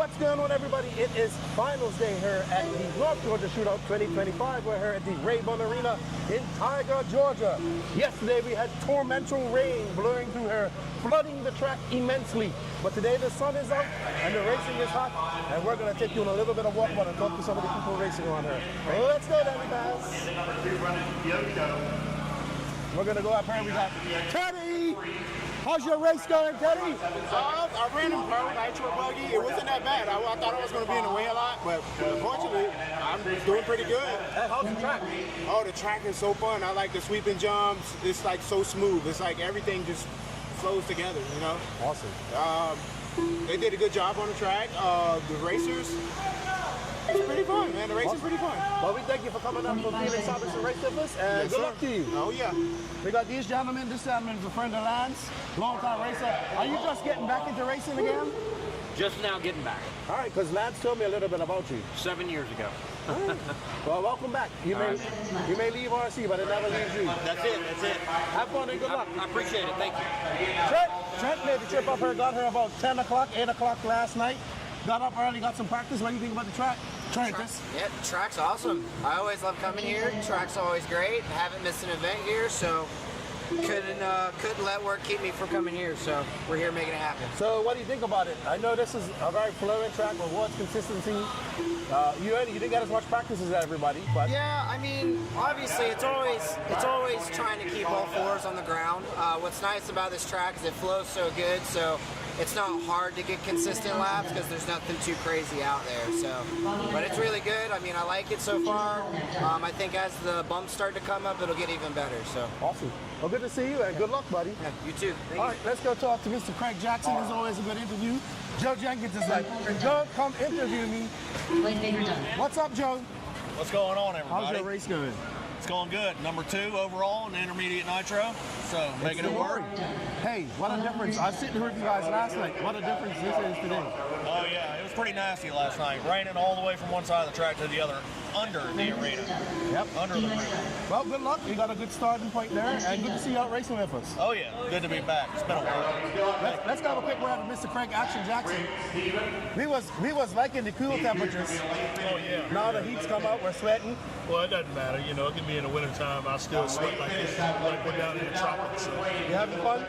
What's going on, everybody? It is finals day here at the North Georgia Shootout 2025. We're here at the Rabun Arena in Tiger, Georgia. Yesterday we had torrential rain blowing through here, flooding the track immensely. But today the sun is out and the racing is hot, and we're going to take you on a little bit of walk and talk to some of the people racing on here. Let's go, Danny Bass. We're going to go up here. We got Teddy. How's your race going, Teddy? I ran in pro nitro buggy. It wasn't that bad. I thought I was going to be in the way a lot, but unfortunately, I'm doing pretty good. How's the track? Oh, the track is so fun. I like the sweeping jumps. It's like so smooth. It's like everything just flows together, you know? Awesome. They did a good job on the track. The racers, it's pretty fun, man. The racing's pretty fun. Well, we thank you for coming up from Phoenix Office to race with us, and good luck to you. Oh, yeah. We got these gentlemen. This gentleman is a friend of Lance, long-time racer. Are you just getting back into racing again? Just now getting back. All right, because Lance told me a little bit about you. 7 years ago. Well, welcome back. You may leave RC, but it never leaves you. That's it. That's it. Have fun and good luck. I appreciate it. Thank you. Trent made the trip up here. Got here about 10 o'clock, 8 o'clock last night. Got up early, got some practice. What do you think about the track? Trent, Yeah, the track's awesome. I always love coming here. The track's always great. Haven't missed an event here, so couldn't let work keep me from coming here. So we're here making it happen. So what do you think about it? I know this is a very flowing track, rewards consistency. You didn't get as much practice as everybody, but yeah, I mean, obviously it's always trying to keep all fours on the ground. What's nice about this track is it flows so good, so it's not hard to get consistent laps because there's nothing too crazy out there. So, but it's really good. I mean, I like it so far. I think as the bumps start to come up, it'll get even better. So awesome. Well, good to see you and good luck, buddy. Yeah, you too. Thank All right, let's go talk to Mr. Craig Jackson. This is always a good interview. Joe Jenkins is like, Joe, come interview me. What's up, Joe? What's going on, everybody? How's your race going? It's going good. Number 2 overall in the intermediate nitro, so making it work. Hey, what a difference. I was sitting here with you guys last night. What a difference this is today. Oh yeah, it was pretty nasty last night. Raining all the way from one side of the track to the other, under the arena. Yep. Under the arena. Well, good luck. You got a good starting point there, and good to see you out racing with us. Oh yeah, good to be back. It's been a while. Let's go have a quick word with Mr. Craig Action Jackson. We was liking the cool temperatures. Oh yeah. Now the heat's come out, we're sweating. Well, it doesn't matter. You know, it can be in the wintertime. I still sweat like this. Like we're down in the tropics. So. You having fun?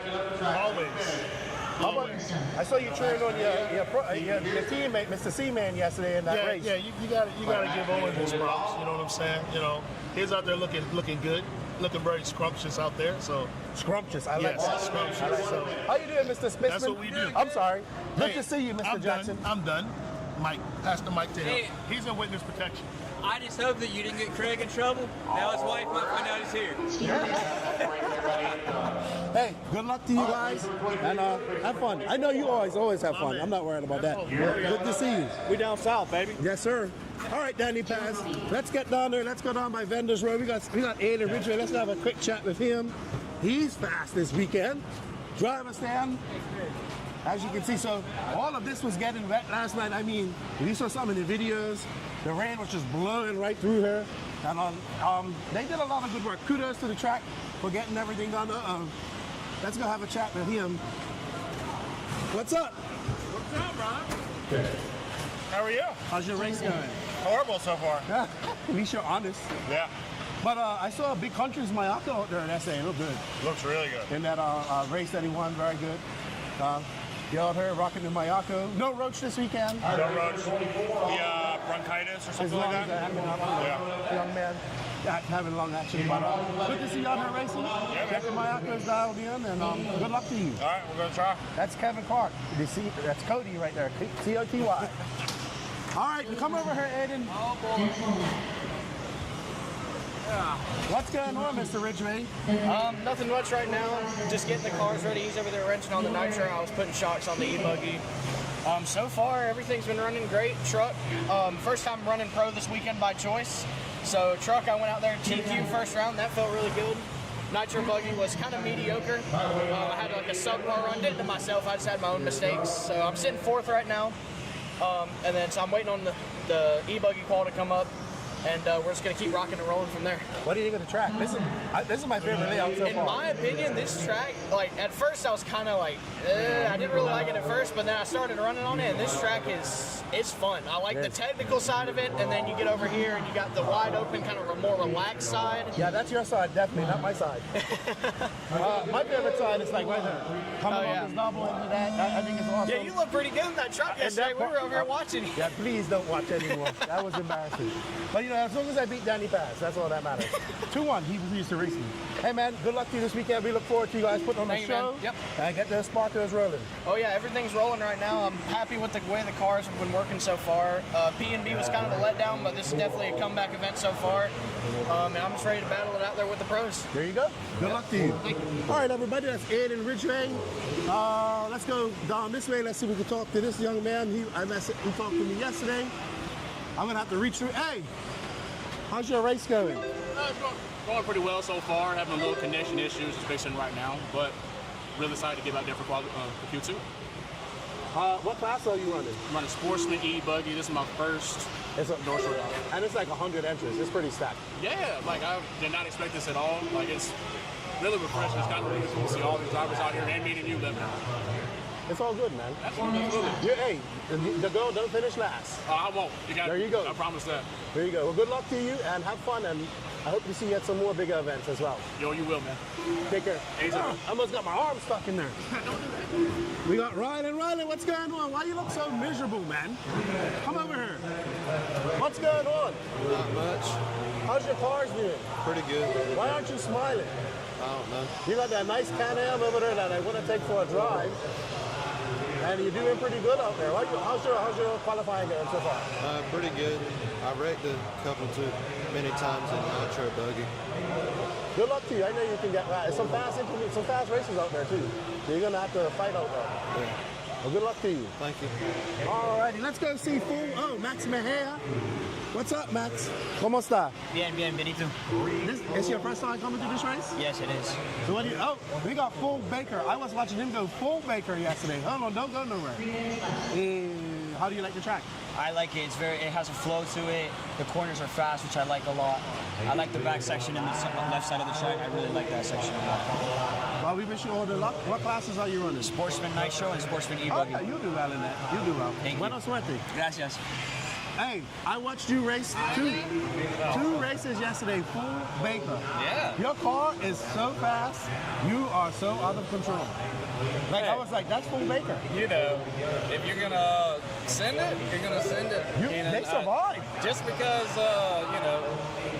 Always. I saw you cheering on your teammate, Mr. Seaman, yesterday in that race. Yeah, you gotta give Owen his props. You know what I'm saying? You know, he's out there looking good, looking very scrumptious out there. So scrumptious, I like that. Scrumptious. I like So, how you doing, Mr. Smithman? that's what we do. I'm sorry. Good hey, to see you, Mr. Jackson. I'm done. Mike, pass the mic to him. He's in witness protection. I just hope that you didn't get Craig in trouble. Now his wife might find out he's here. Hey, good luck to you guys, and have fun. I know you always have fun. I'm not worried about that. Good to see you. We down south, baby. Yes, sir. All right, Danny Paz. Let's get down there. Let's go down by Vendors Road. We got Aiden Ridgway. Let's have a quick chat with him. He's fast this weekend. Driver stand. As you can see, so all of this was getting wet last night. I mean, you saw some of the videos. The rain was just blowing right through here. And they did a lot of good work. Kudos to the track for getting everything done. Let's go have a chat with him. What's up? What's up, Ron? How are you? How's your race going? Horrible so far. At least you're honest. Yeah. But I saw a Big Country's Mayako out there in SA. It looked good. Looks really good. In that race that he won, very good. You out here rocking the Mayako. No Roach this weekend. No roach. The bronchitis or something like that. Young man having lung action. But good to see you out here racing. Yeah, Get the Mayakos dialed in, and good luck to you. All right, we're going to try. That's Kevin Clark. That's Cody right there. C-O-T-Y. All right, come over here, Aiden. Oh boy. What's going on, Mr. Ridgway? Nothing much right now. Just getting the cars ready. He's over there wrenching on the nitro. I was putting shocks on the e-buggy. So far, everything's been running great. Truck, first time running pro this weekend by choice. So truck, I went out there TQ first round. That felt really good. Nitro buggy was kind of mediocre. I had like a subpar run. Did it to myself. I just had my own mistakes. So I'm sitting 4th right now. And then so I'm waiting on the e-buggy qual to come up. and we're just going to keep rocking and rolling from there. What do you think of the track? This is my favorite layout so In far. my opinion, this track, like at first I was kind of like, I didn't really like it at first, but then I started running on it, and this track it's fun. I like the technical side of it, and then you get over here and you got the wide open, kind of a more relaxed side. Yeah, that's your side, definitely, not my side. My favorite side is like right there. Coming off this double into that, I think it's awesome. Yeah, you look pretty good in that truck yesterday. We were over here watching you. Yeah, please don't watch anymore. That was embarrassing. But you know, as long as I beat Danny Paz, that's all that matters. 2-1, he refused to race me. Hey man, good luck to you this weekend. We look forward to you guys putting on the show. Man. Yep. And get the sparklers rolling. Oh yeah, everything's rolling right now. I'm happy with the way the cars have been working so far. P&B was kind of a letdown, but this is definitely a comeback event so far. And I'm just ready to battle it out there with the pros. There you go. Good luck to you. All right, everybody, that's Ed and Ridgeway. Let's go down this way. Let's see if we can talk to this young man. He talked to me yesterday. I'm gonna have to reach through. Hey, how's your race going? Going pretty well so far. Having a little connection issues, just fixing right now, but really excited to get out there for Q2. What class are you running? I'm running Sportsman E-Buggy. This is my first North Georgia. And it's like 100 entries. It's pretty stacked. Yeah, like I did not expect this at all. Like it's really refreshing. It's kind of really cool to see all these drivers out here and meeting you, Levin. It's all good, man. Absolutely. Hey, the girl don't finish last. I won't. There you go. I promise that. There you go. Well, good luck to you and have fun. And I hope to see you at some more bigger events as well. Yo, you will, man. Take care. Easy. I almost got my arm stuck in there. We got Ryan. Ryan, what's going on? Why you look so miserable, man? Come over here. What's going on? Not much. How's your cars doing? Pretty good. Why aren't you smiling? I don't know. You got that nice Can-Am over there that I want to take for a drive. And you're doing pretty good out there. How's your qualifying going so far? Pretty good. I wrecked a couple too many times in nitro buggy. Good luck to you. I know you can get some fast races out there too. So you're gonna have to fight out there. Yeah. Well, good luck to you. Thank you. Alrighty, let's go see Max Mejia. What's up, Max? ¿Cómo está? Bien, Benito. Is your first time coming to this race? Yes, it is. So what do you? Oh, we got full Baker. I was watching him go full Baker yesterday. Hold on, don't go nowhere. How do you like the track? I like it. It has a flow to it. The corners are fast, which I like a lot. I like the back section and the left side of the track. I really like that section a lot. Well, we wish you all the luck. What classes are you running? Sportsman Nitro and Sportsman E-Buggy. Oh, yeah, you do well in that. You do well. Thank you. Buena suerte. Gracias. Hey, I watched you race two races yesterday, full Baker. Yeah. Your car is so fast. You are so out of control. Like, I was like, that's full Baker. You know, if you're gonna send it, you're gonna send it. They survived. Just because, you know,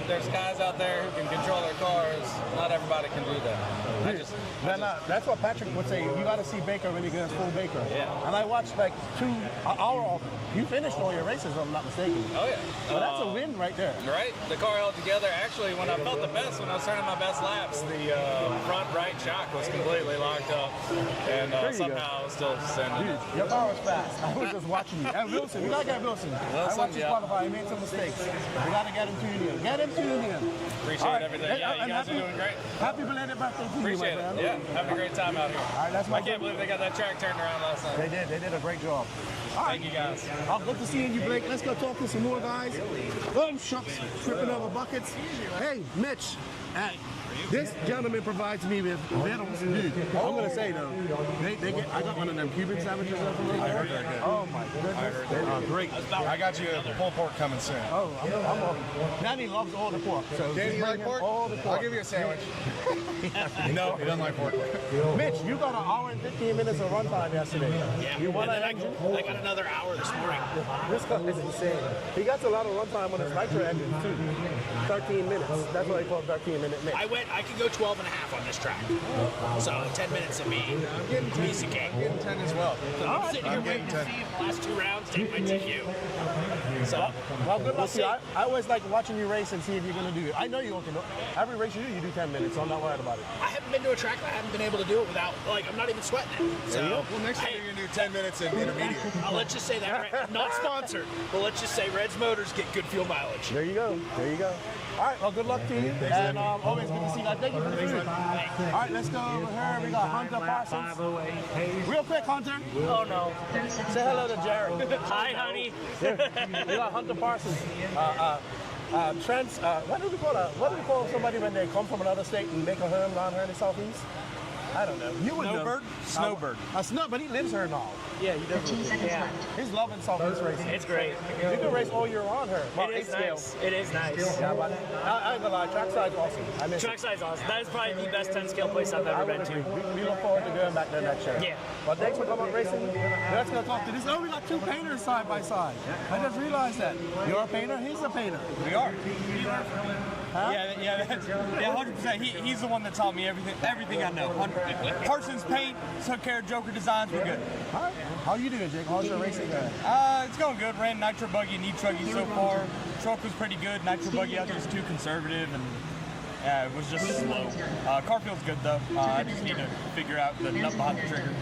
there's guys out there who can control their cars, not everybody can do that. That's what Patrick would say. You got to see Baker when he goes full Baker. Yeah. And I watched like an hour of it. You finished all your races, if I'm not mistaken. Oh, yeah. So that's a win right there. Right? The car held together. Actually, when I felt the best, when I was turning my best laps, the front right shock was completely locked up. And somehow I was still sending it. Your car was fast. I was just watching you. And Wilson, we got to get Wilson. I watched his qualify. He made some mistakes. We got to get him to Union. Get him to Union. Appreciate everything. Yeah, you guys are doing great. Happy belated birthday to you, my Appreciate friend. it. Yeah, having a great time out here. All right, that's my I can't believe they got that track turned around last night. They did. They did a great job. Thank you, guys. Good to see you, Blake. Let's go talk to some more guys. Shucks, tripping over buckets. Hey, Mitch. This gentleman provides me with vittles. Dude, I'm gonna say though, I got one of them Cuban sandwiches over there. I heard they're good. Oh my goodness, they are great. I got you a pulled pork coming soon. Oh, Danny loves all the pork. So Danny, you like pork? All the pork. I'll give you a sandwich. No, he doesn't like pork. Mitch, you got an hour and 15 minutes of runtime yesterday. Yeah. You won and then I got another hour this morning. This guy is insane. He got a lot of runtime on his nitro engine too. 13 minutes. That's why he called 13-minute Mitch. I could go 12 and a half on this track. So 10 minutes of me. Piece of cake. I'm getting 10 as well. So I'm sitting here waiting to see if the last 2 rounds take my TQ. So, well, good luck to you. I always like watching you race and see if you're going to do it. I know you can do it. Every race you do 10 minutes, so I'm not worried about it. I haven't been to a track that I haven't been able to do it without, I'm not even sweating it. So, well, next time you're going to do 10 minutes in intermediate. Let's just say that, right? Not sponsored, but let's just say Red's Motors get good fuel mileage. There you go. There you go. All right, well, good luck to you. And always good to see you guys. Thank you for the food. All right, let's go over here. We got Hunter Parsons. Real quick, Hunter. Oh, no. Say hello to Jared. Hi, honey. We got Hunter Parsons. What do we call somebody when they come from another state and make a home down here in the southeast? I don't know. You would know. Snowbird. A snow, but he lives here now. Yeah, he does. Yeah. He's loving southeast racing. It's great. You can race all year round here. It is nice. It is nice. Yeah, but I ain't gonna lie, trackside's awesome. I miss it. Trackside's awesome. That is probably the best 10-scale place I've ever been to. We look forward to going back there next year. Yeah. Well, thanks for coming up racing. Let's go talk to this. Oh, we got two painters side by side. I just realized that. You're a painter, he's a painter. We are. Huh? Yeah, 100%. He's the one that taught me everything I know. Parsons Paint, took care of Joker Designs, we're good. All right. How you doing, Jake? How's your racing going? It's going good. Ran nitro buggy and e-truggy so far. Truck was pretty good. Nitro buggy out there was too conservative and it was just slow. Car feels good though. I just need to figure out the nut behind the trigger.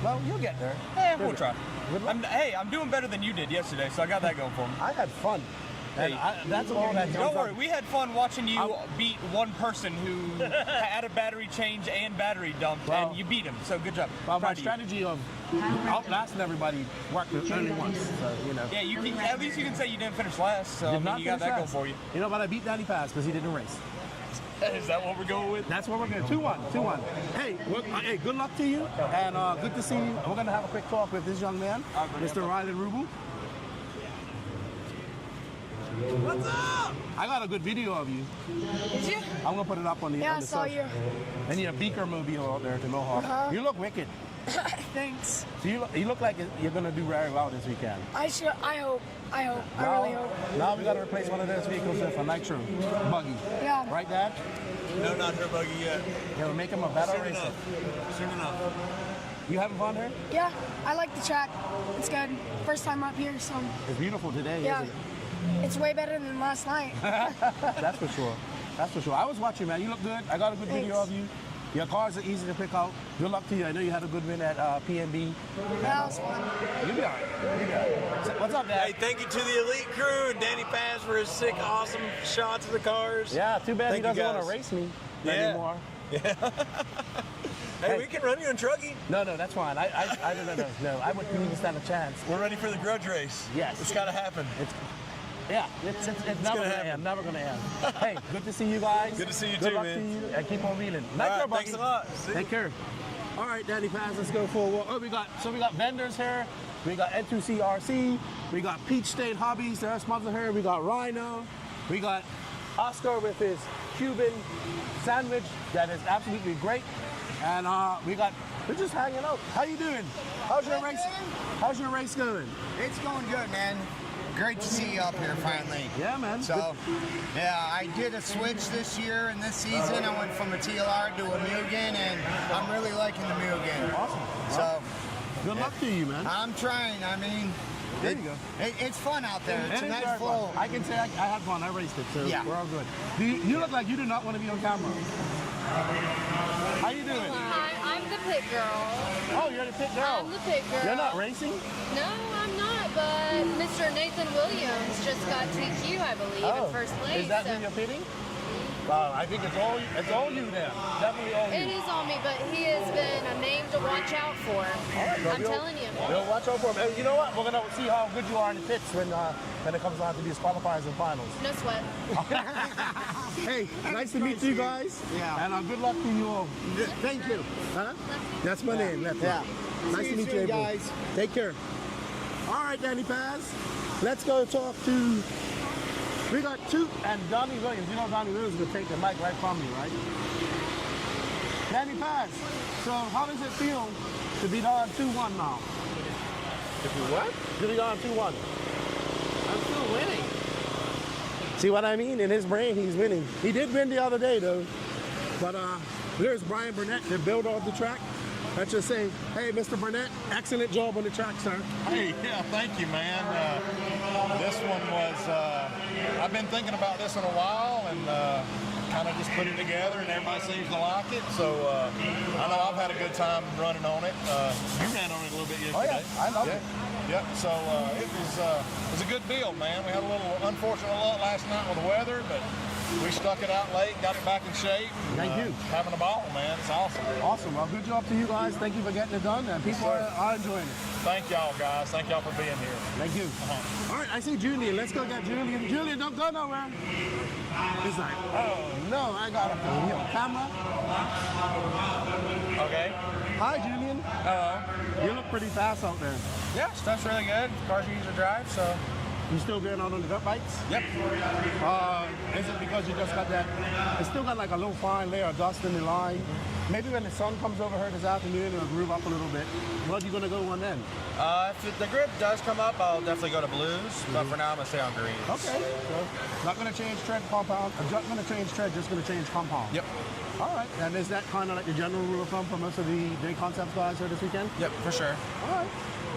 Well, you'll get there. We'll try. I'm doing better than you did yesterday, so I got that going for me. I had fun. Hey, that's all that. Don't worry, we had fun watching you beat one person who had a battery change and battery dumped, and you beat him. So good job. Well, my strategy of outlasting everybody worked only once. So Yeah, at least you can say you didn't finish last. So I mean, you got that going for you. You know, but I beat Danny Paz because he didn't race. Is that what we're going with? That's what we're going to 2-1. Hey, good luck to you, and good to see you. We're going to have a quick talk with this young man, Mr. Rabun. What's up? I got a good video of you. Did you? I'm gonna put it up on the. Yeah, on the I saw you. I need a beaker mobile out there to Mohawk. You look wicked. Thanks. So you look like you're gonna do very well this weekend. I hope. I really hope. Now we gotta replace one of those vehicles with a nitro buggy. Yeah. Right, Dad? No, not her buggy yet. Yeah, we'll make him a better racer. Soon enough. You having fun here? Yeah, I like the track. It's good. First time up here, so. It's beautiful today, Yeah. isn't it? It's way better than last night. That's for sure. That's for sure. I was watching, man. You look good. I got a good video of you. Your cars are easy to pick out. Good luck to you. I know you had a good win at PNB. That was fun. You'll be all right. You'll be all right. So, what's up, Dad? Hey, thank you to the elite crew and Danny Paz for his sick, awesome shots of the cars. Yeah, too bad Thank he you, doesn't want guys. to race me anymore. Yeah. Hey, we can run you in Truggy. No, that's fine. No. I wouldn't even stand a chance. We're ready for the grudge race. Yes. It's got to happen. It's never going to end. Never going to end. Hey, good to see you guys. Good to see you good too, luck man. to you, and keep on wheeling. All right, thanks a lot. See Take care. All right, Danny Paz, let's go for a walk. We got vendors here. We got N2CRC. We got Peach State Hobbies. Their sponsor here. We got Rhino. We got Oscar with his Cuban sandwich that is absolutely great. And we're just hanging out. How you doing? How's your race going? It's going good, man. Great to see you up here finally. Yeah, man. So, yeah, I did a switch this year and this season. I went from a TLR to a Mugen, and I'm really liking the Mugen. Awesome. So, good luck to you, man. I'm trying. I mean, there you go. It's fun out there. It's a nice very flow. fun. I can say I had fun. I raced it, so Yeah. we're all good. You look like you do not want to be on camera. How you doing? Hi, I'm the pit girl. Oh, you're the pit girl. I'm the pit girl. You're not racing? No, I'm not, but Mr. Nathan Williams just got TQ, I believe, in first place. Is that who you're pitting? I think it's all you then. Definitely all you. It is on me, but he has been a name to watch out for. I'm telling you. We'll watch out for him. You know what? We're going to see how good you are in the pits when it comes down to these qualifiers and finals. No sweat. Hey, nice to meet you guys. Yeah. And good luck to you all. Thank you. Huh? That's my name, Lefty. Yeah. Nice to meet you, soon, guys. Take care. All right, Danny Paz. Let's go talk to... We got two, and Donnie Williams. You know Donnie Williams will take the mic right from me, right? Danny Paz, so how does it feel to be down 2-1 now? To be what? To be down 2-1. I'm still winning. See what I mean? In his brain, he's winning. He did win the other day, though. But there's Brian Burnett, the builder of the track. Let's just say, hey, Mr. Burnett, excellent job on the track, sir. Hey, yeah, thank you, man. This one was, I've been thinking about this in a while and kind of just put it together and everybody seems to like it. So I know I've had a good time running on it. You ran on it a little bit yesterday. Oh, yeah, I love it. Yep, so it was a good build, man. We had a little unfortunate luck last night with the weather, but we stuck it out late, got it back in shape. Thank you. Having a ball, man. It's awesome. Awesome. Well, good job to you guys. Thank you for getting it done, and people are enjoying it. Thank y'all, guys. Thank y'all for being here. Thank you. All right, I see Julian. Let's go get Julian. Julian, don't go nowhere. He's like, oh no, I got a camera. Okay. Hi, Julian. Hello. You look pretty fast out there. Yeah, stuff's really good. Cars are easy to drive, so. You still going out on the dirt bikes? Yep. Is it because you just got that? It's still got like a little fine layer of dust in the line. Maybe when the sun comes over here this afternoon, it'll groove up a little bit. What are you gonna go on then? If the grip does come up, I'll definitely go to blues. But for now, I'm gonna stay on greens. Okay. So not gonna change tread compound. I'm not gonna change tread. Just gonna change compound. Yep. All right. And is that kind of like the general rule of thumb for most of the J Concepts guys here this weekend? Yep, for sure. All right.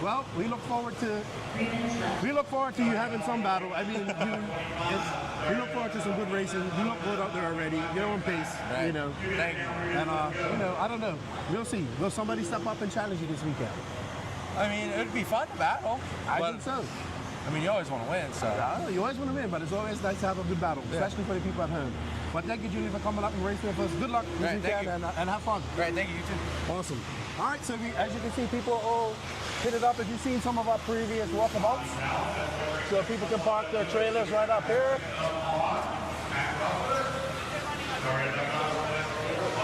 Well, we look forward to you having some battle. I mean, we look forward to some good racing. You look good out there already. You're on pace. Right. You know. Thank you. And I don't know. We'll see. Will somebody step up and challenge you this weekend? I mean, it would be fun to battle. I think so. I mean, you always want to win, so. You always want to win, but it's always nice to have a good battle, especially for the people at home. But thank you, Julian, for coming up and racing with us. Good luck this weekend and have fun. Great, thank you. You too. Awesome. All right, so as you can see, people all hit it up. If you've seen some of our previous walkabouts, so people can park their trailers right up here.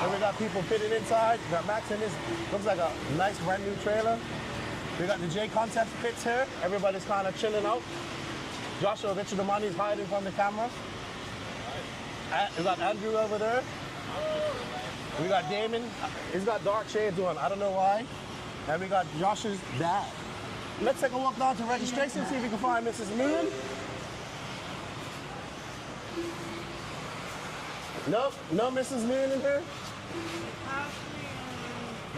And we got people fitting inside. We got Max in this, looks like a nice brand new trailer. We got the J Concept pits here. Everybody's kind of chilling out. Joshua Richard Amani's hiding from the camera. We got Andrew over there. We got Damon. He's got dark shades on. I don't know why. And we got Josh's dad. Let's take a walk down to registration, see if we can find Mrs. Moon. No Mrs. Moon in here?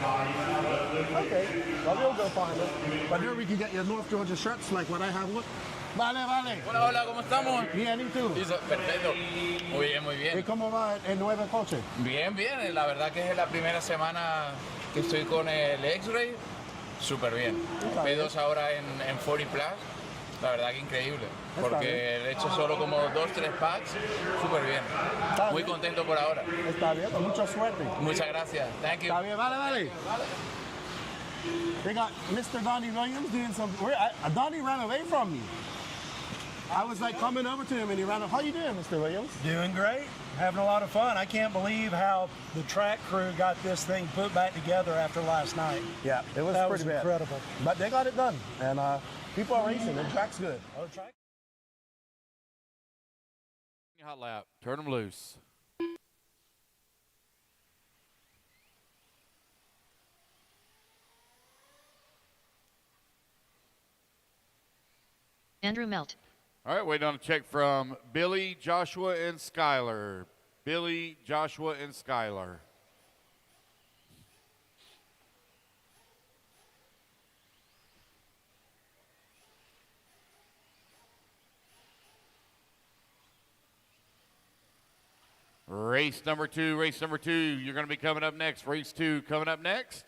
Okay, well, we'll go find her. But here we can get your North Georgia shirts like what I have. Look. Vale. Hola, hola, ¿cómo estamos? Bien, ¿y tú? Perfecto. Muy bien, muy bien. ¿Y cómo va el nuevo coche? Bien, bien. La verdad que es la primera semana que estoy con el X-Ray. Súper bien. P2 ahora en 40 Plus. La verdad que increíble. Porque he hecho solo como 2-3 packs. Súper bien. Muy contento por ahora. Está bien, con mucha suerte. Muchas gracias. Thank you. Está bien, vale. They got Mr. Donnie Williams doing some. Donnie ran away from me. I was like coming over to him and he ran up. How you doing, Mr. Williams? Doing great. Having a lot of fun. I can't believe how the track crew got this thing put back together after last night. Yeah, it was that pretty was incredible. Bad. But they got it done. And people are racing. The track's good. Hot lap. Turn them loose. Andrew Melt. All right, waiting on a check from Billy, Joshua, and Skylar. Billy, Joshua, and Skylar. Race number two, you're going to be coming up next. Race 2 coming up next.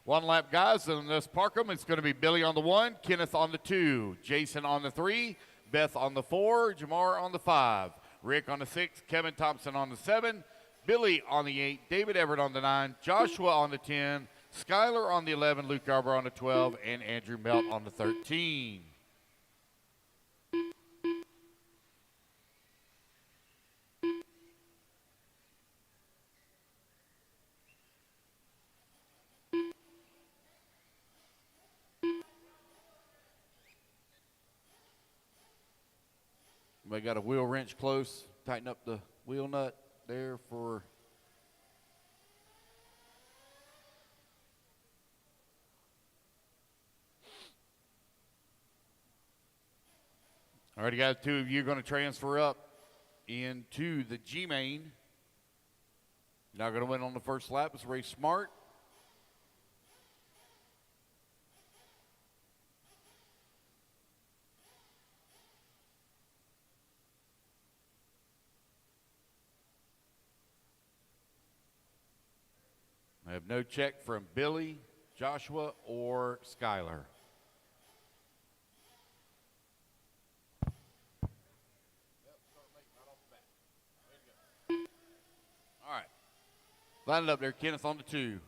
One lap, guys, and let's park them. It's going to be Billy on the 1, Kenneth on the 2, Jason on the 3, Beth on the 4, Jamar on the 5, Rick on the 6, Kevin Thompson on the 7, Billy on the 8, David Everett on the 9, Joshua on the 10, Skylar on the 11, Luke Garber on the 12, and Andrew Melt on the 13. We got a wheel wrench close. Tighten up the wheel nut there for. All right, guys, 2 of you are going to transfer up into the G main. You're not going to win on the first lap. It's race smart. I have no check from Billy, Joshua, or Skylar. Line it up there, Kenneth on the 2.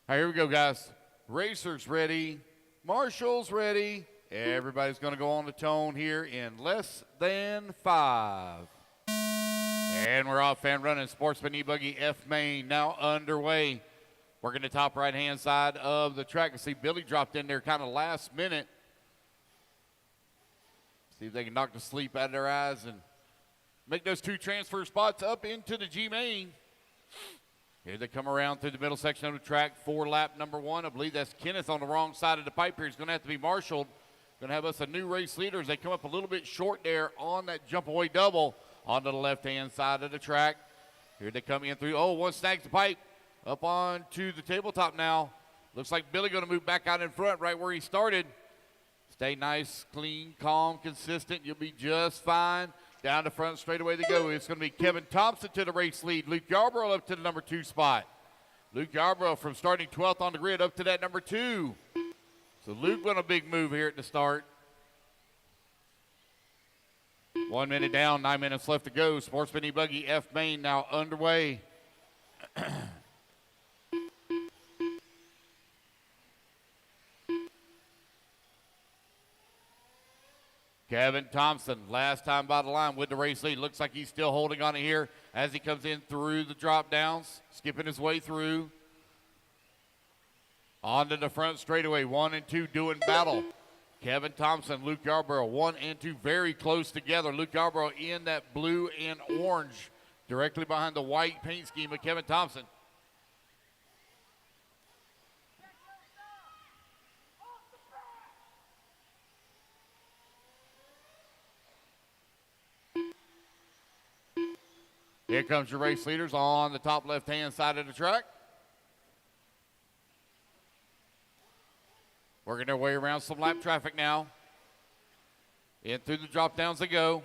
All right, here we go, guys. Racers ready. Marshall's ready. Everybody's going to go on the tone here in less than 5. And we're off and running. Sportsman E-Buggy F main now underway. Working the top right-hand side of the track. I see Billy dropped in there kind of last minute. See if they can knock the sleep out of their eyes and make those 2 transfer spots up into the G main. Here they come around through the middle section of the track for lap number 1. I believe that's Kenneth on the wrong side of the pipe here. He's going to have to be marshaled. Going to have us a new race leader as they come up a little bit short there on that jump away double onto the left-hand side of the track. Here they come in through. Oh, one snags the pipe up onto the tabletop now. Looks like Billy going to move back out in front right where he started. Stay nice, clean, calm, consistent. You'll be just fine. Down the front straight away they go. It's going to be Kevin Thompson to the race lead. Luke Yarborough up to the number 2 spot. Luke Yarborough from starting 12th on the grid up to that number 2. So Luke went a big move here at the start. 1 minute down, 9 minutes left to go. Sportsman E-Buggy F main now underway. Kevin Thompson, last time by the line with the race lead. Looks like he's still holding on it here as he comes in through the drop downs, skipping his way through. Onto the front straightaway, 1 and 2 doing battle. Kevin Thompson, Luke Yarborough, 1 and 2 very close together. Luke Yarborough in that blue and orange, directly behind the white paint scheme of Kevin Thompson. Here comes your race leaders on the top left-hand side of the track. Working their way around some lap traffic now. In through the drop downs they go.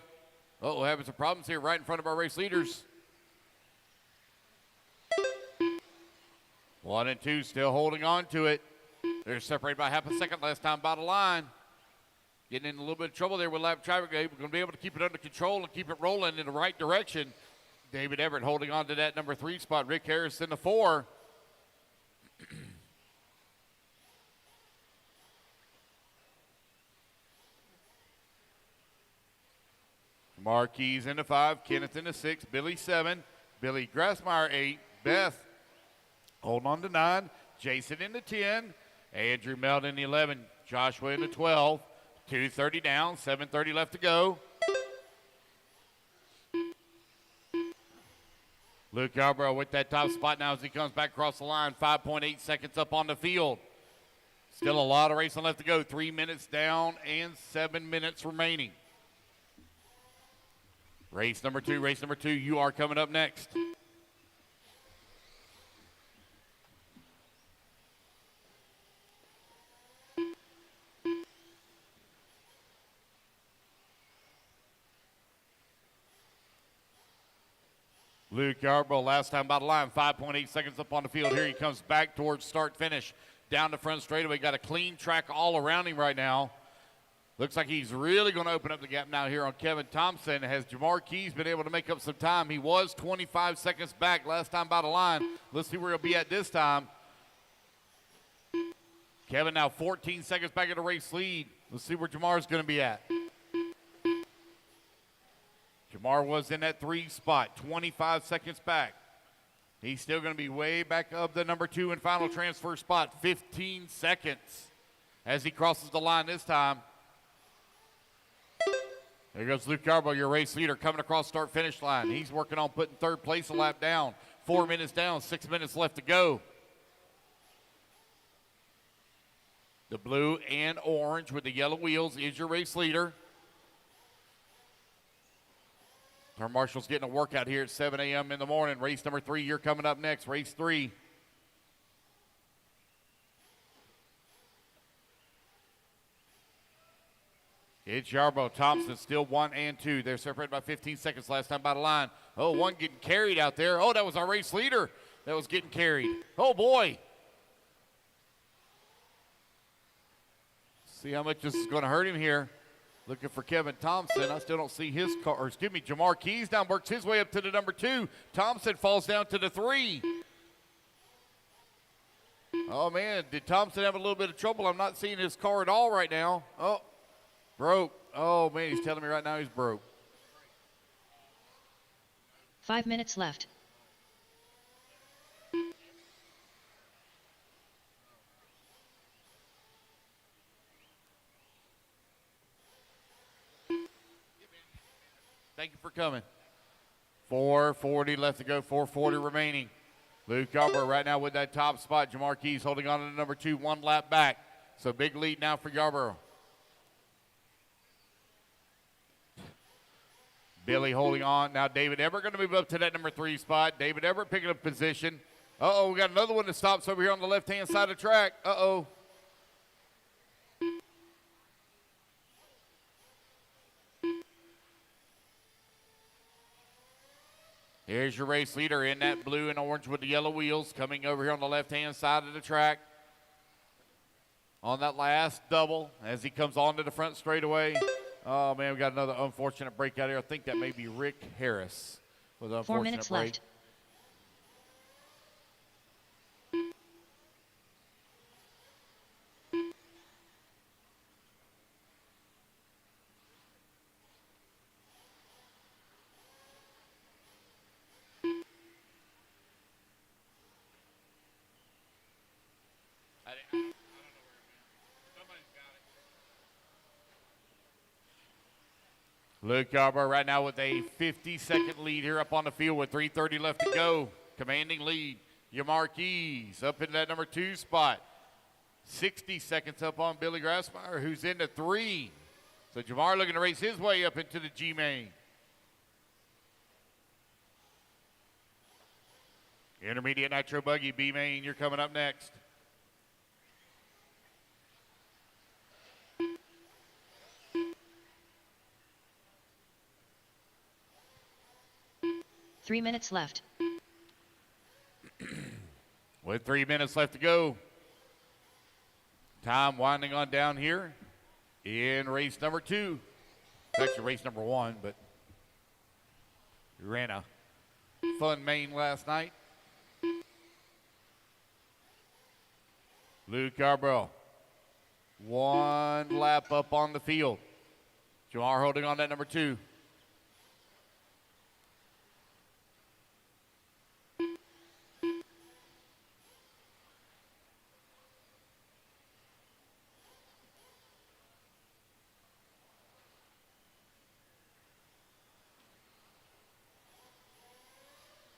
Uh-oh, having some problems here right in front of our race leaders. 1 and 2 still holding on to it. They're separated by half a second last time by the line. Getting in a little bit of trouble there with lap traffic. We're going to be able to keep it under control and keep it rolling in the right direction. David Everett holding on to that number 3 spot. Rick Harris in the 4. Marquise in the 5. Kenneth in the 6. Billy 7. Billy Grassmeyer 8. Beth holding on to 9. Jason in the 10. Andrew Melton in the 11. Joshua in the 12. 2:30 down. 7:30 left to go. Luke Yarborough with that top spot now as he comes back across the line. 5.8 seconds up on the field. Still a lot of racing left to go. 3 minutes down and 7 minutes remaining. Race number 2, you are coming up next. Luke Yarborough, last time by the line, 5.8 seconds up on the field. Here he comes back towards start-finish. Down the front straightaway, got a clean track all around him right now. Looks like he's really going to open up the gap now here on Kevin Thompson. Has Jamar Keys been able to make up some time? He was 25 seconds back last time by the line. Let's see where he'll be at this time. Kevin now 14 seconds back in the race lead. Let's see where Jamar's going to be at. Jamar was in that 3 spot, 25 seconds back. He's still going to be way back up the number 2 and final transfer spot, 15 seconds as he crosses the line this time. There goes Luke Yarborough, your race leader, coming across start-finish line. He's working on putting 3rd place a lap down. 4 minutes down, 6 minutes left to go. The blue and orange with the yellow wheels is your race leader. Turn Marshall's getting a workout here at 7 a.m. in the morning. Race number 3, you're coming up next. Race 3. It's Yarborough. Thompson still 1 and 2. They're separated by 15 seconds last time by the line. Oh, one getting carried out there. Oh, that was our race leader that was getting carried. Oh, boy. See how much this is going to hurt him here. Looking for Kevin Thompson. I still don't see his car. Or excuse me, Jamar Keys down, works his way up to the number 2. Thompson falls down to the 3. Oh, man, did Thompson have a little bit of trouble? I'm not seeing his car at all right now. Oh, broke. Oh, man, he's telling me right now he's broke. 5 minutes left. Thank you for coming. 4:40 left to go, 4:40 remaining. Luke Yarborough right now with that top spot. Jamar Keys holding on to the number 2, 1 lap back. So big lead now for Yarborough. Billy holding on. Now David Everett going to move up to that number 3 spot. David Everett picking up position. Uh-oh, we got another one that stops over here on the left-hand side of the track. Uh-oh. Here's your race leader in that blue and orange with the yellow wheels coming over here on the left-hand side of the track. On that last double as he comes onto the front straightaway. Oh, man, we got another unfortunate break out here. I think that may be Rick Harris with an unfortunate 4 minutes break. left. Luke Yarborough right now with a 50-second lead here up on the field with 3:30 left to go. Commanding lead. Yamar Keys up in that number 2 spot. 60 seconds up on Billy Grassmeyer, who's into 3. So Jamar looking to race his way up into the G-main. Intermediate Nitro Buggy, B-main, you're coming up next. Three minutes left. With 3 minutes left to go. Time winding on down here in race number 2. It's actually race number 1, but we ran a fun main last night. Luke Yarborough, 1 lap up on the field. Jamar holding on that number 2.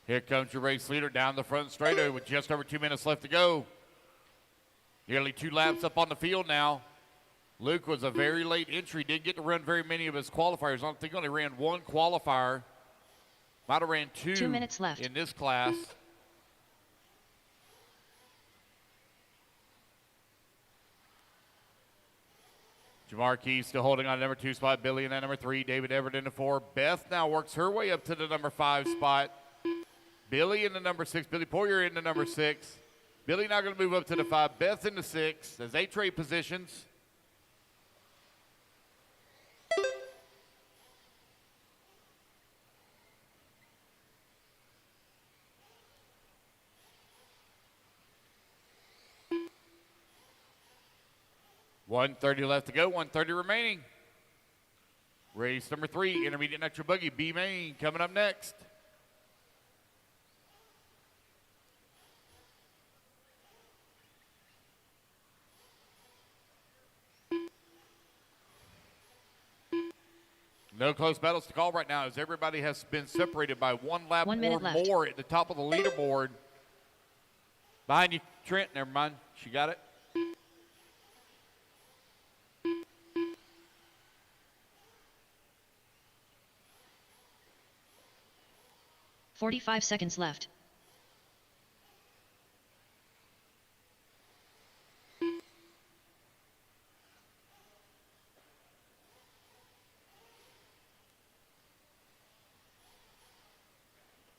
Here comes your race leader down the front straightaway with just over 2 minutes left to go. Nearly 2 laps up on the field now. Luke was a very late entry. Didn't get to run very many of his qualifiers. I don't think he only ran 1 qualifier. Might have ran 2 2 minutes left in this class. Jamar Keys still holding on number 2 spot. Billy in that number 3. David Everett in the 4. Beth now works her way up to the number 5 spot. Billy in the number 6. Billy Poyer in the number 6. Billy now going to move up to the 5. Beth in the 6 as they trade positions. $1:30 left to go, $1:30 remaining. Race number 3, Intermediate Nitro Buggy, B-main, coming up next. No close battles to call right now as everybody has been separated by 1 lap 1 or minute left. more at the top of the leaderboard. Behind you, Trent. Never mind. She got it. $45 seconds left.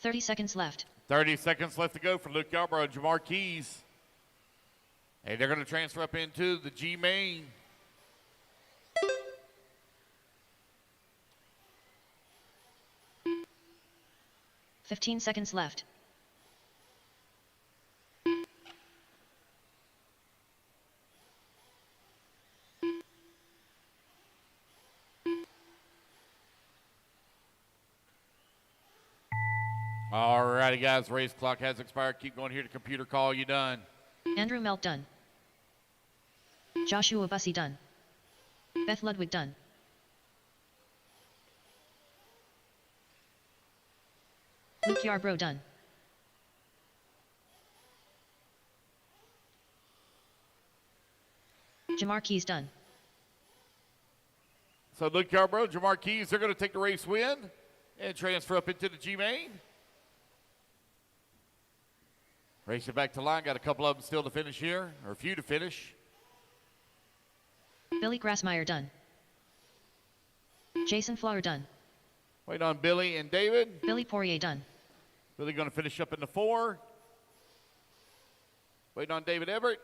30 seconds left. 30 seconds left to go for Luke Yarbrough and Jamar Keys. And they're going to transfer up into the G main. $15 seconds left. All righty, guys. Race clock has expired. Keep going here to computer call. You done? Andrew Melt done. Joshua Bussey done. Beth Ludwig done. Luke Yarbrough done. Jamar Keys done. So Luke Yarbrough, Jamar Keys, they're going to take the race win and transfer up into the G main. Race it back to line. Got a couple of them still to finish here, or a few to finish. Billy Grassmeyer done. Jason Flower done. Wait on Billy and David. Billy Poirier done. Billy going to finish up in the 4. Waiting on David Everett.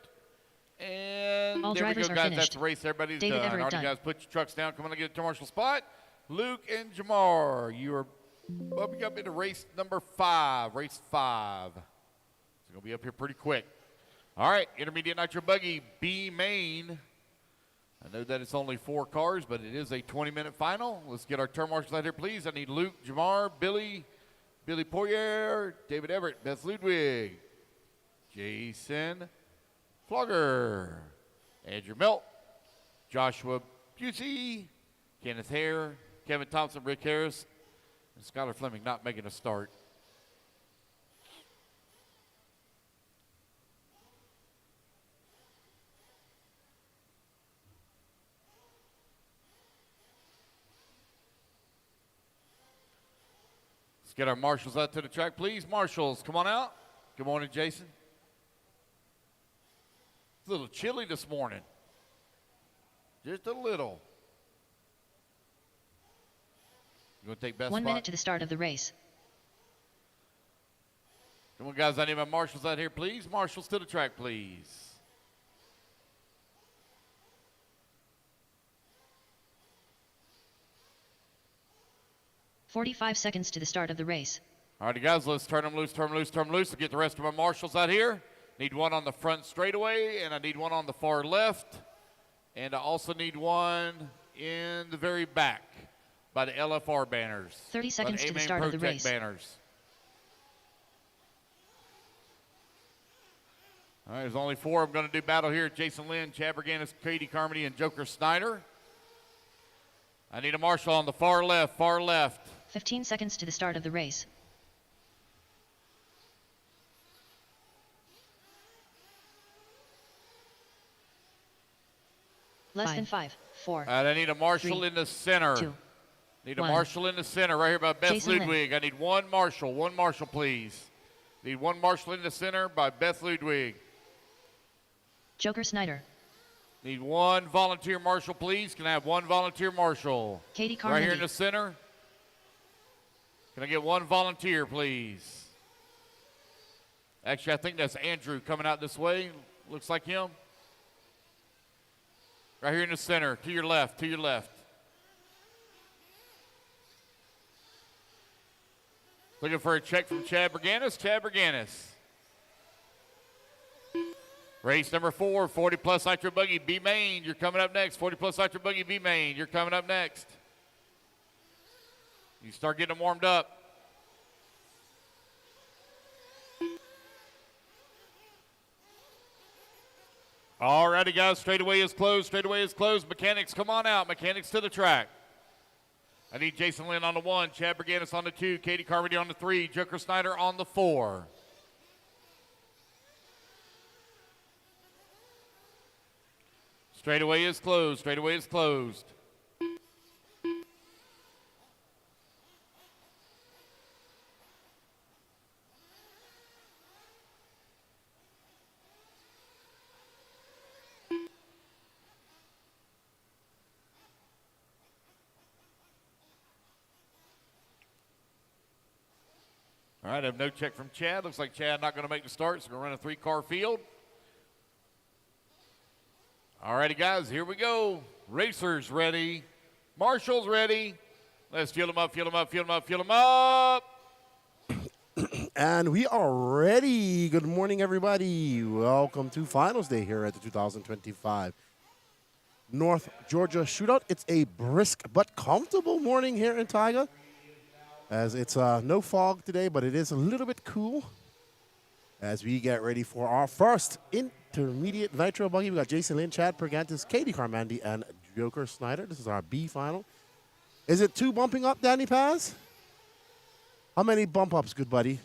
And all there we drivers go, are guys. finished. That's the race. Everybody's David done. Everett All right, done. guys, put your trucks down. Come on and get to Marshall spot. Luke and Jamar, you are bumping up into race number 5. Race 5. It's going to be up here pretty quick. All right, Intermediate Nitro Buggy B main. I know that it's only 4 cars, but it is a 20-minute final. Let's get our turn marshals out here, please. I need Luke, Jamar, Billy Poirier, David Everett, Beth Ludwig, Jason Flogger, Andrew Melt, Joshua Busey, Kenneth Hare, Kevin Thompson, Rick Harris, and Skylar Fleming not making a start. Let's get our marshals out to the track, please. Marshals, come on out. Good morning, Jason. It's a little chilly this morning. Just a little. You going to take best 1 spot? minute to the start of the race. Come on, guys. I need my marshals out here, please. Marshals to the track, please. $45 seconds to the start of the race. All righty, guys, let's turn them loose, turn them loose, turn them loose. We'll get the rest of my marshals out here. Need one on the front straightaway, and I need one on the far left. And I also need one in the very back by the LFR banners. 30 seconds to the start of the race. Banners. All right, there's only 4. I'm going to do battle here. Jason Lynn, Chad Berganis, Katie Carmody, and Joker Snyder. I need a marshal on the far left, far left. 15 seconds to the start of the race. Less than 5, 4. All right, I need a marshal 3, in the center. 2, Need a 1. marshal in the center right here by Beth Jason Ludwig. I need one marshal, please. Need one marshal in the center by Beth Ludwig. Joker Snyder. Need one volunteer marshal, please. Can I have one volunteer marshal? Katie Right Carmody. here in the center. Can I get one volunteer, please? Actually, I think that's Andrew coming out this way. Looks like him. Right here in the center, to your left, to your left. Looking for a check from Chad Berganis. Chad Berganis. Race number 4, 40 plus Nitro Buggy B main. You're coming up next. 40 plus Nitro Buggy B main. You're coming up next. You start getting them warmed up. All righty, guys. Straightaway is closed. Straightaway is closed. Mechanics, come on out. Mechanics to the track. I need Jason Lynn on the 1, Chad Berganis on the 2, Katie Carmody on the 3, Joker Snyder on the 4. Straightaway is closed. Straightaway is closed. All All right, I have no check from Chad. Looks like Chad not going to make the start, so we're going to run a 3-car field. All righty, guys, here we go. Racers ready. Marshall's ready. Let's fuel them up, fuel them up, fuel them up, fuel them up. And we are ready. Good morning, everybody. Welcome to Finals Day here at the 2025 North Georgia Shootout. It's a brisk but comfortable morning here in Taiga, as it's no fog today, but it is a little bit cool as we get ready for our first intermediate nitro buggy. We got Jason Lynn, Chad Pergantis, Katie Carmandi, and Joker Snyder. This is our B final. Is it 2 bumping up, Danny Paz? How many bump ups, good buddy?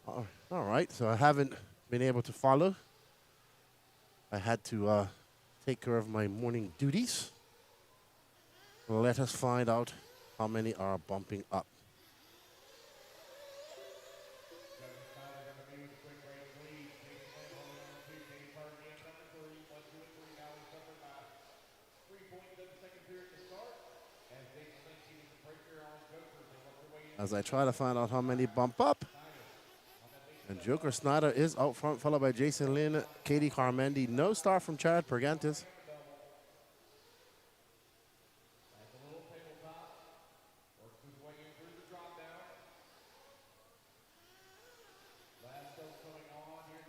All right, so I haven't been able to follow. I had to take care of my morning duties. Let us find out how many are bumping up. As I try to find out how many bump up. And Joker Snyder is out front, followed by Jason Lynn, Katie Carmendi. No start from Chad Pergantis.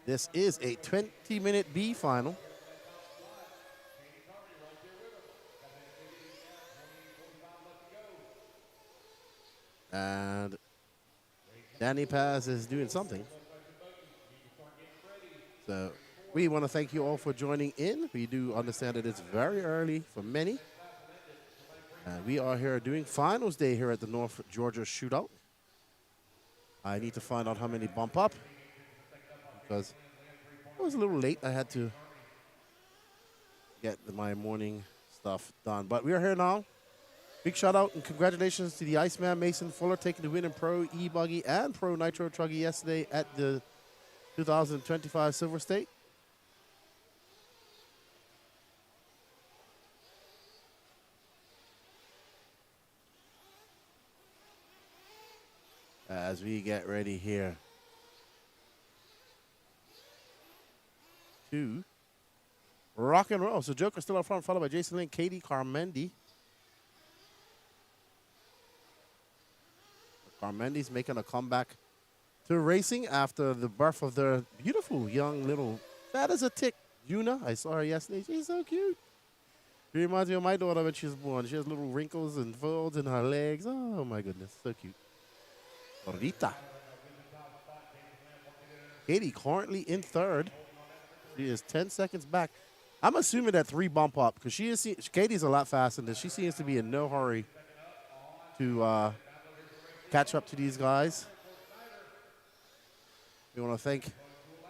This is a 20-minute B final. And Danny Paz is doing something. So we want to thank you all for joining in. We do understand that it's very early for many. We are here doing Finals Day here at the North Georgia Shootout. I need to find out how many bump up, because it was a little late. I had to get my morning stuff done. But we are here now. Big shout out and congratulations to the Iceman Mason Fuller taking the win in Pro E-Buggy and Pro Nitro Truggy yesterday at the 2025 Silver State. As we get ready here to rock and roll. So Joker still up front, followed by Jason Lynn, Katie Carmendi. Carmendi's making a comeback to racing after the birth of their beautiful young little, fat as a tick, Yuna. I saw her yesterday. She's so cute. She reminds me of my daughter when she was born. She has little wrinkles and folds in her legs. Oh, my goodness. So cute. Rita. Katie currently in third. She is 10 seconds back. I'm assuming that 3 bump up, because Katie's a lot faster than this. She seems to be in no hurry to catch up to these guys. We want to thank,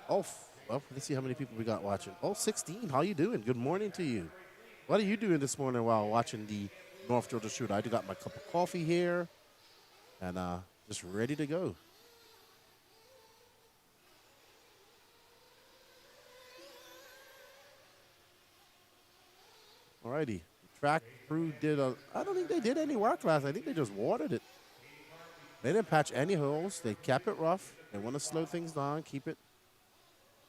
well, let's see how many people we got watching. 16, how you doing? Good morning to you. What are you doing this morning while watching the North Georgia Shootout? I got my cup of coffee here and just ready to go. Alrighty, track crew did I don't think they did any work last. I think they just watered it. They didn't patch any holes. They kept it rough. They want to slow things down, keep it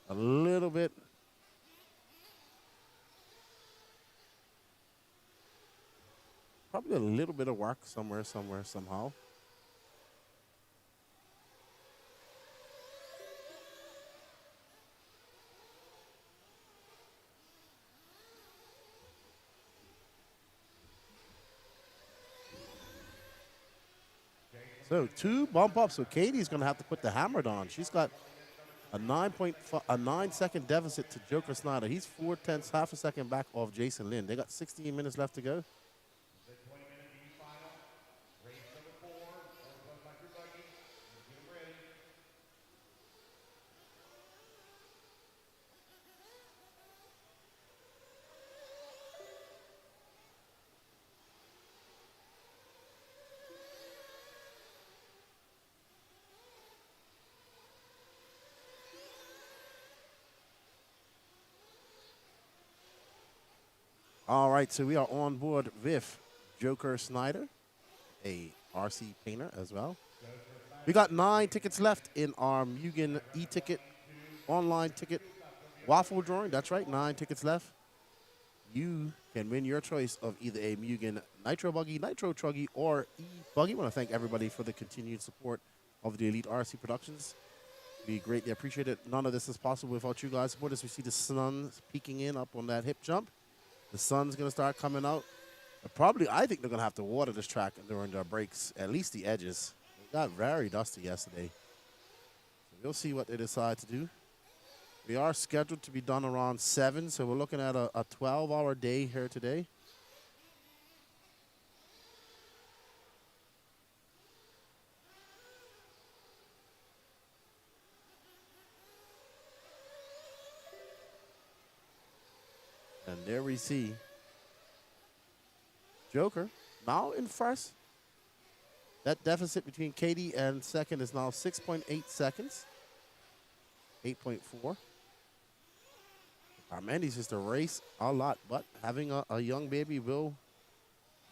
a little bit. Probably a little bit of work somewhere, somehow. So 2 bump ups. So Katie's going to have to put the hammer on. She's got a 9-second deficit to Joker Snyder. He's 4/10, half a second back off Jason Lynn. They got 16 minutes left to go. All right, so we are on board with Joker Snyder, a RC painter as well. We got 9 tickets left in our Mugen e-ticket online ticket waffle drawing. That's right, 9 tickets left. You can win your choice of either a Mugen Nitro Buggy, Nitro Truggy, or E-Buggy. I want to thank everybody for the continued support of the Elite RC Productions. We greatly appreciate it. None of this is possible without you guys' support. As we see the sun peeking in up on that hip jump, the sun's going to start coming out. I think they're going to have to water this track during their breaks, at least the edges. It got very dusty yesterday. So we'll see what they decide to do. We are scheduled to be done around 7, so we're looking at a 12-hour day here today. And there we see Joker now in first. That deficit between Katie and second is now 6.8 seconds. 8.4. Mandy's just a race a lot, but having a young baby will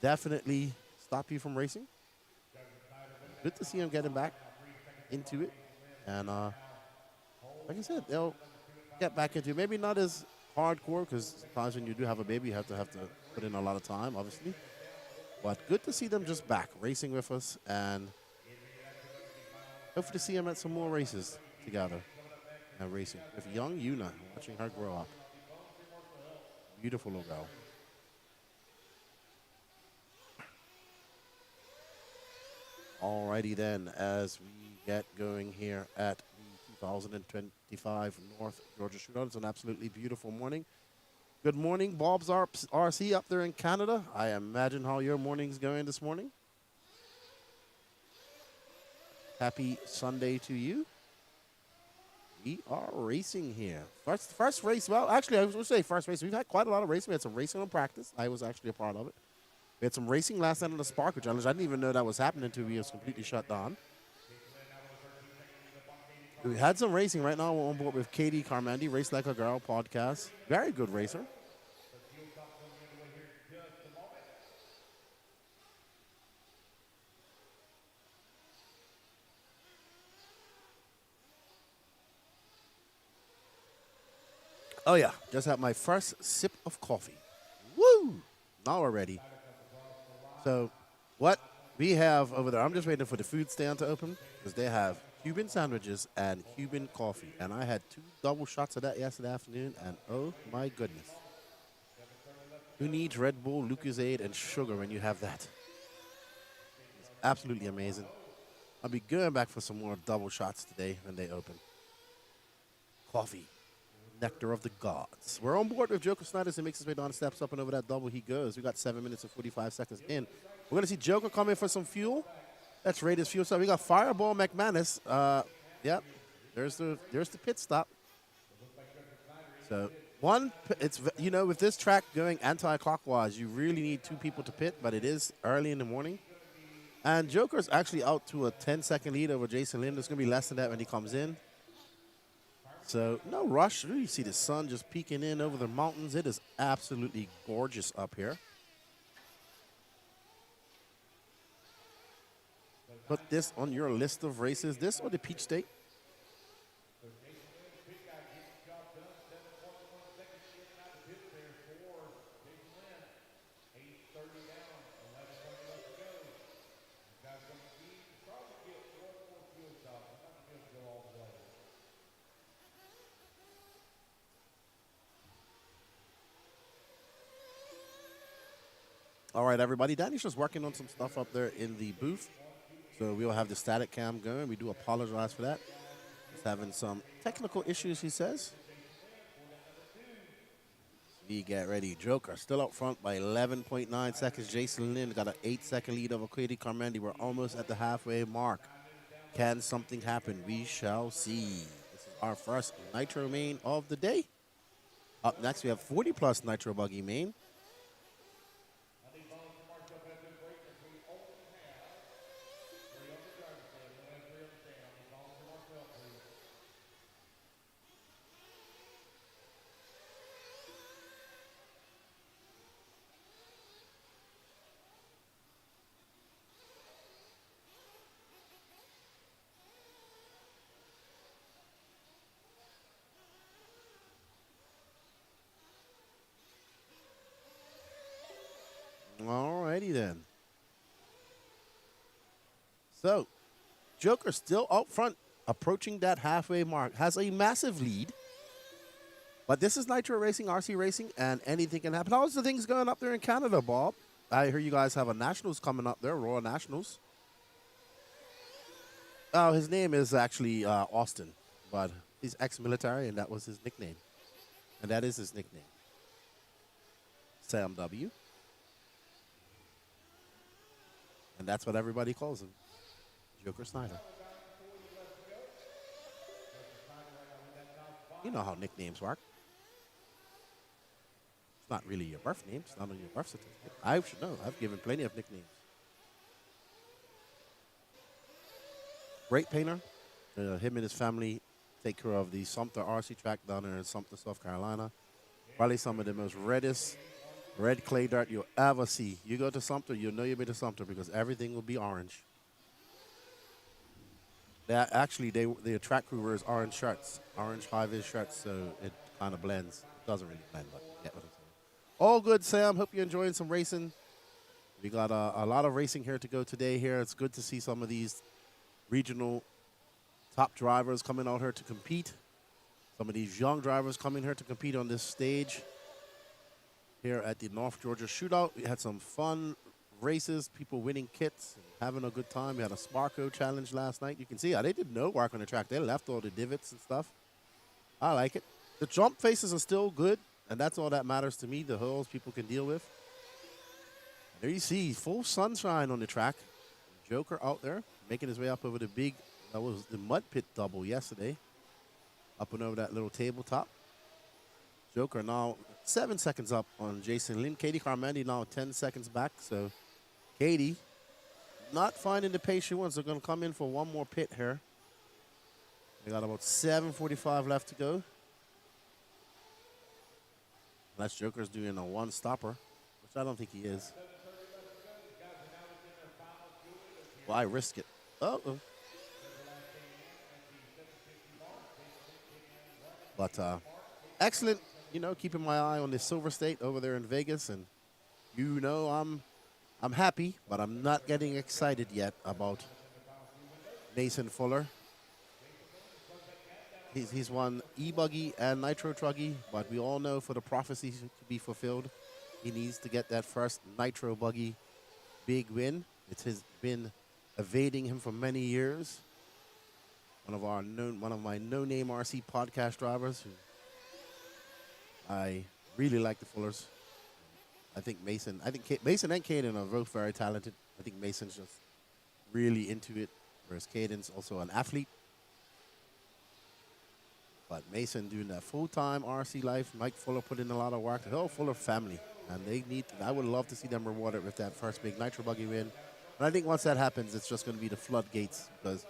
definitely stop you from racing. Good to see him getting back into it. And like I said, they'll get back into it. Maybe not as hardcore, because sometimes when you do have a baby, you have to put in a lot of time, obviously. But good to see them just back racing with us, and hopefully to see them at some more races together and racing with young Yuna, watching her grow up. Beautiful little girl. Alrighty then, as we get going here at the 2025 North Georgia Shootout. It's an absolutely beautiful morning. Good morning, Bob's RC up there in Canada. I imagine how your morning's going this morning. Happy Sunday to you. We are racing here. First race. Well, actually, I was going to say first race. We've had quite a lot of racing. We had some racing on practice. I was actually a part of it. We had some racing last night on the Sparkle Challenge. I didn't even know that was happening until we was completely shut down. We had some racing right now. We're on board with Katie Carmandi, Race Like a Girl podcast. Very good racer. Oh yeah, just had my first sip of coffee. Woo! Now we're ready. So what we have over there, I'm just waiting for the food stand to open, because they have Cuban sandwiches and Cuban coffee. And I had 2 double shots of that yesterday afternoon, and oh my goodness. Who needs Red Bull, Lucozade, and sugar when you have that? It's absolutely amazing. I'll be going back for some more double shots today when they open. Coffee. Nectar of the gods. We're on board with Joker Snyder as he makes his way down the steps, up and over that double he goes. We got 7 minutes and 45 seconds in. We're going to see Joker come in for some fuel. That's Raiders fuel stop. We got Fireball McManus. Yep. There's the pit stop. So it's, you know, with this track going anti-clockwise, you really need 2 people to pit, but it is early in the morning. And Joker's actually out to a 10-second lead over Jason Lynn. There's going to be less than that when he comes in. So no rush. You see the sun just peeking in over the mountains. It is absolutely gorgeous up here. Put this on your list of races. This or the Peach State. All right, everybody. Danny's just working on some stuff up there in the booth. So we'll have the static cam going. We do apologize for that. Just having some technical issues, he says. We get ready. Joker still up front by 11.9 seconds. Jason Lynn got an 8-second lead over Katie Carmandi. We're almost at the halfway mark. Can something happen? We shall see. This is our first Nitro main of the day. Up next, we have 40-plus Nitro Buggy main. righty then. So, Joker still out front, approaching that halfway mark. Has a massive lead. But this is Nitro Racing, RC Racing, and anything can happen. How's the things going up there in Canada, Bob? I hear you guys have a Nationals coming up there, Royal Nationals. Oh, his name is actually Austin, but he's ex-military, and that was his nickname. And that is his nickname. Sam W. And that's what everybody calls him, Joker Snyder. You know how nicknames work. It's not really your birth name. It's not on your birth certificate. I should know. I've given plenty of nicknames. Great painter. Him and his family take care of the Sumter RC track down there in Sumter, South Carolina. Probably some of the most red clay dirt you'll ever see. You go to Sumter, you'll know you've been to Sumter because everything will be orange. Actually, the track crew wears orange shirts, orange high-vis shirts, so it kind of blends. It doesn't really blend, but you get what I'm saying. All good, Sam. Hope you're enjoying some racing. We got a lot of racing here to go today here. It's good to see some of these regional top drivers coming out here to compete. Some of these young drivers coming here to compete on this stage here at the North Georgia Shootout. We had some fun races, people winning kits, and having a good time. We had a Sparko challenge last night. You can see how they did no work on the track. They left all the divots and stuff. I like it. The jump faces are still good, and that's all that matters to me, the holes people can deal with. There you see, full sunshine on the track. Joker out there, making his way up over the big, that was the mud pit double yesterday. Up and over that little tabletop. Joker now 7 seconds up on Jason Lynn. Katie Carmandi now 10 seconds back. So Katie not finding the pace she wants. They're going to come in for one more pit here. They got about 7:45 left to go. Unless Joker's doing a one-stopper, which I don't think he is. Well, I risk it. Uh-oh. But excellent, you know, keeping my eye on the Silver State over there in Vegas. And, you know, I'm happy, but I'm not getting excited yet about Mason Fuller. He's won e-buggy and nitro truggy, but we all know for the prophecy to be fulfilled, he needs to get that first nitro buggy big win. It has been evading him for many years. One of my no-name RC podcast drivers. Who I really like the Fullers. I think Mason and Caden are both very talented. I think Mason's just really into it, whereas Caden's also an athlete. But Mason doing that full-time RC life. Mike Fuller put in a lot of work. The whole Fuller family, and I would love to see them rewarded with that first big nitro buggy win. And I think once that happens, it's just going to be the floodgates, because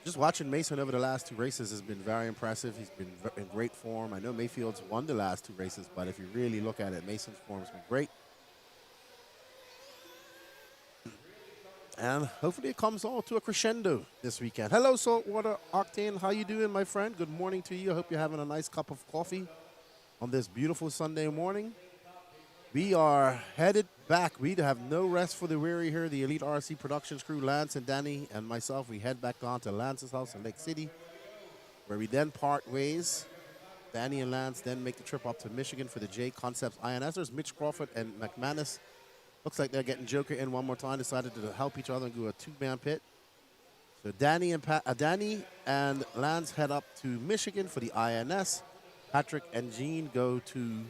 just watching Mason over the last two races has been very impressive. He's been in great form. I know Mayfield's won the last two races, but if you really look at it, Mason's form's been great. And hopefully it comes all to a crescendo this weekend. Hello, Saltwater Octane. How you doing, my friend? Good morning to you. I hope you're having a nice cup of coffee on this beautiful Sunday morning. We are headed back. We have no rest for the weary here. The Elite RC Productions crew, Lance and Danny and myself, we head back on to Lance's house in Lake City, where we then part ways. Danny and Lance then make the trip up to Michigan for the J Concepts INS. There's Mitch Crawford and McManus. Looks like they're getting Joker in one more time. Decided to help each other and do a two-man pit. So Danny and Lance head up to Michigan for the INS. Patrick and Gene go to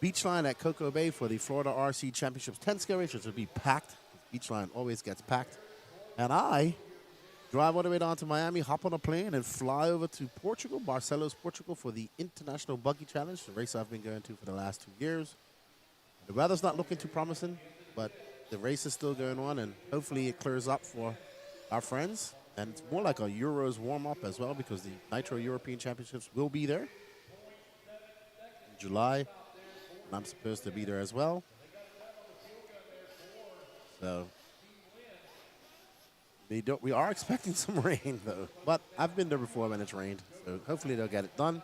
Beachline at Cocoa Bay for the Florida RC Championships 10 scale race, which will be packed. Beachline always gets packed. And I drive all the way down to Miami, hop on a plane, and fly over to Portugal, Barcelos, Portugal, for the International Buggy Challenge, the race I've been going to for the last 2 years. The weather's not looking too promising, but the race is still going on, and hopefully it clears up for our friends. And it's more like a Euros warm-up as well, because the Nitro European Championships will be there in July. And I'm supposed to be there as well. So we are expecting some rain, though. But I've been there before when it's rained, so hopefully they'll get it done.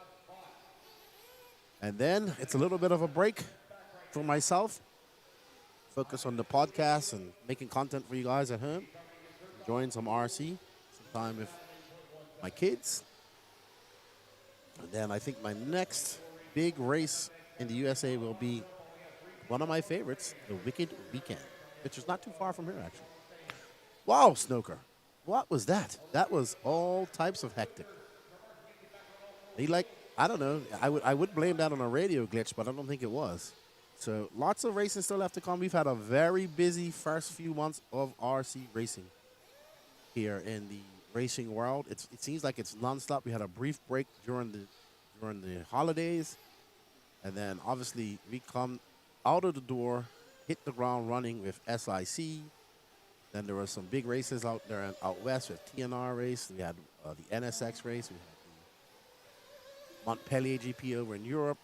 And then it's a little bit of a break for myself. focus on the podcast and making content for you guys at home. Enjoying some RC, some time with my kids. And then I think my next big race in the USA will be one of my favorites, the Wicked Weekend, which is not too far from here, actually. Wow, Snoker. What was that? That was all types of hectic. I don't know. I would blame that on a radio glitch, but I don't think it was. So lots of racing still have to come. We've had a very busy first few months of RC racing here in the racing world. It seems like it's nonstop. We had a brief break during the holidays, and then obviously we come out of the door, hit the ground running with SIC. Then there were some big races out there out west with TNR race. We had the NSX race. We had the Montpellier GP over in Europe.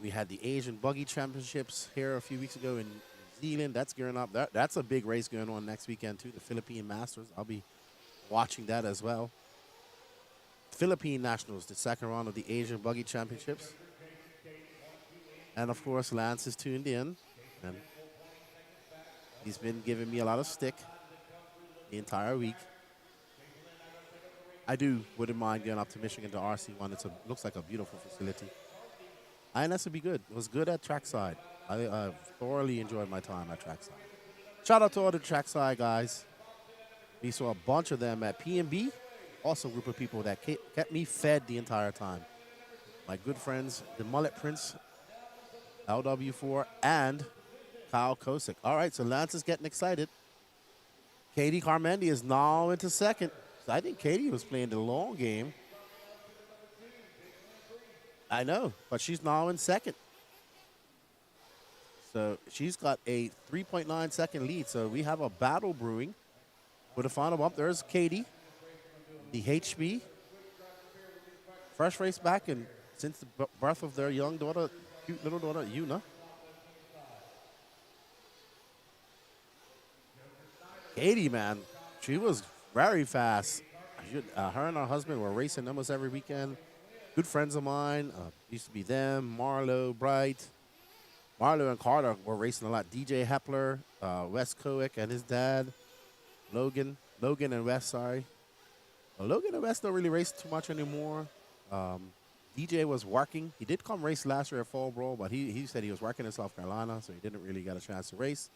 We had the Asian Buggy Championships here a few weeks ago in New Zealand. That's gearing up. That's a big race going on next weekend too, the Philippine Masters. I'll be watching that as well. Philippine Nationals, the second round of the Asian Buggy Championships. And of course, Lance is tuned in, and he's been giving me a lot of stick the entire week. I wouldn't mind going up to Michigan to RC1. Looks like a beautiful facility. INS would be good. It was good at trackside. I thoroughly enjoyed my time at trackside. Shout out to all the trackside guys. We saw a bunch of them at P&B. Also a group of people that kept me fed the entire time. My good friends, the Mullet Prince, LW4, and Kyle Kosick. All right, so Lance is getting excited. Katie Carmendi is now into second. So I think Katie was playing the long game. I know, but she's now in second. So she's got a 3.9 second lead. So we have a battle brewing for the final bump. There's Katie, the HB. First race back since the birth of their young daughter, cute little daughter, Yuna. Katie, man, she was very fast. Her and her husband were racing almost every weekend. Good friends of mine. Used to be them, Marlo, Bright. Marlo and Carter were racing a lot. DJ Hepler, Wes Kowick and his dad, Logan and Wes, sorry. Logan and Wes don't really race too much anymore. DJ was working. He did come race last year at Fall Brawl, but he said he was working in South Carolina, so he didn't really get a chance to race.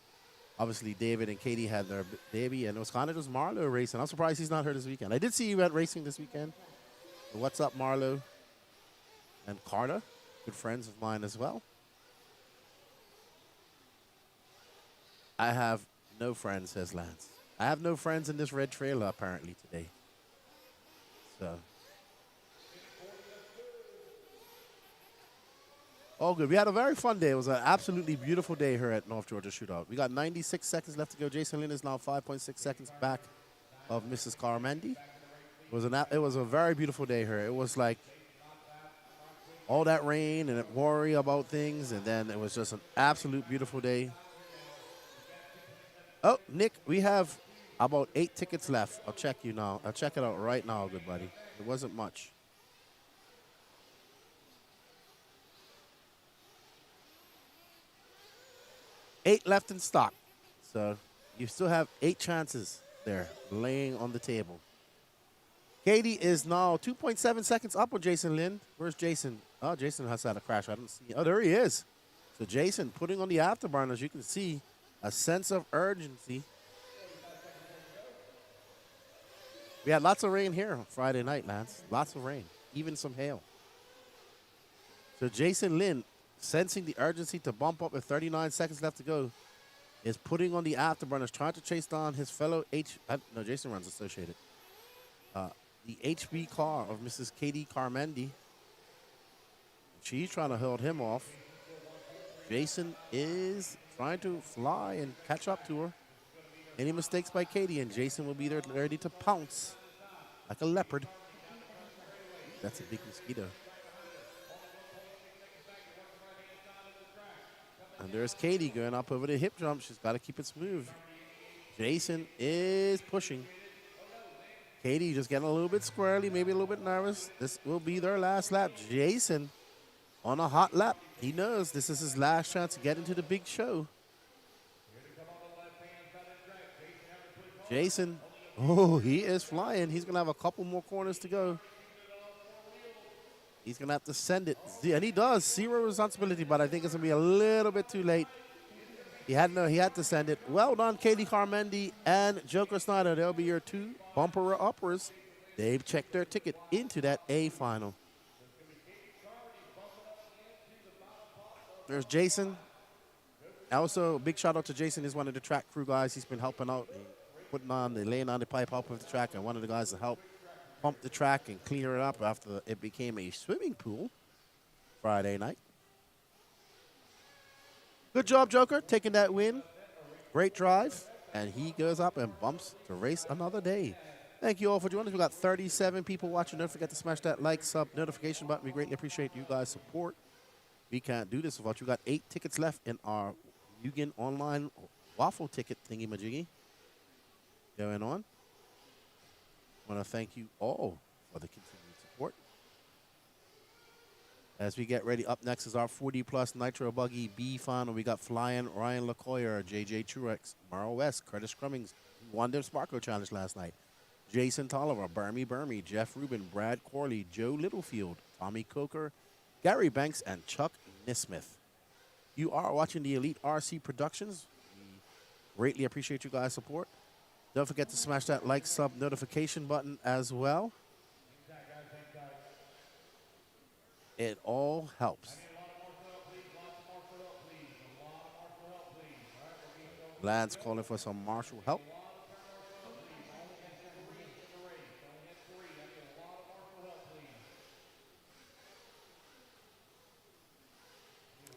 Obviously, David and Katie had their baby, and it was kind of just Marlo racing. I'm surprised he's not here this weekend. I did see you at racing this weekend. So what's up, Marlo? And Carter, good friends of mine as well. I have no friends, says Lance. I have no friends in this red trailer, apparently, today. So. All good. We had a very fun day. It was an absolutely beautiful day here at North Georgia Shootout. We got 96 seconds left to go. Jason Lynn is now 5.6 seconds back of Mrs. Carmendi. It was a very beautiful day here. It was like all that rain and worry about things, and then it was just an absolute beautiful day. Oh, Nick, we have about 8 tickets left. I'll check you now. I'll check it out right now, good buddy. It wasn't much. Eight left in stock. So you still have 8 chances there laying on the table. Katie is now 2.7 seconds up with Jason Lynn. Where's Jason? Oh, Jason has had a crash. I don't see. Oh, there he is. So Jason putting on the afterburners. You can see a sense of urgency. We had lots of rain here on Friday night, Lance. Lots of rain, even some hail. So Jason Lynn, sensing the urgency to bump up with 39 seconds left to go, is putting on the afterburners, trying to chase down his fellow no, Jason runs Associated. The HB car of Mrs. Katie Carmendi. She's trying to hold him off. Jason is trying to fly and catch up to her. Any mistakes by Katie, and Jason will be there ready to pounce like a leopard. That's a big mosquito. And there's Katie going up over the hip jump. She's got to keep it smooth. Jason is pushing. Katie just getting a little bit squirrely, maybe a little bit nervous. This will be their last lap. Jason on a hot lap. He knows this is his last chance to get into the big show. Jason, oh, he is flying. He's going to have a couple more corners to go. He's going to have to send it. And he does. 0 responsibility, but I think it's going to be a little bit too late. He had to send it. Well done, Katie Carmendi and Joker Snyder. They'll be your 2 bumper-uppers. They've checked their ticket into that A final. There's Jason. Also, big shout out to Jason. He's one of the track crew guys. He's been helping out, laying on the pipe, helping with the track, and one of the guys to help pump the track and clear it up after it became a swimming pool Friday night. Good job, Joker, taking that win. Great drive. And he goes up and bumps to race another day. Thank you all for joining us. We got 37 people watching. Don't forget to smash that like, sub, notification button. We greatly appreciate you guys' support. We can't do this without you. Got 8 tickets left in our Mugen online waffle ticket thingy-majiggy going on. I want to thank you all for the continued support. As we get ready, up next is our 40-plus Nitro Buggy B final. We got Flying Ryan LaCoyer, JJ Truex, Marl West, Curtis Crummings, who won their Sparko Challenge last night, Jason Tolliver, Burmy, Jeff Rubin, Brad Corley, Joe Littlefield, Tommy Coker, Gary Banks, and Chuck Nismith. You are watching the Elite RC Productions. We greatly appreciate you guys' support. Don't forget to smash that like, sub, notification button as well. It all helps. Lads calling for some marshal help.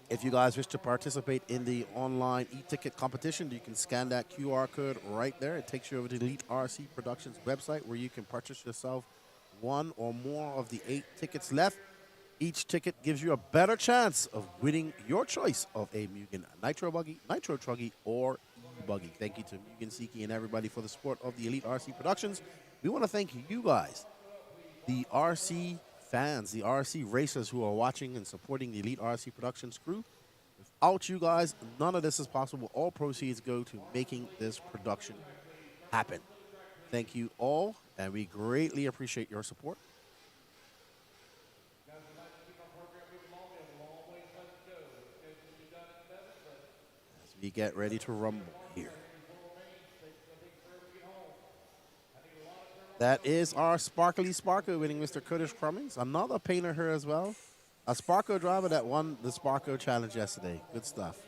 If you guys wish to participate in the online e-ticket competition, you can scan that QR code right there. It takes you over to the Elite RC Productions website where you can purchase yourself 1 or more of the 8 tickets left. Each ticket gives you a better chance of winning your choice of a Mugen Nitro Buggy, Nitro Truggy, or E-Buggy. Thank you to Mugen Siki and everybody for the support of the Elite RC Productions. We want to thank you guys, the RC fans, the RC racers who are watching and supporting the Elite RC Productions crew. Without you guys, none of this is possible. All proceeds go to making this production happen. Thank you all, and we greatly appreciate your support. As we get ready to rumble here. That is our Sparkly Sparko winning Mr. Curtis Crummings. Another painter here as well. A Sparko driver that won the Sparko Challenge yesterday. Good stuff.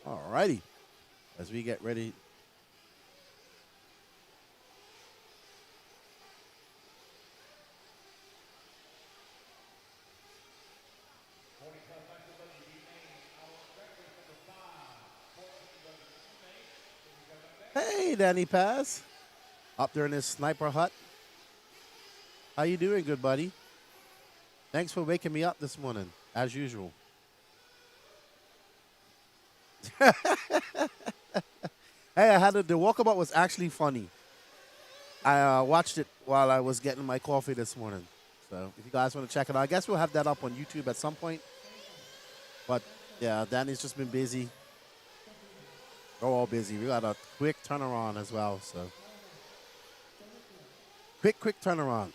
All righty, as we get ready. Hey, Danny Paz, up there in his sniper hut. How you doing, good buddy? Thanks for waking me up this morning, as usual. Hey, the walkabout was actually funny. I watched it while I was getting my coffee this morning. So if you guys want to check it out, I guess we'll have that up on YouTube at some point. But yeah, Danny's just been busy. We're all busy. We got a quick turnaround as well. So quick turnaround.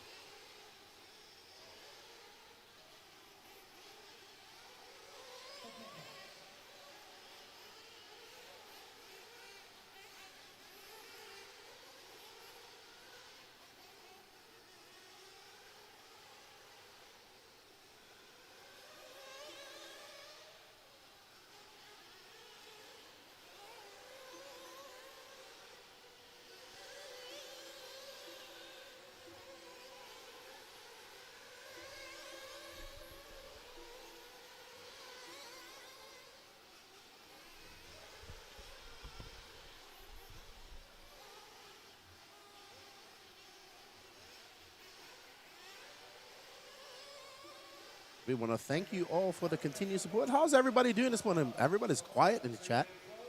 We want to thank you all for the continued support. How's everybody doing this morning? Everybody's quiet in the chat.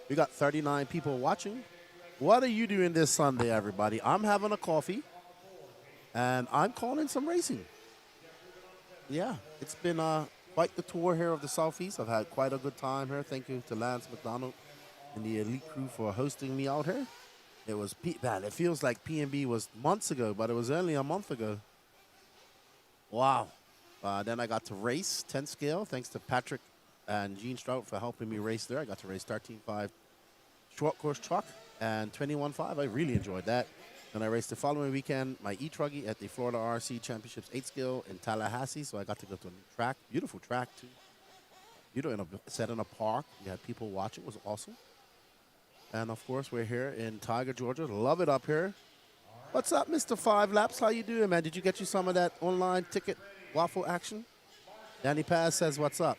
We got 39 people watching. What are you doing this Sunday, everybody? I'm having a coffee, and I'm calling some racing. Yeah, it's been quite the tour here of the Southeast. I've had quite a good time here. Thank you to Lance McDonald and the elite crew for hosting me out here. It was, man, it feels like PNB was months ago, but it was only a month ago. Wow. Then I got to race 10 scale, thanks to Patrick and Gene Strout for helping me race there. I got to race 13.5 short course truck and 21.5. I really enjoyed that. And I raced the following weekend my e-truggy at the Florida RC Championships 8 scale in Tallahassee. So I got to go to a new track, beautiful track too. Set in a park. You had people watching. It was awesome. And of course, we're here in Tiger, Georgia. Love it up here. What's up, Mr. 5 Laps? How you doing, man? Did you get you some of that online ticket waffle action? Danny Paz says, what's up?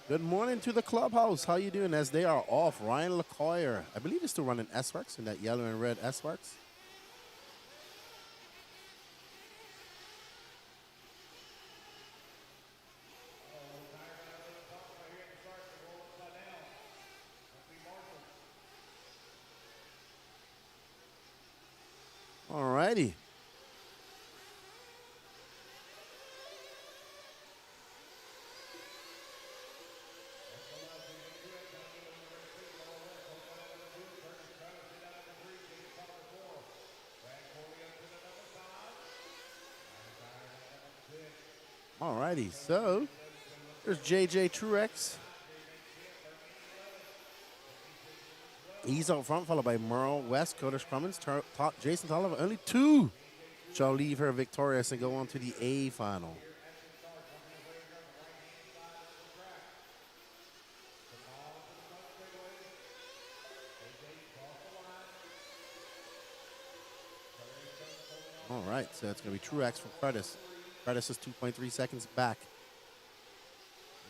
Good morning to the clubhouse. How you doing? As they are off, Ryan LaCoyer. I believe he's still running S-Works in that yellow and red S-Works. All righty. Alrighty, so there's JJ Truex. He's out front, followed by Merle West, Curtis Crummins, Jason Tolliver. Only 2 shall leave her victorious and go on to the A final. All right, so it's going to be Truex from Curtis. Curtis is 2.3 seconds back.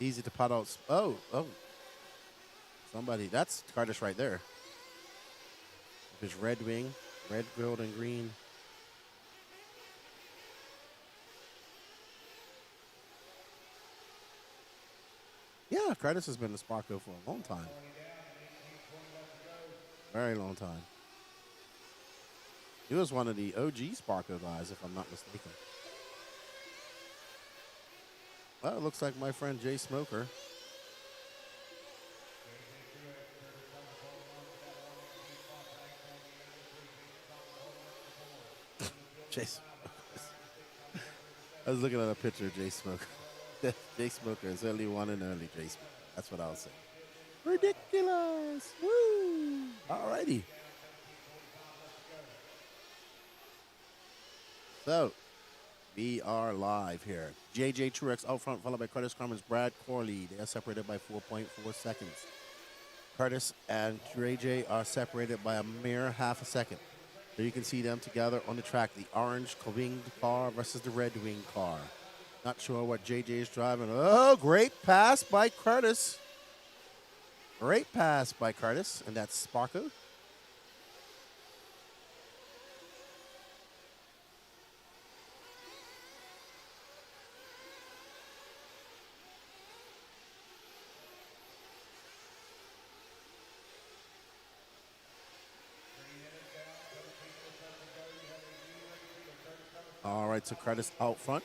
Easy to pot out. Oh. Somebody, that's Curtis right there. With his red wing, red, gold, and green. Yeah, Curtis has been in Sparko for a long time. Very long time. He was one of the OG Sparko guys, if I'm not mistaken. Well, it looks like my friend Jay Smoker. Jay Smoker. I was looking at a picture of Jay Smoker. Jay Smoker is only one and only Jay Smoker. That's what I'll say. Ridiculous. Woo. All righty. So, we are live here. JJ Truex out front, followed by Curtis Crummins, Brad Corley. They are separated by 4.4 seconds. Curtis and JJ are separated by a mere half a second. So you can see them together on the track. The orange winged car versus the red winged car. Not sure what JJ is driving. Oh, great pass by Curtis. Great pass by Curtis, and that's Sparko. All right, so Curtis out front.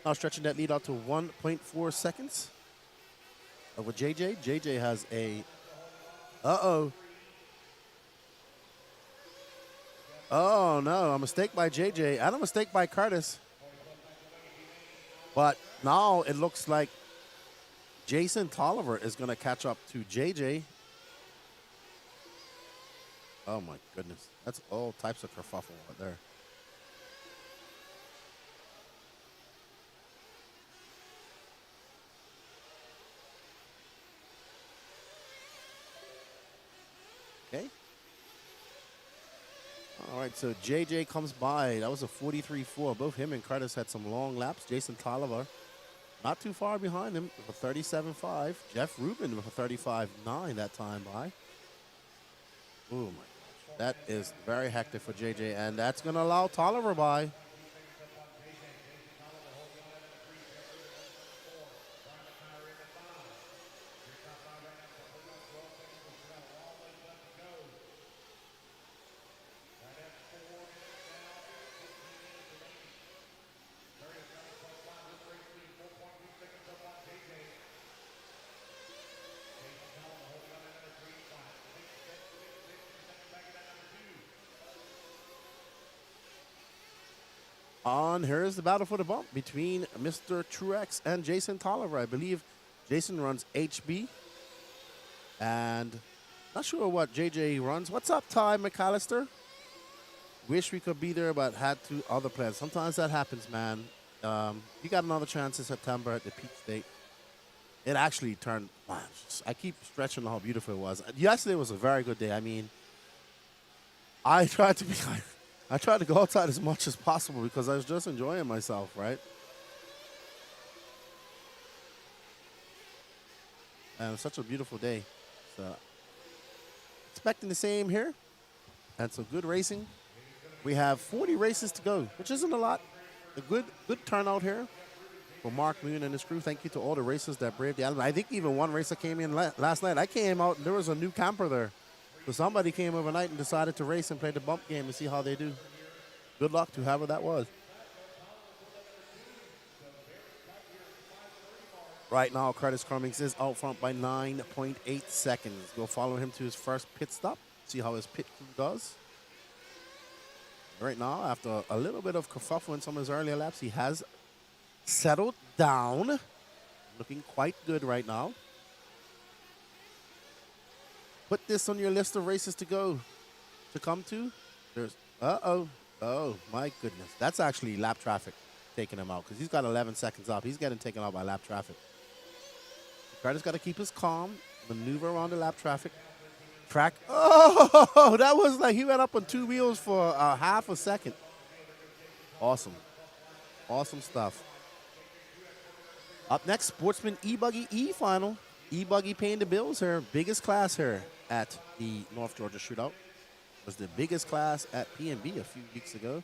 Now stretching that lead out to 1.4 seconds. Over JJ. JJ has a... Uh-oh. Oh, no. A mistake by JJ. And a mistake by Curtis. But now it looks like Jason Tolliver is going to catch up to JJ. Oh, my goodness. That's all types of kerfuffle right there. Okay. All right, so JJ comes by. That was a 43.4. Both him and Curtis had some long laps. Jason Tolliver not too far behind him with a 37.5. Jeff Rubin with a 35.9 that time by. Oh, my gosh. That is very hectic for JJ, and that's going to allow Tolliver by. Here's the battle for the bump between Mr. Truex and Jason Tolliver. I believe Jason runs HB. And not sure what JJ runs. What's up, Ty McAllister? Wish we could be there, but had to other plans. Sometimes that happens, man. You got another chance in September at the Peak State. It actually turned, man, I keep stretching how beautiful it was. Yesterday was a very good day. I mean, I tried to go outside as much as possible because I was just enjoying myself, right? And it was such a beautiful day. So, expecting the same here. And so good racing. We have 40 races to go, which isn't a lot. A good turnout here for Mark Moon and his crew. Thank you to all the racers that braved the island. I think even one racer came in last night. I came out and there was a new camper there. So somebody came overnight and decided to race and play the bump game and see how they do. Good luck to whoever that was. Right now, Curtis Cummings is out front by 9.8 seconds. We'll follow him to his first pit stop, see how his pit crew does. Right now, after a little bit of kerfuffle in some of his earlier laps, he has settled down. Looking quite good right now. Put this on your list of races to come to. There's, oh my goodness. That's actually lap traffic taking him out because he's got 11 seconds off. He's getting taken out by lap traffic. Curtis got to keep his calm, maneuver around the lap traffic. Track, oh, that was like he went up on two wheels for half a second. Awesome. Awesome stuff. Up next, Sportsman E-Buggy E-Final. E-Buggy paying the bills here. Biggest class here at the North Georgia Shootout. Was the biggest class at PNB a few weeks ago.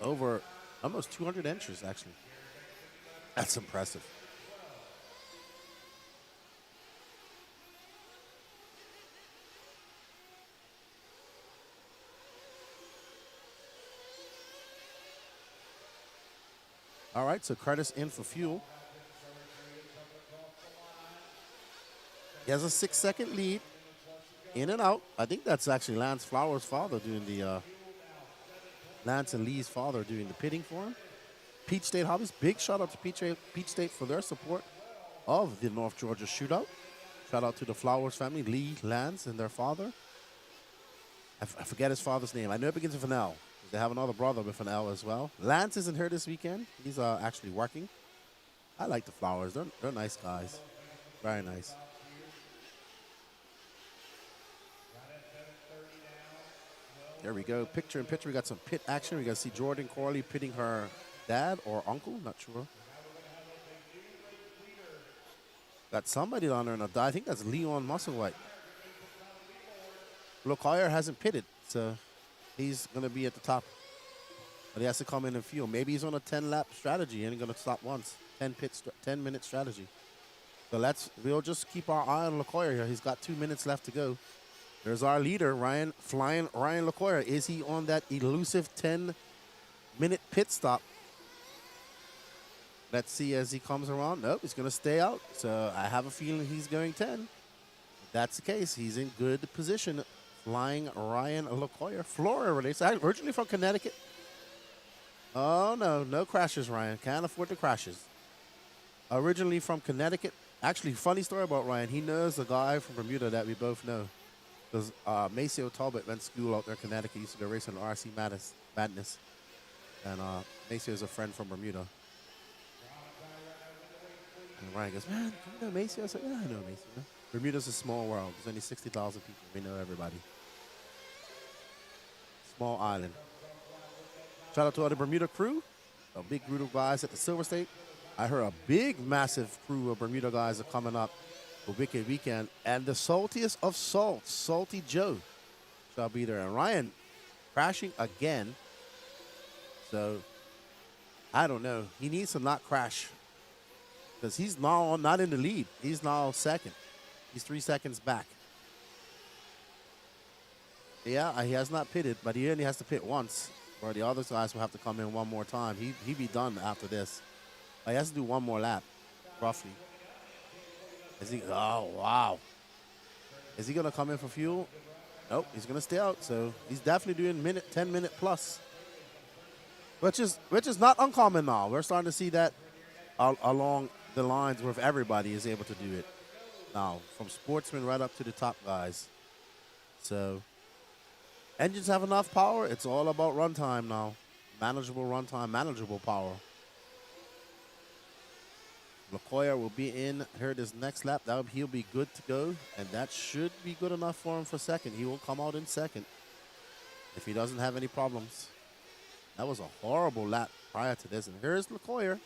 Over almost 200 entries, actually. That's impressive. All right, so Curtis in for fuel. He has a 6-second lead. In and out. I think that's actually Lance Flowers' father doing the, Lance and Lee's father doing the pitting for him. Peach State Hobbies, big shout out to Peach State for their support of the North Georgia Shootout. Shout out to the Flowers family, Lee, Lance, and their father. I forget his father's name. I know it begins with an L. They have another brother with an L as well. Lance isn't here this weekend. He's actually working. I like the Flowers. They're nice guys. Very nice. There we go. Picture in picture. We got some pit action. We got to see Jordan Corley pitting her dad or uncle. Not sure. Got somebody down there in a I think that's Leon Musselwhite. Lockyer hasn't pitted, so he's going to be at the top. But he has to come in and fuel. Maybe he's on a 10-lap strategy and he's going to stop once. 10-minute strategy. So we'll just keep our eye on Lockyer here. He's got 2 minutes left to go. There's our leader, Ryan Lockyer. Is he on that elusive 10-minute pit stop? Let's see as he comes around. Nope, he's going to stay out. So I have a feeling he's going 10. If that's the case, he's in good position. Flying Ryan Lockyer, Florida release. Originally from Connecticut. Oh, no crashes, Ryan. Can't afford the crashes. Originally from Connecticut. Actually, funny story about Ryan. He knows a guy from Bermuda that we both know. Because Maceo Talbot went to school out there in Connecticut. He used to go race on RC Madness. And Maceo is a friend from Bermuda. And Ryan goes, man, do you know Maceo? I said, yeah, I know Maceo. Bermuda's a small world. There's only 60,000 people. We know everybody. small island. Shout out to all the Bermuda crew, a big group of guys at the Silver State. I heard a big, massive crew of Bermuda guys are coming up for Wicked Weekend. And the saltiest of salts, Salty Joe, shall be there. And Ryan crashing again. So, I don't know. He needs to not crash because he's now not in the lead. He's now second. He's 3 seconds back. Yeah, he has not pitted, but he only has to pit once, or the other guys will have to come in one more time. He'd be done after this. He has to do one more lap, roughly. Is he? Oh, wow. Is he going to come in for fuel? Nope, he's going to stay out. So he's definitely doing 10-minute plus, which is not uncommon now. We're starting to see that along the lines where everybody is able to do it now, from sportsmen right up to the top guys. So engines have enough power. It's all about runtime now. Manageable runtime, manageable power. LaCoya will be in here this next lap. He'll be good to go, and that should be good enough for him for second. He will come out in second if he doesn't have any problems. That was a horrible lap prior to this, and here's LaCoya.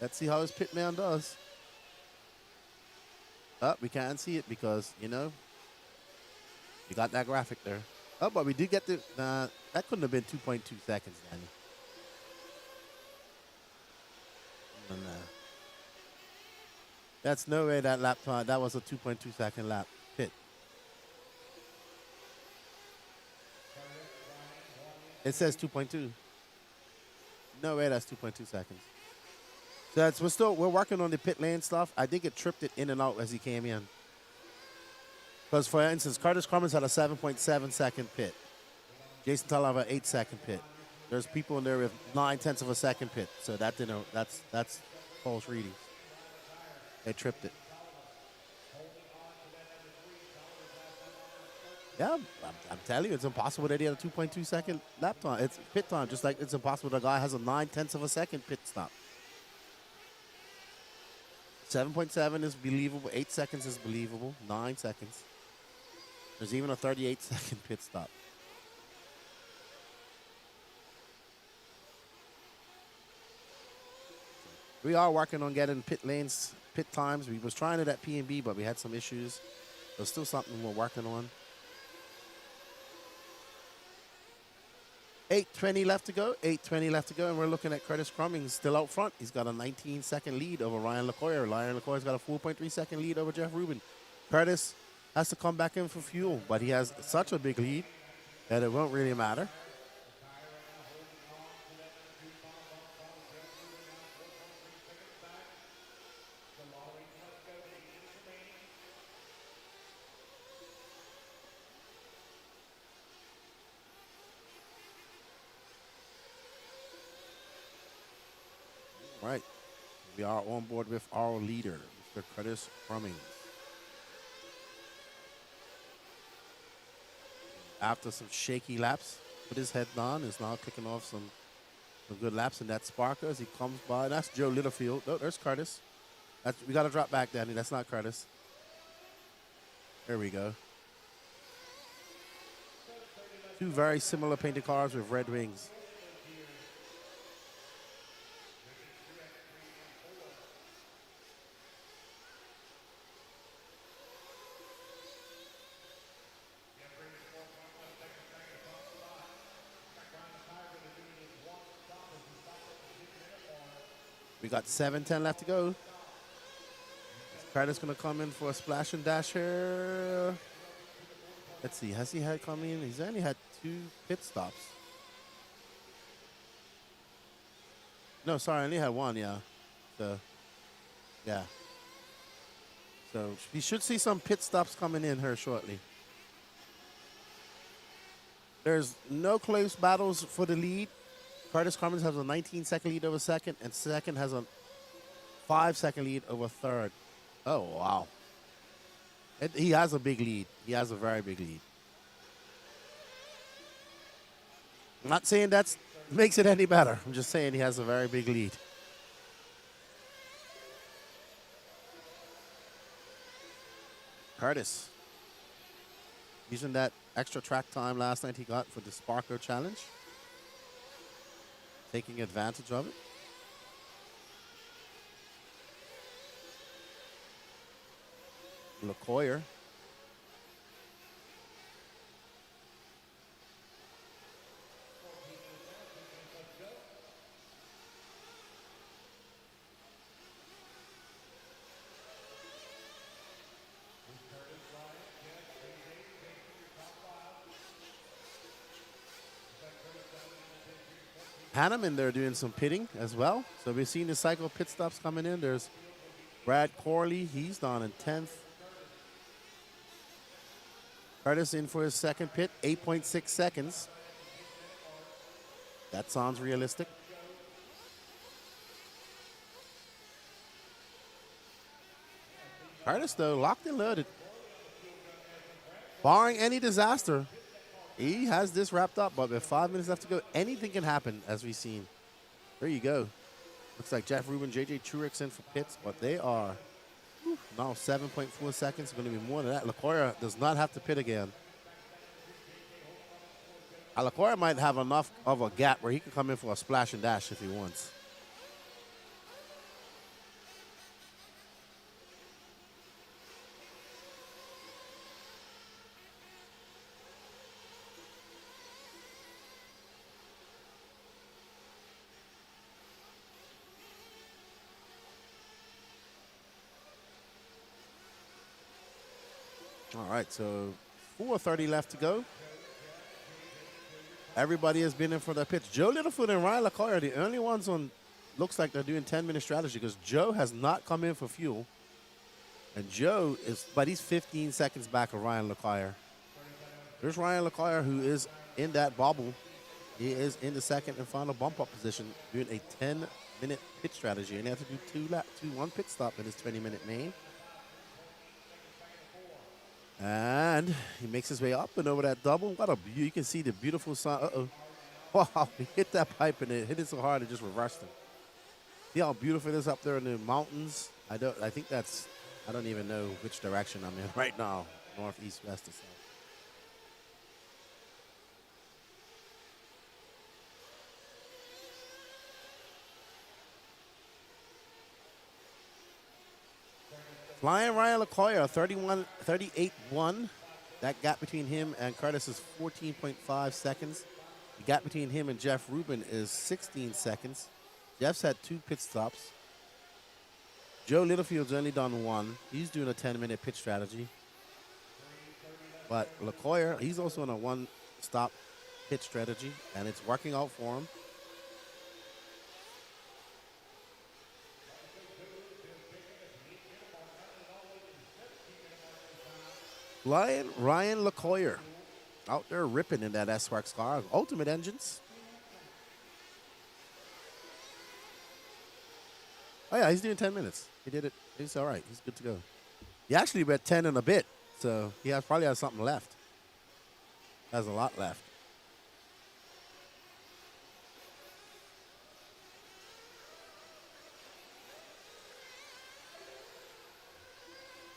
Let's see how his pit man does. We can't see it because, you know, you got that graphic there. But we did get the, that couldn't have been 2.2 seconds, Danny. That's no way that lap time, that was a 2.2 second lap pit. It says 2.2. No way that's 2.2 seconds. So we're working on the pit lane stuff. I think it tripped it in and out as he came in. Because for instance, Curtis Crummins had a 7.7 second pit. Jason Teller have an 8 second pit. There's people in there with 9/10 of a second pit. So that that's false readings. They tripped it. Yeah, I'm telling you, it's impossible that he had a 2.2 second lap time. It's pit time, just like it's impossible the guy has a 9/10 of a second pit stop. 7.7 is believable. 8 seconds is believable. 9 seconds. There's even a 38-second pit stop. We are working on getting pit lanes, pit times. We was trying it at P&B, but we had some issues. There's still something we're working on. 8:20 left to go. 8:20 left to go, and we're looking at Curtis Cummings still out front. He's got a 19-second lead over Ryan LaCoya. Ryan LaCoya's got a 4.3-second lead over Jeff Rubin. Curtis has to come back in for fuel, but he has such a big lead that it won't really matter. Right. We are on board with our leader, Mr. Curtis Cummings. After some shaky laps, put his head down, is now kicking off some good laps in that Sparker as he comes by. That's Joe Littlefield. Oh, there's Curtis. We got to drop back, Danny. That's not Curtis. There we go. Two very similar painted cars with red wings. We got 7:10 left to go. Is Curtis going to come in for a splash and dash here? Let's see. Has he had come in? He's only had 2 pit stops. No, sorry. I only had 1, yeah. So, yeah. So, we should see some pit stops coming in here shortly. There's no close battles for the lead. Curtis Cummings has a 19-second lead over second, and second has a 5-second lead over third. Oh, wow. He has a big lead. He has a very big lead. I'm not saying that makes it any better. I'm just saying he has a very big lead. Curtis. using that extra track time last night he got for the Sparko Challenge. Taking advantage of it. LaCoyer. Hanneman, they're doing some pitting as well. So we've seen the cycle pit stops coming in. There's Brad Corley. He's down in 10th. Curtis in for his second pit, 8.6 seconds. That sounds realistic. Curtis, though, locked and loaded. Barring any disaster, he has this wrapped up, but with 5 minutes left to go, anything can happen, as we've seen. There you go. Looks like Jeff Rubin, JJ Truex in for pits, but they are now 7.4 seconds. Going to be more than that. LaCoyer does not have to pit again. LaCoyer might have enough of a gap where he can come in for a splash and dash if he wants. All right, so 4:30 left to go. Everybody has been in for their pitch. Joe Littlefoot and Ryan LaCoyer are the only ones on, looks like they're doing 10-minute strategy because Joe has not come in for fuel. And Joe is, but he's 15 seconds back of Ryan LaCoyer. There's Ryan LaCoyer, who is in that bobble. He is in the second and final bump-up position doing a 10-minute pit strategy. And he has to do one pit stop in his 20-minute main. And he makes his way up and over that double. What a view. You can see the beautiful sun. Uh-oh. Wow, he hit that pipe and it hit it so hard it just reversed him. See how beautiful it is up there in the mountains? I don't even know which direction I'm in right now. North, east, west, or south. Flying Ryan LaCoyer, 38-1. That gap between him and Curtis is 14.5 seconds. The gap between him and Jeff Rubin is 16 seconds. Jeff's had 2 pit stops. Joe Littlefield's only done 1. He's doing a 10-minute pit strategy. But LaCoyer, he's also on a 1-stop pit strategy, and it's working out for him. Ryan LaCoyer out there ripping in that S-Works car. Ultimate Engines. Oh, yeah, he's doing 10 minutes. He did it. He's all right. He's good to go. He actually went 10 and a bit, so he probably has something left. Has a lot left.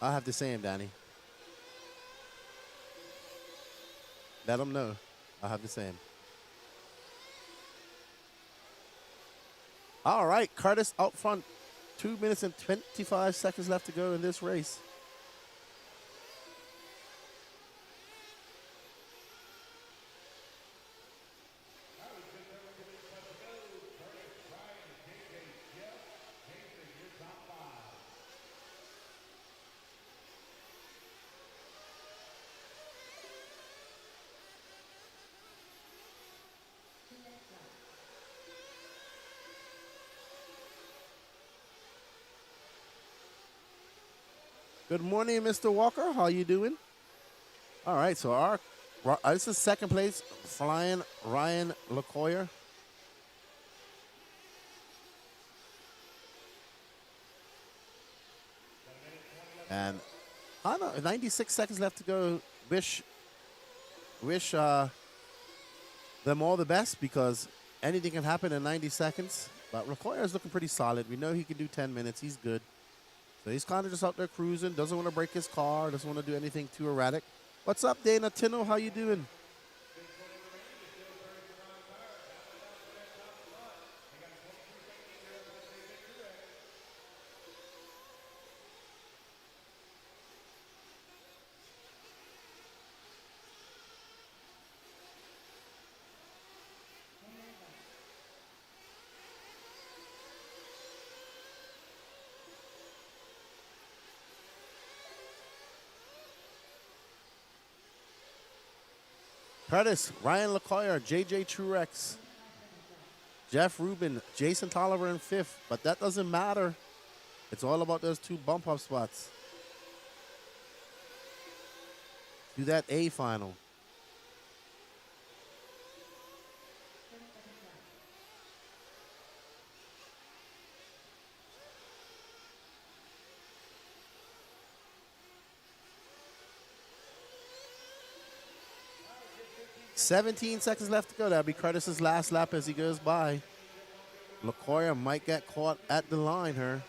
I'll have the same, Danny. Let them know. I'll have the same. All right, Curtis out front. 2 minutes and 25 seconds left to go in this race. Good morning, Mr. Walker. How you doing? All right, so this is second place, flying Ryan LaCoyer. And 96 seconds left to go. Wish them all the best because anything can happen in 90 seconds. But LaCoyer is looking pretty solid. We know he can do 10 minutes. He's good. So he's kind of just out there cruising, doesn't want to break his car, doesn't want to do anything too erratic. What's up, Dana Tino? How you doing? Curtis, Ryan LaCoyer, JJ Truex, Jeff Rubin, Jason Tolliver in 5th, but that doesn't matter. It's all about those 2 bump up spots. Do that A final. $17 seconds left to go. That'll be Curtis's last lap as he goes by. LaCoya might get caught at the line here.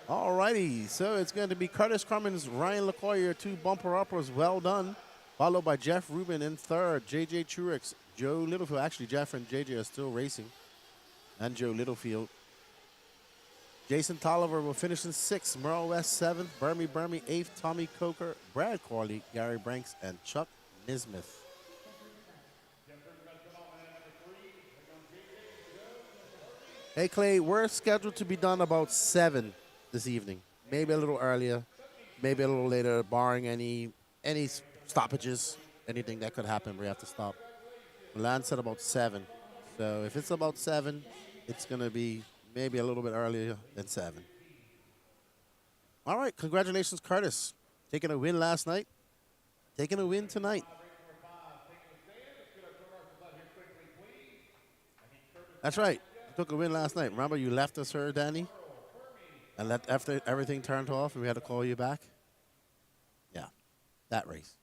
Alrighty, so it's going to be Curtis Cummins, Ryan LaCoyer, 2 bumper uppers, well done. Followed by Jeff Rubin in 3rd, JJ Truex, Joe Littlefield. Actually, Jeff and JJ are still racing, and Joe Littlefield. Jason Tolliver will finish in 6th, Merle West 7th, Burmy 8th, Tommy Coker, Brad Corley, Gary Branks, and Chuck Nismith. Hey, Clay, we're scheduled to be done about 7 this evening. Maybe a little earlier, maybe a little later, barring any stoppages, anything that could happen. We have to stop. Lance said about 7. So if it's about 7, it's going to be maybe a little bit earlier than 7. All right, congratulations, Curtis. Taking a win last night, taking a win tonight. That's right. You took a win last night. Remember, you left us here, Danny? And after everything turned off and we had to call you back? Yeah, that race.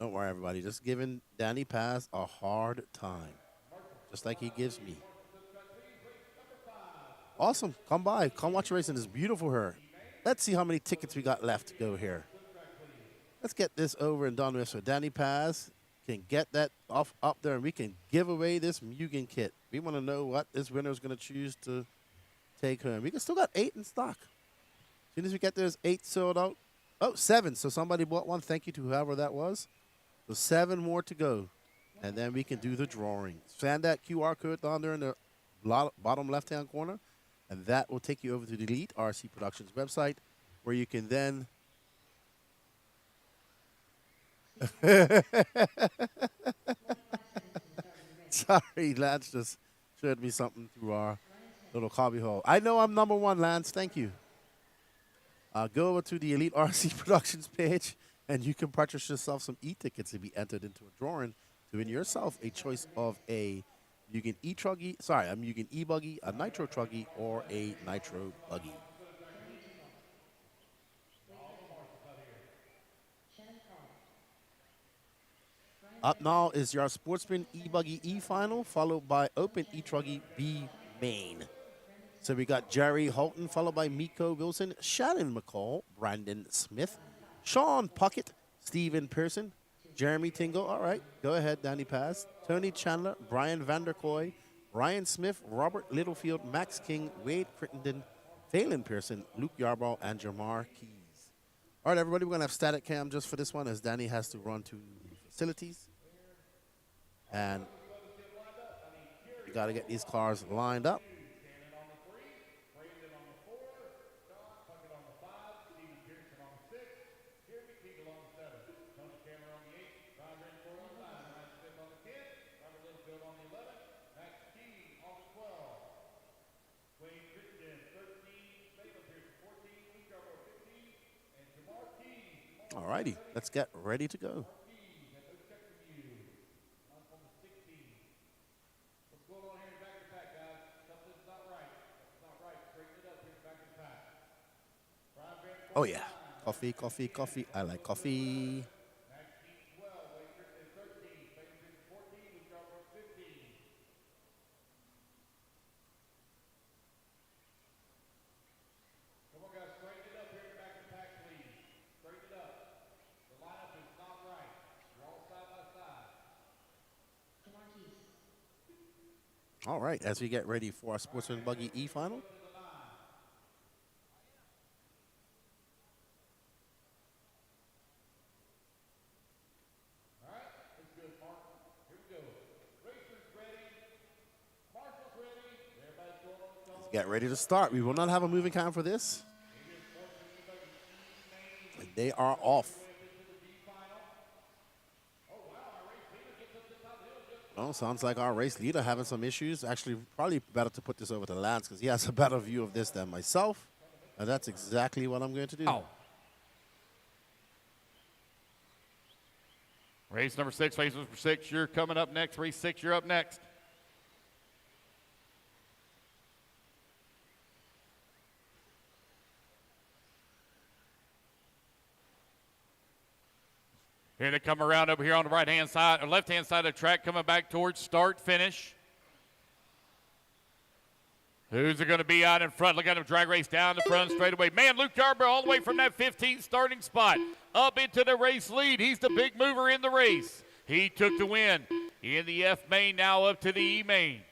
Don't worry, everybody. Just giving Danny Paz a hard time, just like he gives me. Awesome. Come by. Come watch the racing. It's beautiful here. Let's see how many tickets we got left to go here. Let's get this over and done with so Danny Paz can get that up there and we can give away this Mugen kit. We want to know what this winner is going to choose to take home. We still got 8 in stock. As soon as we get those 8 sold out. Oh, 7. So somebody bought one. Thank you to whoever that was. So 7 more to go. And then we can do the drawing. Scan that QR code down there in the bottom left-hand corner. And that will take you over to the Elite RC Productions website where you can then sorry, Lance just showed me something through our little cubby hole. I know I'm number 1, Lance. Thank you. Go over to the Elite RC Productions page, and you can purchase yourself some e-tickets to be entered into a drawing to win yourself a choice of a Mugen a Mugen e-buggy, a Nitro Truggy, or a Nitro Buggy. Up now is your Sportsman e-buggy e-final, followed by Open e-truggy B main. So we got Jerry Holton, followed by Miko Wilson, Shannon McCall, Brandon Smith, Sean Puckett, Steven Pearson, Jeremy Tingle. All right, go ahead, Danny Paz. Tony Chandler, Brian Vanderkoy, Ryan Smith, Robert Littlefield, Max King, Wade Crittenden, Phelan Pearson, Luke Yarbrough, and Jamar Keys. All right, everybody, we're going to have static cam just for this one as Danny has to run to the facilities. And we got to get these cars lined up. All righty, let's get ready to go. Oh, yeah. Coffee, coffee, coffee. I like coffee. All right, as we get ready for our Sportsman Buggy E final. Let's get ready to start. We will not have a moving count for this. And they are off. Oh, sounds like our race leader having some issues. Actually, probably better to put this over to Lance because he has a better view of this than myself. And that's exactly what I'm going to do. Oh. Race number 6, you're coming up next. Race 6, you're up next. Here they come around over here on the right-hand side, or left-hand side of the track, coming back towards start-finish. Who's it going to be out in front? Look at him drag race down the front straightaway. Man, Luke Yarborough all the way from that 15th starting spot up into the race lead. He's the big mover in the race. He took the win in the F main, now up to the E main.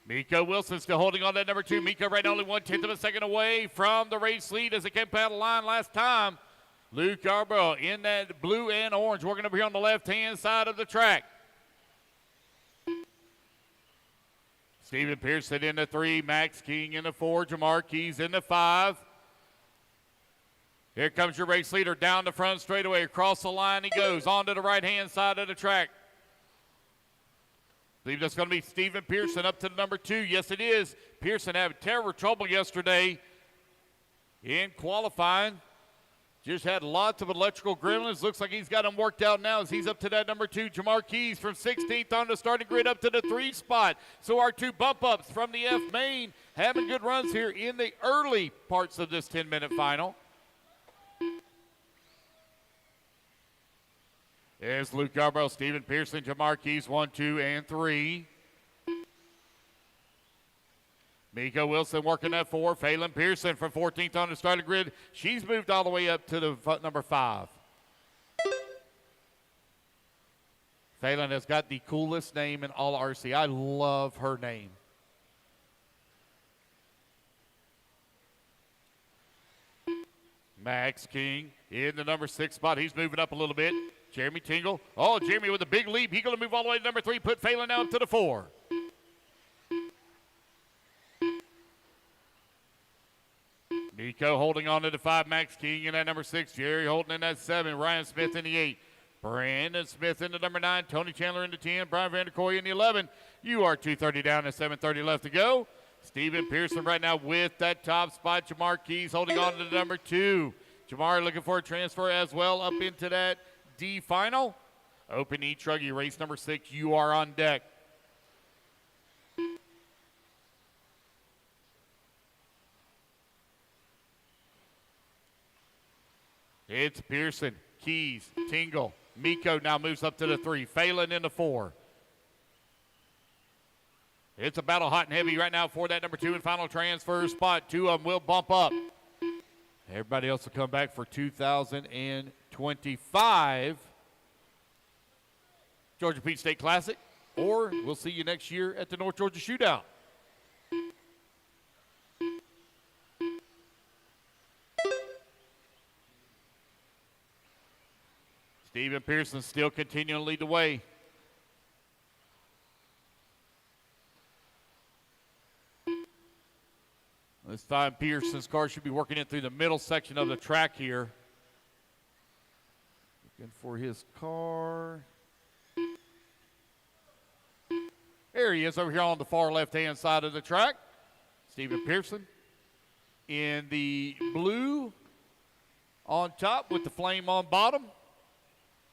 Miko Wilson still holding on to that number 2. Miko right now only 1/10 of a second away from the race lead as it came out of the line last time. Luke Yarborough in that blue and orange, working over here on the left-hand side of the track. Stephen Pearson in the 3, Max King in the 4, Jamar Keys in the 5. Here comes your race leader down the front straightaway. Across the line he goes, onto the right-hand side of the track. I believe that's going to be Stephen Pearson up to the number 2. Yes, it is. Pearson had terrible trouble yesterday in qualifying. Just had lots of electrical gremlins. Looks like he's got them worked out now as he's up to that number 2. Jamar Keys from 16th on the starting grid up to the 3 spot. So our 2 bump-ups from the F main having good runs here in the early parts of this 10-minute final. There's Luke Yarborough, Stephen Pearson, Jamar Keys, 1, 2, and 3. Miko Wilson working at 4. Phelan Pearson from 14th on the starting grid. She's moved all the way up to the number 5. Phelan has got the coolest name in all RC. I love her name. Max King in the number 6 spot. He's moving up a little bit. Jeremy Tingle. Oh, Jeremy with a big leap. He's going to move all the way to number 3. Put Phelan now up to the 4. Nico holding on to the 5, Max King in that number 6. Jerry holding in that 7. Ryan Smith in the 8. Brandon Smith in the number 9. Tony Chandler in the 10. Brian Vanderkoy in the 11. You are 2:30 down and 7:30 left to go. Stephen Pearson right now with that top spot. Jamar Keys holding on to the number 2. Jamar looking for a transfer as well up into that D final. Open E-Truggy, race number 6. You are on deck. It's Pearson, Keys, Tingle. Miko now moves up to the 3. Phelan in the 4. It's a battle hot and heavy right now for that number 2 and final transfer spot. 2 of them will bump up. Everybody else will come back for 2025 Georgia Peach State Classic, or we'll see you next year at the North Georgia Shootout. Stephen Pearson still continuing to lead the way. This time Pearson's car should be working it through the middle section of the track here. Looking for his car. There he is over here on the far left-hand side of the track. Stephen Pearson in the blue on top with the flame on bottom.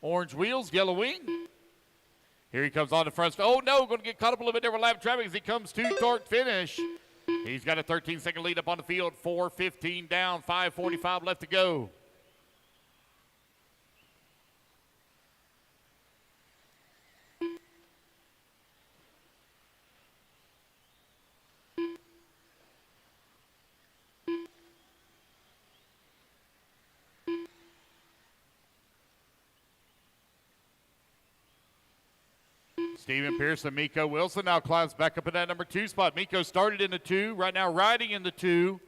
Orange wheels, yellow wing. Here he comes on the front. Oh, no, going to get caught up a little bit there with lap traffic as he comes to start finish. He's got a 13-second lead up on the field. 4:15 down, 5:45 left to go. Steven Pearson, Miko Wilson now climbs back up in that number 2 spot. Miko started in the 2, right now riding in the 2.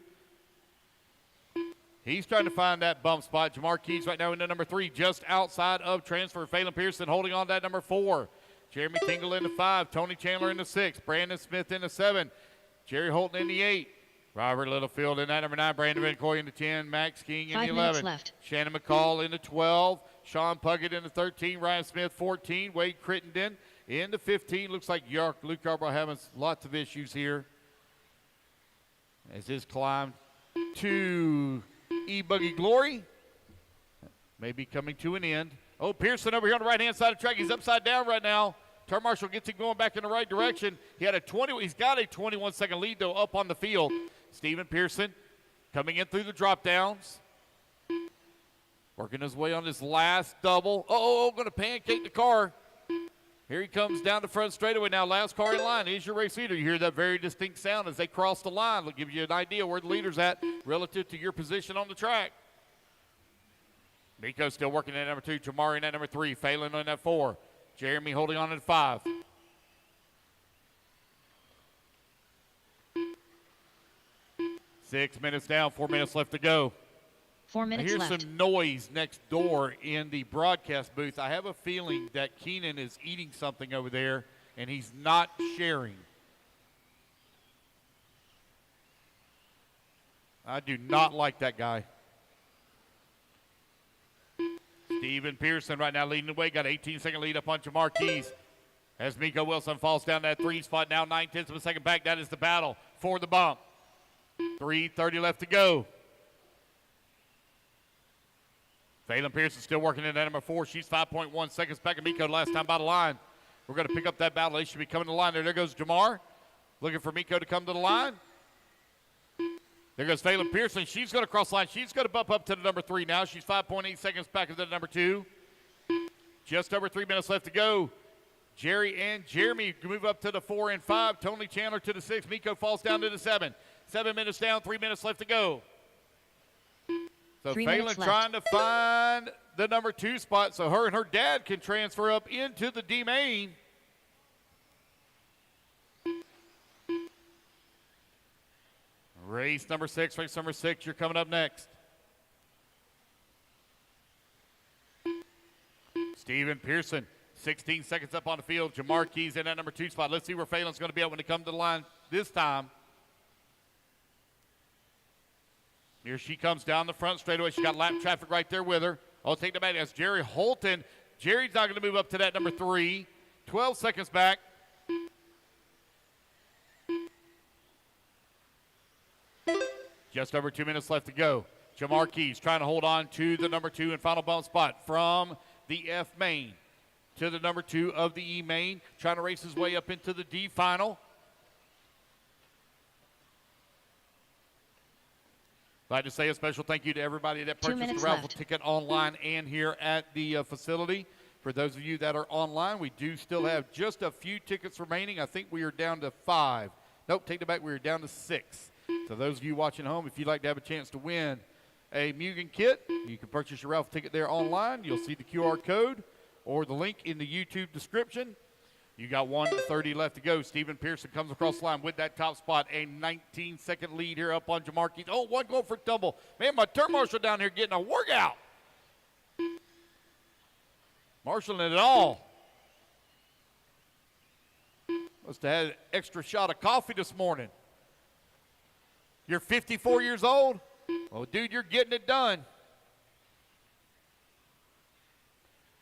He's trying to find that bump spot. Jamar Keys right now in the number 3, just outside of transfer. Phelan Pearson holding on to that number 4. Jeremy Tingle in the 5, Tony Chandler in the 6, Brandon Smith in the 7, Jerry Holton in the 8, Robert Littlefield in that number 9, Brandon Van Coy in the 10, Max King in the 11, left. Shannon McCall in the 12, Sean Puckett in the 13, Ryan Smith 14, Wade Crittenden in the 15. Looks like Luke Yarbrough having lots of issues here as his climb to E-Buggy Glory may be coming to an end. Oh, Pearson over here on the right-hand side of the track. He's upside down right now. Turn Marshall gets him going back in the right direction. He's got a 21-second lead, though, up on the field. Steven Pearson coming in through the drop-downs. Working his way on his last double. Going to pancake the car. Here he comes down the front straightaway now. Last car in line is your race leader. You hear that very distinct sound as they cross the line. It'll give you an idea where the leader's at relative to your position on the track. Miko still working at number 2. Jamari in at number 3. Phelan in at 4. Jeremy holding on at 5. Six minutes down, 4 minutes left to go. 4 minutes left. I hear some noise next door in the broadcast booth. I have a feeling that Keenan is eating something over there, and he's not sharing. I do not like that guy. Steven Pearson right now leading the way. Got an 18-second lead up on Jamar Keys. As Miko Wilson falls down that 3 spot, now 9/10 of a second back. That is the battle for the bump. 3:30 left to go. Phelan Pearson still working in at number 4. She's 5.1 seconds back at Miko last time by the line. We're going to pick up that battle. They should be coming to the line there. There goes Jamar. Looking for Miko to come to the line. There goes Phelan Pearson. She's going to cross the line. She's going to bump up to the number 3 now. She's 5.8 seconds back of the number 2. Just over 3 minutes left to go. Jerry and Jeremy move up to the 4 and 5. Tony Chandler to the 6. Miko falls down to the 7. 7 minutes down, 3 minutes left to go. So Phelan trying to find the number 2 spot so her and her dad can transfer up into the D main. Race number 6, you're coming up next. Steven Pearson, 16 seconds up on the field. Jamar Keys in that number 2 spot. Let's see where Phelan's going to be at when they come to the line this time. Here she comes down the front straightaway. She got lap traffic right there with her. I'll take the back. That's Jerry Holton. Jerry's not going to move up to that number 3. 12 seconds back. Just over 2 minutes left to go. Jamar Keys trying to hold on to the number 2 and final bump spot from the F main to the number 2 of the E main. Trying to race his way up into the D final. I'd like to say a special thank you to everybody that purchased the raffle ticket online and here at the facility. For those of you that are online, we do still have just a few tickets remaining. I think we are down to 5. Nope, take it back. We are down to 6. So those of you watching home, if you'd like to have a chance to win a Mugen kit, you can purchase your raffle ticket there online. You'll see the QR code or the link in the YouTube description. You got 1:30 left to go. Steven Pearson comes across the line with that top spot. A 19-second lead here up on Jamar Keys. Oh, one going for tumble. Man, my turn marshal down here getting a workout. Marshalling it all. Must have had an extra shot of coffee this morning. You're 54 years old? Oh, dude, you're getting it done.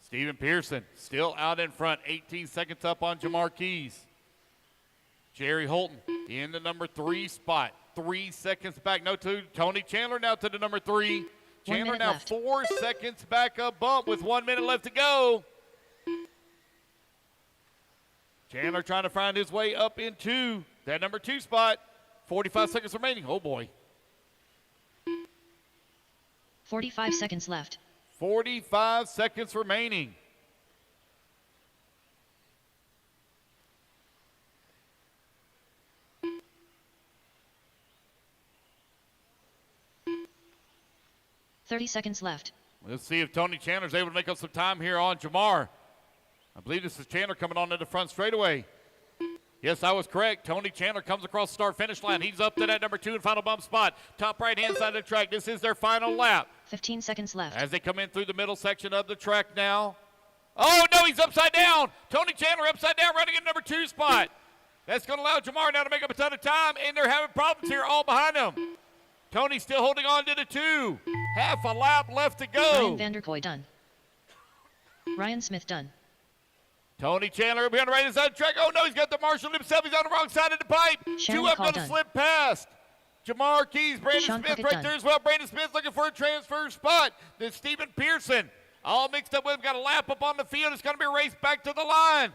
Steven Pearson still out in front, 18 seconds up on Jamar Keys. Jerry Holton in the number 3 spot, 3 seconds back. No, to Tony Chandler now to the number 3. Chandler now left. 4 seconds back up bump with 1 minute left to go. Chandler trying to find his way up into that number 2 spot. 45 seconds remaining. Oh, boy. 45 seconds left. 45 seconds remaining. $30 seconds left. Let's see if Tony Chandler's able to make up some time here on Jamar. I believe this is Chandler coming on to the front straightaway. Yes, I was correct. Tony Chandler comes across the start-finish line. He's up to that number 2 and final bump spot. Top right-hand side of the track. This is their final lap. 15 seconds left. As they come in through the middle section of the track now. Oh, no, he's upside down. Tony Chandler upside down running in number 2 spot. That's going to allow Jamar now to make up a ton of time, and they're having problems here all behind him. Tony still holding on to the 2. Half a lap left to go. Ryan Vanderkoy done. Ryan Smith done. Tony Chandler behind the right side of the track. Oh, no, he's got the marshal himself. He's on the wrong side of the pipe. Sharon 2 up, Call going to done. slip past. Jamar Keys, Brandon Sean Smith Puckett right done. there as well. Brandon Smith looking for a transfer spot. Then Stephen Pearson all mixed up with him. Got a lap up on the field. It's going to be a race back to the line.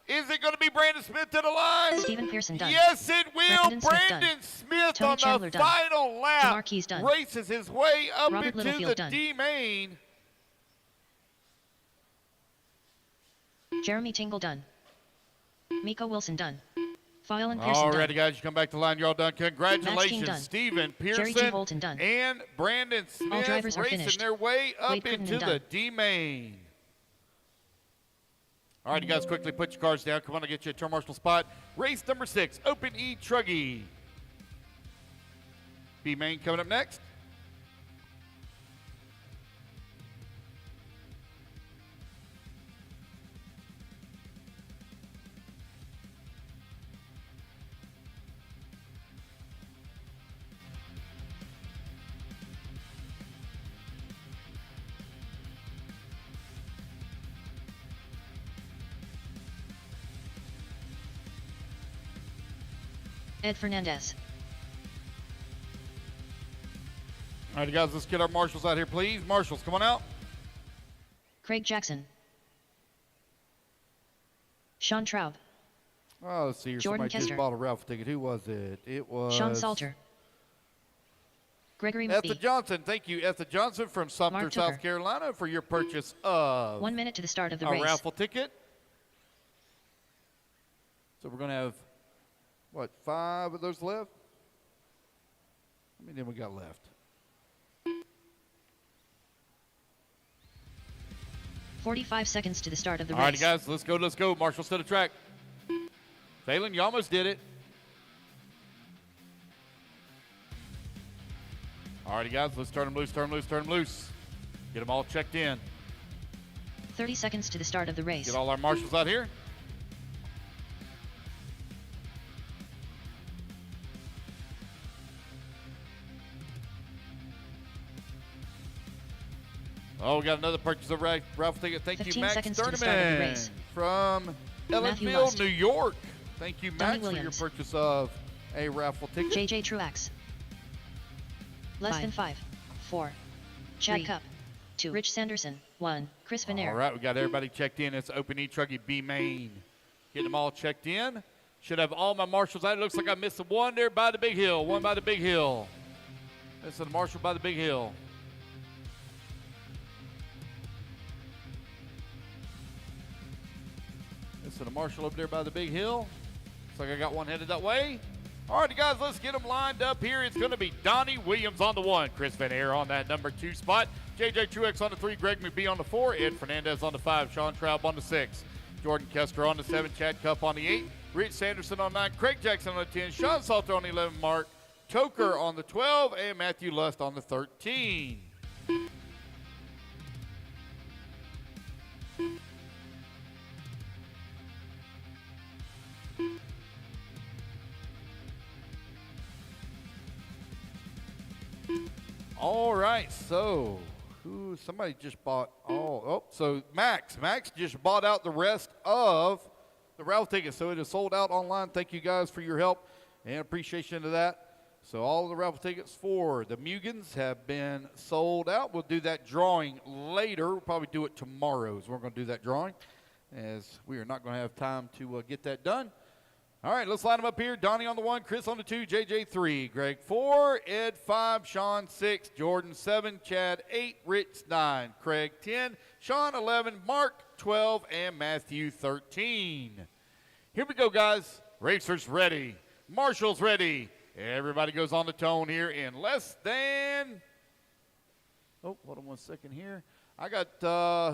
Is it going to be Brandon Smith to the line? Stephen Pearson done. Yes, it will. Brandon Smith Tony on Chandler the done. final lap. Jamar Keys done. Races his way up Robert into Littlefield the done. D main. Jeremy Tingle done. Miko Wilson done. File and Pearson All done. righty, guys, you come back to the line. You're all done. King Congratulations, done. Stephen Jerry T. Pearson Holton done. and Brandon Smith drivers are racing finished. their way up Wade Crittenden into the done. D main. All right, you guys, quickly put your cars down. Come on, I'll get you a turn marshal spot. Race number 6, Open E Truggy. B main coming up next. Ed Fernandez. All right, guys, let's get our marshals out here, please. Marshals, come on out. Craig Jackson. Sean Traub. Oh, let's see here. Jordan Somebody just Kester. bought a raffle ticket. Who was it? It was Sean Salter. Gregory Etha McBee. Johnson. Thank you, Etha Johnson from Sumter, Mark South Tucker. Carolina, for your purchase of 1 minute to the start of the a race. raffle ticket. So we're going to have, what, 5 of those left? How many we got left? 45 seconds to the start of the All race. right, guys, let's go, let's go. Marshals to the track. Phelan, you almost did it. All righty, guys, let's turn them loose, turn them loose, turn them loose. Get them all checked in. 30 seconds to the start of the race. Get all our marshals out here. Oh, we got another purchase of raffle ticket. Thank you, 15 Max seconds to the start of the Thurman race. from Matthew Ellenville, Lust. New York. Thank you, Donnie Max, for your Williams. purchase of a raffle ticket. JJ Truax. Less than 5. 4. Chad 3. Cup. 2. Rich Sanderson. 1. Chris Veneer. All right, we got everybody checked in. It's Open E Truggy B main. Getting them all checked in. Should have all my marshals out. It looks like I missed one there by the big hill. One by the big hill. This is the marshal by the big hill. This is the marshal up there by the big hill. Looks like I got one headed that way. All right, guys, let's get them lined up here. It's going to be Donnie Williams on the 1, Chris Van Air on that number 2 spot, JJ Truex on the 3, Greg McBee on the 4, Ed Fernandez on the 5, Sean Traub on the 6, Jordan Kester on the 7, Chad Cup on the 8, Rich Sanderson on 9, Craig Jackson on the 10, Sean Salter on the 11, Mark Toker on the 12, and Matthew Lust on the 13. All right, so somebody just bought so Max just bought out the rest of the raffle tickets, so it is sold out online. Thank you guys for your help and appreciation of that. So all of the raffle tickets for the Mugans have been sold out. We'll do that drawing later. We'll probably do it tomorrow, so we're going to do that drawing, as we are not going to have time to get that done. All right, let's line them up here. Donnie on the 1, Chris on the 2, JJ 3, Greg 4, Ed 5, Sean 6, Jordan 7, Chad 8, Rich 9, Craig 10, Sean 11, Mark 12, and Matthew 13. Here we go, guys. Racers ready. Marshall's ready. Everybody goes on the tone here in less than, oh, hold on one second here. I got,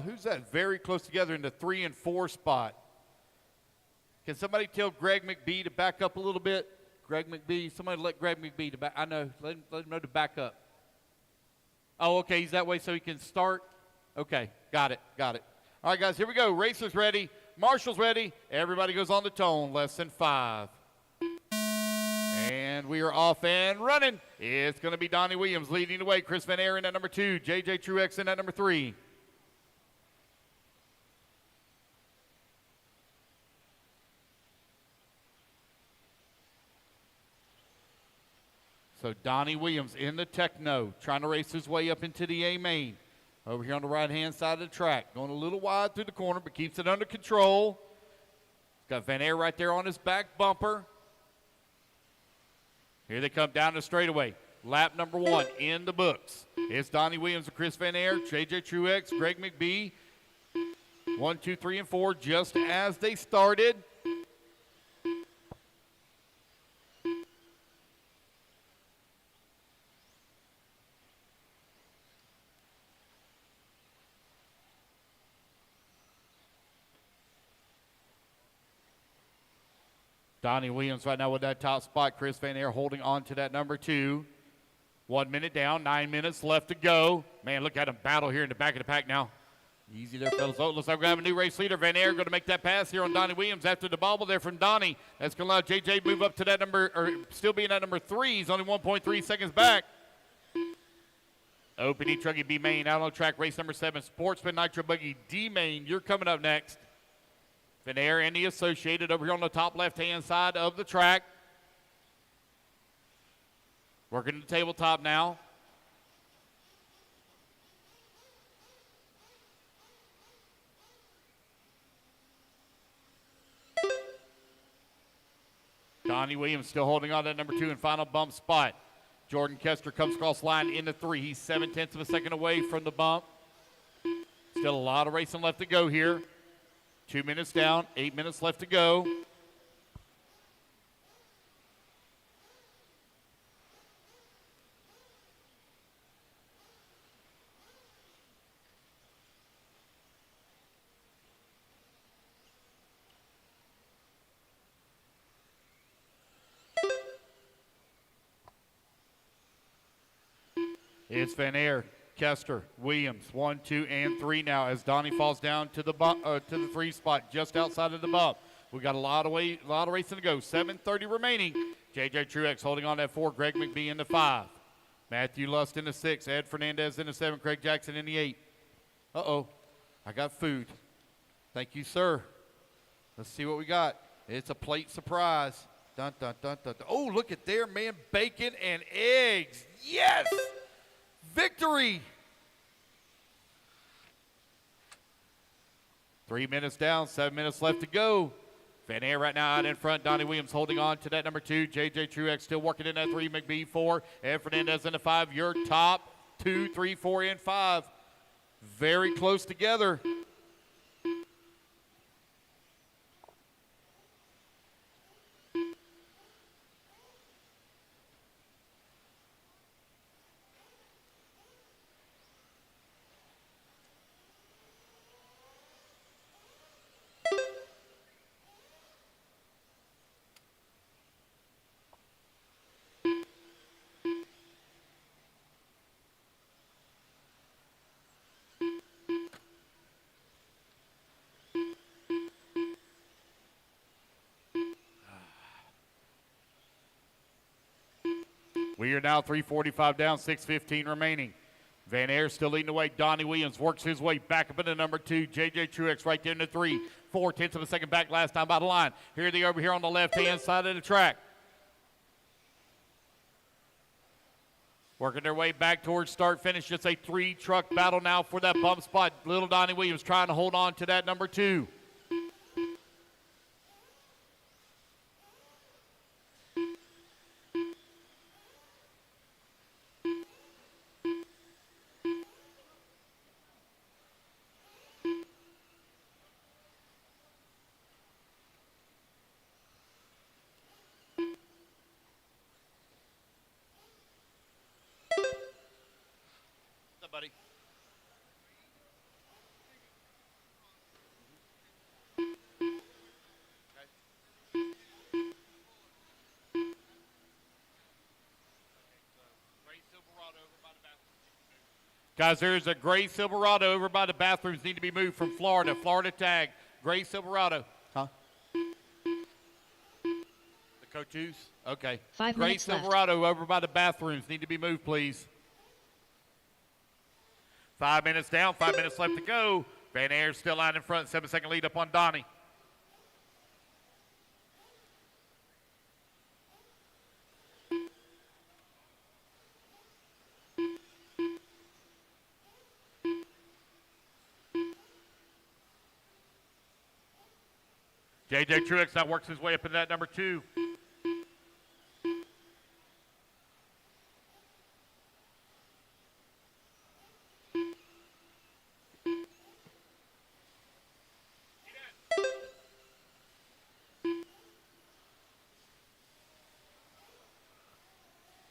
who's that very close together in the 3 and 4 spot? Can somebody tell Greg McBee to back up a little bit? Greg McBee, somebody let Greg McBee to back, I know, let him know to back up. Oh, okay, he's that way so he can start? Okay, got it. All right, guys, here we go. Racers ready. Marshall's ready. Everybody goes on the tone, less than 5. And we are off and running. It's going to be Donnie Williams leading the way. Chris Van Air in at number 2. JJ Truex in at number 3. So Donnie Williams in the Techno, trying to race his way up into the A main. Over here on the right-hand side of the track. Going a little wide through the corner, but keeps it under control. He's got Van Air right there on his back bumper. Here they come down the straightaway. Lap number 1 in the books. It's Donnie Williams and Chris Van Air, JJ Truex, Greg McBee. 1, 2, 3, and 4 just as they started. Donnie Williams right now with that top spot. Chris Van Air holding on to that number 2. 1 minute down, 9 minutes left to go. Man, look at him battle here in the back of the pack now. Easy there, fellas. Oh, looks like we have a new race leader. Van Air going to make that pass here on Donnie Williams after the bobble there from Donnie. That's going to allow JJ to move up to that number, or still being at number 3. He's only 1.3 seconds back. Opening Truckee B main out on the track, race number 7. Sportsman Nitro Buggy D main. You're coming up next. Van Air and the Associated over here on the top left-hand side of the track. Working the tabletop now. Donnie Williams still holding on to that number 2 and final bump spot. Jordan Kester comes across line into 3. He's 0.7 of a second away from the bump. Still a lot of racing left to go here. 2 minutes down, 8 minutes left to go. It's Van Air, Kester, Williams, 1, 2, and 3 now as Donnie falls down to the 3 spot just outside of the bump. We got a lot of racing to go. 7:30 remaining. JJ Truex holding on at 4. Greg McBee in the 5. Matthew Lust in the 6. Ed Fernandez in the 7. Craig Jackson in the 8. Uh-oh, I got food. Thank you, sir. Let's see what we got. It's a plate surprise. Dun, dun, dun, dun, dun. Oh, look at there, man. Bacon and eggs. Yes! Victory! 3 minutes down, 7 minutes left to go. Van Air right now out in front. Donnie Williams holding on to that number 2. JJ Truex still working in that 3. McBee 4. Ed Fernandez in the 5. Your top 2, 3, 4, and 5. Very close together. We are now 3:45 down, 6:15 remaining. Van Air still leading the way. Donnie Williams works his way back up into number 2. JJ Truex right there in the 3. 0.4 of a second back last time by the line. Here they are over here on the left-hand side of the track. Working their way back towards start finish. Just a 3-truck battle now for that bump spot. Little Donnie Williams trying to hold on to that number 2. buddy. Guys, there's a gray Silverado over by the bathrooms. Need to be moved from Florida. Florida tag. Gray Silverado. Huh? The Coaches? Okay. 5 gray minutes left. Silverado over by the bathrooms. Need to be moved, please. 5 minutes down. 5 minutes left to go. Van Air still out in front. 7-second lead up on Donnie. J.J. Truex now works his way up into that number 2.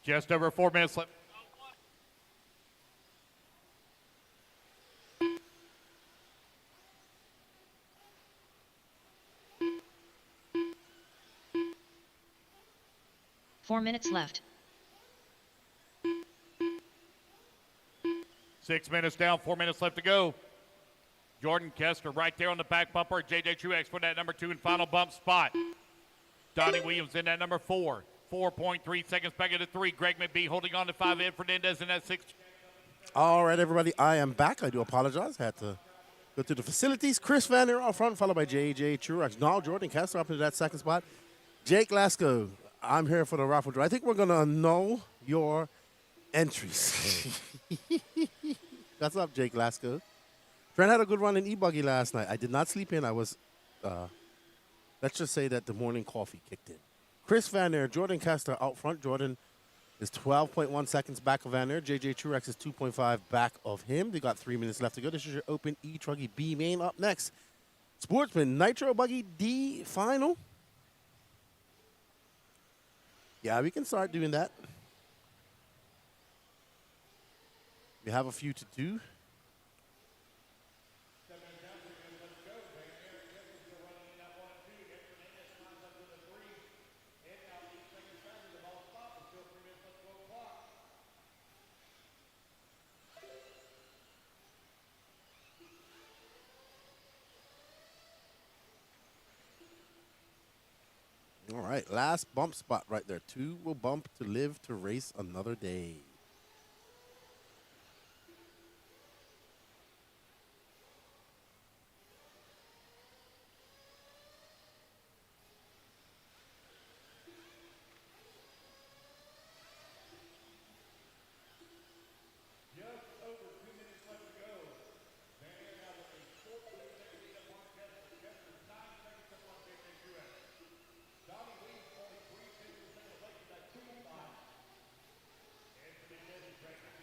Just over 4 minutes left. Four minutes left. 6 minutes down, 4 minutes left to go. Jordan Kester right there on the back bumper. J.J. Truex for that number 2 and final bump spot. Donnie Williams in that number 4. 4.3 seconds back into 3. Greg McBee holding on to 5. Ed Fernandez in that 6. All right, everybody, I am back. I do apologize. Had to go to the facilities. Chris Van Der out front, followed by J.J. Truex. Now Jordan Kester up into that second spot. Jake Lasco, I'm here for the raffle draw. I think we're going to know your entries. That's up, Jake Lasco. Trent had a good run in e-buggy last night. I did not sleep in. I was, let's just say that the morning coffee kicked in. Chris Van Der, Jordan Kester out front. Jordan is 12.1 seconds back of Van Der. J.J. Truex is 2.5 back of him. They got 3 minutes left to go. This is your Open E-Truggy B main. Up next, Sportsman Nitro Buggy D final. Yeah, we can start doing that. We have a few to do. All right, last bump spot right there. 2 will bump to live to race another day.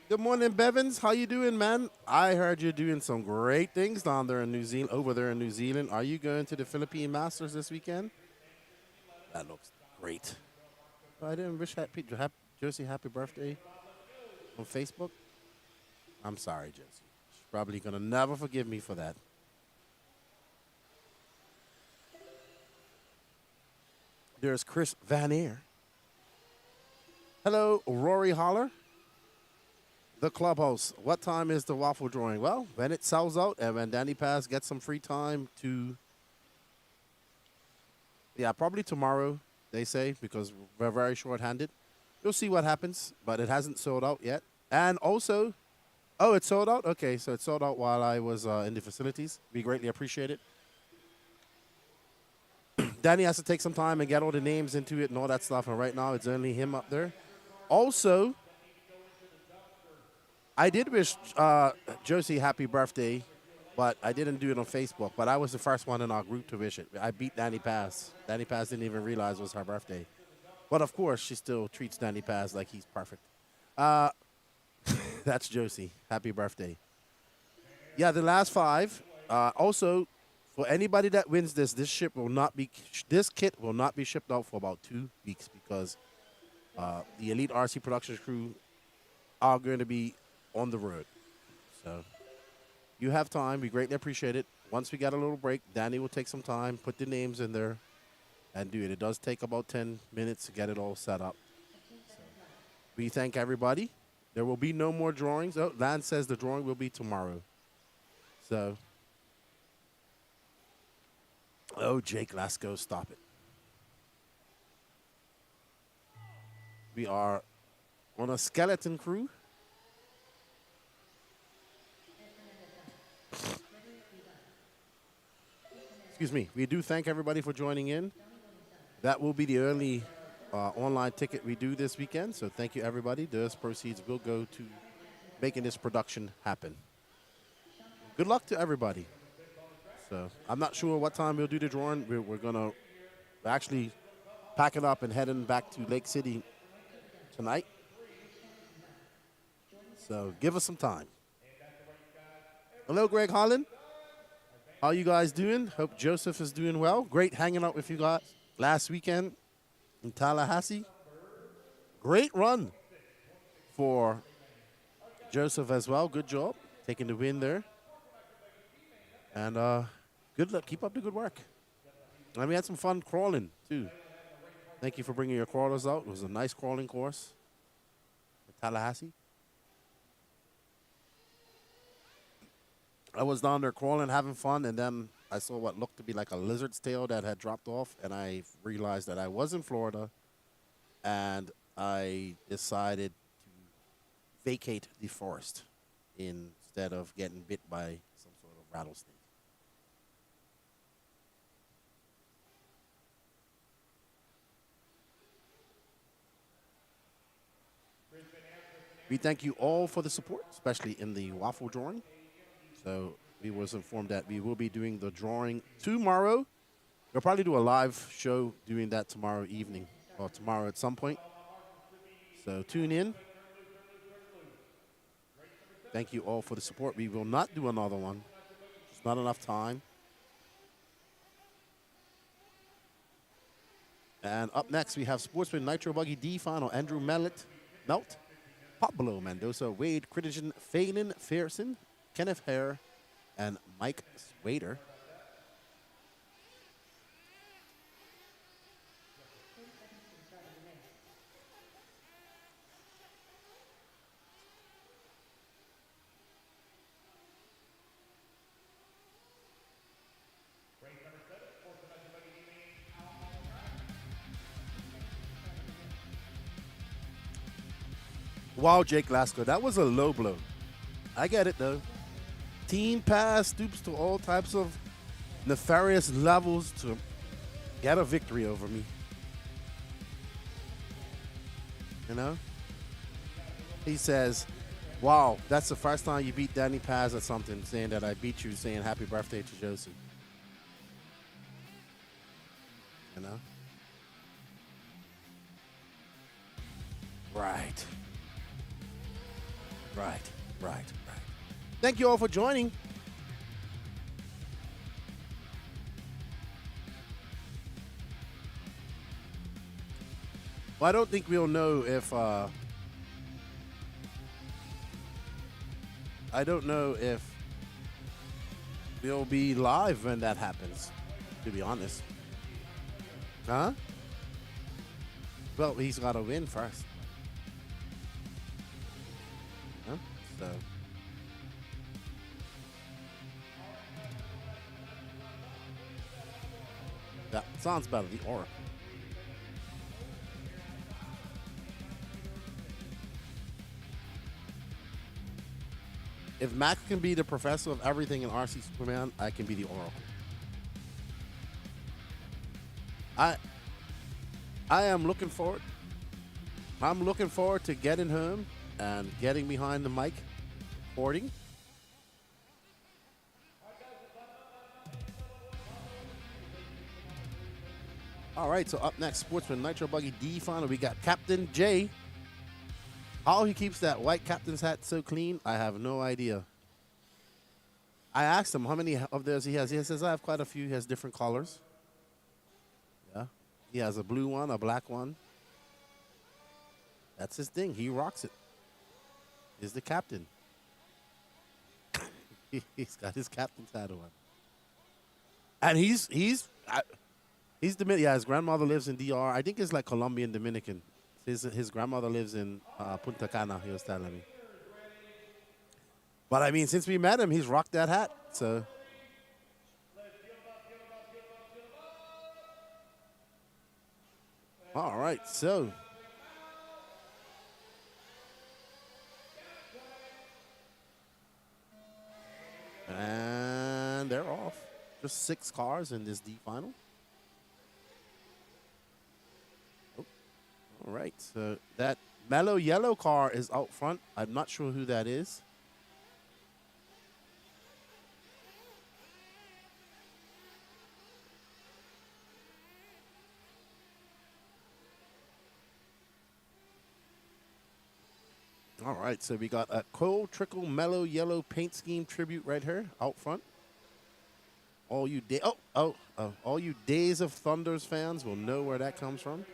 Good morning, Bevins. How you doing, man? I heard you're doing some great things down there in New Zealand, over there in New Zealand. Are you going to the Philippine Masters this weekend? That looks great. I didn't wish Josie happy birthday on Facebook. I'm sorry, Josie. She's probably going to never forgive me for that. There's Chris Van Air. Hello, Rory Holler. The clubhouse. What time is the waffle drawing? Well, when it sells out and when Danny Paz gets some free time to, yeah, probably tomorrow, they say, because we're very short-handed. You'll see what happens, but it hasn't sold out yet. And also, oh, it sold out? Okay, so it sold out while I was in the facilities. We greatly appreciate it. Danny has to take some time and get all the names into it and all that stuff, and right now it's only him up there. Also, I did wish Josie happy birthday, but I didn't do it on Facebook. But I was the first one in our group to wish it. I beat Danny Paz. Danny Paz didn't even realize it was her birthday. But, of course, she still treats Danny Paz like he's perfect. That's Josie. Happy birthday. Yeah, the last 5. Also, for anybody that wins this kit will not be shipped out for about 2 weeks because the Elite RC Productions crew are going to be on the road. So you have time. We greatly appreciate it. Once we got a little break, Danny will take some time, put the names in there, and do it. It does take about 10 minutes to get it all set up. So we thank everybody. There will be no more drawings. Oh, Lance says the drawing will be tomorrow. So, oh, Jake, let's go. Stop it. We are on a skeleton crew. Excuse me. We do thank everybody for joining in. That will be the early online ticket we do this weekend. So thank you, everybody. Those proceeds will go to making this production happen. Good luck to everybody. So I'm not sure what time we'll do the drawing. We're going to actually pack it up and heading back to Lake City tonight. So give us some time. Hello, Greg Holland. How you guys doing? Hope Joseph is doing well. Great hanging out with you guys last weekend in Tallahassee. Great run for Joseph as well. Good job taking the win there. And good luck. Keep up the good work. And we had some fun crawling, too. Thank you for bringing your crawlers out. It was a nice crawling course in Tallahassee. I was down there crawling, having fun, and then I saw what looked to be like a lizard's tail that had dropped off, and I realized that I was in Florida, and I decided to vacate the forest instead of getting bit by some sort of rattlesnake. We thank you all for the support, especially in the waffle drawing. So we was informed that we will be doing the drawing tomorrow. We'll probably do a live show doing that tomorrow evening or tomorrow at some point. So tune in. Thank you all for the support. We will not do another one. It's not enough time. And up next, we have Sportsman Nitro Buggy D final. Andrew Melt, Pablo Mendoza, Wade Critigen, Phelan Fearson, Kenneth Hare, and Mike Swader. Wow, Jake Lasker, that was a low blow. I get it, though. Team pass stoops to all types of nefarious levels to get a victory over me. You know? He says, wow, that's the first time you beat Danny Paz at something, saying that I beat you, saying happy birthday to Josie. You know? Right. Right. Thank you all for joining. Well, I don't think we'll know if I don't know if we'll be live when that happens, to be honest. Huh? Well, he's got to win first. Huh? So. That sounds better, the Oracle. If Mac can be the professor of everything in RC Superman, I can be the Oracle. I am looking forward. I'm looking forward to getting home and getting behind the mic, recording. All right, so up next, Sportsman Nitro Buggy D final. We got Captain J. How he keeps that white captain's hat so clean, I have no idea. I asked him how many of those he has. He says, I have quite a few. He has different colors. Yeah. He has a blue one, a black one. That's his thing. He rocks it. He's the captain. He's got his captain's hat on. And he's Dominican. Yeah, his grandmother lives in DR. I think it's like Colombian Dominican. His grandmother lives in Punta Cana, he was telling me. But I mean, since we met him, he's rocked that hat. So. All right, so. And they're off. Just 6 cars in this D final. Oh. All right, so that mellow yellow car is out front. I'm not sure who that is. All right, so we got a Cold Trickle Mellow Yellow paint scheme tribute right here out front. All you all you Days of Thunders fans will know where that comes from.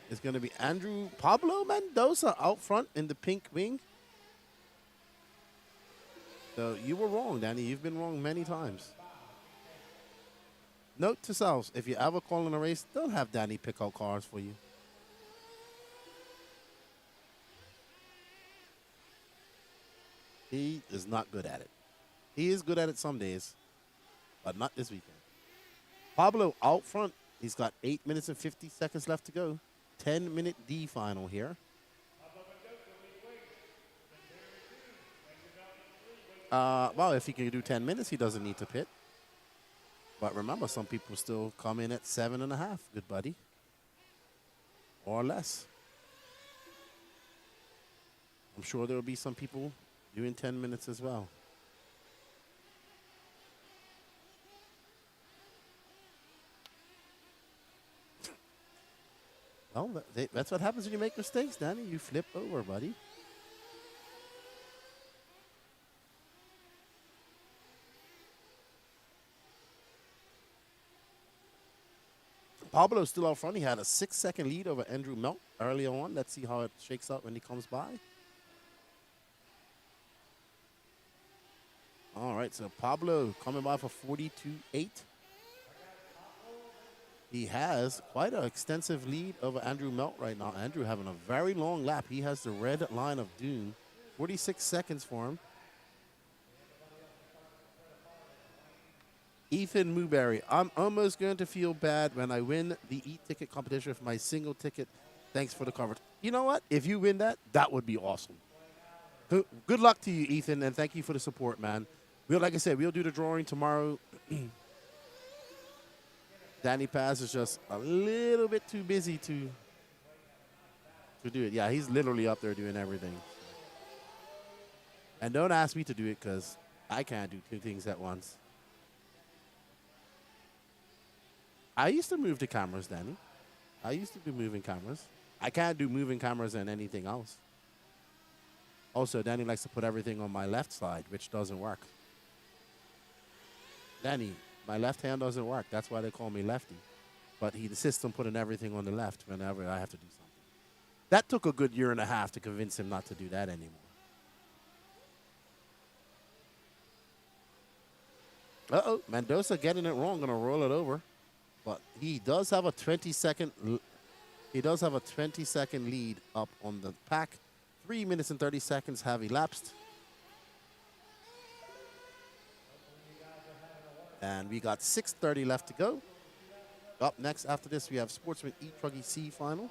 It's going to be Pablo Mendoza out front in the pink wing. So you were wrong, Danny. You've been wrong many times. Note to selves, if you ever call in a race, don't have Danny pick out cars for you. He is not good at it. He is good at it some days, but not this weekend. Pablo out front. He's got 8 minutes and 50 seconds left to go. 10-minute D final here. Well, if he can do 10 minutes, he doesn't need to pit. But remember, some people still come in at 7.5, good buddy. Or less. I'm sure there will be some people doing 10 minutes as well. Well, that's what happens when you make mistakes, Danny. You flip over, buddy. Pablo's still out front. He had a 6-second lead over Andrew Melt early on. Let's see how it shakes out when he comes by. All right, so Pablo coming by for 42.8. He has quite an extensive lead over Andrew Melt right now. Andrew having a very long lap. He has the red line of doom. 46 seconds for him. Ethan Newberry, I'm almost going to feel bad when I win the e-ticket competition for my single ticket. Thanks for the coverage. You know what? If you win that, that would be awesome. Good luck to you, Ethan, and thank you for the support, man. Like I said, we'll do the drawing tomorrow. Danny Paz is just a little bit too busy to do it. Yeah, he's literally up there doing everything. And don't ask me to do it because I can't do 2 things at once. I used to move the cameras, Danny. I used to do moving cameras. I can't do moving cameras and anything else. Also, Danny likes to put everything on my left side, which doesn't work. Danny, my left hand doesn't work. That's why they call me lefty. But he insists on putting everything on the left whenever I have to do something. That took a good 1.5 years to convince him not to do that anymore. Uh-oh, Mendoza getting it wrong, gonna roll it over. But he does have a 20-second lead up on the pack. 3 minutes and 30 seconds have elapsed. And we got 6:30 left to go. Up next after this, we have Sportsman E-Truggy C final.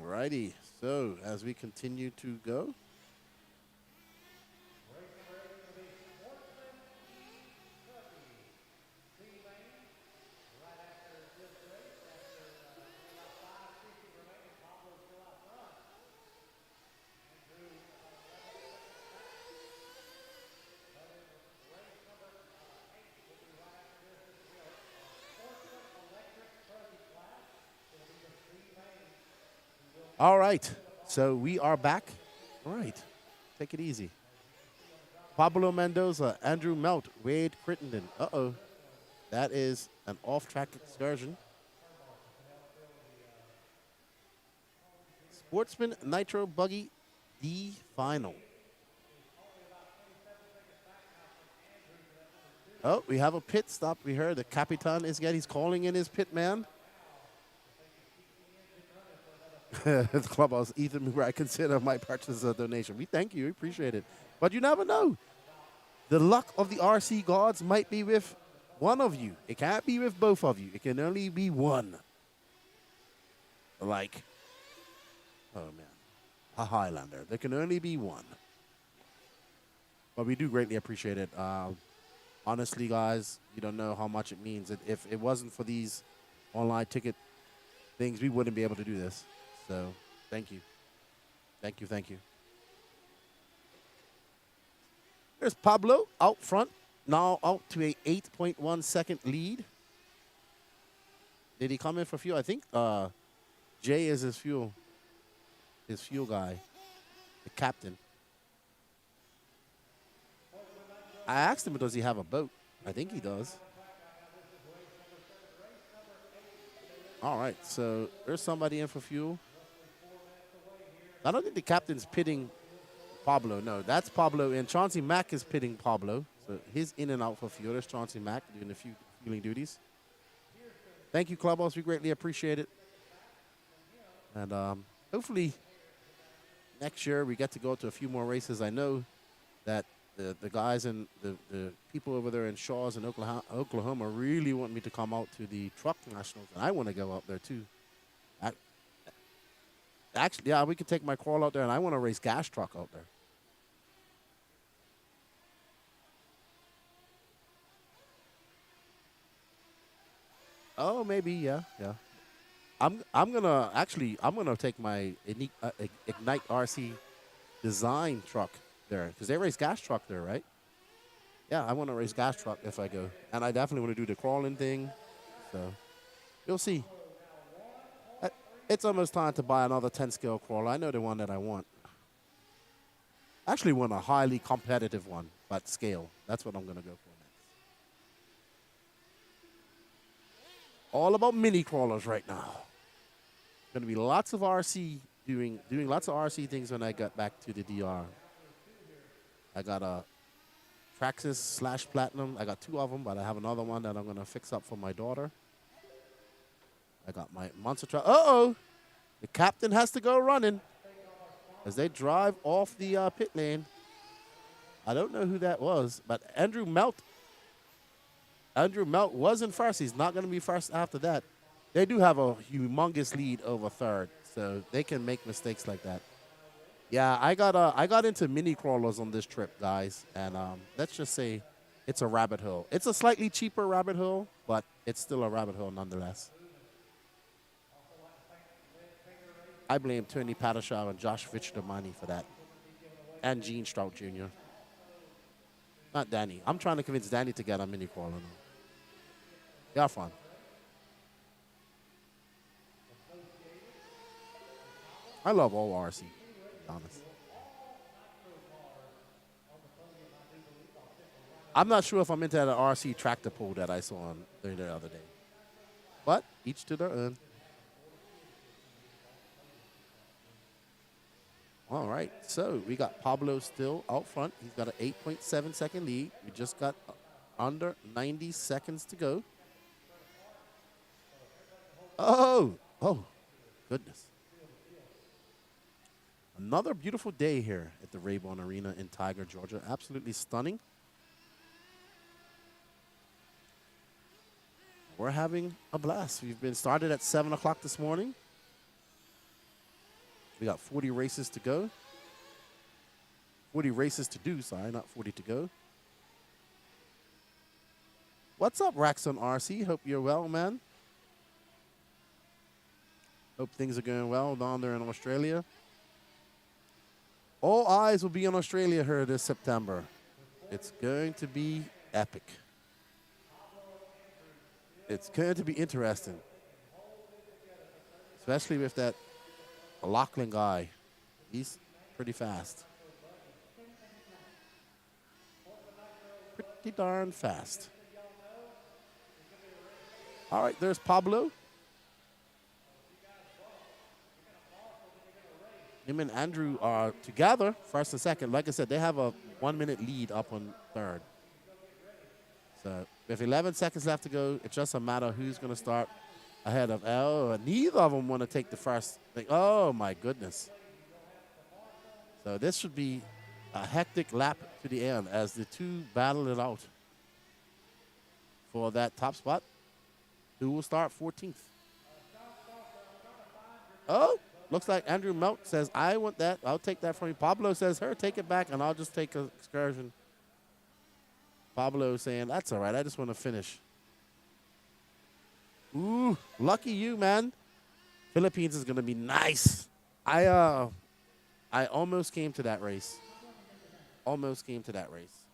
Alrighty, so as we continue to go. All right, so we are back. All right. Take it easy. Pablo Mendoza, Andrew Melt, Wade Crittenden. Uh-oh. That is an off-track excursion. Sportsman Nitro Buggy D final. Oh, we have a pit stop. We heard the Capitan is getting, he's calling in his pit man. The clubhouse, Ethan, who I consider my purchase a donation. We thank you, we appreciate it. But you never know. The luck of the RC gods might be with one of you. It can't be with both of you. It can only be one. Like, oh man, a Highlander. There can only be one. But we do greatly appreciate it. Honestly, guys, you don't know how much it means. If it wasn't for these online ticket things, we wouldn't be able to do this. So, thank you. Thank you, thank you. There's Pablo out front, now out to a 8.1 second lead. Did he come in for fuel? I think Jay is his fuel guy, the captain. I asked him, does he have a boat? I think he does. All right, so there's somebody in for fuel. I don't think the captain's pitting Pablo. No, that's Pablo, and Chauncey Mack is pitting Pablo. So he's in and out for fuel. There's Chauncey Mack doing the fueling duties. Thank you, Clubhouse. We greatly appreciate it. And hopefully next year we get to go to a few more races. I know that the guys and the people over there in Shaw's and Oklahoma really want me to come out to the truck nationals, and I want to go out there too. Actually, yeah, we could take my crawl out there, and I want to race gas truck out there. Oh, maybe, yeah. I'm gonna take my Ignite RC design truck there, because they race gas truck there, right? Yeah, I want to race gas truck if I go, and I definitely want to do the crawling thing. So you'll see. It's almost time to buy another 10 scale crawler. I know the one that I want. Actually, want a highly competitive one, but scale. That's what I'm gonna go for next. All about mini crawlers right now. Gonna be lots of RC doing lots of RC things when I get back to the DR. I got a Traxxas / Platinum. I got 2 of them, but I have another one that I'm going to fix up for my daughter. I got my monster truck. Uh-oh! The captain has to go running as they drive off the pit lane. I don't know who that was, but Andrew Melt was in first. He's not going to be first after that. They do have a humongous lead over third, so they can make mistakes like that. Yeah, I got into mini crawlers on this trip, guys, and let's just say it's a rabbit hole. It's a slightly cheaper rabbit hole, but it's still a rabbit hole nonetheless. I blame Tony Padashaw and Josh Vichdamani for that, and Gene Strout Jr. Not Danny. I'm trying to convince Danny to get a mini crawler now. They are fun. I love all RC, to be honest. I'm not sure if I'm into that RC tractor pull that I saw on the other day. But each to their own. All right, so we got Pablo still out front. He's got an 8.7 second lead. We just got under 90 seconds to go. Oh, goodness. Another beautiful day here at the Rabun Arena in Tiger, Georgia. Absolutely stunning. We're having a blast. We've been started at 7 o'clock this morning. We got 40 races to go. 40 races to do, sorry, not 40 to go. What's up, Raxon RC? Hope you're well, man. Hope things are going well down there in Australia. All eyes will be on Australia here this September. It's going to be epic. It's going to be interesting. Especially with that Lachlan guy. He's pretty fast. pretty darn fast. All right, there's Pablo. Him and Andrew are together, first and second. Like I said, they have a 1 minute lead up on third. So with 11 seconds left to go, it's just a matter of who's going to start ahead of. Oh, neither of them want to take the first thing. Oh, my goodness. So this should be a hectic lap to the end as the two battle it out for that top spot. Who will start 14th? Oh, looks like Andrew Melt says, I want that. I'll take that from you. Pablo says, her, take it back, and I'll just take an excursion. Pablo saying, that's all right. I just want to finish. Ooh, lucky you, man. Philippines is going to be nice. I almost came to that race. Almost came to that race.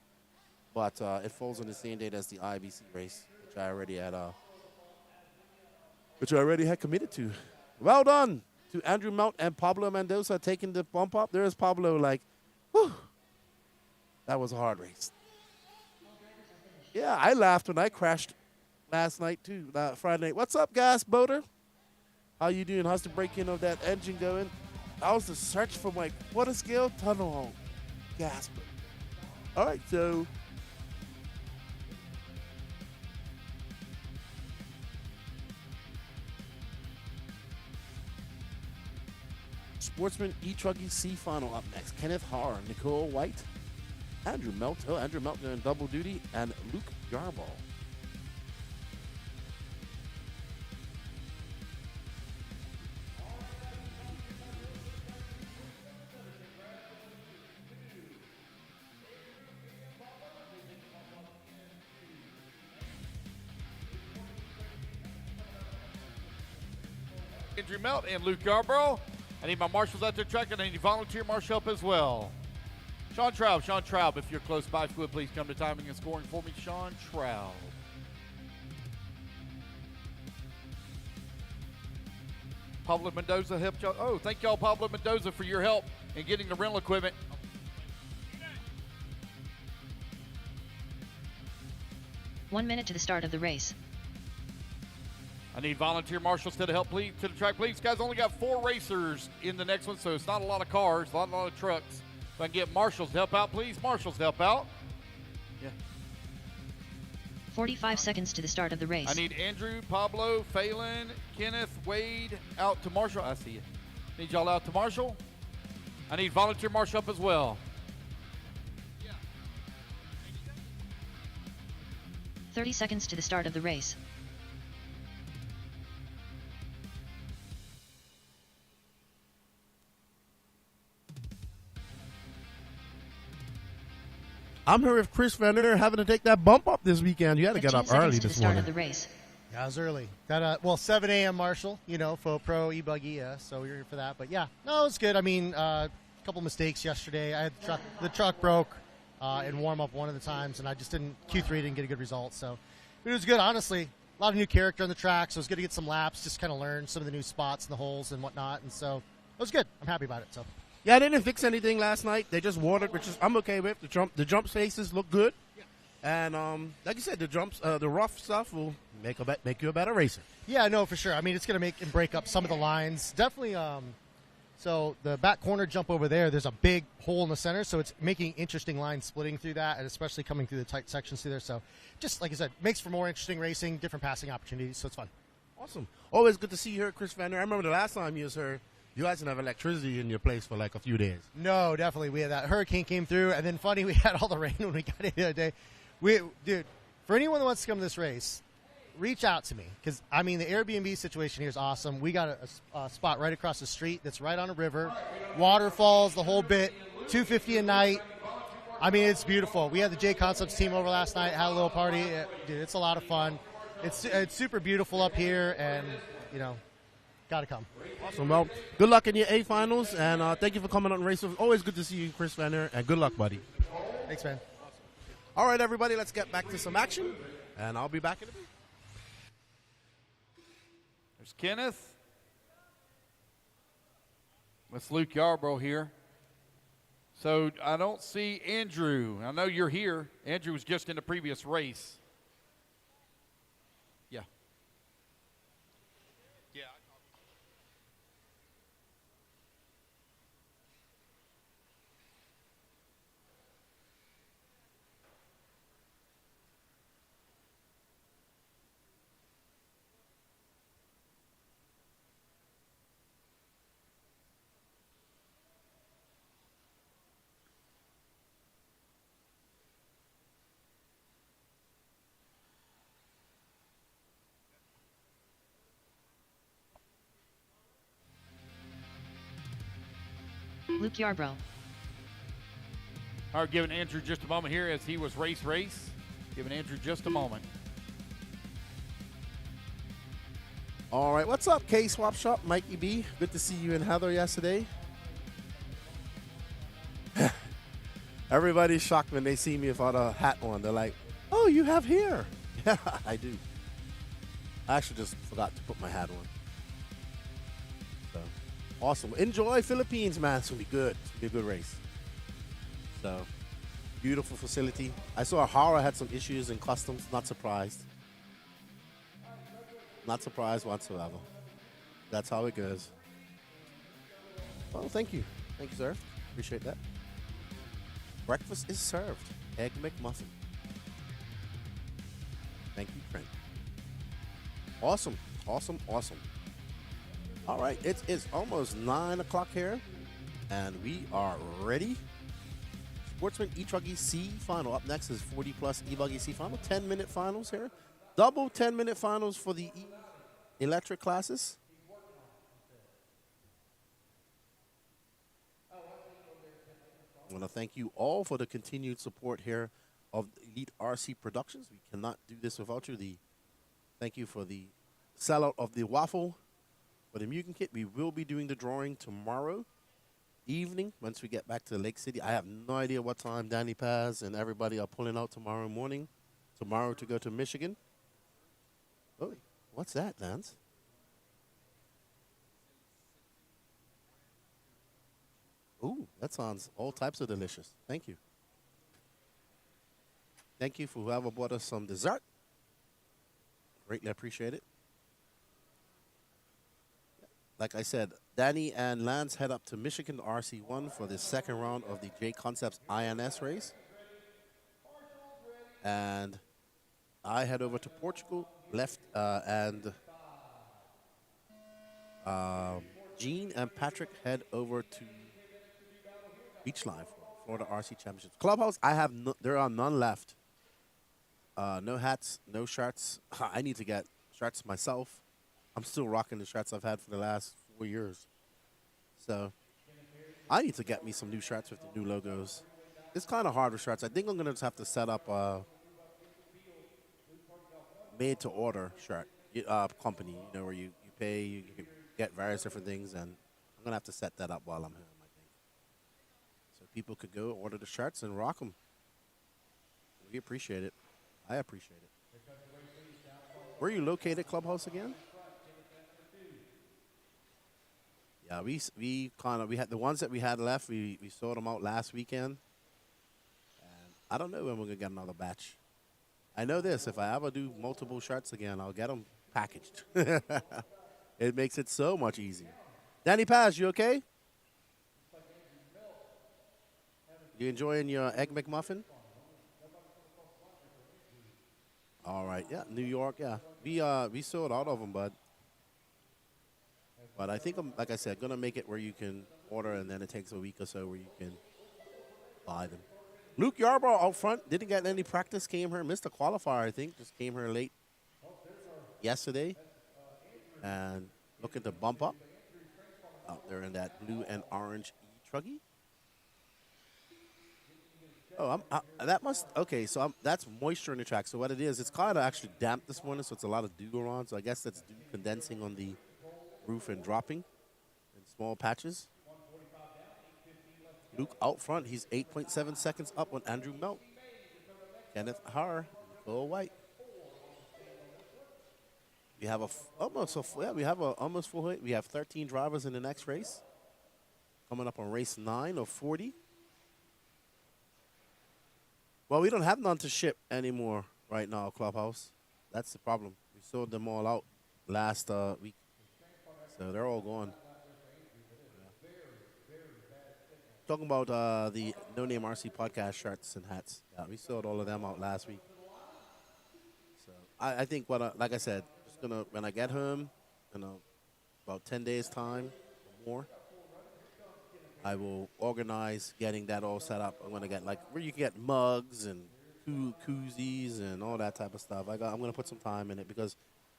But it falls on the same date as the IBC race, which I already had committed to. Well done to Andrew Mount and Pablo Mendoza taking the bump up. There's Pablo like, whew, that was a hard race. Yeah, I laughed when I crashed last night too, Friday night. What's up, Gas Boater? How you doing? How's the break-in of that engine going? That was the search for my quarter-scale tunnel gas. All right, so Sportsman E-Truggy C final up next. Kenneth Harr, Nicole White, Andrew Melt. Oh, Andrew Melt doing double duty, and Luke Yarball. Andrew Melt and Luke Yarborough. I need my marshals out there tracking. I need volunteer marshal help as well. Sean Traub, if you're close by, if you would please come to timing and scoring for me. Sean Traub. Pablo Mendoza helped y'all. Oh, thank y'all, Pablo Mendoza, for your help in getting the rental equipment. One minute to the start of the race. I need volunteer marshals to help please to the track. Please, guys, only got 4 racers in the next one, so it's not a lot of cars, not a lot of trucks. If I can get marshals to help out, please. Marshals to help out. Yeah. 45 seconds to the start of the race. I need Andrew, Pablo, Phelan, Kenneth, Wade out to marshal. I see you. Need y'all out to marshal. I need volunteer marshal up as well. 30 seconds to the start of the race. I'm here with Chris Vander having to take that bump up this weekend. You had to get up early this morning. Of the race. Yeah, I was early. Got 7 a.m. Marshall, for Pro E-Buggy, yeah, so we were here for that. But yeah, no, it was good. I mean, a couple mistakes yesterday. I had the truck broke in warm-up one of the times, and I just Q3 didn't get a good result. So it was good, honestly. A lot of new character on the track, so it was good to get some laps, just kind of learn some of the new spots and the holes and whatnot. And so it was good. I'm happy about it. So. Yeah, they didn't fix anything last night. They just watered, which is I'm okay with. The jump spaces look good, and like you said, the rough stuff will make you a better racer. Yeah, no, for sure. I mean, it's going to make and break up some of the lines. Definitely. So the back corner jump over there's a big hole in the center, so it's making interesting lines splitting through that, and especially coming through the tight sections through there. So, just like I said, makes for more interesting racing, different passing opportunities. So it's fun. Awesome. Always good to see you here, Chris Vander. I remember the last time you was here. You guys didn't have electricity in your place for like a few days. No, definitely. We had that hurricane came through, and then funny, we had all the rain when we got in the other day. Dude, for anyone that wants to come to this race, reach out to me because I mean the Airbnb situation here is awesome. We got a spot right across the street that's right on a river, waterfalls, the whole bit. $250 a night. I mean, it's beautiful. We had the J Concepts team over last night, had a little party. Dude, it's a lot of fun. It's super beautiful up here, and got to come. Awesome. Well, good luck in your A finals, and thank you for coming on the race. Always good to see you, Chris Vander, and good luck, buddy. Thanks, man. All right, everybody, let's get back to some action, and I'll be back in a bit. There's Kenneth. That's Luke Yarborough here. So I don't see Andrew. I know you're here. Andrew was just in the previous race. Yeah. Yeah. Luke Yarbrough. All right, giving Andrew just a moment here as he was race. Giving Andrew just a moment. All right, what's up, K-Swap Shop? Mikey B. Good to see you and Heather yesterday. Everybody's shocked when they see me without a hat on. They're like, oh, you have hair. Yeah, I do. I actually just forgot to put my hat on. So, awesome. Enjoy Philippines, man. It's going to be good. It's going to be a good race. So, beautiful facility. I saw Hara had some issues in customs. Not surprised. Not surprised whatsoever. That's how it goes. Well, thank you. Thank you, sir. Appreciate that. Breakfast is served. Egg McMuffin. Thank you, Trent. Awesome. Awesome. Awesome. All right. It is almost 9 o'clock here, and we are ready. Sportsman E-Truggy C final. Up next is 40-plus E-Buggy C final. 10-minute finals here. Double 10-minute finals for the electric classes. I want to thank you all for the continued support here of Elite RC Productions. We cannot do this without you. Thank you for the sellout of the waffle for the Mugen Kit. We will be doing the drawing tomorrow evening once we get back to Lake City. I have no idea what time Danny Paz and everybody are pulling out tomorrow morning. Tomorrow to go to Michigan. Oh, what's that, Lance? Ooh, that sounds all types of delicious. Thank you. Thank you for whoever bought us some dessert. Greatly appreciate it. Like I said, Danny and Lance head up to Michigan RC1 for the second round of the J Concepts INS race. And I head over to Portugal, and Gene and Patrick head over to Beachline for Florida RC Championships. Clubhouse, there are none left. No hats, no shirts. I need to get shirts myself. I'm still rocking the shirts I've had for the last 4 years. So I need to get me some new shirts with the new logos. It's kind of hard with shirts. I think I'm going to just have to set up a made-to-order shirt company, where you pay, you can get various different things, and I'm going to have to set that up while I'm here, I think. So people could go order the shirts and rock them. We appreciate it. I appreciate it. Where are you located, Clubhouse, again? Yeah, we had the ones that we had left. We sold them out last weekend, and I don't know when we're gonna get another batch. I know this: if I ever do multiple shirts again, I'll get them packaged. It makes it so much easier. Danny Paz, you okay? You enjoying your Egg McMuffin? All right, yeah, New York, yeah. We sold out of them, but I think like I said, gonna make it where you can order, and then it takes a week or so where you can buy them. Luke Yarbrough out front didn't get any practice. Came here, missed a qualifier, I think. Just came here late yesterday, and looking to bump up out there in that blue and orange E-Truggy. Oh, that's moisture in the track. So what it is, it's kind of actually damp this morning, so it's a lot of dew around. So I guess that's dew condensing on the roof and dropping in small patches. Luke out front, he's 8.7 seconds up on Andrew Melt. Kenneth Har, Nicole White. We have almost full hit. We have 13 drivers in the next race. Coming up on race 9 of 40. Well, we don't have none to ship anymore right now, Clubhouse. That's the problem. We sold them all out last week, so they're all gone. Talking about the No Name RC podcast shirts and hats. Yeah, we sold all of them out last week. So I think like I said, just gonna when I get home, about 10 days time or more, I will organize getting that all set up. I'm gonna get where you can get mugs and koozies and all that type of stuff. I'm gonna put some time in it because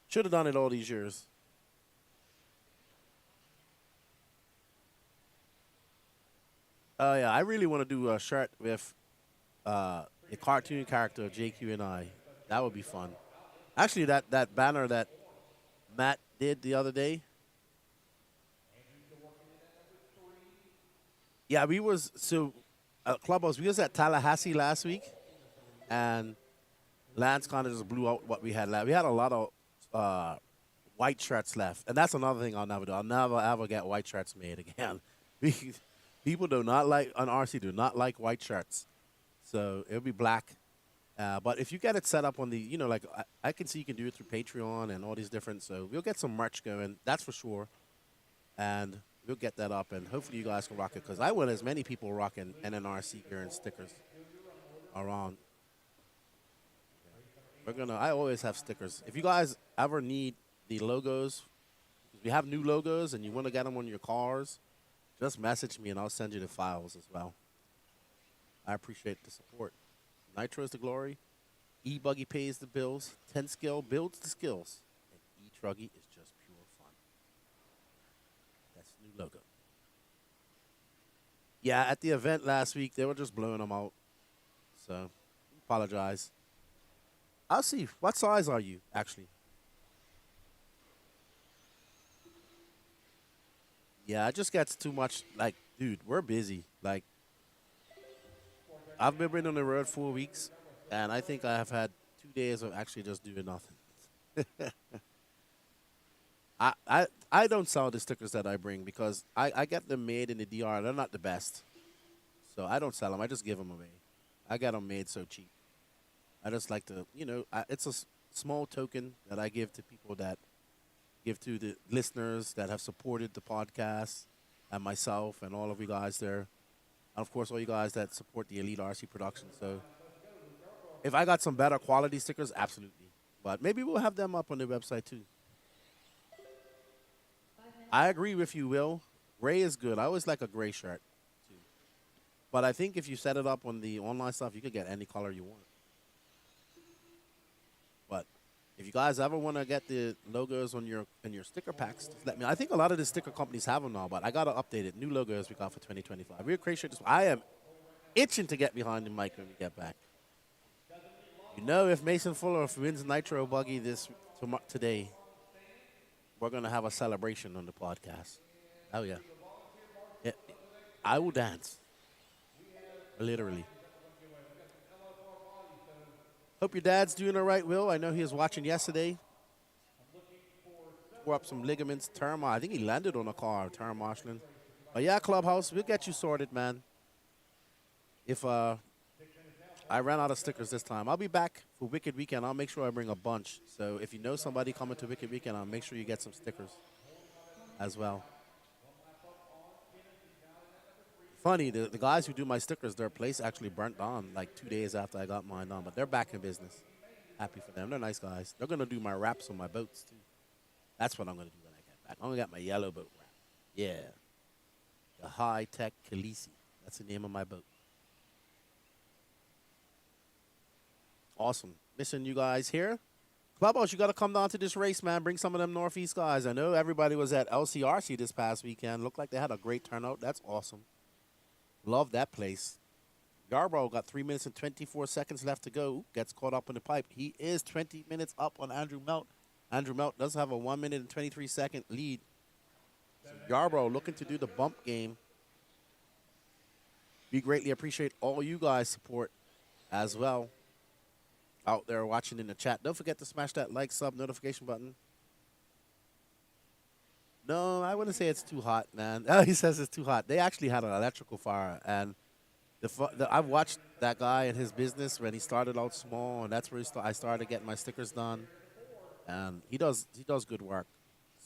should have done it all these years. Yeah, I really want to do a shirt with the cartoon character of JQ and I. That would be fun. Actually, that banner that Matt did the other day. Yeah, Clubhouse, we was at Tallahassee last week, and Lance kind of just blew out what we had left. We had a lot of white shirts left, and that's another thing I'll never do. I'll never, ever get white shirts made again. People do not like, on RC, do not like white shirts. So it'll be black. But if you get it set up on the, I can see you can do it through Patreon and all these different, so we'll get some merch going, that's for sure. And we'll get that up, and hopefully you guys can rock it, because I want as many people rocking NNRC gear and stickers around. I always have stickers. If you guys ever need the logos, if you have new logos and you want to get them on your cars, just message me and I'll send you the files as well. I appreciate the support. Nitro is the glory. E-Buggy pays the bills. 10 skill builds the skills. And E-Truggy is just pure fun. That's the new logo. Yeah, at the event last week, they were just blowing them out. So, apologize. I'll see. What size are you, actually? Yeah, it just gets too much. Dude, we're busy. I've been on the road 4 weeks, and I think I have had 2 days of actually just doing nothing. I don't sell the stickers that I bring because I get them made in the DR. They're not the best. So I don't sell them. I just give them away. I get them made so cheap. I just like to, it's a small token that I give to people that give to the listeners that have supported the podcast and myself and all of you guys there. And, of course, all you guys that support the Elite RC production. So if I got some better quality stickers, absolutely. But maybe we'll have them up on the website, too. I agree with you, Will. Gray is good. I always like a gray shirt, too. But I think if you set it up on the online stuff, you could get any color you want. But if you guys ever want to get the logos on your sticker packs, just let me know. I think a lot of the sticker companies have them now, but I got to update it. New logos we got for 2025. Real crazy shirt. I am itching to get behind the mic when we get back. If Mason Fuller wins Nitro Buggy today, we're going to have a celebration on the podcast. Oh, yeah. I will dance. Literally. Hope your dad's doing all right, Will. I know he was watching yesterday. Tore up some ligaments. I think he landed on a car, Terra Marshland. But yeah, Clubhouse, we'll get you sorted, man. If I ran out of stickers this time, I'll be back for Wicked Weekend. I'll make sure I bring a bunch. So if you know somebody coming to Wicked Weekend, I'll make sure you get some stickers as well. Funny, the guys who do my stickers, their place actually burnt down 2 days after I got mine on, but they're back in business. Happy for them. They're nice guys. They're going to do my wraps on my boats, too. That's what I'm going to do when I get back. I'm going to get my yellow boat wrap. Yeah. The High-Tech Khaleesi. That's the name of my boat. Awesome. Missing you guys here. Clubhouse, you got to come down to this race, man. Bring some of them Northeast guys. I know everybody was at LCRC this past weekend. Looked like they had a great turnout. That's awesome. Love that place. Yarbrough got 3 minutes and 24 seconds left to go. Ooh, gets caught up in the pipe. He is 20 minutes up on Andrew Melt. Andrew Melt does have a 1 minute and 23 second lead. So Yarbrough looking to do the bump game. We greatly appreciate all you guys' support as well out there watching in the chat. Don't forget to smash that like, sub, notification button. No, I wouldn't say it's too hot, man. He says it's too hot. They actually had an electrical fire, and I've watched that guy and his business when he started out small, and that's where I started getting my stickers done. And he does good work.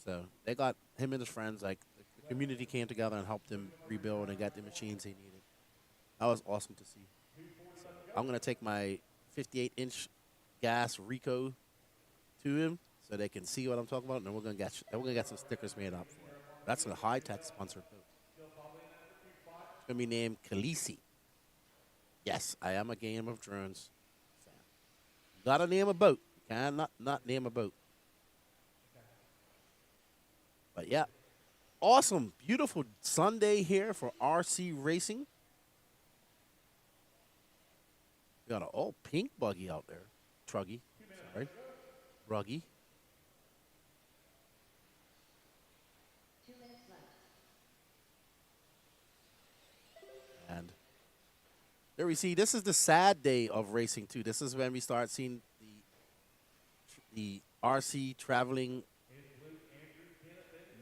So they got him and his friends, like the community came together and helped him rebuild and get the machines he needed. That was awesome to see. So I'm gonna take my 58-inch gas Rico to him so they can see what I'm talking about, and then we're gonna get some stickers made up for it. That's a high-tech sponsored boat. It's gonna be named Khaleesi. Yes, I am a Game of Thrones fan. You gotta name a boat. You cannot not name a boat. But yeah, awesome, beautiful Sunday here for RC racing. We got an all pink buggy out there. Truggy, sorry. Ruggy. And there we see, this is the sad day of racing too. This is when we start seeing the RC traveling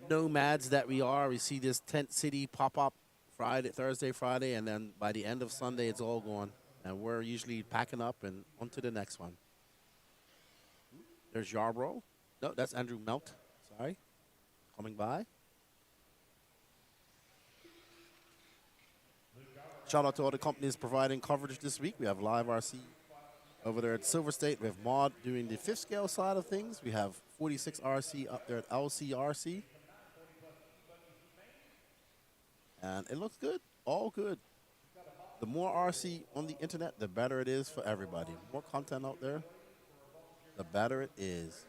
nomads that we are. We see this tent city pop up Thursday, Friday, and then by the end of Sunday, it's all gone. And we're usually packing up and on to the next one. There's Yarbrough. No, that's Andrew Melt. Sorry. Coming by. Shout out to all the companies providing coverage this week. We have Live RC over there at Silver State. We have Mod doing the 5th scale side of things. We have 46 RC up there at LCRC. And it looks good. All good. The more RC on the internet, the better it is for everybody. The more content out there, the better it is.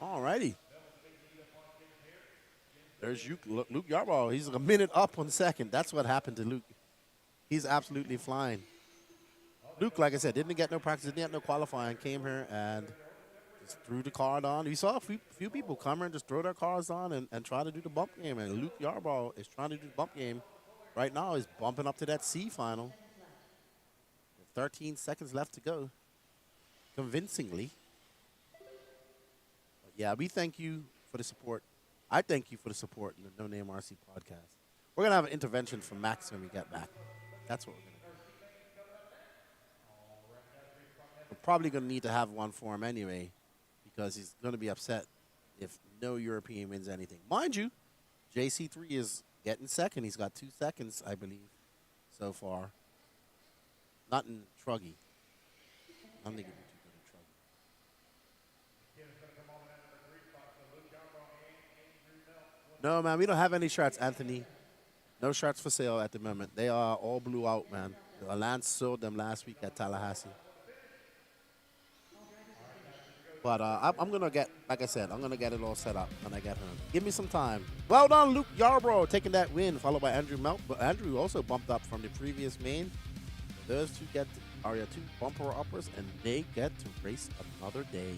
Alrighty. There's Luke Yarbrough. He's a minute up on second. That's what happened to Luke. He's absolutely flying. Luke, like I said, didn't get no practice, didn't get no qualifying, came here and just threw the card on. We saw a few people come here and just throw their cars on and try to do the bump game. And Luke Yarbrough is trying to do the bump game. Right now, he's bumping up to that C final. 13 seconds left to go. Convincingly. But yeah, we thank you for the support. I thank you for the support in the No Name RC podcast. We're going to have an intervention from Max when we get back. That's what we're going to do. We're probably going to need to have one for him anyway because he's going to be upset if no European wins anything. Mind you, JC3 is getting second. He's got 2 seconds, I believe, so far. Not in Truggy. I don't think it'd be too good in Truggy. No, man, we don't have any shirts, Anthony. No shirts for sale at the moment. They are all blew out, man. Lance sold them last week at Tallahassee. But I'm going to get, like I said, I'm going to get it all set up when I get home. Give me some time. Well done, Luke Yarbrough, taking that win, followed by Andrew Melt. But Andrew also bumped up from the previous main. Those two are your 2 bumper uppers, and they get to race another day.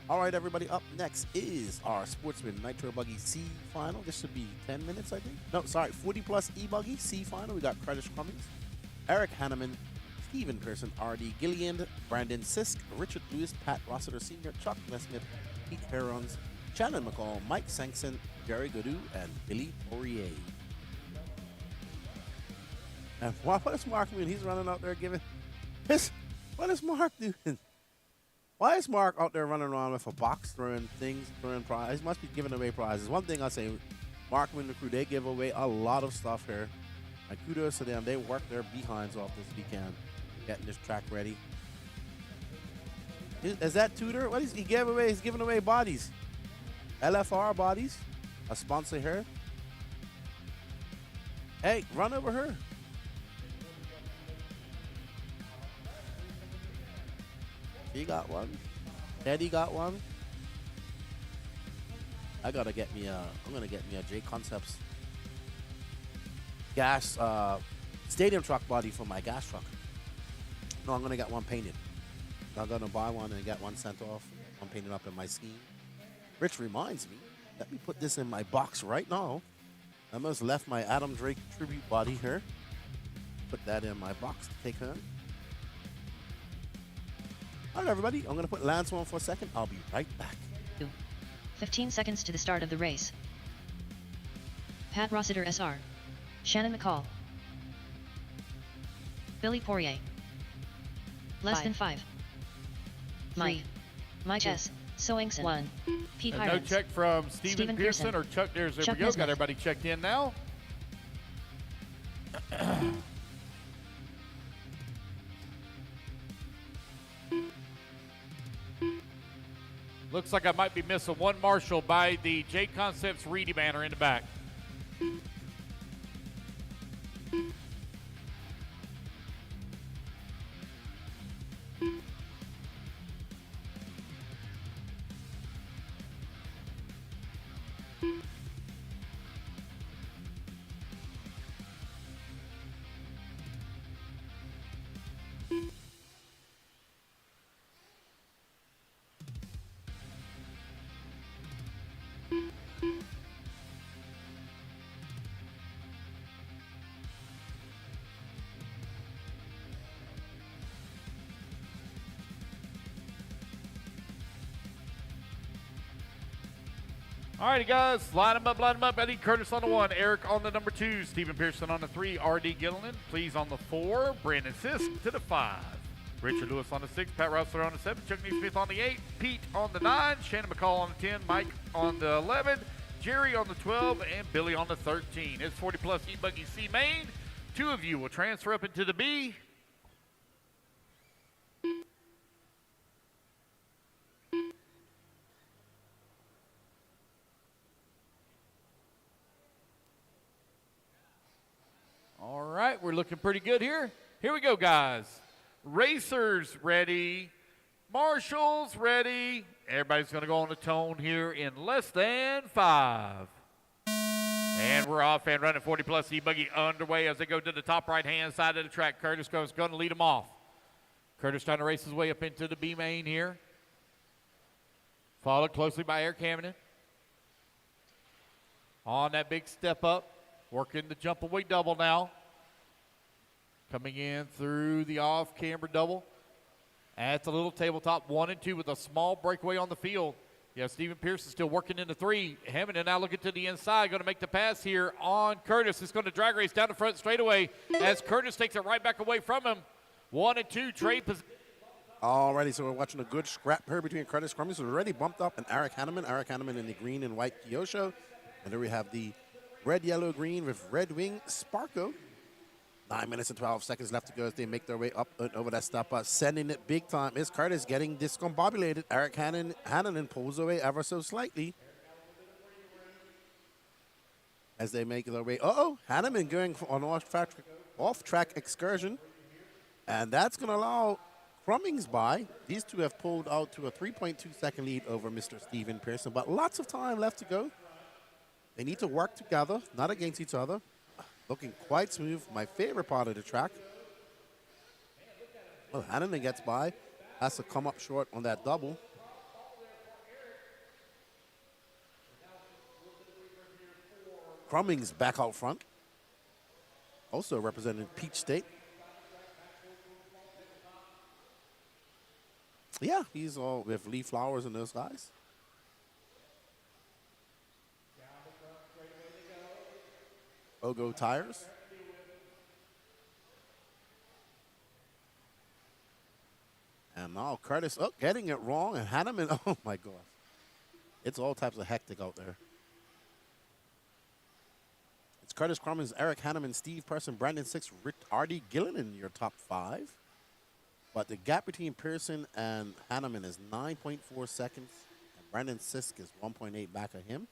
All right, everybody, up next is our Sportsman Nitro Buggy C final. This should be 10 minutes, I think. No, sorry, 40-plus E-Buggy C final. We got Curtis Cummings, Eric Hanneman, Stephen Pearson, R.D. Gilliand, Brandon Sisk, Richard Lewis, Pat Rossiter Sr., Chuck Nesmith, Pete Herons, Shannon McCall, Mike Sankson, Jerry Godou, and Billy Poirier. And what is Mark doing? He's running out there giving what is Mark doing? Why is Mark out there running around with a box, throwing things, throwing prizes? He must be giving away prizes. One thing I say, Mark and the crew, they give away a lot of stuff here. And kudos to them. They work their behinds off this weekend, getting this track ready. Is that Tudor? What is he giving away? He's giving away bodies. LFR bodies, a sponsor here. Hey, run over her. He got one. Eddie got one. I'm gonna get me a J Concepts gas stadium truck body for my gas truck. No, I'm gonna get one painted. I'm gonna buy one and get one sent off. I'm painting up in my scheme. Which reminds me, let me put this in my box right now. I almost left my Adam Drake tribute body here. Put that in my box to take home. All right, everybody. I'm gonna put Lance on for a second. I'll be right back. 15 seconds to the start of the race. Pat Rossiter SR. Shannon McCall. Billy Poirier. Less than 5. Mike. Mike S. Soingson. 1. Pete No Hirons. check from Stephen Pearson or Chuck Dares. There Chuck we go. Nesmith. Got everybody checked in now. Looks like I might be missing one marshal by the J Concepts Reedy banner in the back. All righty, guys, line them up, line them up. Eddie Curtis on the 1, Eric on the number 2, Stephen Pearson on the 3, R.D. Gilliland, please on the 4, Brandon Sisk to the 5, Richard Lewis on the 6, Pat Rossler on the 7, Chuck Neesmith on the 8, Pete on the 9, Shannon McCall on the 10, Mike on the 11, Jerry on the 12, and Billy on the 13. It's 40-plus E-Buggy C main. 2 of you will transfer up into the B. All right, we're looking pretty good here. Here we go, guys. Racers ready. Marshals ready. Everybody's going to go on the tone here in less than 5. And we're off and running. 40-plus E-Buggy underway as they go to the top right-hand side of the track. Curtis goes going to lead them off. Curtis trying to race his way up into the B main here. Followed closely by Eric Hammond. On that big step up. Working the jump away double now. Coming in through the off-camber double. At the little tabletop, 1 and 2 with a small breakaway on the field. Yeah, Stephen Pearson still working in the 3. Hammond now looking to the inside, going to make the pass here on Curtis. It's going to drag race down the front straightaway as Curtis takes it right back away from him. 1 and 2 trade position. Alrighty, so we're watching a good scrap here between Curtis Crummings, who's already bumped up, and Eric Hanneman. Eric Hanneman in the green and white Kyosho. And there we have the red, yellow, green with red wing Sparko. 9 minutes and 12 seconds left to go as they make their way up and over that step. Sending it big time is Curtis getting discombobulated. Eric Hanneman pulls away ever so slightly as they make their way. Hanneman going on off-track excursion. And that's going to allow Crummings by. These two have pulled out to a 3.2-second lead over Mr. Stephen Pearson, but lots of time left to go. They need to work together, not against each other. Looking quite smooth, my favorite part of the track. Well, Hanneman gets by, has to come up short on that double. Crummings back out front, also representing Peach State. Yeah, he's all with Lee Flowers and those guys. Ogo Tires. And now Curtis, getting it wrong, and Hanneman, oh my gosh. It's all types of hectic out there. It's Curtis Crummins, Eric Hanneman, Steve Pearson, Brandon Six, R.D. Gillen in your top 5. But the gap between Pearson and Hanneman is 9.4 seconds. And Brandon Sisk is 1.8 back of him.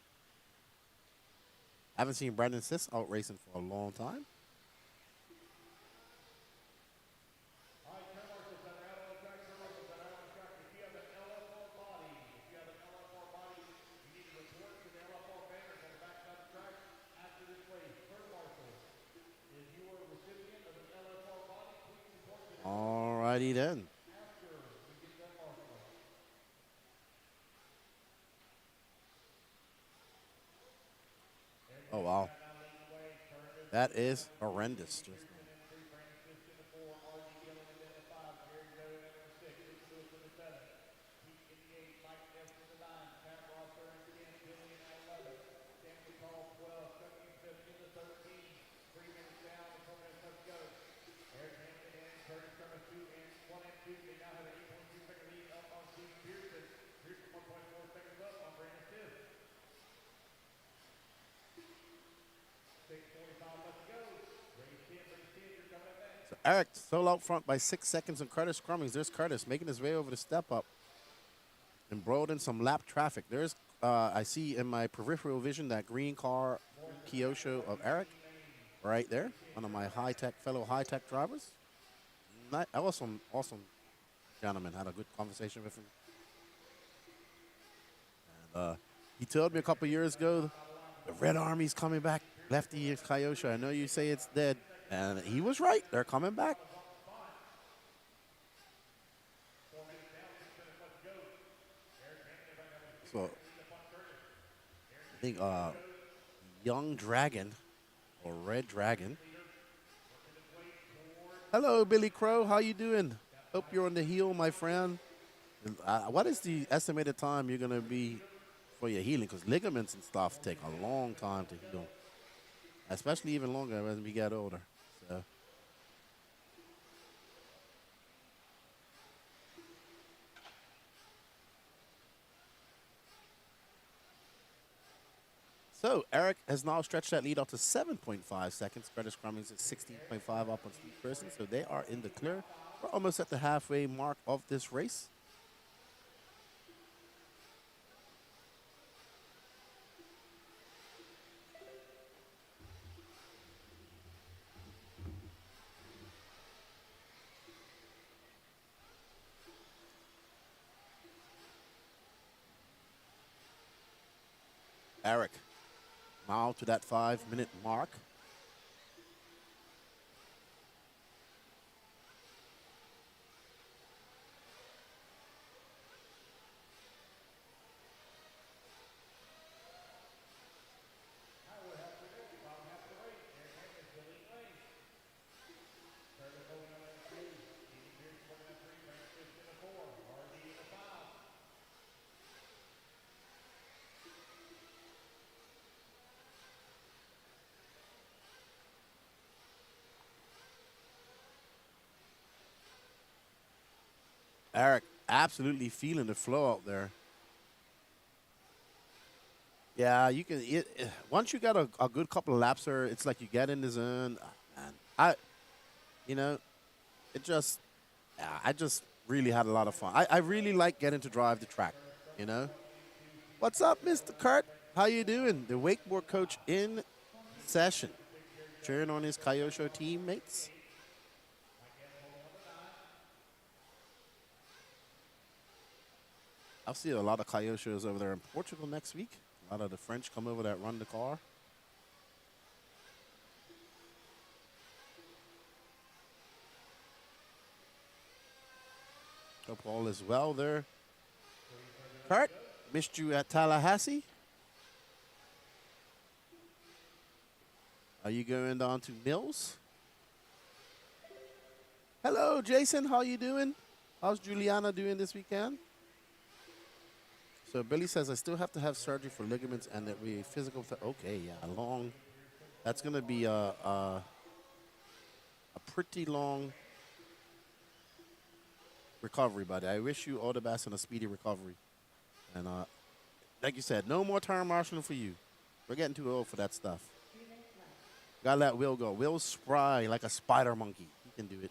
Haven't seen Brandon Sisk out racing for a long time. Alrighty then. Oh, wow. That is horrendous. Just So Eric solo out front by 6 seconds on Curtis Crummings. There's Curtis making his way over the step up. Embroiled in some lap traffic. There's, I see in my peripheral vision that green car Kyosho of Eric right there. One of my fellow high-tech drivers. Awesome gentleman. Had a good conversation with him. And he told me a couple years ago, the Red Army's coming back. Lefty Kyosho. I know you say it's dead. And he was right. They're coming back. So, I think Young Dragon or Red Dragon. Hello, Billy Crow. How you doing? Hope you're on the heel, my friend. What is the estimated time you're going to be for your healing? Because ligaments and stuff take a long time to heal. Especially even longer as we get older. So Eric has now stretched that lead out to 7.5 seconds. Curtis Crummings is 16.5 up on Steve Person, so they are in the clear. We're almost at the halfway mark of this race. Eric now to that 5-minute mark. Eric absolutely feeling the flow out there. Yeah, you can. Once you got a good couple of laps there, it's like you get in the zone. Man, I just really had a lot of fun. I really like getting to drive the track. What's up, Mr. Kurt? How you doing? The wakeboard coach in session, cheering on his Kyosho teammates. I'll see a lot of Kyoshos over there in Portugal next week. A lot of the French come over that run the car. Hope all is well there. Kurt, missed you at Tallahassee. Are you going down to Mills? Hello, Jason. How you doing? How's Juliana doing this weekend? So Billy says, I still have to have surgery for ligaments and that we physical. Okay, yeah, long. That's going to be a pretty long recovery, buddy. I wish you all the best and a speedy recovery. And like you said, no more term marshalling for you. We're getting too old for that stuff. Gotta let Will go. Will's spry like a spider monkey. He can do it.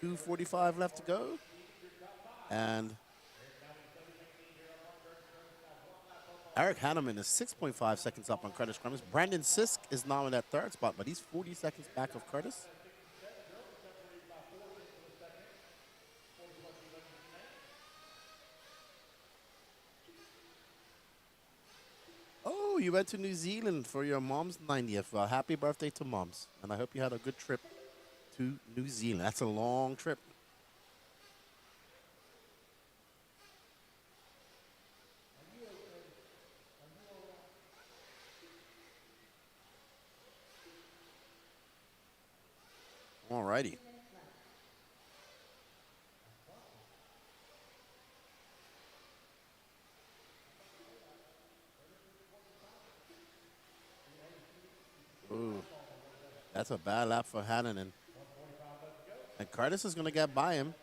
.245 left to go. And Eric Hanneman is 6.5 seconds up on Curtis Crummings. Brandon Sisk is now in that third spot, but he's 40 seconds back of Curtis. Oh, you went to New Zealand for your mom's 90th. Well, happy birthday to moms. And I hope you had a good trip to New Zealand. That's a long trip. All righty. Ooh, that's a bad lap for Hannon. And Curtis is going to get by him.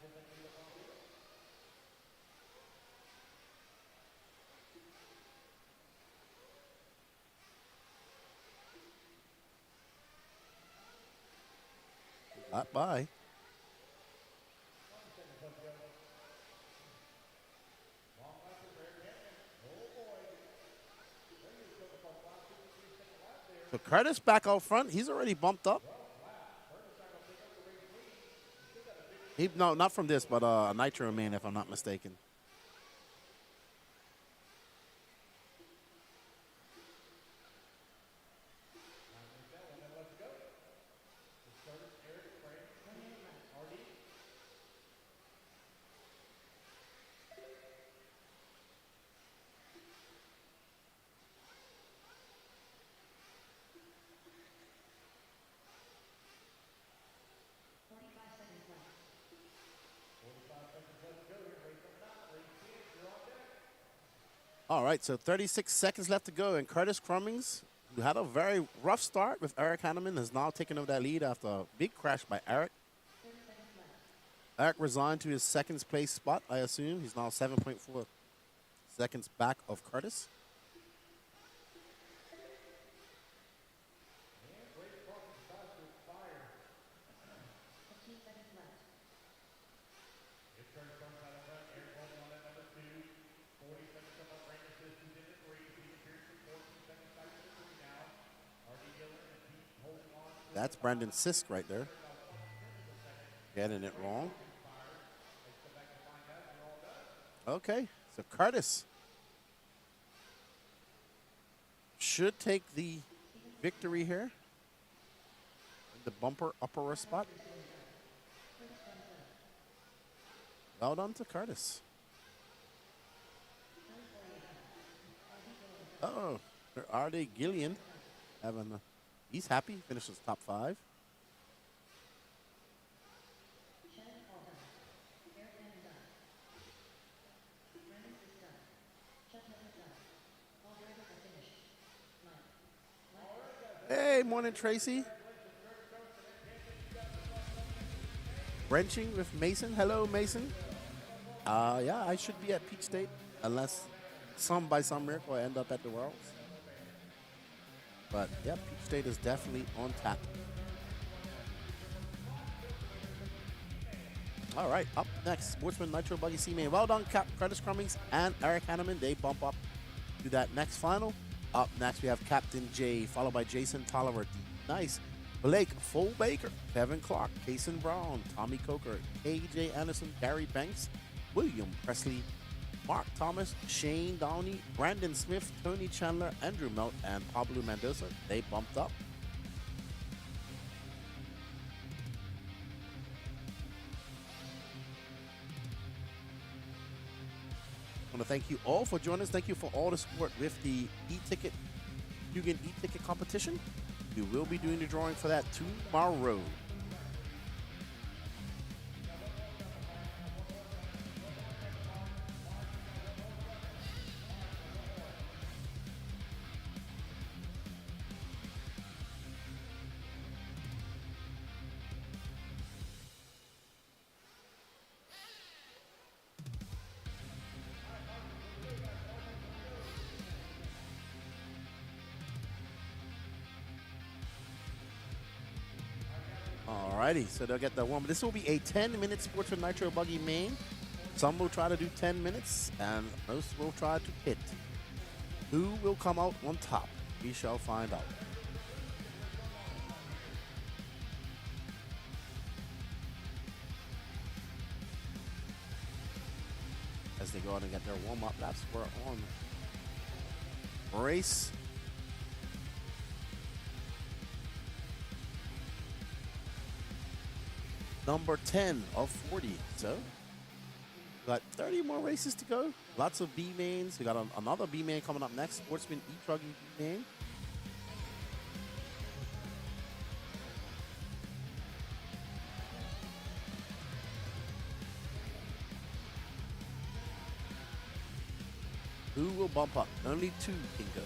Not by. So Curtis back out front. He's already bumped up. No, not from this, but a Nitro Man, if I'm not mistaken. All right, so 36 seconds left to go, and Curtis Crummings, who had a very rough start with Eric Hanneman, has now taken over that lead after a big crash by Eric. Eric resigned to his second place spot, I assume. He's now 7.4 seconds back of Curtis. That's Brandon Sisk right there. Getting it wrong. Okay, so Curtis should take the victory here. The bumper upper spot. Well done to Curtis. Uh-oh, R.D. Gillian having a... He's happy, finishes top 5. Hey, morning, Tracy. Wrenching with Mason. Hello, Mason. Yeah, I should be at Peach State unless by some miracle I end up at the Worlds. But, yeah, Peach State is definitely on tap. All right, up next, Sportsman Nitro Buggy C-Main. Well done, Curtis Crummings and Eric Hanneman. They bump up to that next final. Up next, we have Captain J, followed by Jason Tolliver. Nice. Blake Baker, Kevin Clark, Kason Brown, Tommy Coker, KJ Anderson, Gary Banks, William Presley, Mark Thomas, Shane Downey, Brandon Smith, Tony Chandler, Andrew Melt, and Pablo Mendoza. They bumped up. I want to thank you all for joining us. Thank you for all the support with the e-ticket, Hugan e-ticket competition. We will be doing the drawing for that tomorrow. Alrighty, so they'll get that one. But this will be a 10-minute Sportsman Nitro Buggy main. Some will try to do 10 minutes, and most will try to pit. Who will come out on top? We shall find out. As they go out and get their warm-up laps, we're on race number 10 of 40. So, got 30 more races to go. Lots of B mains. We got another B main coming up next. Sportsman E-Truggy B main. Who will bump up? Only 2 can go.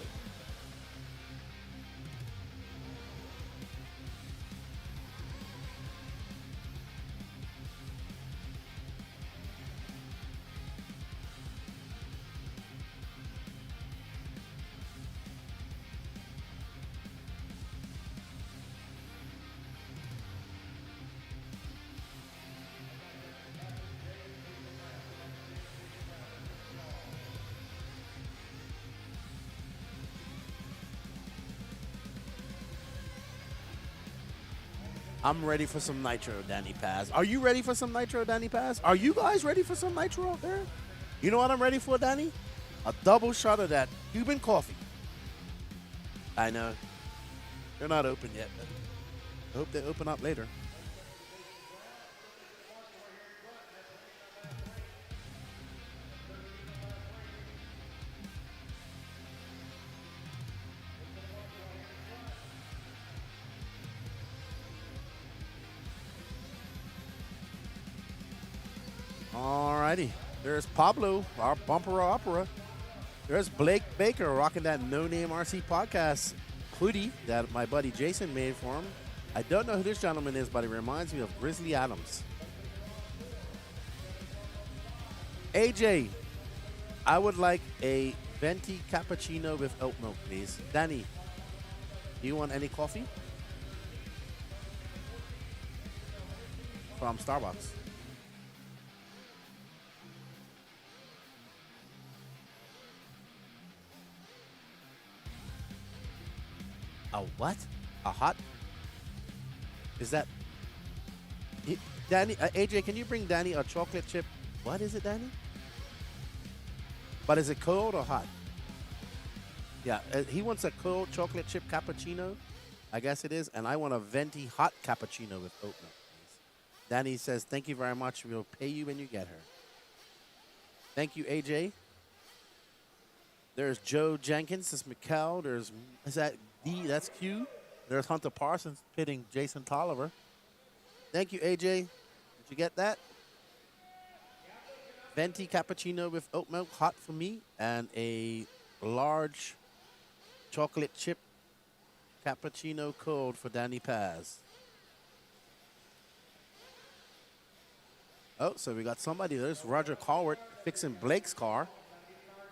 I'm ready for some nitro, Danny Paz. Are you ready for some nitro, Danny Paz? Are you guys ready for some nitro out there? You know what I'm ready for, Danny? A double shot of that Cuban coffee. I know. They're not open yet, but I hope they open up later. Alrighty, there's Pablo, our bumper opera. There's Blake Baker rocking that No Name RC Podcast hoodie that my buddy Jason made for him. I don't know who this gentleman is, but he reminds me of Grizzly Adams. AJ, I would like a venti cappuccino with oat milk, please. Danny, do you want any coffee? From Starbucks. A what? A hot? Is that... Danny, AJ, can you bring Danny a chocolate chip? What is it, Danny? But is it cold or hot? Yeah, he wants a cold chocolate chip cappuccino. I guess it is. And I want a venti hot cappuccino with oat milk, please. Danny says, thank you very much. We'll pay you when you get her. Thank you, AJ. There's Joe Jenkins. There's Mikkel. There's... Is that... D, that's Q. There's Hunter Parsons pitting Jason Tolliver. Thank you, AJ. Did you get that? Venti cappuccino with oat milk, hot for me, and a large chocolate chip cappuccino cold for Danny Paz. Oh, so we got somebody. There's Roger Colwart fixing Blake's car.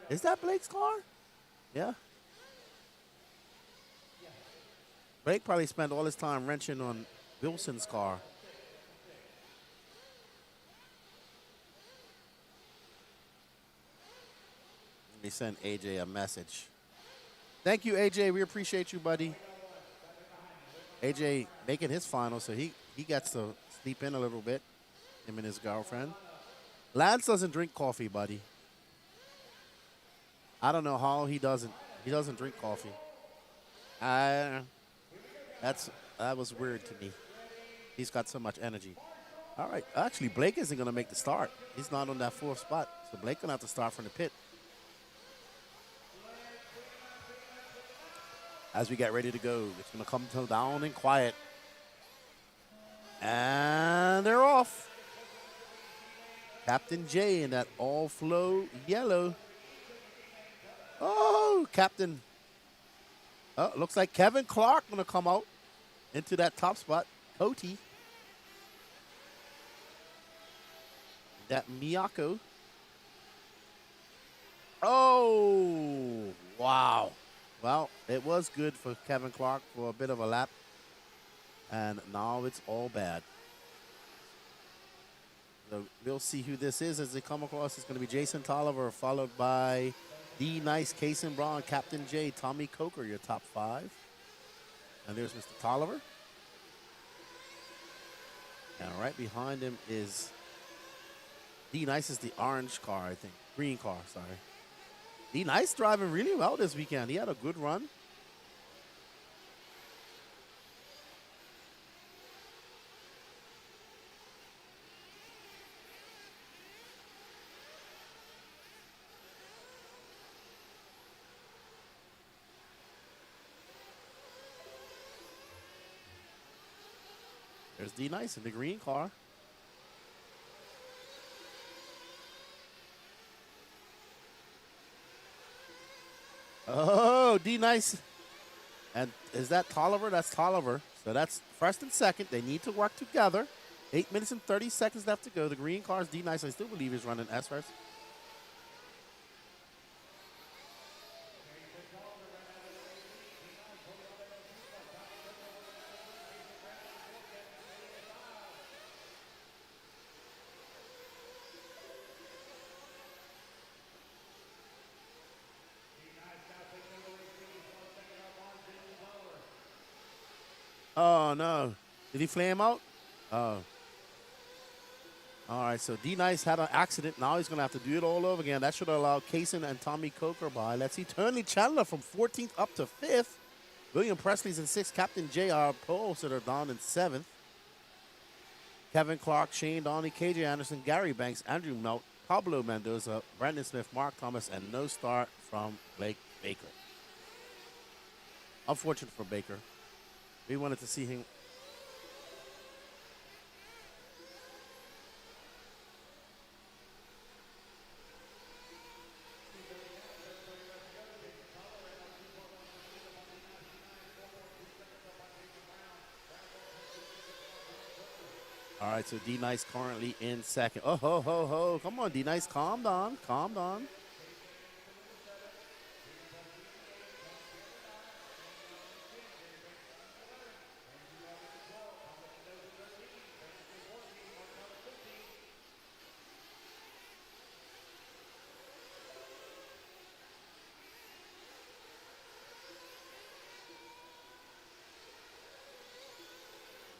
Is that Blake's car? Yeah. Blake probably spent all his time wrenching on Wilson's car. Let me send AJ a message. Thank you, AJ. We appreciate you, buddy. AJ making his final, so he gets to sleep in a little bit, him and his girlfriend. Lance doesn't drink coffee, buddy. I don't know how he doesn't. He doesn't drink coffee. That was weird to me. He's got so much energy. All right. Actually, Blake isn't going to make the start. He's not on that 4th spot. So Blake going to have to start from the pit. As we get ready to go, it's going to come down and quiet. And they're off. Captain J in that all-flow yellow. Oh, Captain. Oh, looks like Kevin Clark going to come out into that top spot. Cody. That Miyako. Oh, wow. Well, it was good for Kevin Clark for a bit of a lap. And now it's all bad. So we'll see who this is as they come across. It's going to be Jason Tolliver, followed by D Nice, Kason Braun, Captain J, Tommy Coker, your top 5. And there's Mr. Tolliver. And right behind him is D Nice is the orange car, I think. Green car, sorry. D Nice driving really well this weekend. He had a good run. There's D Nice in the green car. Oh, D Nice. And is that Tolliver? That's Tolliver. So that's first and second. They need to work together. 8 minutes and 30 seconds left to go. The green car is D Nice. I still believe he's running S first. Oh, no. Did he flame out? Oh. All right, so D Nice had an accident. Now he's going to have to do it all over again. That should allow Kaysen and Tommy Coker by. Let's see. Turnley Chandler from 14th up to 5th. William Presley's in 6th. Captain J.R. Polster down in 7th. Kevin Clark, Shane Donnie, KJ Anderson, Gary Banks, Andrew Melt, Pablo Mendoza, Brandon Smith, Mark Thomas, and no start from Blake Baker. Unfortunate for Baker. We wanted to see him. All right, so D Nice currently in second. Oh, ho, ho, ho. Come on, D Nice, calm down, calm down.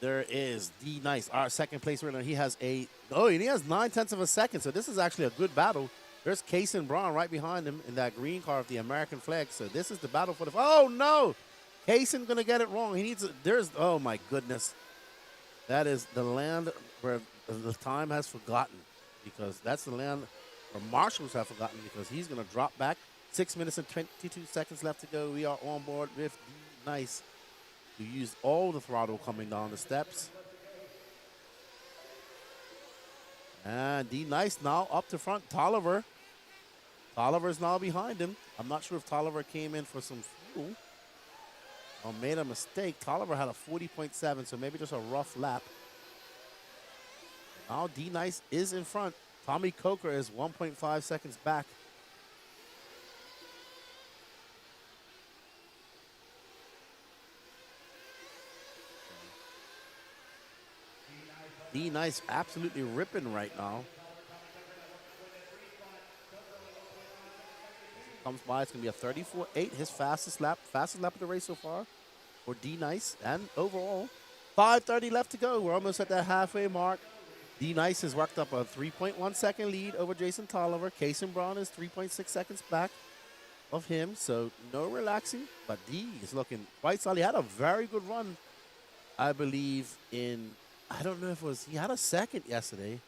There is D Nice, our second place runner. He has and he has 9/10 of a second. So this is actually a good battle. There's Kaysen Braun right behind him in that green car with the American flag. So this is the battle for the. Oh no, Kaysen gonna get it wrong. He needs. Oh my goodness, that is the land where the time has forgotten, because that's the land where marshals have forgotten, because he's gonna drop back. 6 minutes and 22 seconds left to go. We are on board with D Nice. We used all the throttle coming down the steps. And D Nice now up to front. Tolliver. Tolliver's now behind him. I'm not sure if Tolliver came in for some fuel or made a mistake. Tolliver had a 40.7, so maybe just a rough lap. Now D Nice is in front. Tommy Coker is 1.5 seconds back. D Nice absolutely ripping right now. Comes by, it's going to be a 34.8, his fastest lap of the race so far for D Nice. And overall, 5:30 left to go. We're almost at that halfway mark. D Nice has worked up a 3.1 second lead over Jason Tolliver. Kaysen Braun is 3.6 seconds back of him, so no relaxing. But D is looking quite solid. He had a very good run, I believe, I don't know if it was, he had a second yesterday.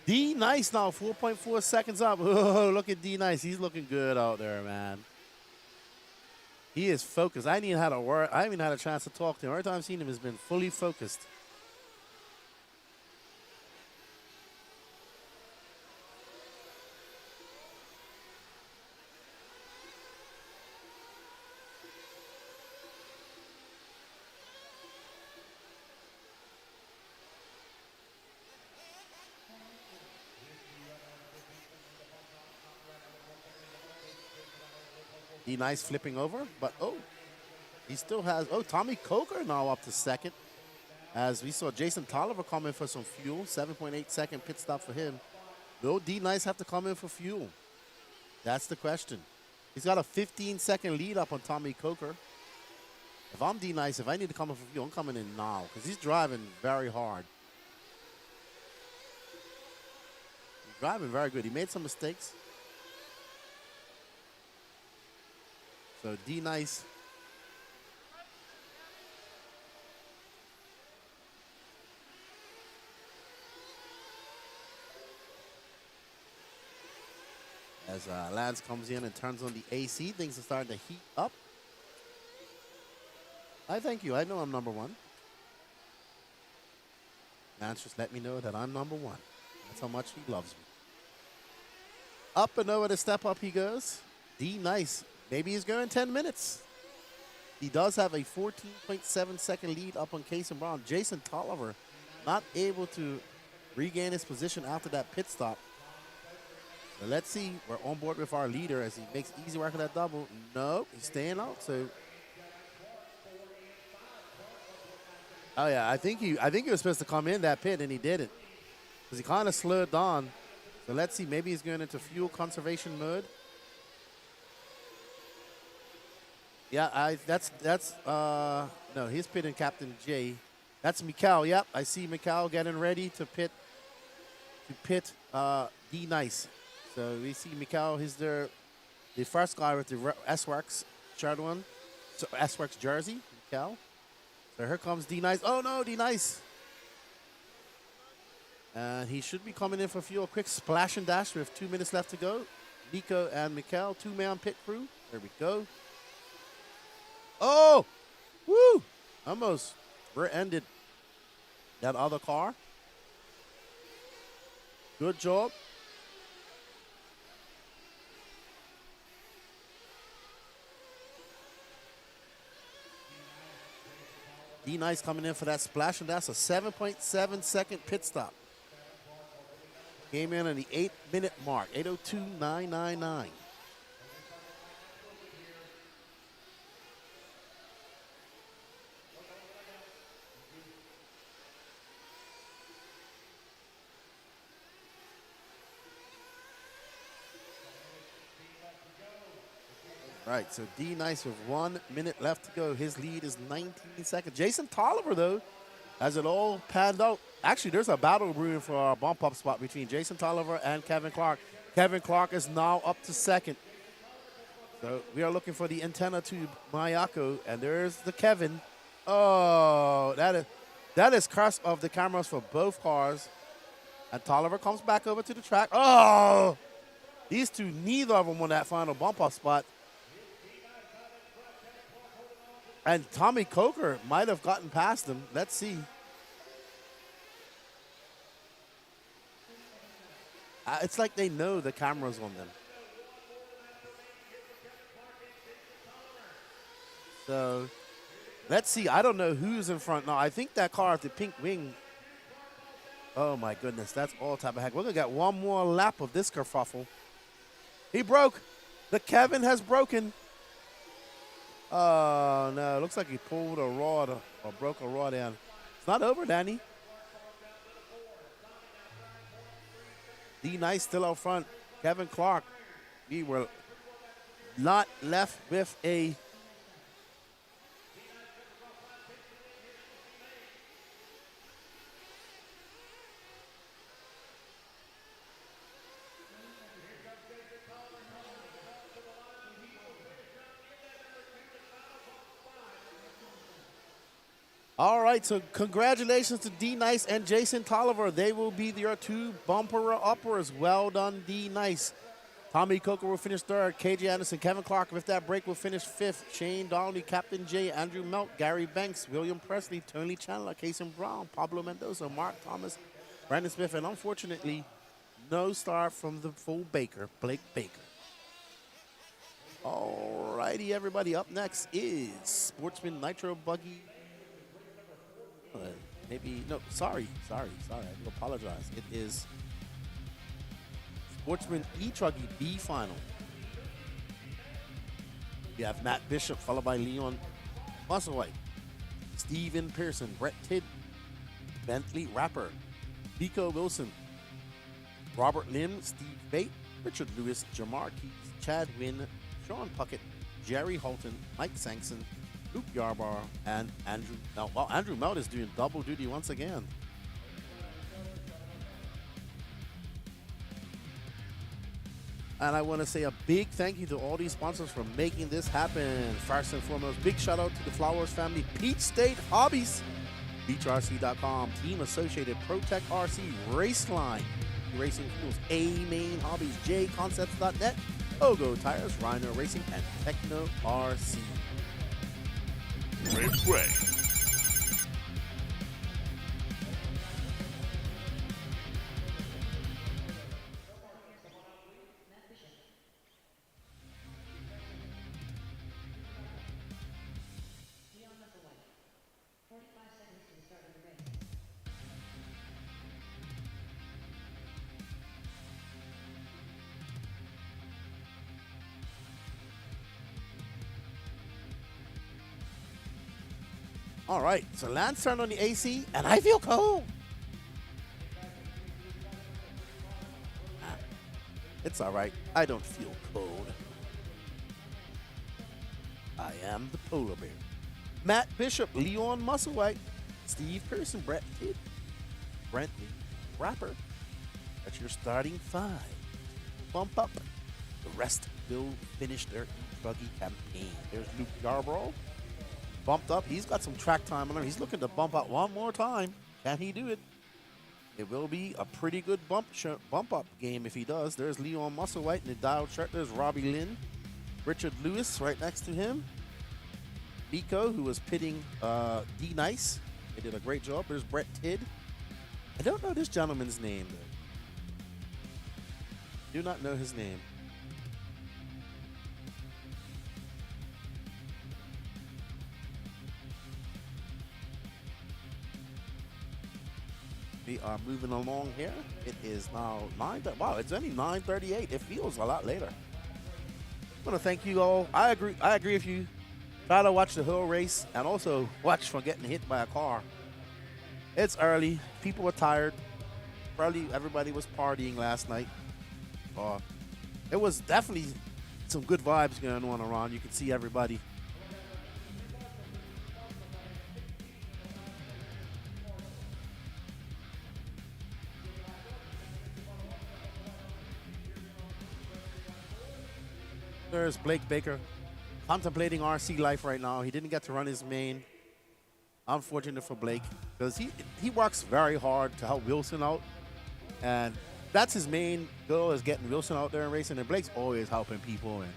D Nice now, 4.4 seconds up. Oh, look at D Nice. He's looking good out there, man. He is focused. I haven't even had a chance to talk to him. Every time I've seen him, has been fully focused. D Nice flipping over, but he still has, Tommy Coker now up to second. As we saw Jason Tolliver come in for some fuel, 7.8 second pit stop for him. Will D Nice have to come in for fuel? That's the question. He's got a 15-second lead up on Tommy Coker. If I'm D Nice, if I need to come in for fuel, I'm coming in now because he's driving very hard. He's driving very good. He made some mistakes. So D Nice. As Lance comes in and turns on the AC, things are starting to heat up. I thank you. I know I'm number one. Lance just let me know that I'm number one. That's how much he loves me. Up and over the step up he goes. D Nice. Maybe he's going 10 minutes. He does have a 14.7 second lead up on Case and Brown. Jason Tolliver not able to regain his position after that pit stop. So let's see. We're on board with our leader as he makes easy work of that double. No, he's staying out. So, oh yeah, I think he was supposed to come in that pit and he didn't, because he kind of slowed down. So let's see. Maybe he's going into fuel conservation mode. Yeah, no, he's pitting Captain J. That's Mikal. Yep, I see Mikal getting ready to pit D Nice. So we see Mikal, he's the first guy with the S-Works shirt on. So S-Works jersey, Mikal. So here comes D Nice. Oh no, D Nice. And he should be coming in for fuel. Quick splash and dash with 2 minutes left to go. Nico and Mikal, two-man pit crew. There we go. Oh! Woo! Almost rear-ended that other car. Good job. D Nice coming in for that splash, and that's a 7.7 second pit stop. Came in on the 8-minute mark, 8:02.999. Right, so D Nice with 1 minute left to go. His lead is 19 seconds. Jason Tolliver, though, has it all panned out. Actually, there's a battle brewing for our bump-up spot between Jason Tolliver and Kevin Clark. Kevin Clark is now up to second. So we are looking for the antenna to Mayako, and there's the Kevin. Oh, that is curse of the cameras for both cars. And Tolliver comes back over to the track. Oh, these two, neither of them on that final bump-up spot. And Tommy Coker might have gotten past him. Let's see. It's like they know the camera's on them. So, let's see. I don't know who's in front now. I think that car with the pink wing. Oh, my goodness. That's all type of heck. We're going to get one more lap of this kerfuffle. He broke. The Kevin has broken. Oh, no. It looks like he pulled a rod or broke a rod down. It's not over, Danny. D Nice still out front. Kevin Clark. We were not left with a All right, so congratulations to D Nice and Jason Tolliver. They will be your two bumper uppers. Well done, D Nice. Tommy Coker will finish third. KJ Anderson, Kevin Clark with that break will finish fifth. Shane Donnelly, Captain J, Andrew Melk, Gary Banks, William Presley, Tony Chandler, Casey Brown, Pablo Mendoza, Mark Thomas, Brandon Smith, and unfortunately, no star from the full Baker, Blake Baker. All righty, everybody. Up next is Sportsman Nitro Buggy. Sorry. I do apologize. It is Sportsman E-Truggy B final. We have Matt Bishop, followed by Leon Musselwhite, Steven Pearson, Brett Tidd, Bentley Rapper, Nico Wilson, Robert Lim, Steve Bate, Richard Lewis, Jamar Keys, Chad Wynn, Sean Puckett, Jerry Holton, Mike Sankson, Luke Yarbar, and Andrew Melt. Well, Andrew Melt is doing double duty once again. And I want to say a big thank you to all these sponsors for making this happen. First and foremost, big shout out to the Flowers family, Peach State Hobbies, BeachRC.com, Team Associated, ProTech RC, Raceline, Racing Fuels, A-Main Hobbies, JConcepts.net, Ogo Tires, Rhino Racing, and Techno RC. Replay. All right, so Lance turned on the AC, and I feel cold. It's all right. I don't feel cold. I am the polar bear. Matt Bishop, Leon Musselwhite, Steve Pearson, Brett Kidd, Brent Lee, Rapper. That's your starting five. Bump up. The rest will finish their buggy campaign. There's Luke Yarbrough. Bumped up. He's got some track time on him. He's looking to bump out one more time. Can he do it? It will be a pretty good bump up game if he does. There's Leon Musselwhite in the dialed shirt. There's Robbie Lynn. Richard Lewis right next to him. Nico, who was pitting D Nice. They did a great job. There's Brett Tidd. I don't know this gentleman's name, though. Do not know his name. We are moving along here. It is now 9. Wow, it's only 9:38. It feels a lot later. I want to thank you all. I agree with you. Try to watch the whole race and also watch for getting hit by a car. It's early. People were tired. Probably everybody was partying last night. It was definitely some good vibes going on around. You could see everybody. There's Blake Baker, contemplating RC life right now. He didn't get to run his main. Unfortunate for Blake, because he works very hard to help Wilson out. And that's his main goal, is getting Wilson out there and racing. And Blake's always helping people and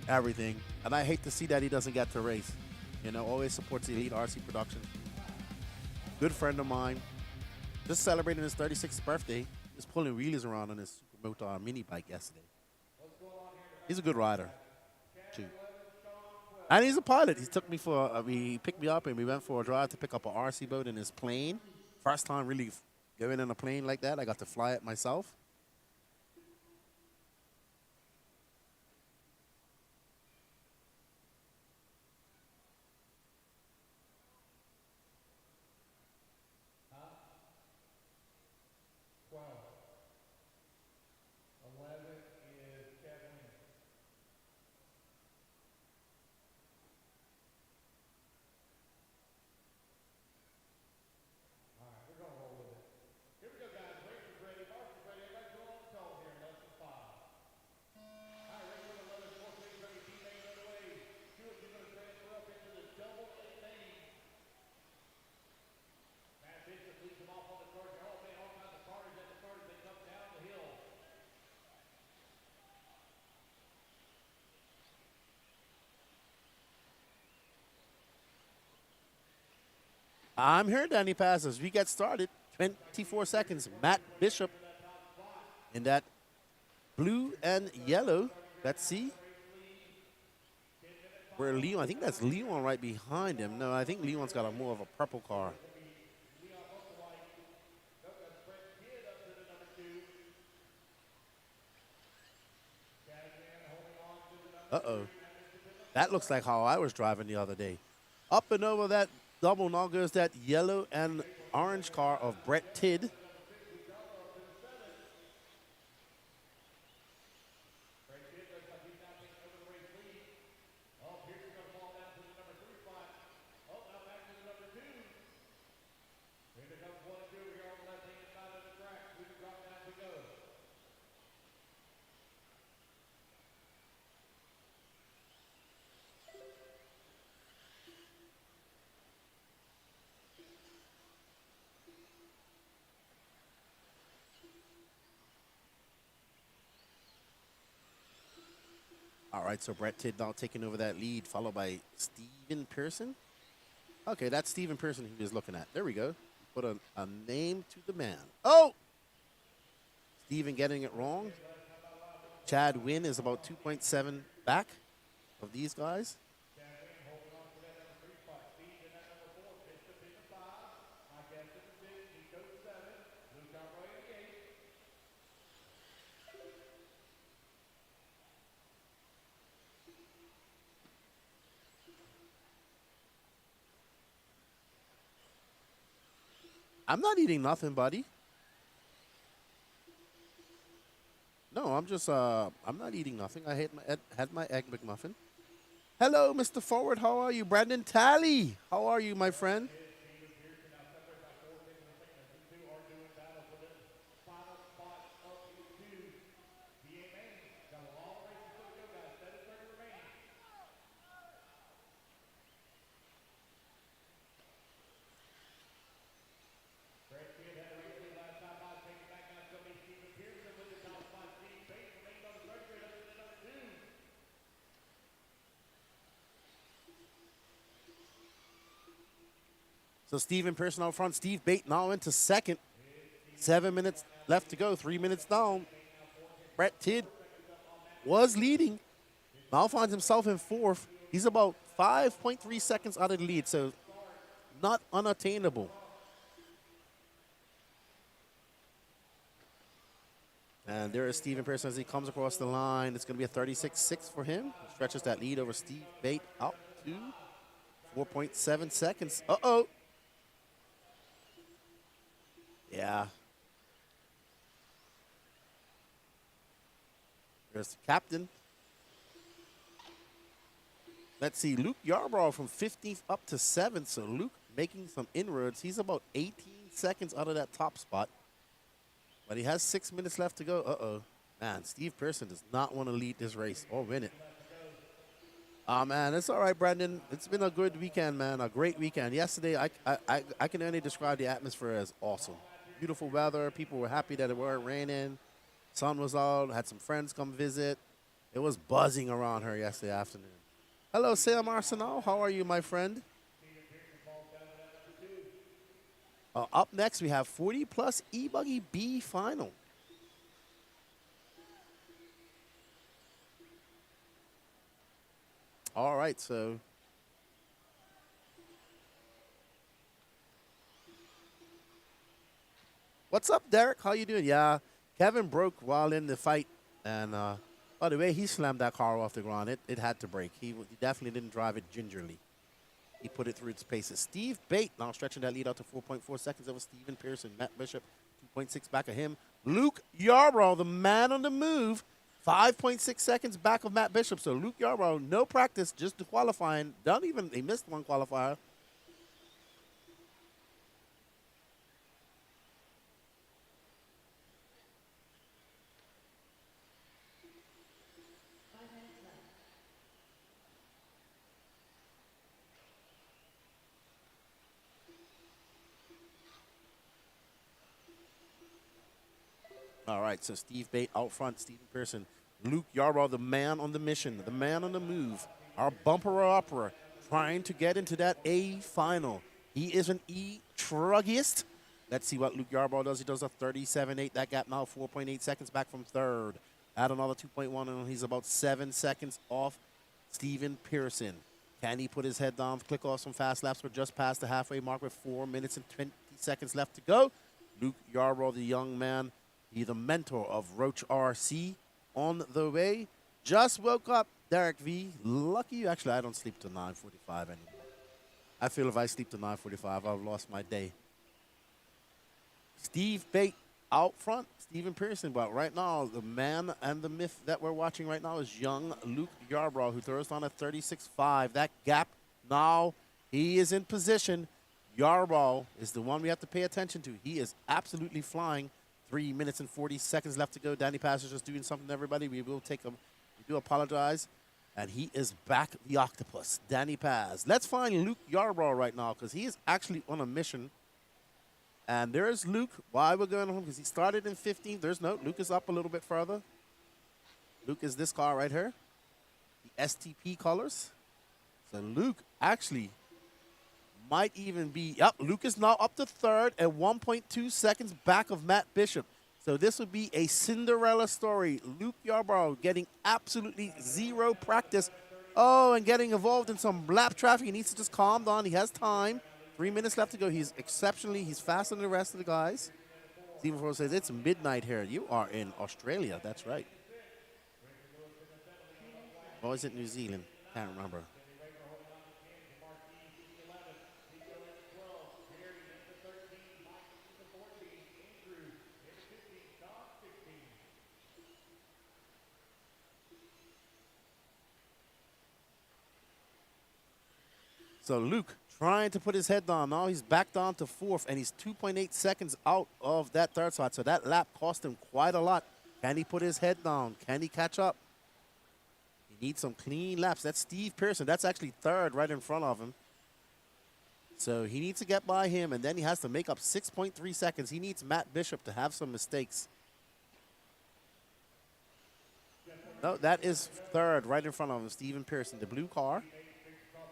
everything. And I hate to see that he doesn't get to race. You know, always supports Elite RC Production. Good friend of mine. Just celebrating his 36th birthday. Just pulling wheelies around on his Supermoto mini bike yesterday. He's a good rider, too. And he's a pilot. He took me he picked me up and we went for a drive to pick up an RC boat in his plane. First time really going in a plane like that. I got to fly it myself. I'm here, Danny Paz, as we get started. 24 seconds. Matt Bishop in that blue and yellow. Let's see. Where Leon, I think that's Leon right behind him. No, I think Leon's got more of a purple car. Uh-oh. That looks like how I was driving the other day. Up and over that double, now goes that yellow and orange car of Brett Tidd. All right, so Brett Tidd now taking over that lead, followed by Steven Pearson. Okay, that's Steven Pearson he was looking at. There we go. Put a name to the man. Oh! Steven getting it wrong. Chad Wynn is about 2.7 back of these guys. I'm not eating nothing, buddy. No, I'm just, I'm not eating nothing. I had my Egg McMuffin. Hello, Mr. Forward. How are you? Brandon Talley. How are you, my friend? So Steven Pearson out front. Steve Bate now into second. 7 minutes left to go. 3 minutes down. Brett Tidd was leading. Now finds himself in fourth. He's about 5.3 seconds out of the lead, so not unattainable. And there is Steven Pearson as he comes across the line. It's going to be a 36.6 for him. He stretches that lead over Steve Bate out to 4.7 seconds. Uh-oh. Yeah. There's the captain. Let's see, Luke Yarbrough from 15th up to 7th. So Luke making some inroads. He's about 18 seconds out of that top spot. But he has 6 minutes left to go. Uh-oh. Man, Steve Pearson does not want to lead this race or win it. Man, it's all right, Brandon. It's been a good weekend, man, a great weekend. Yesterday, I can only describe the atmosphere as awesome. Beautiful weather. People were happy that it weren't raining. Sun was out. Had some friends come visit. It was buzzing around her yesterday afternoon. Hello, Sam Arsenal. How are you, my friend? Up next, we have 40-plus E-Buggy B final. All right, so what's up, Derek? How you doing? Yeah, Kevin broke while in the fight, and by the way, he slammed that car off the ground. It had to break. He definitely didn't drive it gingerly. He put it through its paces. Steve Bate now stretching that lead out to 4.4 seconds over Steven Pearson. Matt Bishop, 2.6 back of him. Luke Yarbrough, the man on the move, 5.6 seconds back of Matt Bishop. So Luke Yarbrough, no practice, just the qualifying. He missed one qualifier. All right, so Steve Bate out front, Steven Pearson. Luke Yarbrough, the man on the mission, the man on the move. Our bumper opera, trying to get into that A final. He is an E-truggist. Let's see what Luke Yarbrough does. He does a 37.8. That gap now 4.8 seconds back from third. Add another 2.1, and he's about 7 seconds off Steven Pearson. Can he put his head down, click off some fast laps? We're just past the halfway mark with 4 minutes and 20 seconds left to go. Luke Yarbrough, the young man, he's the mentor of Roach RC, on the way. Just woke up, Derek V. Lucky you. Actually, I don't sleep till 9:45 anymore. I feel if I sleep till 9:45, I've lost my day. Steve Bate out front, Steven Pearson. But right now, the man and the myth that we're watching right now is young Luke Yarbrough, who throws down a 36.5. That gap now, he is in position. Yarbrough is the one we have to pay attention to. He is absolutely flying. 3 minutes and 40 seconds left to go. Danny Paz is just doing something to everybody. We will take him. We do apologize. And he is back the octopus, Danny Paz. Let's find Luke Yarbrough right now because he is actually on a mission. And there's Luke. Why we're going home? Because he started in 15th. There's no. Luke is up a little bit further. Luke is this car right here. The STP colors. So Luke actually might even be. Yep, Luke is now up to third at 1.2 seconds back of Matt Bishop. So this would be a Cinderella story. Luke Yarbrough getting absolutely zero practice. Oh, and getting involved in some lap traffic. He needs to just calm down. He has time. 3 minutes left to go. He's faster than the rest of the guys. Stephen Ford says, it's midnight here. You are in Australia. That's right. Or is it New Zealand? Can't remember. So Luke trying to put his head down. Now he's back down to fourth, and he's 2.8 seconds out of that third spot. So that lap cost him quite a lot. Can he put his head down? Can he catch up? He needs some clean laps. That's Steve Pearson. That's actually third right in front of him. So he needs to get by him, and then he has to make up 6.3 seconds. He needs Matt Bishop to have some mistakes. No, that is third right in front of him, Steven Pearson. The blue car,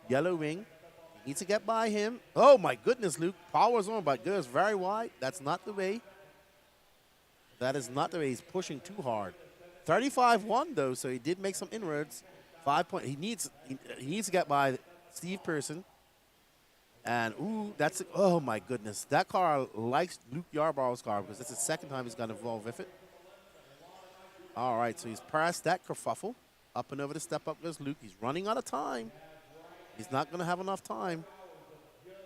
yellow wing. Needs to get by him. Oh, my goodness, Luke. Power's on, but goes very wide. That's not the way. That is not the way. He's pushing too hard. 35-1, though, so he did make some inroads. 5 point. He needs to get by Steve Pearson. And, ooh, that's, oh, my goodness. That car likes Luke Yarbrough's car because that's the second time he's got involved with it. All right, so he's past that kerfuffle. Up and over the step up goes Luke. He's running out of time. He's not going to have enough time.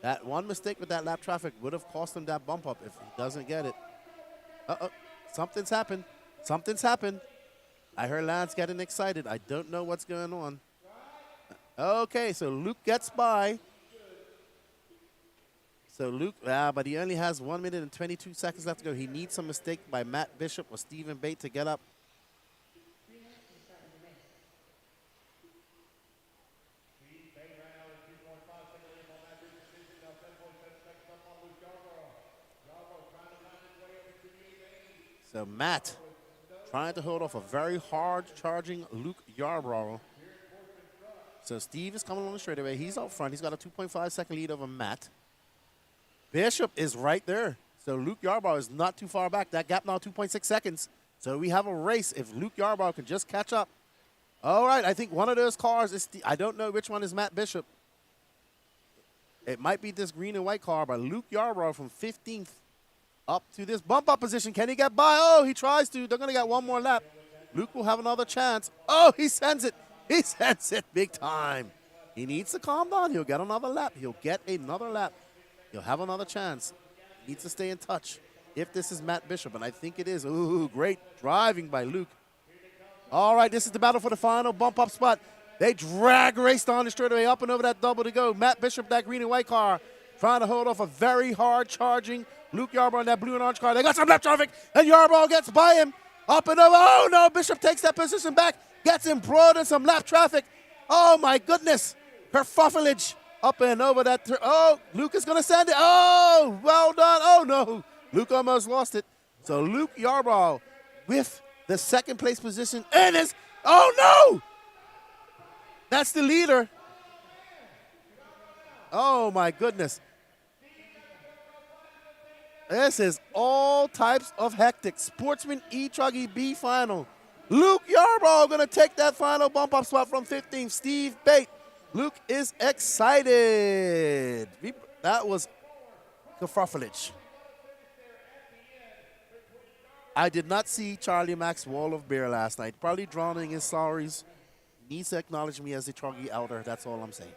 That one mistake with that lap traffic would have cost him that bump up if he doesn't get it. Uh-oh. Something's happened. Something's happened. I heard Lance getting excited. I don't know what's going on. Okay, so Luke gets by. So Luke, but he only has 1 minute and 22 seconds left to go. He needs some mistake by Matt Bishop or Stephen Bate to get up. So Matt trying to hold off a very hard charging Luke Yarbrough. So Steve is coming on the straightaway. He's out front. He's got a 2.5 second lead over Matt. Bishop is right there. So Luke Yarbrough is not too far back. That gap now 2.6 seconds. So we have a race if Luke Yarbrough can just catch up. All right, I think one of those cars is, I don't know which one is Matt Bishop. It might be this green and white car, but Luke Yarbrough from 15th up to this bump up position. Can he get by? Oh, he tries to. They're going to get one more lap. Luke will have another chance. Oh, he sends it. He sends it big time. He needs to calm down. He'll get another lap. He'll get another lap. He'll have another chance. He needs to stay in touch if this is Matt Bishop, and I think it is. Ooh, great driving by Luke. All right, this is the battle for the final bump up spot. They drag race down the straightaway up and over that double to go. Matt Bishop, that green and white car, trying to hold off a very hard charging Luke Yarbrough in that blue and orange car. They got some left traffic, and Yarbrough gets by him. Up and over. Oh, no. Bishop takes that position back. Gets him broad in some lap traffic. Oh, my goodness. Kerfuffleage. Up and over that. Oh, Luke is going to send it. Oh, well done. Oh, no. Luke almost lost it. So Luke Yarbrough with the second place position in his. Oh, no. That's the leader. Oh, my goodness. This is all types of hectic. Sportsman E-Truggy B final. Luke Yarbrough going to take that final bump up spot from 15th. Steve Bate. Luke is excited. That was kerfuffleage. I did not see Charlie Mack's wall of beer last night. Probably drowning his sorries. Needs to acknowledge me as the Truggy elder. That's all I'm saying.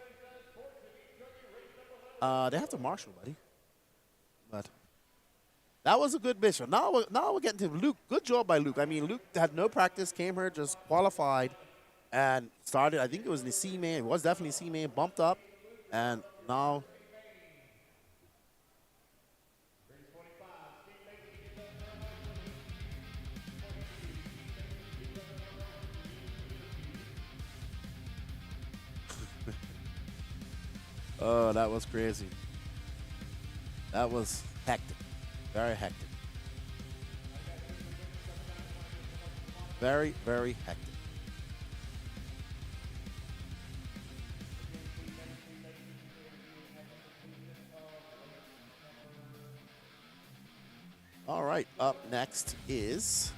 They have to marshal, buddy. But That was a good mission. Now we're getting to Luke. Good job by Luke. I mean, Luke had no practice, came here, just qualified, and started. I think it was in the C main. It was definitely C main. Bumped up, and now. Oh, that was crazy. That was hectic. Very hectic. Very, very hectic. All right, up next is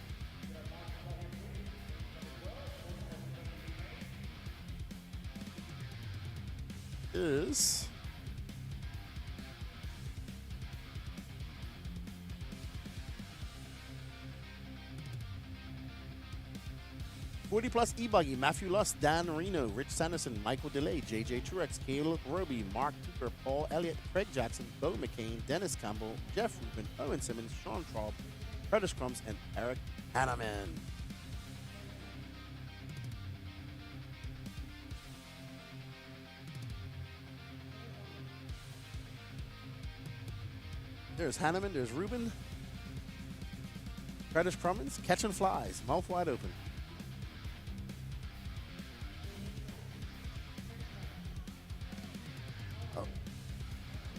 is 40-plus e-buggy, Matthew Lust, Dan Reno, Rich Sanderson, Michael DeLay, JJ Truex, Caleb Roby, Mark Tucker, Paul Elliott, Craig Jackson, Bo McCain, Dennis Campbell, Jeff Rubin, Owen Simmons, Sean Traub, Curtis Crumbs, and Eric Hanneman. There's Hanneman, there's Rubin, Curtis Crummins, catching flies, mouth wide open.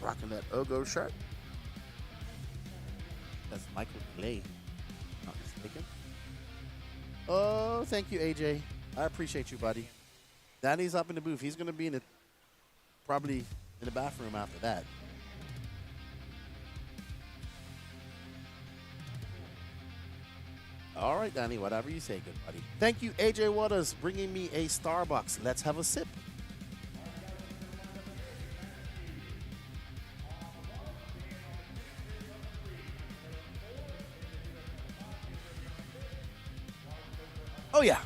Rocking that Ogo shirt. That's Michael Clay, not mistaken. Oh, thank you, AJ. I appreciate you, buddy. Danny's up in the booth. He's going to be probably in the bathroom after that. All right, Danny, whatever you say, good buddy. Thank you, AJ Waters, bringing me a Starbucks. Let's have a sip. Oh, yeah.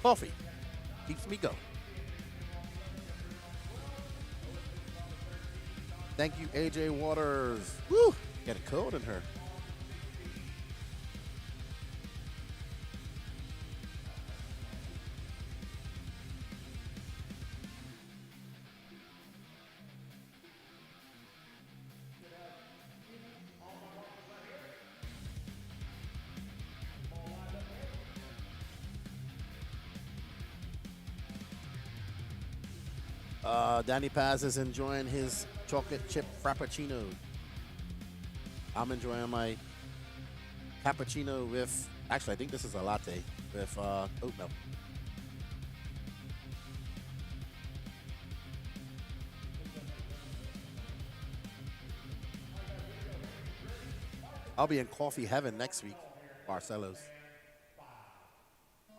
Coffee. Keeps me going. Thank you, AJ Waters. Woo! Got a cold in her. Danny Paz is enjoying his chocolate chip frappuccino. I'm enjoying my cappuccino with, actually, I think this is a latte with oat milk. I'll be in coffee heaven next week, Barcelos.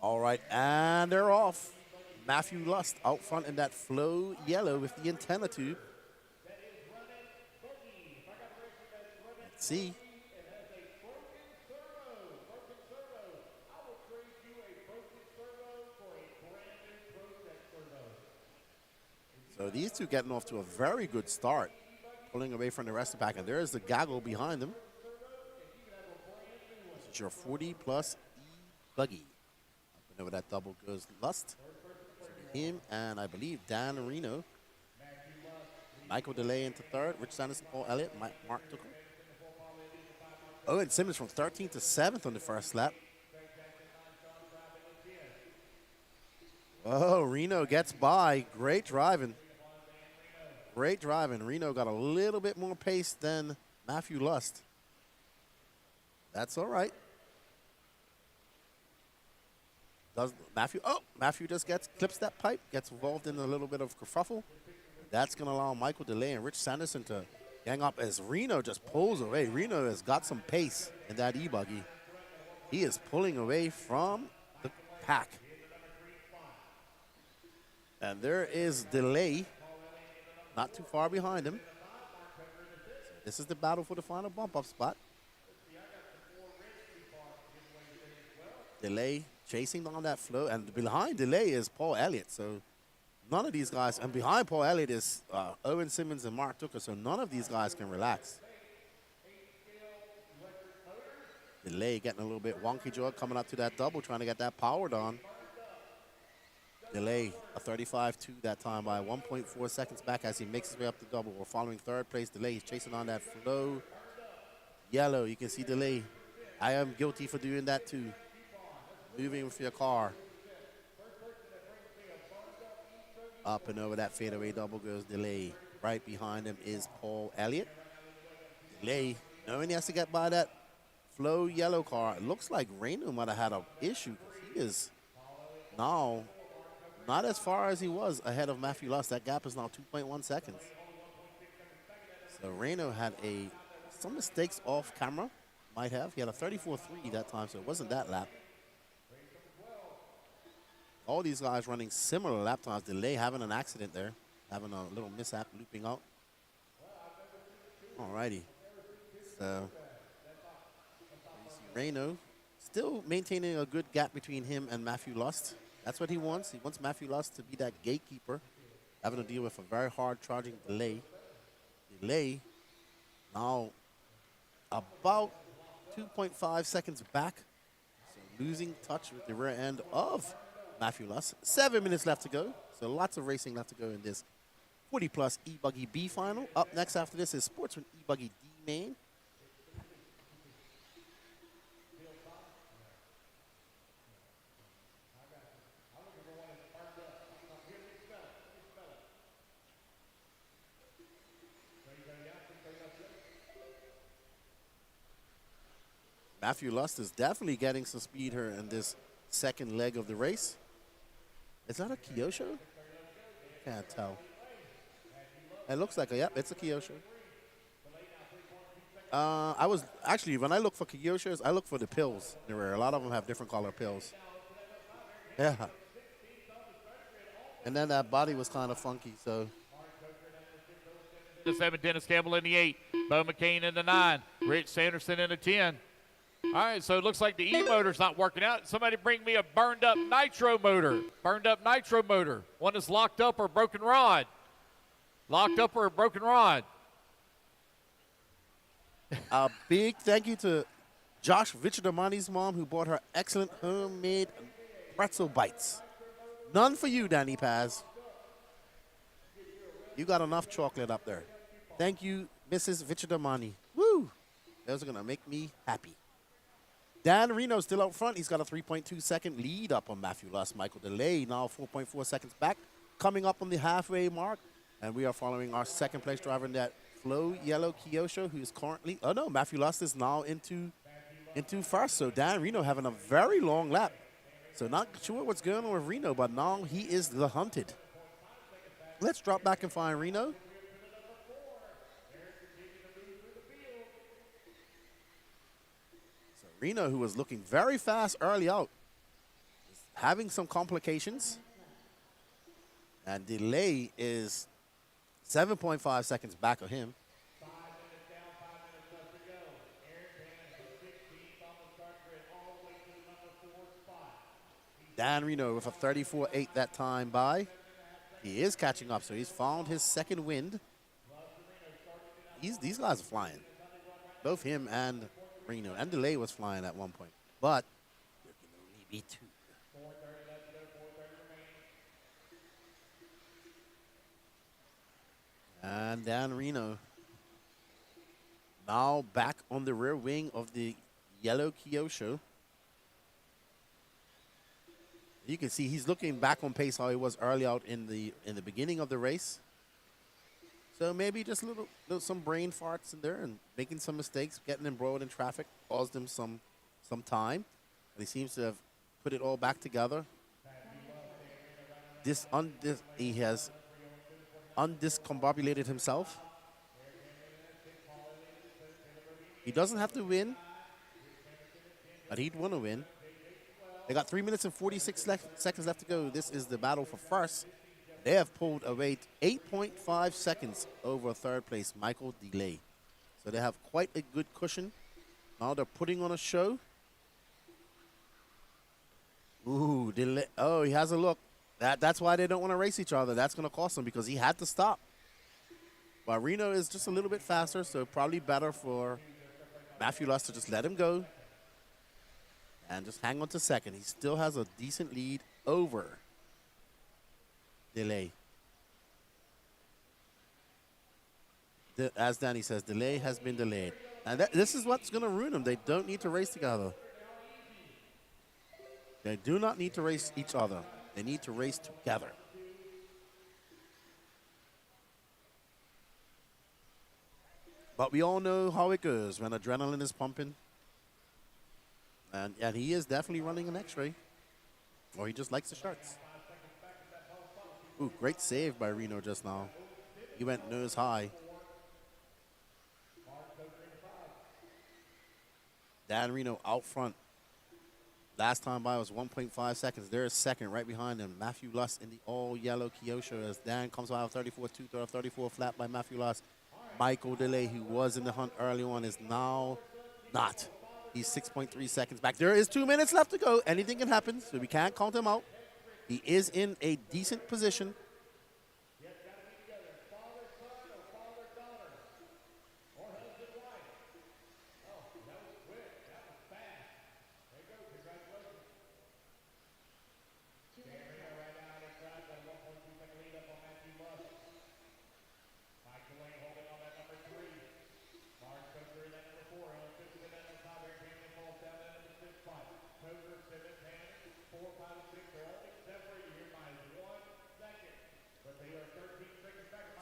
All right, and they're off. Matthew Lust out front in that flow yellow with the antenna tube. Let's see. So these two getting off to a very good start, pulling away from the rest of the pack. And there's the gaggle behind them. This is your 40-plus buggy. Up and over that double goes Lust. Him and I believe Dan Reno. Michael DeLay into third. Rich Sanderson, Paul Elliott, Mark Tucker. Owen Simmons from 13th to 7th on the first lap. Oh, Reno gets by. Great driving. Great driving. Reno got a little bit more pace than Matthew Lust. That's all right. Matthew just clips that pipe, gets involved in a little bit of kerfuffle. That's going to allow Michael DeLay and Rich Sanderson to gang up as Reno just pulls away. Reno has got some pace in that e-buggy. He is pulling away from the pack. And there is DeLay, not too far behind him. So this is the battle for the final bump-up spot. DeLay chasing down that flow, and behind DeLay is Paul Elliott. So none of these guys, and behind Paul Elliott is Owen Simmons and Mark Tucker, so none of these guys can relax. Delay getting a little bit wonky, Joe, coming up to that double, trying to get that powered on. Delay, a 35-2 that time by 1.4 seconds back as he makes his way up the double. We're following third place Delay. He's chasing on that Flow Yellow. You can see Delay. I am guilty for doing that too. Moving with your car. Up and over that fadeaway double goes Delay. Right behind him is Paul Elliott. Delay, knowing he has to get by that Flow Yellow car. It looks like Reno might have had an issue. He is now not as far as he was ahead of Matthew Luss. That gap is now 2.1 seconds. So Reno had some mistakes off camera, might have. He had a 34.3 that time, so it wasn't that lap. All these guys running similar lap times. Delay having an accident there, having a little mishap, looping out. Alrighty. So you see Reno still maintaining a good gap between him and Matthew Lust. That's what he wants. He wants Matthew Lust to be that gatekeeper, having to deal with a very hard charging Delay. Delay now about 2.5 seconds back, so losing touch with the rear end of Matthew Luss. 7 minutes left to go, so lots of racing left to go in this 40-plus E-Buggy B final. Up next after this is Sportsman E-Buggy D main. Matthew Lust is definitely getting some speed here in this second leg of the race. Is that a Kyosho? Can't tell. It looks like yep, it's a Kyosho. I was actually, when I look for Kyoshos, I look for the pills. There are a lot of them have different color pills. Yeah. And then that body was kind of funky, so. The 7, Dennis Campbell in the 8, Bo McCain in the 9, Rich Sanderson in the 10. All right, so it looks like the E-motor's not working out. Somebody bring me a burned up nitro motor. Burned up nitro motor. One that's locked up or broken rod. Locked up or a broken rod. A big thank you to Josh Vichadamani's mom, who bought her excellent homemade pretzel bites. None for you, Danny Paz. You got enough chocolate up there. Thank you, Mrs. Vichadamani. Woo! Those are going to make me happy. Dan Reno still out front. He's got a 3.2 second lead up on Matthew Luss. Michael Delay now 4.4 seconds back, coming up on the halfway mark. And we are following our second place driver in that Flow Yellow Kyosho, who is currently, oh no, Matthew Luss is now into first. So Dan Reno having a very long lap. So not sure what's going on with Reno, but now he is the hunted. Let's drop back and find Reno. Reno, who was looking very fast early out, is having some complications. And Delay is 7.5 seconds back of him. Dan Reno with a 34.8 that time by. He is catching up, so he's found his second wind. These guys are flying. Both him and Reno, and Delay was flying at one point, but there can only be two. And Dan Reno now back on the rear wing of the yellow Kyosho. You can see he's looking back on pace how he was early out in the beginning of the race. So maybe just some brain farts in there and making some mistakes, getting embroiled in traffic, caused him some time. But he seems to have put it all back together. He has undiscombobulated himself. He doesn't have to win, but he'd want to win. They got 3 minutes and 46 seconds left to go. This is the battle for first. They have pulled away 8.5 seconds over third place, Michael Delay. So they have quite a good cushion. Now they're putting on a show. Ooh, Delay. Oh, he has a look. That's why they don't want to race each other. That's going to cost him because he had to stop. But Reno is just a little bit faster, so probably better for Matthew Luss to just let him go. and just hang on to second. He still has a decent lead over Delay. As Danny says, delay has been delayed. And this is what's going to ruin them. They don't need to race together. They do not need to race each other. They need to race together. But we all know how it goes when adrenaline is pumping. And he is definitely running an X-ray. Or he just likes the sharks. Ooh, great save by Reno just now. He went nose high. Dan Reno out front. Last time by was 1.5 seconds. There is second right behind him. Matthew Luss in the all-yellow Kyosho as Dan comes out of 34-2, 34 flat by Matthew Luss. Michael Delay, who was in the hunt early on, is now not. He's 6.3 seconds back. There is 2 minutes left to go. Anything can happen, so we can't count him out. He is in a decent position.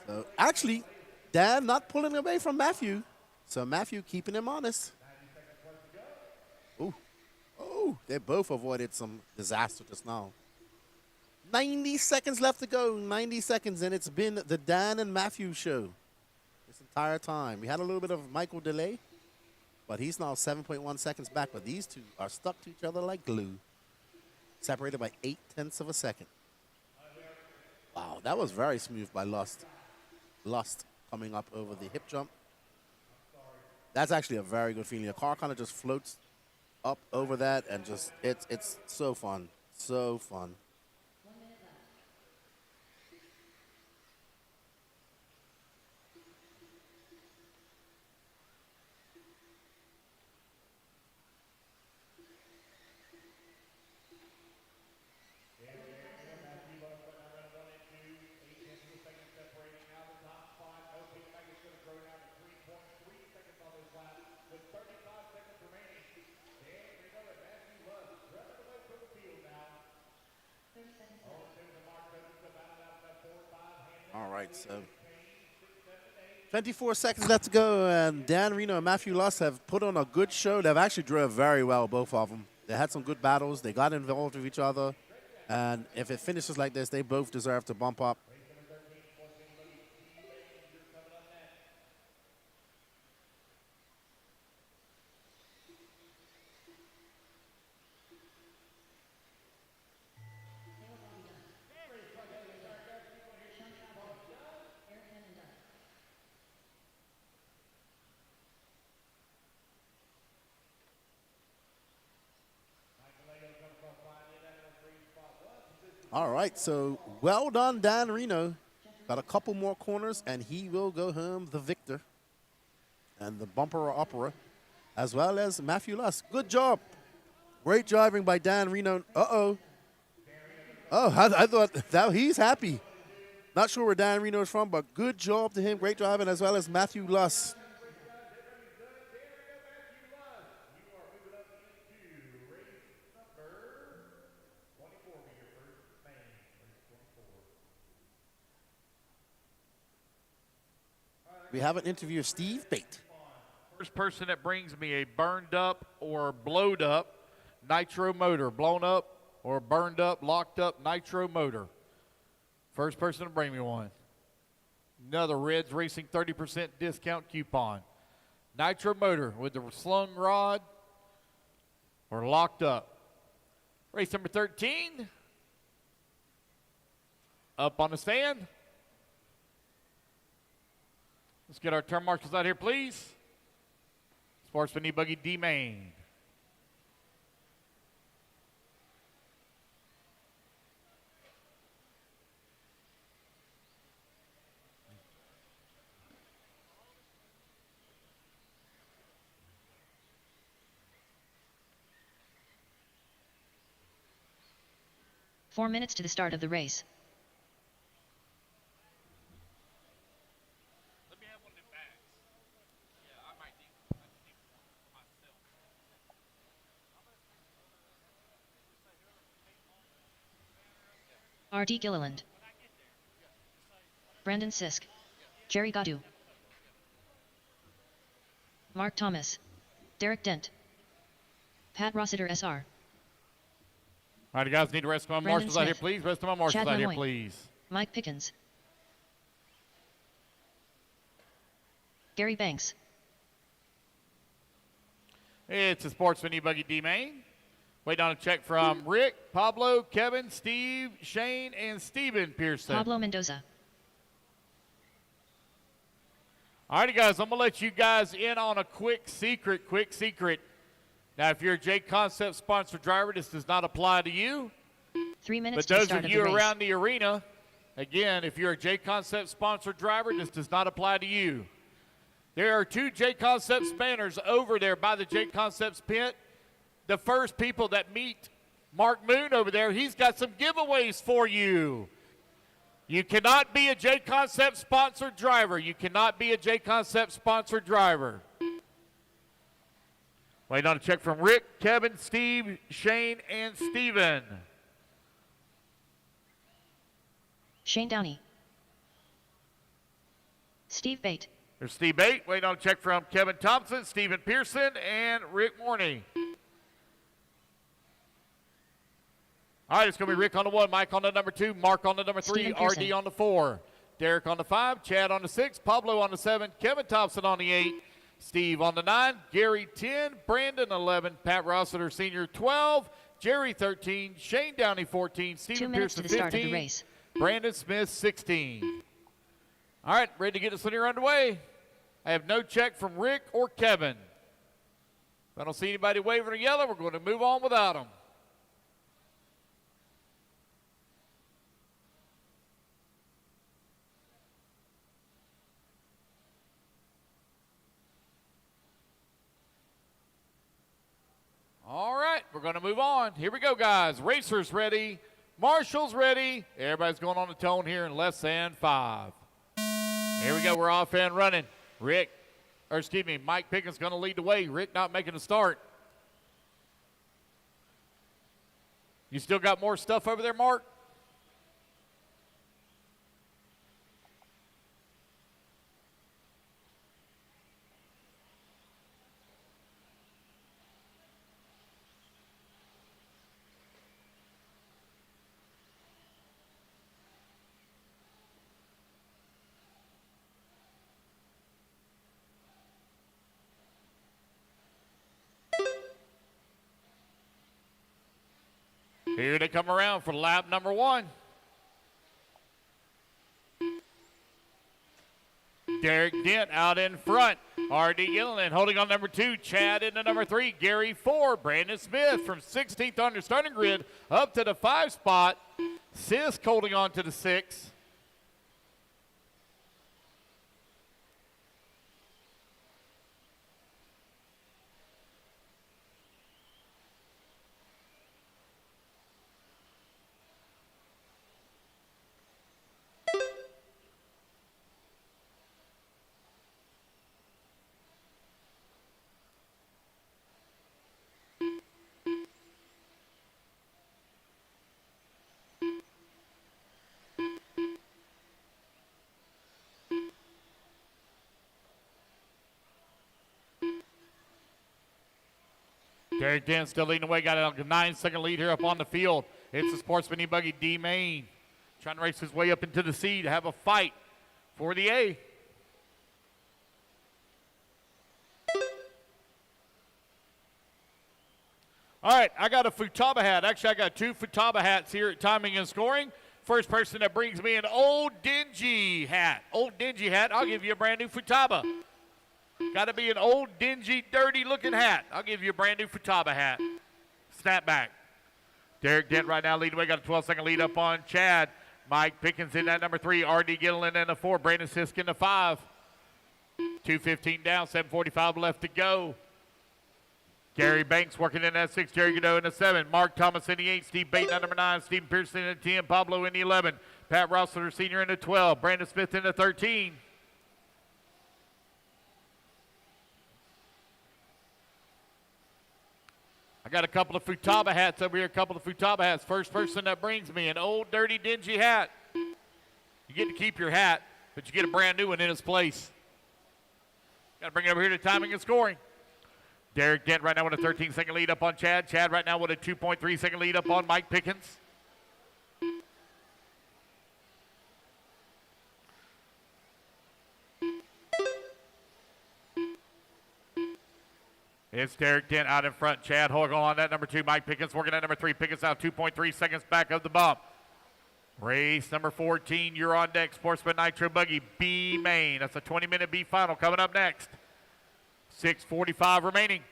So actually, Dan not pulling away from Matthew. So Matthew keeping him honest. Oh, they both avoided some disaster just now. 90 seconds left to go, 90 seconds, and it's been the Dan and Matthew show this entire time. We had a little bit of Michael delay, but he's now 7.1 seconds back, but these two are stuck to each other like glue, separated by 0.8 of a second. Wow, that was very smooth by Lust. Lust coming up over the hip jump. That's actually a very good feeling. A car kind of just floats up over that and just, it's so fun, so fun. All right, so 24 seconds left to go, and Dan Reno and Matthew Luss have put on a good show. They've actually drove very well, both of them. They had some good battles. They got involved with each other, and if it finishes like this, they both deserve to bump up. All right, so well done, Dan Reno. Got a couple more corners, and he will go home the victor. And the bumper opera, as well as Matthew Luss. Good job. Great driving by Dan Reno. Uh-oh. Oh, I thought that he's happy. Not sure where Dan Reno is from, but good job to him. Great driving, as well as Matthew Luss. We have an interview of Steve Bate. First person that brings me a burned up or blowed up nitro motor, blown up or burned up, locked up nitro motor. First person to bring me one. Another Reds Racing 30% discount coupon. Nitro motor with the slung rod or locked up. Race number 13. Up on the stand. Let's get our turn marshals out here, please. Sportsman E-Buggy D-Main. 4 minutes to the start of the race. R.D. Gilliland, Brandon Sisk, Jerry Gadu, Mark Thomas, Derek Dent, Pat Rossiter SR. All right, you guys need to rest my Brandon marshals out here, Smith, please. Rest of my marshals Chad out here, Lemoyne, please. Mike Pickens, Gary Banks. It's a Sportsman E-Buggy D-Main. Waiting on a check from Rick, Pablo, Kevin, Steve, Shane, and Steven Pearson. Pablo Mendoza. All righty, guys, I'm going to let you guys in on a quick secret. Now, if you're a J Concept sponsored driver, this does not apply to you. 3 minutes But to the those start of of you the race. around the arena, again, if you're a J Concept sponsored driver, this does not apply to you. There are 2 J Concepts banners over there by the J Concepts pit. The first people that meet Mark Moon over there, he's got some giveaways for you. You cannot be a J Concept sponsored driver. You cannot be a J Concept sponsored driver. Waiting on a check from Rick, Kevin, Steve, Shane, and Steven. Shane Downey, Steve Bate, There's Steve Bate. Waiting on a check from Kevin Thompson, Steven Pearson, and Rick Morney. All right, it's going to be Rick on the 1, Mike on the number 2, Mark on the number 3, RD on the 4, Derek on the 5, Chad on the 6, Pablo on the 7, Kevin Thompson on the 8, Steve on the 9, Gary 10, Brandon 11, Pat Rossiter Sr. 12, Jerry 13, Shane Downey 14, Steven Pearson 15, race. Brandon Smith 16. All right, ready to get this one here underway. I have no check from Rick or Kevin. If I don't see anybody waving or yelling, we're going to move on without them. All right, we're going to move on. Here we go, guys. Racers ready. Marshals ready. Everybody's going on the tone here in less than 5. Here we go. We're off and running. Mike Pickens going to lead the way. Rick not making a start. You still got more stuff over there, Mark? Here they come around for lap number 1. Derek Dent out in front. R.D. Gilliland holding on number 2. Chad into number 3. Gary 4. Brandon Smith from 16th on the starting grid up to the 5 spot. Sisk holding on to the 6. Derek Dent still leading the way. Got a 9-second lead here up on the field. It's the Sportsman E-Buggy D-Main. Trying to race his way up into the C to have a fight for the A. All right, I got a Futaba hat. Actually, I got 2 Futaba hats here at Timing and Scoring. First person that brings me an old dingy hat. I'll give you a brand new Futaba. Got to be an old, dingy, dirty-looking hat. I'll give you a brand-new Futaba hat. Snapback. Derek Dent right now leading the way. Got a 12-second lead up on Chad. Mike Pickens in that number 3. R.D. Gilliland in the 4. Brandon Sisk in the 5. 2:15 down, 7:45 left to go. Gary Banks working in that 6, Jerry Godot in the 7, Mark Thomas in the 8, Steve Baton in number 9, Stephen Pearson in the 10, Pablo in the 11, Pat Rossler Sr. in the 12, Brandon Smith in the 13. I got a couple of Futaba hats over here, a couple of Futaba hats. First person that brings me an old, dirty, dingy hat. You get to keep your hat, but you get a brand new one in its place. Got to bring it over here to timing and scoring. Derek Dent right now with a 13-second lead up on Chad. Chad right now with a 2.3-second lead up on Mike Pickens. It's Derek Dent out in front. Chad Hogan on that number 2. Mike Pickens working at number 3. Pickens out 2.3 seconds back of the bump. Race number 14, you're on deck. Sportsman Nitro Buggy B main. That's a 20-minute B final coming up next. 6:45 remaining.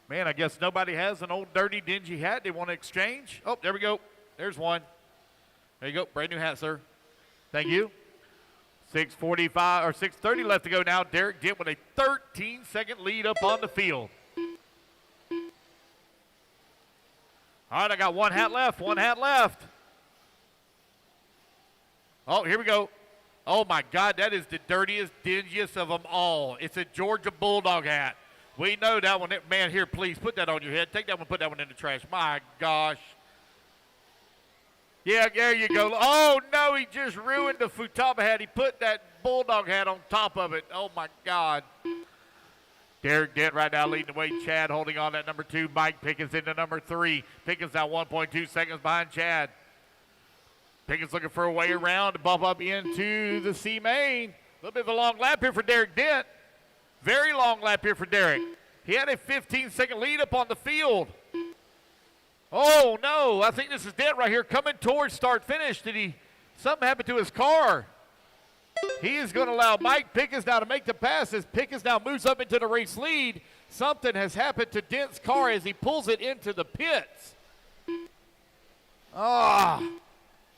Man, I guess nobody has an old, dirty, dingy hat they want to exchange. Oh, there we go. There's one. There you go. Brand new hat, sir. Thank you. 6:45 or 6:30 left to go now. Derek Dent with a 13-second lead up on the field. All right, I got one hat left. One hat left. Oh, here we go. Oh, my God, that is the dirtiest, dingiest of them all. It's a Georgia Bulldog hat. We know that one. Man, here, please, put that on your head. Take that one, put that one in the trash. My gosh. Yeah, there you go. Oh, no, he just ruined the Futaba hat. He put that Bulldog hat on top of it. Oh, my God. Derek Dent right now leading the way. Chad holding on that number 2. Mike Pickens into number 3. Pickens now 1.2 seconds behind Chad. Pickens looking for a way around to bump up into the C main. A little bit of a long lap here for Derek Dent. Very long lap here for Derek. He had a 15-second lead up on the field. Oh, no. I think this is Dent right here coming towards start-finish. Something happened to his car. He is going to allow Mike Pickens now to make the pass as Pickens now moves up into the race lead. Something has happened to Dent's car as he pulls it into the pits.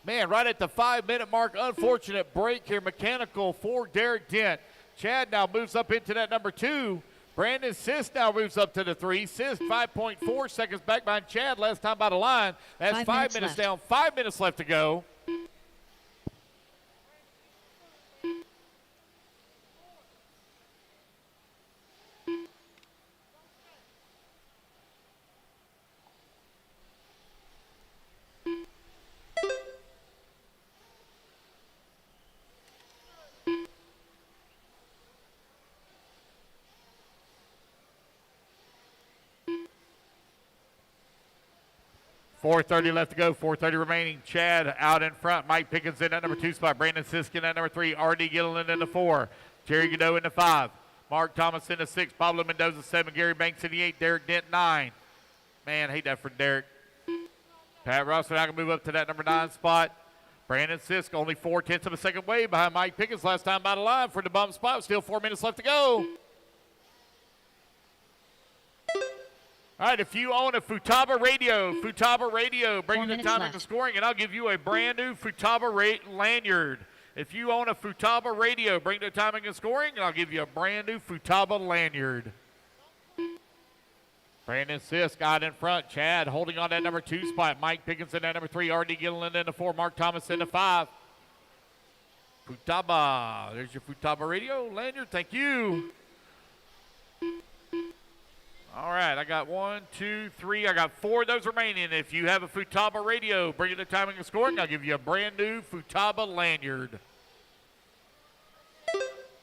Man, right at the 5-minute mark, unfortunate break here, mechanical for Derek Dent. Chad now moves up into that number 2. Brandon Sisk now moves up to the 3. Sisk 5.4 seconds back behind Chad last time by the line. That's 5 minutes down, 5 minutes left to go. .430 left to go, 4:30 remaining. Chad out in front. Mike Pickens in that number 2 spot. Brandon Sisk in that number 3. R.D. Gilliland in the 4. Jerry Godot in the 5. Mark Thomas in the 6. Pablo Mendoza 7. Gary Banks in the 8. Derek Dent 9. Man, hate that for Derek. Pat Russell now can move up to that number 9 spot. Brandon Sisk only 0.4 of a second way behind Mike Pickens last time by the line for the bump spot. Still 4 minutes left to go. All right, if you own a Futaba radio, bring the time into scoring, and I'll give you a brand new Futaba lanyard. If you own a Futaba radio, bring the timing and scoring, and I'll give you a brand new Futaba lanyard. Brandon Sisk out in front. Chad holding on that number 2 spot. Mike Pickens in that number 3. R.D. Gilliland in the 4. Mark Thomas in the 5. Futaba. There's your Futaba radio lanyard. Thank you. All right, I got 1, 2, 3. I got 4 of those remaining. If you have a Futaba radio, bring it to timing and scoring. I'll give you a brand new Futaba lanyard.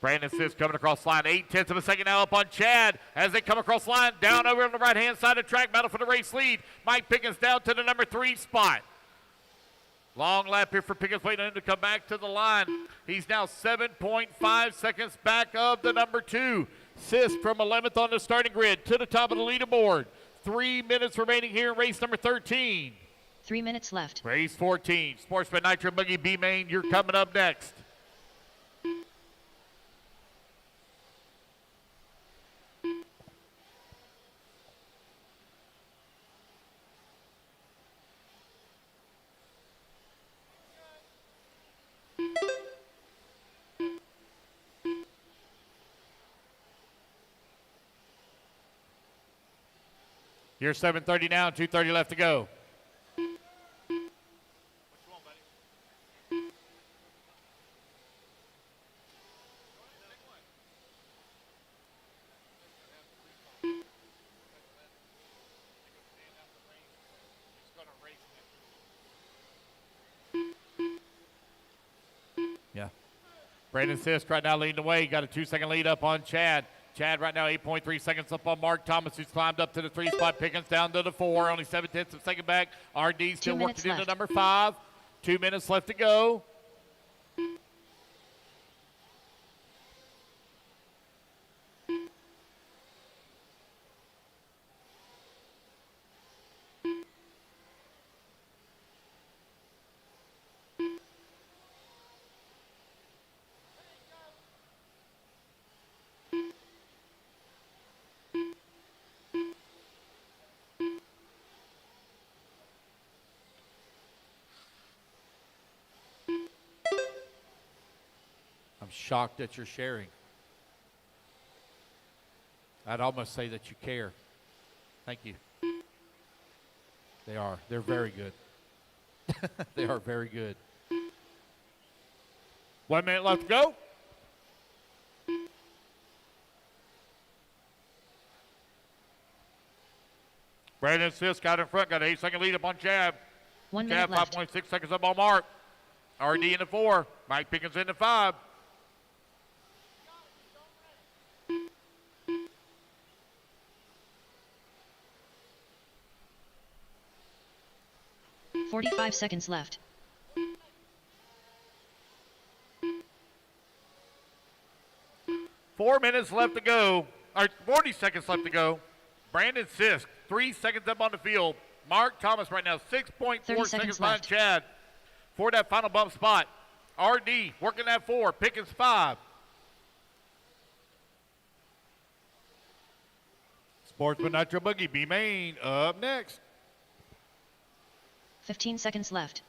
Brandon Sisk coming across the line. 0.8 of a second now up on Chad as they come across the line. Down over on the right-hand side of the track. Battle for the race lead. Mike Pickens down to the number 3 spot. Long lap here for Pickens, waiting on him to come back to the line. He's now 7.5 seconds back of the number 2. Sisk from 11th on the starting grid to the top of the leaderboard. 3 minutes remaining here in race number 13. 3 minutes left. Race 14. Sportsman Nitro Buggy B main, you're coming up next. You're 7:30 now, 2:30 left to go. Yeah. Brandon Sisk right now leading the way. Got a 2-second lead up on Chad. Chad right now 8.3 seconds up on Mark Thomas, who's climbed up to the 3 spot. Pickens down to the 4. Only 7/10 of a second back. RD still working into number 5. 2 minutes left to go. I'm shocked that you're sharing. I'd almost say that you care. Thank you. They are. They're very good. They are very good. 1 minute left to go. Brandon Sisk out in front. Got an 8-second lead up on Chad. 1 minute Chad, left. 5.6 seconds up on Mark. RD in the 4. Mike Pickens in the 5. $45 seconds left. 4 minutes left to go, or 40 seconds left to go. Brandon Sisk, 3 seconds up on the field. Mark Thomas right now, 6.4 seconds behind Chad for that final bump spot. RD working that 4, Pickens 5. Sportsman Nitro Boogie, B-Main up next. 15 seconds left.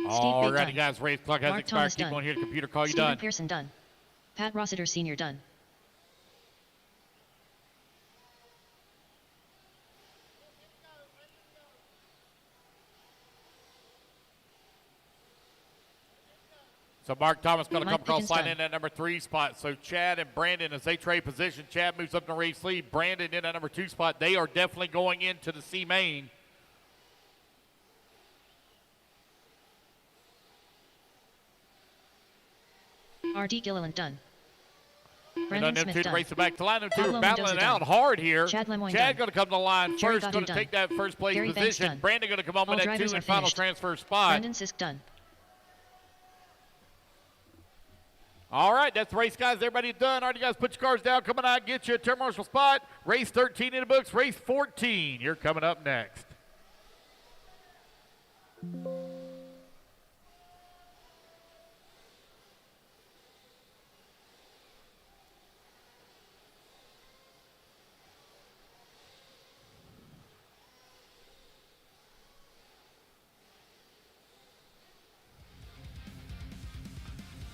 All righty, guys, race clock has Mark expired. Thomas Keep done. on here, computer call you Steven done. Pearson done. Pat Rossiter Sr. done. So Mark Thomas going to Mike come across Pickens line done. in at number 3 spot. So Chad and Brandon, as they trade position, Chad moves up to race lead. Brandon in at number 2 spot. They are definitely going into the C main. R.D. Gilliland done. And Brandon on them Smith two to done. race it back to line. Them two Pablo are battling Mendoza out done. hard here. Chad Lemoyne Chad done. going to come to the line Jerry first, going Gaudu to done. take that first place Gary Banks position. done. Brandon going to come up All with that 2 drivers and are final finished. transfer spot. Brandon Sisk done. All right, that's the race, guys. Everybody done. All right, you guys put your cars down. Coming out, get you a turn marshal spot. Race 13 in the books. Race 14. You're coming up next.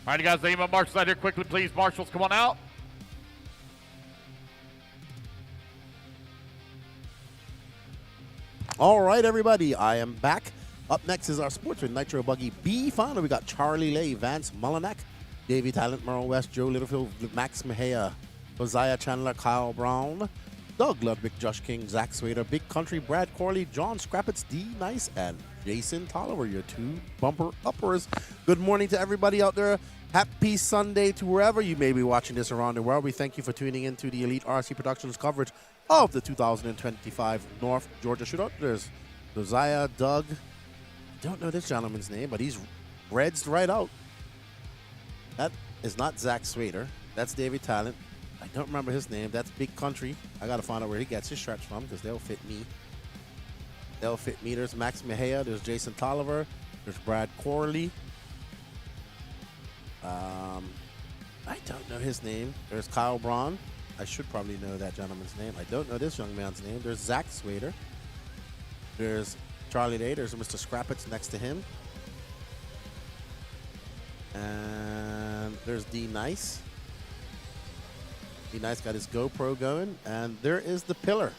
All right, you guys, name of marshals out here quickly, please. Marshals, come on out. All right, everybody, I am back. Up next is our Sportsman Nitro Buggy B final. We got Charlie Lay, Vance Mullinack, Davey Talent, Merle West, Joe Littlefield, Max Mejia, Josiah Chandler, Kyle Brown, Doug Ludwig, Josh King, Zach Swader, Big Country, Brad Corley, John Scrappets, D Nice, and Jason Tolliver, your 2 bumper uppers. Good morning to everybody out there. Happy Sunday to wherever you may be watching this around the world. We thank you for tuning in to the Elite RC Productions coverage of the 2025 North Georgia Shootout. There's Josiah, Doug. Don't know this gentleman's name, but he's reds right out. That is not Zach Swader. That's David Talent. I don't remember his name. That's Big Country. I got to find out where he gets his shirts from because they'll fit me. They'll fit me. There's Max Mejia. There's Jason Tolliver. There's Brad Corley. I don't know his name. There's Kyle Braun. I should probably know that gentleman's name. I don't know this young man's name. There's Zach Swader. There's Charlie Day. There's Mr. Scrappets next to him. And there's D Nice. D Nice got his GoPro going. And there is the Pillar.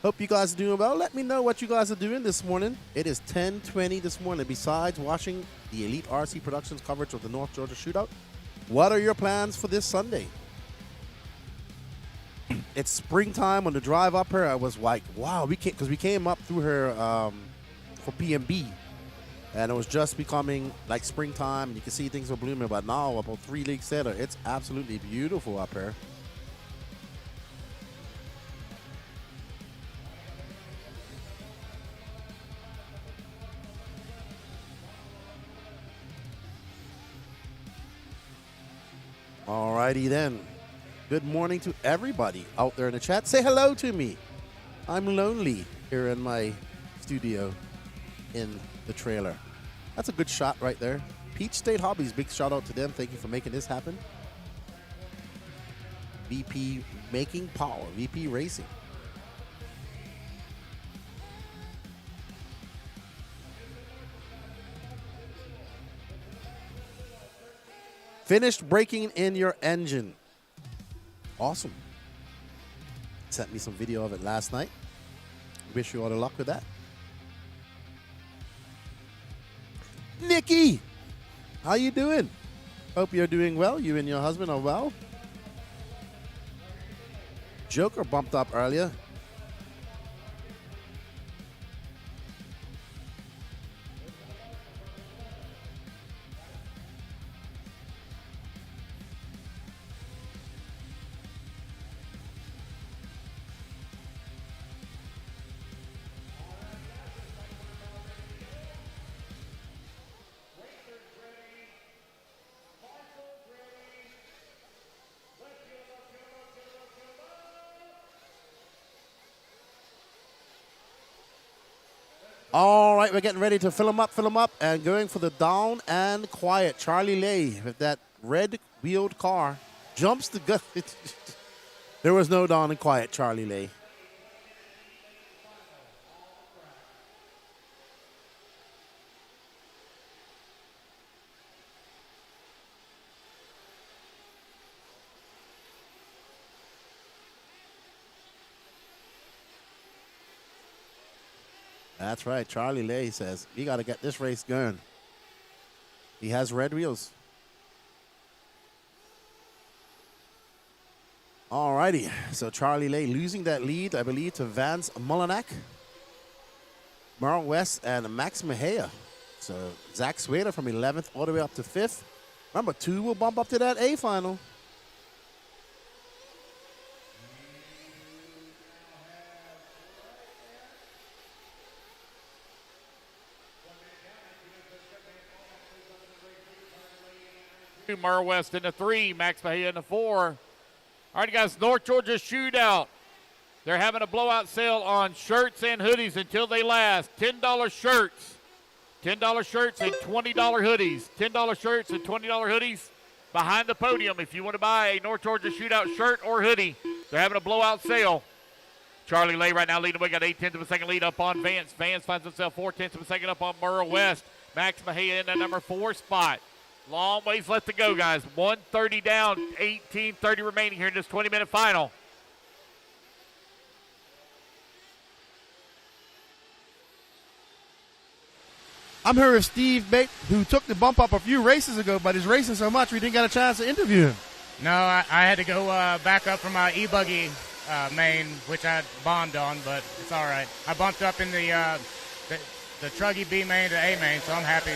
Hope you guys are doing well. Let me know what you guys are doing this morning. It is 10:20 this morning. Besides watching the Elite RC Productions coverage of the North Georgia Shootout, what are your plans for this Sunday? It's springtime. On the drive up here, I was like, wow, we came up through here for PMB, and it was just becoming like springtime, and you can see things were blooming. But now, about 3 leagues later, it's absolutely beautiful up here. Alrighty then. Good morning to everybody out there in the chat. Say hello to me. I'm lonely here in my studio in the trailer. That's a good shot right there. Peach State Hobbies, big shout out to them. Thank you for making this happen. VP Making Power, VP Racing. Finished breaking in your engine. Awesome. Sent me some video of it last night. Wish you all the luck with that. Nikki, how you doing? Hope you're doing well. You and your husband are well. Joker bumped up earlier. All right, we're getting ready to fill them up, and going for the down and quiet. Charlie Lay with that red-wheeled car jumps the gun. There was no down and quiet, Charlie Lay. That's right. Charlie Lay says, we got to get this race going. He has red wheels. All righty. So Charlie Lay losing that lead, I believe, to Vance Mullinack, Merle West, and Max Mejia. So Zach Swader from 11th all the way up to 5th. Remember, 2 will bump up to that A final. Merle West in the 3, Max Mejia in the 4. All right, guys, North Georgia Shootout. They're having a blowout sale on shirts and hoodies until they last. $10 shirts. $10 shirts and $20 hoodies. $10 shirts and $20 hoodies behind the podium. If you want to buy a North Georgia Shootout shirt or hoodie, they're having a blowout sale. Charlie Lay right now leading away, got 8/10 of a second lead up on Vance. Vance finds himself 4/10 of a second up on Merle West. Max Mejia in that number 4 spot. Long ways left to go, guys. 1:30 down, 18:30 remaining here in this 20-minute final. I'm here with Steve Bate, who took the bump up a few races ago, but he's racing so much we didn't get a chance to interview him. No, I had to go back up from my e-buggy main, which I bombed on, but it's all right. I bumped up in the Truggy B main to A main, so I'm happy.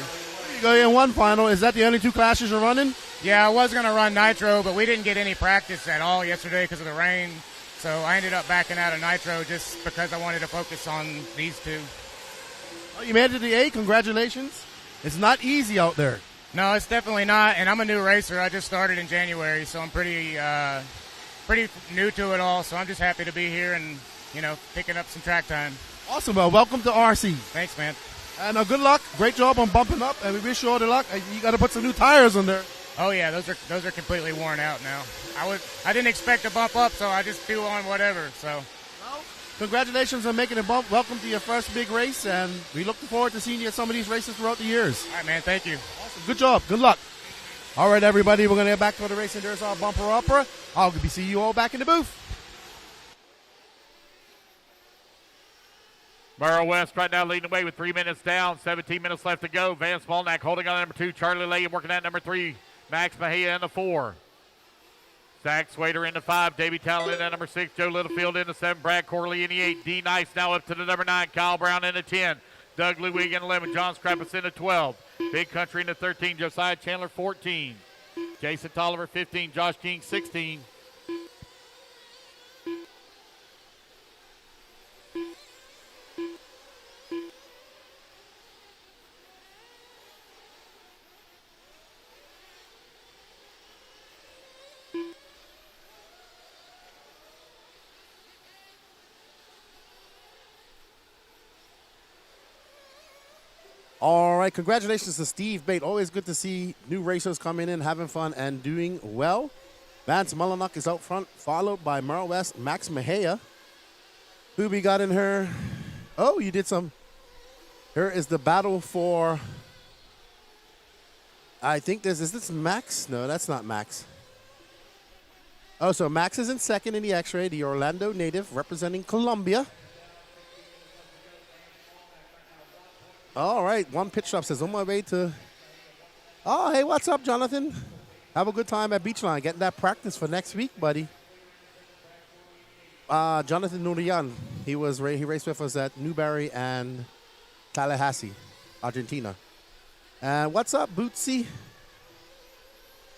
You go in one final. Is that the only 2 classes you're running? Yeah, I was going to run Nitro, but we didn't get any practice at all yesterday because of the rain. So I ended up backing out of Nitro just because I wanted to focus on these 2. Oh, you made it to the A. Congratulations. It's not easy out there. No, it's definitely not. And I'm a new racer. I just started in January, so I'm pretty new to it all. So I'm just happy to be here and, picking up some track time. Awesome. Well, welcome to RC. Thanks, man. And good luck. Great job on bumping up, and we wish you all the luck. You got to put some new tires on there. Oh yeah, those are completely worn out now. I didn't expect to bump up, so I just threw on whatever. So. Congratulations on making a bump. Welcome to your first big race, and we look forward to seeing you at some of these races throughout the years. All right, man. Thank you. Awesome. Good job. Good luck. All right, everybody. We're going to get back to the racing. There's our bumper upper. I'll be seeing you all back in the booth. Merrill West right now leading the way with 3 minutes down, 17 minutes left to go. Vance Molnack holding on number 2. Charlie Lay working at number 3. Max Mejia in the 4. Zach Swader in the 5. Davey Talon in the number 6. Joe Littlefield in the 7. Brad Corley in the 8. D Nice now up to the number 9. Kyle Brown in the 10. Doug Lewig in the 11. John Scrappus in the 12. Big Country in the 13. Josiah Chandler 14. Jason Tolliver 15. Josh King 16. All right, congratulations to Steve Bate. Always good to see new racers coming in, having fun, and doing well. Vance Mullenhock is out front, followed by Merle West, Max Mejia. Who we got in her? Oh, you did some. Here is the battle for, I think is this Max? No, that's not Max. Oh, so Max is in second in the X-ray, the Orlando native representing Colombia. All right, one pit stop says, on my way to... Oh, hey, what's up, Jonathan? Have a good time at Beachline, getting that practice for next week, buddy. Jonathan Nurian, he raced with us at Newberry and Tallahassee, Argentina. And what's up, Bootsy?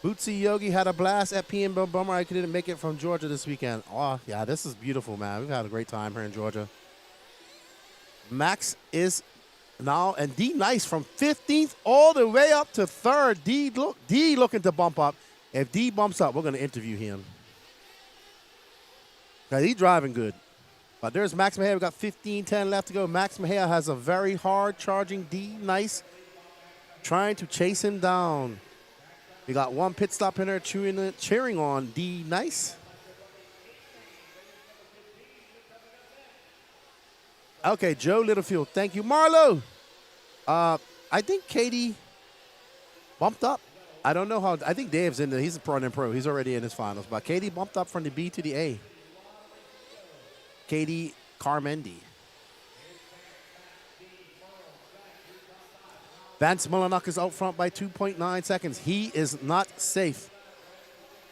Bootsy Yogi had a blast at PM Bummer. I couldn't make it from Georgia this weekend. Oh, yeah, this is beautiful, man. We've had a great time here in Georgia. Max is... now, and D Nice from 15th all the way up to 3rd. D looking to bump up. If D bumps up, we're going to interview him. Because he's driving good. But there's Max Mejia. We've got 15:10 left to go. Max Mejia has a very hard charging D Nice, trying to chase him down. We got one pit stop in there cheering on D Nice. Okay, Joe Littlefield, thank you. Marlo, I think Katie bumped up. I don't know how. I think Dave's in there. He's a pro. He's already in his finals. But Katie bumped up from the B to the A. Katie Carmendi. Vance Mullenhock is out front by 2.9 seconds. He is not safe.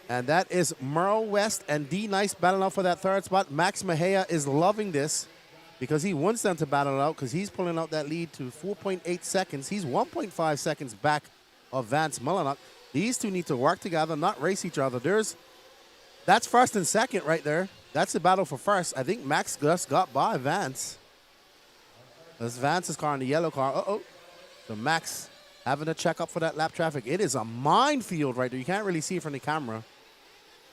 And that is Merle West and D Nice battling out for that 3rd spot. Max Mejia is loving this, because he wants them to battle it out, because he's pulling out that lead to 4.8 seconds. He's 1.5 seconds back of Vance Mullenhock. These two need to work together, not race each other. That's 1st and 2nd right there. That's the battle for 1st. I think Max just got by Vance. That's Vance's car and the yellow car. Uh-oh. So Max having to check up for that lap traffic. It is a minefield right there. You can't really see it from the camera.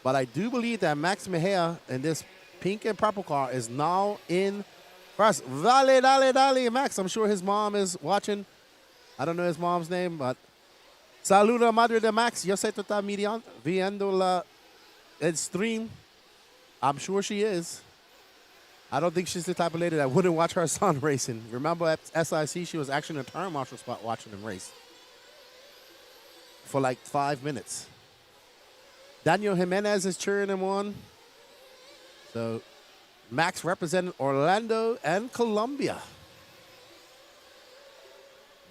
But I do believe that Max Mejia in this pink and purple car is now in first. Dale, dale, dale, Max. I'm sure his mom is watching. I don't know his mom's name, but saluda, madre de Max. Yo sé que está viendo el stream. I'm sure she is. I don't think she's the type of lady that wouldn't watch her son racing. Remember at SIC, she was actually in a turn marshal spot watching him race for like 5 minutes. Daniel Jimenez is cheering him on. So Max representing Orlando and Colombia.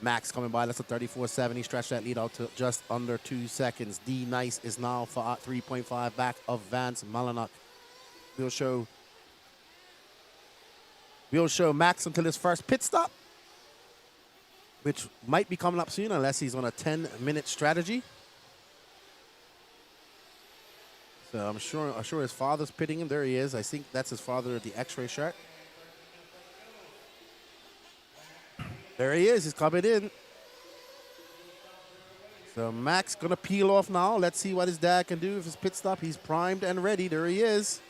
Max coming by. That's a 34.7. He stretched that lead out to just under 2 seconds. D Nice is now 3.5 back of Vance Mullenhock. We'll show Max until his first pit stop, which might be coming up soon unless he's on a 10-minute strategy. So I'm sure his father's pitting him. There he is. I think that's his father with the X-ray shirt. There he is. He's coming in. So Max going to peel off now. Let's see what his dad can do with his pit stop. He's primed and ready. There he is.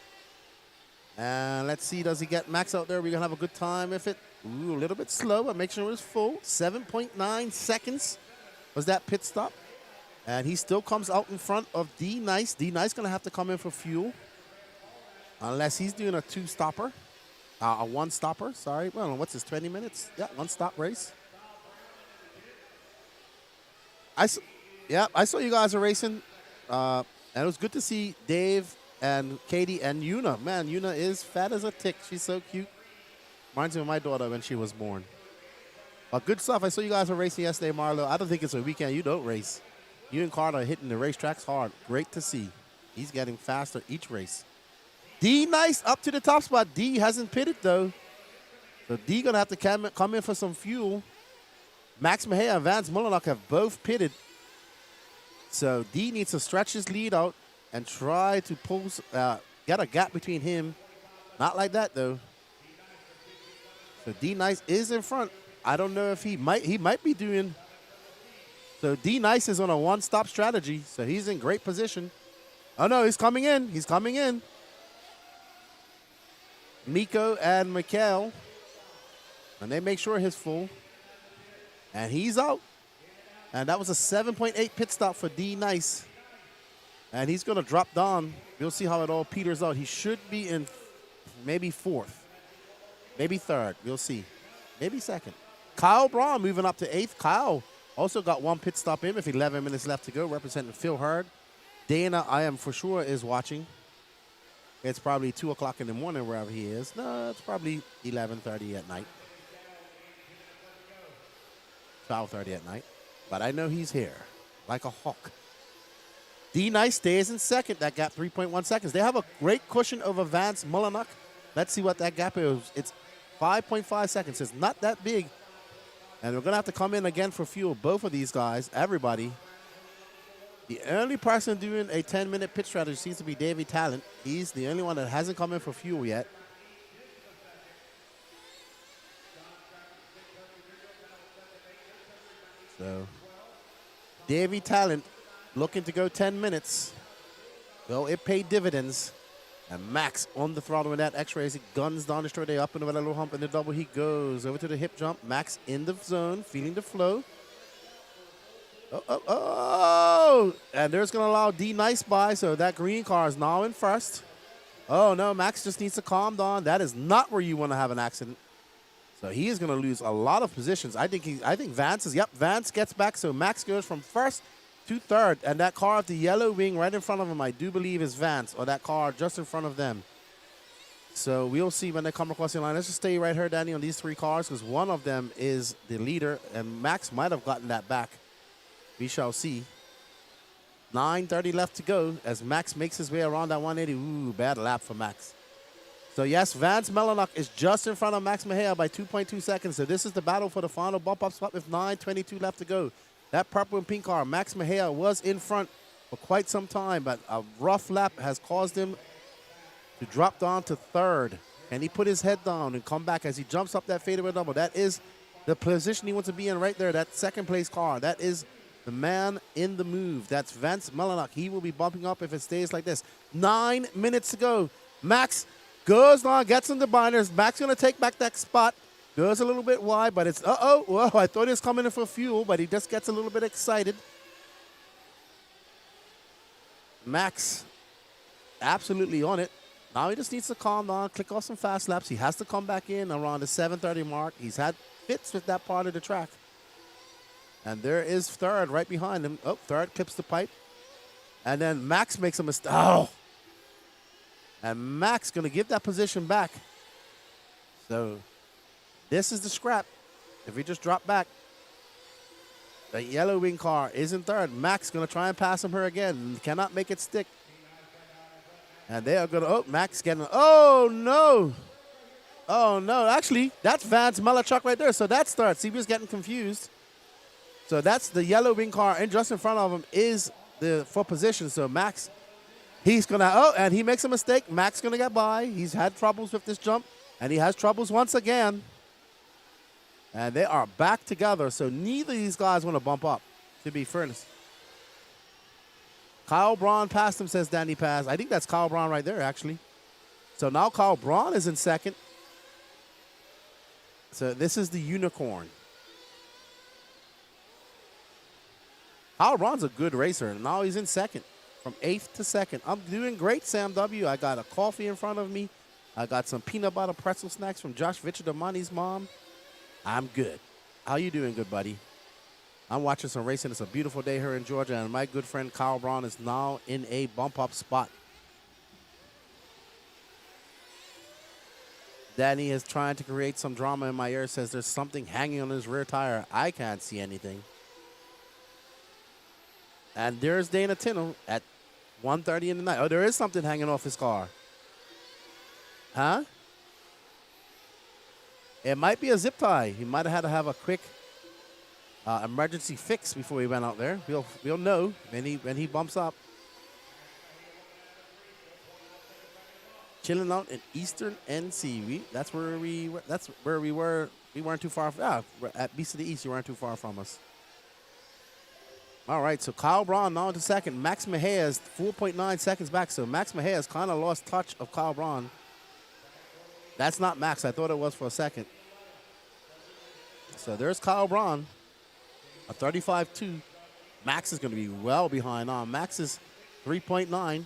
And let's see, does he get Max out there? We're going to have a good time with it. Ooh, a little bit slow, but make sure it's full. 7.9 seconds was that pit stop. And he still comes out in front of D Nice. D Nice going to have to come in for fuel. Unless he's doing a two-stopper. A one-stopper, sorry. Well, what's his, 20 minutes? Yeah, one-stop race. I saw you guys are racing. And it was good to see Dave and Katie and Yuna. Man, Yuna is fat as a tick. She's so cute. Reminds me of my daughter when she was born. But good stuff. I saw you guys were racing yesterday, Marlo. I don't think it's a weekend you don't race. You and Carter are hitting the racetracks hard. Great to see. He's getting faster each race. D Nice up to the top spot. D hasn't pitted, though. So D going to have to come in for some fuel. Max Mejia and Vance Mullinock have both pitted. So D needs to stretch his lead out and try to pull, get a gap between him. Not like that, though. So D Nice is in front. I don't know if he might be doing. So D Nice is on a one-stop strategy, so he's in great position. Oh no, he's coming in. He's coming in. Miko and Mikhail, and they make sure he's full. And he's out. And that was a 7.8 pit stop for D Nice. And he's going to drop down. We'll see how it all peters out. He should be in maybe fourth, maybe third. We'll see. Maybe second. Kyle Braun moving up to eighth. Kyle also got one pit stop in with 11 minutes left to go, representing Phil Hurd. Dana, I am for sure, is watching. It's probably 2 o'clock in the morning wherever he is. No, it's probably 11:30 at night. 12:30 at night. But I know he's here, like a hawk. D Nice stays in second. That gap, 3.1 seconds. They have a great cushion over Vance Mullinock. Let's see what that gap is. It's 5.5 seconds. It's not that big. And we're going to have to come in again for fuel. Both of these guys, everybody. The only person doing a 10-minute pit strategy seems to be Davey Talent. He's the only one that hasn't come in for fuel yet. So, Davey Talent looking to go 10 minutes. Well, it paid dividends. And Max on the throttle with that X-ray as he guns down the straight, up into that little hump in the double. He goes over to the hip jump. Max in the zone, feeling the flow. Oh! And there's going to allow D Nice by, so that green car is now in first. Oh, no, Max just needs to calm down. That is not where you want to have an accident. So he is going to lose a lot of positions. I think Vance is, Vance gets back, so Max goes from first to third. And that car with the yellow wing right in front of him, I do believe is Vance, or that car just in front of them. So we'll see when they come across the line. Let's just stay right here, Danny, on these three cars, because one of them is the leader, and Max might have gotten that back. We shall see. 9:30 left to go as Max makes his way around that 180. Ooh, bad lap for Max. So, yes, Vance Mullinock is just in front of Max Mejia by 2.2 seconds. So this is the battle for the final bump-up spot with 9:22 left to go. That purple and pink car, Max Mejia, was in front for quite some time, but a rough lap has caused him to drop down to third. And he put his head down and come back as he jumps up that fadeaway double. That is the position he wants to be in right there, that second-place car. That is the man in the move. That's Vance Mullinock. He will be bumping up if it stays like this. 9 minutes to go. Max goes on, gets in the binders. Max going to take back that spot. Goes a little bit wide, but it's, whoa, I thought he was coming in for fuel, but he just gets a little bit excited. Max absolutely on it. Now he just needs to calm down, click off some fast laps. He has to come back in around the 7:30 mark. He's had fits with that part of the track. And there is third right behind him. Oh, third clips the pipe. And then Max makes a mistake. Oh! And Max going to give that position back. So this is the scrap. If we just drop back, the yellow wing car is in third. Max going to try and pass him here again. Cannot make it stick. And they are going to, Max getting, oh, no. Oh, no. Actually, that's Vance Mullinock right there. So that's third. See, we was getting confused. So that's the yellow wing car, and just in front of him is the for position. So Max, he's going to, and he makes a mistake. Max going to get by. He's had troubles with this jump, and he has troubles once again. And they are back together, so neither of these guys want to bump up, to be fairness. Kyle Braun passed him, says Danny Paz. I think that's Kyle Braun right there, actually. So now Kyle Braun is in second. So this is the unicorn. Kyle Braun's a good racer, and now he's in second, from 8th to 2nd. I'm doing great, Sam W. I got a coffee in front of me. I got some peanut butter pretzel snacks from Josh Vichadamani's mom. I'm good. How you doing, good buddy? I'm watching some racing. It's a beautiful day here in Georgia, and my good friend Kyle Braun is now in a bump-up spot. Danny is trying to create some drama in my ear. Says there's something hanging on his rear tire. I can't see anything. And there's Dana Tindall at 1:30 in the night. Oh, there is something hanging off his car. Huh? It might be a zip tie. He might have had to have a quick emergency fix before he went out there. We'll know when he bumps up. Chilling out in Eastern NC. That's where we were. We weren't too far. At Beast of the East, you weren't too far from us. All right, so Kyle Braun now into second. Max Mejia is 4.9 seconds back. So Max Mejia has kind of lost touch of Kyle Braun. That's not Max. I thought it was for a second. So there's Kyle Braun, a 35.2. Max is going to be well behind on. Max is 3.9.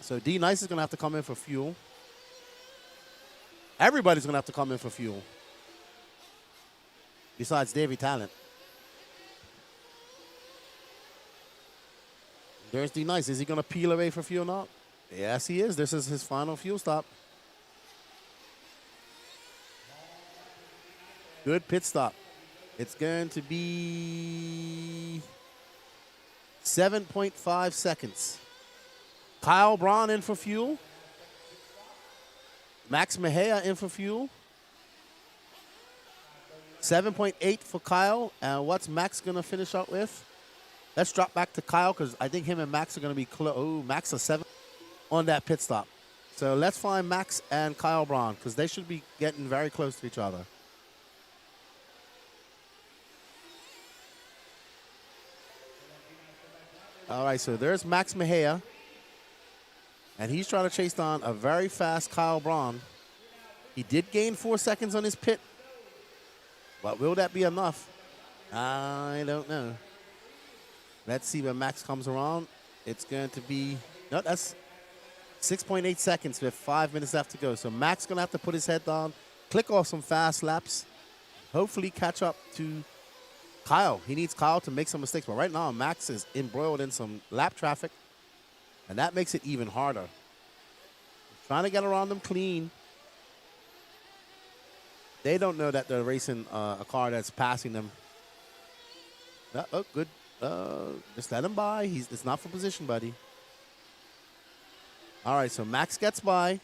So D Nice is going to have to come in for fuel. Everybody's going to have to come in for fuel. Besides Davey Talent. There's D Nice. Is he going to peel away for fuel now? Yes, he is. This is his final fuel stop. Good pit stop. It's going to be 7.5 seconds. Kyle Braun in for fuel. Max Mejia in for fuel. 7.8 for Kyle. And what's Max going to finish out with? Let's drop back to Kyle because I think him and Max are going to be close. Oh, Max is 7 on that pit stop. So let's find Max and Kyle Braun because they should be getting very close to each other. All right, so there's Max Mejia. And he's trying to chase down a very fast Kyle Braun. He did gain 4 seconds on his pit. But will that be enough? I don't know. Let's see when Max comes around. It's going to be, no, that's 6.8 seconds with 5 minutes left to go. So Max going to have to put his head down, click off some fast laps, hopefully catch up to Kyle. He needs Kyle to make some mistakes. But right now, Max is embroiled in some lap traffic. And that makes it even harder. Trying to get around them clean. They don't know that they're racing a car that's passing them. Oh, good. Just let him by. It's not for position, buddy. All right, so Max gets by,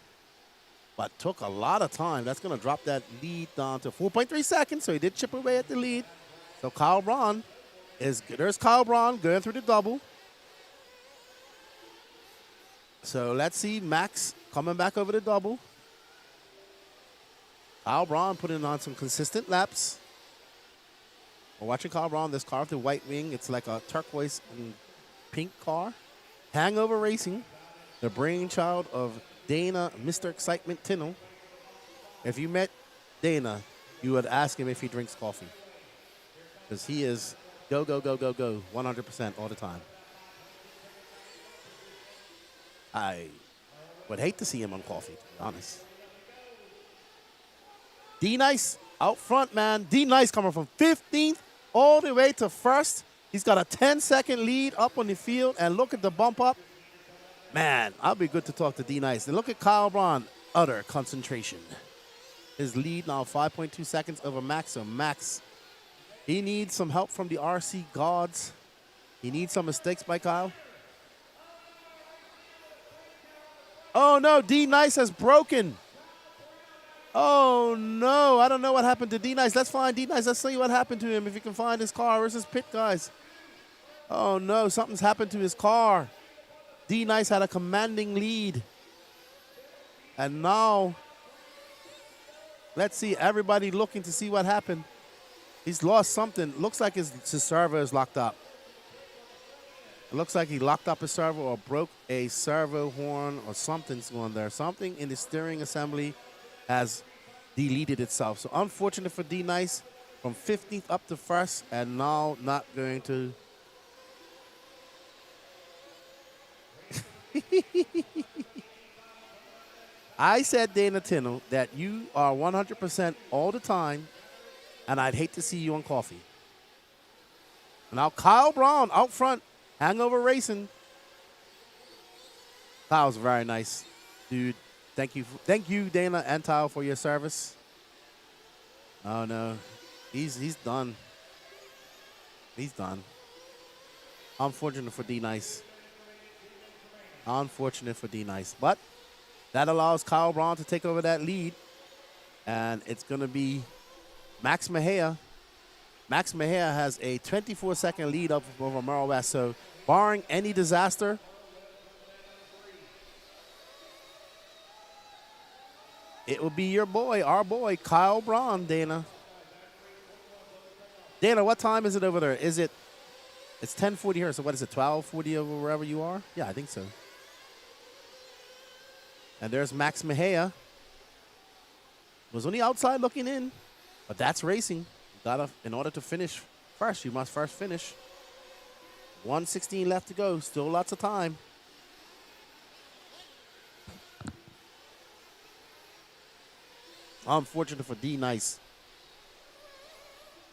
but took a lot of time. That's going to drop that lead down to 4.3 seconds, so he did chip away at the lead. So Kyle Braun there's Kyle Braun going through the double. So let's see Max coming back over the double. Kyle Braun putting on some consistent laps. We're watching Kyle Braun, this car with the white wing. It's like a turquoise and pink car. Hangover Racing, the brainchild of Dana, Mr. Excitement Tindall. If you met Dana, you would ask him if he drinks coffee. Because he is go, go, go, go, go, 100% all the time. I would hate to see him on coffee, to be honest. D-Nice out front, man. D-Nice coming from 15th all the way to 1st. He's got a 10-second lead up on the field, and look at the bump up. Man, I'll be good to talk to D-Nice. And look at Kyle Braun, utter concentration. His lead now 5.2 seconds over Max. So Max, he needs some help from the RC gods. He needs some mistakes by Kyle. Oh, no, D-Nice has broken. Oh, no, I don't know what happened to D-Nice. Let's find D-Nice. Let's see what happened to him if you can find his car. Where's his pit, guys? Oh, no, something's happened to his car. D-Nice had a commanding lead. And now, let's see, everybody looking to see what happened. He's lost something. Looks like his servo is locked up. It looks like he locked up his servo or broke a servo horn or something's going there. Something in the steering assembly has deleted itself. So unfortunate for D-Nice, from 15th up to first, and now not going to. I said, Dana Tindall, that you are 100% all the time, and I'd hate to see you on coffee. Now Kyle Brown out front, Hangover Racing. Kyle's very nice, dude. Thank you, Dana and Kyle, for your service. Oh no, he's done. He's done. Unfortunate for D Nice. Unfortunate for D Nice, but that allows Kyle Brown to take over that lead, and it's gonna be Max Mejia. Max Mejia has a 24-second lead up over Merrill West. So, barring any disaster, it will be your boy, our boy, Kyle Braun, Dana. Dana, what time is it over there? It's 10:40 here, so what is it, 12:40 over wherever you are? Yeah, I think so. And there's Max Mejia. Was on the outside looking in, but that's racing. In order to finish first, you must first finish. 1:16 left to go. Still lots of time. Unfortunate for D Nice.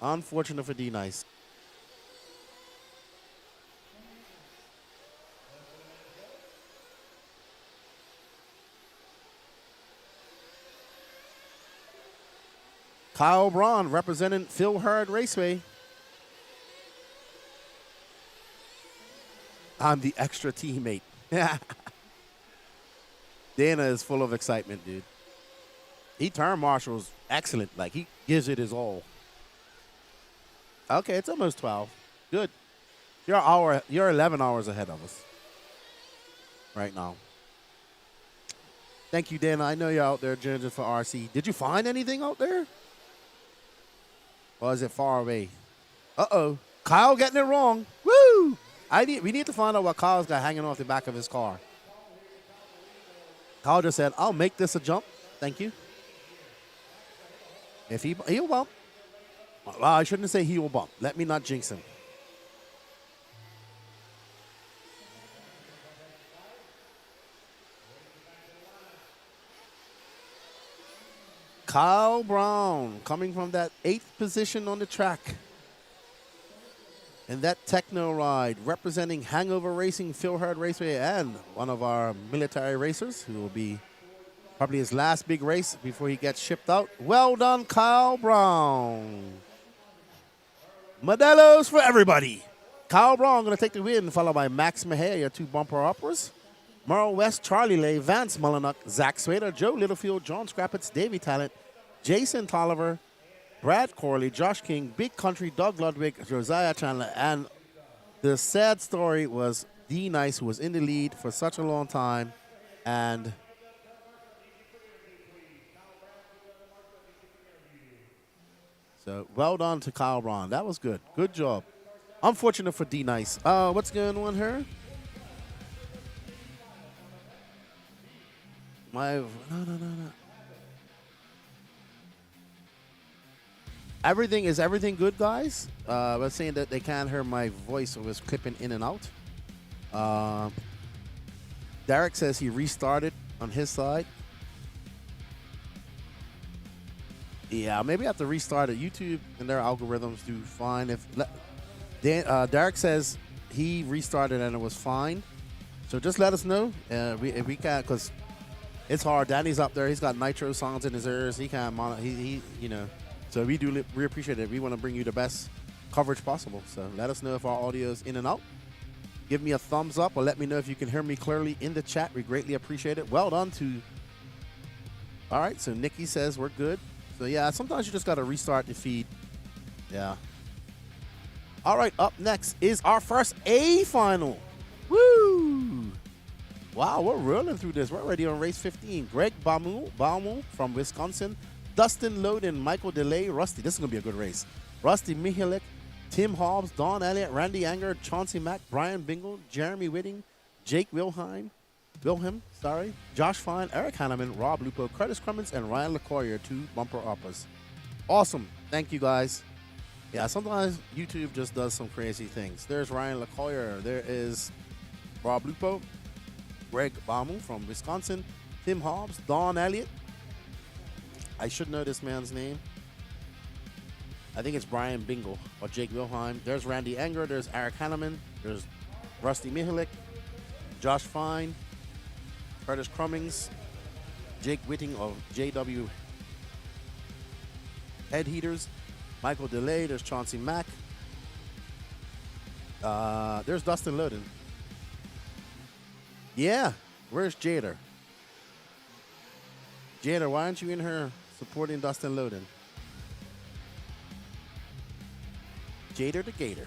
Unfortunate for D Nice. Kyle Braun representing Phil Hurd Raceway. I'm the extra teammate. Dana is full of excitement, dude. He turn marshals excellent. Like, he gives it his all. Okay, it's almost 12. Good. You're 11 hours ahead of us right now. Thank you, Dana. I know you're out there judging for RC. Did you find anything out there? Or is it far away? Uh-oh. Kyle getting it wrong. Woo! We need to find out what Kyle's got hanging off the back of his car. Kyle just said, I'll make this a jump. Thank you. If he'll bump. Well, I shouldn't say he will bump. Let me not jinx him. Kyle Brown coming from that 8th position on the track. And that techno ride representing Hangover Racing, Phil Hurd Raceway, and one of our military racers who will be probably his last big race before he gets shipped out. Well done, Kyle Brown. Modelos for everybody. Kyle Brown going to take the win, followed by Max Mejia, your 2 bumper uppers. Merle West, Charlie Lay, Vance Mullenuk, Zach Swader, Joe Littlefield, John Scrappets, Davey Talent, Jason Tolliver, Brad Corley, Josh King, Big Country, Doug Ludwig, Josiah Chandler, and the sad story was D Nice, who was in the lead for such a long time, and so well done to Kyle Braun. That was good. Good job. Unfortunate for D Nice. What's going on here? No. Is everything good, guys? I was saying that they can't hear my voice, so it was clipping in and out. Derek says he restarted on his side. Yeah, maybe I have to restart it. YouTube and their algorithms do fine. Derek says he restarted and it was fine. So just let us know if we can, because it's hard. Danny's up there. He's got Nitro songs in his ears. He can't So we appreciate it. We want to bring you the best coverage possible. So let us know if our audio is in and out. Give me a thumbs up or let me know if you can hear me clearly in the chat. We greatly appreciate it. Well done to. All right. So Nikki says we're good. So yeah, sometimes you just got to restart the feed. Yeah. All right. Up next is our first A final. Woo! Wow, we're rolling through this. We're already on race 15. Greg Baumel from Wisconsin. Dustin Loden, Michael DeLay, Rusty. This is going to be a good race. Rusty Mihalik, Tim Hobbs, Don Elliott, Randy Anger, Chauncey Mack, Brian Bingle, Jeremy Whitting, Jake Wilhelm, Josh Fine, Eric Hanneman, Rob Lupo, Curtis Crummins, and Ryan LaCourier, 2 bumper uppers. Awesome. Thank you, guys. Yeah, sometimes YouTube just does some crazy things. There's Ryan LaCoyer. There is Rob Lupo, Greg Baumel from Wisconsin, Tim Hobbs, Don Elliott. I should know this man's name. I think it's Brian Bingle or Jake Wilhelm. There's Randy Enger. There's Eric Hanneman. There's Rusty Mihalik, Josh Fine, Curtis Crummings, Jake Whitting of JW Head Heaters, Michael DeLay. There's Chauncey Mack. There's Dustin Loden. Yeah, where's Jader? Jader, why aren't you in here supporting Dustin Loden? Jader the Gator.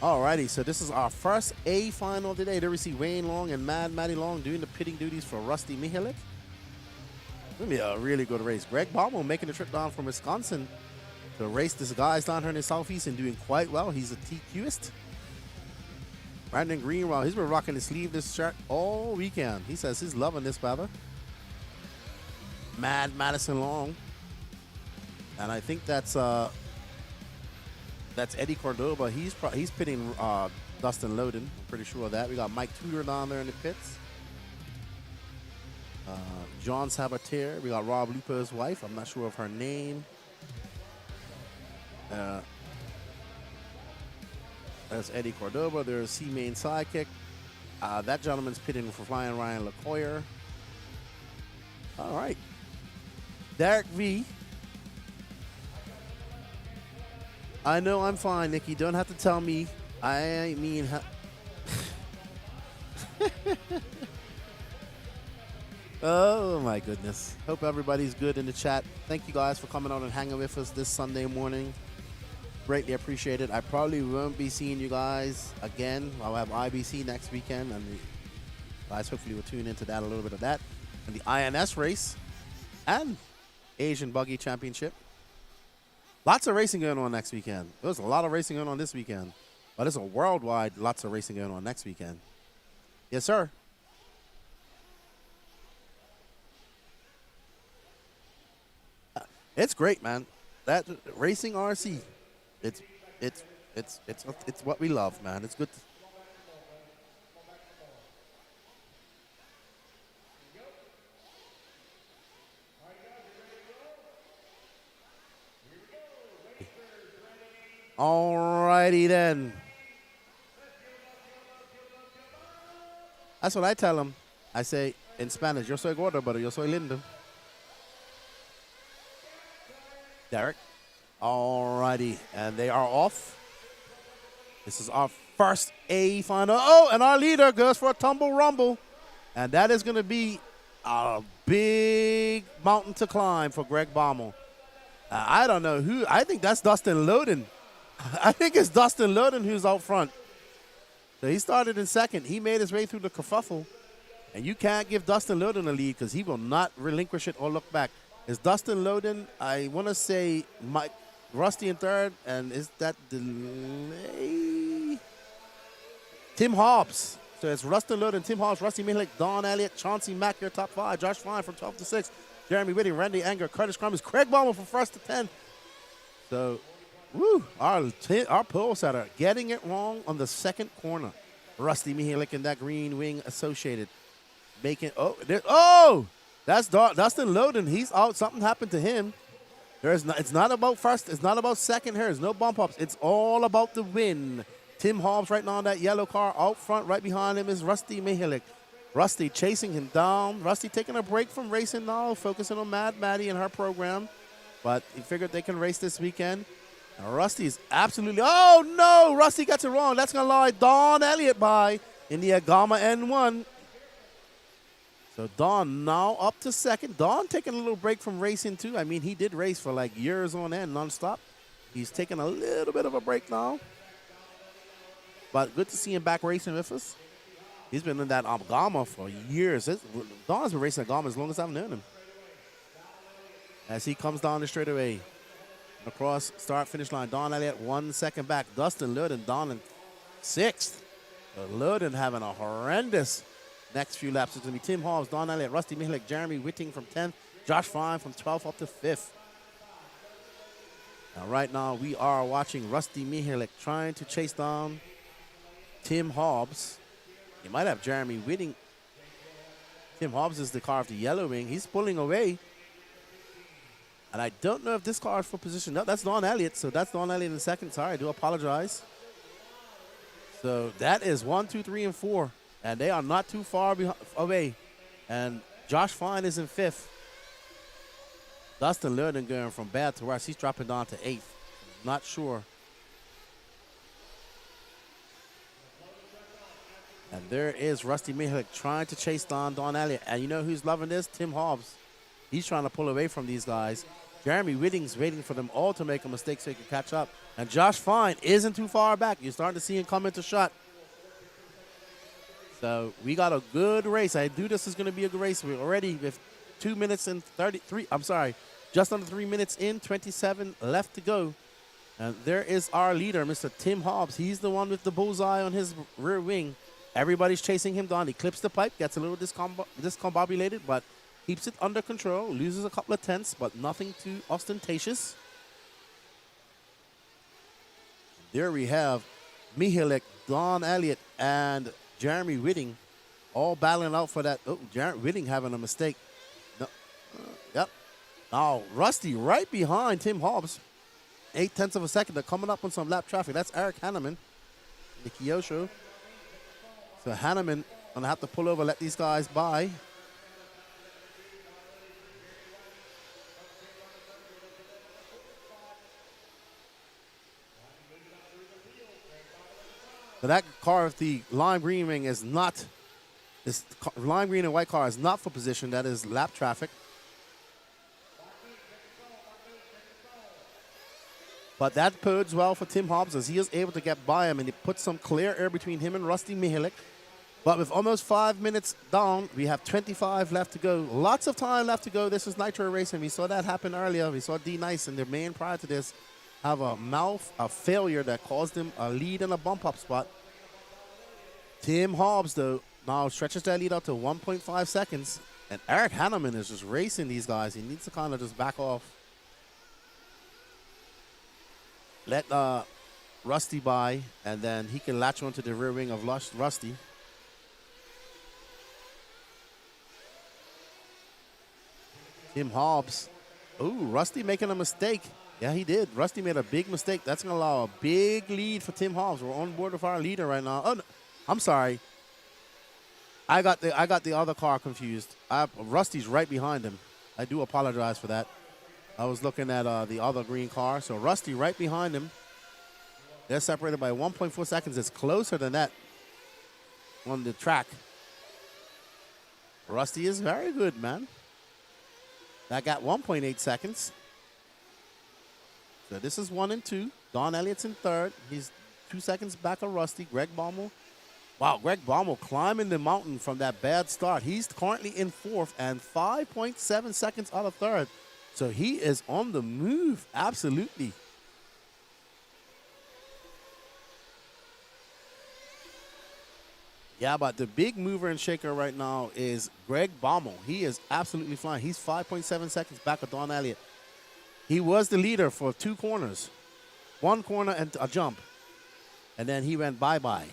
Alrighty, so this is our first A final today. There we see Wayne Long and Mad Matty Long doing the pitting duties for Rusty Mihalik. Gonna be a really good race. Greg Baumel making the trip down from Wisconsin to race this guys down here in the Southeast and doing quite well. He's a TQist. Brandon Greenwald, he's been rocking his sleeveless shirt all weekend. He says he's loving this brother. Mad Madison Long. And I think that's Eddie Cordoba. He's pitting Dustin Loden. I'm pretty sure of that. We got Mike Tudor down there in the pits. John Sabatier. We got Rob Lupa's wife. I'm not sure of her name. There's Eddie Cordoba. There's C-Main Sidekick. That gentleman's pitting for Flying Ryan LaCoyer. All right. Derek V. I know I'm fine, Nikki. Don't have to tell me. I mean... Oh, my goodness. Hope everybody's good in the chat. Thank you guys for coming out and hanging with us this Sunday morning. Greatly appreciate it. I probably won't be seeing you guys again. I'll have IBC next weekend, and you guys hopefully will tune into that, a little bit of that. And the INS race and Asian Buggy Championship. Lots of racing going on next weekend. There's a lot of racing going on this weekend. But it's a worldwide lots of racing going on next weekend. Yes, sir. It's great, man. That racing RC, it's what we love, man. It's good. Alrighty then. That's what I tell them. I say in Spanish, yo soy gordo, pero yo soy lindo. Derek. Alrighty, and they are off. This is our first A final. Oh, and our leader goes for a tumble rumble. And that is going to be a big mountain to climb for Greg Baumel. I don't know who. I think that's Dustin Loden. I think it's Dustin Loden who's out front. So he started in second. He made his way through the kerfuffle. And you can't give Dustin Loden a lead because he will not relinquish it or look back. It's Dustin Loden. I want to say Mike Rusty in third. And is that delay? Tim Hobbs. So it's Rusty Loden, Tim Hobbs, Rusty Mihalik, Don Elliott, Chauncey Mack, your top five. Josh Fine from 12 to 6. Jeremy Whitting, Randy Anger, Curtis Crummins, Craig Baumel from 1st to 10. So... woo, our pole setter getting it wrong on the second corner. Rusty Mihalik in that green wing associated. Making, that's Dustin Loden. He's out. Something happened to him. It's not about first. It's not about second here. There's no bump ups. It's all about the win. Tim Hobbs right now in that yellow car. Out front, right behind him is Rusty Mihalik. Rusty chasing him down. Rusty taking a break from racing now, focusing on Mad Maddie and her program. But he figured they can race this weekend. Rusty is absolutely, oh no, Rusty gets it wrong. That's going to lie Don Elliott by in the Agama N1. So Don now up to second. Don taking a little break from racing too. I mean, he did race for like years on end, nonstop. He's taking a little bit of a break now. But good to see him back racing with us. He's been in that Gama for years. Don's been racing at Gama as long as I've known him. As he comes down the straightaway. Across start-finish line. Don Elliott 1 second back. Dustin Lurden, Don in 6th. Lurden having a horrendous next few laps. It's going to be Tim Hobbs, Don Elliott, Rusty Mihalik, Jeremy Whitting from 10th, Josh Fine from 12th up to 5th. Now, right now, we are watching Rusty Mihalik trying to chase down Tim Hobbs. He might have Jeremy Whitting. Tim Hobbs is the car of the yellow wing. He's pulling away. And I don't know if this car is for position. No, that's Don Elliott. So that's Don Elliott in second. Sorry, I do apologize. So that is 1, 2, 3, and 4. And they are not too far away. And Josh Fine is in 5th. Dustin Lurden going from bad to worse. He's dropping down to 8th. Not sure. And there is Rusty Mihalik trying to chase down Don Elliott. And you know who's loving this? Tim Hobbs. He's trying to pull away from these guys. Jeremy Whitting's waiting for them all to make a mistake so he can catch up. And Josh Fine isn't too far back. You're starting to see him come into shot. So we got a good race. I do this is going to be a good race. We're already with 2 minutes and 33. I'm sorry, just under 3 minutes in, 27 left to go. And there is our leader, Mr. Tim Hobbs. He's the one with the bullseye on his rear wing. Everybody's chasing him down. He clips the pipe, gets a little discombobulated, but keeps it under control. Loses a couple of tenths, but nothing too ostentatious. There we have Mihalik, Don Elliott, and Jeremy Whitting all battling out for that. Oh, Jeremy Whitting having a mistake. No. Yep. Now, Rusty right behind Tim Hobbs. 0.8 of a second. They're coming up on some lap traffic. That's Eric Hanneman, the Kyosho. So Hanneman going to have to pull over, let these guys by. So that car with the lime green ring is not, this lime green and white car is not for position. That is lap traffic. But that bodes well for Tim Hobbs as he is able to get by him and he puts some clear air between him and Rusty Mihalik. But with almost 5 minutes down, we have 25 left to go. Lots of time left to go. This is Nitro Racing. We saw that happen earlier. We saw D Nice and their man prior to this have a failure that caused him a lead and a bump up spot. Tim Hobbs, though, now stretches that lead out to 1.5 seconds. And Eric Hanneman is just racing these guys. He needs to kind of just back off. Let Rusty by, and then he can latch onto the rear wing of Rusty. Tim Hobbs. Ooh, Rusty making a mistake. Yeah, he did. Rusty made a big mistake. That's going to allow a big lead for Tim Hobbs. We're on board with our leader right now. Oh, no. I'm sorry. I got the other car confused. Rusty's right behind him. I do apologize for that. I was looking at the other green car. So Rusty right behind him. They're separated by 1.4 seconds. It's closer than that on the track. Rusty is very good, man. That got 1.8 seconds. So this is 1 and 2. Don Elliott's in third. He's 2 seconds back of Rusty. Greg Baumel. Wow, Greg Baumel climbing the mountain from that bad start. He's currently in fourth and 5.7 seconds out of third. So he is on the move, absolutely. Yeah, but the big mover and shaker right now is Greg Baumel. He is absolutely flying. He's 5.7 seconds back of Don Elliott. He was the leader for 2 corners. 1 corner and a jump. And then he went bye-bye.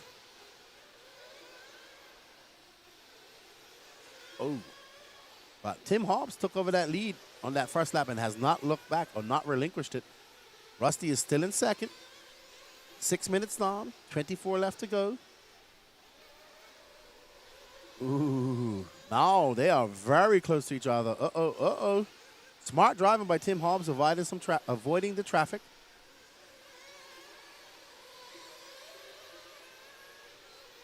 Oh. But Tim Hobbs took over that lead on that first lap and has not looked back or not relinquished it. Rusty is still in second. 6 minutes down. 24 left to go. Ooh. Now they are very close to each other. Uh-oh, uh-oh. Smart driving by Tim Hobbs, avoiding the traffic.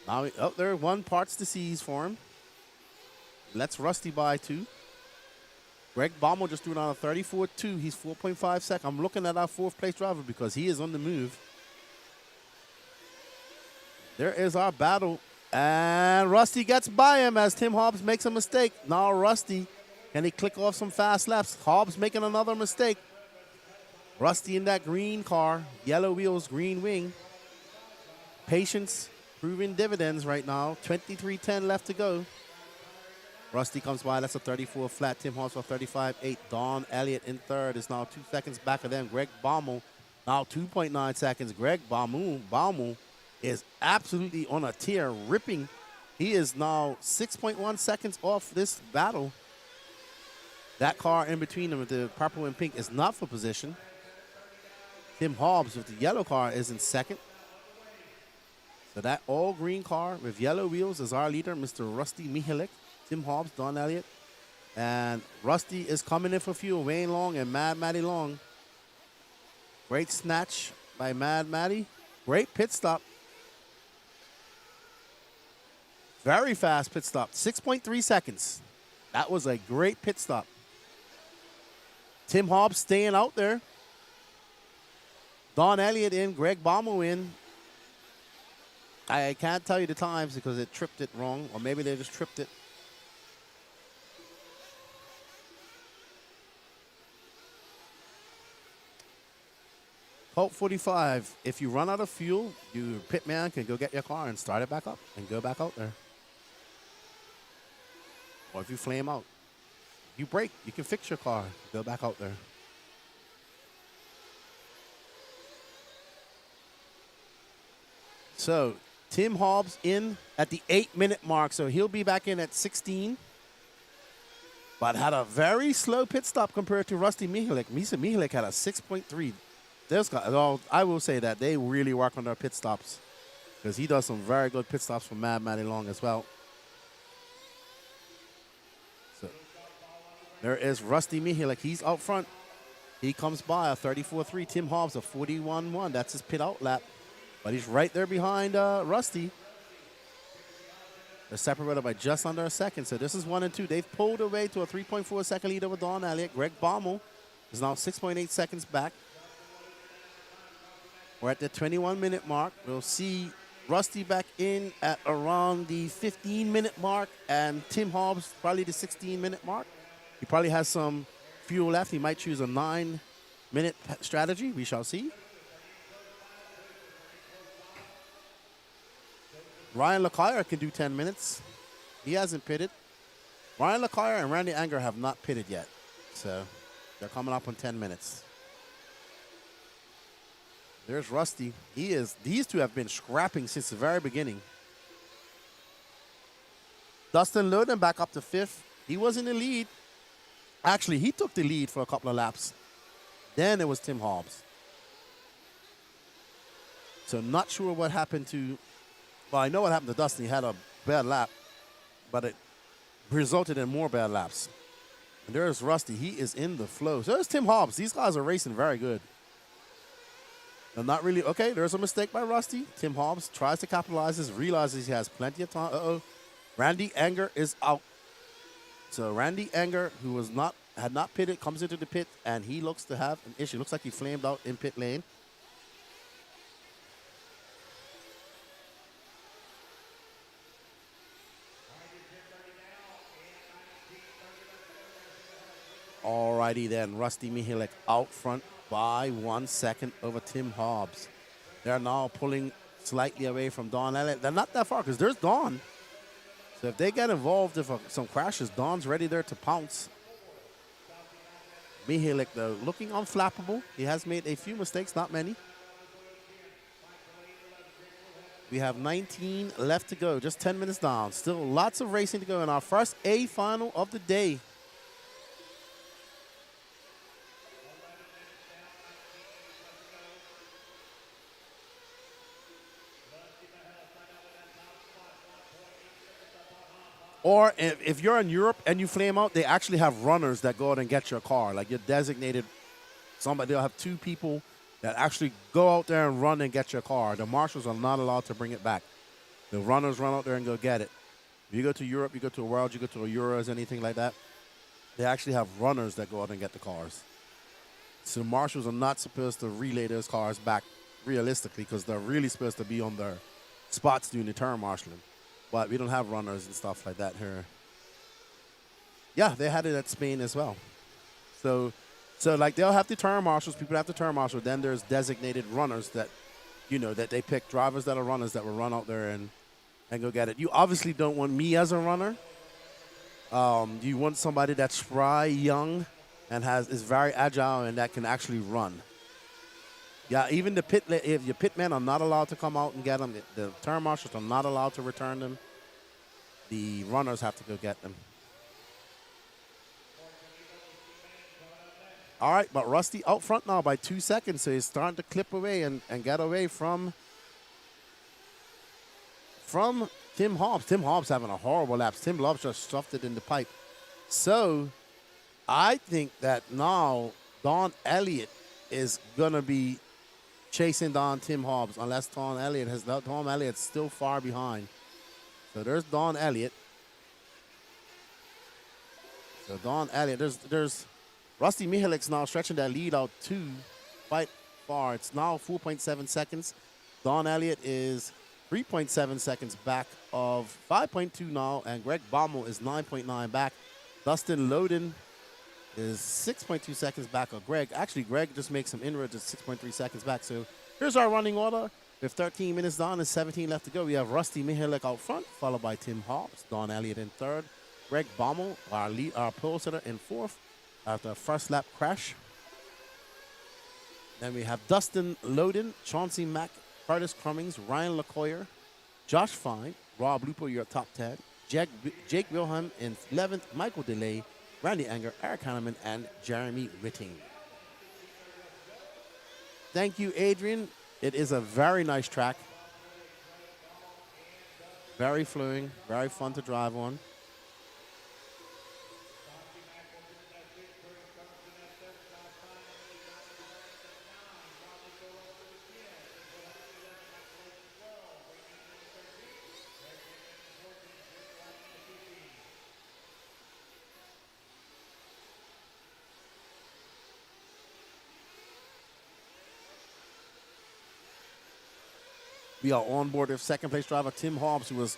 Now, there are 1 parts to seize for him. Let's Rusty by 2. Greg Baumel just doing on a 34.2. He's 4.5 seconds. I'm looking at our 4th place driver because he is on the move. There is our battle And Rusty gets by him as Tim Hobbs makes a mistake. Now Rusty, can he click off some fast laps? Hobbs making another mistake. Rusty in that green car, yellow wheels, green wing. Patience proving dividends right now. 23:10 left to go. Rusty comes by. That's a 34 flat. Tim Hobbs for 35.8. Don Elliott in third is now 2 seconds back of them. Greg Baumel now 2.9 seconds. Greg Baumel is absolutely on a tear, ripping. He is now 6.1 seconds off this battle. That car in between them with the purple and pink is not for position. Tim Hobbs with the yellow car is in second. So that all green car with yellow wheels is our leader, Mr. Rusty Mihalik. Tim Hobbs, Don Elliott. And Rusty is coming in for fuel. Wayne Long and Mad Matty Long. Great snatch by Mad Matty. Great pit stop. Very fast pit stop. 6.3 seconds. That was a great pit stop. Tim Hobbs staying out there. Don Elliott in. Greg Baumel in. I can't tell you the times because it tripped it wrong. Or maybe they just tripped it. Colt 45, if you run out of fuel, your pit man can go get your car and start it back up and go back out there. Or if you flame out, you break, you can fix your car, go back out there. So Tim Hobbs in at the 8-minute mark, so he'll be back in at 16. But had a very slow pit stop compared to Rusty Mihalik. Misa Mihalik had a 6.3. I will say that they really work on their pit stops because he does some very good pit stops for Mad Matty Long as well. So there is Rusty Mihalik. He's out front. He comes by a 34.3. Tim Hobbs a 41.1. That's his pit out lap. But he's right there behind Rusty. They're separated by just under a second. So this is 1 and 2. They've pulled away to a 3.4 second lead over Don Elliott. Greg Baumel is now 6.8 seconds back. We're at the 21-minute mark. We'll see Rusty back in at around the 15-minute mark, and Tim Hobbs probably the 16-minute mark. He probably has some fuel left. He might choose a 9-minute strategy. We shall see. Ryan LeClaire can do 10 minutes. He hasn't pitted. Ryan LeClaire and Randy Anger have not pitted yet, so they're coming up on 10 minutes. There's Rusty. These two have been scrapping since the very beginning. Dustin Loden back up to 5th. He was in the lead. Actually, he took the lead for a couple of laps. Then it was Tim Hobbs. So not sure what happened to, well, I know what happened to Dustin. He had a bad lap, but it resulted in more bad laps. And there's Rusty. He is in the flow. So there's Tim Hobbs. These guys are racing very good. They're not really, okay, there's a mistake by Rusty. Tim Hobbs tries to capitalize, realizes he has plenty of time. Uh-oh. Randy Anger is out. So Randy Anger, who had not pitted, comes into the pit, and he looks to have an issue. Looks like he flamed out in pit lane. Alrighty then, Rusty Mihalik out front by 1 second over Tim Hobbs. They're now pulling slightly away from Don Elliott. They're not that far because there's Don. So if they get involved in some crashes, Don's ready there to pounce. Mihalik, though, looking unflappable. He has made a few mistakes, not many. We have 19 left to go, just 10 minutes down. Still lots of racing to go in our first A final of the day. Or if you're in Europe and you flame out, they actually have runners that go out and get your car. Like you're designated somebody. They'll have 2 people that actually go out there and run and get your car. The marshals are not allowed to bring it back. The runners run out there and go get it. If you go to Europe, you go to a World, you go to a Euros, anything like that, they actually have runners that go out and get the cars. So the marshals are not supposed to relay those cars back realistically because they're really supposed to be on their spots doing the turn marshaling. but we don't have runners and stuff like that here. Yeah, they had it at Spain as well. So like they'll have the turn marshals, people have the turn marshal. Then there's designated runners that, that they pick, drivers that are runners that will run out there and go get it. You obviously don't want me as a runner. You want somebody that's spry, young, and is very agile and that can actually run. Yeah, even if your pitmen are not allowed to come out and get them, the turn marshals are not allowed to return them. The runners have to go get them. All right, but Rusty out front now by 2 seconds, so he's starting to clip away and get away from Tim Hobbs. Tim Hobbs having a horrible lap. Tim Hobbs just stuffed it in the pipe. So I think that now Don Elliott is going to be chasing down Tim Hobbs unless Tom Elliott's still far behind. So there's Don Elliott. So Don Elliott, there's Rusty Mihalik's now stretching that lead out too quite far. It's now 4.7 seconds. Don Elliott is 3.7 seconds back of 5.2 now, and Greg Baumel is 9.9 back. Dustin Loden is 6.2 seconds back of Greg. Actually, Greg just makes some inroads at 6.3 seconds back. So here's our running order. With 13 minutes down and 17 left to go, we have Rusty Mihalik out front, followed by Tim Hobbs, Don Elliott in third, Greg Baumel, our pole sitter, in fourth after a first lap crash. Then we have Dustin Loden, Chauncey Mack, Curtis Cummings, Ryan LaCoyer, Josh Fine, Rob Lupo, your top 10, Jake Wilhelm in 11th, Michael DeLay, Randy Anger, Eric Hanneman, and Jeremy Whitting. Thank you, Adrian. It is a very nice track. Very flowing, very fun to drive on. We are on board with second place driver Tim Hobbs, who was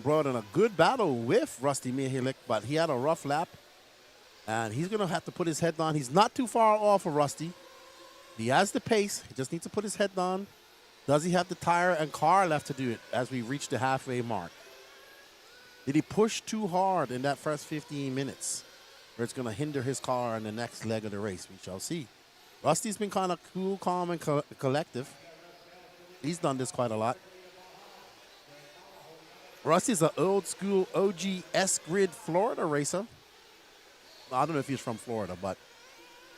brought in a good battle with Rusty Mihalik, but he had a rough lap. And he's going to have to put his head down. He's not too far off of Rusty. He has the pace. He just needs to put his head down. Does he have the tire and car left to do it as we reach the halfway mark? Did he push too hard in that first 15 minutes? Or it's going to hinder his car in the next leg of the race? We shall see. Rusty's been kind of cool, calm, and collective. He's done this quite a lot. Rusty's an old school OG S-Grid Florida racer. I don't know if he's from Florida, but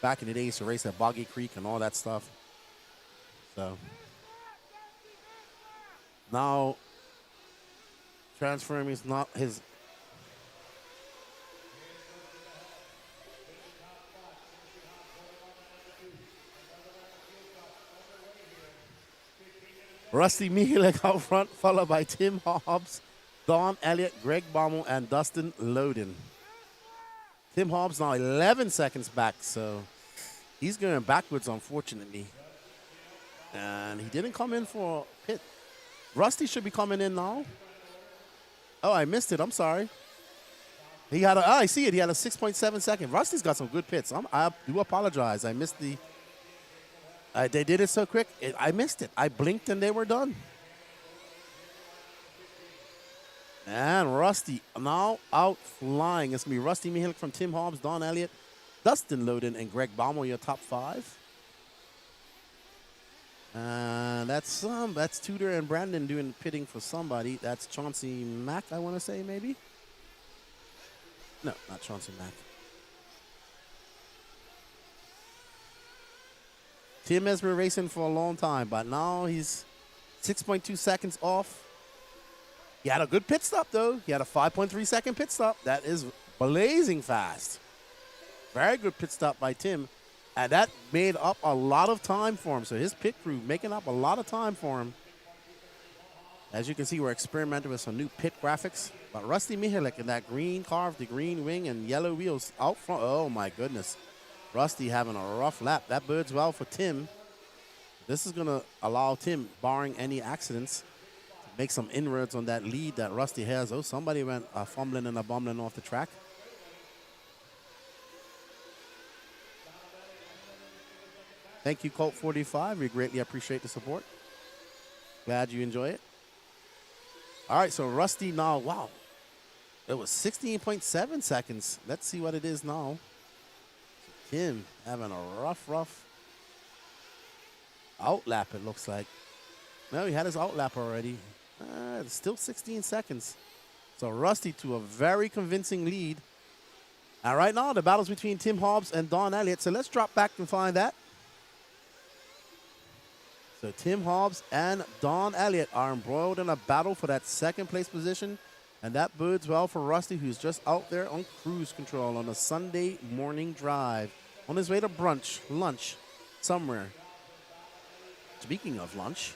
back in the day, he used to race at Boggy Creek and all that stuff. So now transferring is not his. Rusty Mihalik out front, followed by Tim Hobbs, Don Elliott, Greg Baumel, and Dustin Loden. Tim Hobbs now 11 seconds back, so he's going backwards, unfortunately. And he didn't come in for a pit. Rusty should be coming in now. Oh, I missed it. I'm sorry. He had I see it. He had a 6.7 second. Rusty's got some good pits. I do apologize. I missed the. They did it so quick. I missed it. I blinked and they were done. And Rusty now out flying. It's going to be Rusty Mihalik from Tim Hobbs, Don Elliott, Dustin Loden, and Greg Baumel, your top five. And that's Tudor and Brandon doing pitting for somebody. That's Chauncey Mack, I want to say, maybe? No, not Chauncey Mack. Tim has been racing for a long time, but now he's 6.2 seconds off. He had a good pit stop, though. He had a 5.3 second pit stop. That is blazing fast. Very good pit stop by Tim. And that made up a lot of time for him. So his pit crew making up a lot of time for him. As you can see, we're experimenting with some new pit graphics. But Rusty Mihalik in that green car with the green wing and yellow wheels out front. Oh, my goodness. Rusty having a rough lap. That bodes well for Tim. This is going to allow Tim, barring any accidents, to make some inroads on that lead that Rusty has. Oh, somebody went fumbling and a bumbling off the track. Thank you, Colt45. We greatly appreciate the support. Glad you enjoy it. All right, so Rusty now, wow. It was 16.7 seconds. Let's see what it is now. Tim having a rough outlap, it looks like. No, he had his outlap already. It's still 16 seconds. So Rusty to a very convincing lead. And right now, the battle's between Tim Hobbs and Don Elliott. So let's drop back and find that. So Tim Hobbs and Don Elliott are embroiled in a battle for that second place position. And that bodes well for Rusty, who's just out there on cruise control on a Sunday morning drive. On his way to brunch, lunch, somewhere. Speaking of lunch,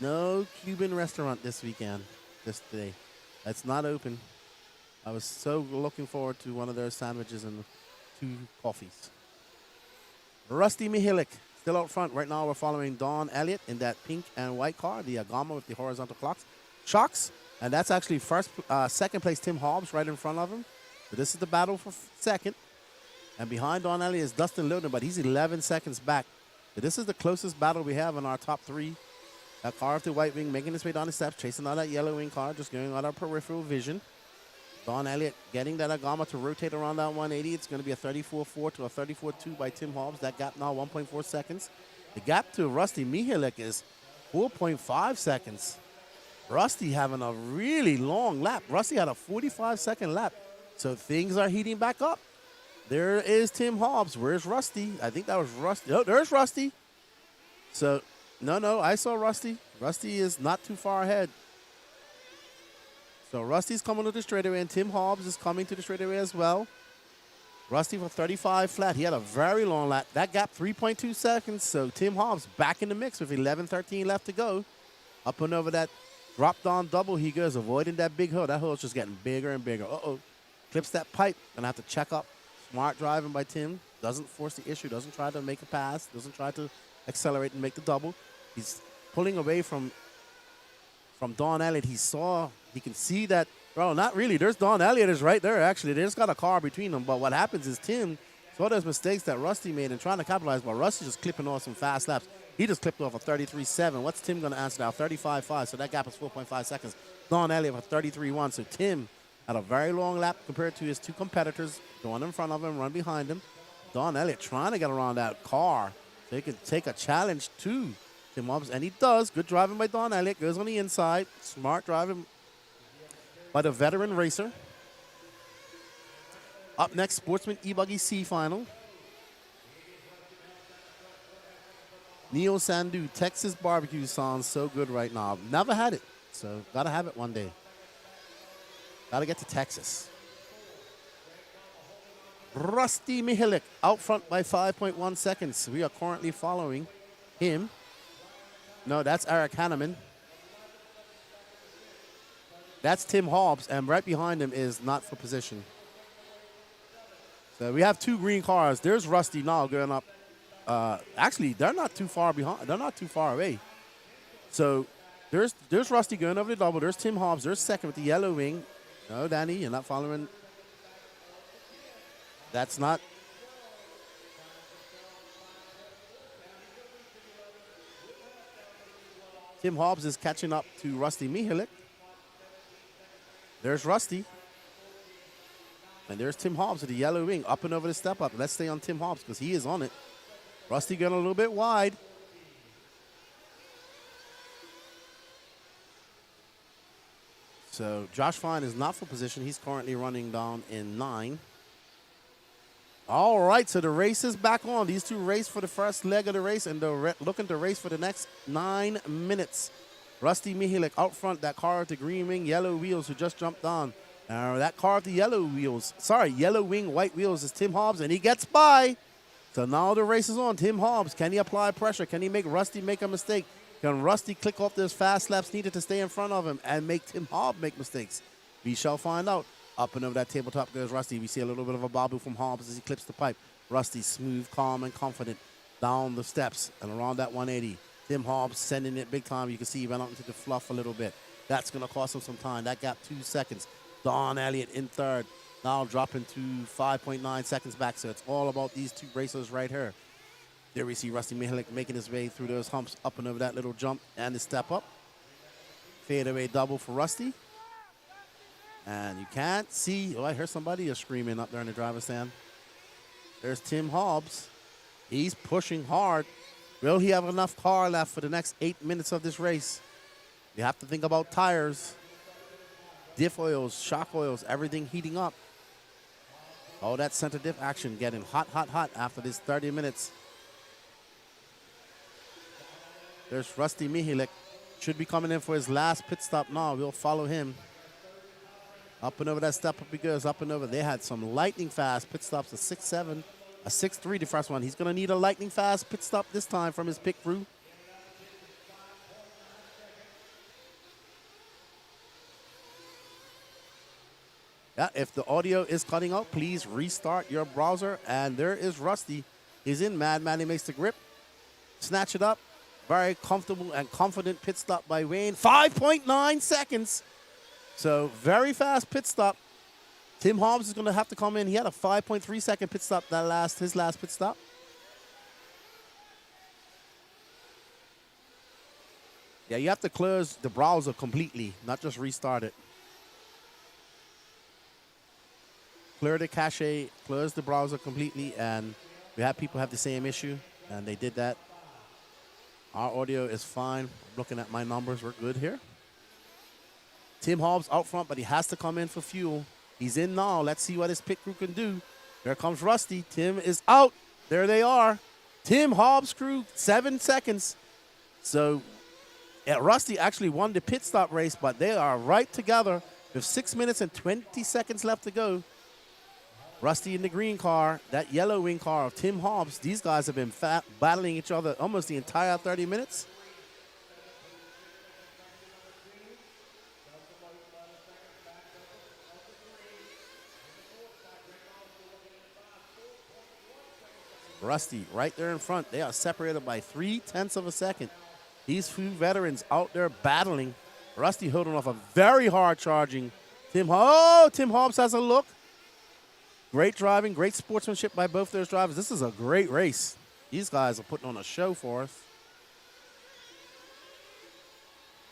no Cuban restaurant this weekend, this day. It's not open. I was so looking forward to one of their sandwiches and 2 coffees. Rusty Mihalik still out front. Right now we're following Don Elliott in that pink and white car, the Agama with the horizontal shocks. And that's actually second place Tim Hobbs right in front of him. So this is the battle for second. And behind Don Elliott is Dustin Loden, but he's 11 seconds back. So this is the closest battle we have in our top 3. That car with the white wing making his way down the steps, chasing out that yellow wing car, just going out our peripheral vision. Don Elliott getting that Agama to rotate around that 180. It's going to be a 34.4 to a 34.2 by Tim Hobbs. That gap now 1.4 seconds. The gap to Rusty Mihalik is 4.5 seconds. Rusty having a really long lap. Rusty had a 45-second lap. So things are heating back up. There is Tim Hobbs. Where's Rusty? I think that was Rusty. Oh, there's Rusty. So, no, I saw Rusty. Rusty is not too far ahead. So Rusty's coming to the straightaway, and Tim Hobbs is coming to the straightaway as well. Rusty for 35 flat. He had a very long lap. That gap 3.2 seconds. So Tim Hobbs back in the mix with 11:13 left to go. Up and over that drop-down double he goes, avoiding that big hill. That hill's just getting bigger and bigger. Uh-oh. Clips that pipe. Gonna have to check up. Smart driving by Tim. Doesn't force the issue. Doesn't try to make a pass. Doesn't try to accelerate and make the double. He's pulling away from Don Elliott. He can see that, well, not really. There's Don Elliott is right there, actually. They just got a car between them. But what happens is Tim saw those mistakes that Rusty made and trying to capitalize, but Rusty just clipping off some fast laps. He just clipped off a 33.7. What's Tim going to answer now? 35.5. So that gap is 4.5 seconds. Don Elliott with 33.1. So Tim had a very long lap compared to his 2 competitors. The one in front of him, run behind him. Don Elliott trying to get around that car so he can take a challenge to Tim Hobbs, and he does. Good driving by Don Elliott. Goes on the inside. Smart driving by the veteran racer. Up next, Sportsman E-Buggy C final. Neo Sandu, Texas barbecue sounds so good right now. Never had it, so gotta have it one day. Gotta get to Texas. Rusty Mihalik out front by 5.1 seconds. We are currently following him. No, that's Eric Hanneman. That's Tim Hobbs, and right behind him is not for position. So we have 2 green cars. There's Rusty now going up. Actually, they're not too far behind. They're not too far away. So there's Rusty going over the double. There's Tim Hobbs. There's second with the yellow wing. No, Danny, you're not following. That's not. Tim Hobbs is catching up to Rusty Mihalik. There's Rusty. And there's Tim Hobbs with the yellow wing up and over the step up. Let's stay on Tim Hobbs because he is on it. Rusty going a little bit wide. So Josh Fine is not for position. He's currently running down in 9. All right, so the race is back on. These 2 race for the first leg of the race, and they're looking to race for the next 9 minutes. Rusty Mihalik out front, that car with the green wing, yellow wheels who just jumped on. That car with the yellow wing, white wheels is Tim Hobbs, and he gets by. So now the race is on. Tim Hobbs, can he apply pressure? Can he make Rusty make a mistake? Can Rusty click off those fast laps needed to stay in front of him and make Tim Hobbs make mistakes? We shall find out. Up and over that tabletop goes Rusty. We see a little bit of a bobble from Hobbs as he clips the pipe. Rusty smooth, calm, and confident down the steps and around that 180. Tim Hobbs sending it big time. You can see he went out into the fluff a little bit. That's going to cost him some time. That gap 2 seconds. Don Elliott in third. Now dropping to 5.9 seconds back. So it's all about these two racers right here. There we see Rusty Mihalik making his way through those humps, up and over that little jump and the step up. Fadeaway double for Rusty. And you can't see. Oh, I heard somebody is screaming up there in the driver's stand. There's Tim Hobbs. He's pushing hard. Will he have enough car left for the next 8 minutes of this race? You have to think about tires, diff oils, shock oils, everything heating up. All that center diff action getting hot, hot, hot after this 30 minutes. There's Rusty Mihalik. Should be coming in for his last pit stop now. We'll follow him. Up and over that step up he goes, up and over. They had some lightning fast pit stops, a 6.7, a 6.3 the first one. He's going to need a lightning fast pit stop this time from his pit crew. Yeah, if the audio is cutting out, please restart your browser. And there is Rusty. He's in Madman. He makes the grip. Snatch it up. Very comfortable and confident pit stop by Wayne. 5.9 seconds. So very fast pit stop. Tim Hobbs is going to have to come in. He had a 5.3 second pit stop his last pit stop. Yeah, you have to close the browser completely, not just restart it. Clear the cache, close the browser completely, and we have people have the same issue, and they did that. Our audio is fine. Looking at my numbers, we're good here. Tim Hobbs out front, but he has to come in for fuel. He's in now. Let's see what his pit crew can do. There comes Rusty. Tim is out. There they are. Tim Hobbs' crew, 7 seconds. So Rusty actually won the pit stop race, but they are right together with 6 minutes and 20 seconds left to go. Rusty in the green car, that yellow wing car of Tim Hobbs. These guys have been battling each other almost the entire 30 minutes. Rusty right there in front. They are separated by 0.3 of a second. These few veterans out there battling. Rusty holding off a very hard charging Tim Hobbs. Oh, Tim Hobbs has a look. Great driving, great sportsmanship by both those drivers. This is a great race. These guys are putting on a show for us.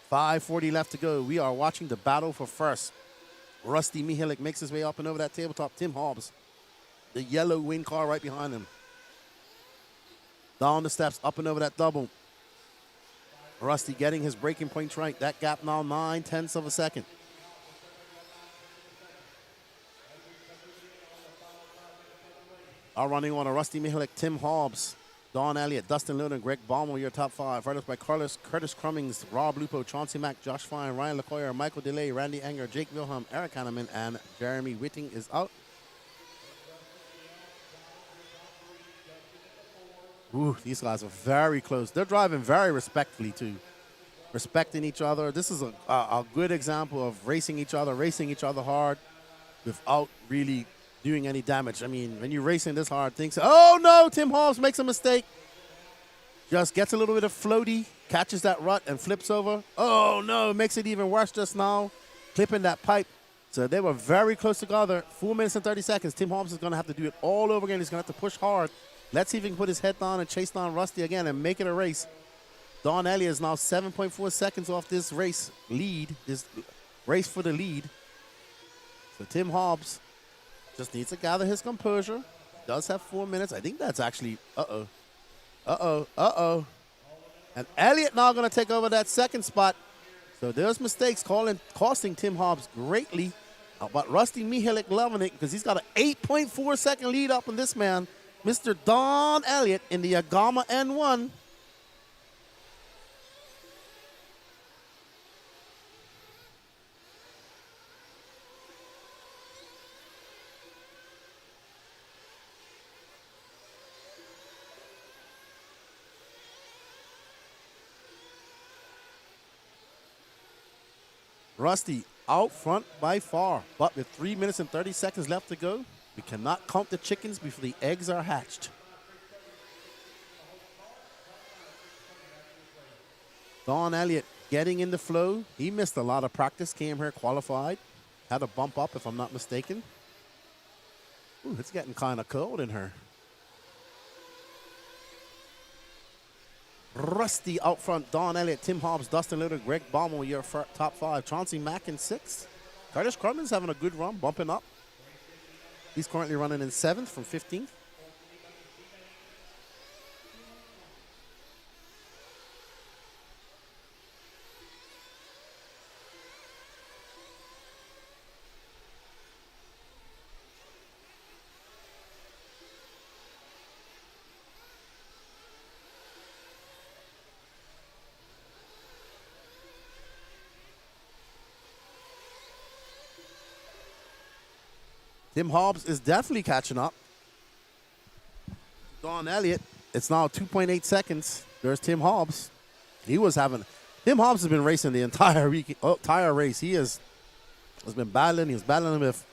5:40 left to go. We are watching the battle for first. Rusty Mihalik makes his way up and over that tabletop. Tim Hobbs, the yellow wing car right behind him. Down the steps, up and over that double. Rusty getting his braking points right. That gap now 0.9 of a second. Are running on a Rusty Mihalik, Tim Hobbs, Don Elliott, Dustin Lilden, Greg Baumel, your top five. Right up by Curtis Crummings, Rob Lupo, Chauncey Mack, Josh Fine, Ryan LaCoyer, Michael DeLay, Randy Enger, Jake Wilhelm, Eric Hanneman, and Jeremy Whitting is out. Ooh, these guys are very close. They're driving very respectfully, too. Respecting each other. This is a good example of racing each other hard without really doing any damage. I mean, when you're racing this hard, things. Oh, no, Tim Hobbs makes a mistake. Just gets a little bit of floaty, catches that rut, and flips over. Oh, no, makes it even worse just now, clipping that pipe. So they were very close together. 4 minutes and 30 seconds. Tim Hobbs is going to have to do it all over again. He's going to have to push hard. Let's see if he can put his head down and chase down Rusty again and make it a race. Don Elliott is now 7.4 seconds off this race lead, this race for the lead. So Tim Hobbs just needs to gather his composure. Does have 4 minutes. I think that's actually, uh-oh. And Elliott now going to take over that second spot. So there's mistakes costing Tim Hobbs greatly. But Rusty Mihalik loving it because he's got an 8.4 second lead up on this man, Mr. Don Elliott in the Agama N1. Rusty out front by far, but with 3 minutes and 30 seconds left to go, we cannot count the chickens before the eggs are hatched. Don Elliott getting in the flow. He missed a lot of practice, came here qualified. Had a bump up, if I'm not mistaken. Ooh, it's getting kind of cold in here. Rusty out front. Don Elliott, Tim Hobbs, Dustin Lutter, Greg Baumel, your top 5. Chauncey Mack in 6th. Curtis Crumman's having a good run, bumping up. He's currently running in 7th from 15th. Tim Hobbs is definitely catching up. Don Elliott, it's now 2.8 seconds. There's Tim Hobbs. Tim Hobbs has been racing the entire race. He has been battling. He was battling with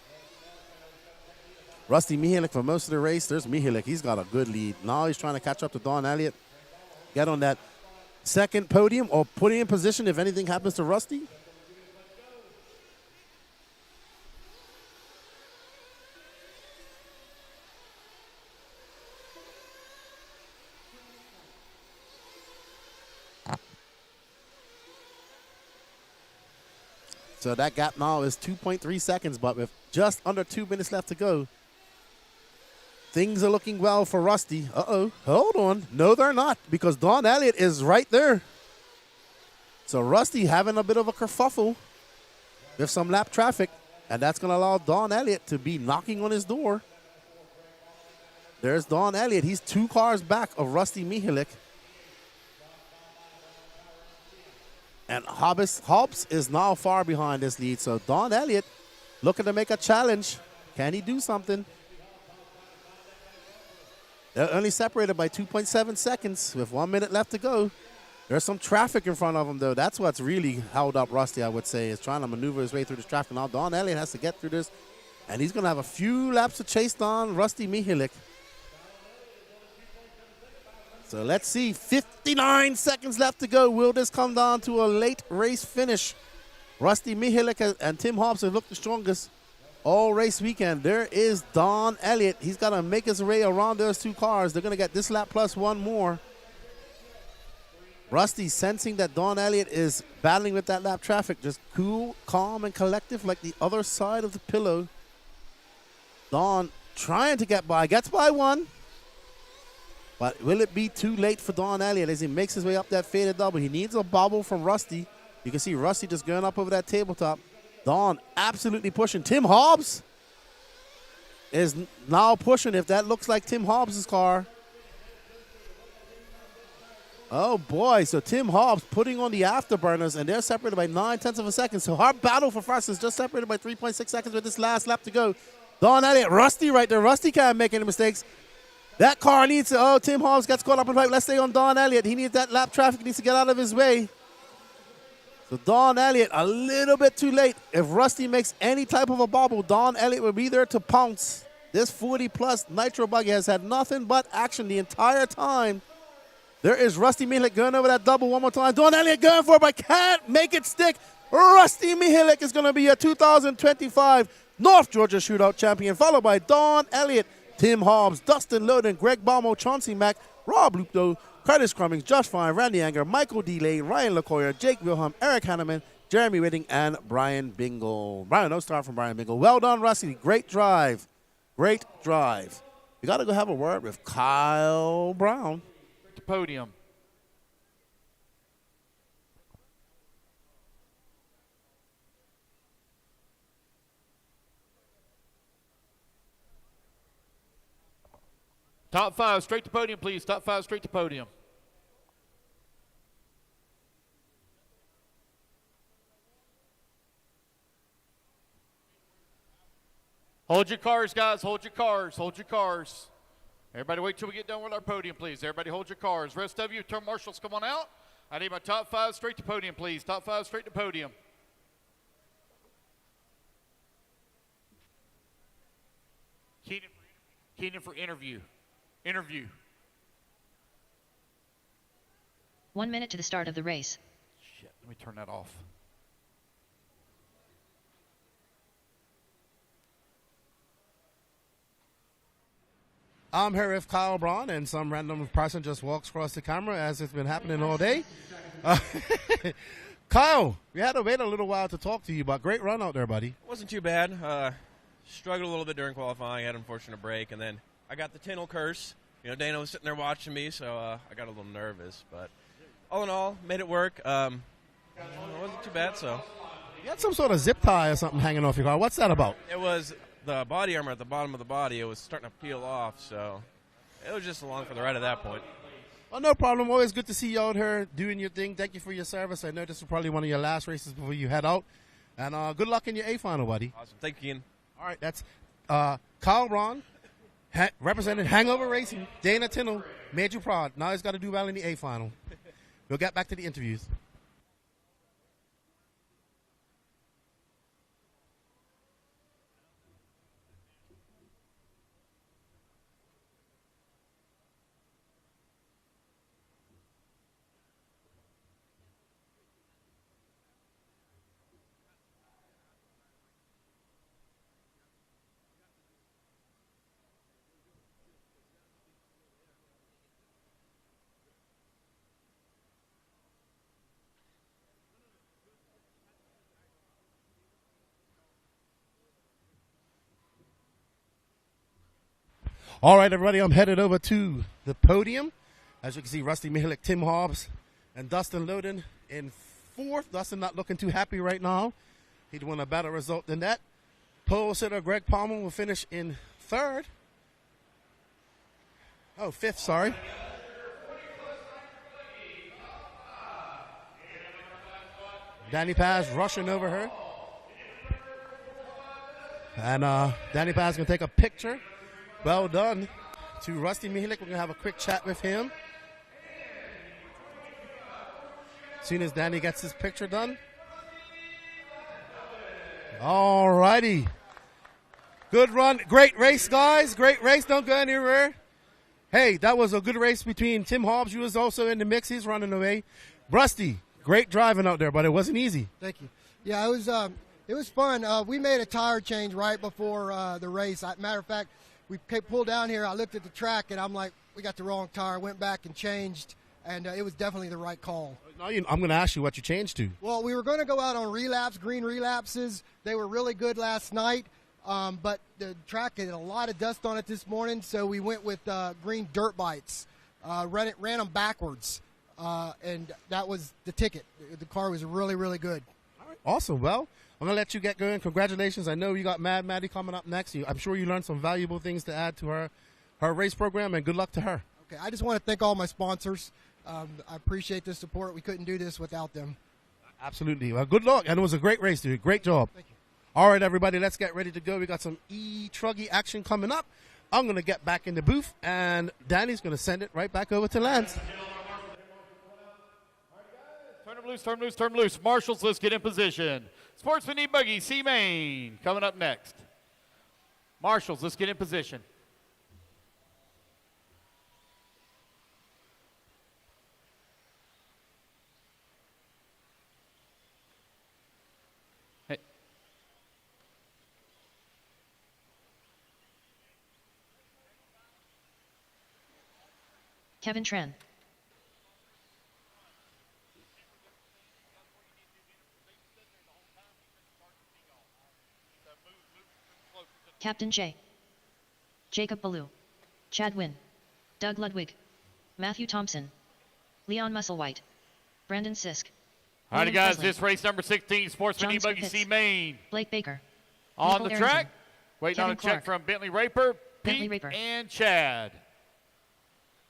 Rusty Mihalik for most of the race. There's Mihalik. He's got a good lead. Now he's trying to catch up to Don Elliott. Get on that second podium or put in position if anything happens to Rusty. So that gap now is 2.3 seconds, but with just under 2 minutes left to go, things are looking well for Rusty. Uh-oh, hold on. No, they're not, because Don Elliott is right there. So Rusty having a bit of a kerfuffle with some lap traffic, and that's going to allow Don Elliott to be knocking on his door. There's Don Elliott. He's 2 cars back of Rusty Mihalik. And Hobbs is now far behind this lead. So Don Elliott looking to make a challenge. Can he do something? They're only separated by 2.7 seconds with 1 minute left to go. There's some traffic in front of him, though. That's what's really held up Rusty, I would say, is trying to maneuver his way through this traffic. Now Don Elliott has to get through this, and he's going to have a few laps to chase down Rusty Mihalik. So let's see, 59 seconds left to go. Will this come down to a late race finish? Rusty Mihalik and Tim Hobbs have looked the strongest all race weekend. There is Don Elliott. He's got to make his way around those 2 cars. They're going to get this lap plus 1 more. Rusty sensing that Don Elliott is battling with that lap traffic. Just cool, calm, and collective like the other side of the pillow. Don trying to get by. Gets by 1. But will it be too late for Don Elliott as he makes his way up that faded double? He needs a bobble from Rusty. You can see Rusty just going up over that tabletop. Don absolutely pushing. Tim Hobbs is now pushing, if that looks like Tim Hobbs' car. Oh, boy. So Tim Hobbs putting on the afterburners, and they're separated by 9/10 of a second. So our battle for first is just separated by 3.6 seconds with this last lap to go. Don Elliott, Rusty right there. Rusty can't make any mistakes. That car needs to, Tim Hobbs gets caught up in the fight. Let's stay on Don Elliott. He needs that lap traffic. He needs to get out of his way. So Don Elliott, a little bit too late. If Rusty makes any type of a bobble, Don Elliott will be there to pounce. This 40-plus Nitro buggy has had nothing but action the entire time. There is Rusty Mihalik going over that double one more time. Don Elliott going for it, but can't make it stick. Rusty Mihalik is going to be a 2025 North Georgia Shootout champion, followed by Don Elliott, Tim Hobbs, Dustin Loden, Greg Baumel, Chauncey Mack, Rob Lupto, Curtis Cummings, Josh Fine, Randy Anger, Michael DeLay, Ryan LaCoyer, Jake Wilhelm, Eric Hanneman, Jeremy Whitting, and Brian Bingle. No star from Brian Bingle. Well done, Rusty. Great drive. Great drive. We got to go have a word with Kyle Brown. The podium. Top 5, straight to podium, please. Top 5, straight to podium. Hold your cars, guys. Hold your cars. Hold your cars. Everybody wait till we get done with our podium, please. Everybody hold your cars. Rest of you, turn marshals, come on out. I need my top 5 straight to podium, please. Top 5 straight to podium. Keenan for interview. Interview. 1 minute to the start of the race. me turn that off. I'm here with Kyle Braun, and some random person just walks across the camera as it's been happening all day. Kyle, we had to wait a little while to talk to you, but great run out there, buddy. Wasn't too bad. Struggled a little bit during qualifying. Had an unfortunate break, and then I got the Tinnell curse. You know, Dana was sitting there watching me, so I got a little nervous. But all in all, made it work. It wasn't too bad, so. You had some sort of zip tie or something hanging off your car. What's that about? It was the body armor at the bottom of the body. It was starting to peel off, so it was just along for the ride at that point. Well, no problem. Always good to see you out here doing your thing. Thank you for your service. I know this is probably one of your last races before you head out. And good luck in your A final, buddy. Awesome. Thank you, Ian. All right, that's Kyle Braun, represented Hangover Racing. Dana Tinnell made you proud. Now he's got to do well in the A final. We'll get back to the interviews. All right, everybody, I'm headed over to the podium. As you can see, Rusty Mihalik, Tim Hobbs, and Dustin Loden in fourth. Dustin not looking too happy right now. He'd want a better result than that. Pole sitter Greg Palmer will finish in third. Oh, fifth, sorry. Danny Paz rushing over her. And Danny Paz going to take a picture. Well done to Rusty Mihalik. We're going to have a quick chat with him. As soon as Danny gets his picture done. All righty. Good run. Great race, guys. Great race. Don't go anywhere. Hey, that was a good race between Tim Hobbs. You was also in the mix. He's running away. Rusty, great driving out there, but it wasn't easy. Thank you. Yeah, it was fun. We made a tire change right before the race. Matter of fact, we pulled down here. I looked at the track, and I'm like, we got the wrong tire. Went back and changed, and it was definitely the right call. Now I'm going to ask you what you changed to. Well, we were going to go out on relapse, green relapses. They were really good last night, but the track had a lot of dust on it this morning, so we went with green dirt bites. Ran them backwards, and that was the ticket. The car was really, really good. All right. Awesome. Well, I'm going to let you get going. Congratulations. I know you got Mad Maddie coming up next. I'm sure you learned some valuable things to add to her race program, and good luck to her. Okay, I just want to thank all my sponsors. I appreciate the support. We couldn't do this without them. Absolutely. Well, good luck, and it was a great race, dude. Great job. Thank you. All right, everybody, let's get ready to go. We got some Truggy action coming up. I'm going to get back in the booth, and Danny's going to send it right back over to Lance. Turn them loose, turn them loose, turn them loose. Marshals, let's get in position. Sportsman E-Buggy, C-Main, coming up next. Marshals, let's get in position. Hey. Kevin Tran. Captain J. Jacob Ballou. Chad Wynn. Doug Ludwig. Matthew Thompson. Leon Musselwhite. Brandon Sisk. All right, William guys, Presley. this race number 16, Sportsman John E-Buggy Spitz. C-Main. Blake Baker. On Nicole the Arrington. track, waiting Kevin on a check Clark. from Bentley Raper, Bentley Pete, Raper. and Chad.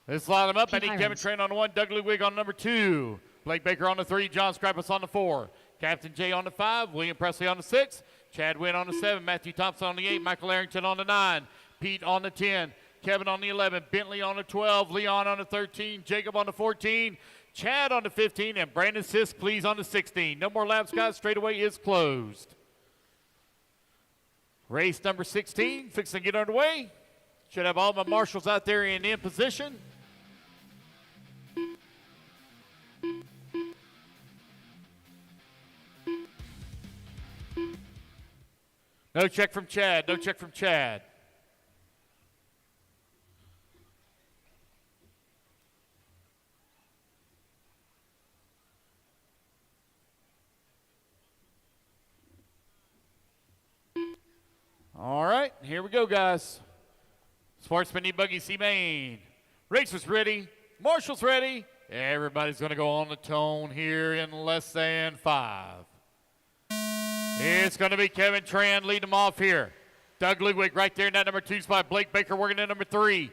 Let's line them up. Pete I need Kevin Hirons. Train on the 1, Doug Ludwig on number 2, Blake Baker on the 3, John Scrappus on the 4, Captain J on the 5, William Presley on the 6, Chad Wynn on the 7, Matthew Thompson on the 8, Michael Arrington on the 9, Pete on the 10, Kevin on the 11, Bentley on the 12, Leon on the 13, Jacob on the 14, Chad on the 15, and Brandon Sisk, please, on the 16. No more laps, guys. Straightaway is closed. Race number 16, fixing to get underway. Should have all my marshals out there in position. No check from Chad. No check from Chad. All right, here we go, guys. Sportsman E-Buggy C-Main. Race was ready. Marshall's ready. Everybody's going to go on the tone here in less than 5. It's going to be Kevin Tran leading them off here. Doug Ludwig right there in that number 2 spot. Blake Baker working in number 3.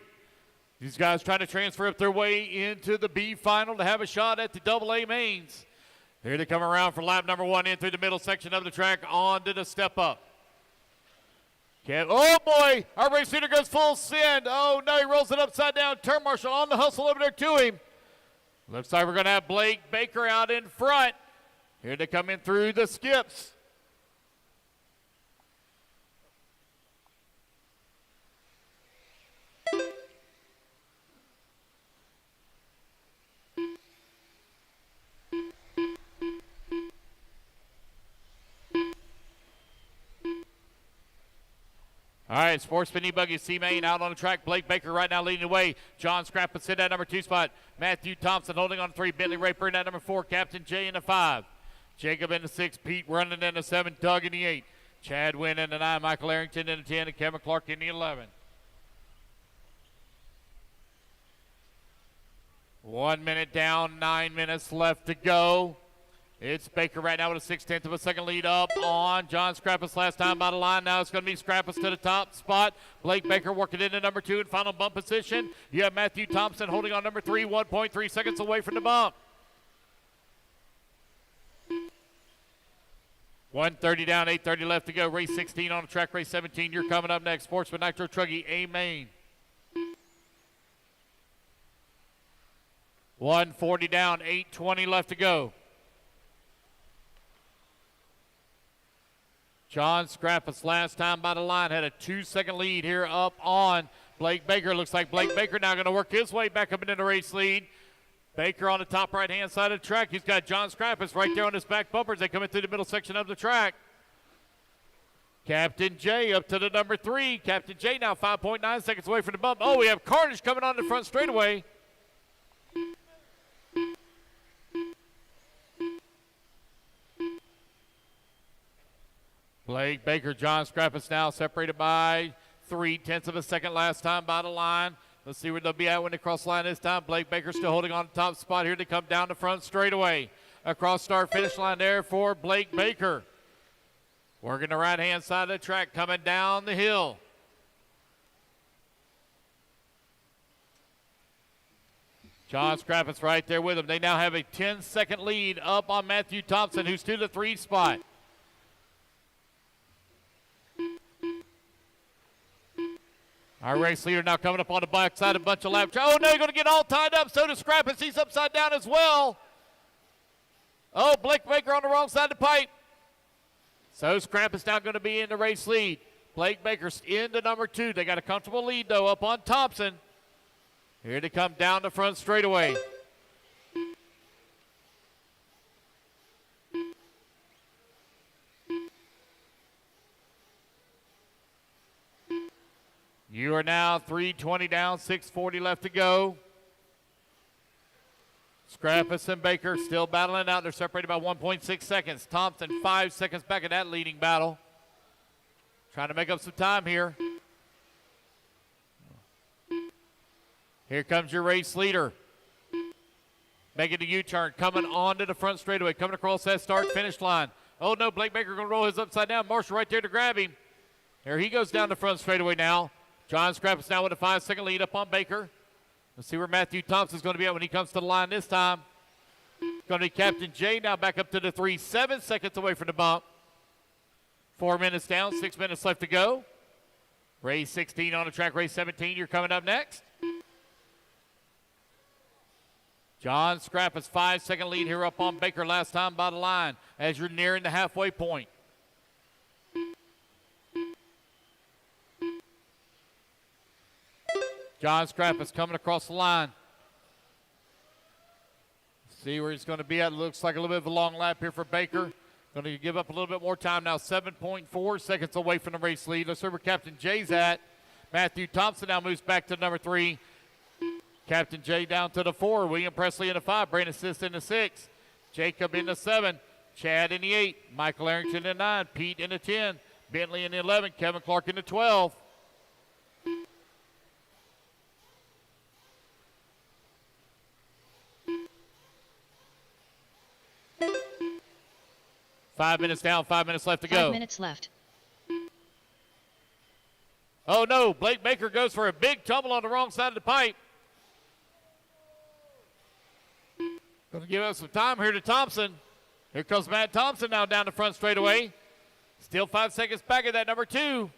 These guys trying to transfer up their way into the B final to have a shot at the AA mains. Here they come around for lap number 1 in through the middle section of the track onto the step up. Oh boy, our race leader goes full send. Oh no, he rolls it upside down. Turn Marshall on the hustle over there to him. Looks like we're going to have Blake Baker out in front. Here they come in through the skips. All right, Sportsman E-Buggy C-Main out on the track. Blake Baker right now leading the way. John Scrappus in that number 2 spot. Matthew Thompson holding on to 3. Bentley Raper in that number 4. Captain J in the 5. Jacob in the 6. Pete running in the 7. Doug in the 8. Chad Wynn in the 9. Michael Arrington in the 10. And Kevin Clark in the 11. 1 minute down, 9 minutes left to go. It's Baker right now with a 0.6 of a second lead up on John Scrappus last time by the line. Now it's going to be Scrappus to the top spot. Blake Baker working into number 2 in final bump position. You have Matthew Thompson holding on number 3, 1.3 seconds away from the bump. 1:30 down, 8:30 left to go. Race 16 on the track. Race 17, you're coming up next. Sportsman Nitro Truggy, A main. 1:40 down, 8:20 left to go. John Scrappus last time by the line had a 2-second lead here up on Blake Baker. Looks like Blake Baker now going to work his way back up into the race lead. Baker on the top right-hand side of the track. He's got John Scrappus right there on his back bumper as they come in through the middle section of the track. Captain J up to the number 3. Captain J now 5.9 seconds away from the bump. Oh, we have Carnage coming on the front straightaway. Blake Baker, John Scrappus now separated by 0.3 of a second last time by the line. Let's see where they'll be at when they cross the line this time. Blake Baker still holding on the top spot here to come down the front straightaway. Across start finish line there for Blake Baker. Working the right-hand side of the track, coming down the hill. John Scrappus right there with him. They now have a 10-second lead up on Matthew Thompson, who's to the 3 spot. Our race leader now coming up on the backside, a bunch of laps. Oh, no, you're going to get all tied up. So does Scrappus. He's upside down as well. Oh, Blake Baker on the wrong side of the pipe. So Scrappus now going to be in the race lead. Blake Baker's into number 2. They got a comfortable lead, though, up on Thompson. Here to come down the front straightaway. You are now 3:20 down, 6:40 left to go. Scrappus and Baker still battling out. They're separated by 1.6 seconds. Thompson 5 seconds back in that leading battle. Trying to make up some time here. Here comes your race leader. Making the U-turn, coming onto the front straightaway, coming across that start-finish line. Oh no, Blake Baker going to roll his upside down. Marshall right there to grab him. There he goes down the front straightaway now. John Scrappus now with a 5-second lead up on Baker. Let's see where Matthew Thompson's going to be at when he comes to the line this time. It's going to be Captain J now back up to the 3, 7 seconds away from the bump. 4 minutes down, 6 minutes left to go. Race 16 on the track, race 17, you're coming up next. John Scrappus, 5-second lead here up on Baker last time by the line as you're nearing the halfway point. John Scrappus coming across the line. See where he's going to be at. Looks like a little bit of a long lap here for Baker. Going to give up a little bit more time now, 7.4 seconds away from the race lead. Let's see where Captain Jay's at. Matthew Thompson now moves back to number 3. Captain Jay down to the 4. William Presley in the 5. Brandon Sisk in the 6. Jacob in the 7. Chad in the 8. Michael Arrington in the 9. Pete in the 10. Bentley in the 11. Kevin Clark in the 12. Five minutes down, 5 minutes left to go. 5 minutes left. Oh no, Blake Baker goes for a big tumble on the wrong side of the pipe. Going to give us some time here to Thompson. Here comes Matt Thompson now down the front straightaway. Still 5 seconds back at that number 2.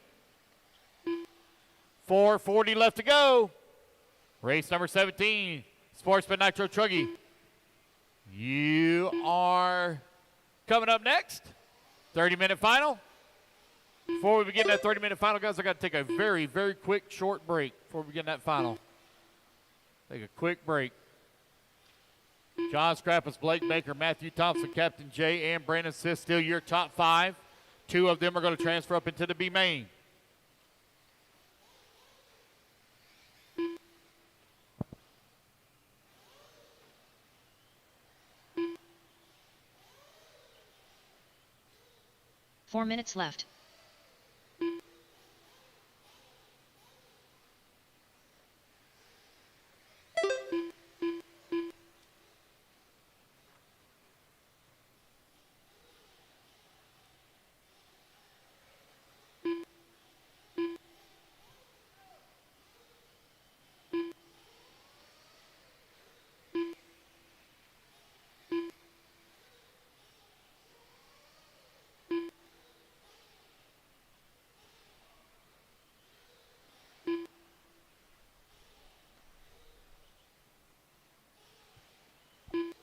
4:40 left to go. Race number 17, Sportsman Nitro Truggy. You are coming up next. 30-minute final. Before we begin that 30-minute final, guys, I got to take a very, very quick, short break before we begin that final. Take a quick break. John Scrappus, Blake Baker, Matthew Thompson, Captain Jay, and Brandon Sisk still your top 5. 2 of them are going to transfer up into the B main. Four minutes left.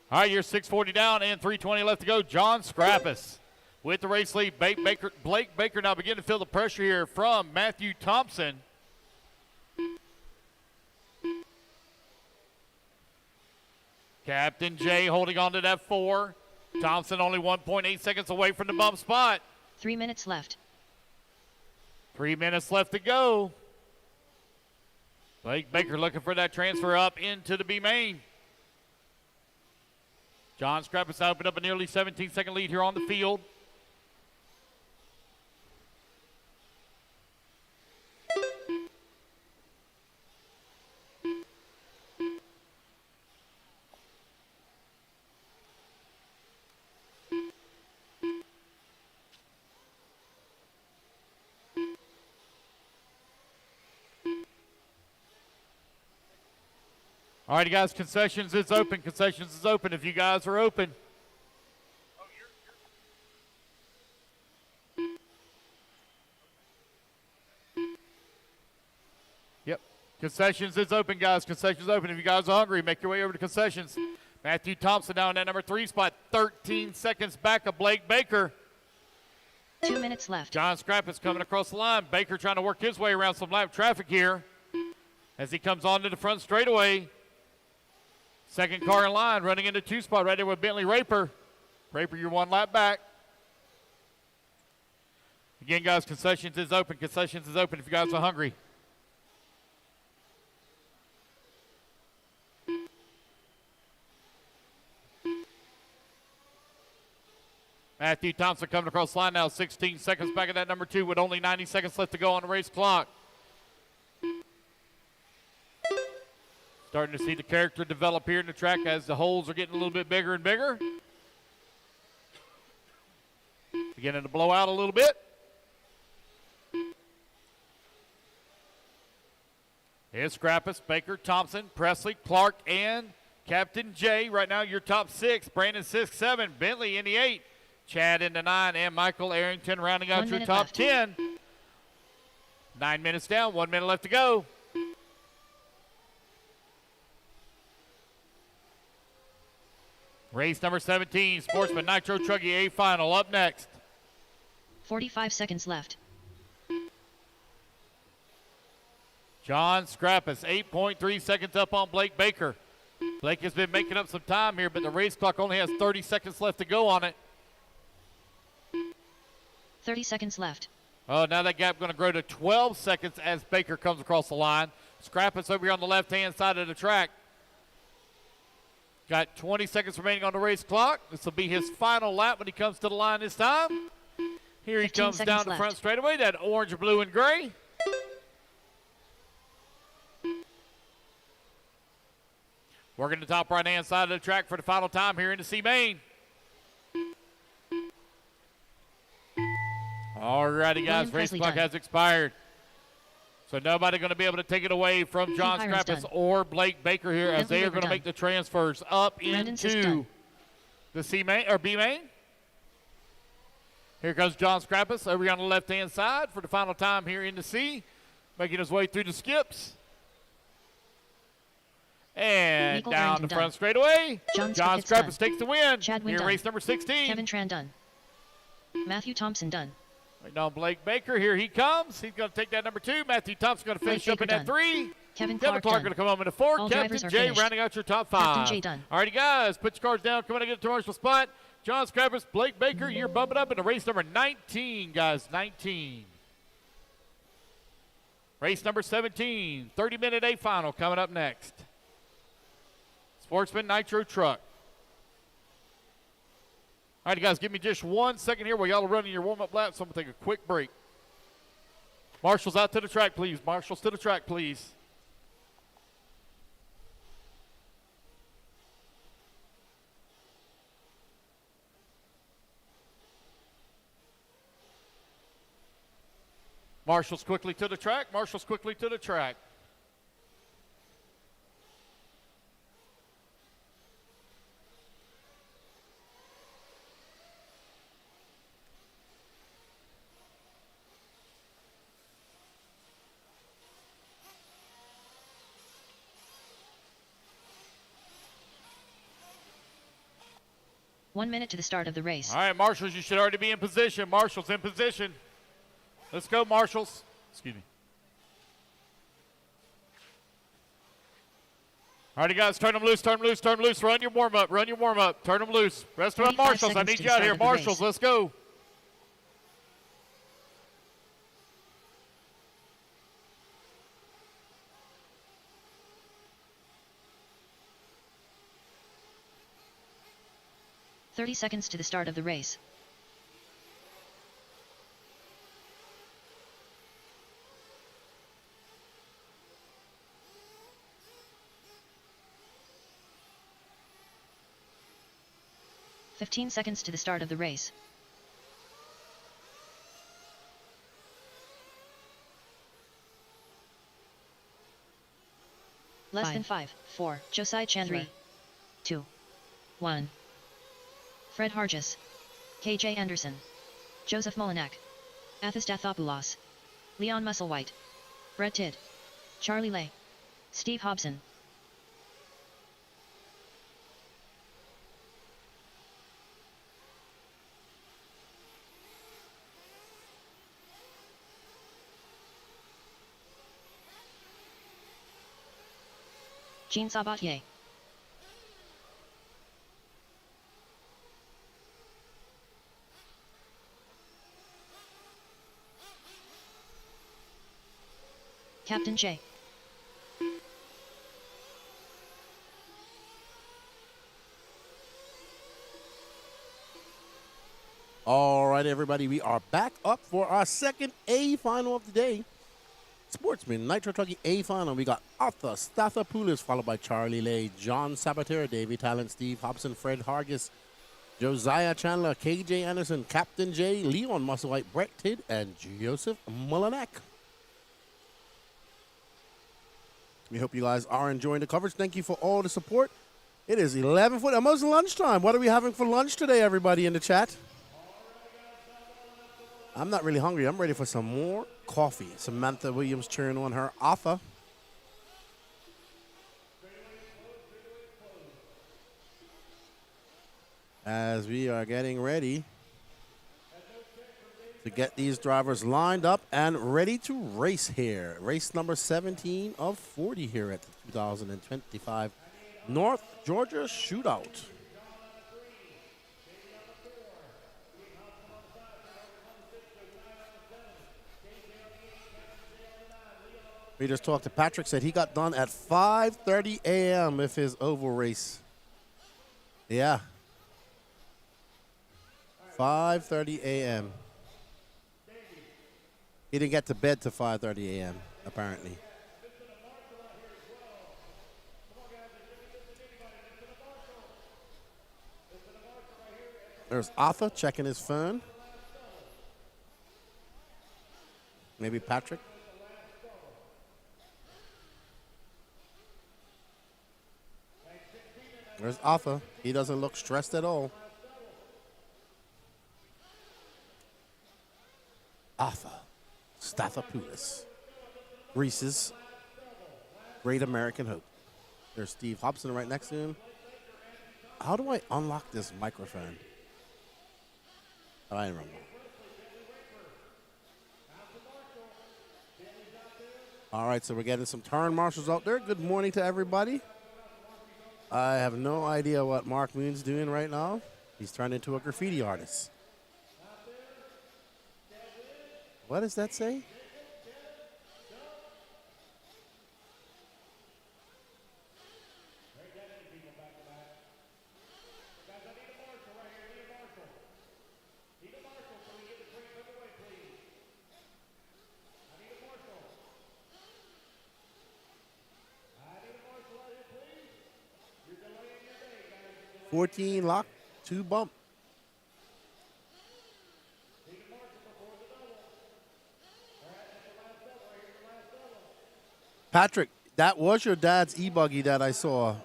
All right, you're 6:40 down and 3:20 left to go. John Scrappus with the race lead. Blake Baker now beginning to feel the pressure here from Matthew Thompson. Captain Jay holding on to that 4. Thompson only 1.8 seconds away from the bump spot. 3 minutes left. 3 minutes left to go. Blake Baker looking for that transfer up into the B main. John Scrappus opened up a nearly 17-second lead here on the field. All right, guys, concessions is open. Concessions is open if you guys are open. Yep. Concessions is open, guys. Concessions is open. If you guys are hungry, make your way over to concessions. Matthew Thompson down in that number 3 spot. 13 seconds back of Blake Baker. 2 minutes left. John Scrappus coming across the line. Baker trying to work his way around some lap traffic here as he comes on to the front straightaway. Second car in line, running into 2 spot right there with Bentley Raper. Raper, you're 1 lap back. Again, guys, concessions is open. Concessions is open if you guys are hungry. Matthew Thompson coming across the line now, 16 seconds back at that number 2 with only 90 seconds left to go on the race clock. Starting to see the character develop here in the track as the holes are getting a little bit bigger and bigger. Beginning to blow out a little bit. Here's Scrappus, Baker, Thompson, Presley, Clark, and Captain Jay. Right now, your top 6. Brandon Sisk, 7. Bentley in the 8. Chad in the 9. And Michael Arrington rounding out your top 10. 9 minutes down, 1 minute left to go. Race number 17, Sportsman Nitro Truggy A final up next. 45 seconds left. John Scrappus, 8.3 seconds up on Blake Baker. Blake has been making up some time here, but the race clock only has 30 seconds left to go on it. 30 seconds left. Oh, now that gap going to grow to 12 seconds as Baker comes across the line. Scrappus over here on the left-hand side of the track. Got 20 seconds remaining on the race clock. This will be his final lap when he comes to the line this time. Here he comes down the front straightaway, that orange, blue, and gray. Working the top right-hand side of the track for the final time here in the C main. All righty, guys, race clock has expired. So nobody going to be able to take it away from John Scrappus or Blake Baker here as they are going to make the transfers up into the C main or B main. Here comes John Scrappus over here on the left-hand side for the final time here in the C, making his way through the skips. And down the front straightaway, John Scrappus takes the win. Here in race number 16. Kevin Tran done. Matthew Thompson done. Waiting on Blake Baker. Here he comes. He's going to take that number 2. Matthew Thompson going to finish up in that 3. Kevin Clark going to come up in the 4. All Captain J finished. rounding out your top 5. Captain J done. All righty, guys, put your cards down. Come on and get to marshal spot. John Scrappus, Blake Baker, you're bumping up into race number 19, guys. 19. Race number 17, 30-minute A final coming up next. Sportsman Nitro Truck. All right, guys, give me just 1 second here while y'all are running your warm-up laps. So I'm going to take a quick break. Marshals out to the track, please. Marshals to the track, please. Marshals quickly to the track. Marshals quickly to the track. One minute to the start of the race. All right, Marshals, you should already be in position. Marshals in position. Let's go, Marshals. Excuse me. All right, guys, turn them loose, turn them loose, turn them loose. Run your warm-up, run your warm-up. Turn them loose. Rest of them, Marshals. I need you out here. Marshals, let's go. "30 seconds to the start of the race. "15 seconds to the start of the race. Less than 5, 4, Josiah Chandler. 3, 2, 1. Fred Hargis, KJ Anderson, Joseph Molinak, Athos Dathopoulos, Leon Musselwhite, Brett Tidd, Charlie Lay, Steve Hobson. Jean Sabatier. Captain J. All right, everybody, we are back up for our second A final of the day. Sportsman Nitro Trucking A final. We got Arthur Stathopoulos, followed by Charlie Lay, John Sabater, Davey Talent, Steve Hobson, Fred Hargis, Josiah Chandler, KJ Anderson, Captain J, Leon Musselwhite, Brett Tidd, and Joseph Molinak. We hope you guys are enjoying the coverage. Thank you for all the support. It is 11 foot, almost lunchtime. What are we having for lunch today, everybody in the chat? I'm not really hungry. I'm ready for some more coffee. Samantha Williams cheering on her Arthur. As we are getting ready to get these drivers lined up and ready to race here. Race number 17 of 40 here at the 2025 North Georgia Shootout. We just talked to Patrick, said he got done at 5:30 a.m. with his oval race. Yeah. 5:30 a.m. He didn't get to bed till 5:30 a.m., apparently. There's Arthur checking his phone. Maybe Patrick. There's Arthur. He doesn't look stressed at all. Arthur Stathopoulos, Greece's Great American Hope. There's Steve Hobson right next to him. How do I unlock this microphone? I remember. All right, so we're getting some turn marshals out there. Good morning to everybody. I have no idea what Mark Moon's doing right now. He's turned into a graffiti artist. What does that say? $14 lock, 2 bump. Patrick, that was your dad's e-buggy that I saw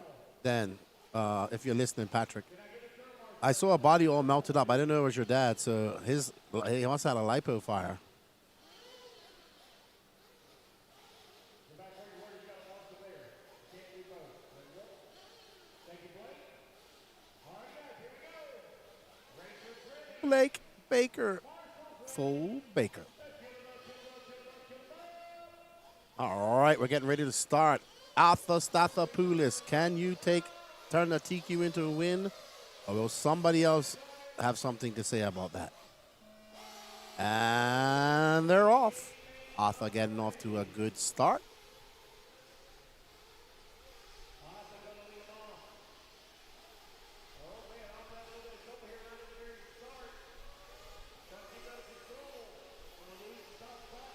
then, if you're listening, Patrick. I saw a body all melted up. I didn't know it was your dad, so he must have had a lipo fire. Blake Baker, full Baker. All right, we're getting ready to start. Arthur Stathopoulos, can you turn the TQ into a win? Or will somebody else have something to say about that? And they're off. Arthur getting off to a good start.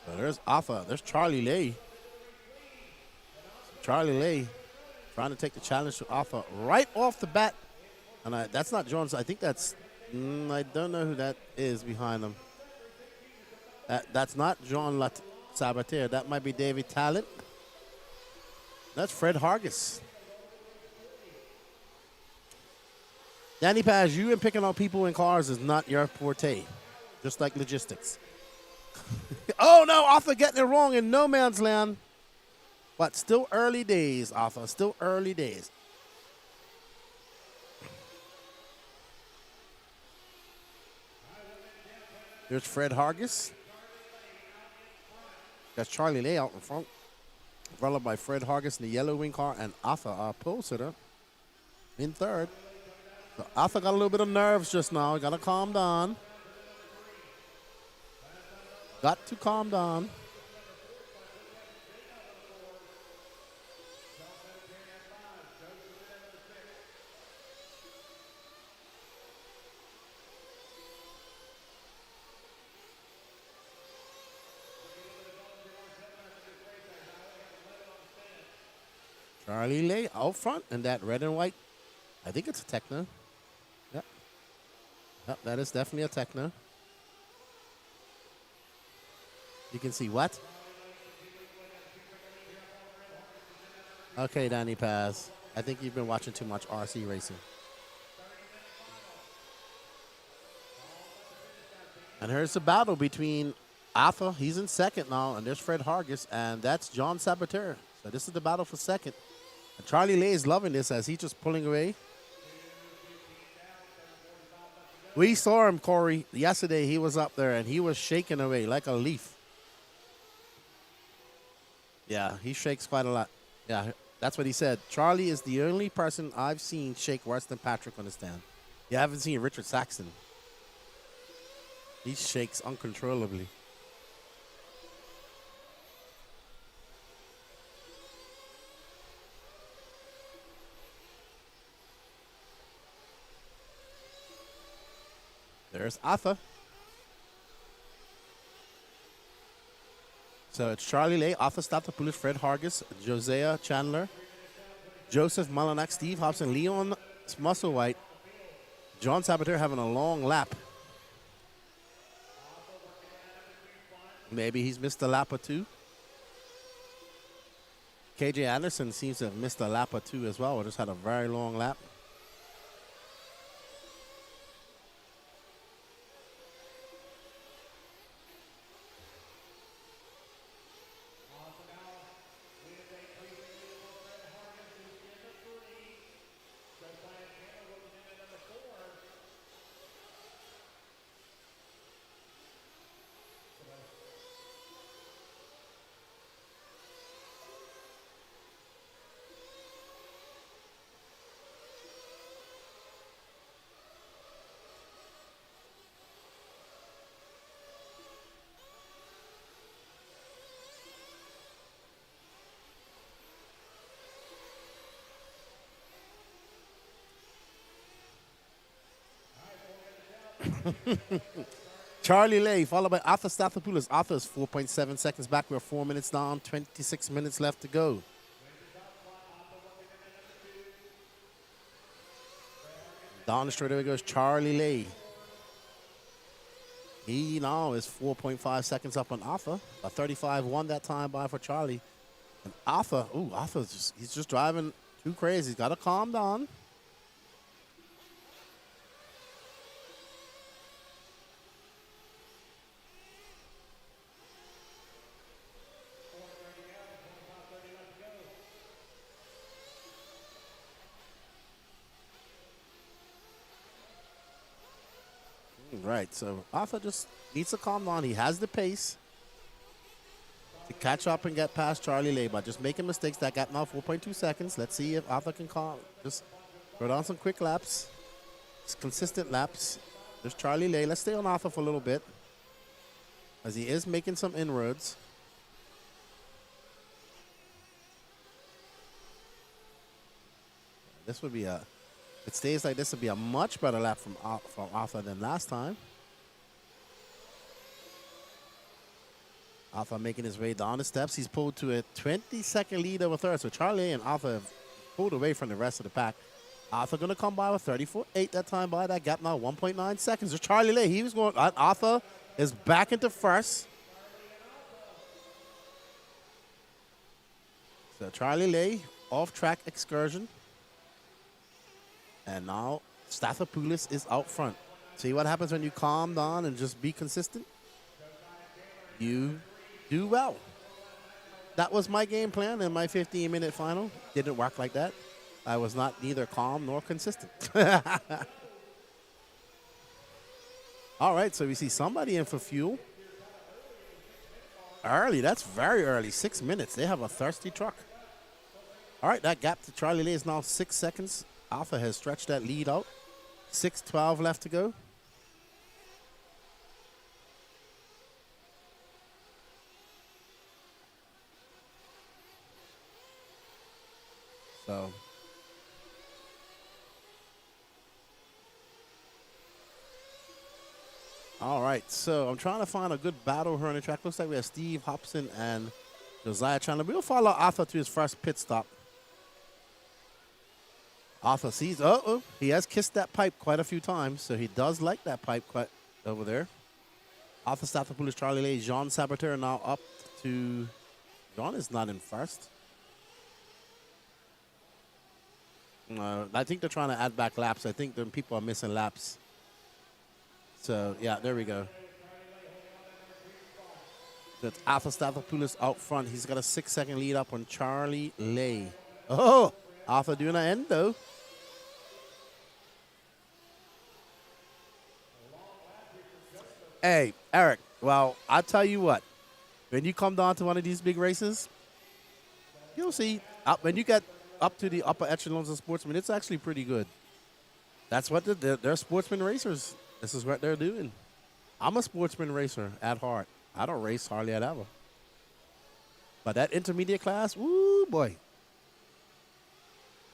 So there's Arthur. There's Charlie Lay. Charlie Lay trying to take the challenge to Arthur right off the bat. And that's not Jones. I think that's, I don't know who that is behind him. That's not John Sabater. That might be David Talent. That's Fred Hargis. Danny Paz, you and picking out people in cars is not your forte, just like logistics. Oh, no, Arthur getting it wrong in no man's land. But still early days, Arthur, still early days. There's Fred Hargis. That's Charlie Lay out in front. Followed by Fred Hargis in the yellow wing car and Arthur, our pole sitter, in third. So Arthur got a little bit of nerves just now. Got to calm down. Got to calm down. Charlie Lay out front in that red and white. I think it's a Techno. Yep. Yep, that is definitely a Techno. You can see what? Okay, Danny Paz. I think you've been watching too much RC racing. And here's the battle between Arthur. He's in second now, and there's Fred Hargis, and that's John Sabater. So this is the battle for second. And Charlie Lay is loving this as he's just pulling away. We saw him, Corey, yesterday. He was up there, and he was shaking away like a leaf. Yeah, he shakes quite a lot. Yeah, that's what he said. Charlie is the only person I've seen shake worse than Patrick on the stand. You haven't seen Richard Saxton. He shakes uncontrollably. There's Arthur. So it's Charlie Lay, Arthur Statopoulos, Fred Hargis, Josiah Chandler, Joseph Malinak, Steve Hobson, Leon Musselwhite, John Sabater having a long lap. Maybe he's missed a lap or two. KJ Anderson seems to have missed a lap or two as well, or just had a very long lap. Charlie Lay, followed by Arthur Statopoulos. Arthur's 4.7 seconds back. We're 4 minutes down, 26 minutes left to go. Down the straightaway goes Charlie Lay. He now is 4.5 seconds up on Arthur. A 35-1 that time by for Charlie. And Arthur, he's just driving too crazy. He's got to calm down. Right, so Arthur just needs to calm down. He has the pace to catch up and get past Charlie Lay, but just making mistakes. That gap now 4.2 seconds. Let's see if Arthur can just go down some quick laps, just consistent laps. There's Charlie Lay. Let's stay on Arthur for a little bit, as he is making some inroads. This would be a... If it stays like this, it'll be a much better lap from Arthur than last time. Arthur making his way down the steps. He's pulled to a 20-second lead over third. So Charlie and Arthur have pulled away from the rest of the pack. Arthur going to come by with 34.8 that time by. That gap now 1.9 seconds. So Charlie Lay, he was going... Arthur is back into first. So Charlie Lay, off-track excursion. And now Statopoulos is out front. See what happens when you calm down and just be consistent? You do well. That was my game plan in my 15-minute final. Didn't work like that. I was not neither calm nor consistent. All right, so we see somebody in for fuel. Early, that's very early, 6 minutes. They have a thirsty truck. All right, that gap to Charlie Lay is now 6 seconds. Arthur has stretched that lead out. 6:12 left to go. So all right, so I'm trying to find a good battle here on the track. Looks like we have Steve Hobson and Josiah Chandler. We'll follow Arthur to his first pit stop. Arthur sees, he has kissed that pipe quite a few times, so he does like that pipe quite over there. Arthur Statopoulos, Charlie Lay, Jean Sabater now up to, Jean is not in first. I think they're trying to add back laps. I think the people are missing laps. So, yeah, there we go. That's Arthur Statopoulos out front. He's got a 6-second lead up on Charlie Lay. Oh, Arthur doing an end, though. Hey, Eric, well, I'll tell you what. When you come down to one of these big races, you'll see, when you get up to the upper echelons of sportsmen, it's actually pretty good. That's what they're sportsman racers. This is what they're doing. I'm a sportsman racer at heart. I don't race hardly at ever. But that intermediate class, woo, boy.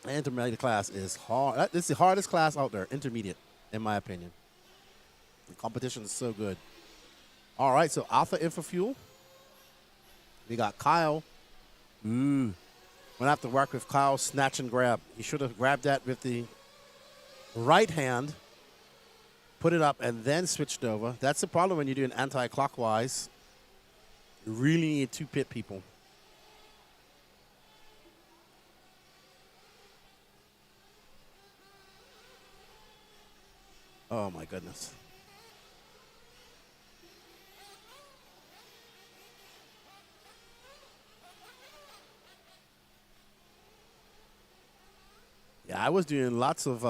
The intermediate class is hard. It's the hardest class out there, intermediate, in my opinion. The competition is so good. All right, so Alpha in for fuel. We got Kyle. We're gonna have to work with Kyle snatch and grab. He should have grabbed that with the right hand, put it up, and then switched over. That's the problem when you're doing anti-clockwise. You really need 2 pit people. Oh my goodness. Yeah, I was doing lots of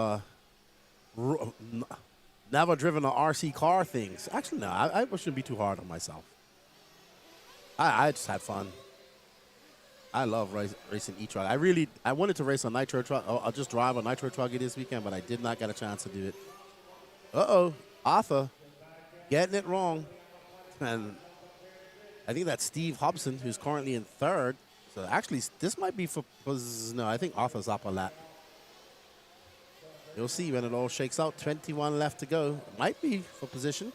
never driven an RC car things. Actually, no, I shouldn't be too hard on myself. I just had fun. I love racing e-truck. I wanted to race a nitro truck. I'll just drive a nitro trucky this weekend, but I did not get a chance to do it. Uh-oh, Arthur getting it wrong. And I think that's Steve Hobson, who's currently in 3rd. So actually, this might be no, I think Arthur's up a lap. You'll see when it all shakes out. 21 left to go. Might be for position.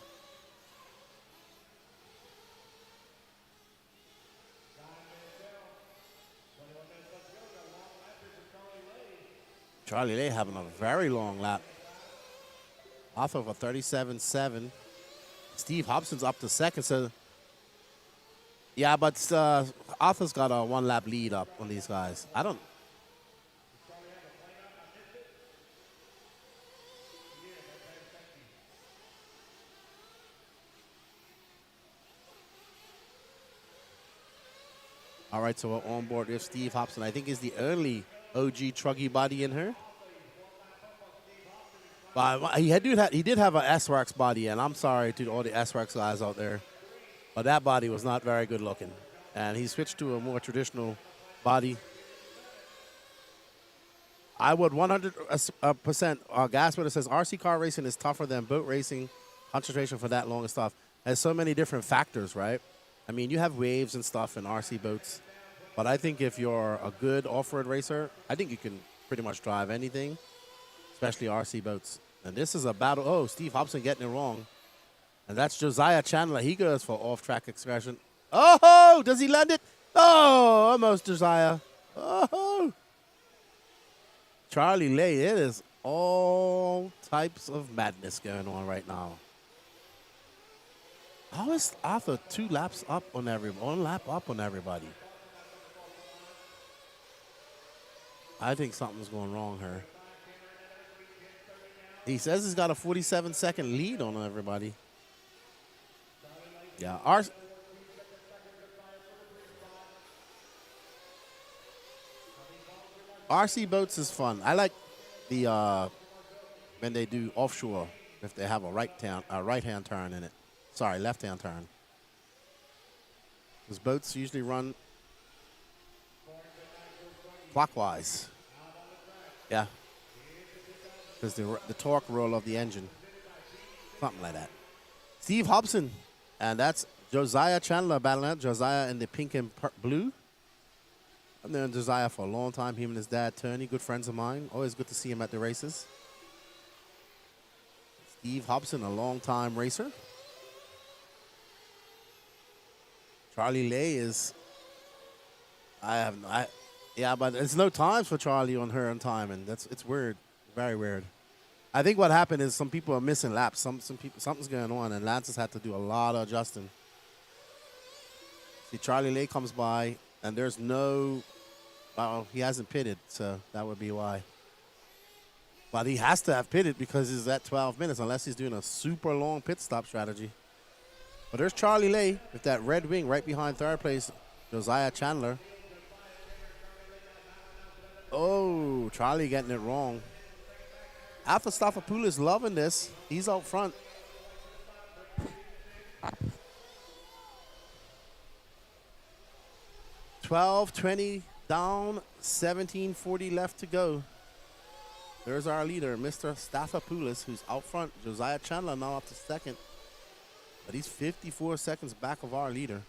Charlie Lay having a very long lap. Off of a 37.7. Steve Hobson's up to 2nd. So, yeah, but Arthur's got a 1-lap lead up on these guys. I don't. All right, so we're on board with Steve Hobson. I think is the early OG truggy body in her. But he did have an S-Works body, and I'm sorry to all the S-Works guys out there, but that body was not very good looking. And he switched to a more traditional body. I would 100% gas what it says. RC car racing is tougher than boat racing. Concentration for that long and stuff. There's so many different factors, right? I mean, you have waves and stuff in RC boats, but I think if you're a good off-road racer, I think you can pretty much drive anything, especially RC boats. And this is a battle. Oh, Steve Hobson getting it wrong. And that's Josiah Chandler. He goes for off-track excursion. Oh, does he land it? Oh, almost Josiah. Oh. Charlie Lay, it is all types of madness going on right now. How is Arthur 2 laps up on everybody? 1 lap up on everybody. I think something's going wrong here. He says he's got a 47-second lead on everybody. Yeah, RC boats is fun. I like the when they do offshore, if they have a right-hand turn in it. Sorry, left-hand turn. Those boats usually run clockwise. Yeah. Because the torque roll of the engine. Something like that. Steve Hobson. And that's Josiah Chandler battling out. Josiah in the pink and blue. I've known Josiah for a long time. Him and his dad, Tony, good friends of mine. Always good to see him at the races. Steve Hobson, a long-time racer. Charlie Lay is... yeah, but there's no times for Charlie on her on time, and it's weird. Very weird. I think what happened is some people are missing laps. Some people, something's going on, and Lance has had to do a lot of adjusting. See, Charlie Lay comes by, and there's no... Well, he hasn't pitted, so that would be why. But he has to have pitted because he's at 12 minutes, unless he's doing a super long pit stop strategy. But there's Charlie Lay with that red wing right behind 3rd place, Josiah Chandler. Oh, Charlie getting it wrong. Alpha Stathopoulos loving this. He's out front. $12.20 down, 17.40 left to go. There's our leader, Mr. Stathopoulos, who's out front. Josiah Chandler now up to 2nd. But he's 54 seconds back of our leader.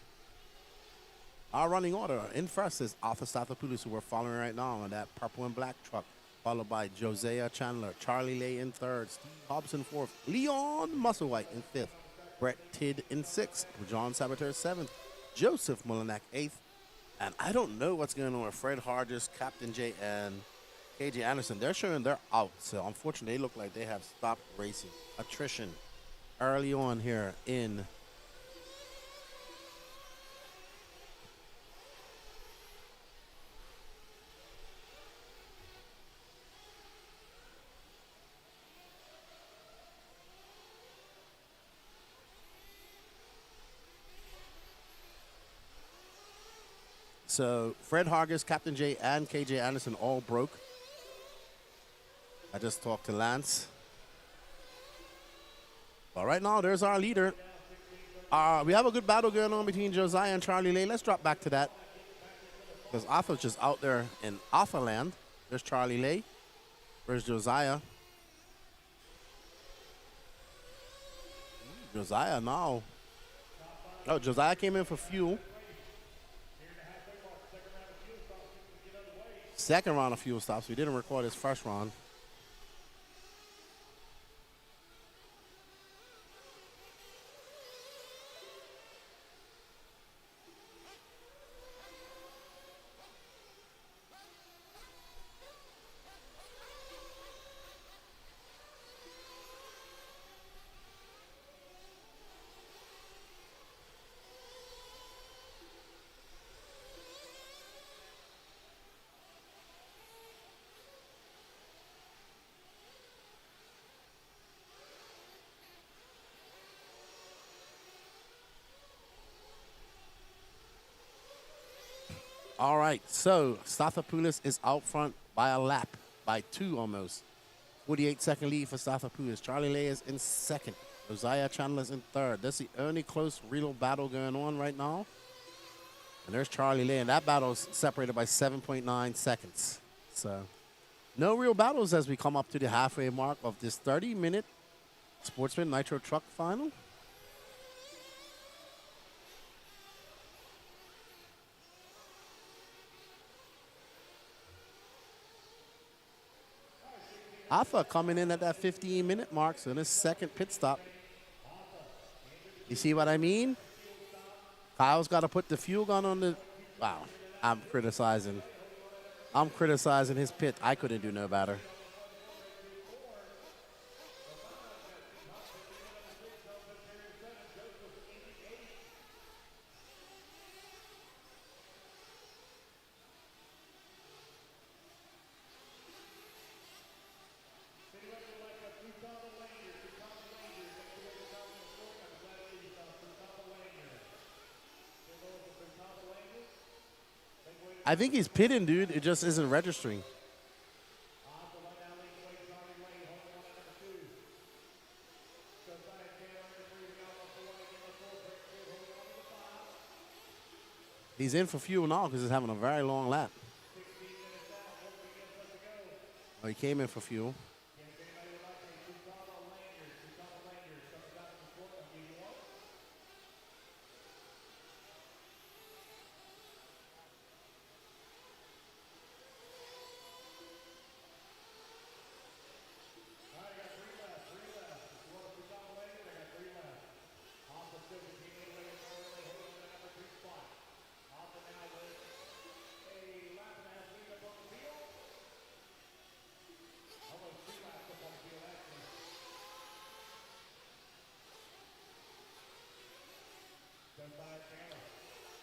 Our running order in first is Alpha Stathopoulos, who we're following right now on that purple and black truck. followed by Josiah Chandler, Charlie Lay in third, Steve Hobson fourth, Leon Musselwhite in fifth, Brett Tidd in sixth, John Sabater seventh, Joseph Molinak eighth, and I don't know what's going on with Fred Hargis, Captain J, and KJ Anderson. They're showing they're out, so unfortunately they look like they have stopped racing. Attrition early on here in So Fred Hargis, Captain J, and KJ Anderson all broke. I just talked to Lance. But right now, there's our leader. We have a good battle going on between Josiah and Charlie Lay. Let's drop back to that. Because Arthur's just out there in Arthur land. There's Charlie Lay. Where's Josiah? Josiah now. Oh, Josiah came in for fuel. Second round of fuel stops. We didn't record his first round. All right, so Stathopoulos is out front by a lap, by two almost. 48-second lead for Stathopoulos. Charlie Lay is in second. Josiah Chandler's in third. That's the only close real battle going on right now. And there's Charlie Lay, and that battle's separated by 7.9 seconds. So no real battles as we come up to the halfway mark of this 30-minute Sportsman Nitro Truck Final. Alpha coming in at that 15-minute mark, so in his second pit stop. You see what I mean? Kyle's got to put the fuel gun on the... Wow, I'm criticizing his pit. I couldn't do no better. I think he's pitting, dude. It just isn't registering. He's in for fuel now because he's having a very long lap. Oh, he came in for fuel.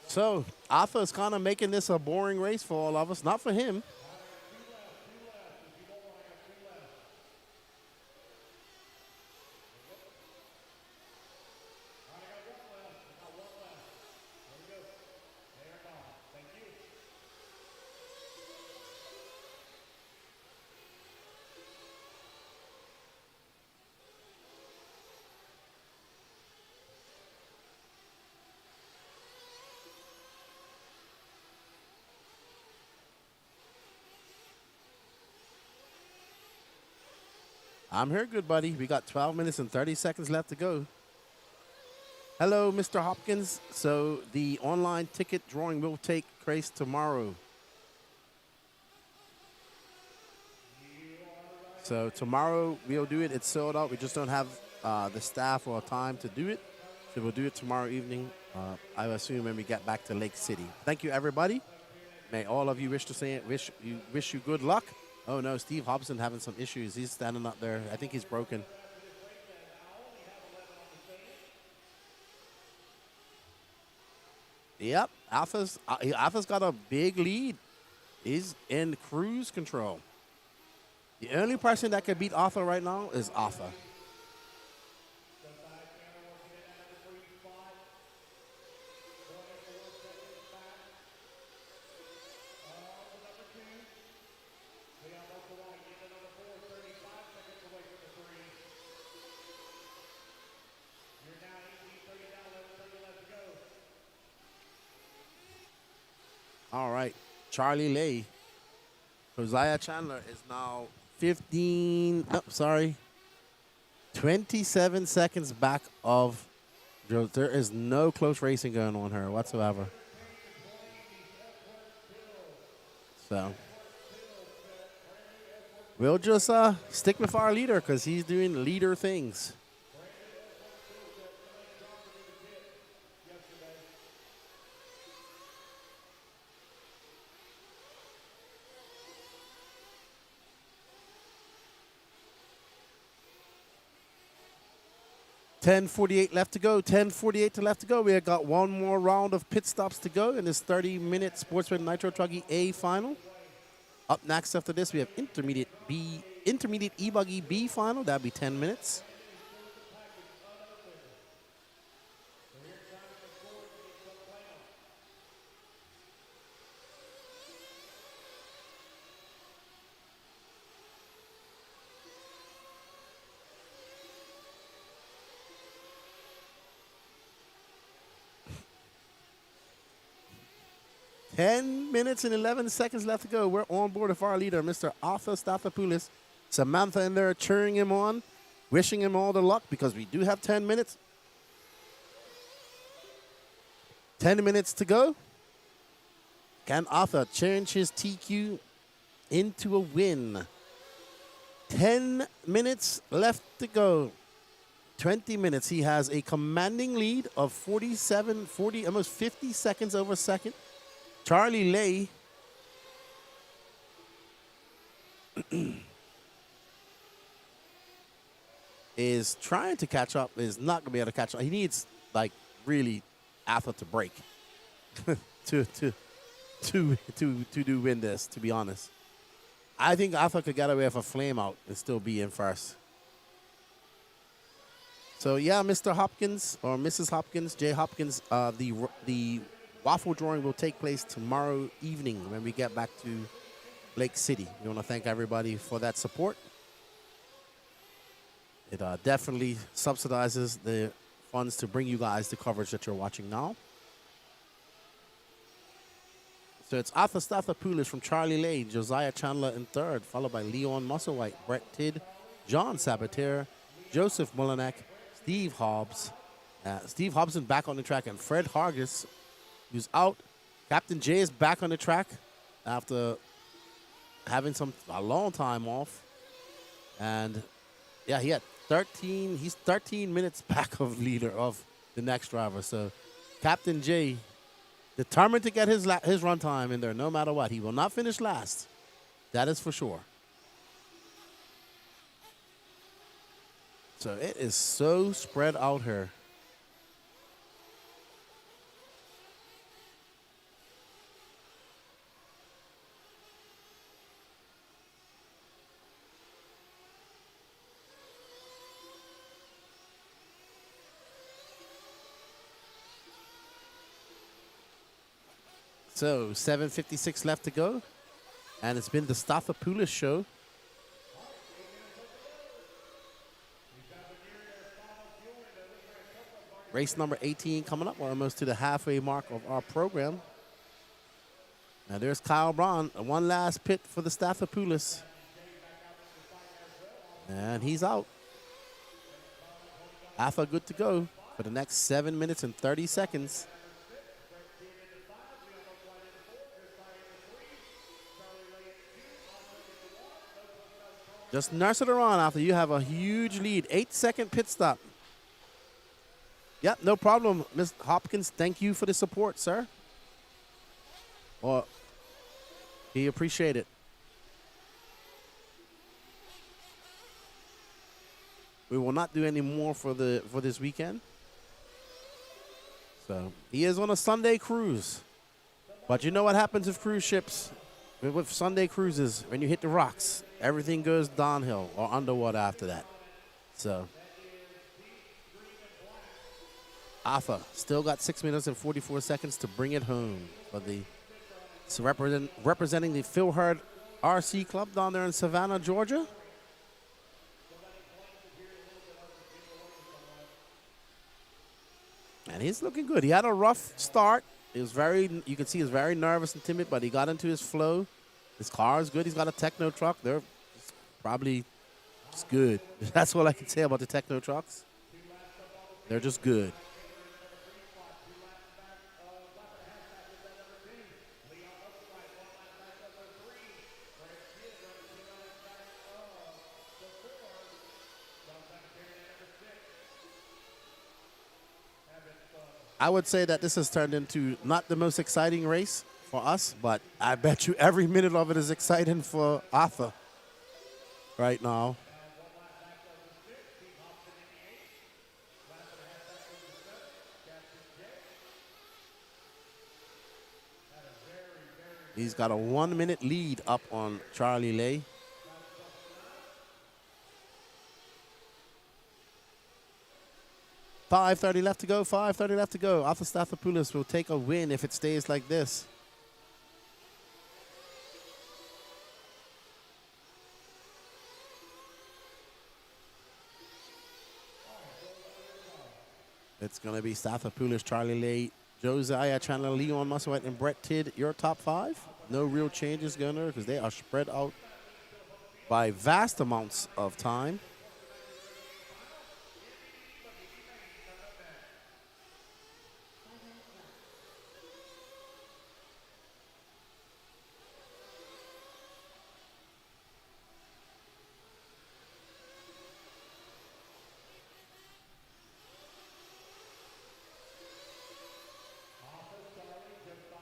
So, Alpha is kind of making this a boring race for all of us. Not for him. I'm here, good buddy. We got 12 minutes and 30 seconds left to go. Hello, Mr. Hopkins. So the online ticket drawing will take place tomorrow. So tomorrow we'll do it. It's sold out. We just don't have the staff or time to do it. So we'll do it tomorrow evening, I assume, when we get back to Lake City. Thank you, everybody. May all of you wish you good luck. Oh, no, Steve Hobson having some issues. He's standing up there. I think he's broken. Yep, Alpha's got a big lead. He's in cruise control. The only person that can beat Arthur right now is Arthur. All right, Charlie Lay. Josiah Chandler is now 27 seconds back of Joe. There is no close racing going on here whatsoever. So we'll just stick with our leader because he's doing leader things. $10:48 left to go. 10:48 left to go. We have got one more round of pit stops to go in this 30-minute Sportsman Nitro Truggy A final. Up next after this, we have intermediate E-Buggy B final. That'll be 10 minutes. $10 minutes and 11 seconds left to go. We're on board with our leader, Mr. Arthur Stathopoulos. Samantha in there cheering him on, wishing him all the luck because we do have 10 minutes. 10 minutes to go. Can Arthur change his TQ into a win? 10 minutes left to go. 20 minutes. He has a commanding lead of 40, almost 50 seconds over second. Charlie Lay is trying to catch up, is not going to be able to catch up. He needs, like, really Arthur to break to win this, to be honest. I think Arthur could get away with a flame out and still be in first. So, yeah, Mr. Hopkins or Mrs. Hopkins, Jay Hopkins, the waffle drawing will take place tomorrow evening when we get back to Lake City. We want to thank everybody for that support. It definitely subsidizes the funds to bring you guys the coverage that you're watching now. So it's Arthur Stathopoulos from Charlie Lay, Josiah Chandler in third, followed by Leon Musselwhite, Brett Tidd, John Sabater, Joseph Mullanek, Steve Hobbs. Steve Hobson back on the track, and Fred Hargis, who's out. Captain J is back on the track after having a long time off. And yeah, he's 13 minutes back of leader of the next driver. So Captain J determined to get his run time in there no matter what. He will not finish last. That is for sure. So it is so spread out here. So 7:56 left to go, and it's been the Stathopoulos show. Race number 18 coming up. We're almost to the halfway mark of our program. Now there's Kyle Braun, one last pit for the Stathopoulos, and he's out. Alpha good to go for the next 7 minutes and 30 seconds. Just nurse it around after you have a huge lead. 8-second pit stop. Yep, no problem, Ms. Hopkins. Thank you for the support, sir. Well, we appreciate it. We will not do any more for this weekend. So he is on a Sunday cruise. But you know what happens with cruise ships? With Sunday cruises, when you hit the rocks, everything goes downhill or underwater after that. So Arthur still got 6 minutes and 44 seconds to bring it home for the representing the Phil Hurd RC Club down there in Savannah, Georgia. And he's looking good. He had a rough start. He was you can see he's very nervous and timid, but he got into his flow. His car is good. He's got a Techno truck. They're probably just good. That's all I can say about the Techno trucks. They're just good. I would say that this has turned into not the most exciting race for us, but I bet you every minute of it is exciting for Arthur right now. He's got a 1-minute lead up on Charlie Lay. $5:30 left to go, $5:30 left to go. Arthur Stathopoulos will take a win if it stays like this. It's going to be Stathopoulos, Charlie Lay, Josiah Chandler, Leon Musselwhite, and Brett Tidd, your top 5. No real changes going there because they are spread out by vast amounts of time.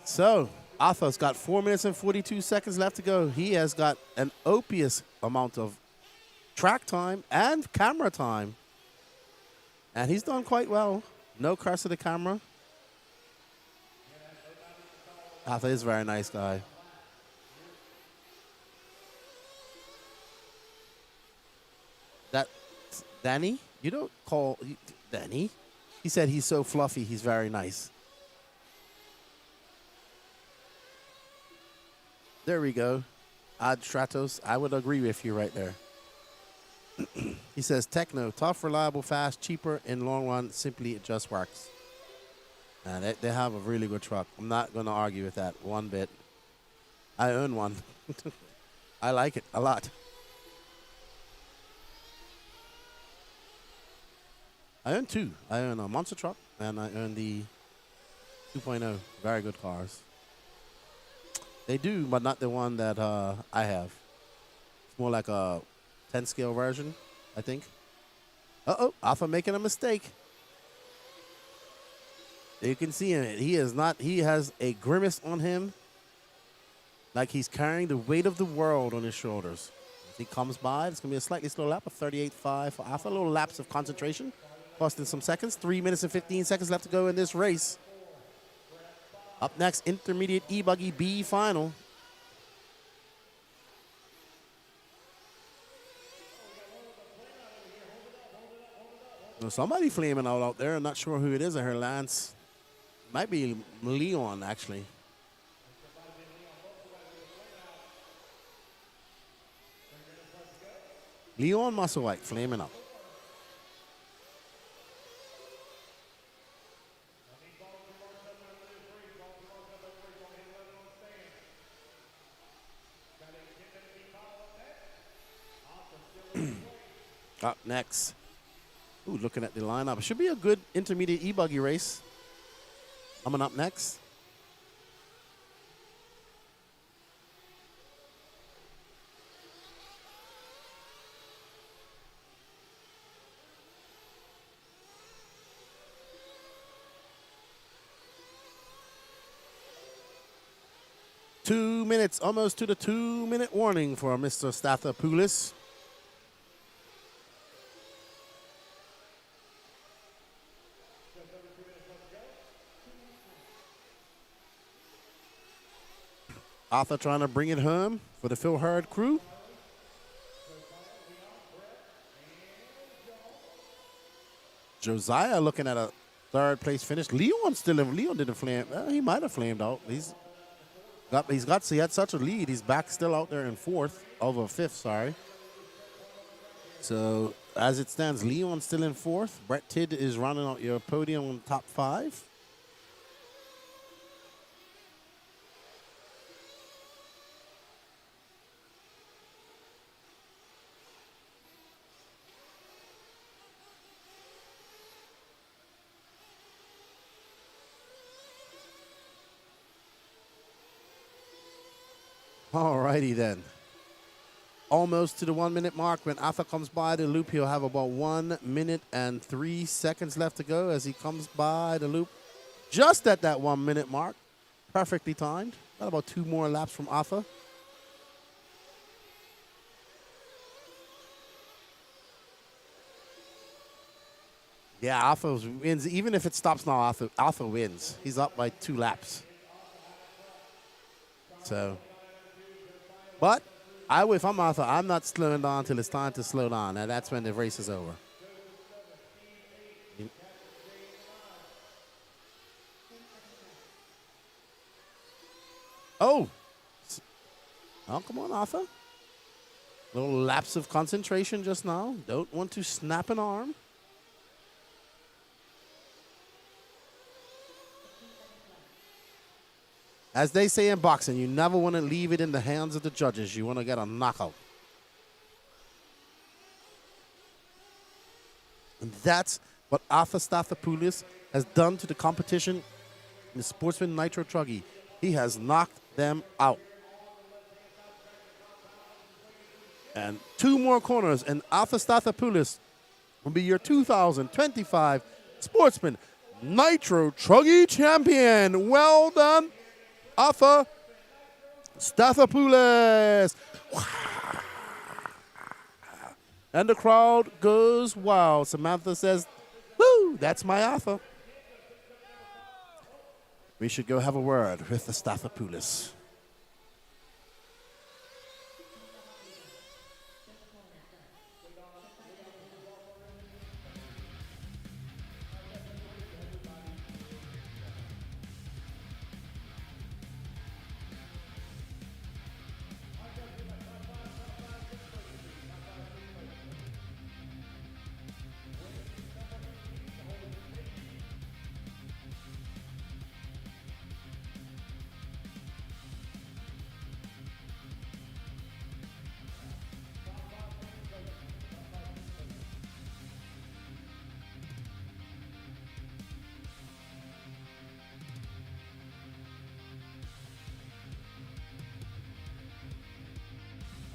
So, Arthur's got 4 minutes and 42 seconds left to go. He has got an copious amount of track time and camera time. And he's done quite well. No curse to the camera. Arthur is a very nice guy. Danny? You don't call Danny. He said he's so fluffy, he's very nice. There we go. Ad Stratos, I would agree with you right there. He says, Techno, tough, reliable, fast, cheaper, in long run, simply it just works. And they have a really good truck. I'm not going to argue with that one bit. I own one. I like it a lot. I own 2. I own a monster truck, and I own the 2.0. Very good cars. They do, but not the one that I have. It's more like a 10 scale version, I think. Uh-oh, Alpha making a mistake. You can see him. He has a grimace on him like he's carrying the weight of the world on his shoulders. As he comes by, it's going to be a slightly slow lap of 38.5 for Alpha. A little lapse of concentration, costing some seconds. 3 minutes and 15 seconds left to go in this race. Up next, intermediate E-Buggy B final. Well, somebody flaming out there. I'm not sure who it is. I heard Lance. Might be Leon, actually. Leon Musselwhite flaming up. Up next. Ooh, looking at the lineup. It should be a good intermediate E-Buggy race. Coming up next. 2 minutes, almost to the 2-minute warning for Mr. Stathopoulos. Arthur trying to bring it home for the Phil Hurd crew. Josiah looking at a third place finish. Leon didn't flame. He might have flamed out. He had such a lead. He's back still out there in fifth, sorry. So as it stands, Leon's still in fourth. Brett Tidd is running out your podium on top 5. All righty then. Almost to the 1 minute mark. When Arthur comes by the loop, he'll have about 1 minute and 3 seconds left to go as he comes by the loop. Just at that 1 minute mark. Perfectly timed. Got about 2 more laps from Arthur. Yeah, Arthur wins. Even if it stops now, Arthur wins. He's up by 2 laps. So... But if I'm Arthur, I'm not slowing down until it's time to slow down, and that's when the race is over. Oh, come on, Arthur. Little lapse of concentration just now. Don't want to snap an arm. As they say in boxing, you never want to leave it in the hands of the judges. You want to get a knockout. And that's what Arthur Stathopoulos has done to the competition in the Sportsman Nitro Truggy. He has knocked them out. And 2 more corners, and Arthur Stathopoulos will be your 2025 Sportsman Nitro Truggy champion. Well done, Arthur Stathopoulos. And the crowd goes wild. Samantha says, woo, that's my Arthur. We should go have a word with the Stathopoulos.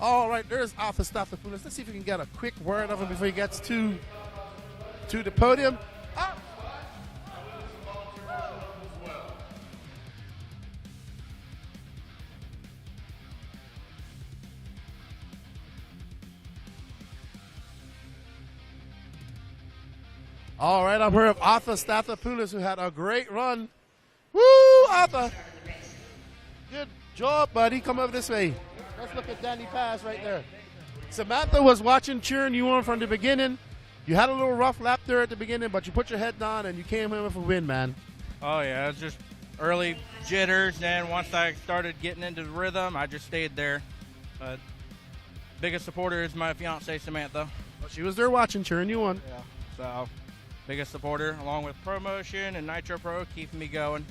All right, there's Arthur Stathopoulos. Let's see if we can get a quick word of him before he gets to the podium. All right, I'm here with Arthur Stathopoulos, who had a great run. Woo, Arthur. Good job, buddy. Come over this way. Let's look at Danny Paz right there. Samantha was watching, cheering you on from the beginning. You had a little rough lap there at the beginning, but you put your head down and you came in with a win, man. Oh, yeah. It was just early jitters. Then once I started getting into the rhythm, I just stayed there. But biggest supporter is my fiance, Samantha. Well, she was there watching, cheering you on. Yeah. So, biggest supporter, along with ProMotion and Nitro Pro, keeping me going,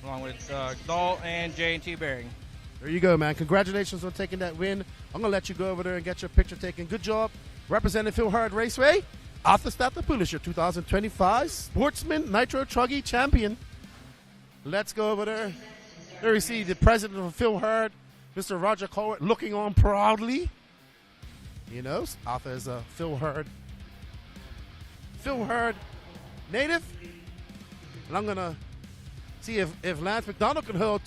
along with Exalt and J&T Bearing. There you go, man. Congratulations on taking that win. I'm going to let you go over there and get your picture taken. Good job representing Phil Hurd Raceway. Arthur Stathopoulos, your 2025 Sportsman Nitro Truggy champion. Let's go over there. There we see the president of Phil Hurd, Mr. Roger Colbert, looking on proudly. You know, Arthur is a Phil Hurd native. And I'm going to see if Lance McDonald can hold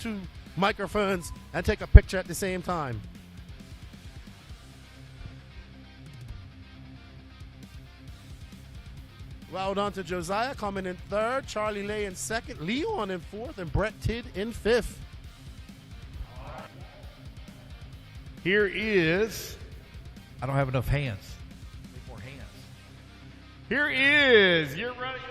microphones and take a picture at the same time. Well done to Josiah coming in third, Charlie Lay in second, Leon in fourth, and Brett Tidd in fifth. Here is, I don't have enough hands. Need more hands. Here is your running.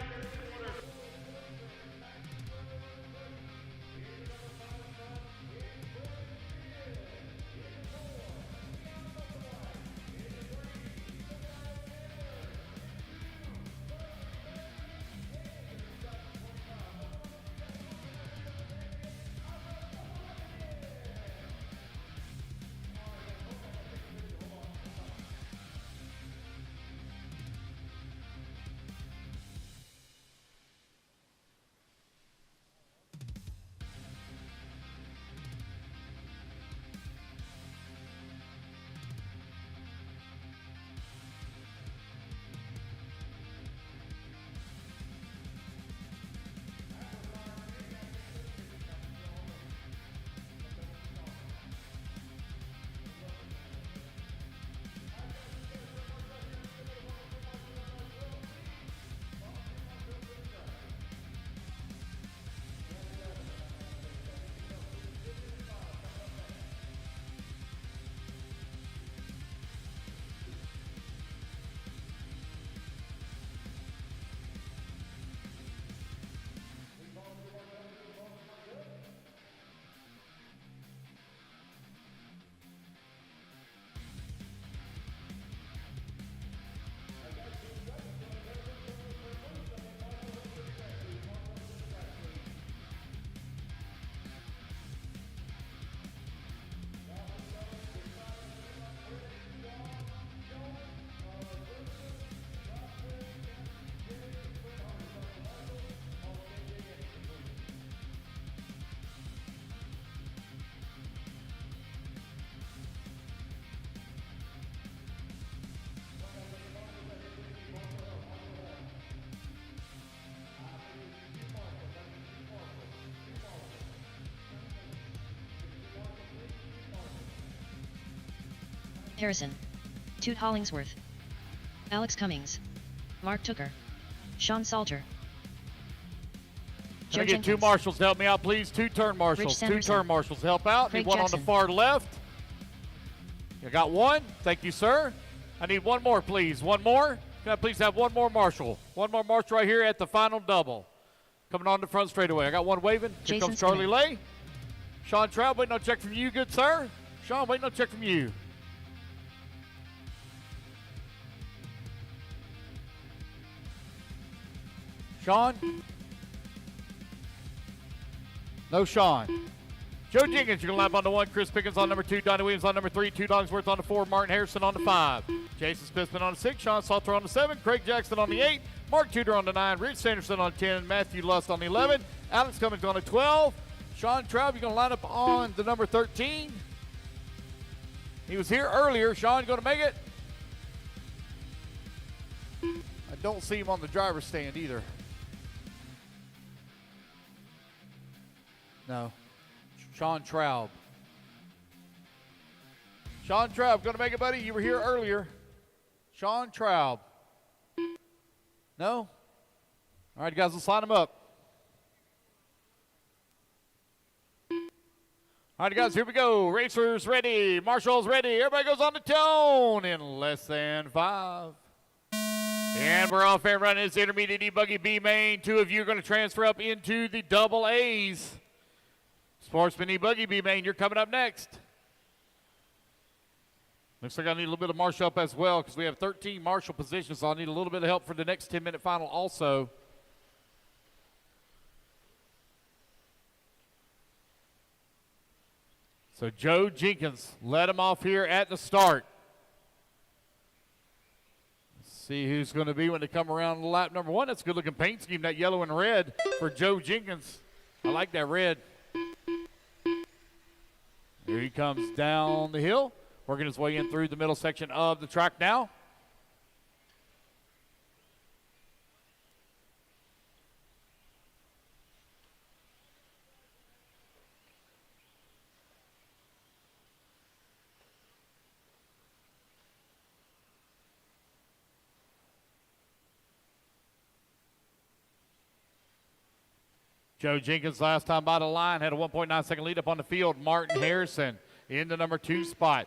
Harrison. Toot Hollingsworth. Alex Cummings. Mark Tooker. Sean Salter. Can I get two marshals to help me out, please? Two turn marshals. Two turn marshals help out. Craig Need one Jackson. on the far left. I got one. Thank you, sir. I need one more, please. One more. Can I please have one more marshal? One more marshal right here at the final double. Coming on the front straightaway. I got one waving. Here Jason comes Charlie Smith. Lay. Sean Trout, waiting on a check from you, good sir. Sean, waiting on a check from you. Sean? No Sean. Joe Jenkins, you're going to lap on the 1. Chris Pickens on number 2. Donnie Williams on number 3. 2 Dogsworth on the 4. Martin Harrison on the 5. Jason Smithman on the 6. Sean Salter on the 7. Craig Jackson on the 8. Mark Tudor on the 9. Rich Sanderson on the 10. Matthew Lust on the 11. Alex Cummings on the 12. Sean Traub, you're going to line up on the number 13. He was here earlier. Sean, going to make it? I don't see him on the driver's stand either. No. Sean Traub. Sean Traub, going to make it, buddy? You were here earlier. Sean Traub. No? All right, guys, let's line them up. All right, guys, here we go. Racers ready. Marshals ready. Everybody goes on the tone in less than 5. And we're off and running this intermediate E-Buggy B main. 2 of you are going to transfer up into the double A's. Sportsman E-Buggy B main, you're coming up next. Looks like I need a little bit of marshal up as well because we have 13 marshal positions, so I need a little bit of help for the next 10-minute final also. So Joe Jenkins led him off here at the start. Let's see who's going to be when they come around lap number 1. That's a good-looking paint scheme, that yellow and red for Joe Jenkins. I like that red. Here he comes down the hill, working his way in through the middle section of the track now. Joe Jenkins last time by the line had a 1.9 second lead up on the field. Martin Harrison in the number 2 spot.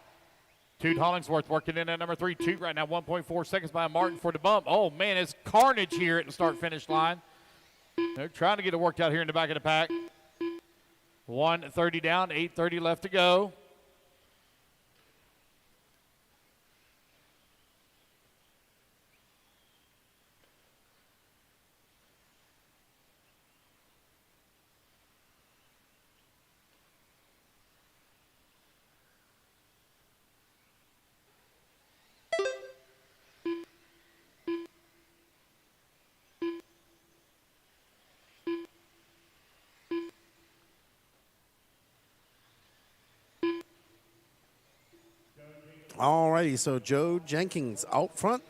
Toot Hollingsworth working in at number 3. Toot right now 1.4 seconds by Martin for the bump. Oh, man, it's carnage here at the start-finish line. They're trying to get it worked out here in the back of the pack. 1:30 down, 8:30 left to go. Alrighty, so Joe Jenkins out front,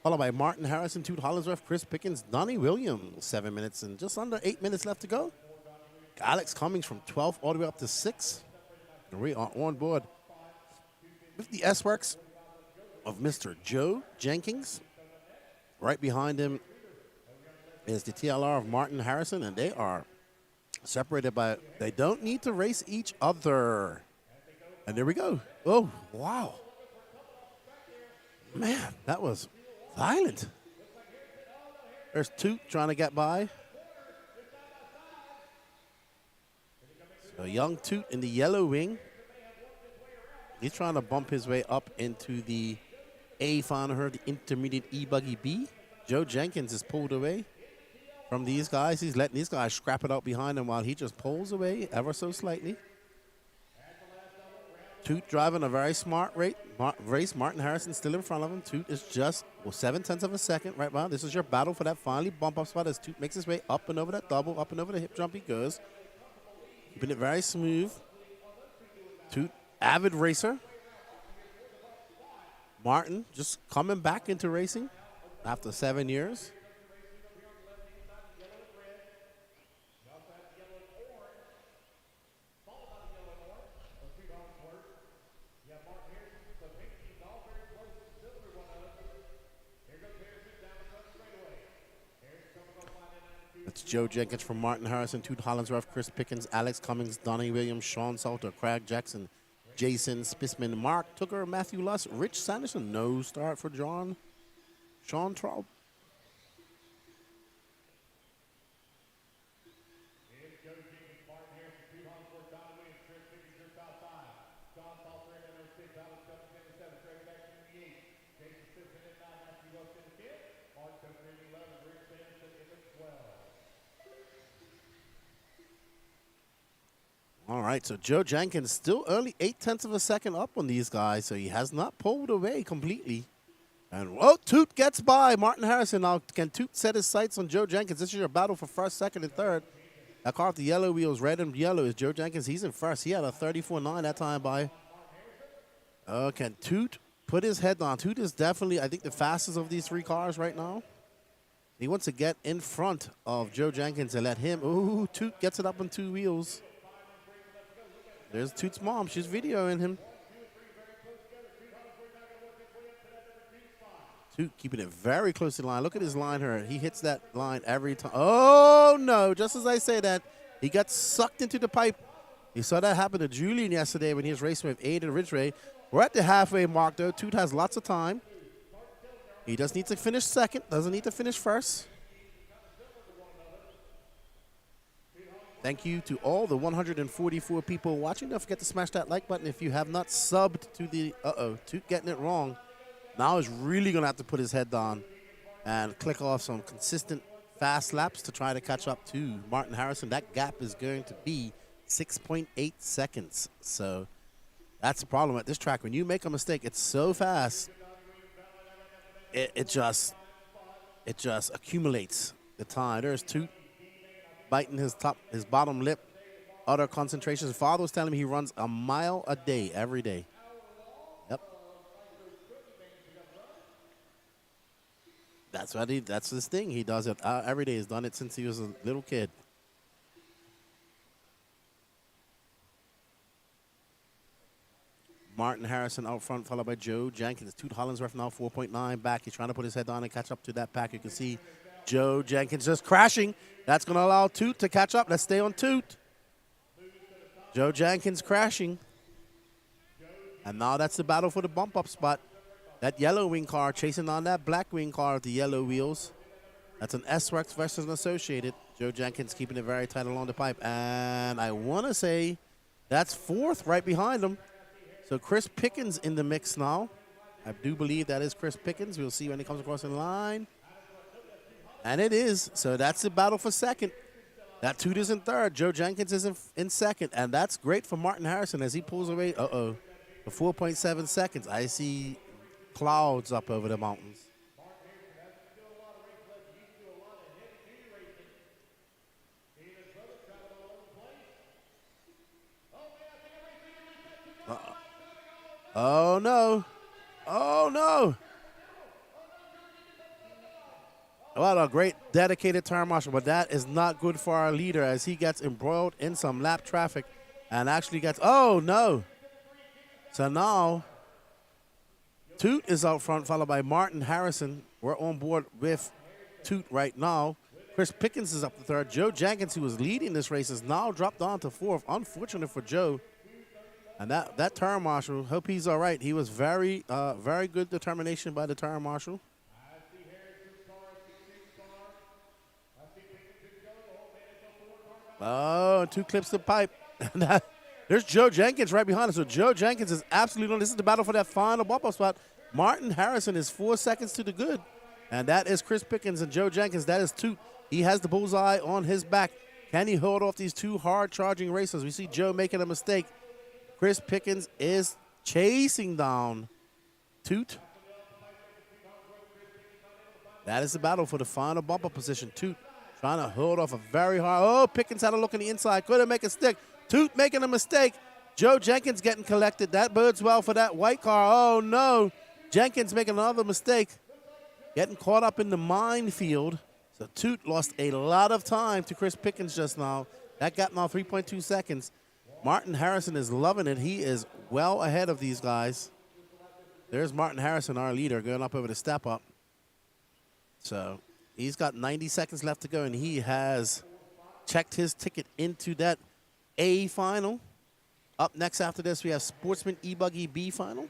followed by Martin Harrison, Toot Hollingsworth, Chris Pickens, Donnie Williams. 7 minutes and just under 8 minutes left to go. Alex Cummings from 12th all the way up to 6th. And we are on board with the S-Works of Mr. Joe Jenkins. Right behind him is the TLR of Martin Harrison, and they are separated by, they don't need to race each other. And there we go. Oh, wow. Man, that was violent. There's Toot trying to get by. So young Toot in the yellow wing. He's trying to bump his way up into the A final here, the intermediate E-Buggy B. Joe Jenkins is pulled away from these guys. He's letting these guys scrap it out behind him while he just pulls away ever so slightly. Toot driving a very smart race. Martin Harrison still in front of him. Toot is just 0.7 of a second right now. This is your battle for that finally bump up spot as Toot makes his way up and over that double, up and over the hip jump he goes. Keeping it very smooth. Toot, avid racer. Martin just coming back into racing after 7 years. It's Joe Jenkins from Martin Harrison, Toot Hollingsworth, Chris Pickens, Alex Cummings, Donnie Williams, Sean Salter, Craig Jackson, Jason Spisman, Mark Tucker, Matthew Luss, Rich Sanderson. No start for Sean Traub. All right, so Joe Jenkins still early, 0.8 of a second up on these guys, so he has not pulled away completely. And, whoa, Toot gets by Martin Harrison. Now, can Toot set his sights on Joe Jenkins? This is your battle for first, second, and third. That car with the yellow wheels, red and yellow, is Joe Jenkins. He's in first. He had a 34.9 that time by. Can Toot put his head on? Toot is definitely, I think, the fastest of these 3 cars right now. He wants to get in front of Joe Jenkins and let him. Ooh, Toot gets it up on 2 wheels. There's Toot's mom. She's videoing him. Toot keeping it very close to the line. Look at his line here. He hits that line every time. Oh, no. Just as I say that, he got sucked into the pipe. You saw that happen to Julian yesterday when he was racing with Aiden Ridgway. We're at the halfway mark, though. Toot has lots of time. He just needs to finish second. Doesn't need to finish first. Thank you to all the 144 people watching. Don't forget to smash that like button if you have not subbed to the, Toot getting it wrong. Now he's really going to have to put his head down and click off some consistent fast laps to try to catch up to Martin Harrison. That gap is going to be 6.8 seconds. So that's the problem at this track. When you make a mistake, it's so fast, it just accumulates the time. There's Toot biting his bottom lip, utter concentration. His father was telling me he runs a mile a day, every day. Yep. That's his thing. He does it every day. He's done it since he was a little kid. Martin Harrison out front, followed by Joe Jenkins. Toot Hollingsworth now 4.9 back. He's trying to put his head on and catch up to that pack. You can see Joe Jenkins just crashing. That's going to allow Toot to catch up. Let's stay on Toot. Joe Jenkins crashing. And now that's the battle for the bump-up spot. That yellow wing car chasing on that black wing car with the yellow wheels. That's an S-Works versus an Associated. Joe Jenkins keeping it very tight along the pipe. And I want to say that's fourth right behind him. So Chris Pickens in the mix now. I do believe that is Chris Pickens. We'll see when he comes across the line. And it is. So that's the battle for second. That Toot is in third. Joe Jenkins is in second. And that's great for Martin Harrison as he pulls away. For 4.7 seconds. I see clouds up over the mountains. Oh, no. Oh, no. What a great dedicated turn marshal, but that is not good for our leader as he gets embroiled in some lap traffic and actually gets, oh, no. So now Toot is out front, followed by Martin Harrison. We're on board with Toot right now. Chris Pickens is up to third. Joe Jenkins, who was leading this race, is now dropped on to fourth. Unfortunate for Joe. And that turn marshal, hope he's all right. He was very good determination by the turn marshal. Oh, Toot clips the pipe. There's Joe Jenkins right behind us. So Joe Jenkins is absolutely on. This is the battle for that final bump-up spot. Martin Harrison is 4 seconds to the good. And that is Chris Pickens and Joe Jenkins. That is Toot. He has the bullseye on his back. Can he hold off these two hard-charging racers? We see Joe making a mistake. Chris Pickens is chasing down Toot. That is the battle for the final bumper position. Toot trying to hold off a very hard. Oh, Pickens had a look on the inside. Couldn't make a stick. Toot making a mistake. Joe Jenkins getting collected. That bodes well for that white car. Oh, no. Jenkins making another mistake. Getting caught up in the minefield. So Toot lost a lot of time to Chris Pickens just now. That gap now 3.2 seconds. Martin Harrison is loving it. He is well ahead of these guys. There's Martin Harrison, our leader, going up over the step up. So he's got 90 seconds left to go, and he has checked his ticket into that A final. Up next after this, we have Sportsman E-Buggy B final.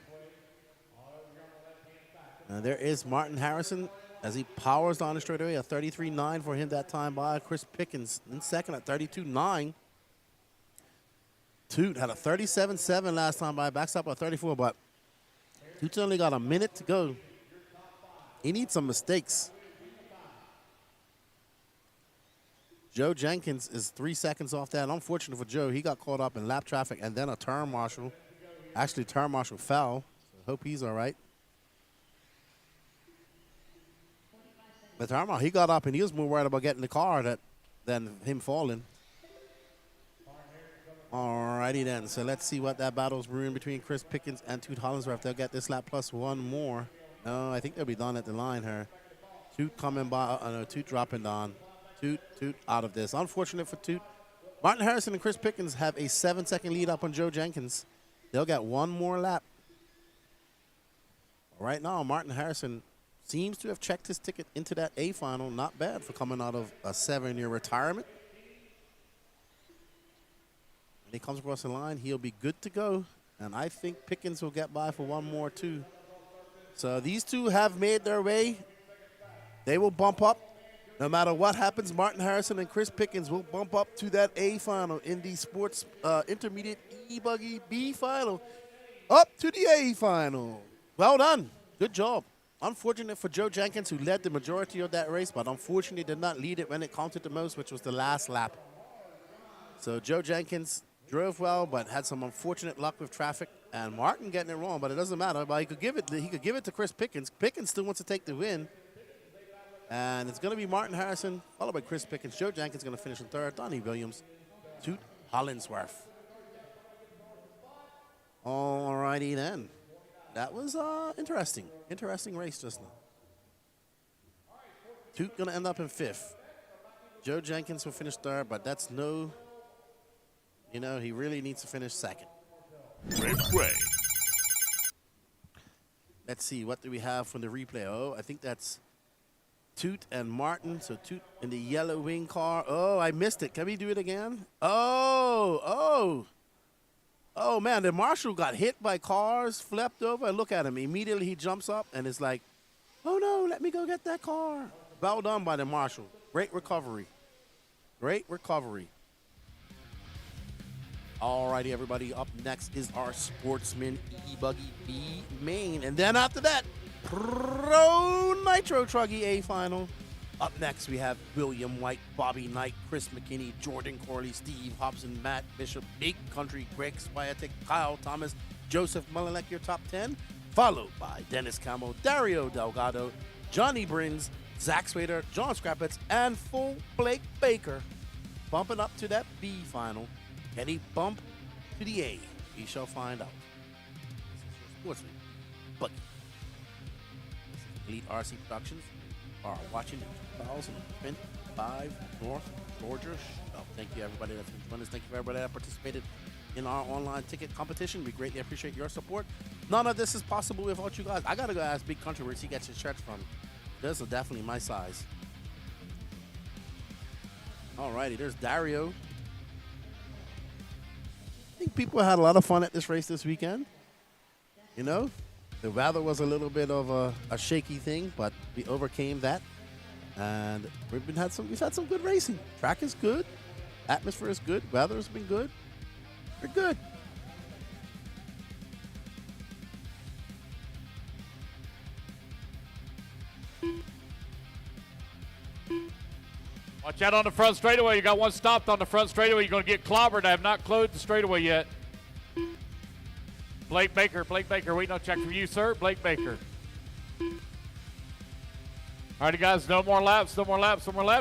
And there is Martin Harrison as he powers down the straightaway. A 33.9 for him that time by Chris Pickens in second at 32.9. Toot had a 37.7 last time by, backs up at 34, but Toot's only got a minute to go. He needs some mistakes. Joe Jenkins is 3 seconds off that. Unfortunate for Joe, he got caught up in lap traffic and then a turn marshal. Actually, turn marshal fell. So hope he's all right. But turn marshal, he got up and he was more worried about getting the car than him falling. Alrighty then, so let's see what that battle's brewing between Chris Pickens and Toot Hollinsworth. They'll get this lap plus one more. No, I think they'll be done at the line here. Toot coming by, no, Toot dropping down. Toot out of this. Unfortunate for Toot. Martin Harrison and Chris Pickens have a 7-second lead up on Joe Jenkins. They'll get one more lap. Right now, Martin Harrison seems to have checked his ticket into that A final. Not bad for coming out of a 7-year retirement. When he comes across the line, he'll be good to go. And I think Pickens will get by for one more, too. So these two have made their way. They will bump up. No matter what happens, Martin Harrison and Chris Pickens will bump up to that A final in the sports intermediate E-Buggy B final. Up to the A final. Well done. Good job. Unfortunate for Joe Jenkins, who led the majority of that race, but unfortunately did not lead it when it counted the most, which was the last lap. So Joe Jenkins drove well, but had some unfortunate luck with traffic. And Martin getting it wrong, but it doesn't matter. But he could give it to Chris Pickens. Pickens still wants to take the win. And it's going to be Martin Harrison, followed by Chris Pickens. Joe Jenkins going to finish in third. Donnie Williams, Toot Hollinsworth. All righty then. That was interesting. Interesting race just now. Toot going to end up in fifth. Joe Jenkins will finish third, but that's no, he really needs to finish second. Let's see, what do we have from the replay? Oh, I think that's Toot and Martin. So Toot in the yellow wing car. Oh, I missed it. Can we do it again? Oh, man, the marshal got hit by cars, flipped over, and look at him. Immediately he jumps up and is like, oh, no, let me go get that car. Well done by the marshal. Great recovery. Great recovery. All righty, everybody. Up next is our Sportsman E-Buggy B main. And then after that, Pro Nitro Truggy A final. Up next, we have William White, Bobby Knight, Chris McKinney, Jordan Corley, Steve Hobson, Matt Bishop, Big Country, Greg Swiatek, Kyle Thomas, Joseph Mullenleck, your top 10, followed by Dennis Camo, Dario Delgado, Johnny Brins, Zach Swader, John Scrappets, and full Blake Baker. Bumping up to that B final. Can he bump to the A? We shall find out. This is your Sportsman Buggy. This is Elite RC Productions. Are watching the 2025 North Georgia Shooutout. Thank you, everybody that's been joining us. Thank you for everybody that participated in our online ticket competition. We greatly appreciate your support. None of this is possible without you guys. I got to go ask Big Country where he gets his shirts from. This is definitely my size. All righty, there's Dario. I think people had a lot of fun at this race this weekend. You know? The weather was a little bit of a shaky thing, but we overcame that, and we've had some good racing. Track is good, atmosphere is good, weather has been good. We're good. Watch out on the front straightaway. You got one stopped on the front straightaway. You're going to get clobbered. I have not closed the straightaway yet. Blake Baker, waiting on check from you, sir. Blake Baker. All righty, guys, no more laps.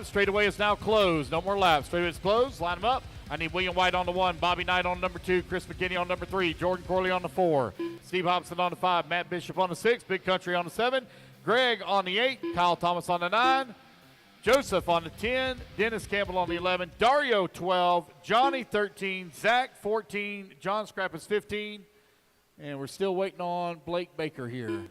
Straightaway is now closed. No more laps. Straightaway is closed. Line them up. I need William White on the 1, Bobby Knight on number 2, Chris McKinney on number 3, Jordan Corley on the 4, Steve Hobson on the 5, Matt Bishop on the 6, Big Country on the 7, Greg on the 8, Kyle Thomas on the 9, Joseph on the 10, Dennis Campbell on the 11, Dario 12, Johnny 13, Zach 14, John Scrapp is 15. And we're still waiting on Blake Baker here.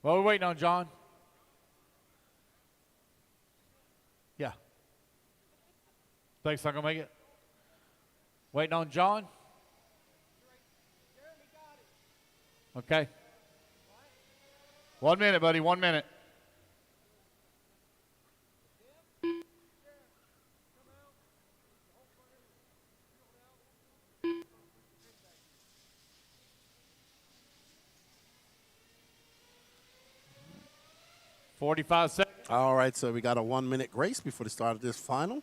What are we waiting on, John? Yeah. Blake's not going to make it? Waiting on John? Okay. 1 minute, buddy, 1 minute. $45. All right, so we got a 1 minute grace before the start of this final.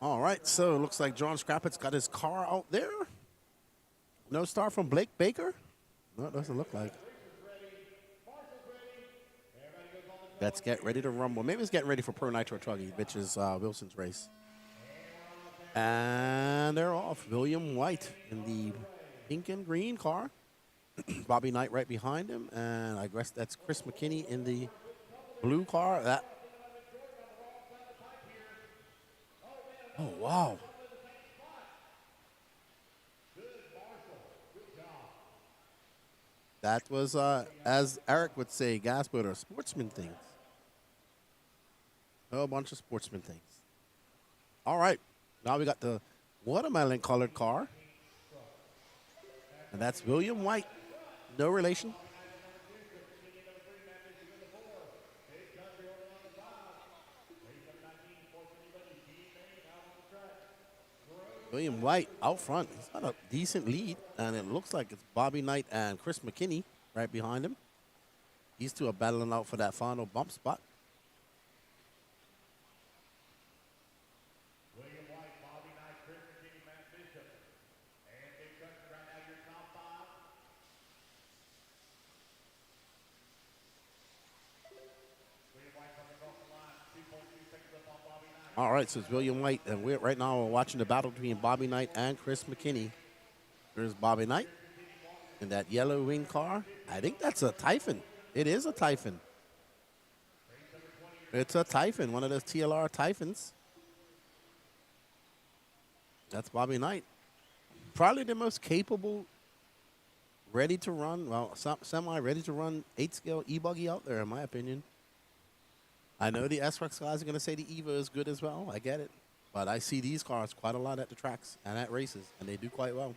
All right, so it looks like John Scrappet's got his car out there. No start from Blake Baker? No, it doesn't look like. Let's get ready to rumble. Maybe it's getting ready for Pro Nitro Truggy, which is Wilson's race. And they're off. William White in the pink and green car. Bobby Knight right behind him. And I guess that's Chris McKinney in the blue car. Oh, wow. That was, as Eric would say, Gasboater, sportsman things. A bunch of sportsman things. All right. Now we got the watermelon colored car. And that's William White. No relation. William White out front. He's got a decent lead, and it looks like it's Bobby Knight and Chris McKinney right behind him. These two are battling out for that final bump spot. All right, so it's William White, and right now we're watching the battle between Bobby Knight and Chris McKinney. There's Bobby Knight in that yellow wing car. I think that's a Typhon. It is a Typhon. It's a Typhon, one of those TLR Typhons. That's Bobby Knight. Probably the most capable, ready to run, well, semi-ready to run 8-scale e-buggy out there, in my opinion. I know the S-Rex guys are going to say the Evo is good as well. I get it. But I see these cars quite a lot at the tracks and at races, and they do quite well.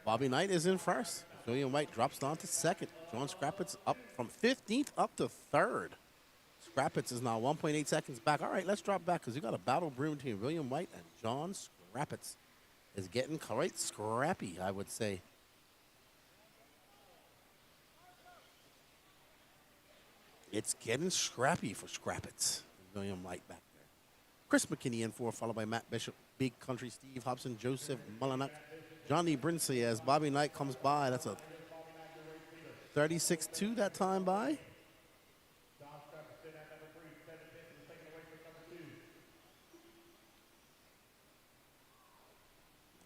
Bobby Knight is in first. William White drops down to second. John Scrappets up from 15th up to third. Scrappets is now 1.8 seconds back. All right, let's drop back because we got a battle brewing between William White and John Scrappets. Is getting quite scrappy, I would say. It's getting scrappy for Scrappets. William White back there. Chris McKinney in 4, followed by Matt Bishop, Big Country Steve Hobson, Joseph Mullinack, Johnny Brinsley as Bobby Knight comes by. That's a 36-2 that time by.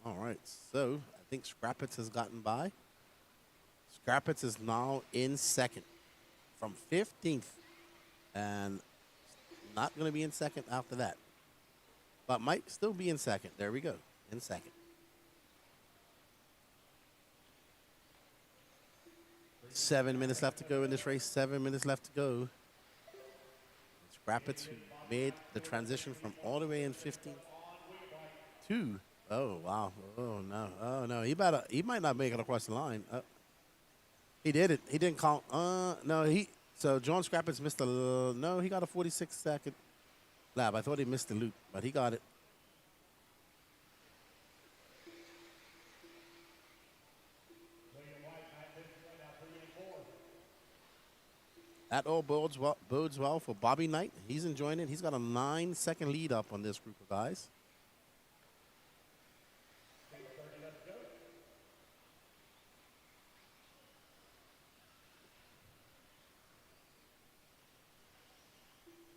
All right, so I think Scrappets has gotten by. Scrappets is now in second from 15th and not going to be in second after that, but might still be in second. There we go, in second. Seven minutes left to go in this race. 7 minutes left to go. Scrappets who made the transition from all the way in 15th to, oh wow, oh no, he might not make it across the line. He did it. He didn't count. So John Scrappets missed no, he got a 46-second lap. I thought he missed the loop, but he got it. That all bodes well for Bobby Knight. He's enjoying it. He's got a 9-second lead up on this group of guys.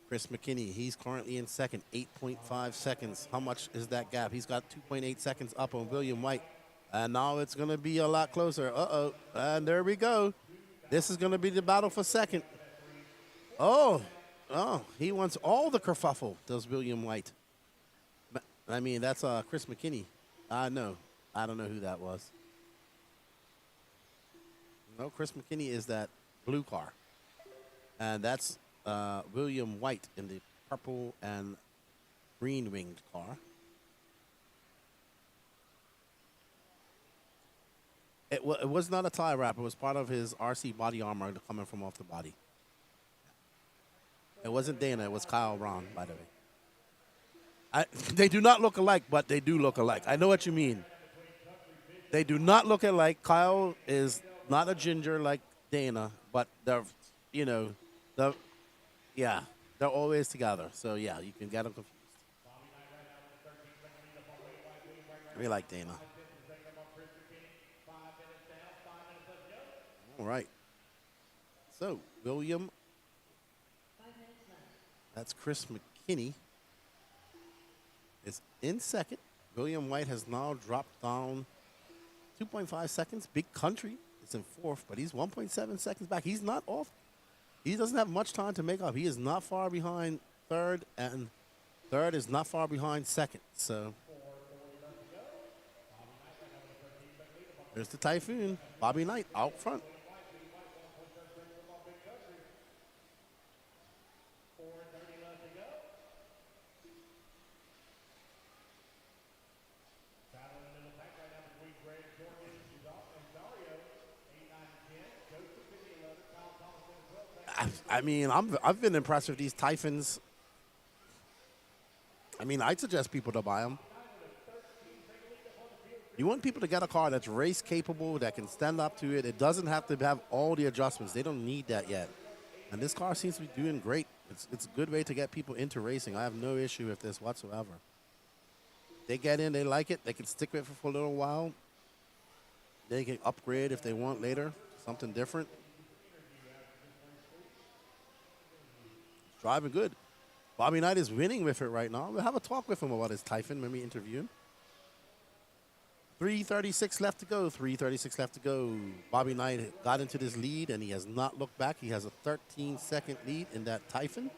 Chris McKinney, he's currently in second, 8.5 seconds. How much is that gap? He's got 2.8 seconds up on William White. And now it's going to be a lot closer. Uh-oh. And there we go. This is going to be the battle for second. Oh, he wants all the kerfuffle, does William White. I mean, that's Chris McKinney. I don't know who that was. No, Chris McKinney is that blue car. And that's William White in the purple and green winged car. It was not a tie wrap. It was part of his RC body armor coming from off the body. It wasn't Dana. It was Kyle Brown, by the way. They do not look alike, but they do look alike. I know what you mean. They do not look alike. Kyle is not a ginger like Dana, but they're always together. So, yeah, you can get them confused. We like Dana. All right. So, William, that's Chris McKinney, is in second. William White has now dropped down 2.5 seconds. Big Country is in fourth, but he's 1.7 seconds back. He's not off. He doesn't have much time to make up. He is not far behind third, and third is not far behind second. So there's the Typhoon. Bobby Knight out front. I mean, I've been impressed with these Typhons I mean, I'd suggest people to buy them. You want people to get a car that's race capable, that can stand up to it. It doesn't have to have all the adjustments. They don't need that yet. And this car seems to be doing great. It's a good way to get people into racing. I have no issue with this whatsoever. They get in, they like it, they can stick with it for a little while. They can upgrade if they want later, something different. Driving good. Bobby Knight is winning with it right now. We'll have a talk with him about his Typhon when we interview him. 3:36 left to go. 3:36 left to go. Bobby Knight got into this lead, and he has not looked back. He has a 13-second lead in that Typhon.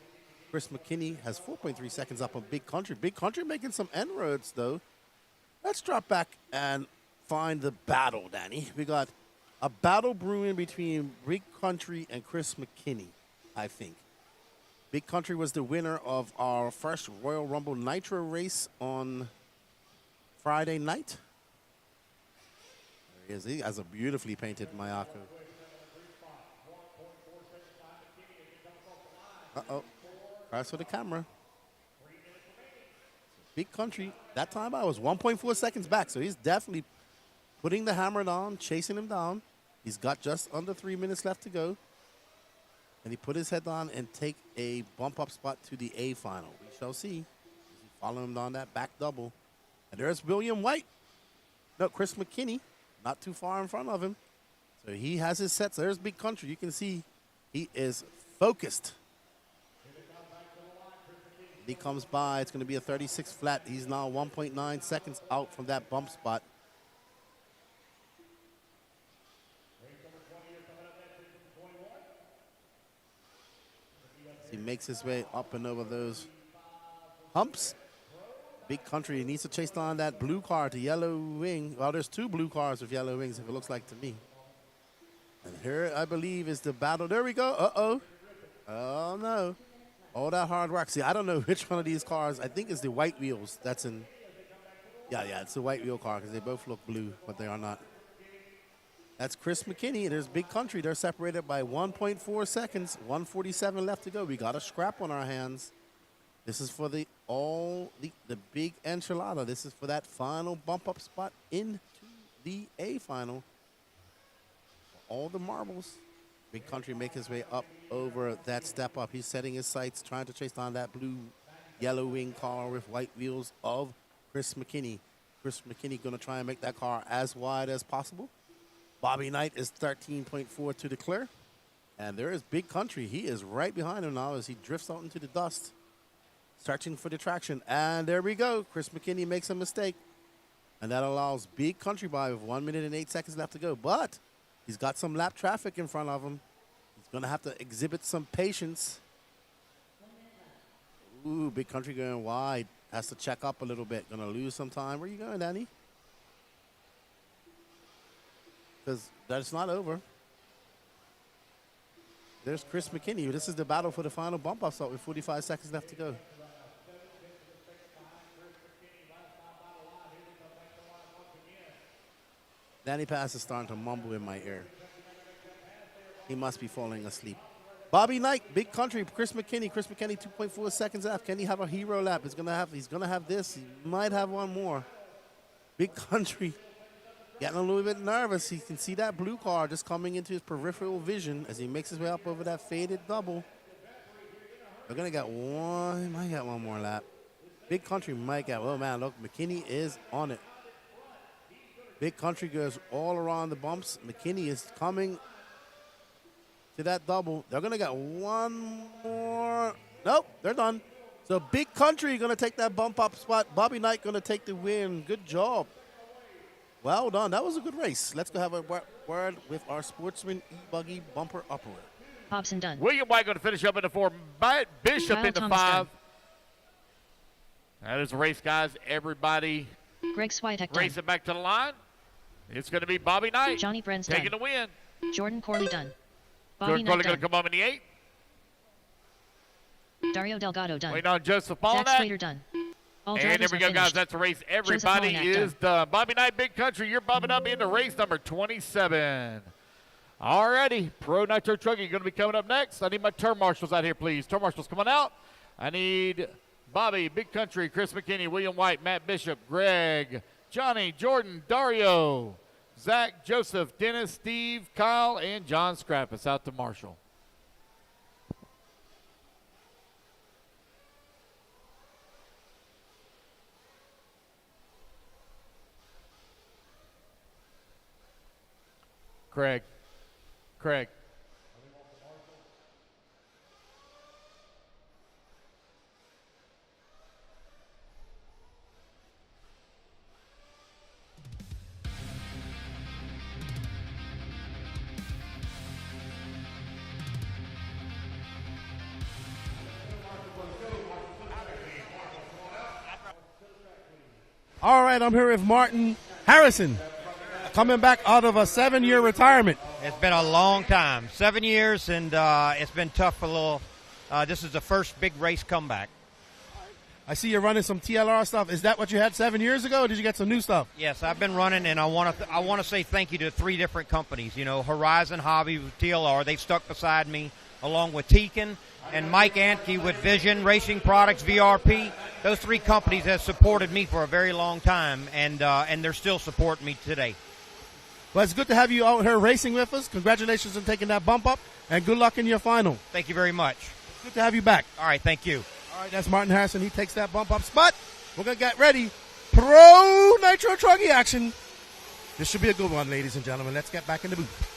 Chris McKinney has 4.3 seconds up on Big Country. Big Country making some inroads, though. Let's drop back and find the battle, Danny. We got a battle brewing between Big Country and Chris McKinney, I think. Big Country was the winner of our first Royal Rumble Nitro race on Friday night. There he is. He has a beautifully painted Mayako. Uh-oh. Crash for the camera. Big Country. That time I was 1.4 seconds back, so he's definitely putting the hammer down, chasing him down. He's got just under 3 minutes left to go. And he put his head on and take a bump-up spot to the A final. We shall see. Follow him down that back double. And there's William White. No, Chris McKinney. Not too far in front of him. So he has his sets. There's Big Country. You can see he is focused. He comes by. It's going to be a 36 flat. He's now 1.9 seconds out from that bump spot. He makes his way up and over those humps. Big Country needs to chase down that blue car to yellow wing. Well, there's two blue cars with yellow wings, if it looks like to me. And here, I believe, is the battle. There we go. Uh-oh. Oh, no. All that hard work. See, I don't know which one of these cars. I think it's the white wheels that's in. Yeah, it's the white wheel car because they both look blue, but they are not. That's Chris McKinney. There's Big Country. They're separated by 1.4 seconds. 1:47 left to go. We got a scrap on our hands. This is for the big enchilada. This is for that final bump-up spot into the A final. All the marbles. Big Country make his way up over that step up. He's setting his sights, trying to chase down that blue yellow wing car with white wheels of Chris McKinney. Chris McKinney going to try and make that car as wide as possible. Bobby Knight is 13.4 to the clear. And there is Big Country. He is right behind him now as he drifts out into the dust, searching for the traction. And there we go. Chris McKinney makes a mistake. And that allows Big Country by with 1 minute and 8 seconds left to go. But he's got some lap traffic in front of him. He's going to have to exhibit some patience. Ooh, Big Country going wide. Has to check up a little bit. Going to lose some time. Where are you going, Danny? Because that's not over. There's Chris McKinney. This is the battle for the final bump-up stop with 45 seconds left to go. Danny Pass is starting to mumble in my ear. He must be falling asleep. Bobby Knight, Big Country, Chris McKinney. Chris McKinney, 2.4 seconds left. Can he have a hero lap? He's gonna have this. He might have one more. Big Country getting a little bit nervous. He can see that blue car just coming into his peripheral vision as he makes his way up over that faded double. They're gonna get one. He might get one more lap. Big Country might get. Oh man, look, McKinney is on it. Big Country goes all around the bumps. McKinney is coming to that double. They're going to get one more. Nope, they're done. So Big Country going to take that bump up spot. Bobby Knight going to take the win. Good job. Well done. That was a good race. Let's go have a word with our Sportsman e-buggy bumper operator. Hobson done. William White going to finish up in the 4. Bishop Kyle in the Thomas 5. done. That is a race, guys. Everybody Greg Swiatek race done. it back to the line. It's going to be Bobby Knight. Johnny Bren's taking done. the win. Jordan Corley done. Bobby Jordan Knight Corley going done. to come home in the 8. Dario Delgado done. Waiting on Joseph Zach Polinack. Slater done. All And there drivers we are go, guys. finished. That's a race. Everybody Polinack is done. Bobby Knight, Big Country. You're bumping up into race number 27. Alrighty. Pro Nitro Trucking going to be coming up next. I need my turn marshals out here, please. Turn marshals, come on out. I need Bobby, Big Country, Chris McKinney, William White, Matt Bishop, Greg, Johnny, Jordan, Dario, Zach, Joseph, Dennis, Steve, Kyle, and John Scrappus out to Marshall. Craig. All right, I'm here with Martin Harrison, coming back out of a 7-year retirement. It's been a long time, 7 years, and it's been tough for a little. This is the first big race comeback. I see you're running some TLR stuff. Is that what you had 7 years ago, or did you get some new stuff? Yes, I've been running, and I want to say thank you to 3 different companies. You know, Horizon Hobby with TLR, they've stuck beside me, along with Tekin and Mike Antke with Vision Racing Products, VRP. Those 3 companies have supported me for a very long time, and they're still supporting me today. Well, it's good to have you out here racing with us. Congratulations on taking that bump up, and good luck in your final. Thank you very much. Good to have you back. All right, thank you. All right, that's Martin Harrison. He takes that bump up spot. We're going to get ready. Pro Nitro Truggy action. This should be a good one, ladies and gentlemen. Let's get back in the booth.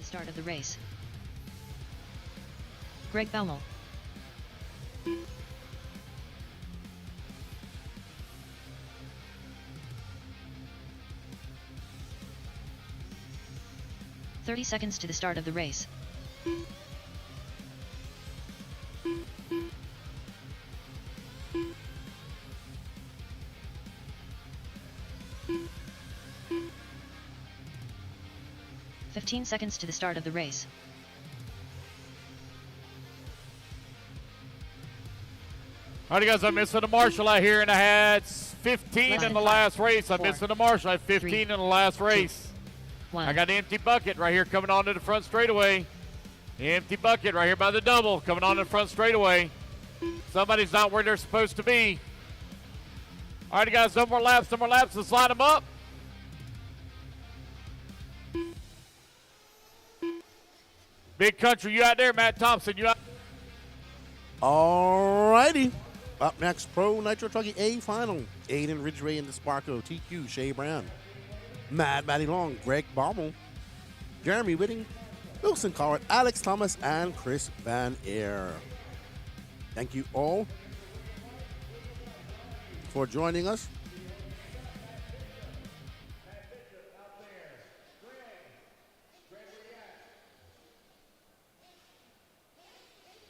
Start of the race. Greg Baumel. "30 seconds to the start of the race. "15 seconds to the start of the race. All right, guys, I'm missing a Marshall out here, and I had 15 in the last race. I'm missing a Marshall. I had 15 in the last race. I got an empty bucket right here coming onto the front straightaway. The empty bucket right here by the double coming on the front straightaway. Somebody's not where they're supposed to be. All right, guys, some more laps. Let's line them up. Big Country, you out there? Matt Thompson, you out? All righty. Up next, Pro Nitro Truggy A final. Aiden Ridgway and the Sparko, TQ, Shea Brown, Mad Matty Long, Greg Baumel, Jeremy Whitting, Wilson Cowart, Alex Thomas, and Chris Van Air. Thank you all for joining us.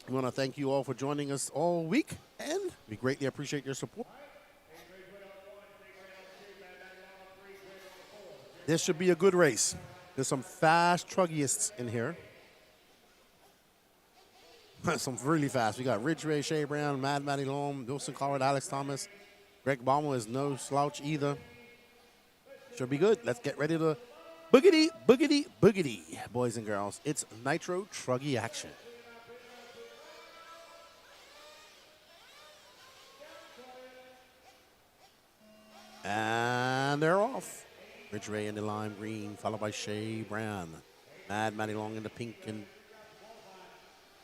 We want to thank you all for joining us all week, and we greatly appreciate your support. This should be a good race. There's some fast truggyists in here. Some really fast. We got Ridgway, Shea Brown, Mad Matty Long, Wilson Cowart, Alex Thomas. Greg Baumel is no slouch either. Should be good. Let's get ready to boogity, boogity, boogity, boys and girls. It's Nitro Truggy action. And they're off. Ridgway in the lime green, followed by Shea Brown. Mad Matty Long in the pink and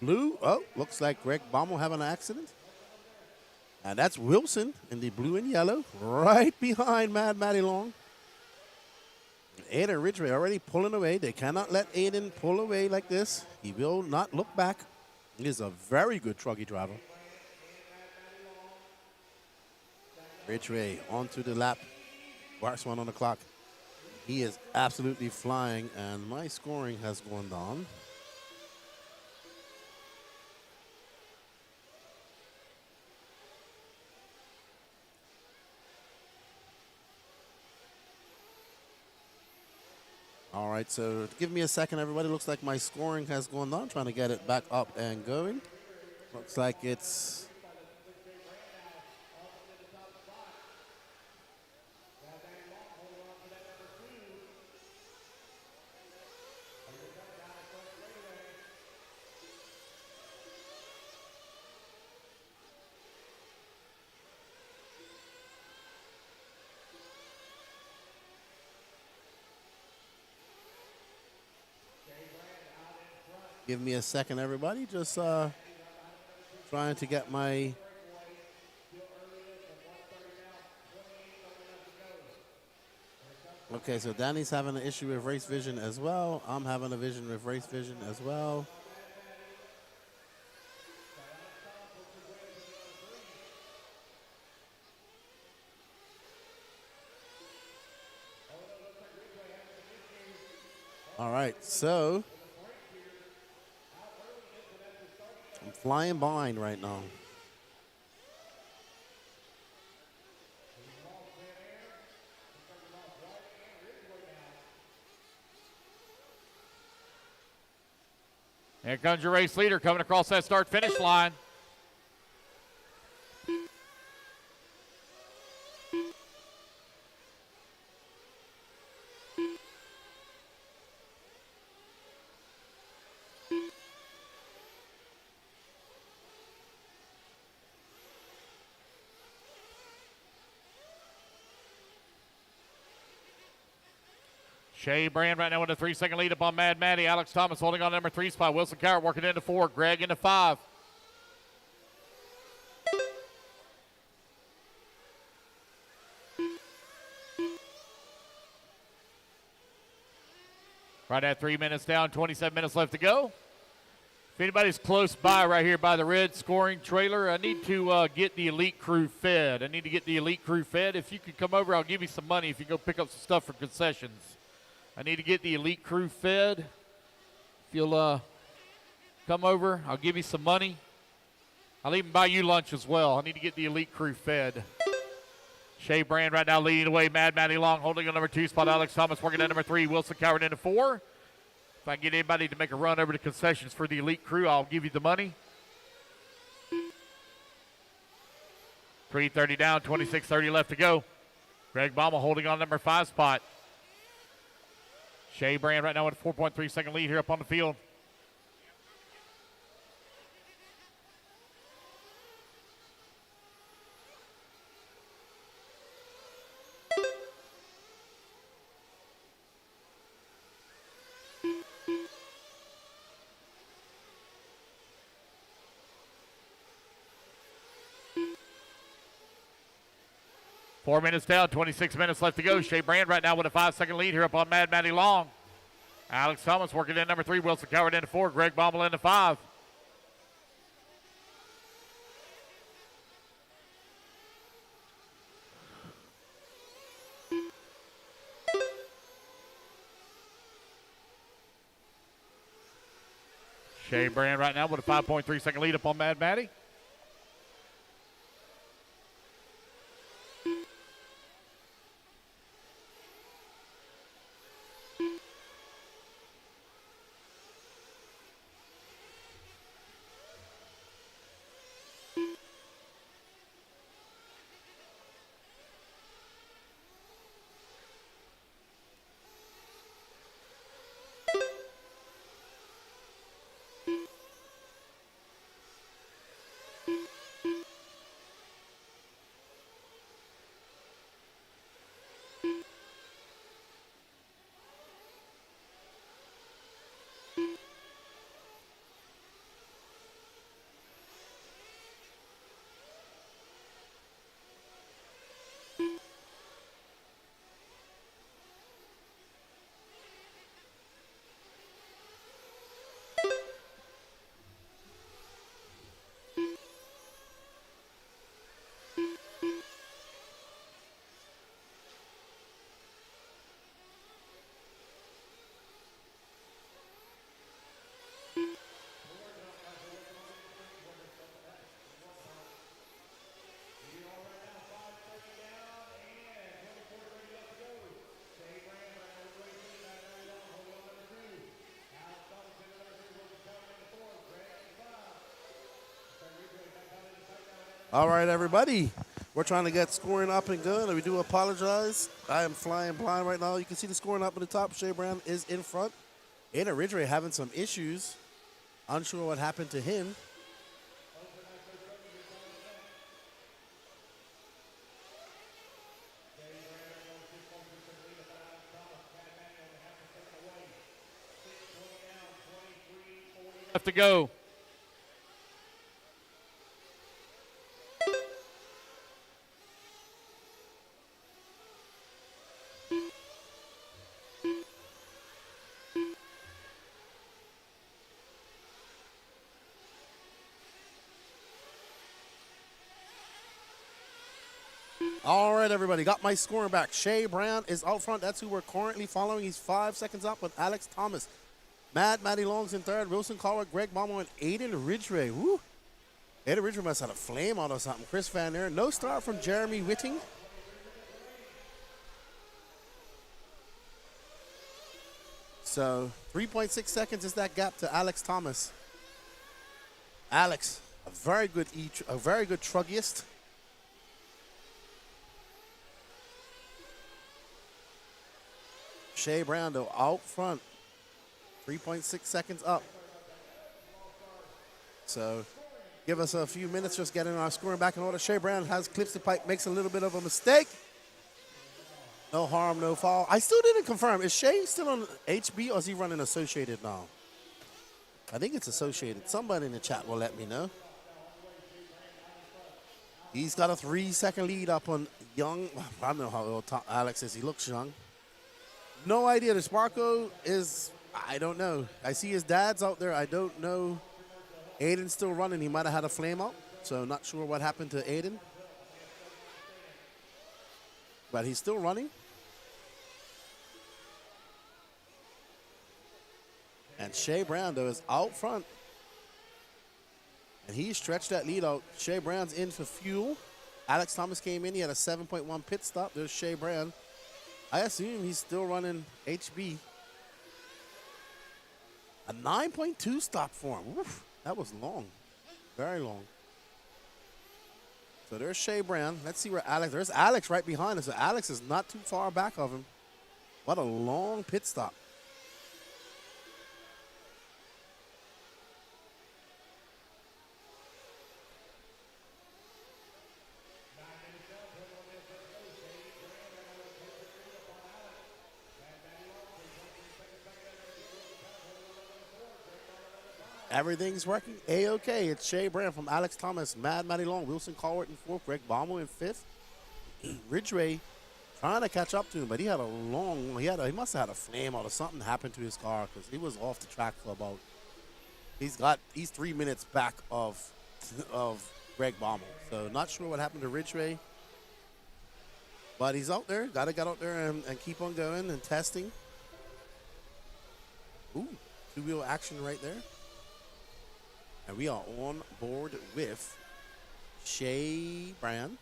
blue. Oh, looks like Greg Baumel having an accident. And that's Wilson in the blue and yellow, right behind Mad Matty Long. Aiden Ridgway already pulling away. They cannot let Aiden pull away like this. He will not look back. He is a very good truggy driver. Ridgway onto the lap. Last one on the clock. He is absolutely flying, and my scoring has gone down. right, so give me a second, everybody. Looks like my scoring has gone down. Trying to get it back up and going. Looks like it's... Give me a second, everybody. Just trying to get my... Okay, so Danny's having an issue with race vision as well. I'm having a vision with race vision as well. All right, so I'm flying behind right now. Here comes your race leader coming across that start-finish line. Shea Brand right now with a 3-second lead up on Mad Maddie. Alex Thomas holding on number 3 spot. Wilson Cowart working into 4. Greg into 5. Right at 3 minutes down, 27 minutes left to go. If anybody's close by right here by the red scoring trailer, I need to get the elite crew fed. If you could come over, I'll give you some money if you go pick up some stuff for concessions. I need to get the elite crew fed. If you'll come over, I'll give you some money. I'll even buy you lunch as well. I need to get the elite crew fed. Shea Brand right now leading the way. Mad Maddie Long holding on number 2 spot. Alex Thomas working at number 3. Wilson Cowart into 4. If I can get anybody to make a run over to concessions for the elite crew, I'll give you the money. 3:30 down, 26:30 left to go. Greg Baumel holding on number 5 spot. Shea Brand right now with a 4.3 second lead here up on the field. Four minutes down, 26 minutes left to go. Shea Brand right now with a 5-second lead here up on Mad Maddie Long. Alex Thomas working in number 3. Wilson Cowart into 4. Greg Baumel into 5. Shea Brand right now with a 5.3 second lead up on Mad Maddie. All right, everybody. We're trying to get scoring up and good, and we do apologize. I am flying blind right now. You can see the scoring up at the top. Shea Brown is in front. Aiden Ridgway having some issues. Unsure what happened to him. Left to go. All right, everybody. Got my scoring back. Shea Brown is out front. That's who we're currently following. He's 5 seconds up with Alex Thomas. Matty Long's in third. Wilson Collier, Greg Baumer, and Aiden Ridgway. Woo. Aiden Ridgway must have had a flame out or something. Chris Van there. No start from Jeremy Whitting. So 3.6 seconds is that gap to Alex Thomas. Alex, a very good truggiest. Shea Brown, though, out front. 3.6 seconds up. So give us a few minutes just getting our scoring back in order. Shea Brown has clips the pipe, makes a little bit of a mistake. No harm, no foul. I still didn't confirm. Is Shea still on HB or is he running Associated now? I think it's Associated. Somebody in the chat will let me know. He's got a 3-second lead up on young. I don't know how old Alex is. He looks young. No idea. The Sparko is, I don't know. I see his dad's out there. I don't know. Aiden's still running. He might have had a flame out, so not sure what happened to Aiden. But he's still running. And Shea Brown, though, is out front. And he stretched that lead out. Shea Brown's in for fuel. Alex Thomas came in. He had a 7.1 pit stop. There's Shea Brown. I assume he's still running HB. A 9.2 stop for him. Oof, that was long. Very long. So there's Shea Brown. Let's see where Alex. There's Alex right behind us. So Alex is not too far back of him. What a long pit stop. Everything's working A-OK. It's Shea Brown from Alex Thomas, Matty Long, Wilson Collier in fourth, Greg Baumer in fifth. Ridgway trying to catch up to him, but he had a long, he must have had a flame out or something happened to his car because he was off the track for about, he's 3 minutes back of Greg Baumer. So not sure what happened to Ridgway, but he's out there. Got to get out there and keep on going and testing. Ooh, two-wheel action right there. And we are on board with Shea Brown.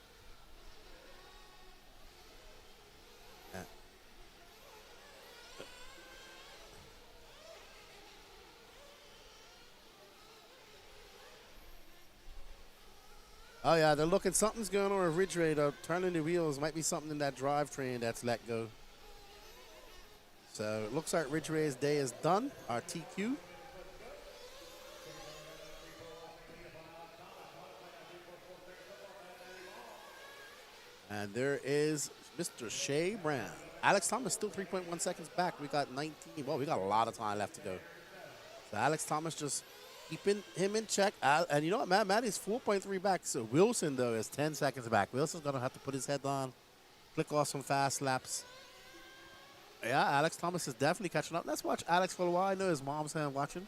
Oh, yeah, they're looking. Something's going on with Ridgway. They're turning the wheels. Might be something in that drivetrain that's let go. So it looks like Ridgway's day is done. Our TQ. And there is Mr. Shea Brown. Alex Thomas still 3.1 seconds back. We got 19. Well, we got a lot of time left to go. So Alex Thomas just keeping him in check. And you know what, Matty's 4.3 back. So Wilson, though, is 10 seconds back. Wilson's going to have to put his head on, click off some fast laps. Yeah, Alex Thomas is definitely catching up. Let's watch Alex for a while. I know his mom's here watching.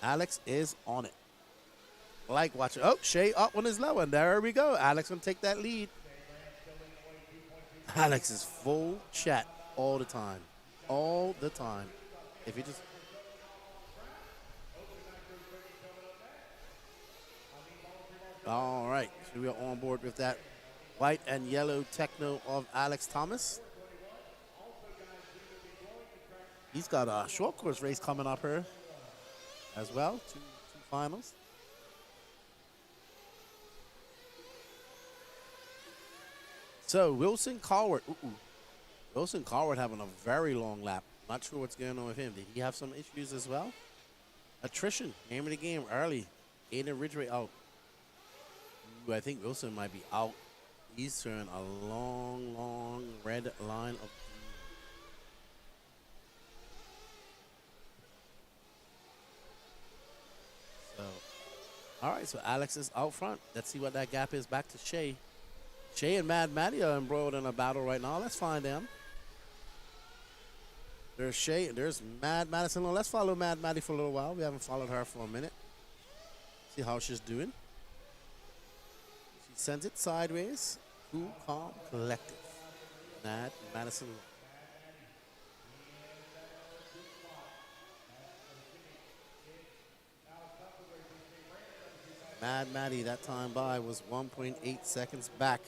Alex is on it. Like watching. Oh, Shea up on his low, and there we go. Alex gonna take that lead. Alex is full chat all the time. All the time. If you just. All right. So we are on board with that white and yellow techno of Alex Thomas. He's got a short course race coming up here. as well. Two finals. So Wilson Colward. Wilson Colward having a very long lap. Not sure what's going on with him. Did he have some issues as well? Attrition. Name of the game early. Aiden Ridgway out. Ooh, I think Wilson might be out. He's turned a long red line of. So, all right. So Alex is out front. Let's see what that gap is back to Shea. Shea and Mad Matty are embroiled in a battle right now. Let's find them. There's Shea. There's Mad Madison. Let's follow Mad Matty for a little while. We haven't followed her for a minute. See how she's doing. She sends it sideways. Cool, calm, collective. Mad Madison. Mad Matty, that time by was 1.8 seconds back.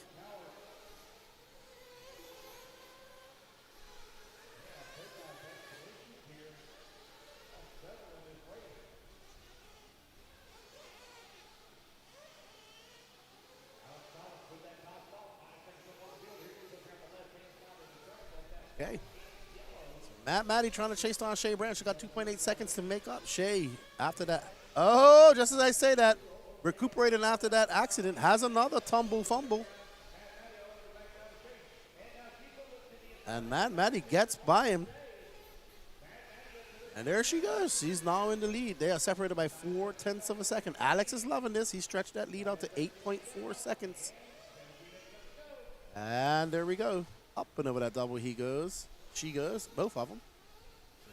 Okay. So Mad Matty trying to chase down Shea Brown. She got 2.8 seconds to make up. Shea, after that. Oh, just as I say that, recuperating after that accident, has another fumble. And Mad Matty gets by him. And there she goes. She's now in the lead. They are separated by 0.4 of a second. Alex is loving this. He stretched that lead out to 8.4 seconds. And there we go. Up and over that double he goes. She goes. Both of them.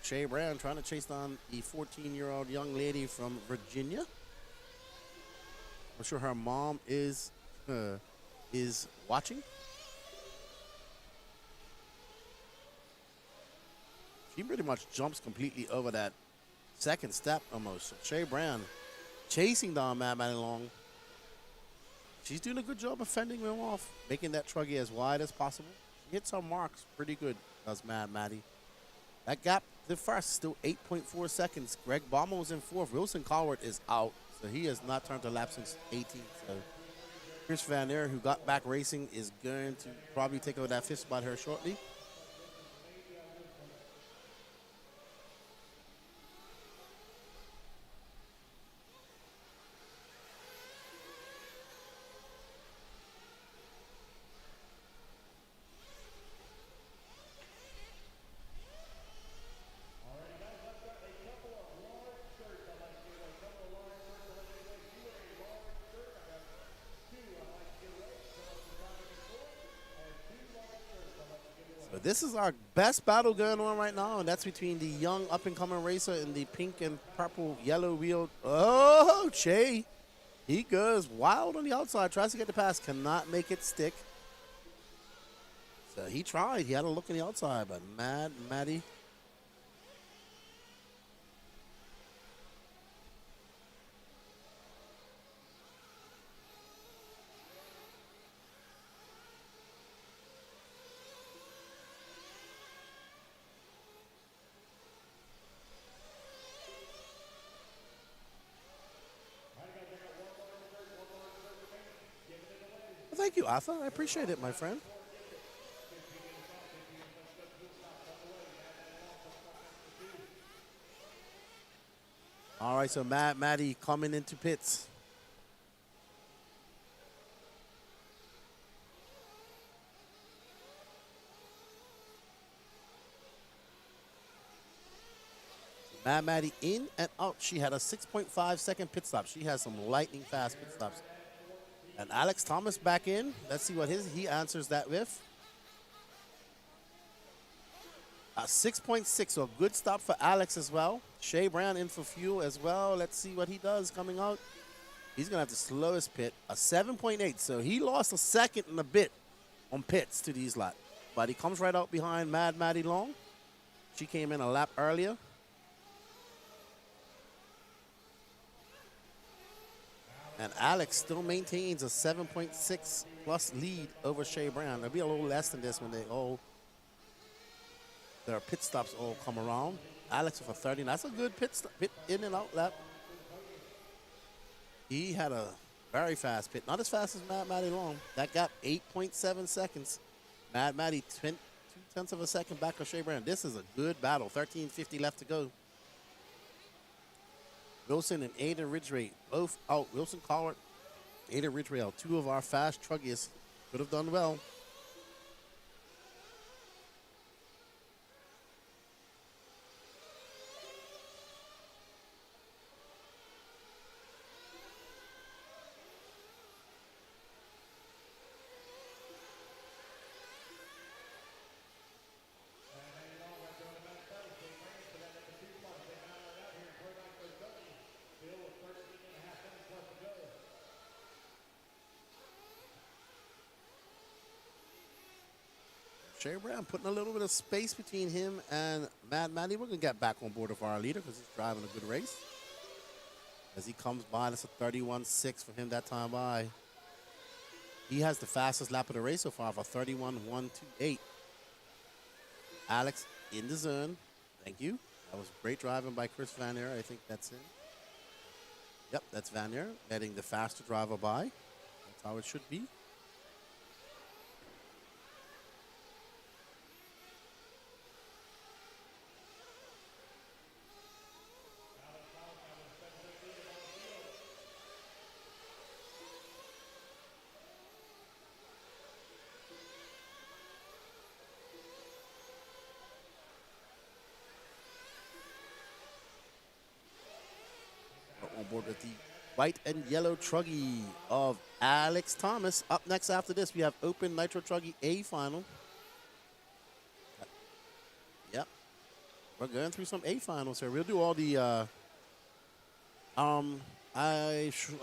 Shea Brown trying to chase down the 14-year-old young lady from Virginia. I'm sure her mom is watching. She pretty much jumps completely over that second step almost. So Shea Brown chasing down Mad Matty Long. She's doing a good job of fending him off, making that truggy as wide as possible. She hits her marks pretty good, does Mad Matty. That gap to first, still 8.4 seconds. Greg Baumo's in fourth. Wilson Colward is out, so he has not turned to lap since 18. So Chris Van Der, who got back racing, is going to probably take over that fifth spot here shortly. This is our best battle going on right now, and that's between the young up-and-coming racer and the pink and purple yellow wheel. Oh, Shea. He goes wild on the outside, tries to get the pass, cannot make it stick. So he tried. He had a look on the outside, but Mad Matty. Thank you, Arthur. I appreciate it, my friend. All right, so Mad Matty coming into pits. Mad Matty in and out. She had a 6.5 second pit stop. She has some lightning fast pit stops. And Alex Thomas back in. Let's see what he answers that with. A 6.6, so a good stop for Alex as well. Shea Brown in for fuel as well. Let's see what he does coming out. He's going to have the slowest pit, a 7.8. So he lost a second and a bit on pits to these lot. But he comes right out behind Mad Matty Long. She came in a lap earlier. And Alex still maintains a 7.6 plus lead over Shea Brown. There'll be a little less than this when their pit stops all come around. Alex with a 30. That's a good pit in and out lap. He had a very fast pit. Not as fast as Mad Matty Long. That gap, 8.7 seconds. Mad Matty, 2/10 of a second back of Shea Brown. This is a good battle. 13:50 left to go. Wilson and Aiden Ridgway both out. Wilson Collard, Aiden Ridgway out. Two of our fast truggies could have done well. Shea Brown putting a little bit of space between him and Mad Matty. We're going to get back on board of our leader because he's driving a good race. As he comes by, that's a 31.6 for him that time by. He has the fastest lap of the race so far of a 31.128. Alex in the zone. Thank you. That was great driving by Chris Vanier. I think that's him. Yep, that's Vanier letting the faster driver by. That's how it should be. On board with the white and yellow truggy of Alex Thomas. Up next after this, we have Open Nitro Truggy A final. Yep. We're going through some A finals here. We'll do all the, I'm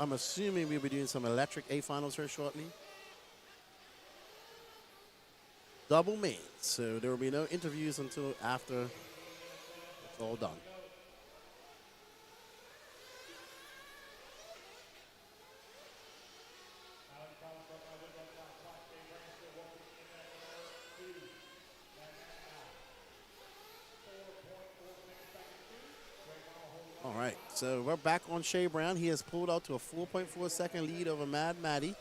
assuming we'll be doing some electric A finals here shortly. Double main. So there will be no interviews until after it's all done. All right, so we're back on Shea Brown. He has pulled out to a 4.4 second lead over Mad Matty.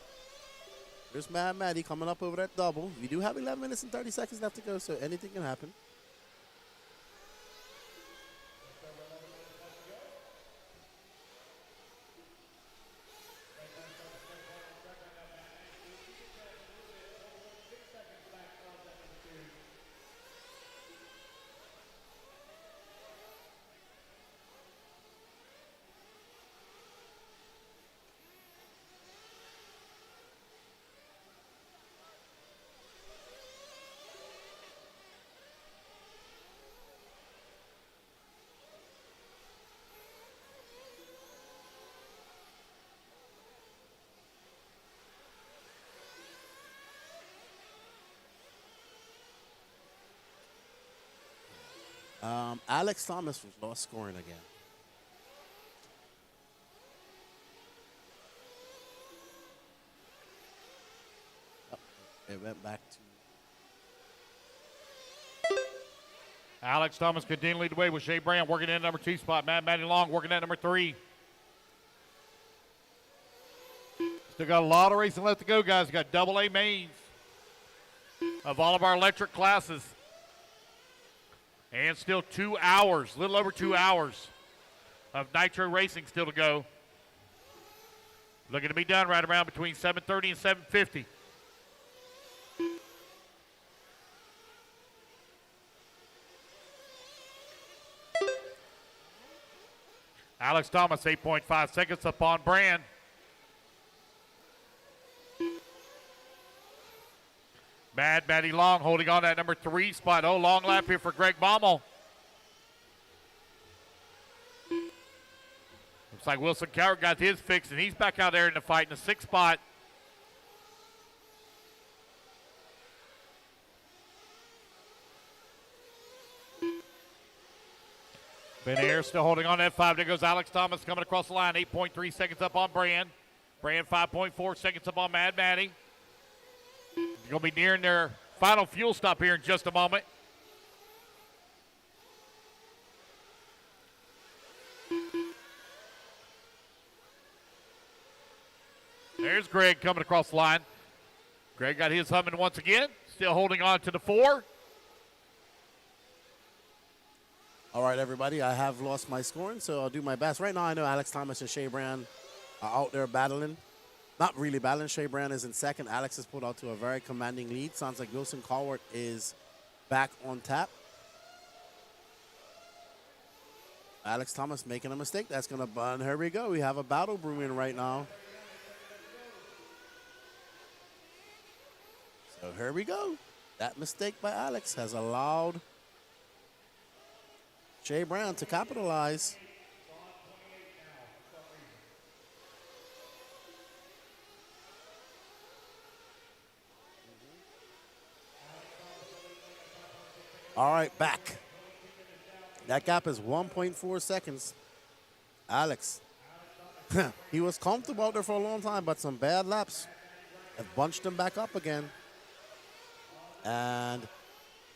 There's Mad Matty coming up over that double. We do have 11 minutes and 30 seconds left to go, so anything can happen. Alex Thomas was lost scoring again. Oh, it went back to Alex Thomas continuing to lead the way with Shea Brown working in number 2 spot. Mad Matty Long working at number 3. Still got a lot of racing left to go, guys. We got double A mains of all of our electric classes. And still 2 hours, a little over 2 hours of nitro racing still to go. Looking to be done right around between 7:30 and 7:50. Alex Thomas, 8.5 seconds up on Brand. Mad Matty Long holding on that number 3 spot. Oh, long lap here for Greg Baumel. Looks like Wilson Coward got his fix, and he's back out there in the fight in the 6th spot. Ben Ayers still holding on that 5. There goes Alex Thomas coming across the line. 8.3 seconds up on Brand. Brand 5.4 seconds up on Mad Matty. Going to be nearing their final fuel stop here in just a moment. There's Greg coming across the line. Greg got his humming once again. Still holding on to the 4. All right, everybody, I have lost my scoring, so I'll do my best. Right now, I know Alex Thomas and Shea Brand are out there battling. Not really battling. Shea Brand is in second. Alex has pulled out to a very commanding lead. Sounds like Wilson Colwart is back on tap. Alex Thomas making a mistake. That's going to burn. Here we go. We have a battle brewing right now. So here we go. That mistake by Alex has allowed Shea Brand to capitalize. All right, back. That gap is 1.4 seconds. Alex, he was comfortable out there for a long time, but some bad laps have bunched him back up again. And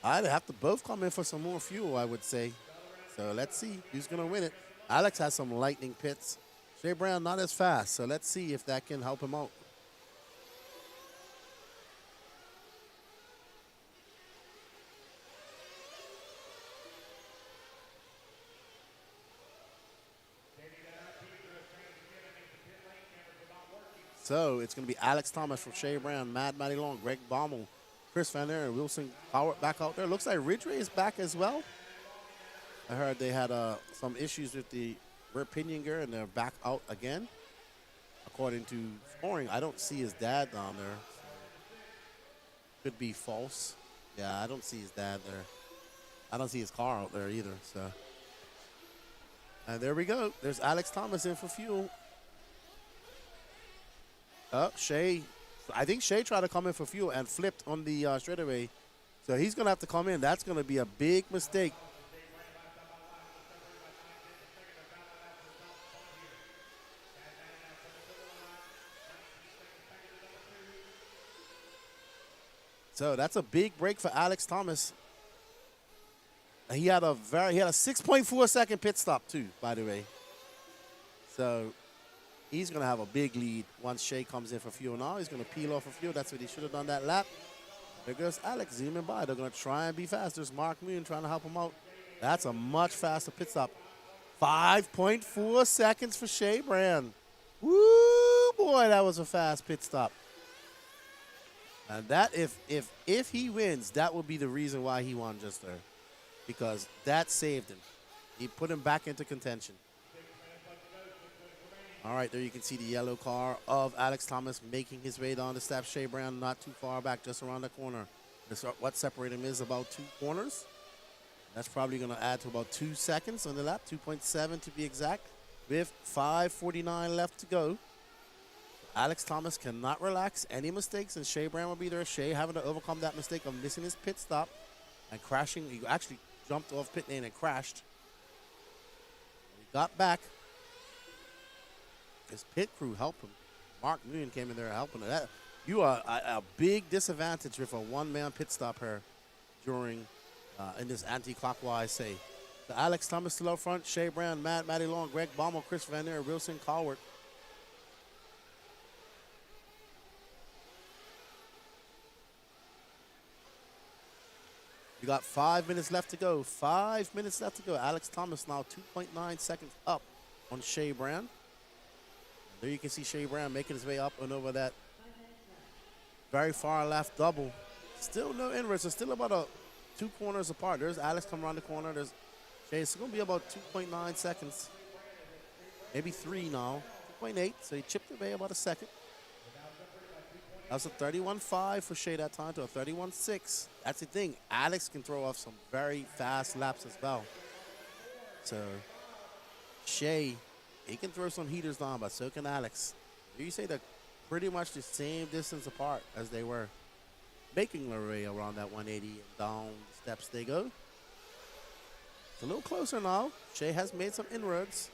I'd have to both come in for some more fuel, I would say. So let's see who's going to win it. Alex has some lightning pits. Shea Brand not as fast, so let's see if that can help him out. So it's going to be Alex Thomas from Shea Brand, Matty Long, Greg Baumel, Chris Van Der, and Wilson Howard back out there. Looks like Ridgway is back as well. I heard they had some issues with the rear pinion gear, and they're back out again. According to scoring, I don't see his dad down there. Could be false. Yeah, I don't see his dad there. I don't see his car out there either. So, and there we go. There's Alex Thomas in for fuel. Shea. I think Shea tried to come in for fuel and flipped on the straightaway. So he's going to have to come in. That's going to be a big mistake. So that's a big break for Alex Thomas. He had a 6.4 second pit stop too, by the way. So he's going to have a big lead once Shea comes in for fuel. Now he's going to peel off for fuel. That's what he should have done that lap. There goes Alex zooming by. They're going to try and be fast. There's Mark Moon trying to help him out. That's a much faster pit stop. 5.4 seconds for Shea Brand. Woo, boy, that was a fast pit stop. And that, if he wins, that will be the reason why he won just there. Because that saved him. He put him back into contention. All right, there you can see the yellow car of Alex Thomas making his way down the steps. Shea Brand not too far back, just around the corner. What separated him is about 2 corners. That's probably going to add to about 2 seconds on the lap, 2.7 to be exact, with 5:49 left to go. Alex Thomas cannot relax. Any mistakes, and Shea Brand will be there. Shea having to overcome that mistake of missing his pit stop and crashing. He actually jumped off pit lane and crashed. He got back. His pit crew helped him. Mark Moon came in there helping him. You are a big disadvantage with a one-man pit stop here during in this anti-clockwise say. So Alex Thomas still up front. Shea Brand, Matty Long, Greg Baumel, Chris Van Der, Wilson Colwart. You got 5 minutes left to go. 5 minutes left to go. Alex Thomas now 2.9 seconds up on Shea Brand. There you can see Shea Brand making his way up and over that very far left double. Still no inwards. So still about 2 corners apart. There's Alex coming around the corner. There's Shea. It's going to be about 2.9 seconds. Maybe 3 now. 2.8. So he chipped away about a second. That was a 31.5 for Shea that time to a 31.6. That's the thing. Alex can throw off some very fast laps as well. So Shea, he can throw some heaters down, but so can Alex. You say they're pretty much the same distance apart as they were. Making their way around that 180 and down the steps they go. It's a little closer now. Shea has made some inroads.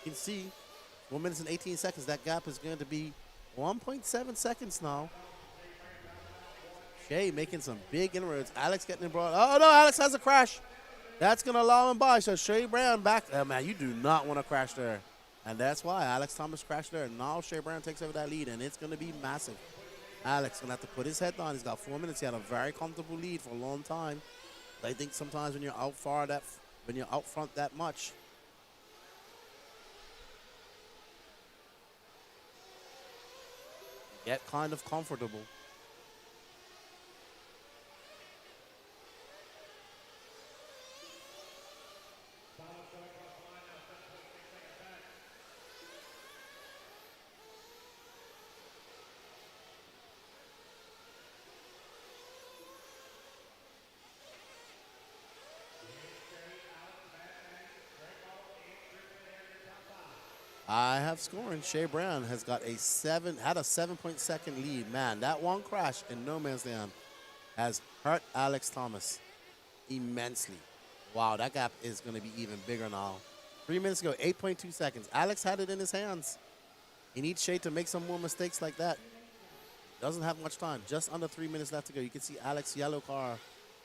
You can see 1 minute and 18 seconds. That gap is going to be 1.7 seconds now. Shea making some big inroads. Alex getting brought. Oh, no, Alex has a crash. That's going to allow him by. So Shea Brand back. Oh, man, you do not want to crash there. And that's why Alex Thomas crashed there. And now Shea Brown takes over that lead, and it's going to be massive. Alex going to have to put his head down. He's got 4 minutes. He had a very comfortable lead for a long time. I think sometimes when you're out when you're out front that much, you get kind of comfortable. I have scoring. Shea Brown has got had a 7-point-second lead. Man, that one crash in no man's land has hurt Alex Thomas immensely. Wow, that gap is going to be even bigger now. 3 minutes ago, 8.2 seconds. Alex had it in his hands. He needs Shea to make some more mistakes like that. Doesn't have much time. Just under 3 minutes left to go. You can see Alex's yellow car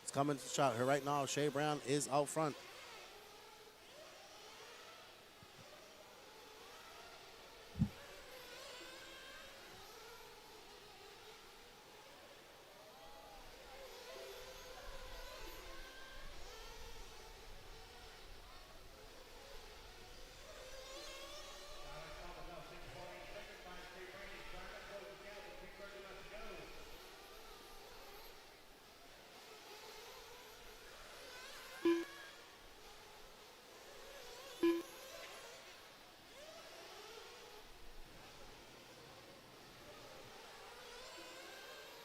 is coming to shot her right now. Shea Brown is out front.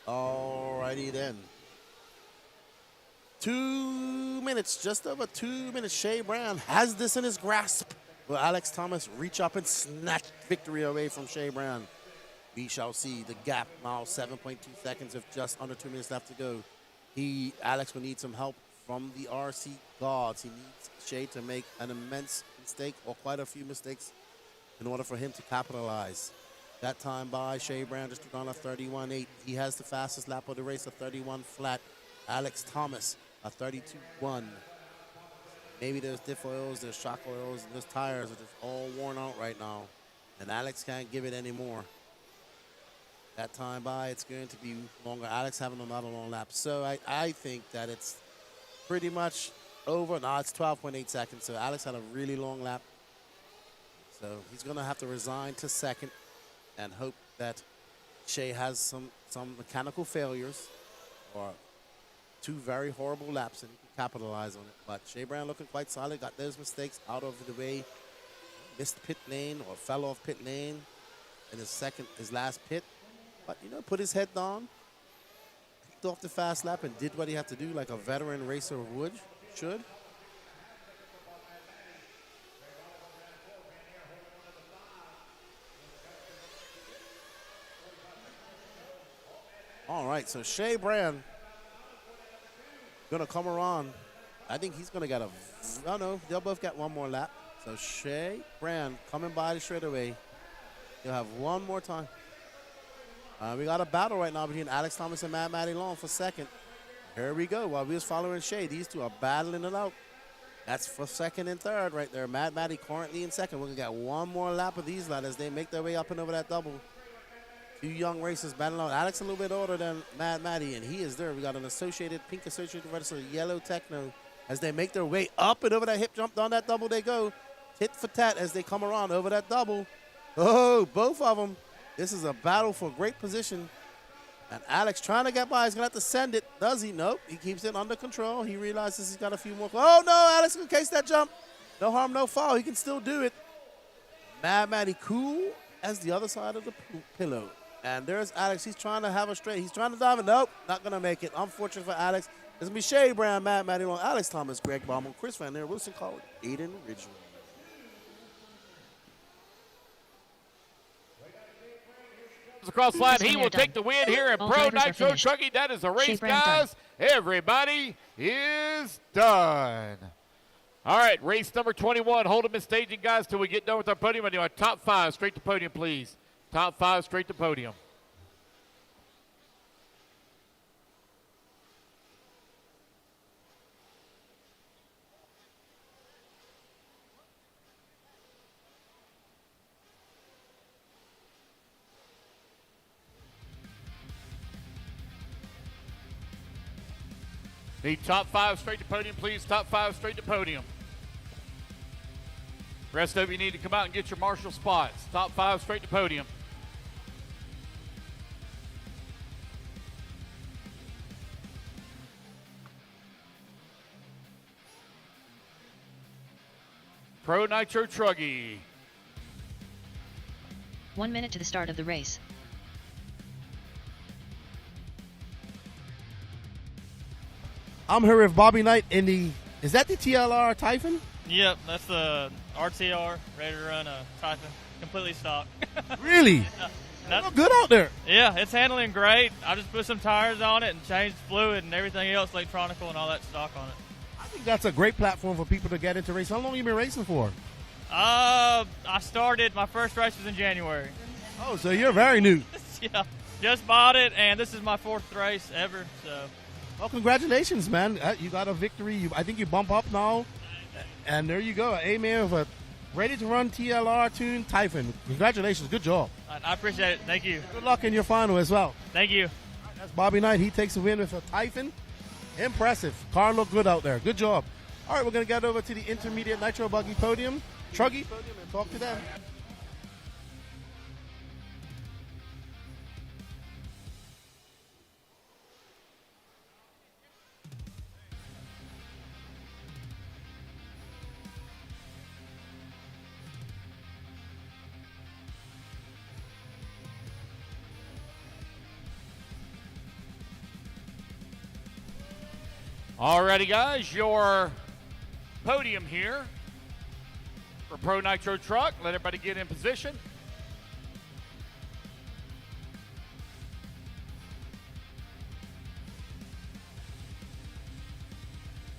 Alrighty then. 2 minutes, just over 2 minutes. Shea Brown has this in his grasp. Will Alex Thomas reach up and snatch victory away from Shea Brown? We shall see. The gap now 7.2 seconds with just under 2 minutes left to go. Alex will need some help from the RC guards. He needs Shea to make an immense mistake or quite a few mistakes in order for him to capitalize. That time by Shea Brown just took on a 31.8. He has the fastest lap of the race, a 31 flat. Alex Thomas, a 32.1. Maybe there's diff oils, there's shock oils, and those tires are just all worn out right now. And Alex can't give it anymore. That time by, it's going to be longer. Alex having another long lap. So I think that it's pretty much over. No, it's 12.8 seconds. So Alex had a really long lap. So he's going to have to resign to second and hope that Shea has some mechanical failures or two very horrible laps and he can capitalize on it. But Shea Brown looking quite solid, got those mistakes out of the way. Missed pit lane or fell off pit lane in his last pit. But, you know, put his head down, kicked off the fast lap and did what he had to do like a veteran racer should. All right, so Shea Brown gonna come around. I think he's gonna get no, they'll both get one more lap. So Shea Brown coming by the straightaway. He'll have one more time. We got a battle right now between Alex Thomas and Mad Matty Long for second. Here we go. While we was following Shea, these two are battling it out. That's for second and third right there. Mad Matty currently in second. We're gonna get one more lap of these lads as they make their way up and over that double. Two young racers battling out. Alex a little bit older than Mad Matty, and he is there. We got an pink associated register, yellow Techno. As they make their way up and over that hip jump, down that double they go. Tit for tat as they come around over that double. Oh, both of them. This is a battle for great position. And Alex trying to get by. He's going to have to send it. Does he? Nope. He keeps it under control. He realizes he's got a few more. Oh, no. Alex can case that jump. No harm, no foul. He can still do it. Mad Matty cool as the other side of the pillow. And there's Alex. He's trying to have a straight. He's trying to dive it. Nope. Not going to make it. Unfortunate for Alex. It's going to be Shea Brown, Mad Matty Long, Alex Thomas, Greg Baumel, Chris Van Der, Wilson Collard, Aiden Ridgeway. Across the line, he will take the win here in Pro Nitro Trucking. That is a race, guys. Everybody is done. All right, race number 21. Hold them in staging, guys, till we get done with our podium. I do our top five straight to podium, please. Top five straight to podium. Need top 5 straight to podium, please. Top 5 straight to podium. Rest of you need to come out and get your marshal spots. Top 5 straight to podium. Pro Nitro Truggy. 1 minute to the start of the race. I'm here with Bobby Knight in the, is that the TLR Typhon? Yep, that's the RTR, ready to run a Typhon, completely stock. Really? Yeah, look good out there. Yeah, it's handling great. I just put some tires on it and changed fluid and everything else, electronical and all that stock on it. I think that's a great platform for people to get into racing. How long have you been racing for? I started, my first race was in January. Oh, so you're very new. Yeah, just bought it, and this is my 4th race ever, so. Well, congratulations, man. You got a victory. I think you bump up now. And there you go. A-man with a ready-to-run TLR tuned Typhon. Congratulations. Good job. I appreciate it. Thank you. Good luck in your final as well. Thank you. That's Bobby Knight. He takes a win with a Typhon. Impressive. Car looked good out there. Good job. All right, we're going to get over to the intermediate Nitro Buggy podium, Truggy podium, and talk to them. Alrighty, guys, your podium here for Pro Nitro Truck. Let everybody get in position.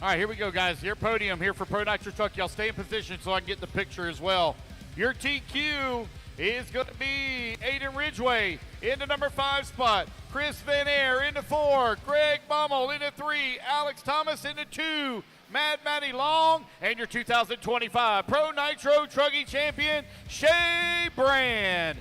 All right, here we go, guys. Your podium here for Pro Nitro Truck. Y'all stay in position so I can get the picture as well. Your TQ is going to be Aiden Ridgway in the number 5 spot. Chris Van Air in the 4. Greg Baumel in the 3. Alex Thomas in the 2. Mad Matty Long. And your 2025 Pro Nitro Truggy champion, Shay Brand.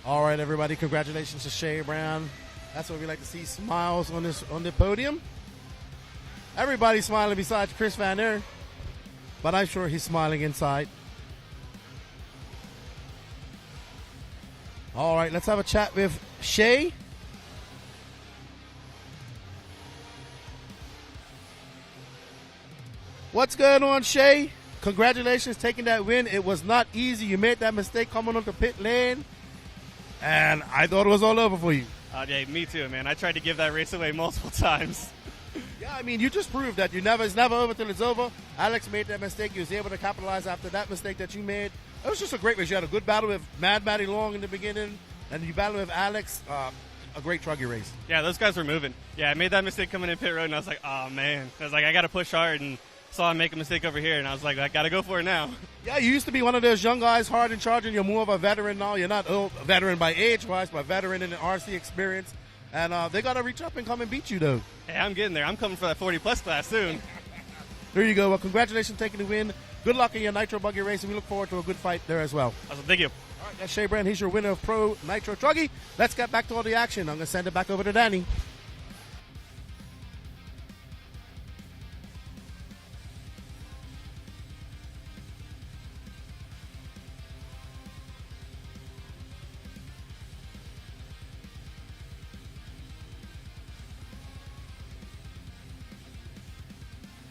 All right, everybody. Congratulations to Shay Brown. That's what we like to see, smiles on the podium. Everybody's smiling besides Chris Van Der, but I'm sure he's smiling inside. All right, let's have a chat with Shay. What's going on, Shay? Congratulations taking that win. It was not easy. You made that mistake coming on the pit lane, and I thought it was all over for you. Yeah, me too, man. I tried to give that race away multiple times. Yeah, I mean, you just proved that it's never over till it's over. Alex made that mistake. He was able to capitalize after that mistake that you made. It was just a great race. You had a good battle with Mad Matty Long in the beginning, and you battled with Alex. A great truggy race. Yeah, those guys were moving. Yeah, I made that mistake coming in pit road, and I was like, oh, man. I was like, I got to push hard, and saw him make a mistake over here, and I was like, I got to go for it now. Yeah, you used to be one of those young guys, hard in charge, and you're more of a veteran now. You're not a veteran by age-wise, but veteran in the RC experience. And they got to reach up and come and beat you, though. Hey, I'm getting there. I'm coming for that 40-plus class soon. There you go. Well, congratulations taking the win. Good luck in your Nitro Buggy race, and we look forward to a good fight there as well. Awesome. Thank you. All right, that's Shay Brand. He's your winner of Pro Nitro Truggy. Let's get back to all the action. I'm going to send it back over to Danny.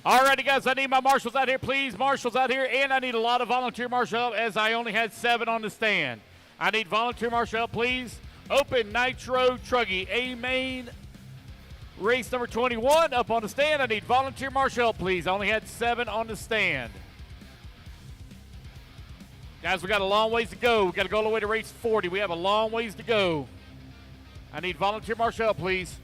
Alrighty, guys, I need my marshals out here, please. Marshals out here, and I need a lot of volunteer marshal help as I only had 7 on the stand. I need volunteer marshal help, please. Open Nitro Truggy, A-Main, race number 21 up on the stand. I need volunteer marshal help, please. I only had 7 on the stand. Guys, we got a long ways to go. We got to go all the way to race 40. We have a long ways to go. I need volunteer marshal help, please.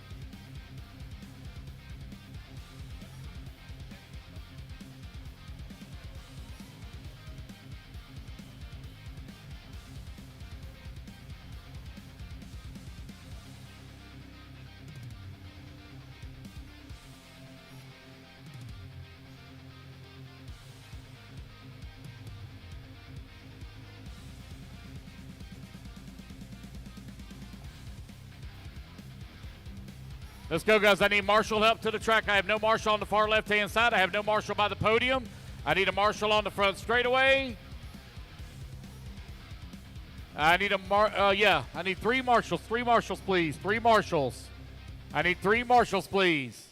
Let's go, guys. I need marshal help to the track. I have no marshal on the far left-hand side. I have no marshal by the podium. I need a marshal on the front straightaway. I need I need 3 marshals. 3 marshals, please. 3 marshals. I need 3 marshals, please.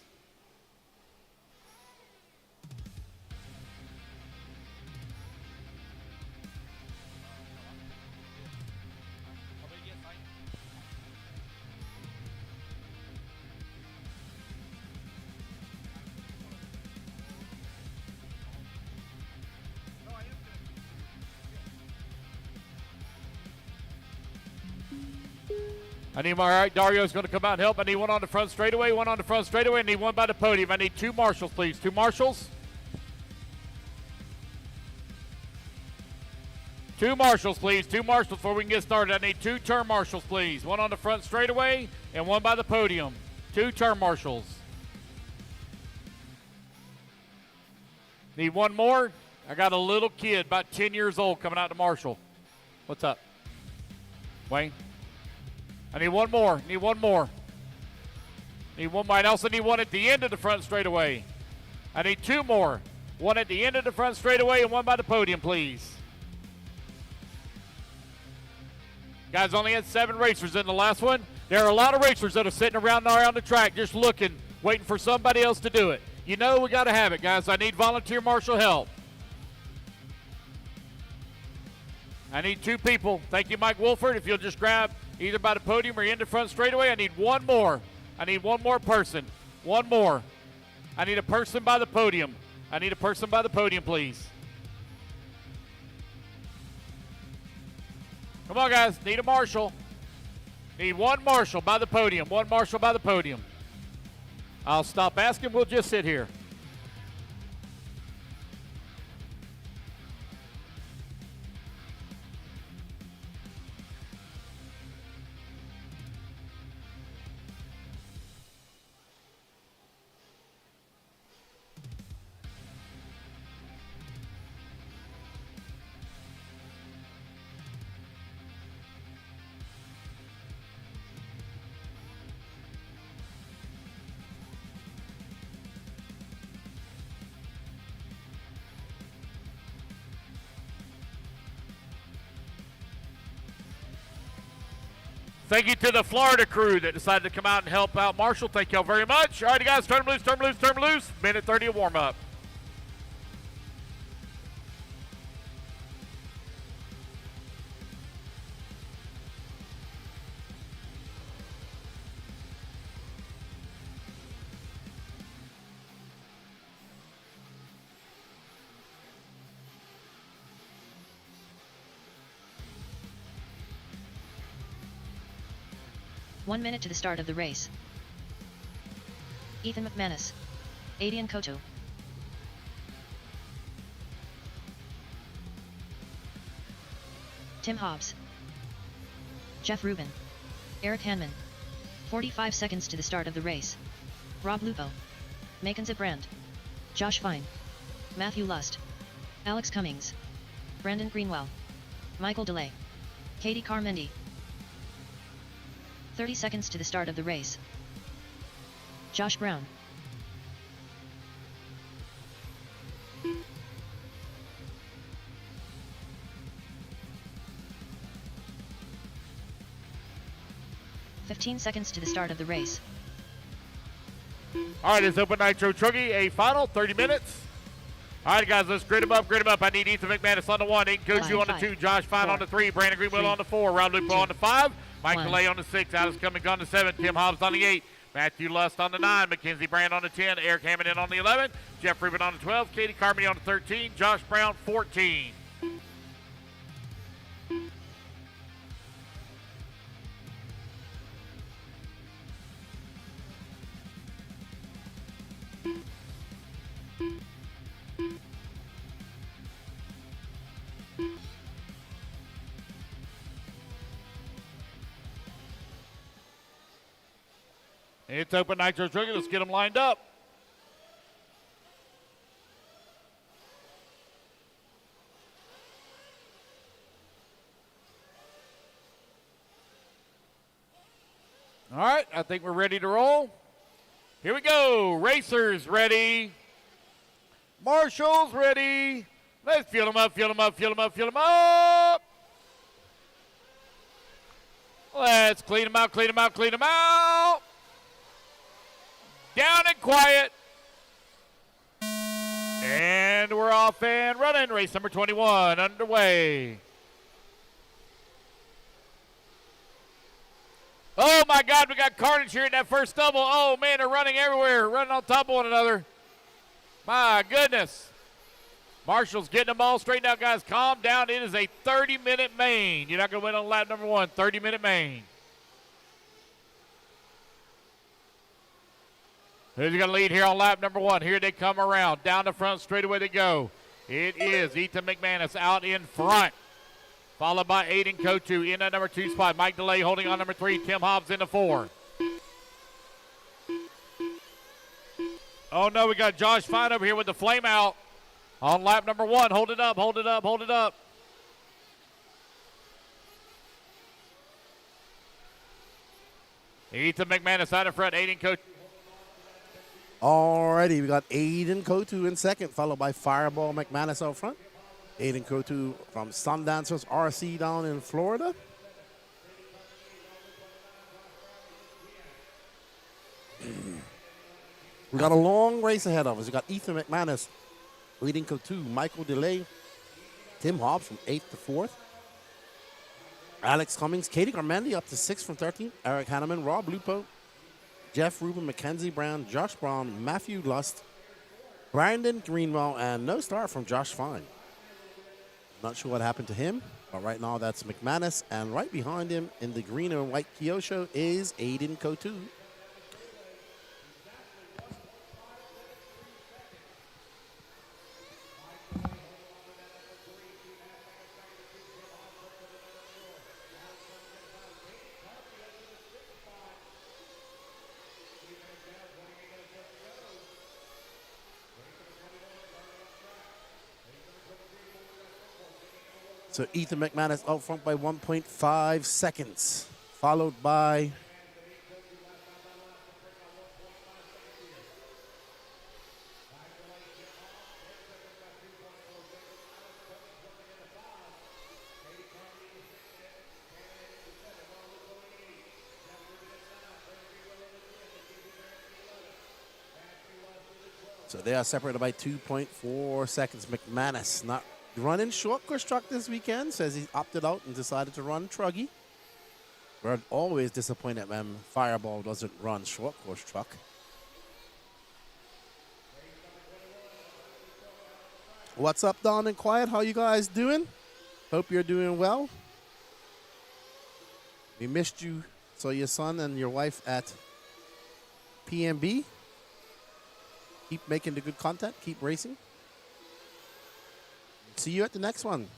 I need all right, Dario's going to come out and help. I need one on the front straightaway, one on the front straightaway. I need one by the podium. I need 2 marshals, please. 2 marshals. 2 marshals, please. 2 marshals before we can get started. I need 2 turn marshals, please. One on the front straightaway and one by the podium. 2 turn marshals. Need one more. I got a little kid, about 10 years old, coming out to marshal. What's up? Wayne? I need one more. Need one more. Need one more. I also need one at the end of the front straightaway. I need 2 more. One at the end of the front straightaway and one by the podium, please. Guys, only had 7 racers in the last one. There are a lot of racers that are sitting around the track just looking, waiting for somebody else to do it. You know we got to have it, guys. I need volunteer marshal help. I need 2 people. Thank you, Mike Wolford. If you'll just grab either by the podium or in the front straightaway. I need one more. I need one more person. One more. I need a person by the podium. I need a person by the podium, please. Come on, guys. Need a marshal. Need one marshal by the podium. One marshal by the podium. I'll stop asking. We'll just sit here. Thank you to the Florida crew that decided to come out and help out Marshall. Thank y'all very much. All right, guys, turn them loose, turn them loose, turn them loose. Minute 30 of warm-up. One minute to the start of the race. Ethan McManus. Adian Koto. Tim Hobbs. Jeff Rubin. Eric Hanman. 45 seconds to the start of the race. Rob Lupo. Mackenzie Brandt. Josh Fine. Matthew Lust. Alex Cummings. Brandon Greenwell. Michael DeLay. Katie Carmendi. 30 seconds to the start of the race. Josh Brown. "15 seconds to the start of the race. All right, it's Open Nitro Truggy, a final 30 minutes. All right, guys, let's grid them up, I need Ethan McManus on the 1, Aiden Koju on the 2, Josh Fine on the 3, Brandon Greenwell on the 4, Rob Lupo on the 5, Mike DeLay on the 6, Alex Cummings on the 7, Tim Hobbs on the 8, Matthew Lust on the 9, Mackenzie Brand on the 10, Eric Hammond on the 11, Jeff Rubin on the 12, Katie Carmody on the 13, Josh Brown 14. It's Open Nitro Truggy. Let's get them lined up. All right, I think we're ready to roll. Here we go. Racers ready. Marshall's ready. Let's fuel them up, fuel them up, fuel them up, fuel them up. Let's clean them out, clean them out, clean them out. Down and quiet. And we're off and running. Race number 21 underway. Oh, my God, we got carnage here in that first double. Oh, man, they're running everywhere, running on top of one another. My goodness. Marshall's getting them all straightened out, guys. Calm down. It is a 30-minute main. You're not going to win on lap number 1, 30-minute main. Who's going to lead here on lap number 1? Here they come around. Down the front, straight away they go. It is Ethan McManus out in front. Followed by Aiden Kotu in that number 2 spot. Mike DeLay holding on number 3. Tim Hobbs in the 4. Oh, no, we got Josh Fine over here with the flame out on lap number 1. Hold it up, hold it up, hold it up. Ethan McManus out in front. Aiden Kotu. Alrighty, we got Aiden Kotu in second, followed by Fireball McManus out front. Aiden Kotu from Sundancers RC down in Florida. We got a long race ahead of us. We got Ethan McManus leading Kotu, Michael DeLay, Tim Hobbs from 8th to 4th. Alex Cummings, Katie Garmendi up to 6th from 13th. Eric Hanneman, Rob Lupo, Jeff Rubin, Mackenzie Brown, Josh Brown, Matthew Lust, Brandon Greenwell, and no start from Josh Fine. Not sure what happened to him, but right now that's McManus, and right behind him in the green and white Kyosho is Aiden Kotu. So Ethan McManus out front by 1.5 seconds, followed by so they are separated by 2.4 seconds. McManus not running short course truck this weekend. Says he opted out and decided to run truggy. We're always disappointed when Fireball doesn't run short course truck. What's up, Don and Quiet? How you guys doing? Hope you're doing well. We missed you. Saw your son and your wife at PMB. Keep making the good content. Keep racing. See you at the next one.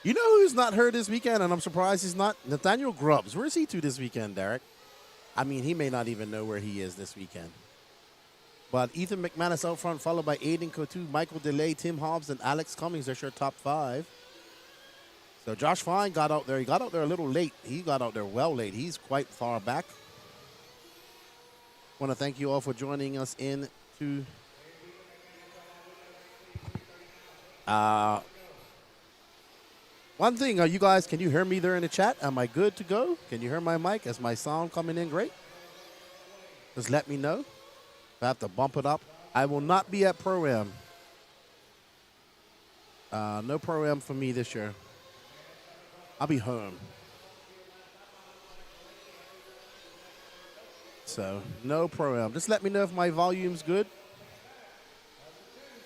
You know who's not heard this weekend, and I'm surprised he's not? Nathaniel Grubbs. Where's he to this weekend, Derek? I mean, he may not even know where he is this weekend. But Ethan McManus out front, followed by Aiden Kotu, Michael DeLay, Tim Hobbs, and Alex Cummings. That's your top 5. So Josh Fine got out there. He got out there a little late. He got out there well late. He's quite far back. Want to thank you all for joining us in to one thing. You guys, can you hear me there in the chat? Am I good to go? Can you hear my mic? Is my sound coming in great? Just let me know. If I have to bump it up. I will not be at Pro-Am. No Pro-Am for me this year. I'll be home. So, no Pro-Am. Just let me know if my volume's good.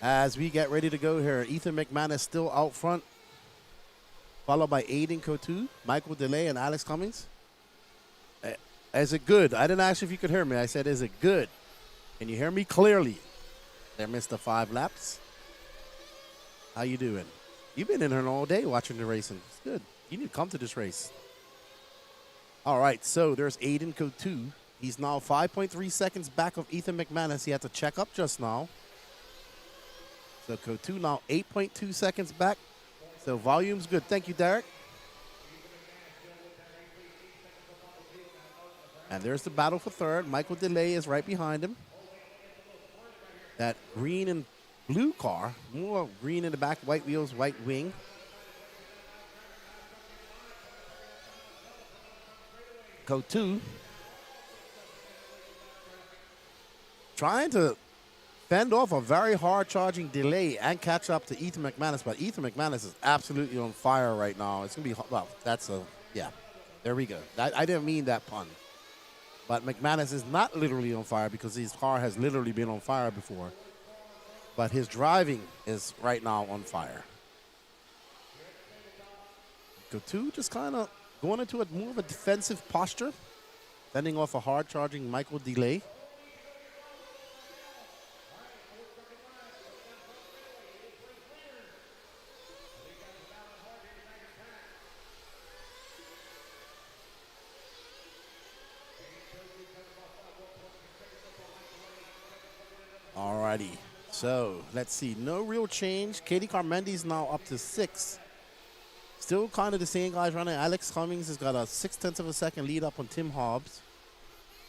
As we get ready to go here, Ethan McManus still out front, followed by Aiden Kotu, Michael DeLay, and Alex Cummings. Is it good? I didn't ask if you could hear me. I said, is it good? Can you hear me clearly? There, Mr. 5 laps. How you doing? You've been in here all day watching the racing. It's good. You need to come to this race. All right, so there's Aiden Kotu. He's now 5.3 seconds back of Ethan McManus. He had to check up just now. So Kotu now 8.2 seconds back. So volume's good. Thank you, Derek. And there's the battle for third. Michael DeLay is right behind him. That green and blue car, more green in the back, white wheels, white wing. Go 2. Trying to fend off a very hard charging delay and catch up to Ethan McManus, but Ethan McManus is absolutely on fire right now. It's going to be, well, that's a, yeah, there we go. I didn't mean that pun. But McManus is not literally on fire because his car has literally been on fire before. But his driving is right now on fire. Go 2 just kind of going into a more of a defensive posture, fending off a hard charging Michael DeLay. Alrighty, so let's see. No real change. Katie Carmendi's now up to 6. Still kind of the same guys running. Alex Cummings has got a 0.6 of a second lead up on Tim Hobbs.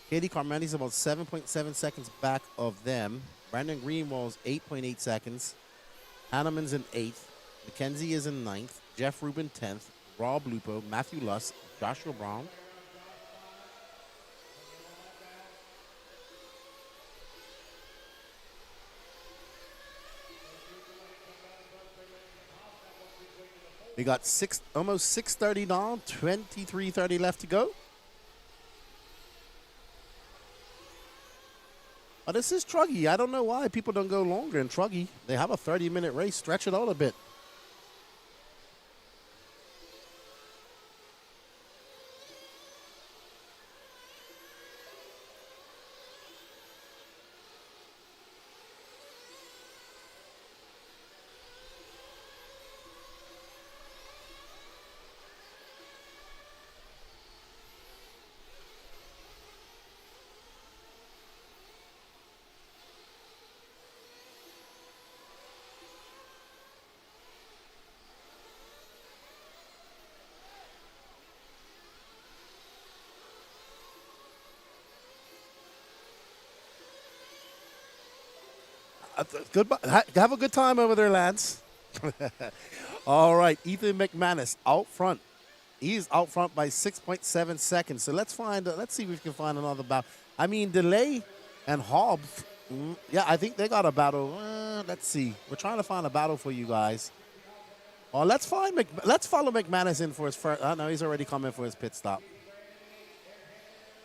Katie Carmendi's about 7.7 seconds back of them. Brandon Greenwald's 8.8 seconds. Hanneman's in 8th. McKenzie is in 9th. Jeff Rubin 10th. Rob Lupo, Matthew Luss, Joshua Brown. We got almost 6:30 now, 23:30 left to go. But this is Truggy. I don't know why people don't go longer in Truggy. They have a 30-minute race. Stretch it out a bit. Goodbye. Have a good time over there, Lance. All right, Ethan McManus out front. He's out front by 6.7 seconds. So let's see if we can find another battle. I mean, DeLay and Hobbs. Yeah, I think they got a battle. Let's see. We're trying to find a battle for you guys. Oh, let's follow McManus in for his first. Oh, no, he's already coming for his pit stop.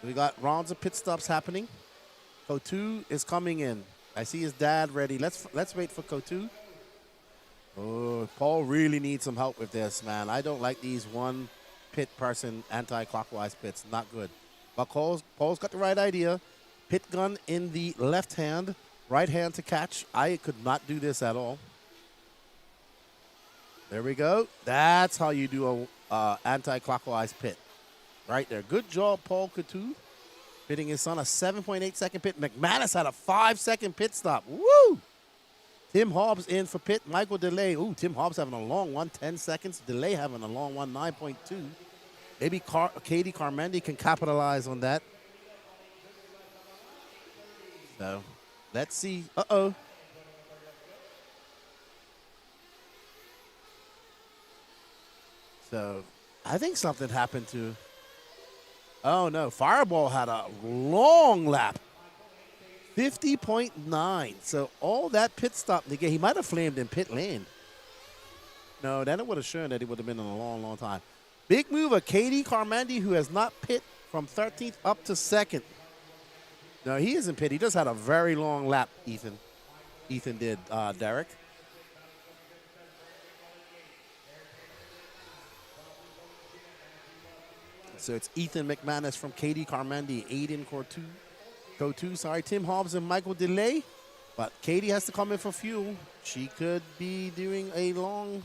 We got rounds of pit stops happening. Kotu is coming in. I see his dad ready. Let's wait for Kotu. Oh, Paul really needs some help with this, man. I don't like these one pit person anti-clockwise pits. Not good. But Paul's got the right idea. Pit gun in the left hand, right hand to catch. I could not do this at all. There we go. That's how you do a anti-clockwise pit. Right there. Good job, Paul Kotu. Pitting his son a 7.8 second pit. McManus had a 5-second pit stop. Woo! Tim Hobbs in for pit. Michael DeLay. Ooh, Tim Hobbs having a long one, 10 seconds. DeLay having a long one, 9.2. Maybe Katie Carmendi can capitalize on that. So, let's see. Uh-oh. So, I think something happened to... Oh, no. Fireball had a long lap. 50.9. So all that pit stop, he might have flamed in pit lane. No, then it would have shown that he would have been in a long, long time. Big move of Katie Carmendi, who has not pit from 13th up to 2nd. No, he isn't pit. He just had a very long lap, Ethan. Ethan did, Derek. So it's Ethan McManus from Katie Carmendi, Aiden Kotu, sorry, Tim Hobbs and Michael DeLay. But Katie has to come in for fuel. She could be doing a long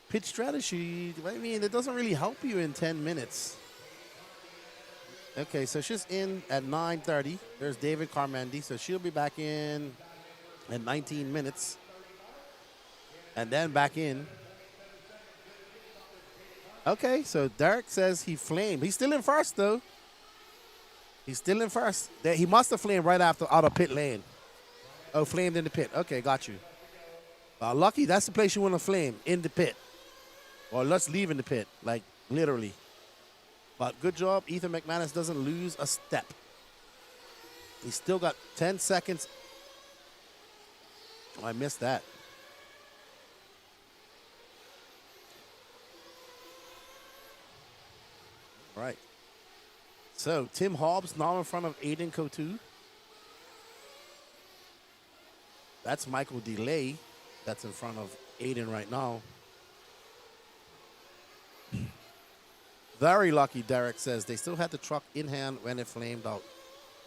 pitch strategy. I mean, it doesn't really help you in 10 minutes. Okay, so she's in at 9:30. There's David Carmendi, so she'll be back in at 19 minutes. And then back in. Okay, so Derek says he flamed. He's still in first, though. He's still in first. He must have flamed right after out of pit lane. Oh, flamed in the pit. Okay, got you. Lucky, that's the place you want to flame, in the pit. Or let's leave in the pit, like literally. But good job. Ethan McManus doesn't lose a step. He's still got 10 seconds. Oh, I missed that. All right. So, Tim Hobbs now in front of Aiden Kotu. That's Michael Delay. That's in front of Aiden right now. Very lucky, Derek says. They still had the truck in hand when it flamed out.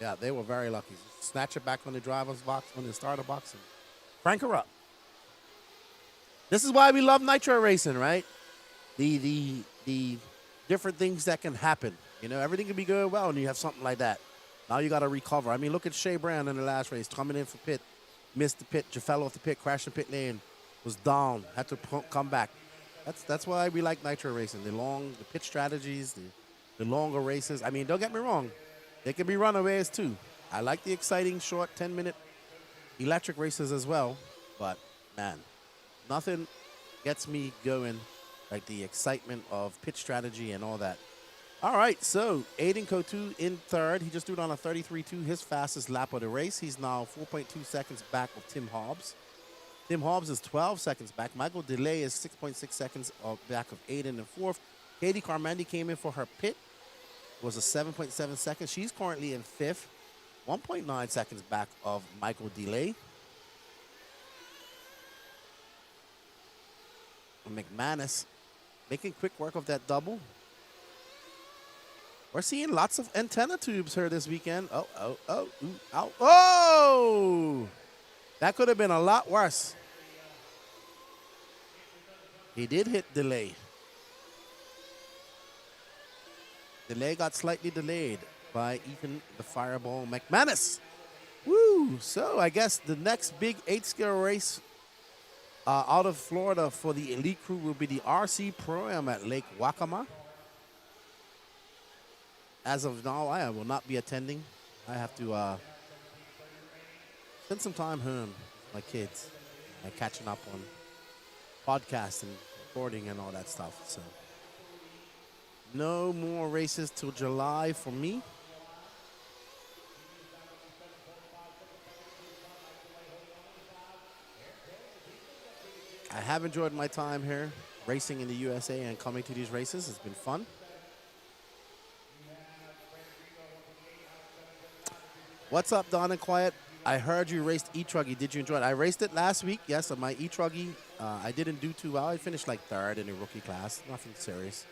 Yeah, they were very lucky. Snatch it back on the driver's box, on the starter box, and crank her up. This is why we love nitro racing, right? The different things that can happen. You know, everything can be going well, and you have something like that. Now you got to recover. I mean, look at Shea Brown in the last race, coming in for pit, missed the pit, fell off the pit, crashed the pit lane, was down, had to come back. That's why we like nitro racing. The pit strategies, the longer races. I mean, don't get me wrong, they can be runaways too. I like the exciting short 10-minute electric races as well, but man, nothing gets me going like the excitement of pit strategy and all that. All right, so Aiden Kotu in third. He just threw it on a 33.2, his fastest lap of the race. He's now 4.2 seconds back of Tim Hobbs. Tim Hobbs is 12 seconds back. Michael Delay is 6.6 seconds back of Aiden in fourth. Katie Carmandi came in for her pit. Was a 7.7 seconds. She's currently in fifth. 1.9 seconds back of Michael Delay. McManus making quick work of that double. We're seeing lots of antenna tubes here this weekend. Oh! That could have been a lot worse. He did hit Delay. Delay got slightly delayed by Ethan the Fireball McManus. Woo! So I guess the next big 8-scale race out of Florida for the elite crew will be the RC Pro-Am at Lake Waccamaw. As of now, I will not be attending. I have to spend some time home with my kids and catching up on podcasts and recording and all that stuff. So no more races till July for me. I have enjoyed my time here racing in the USA and coming to these races. It's been fun. What's up, Don and Quiet? I heard you raced E-Truggy. Did you enjoy it? I raced it last week, yes, on my E-Truggy. I didn't do too well. I finished like third in the rookie class. Nothing serious.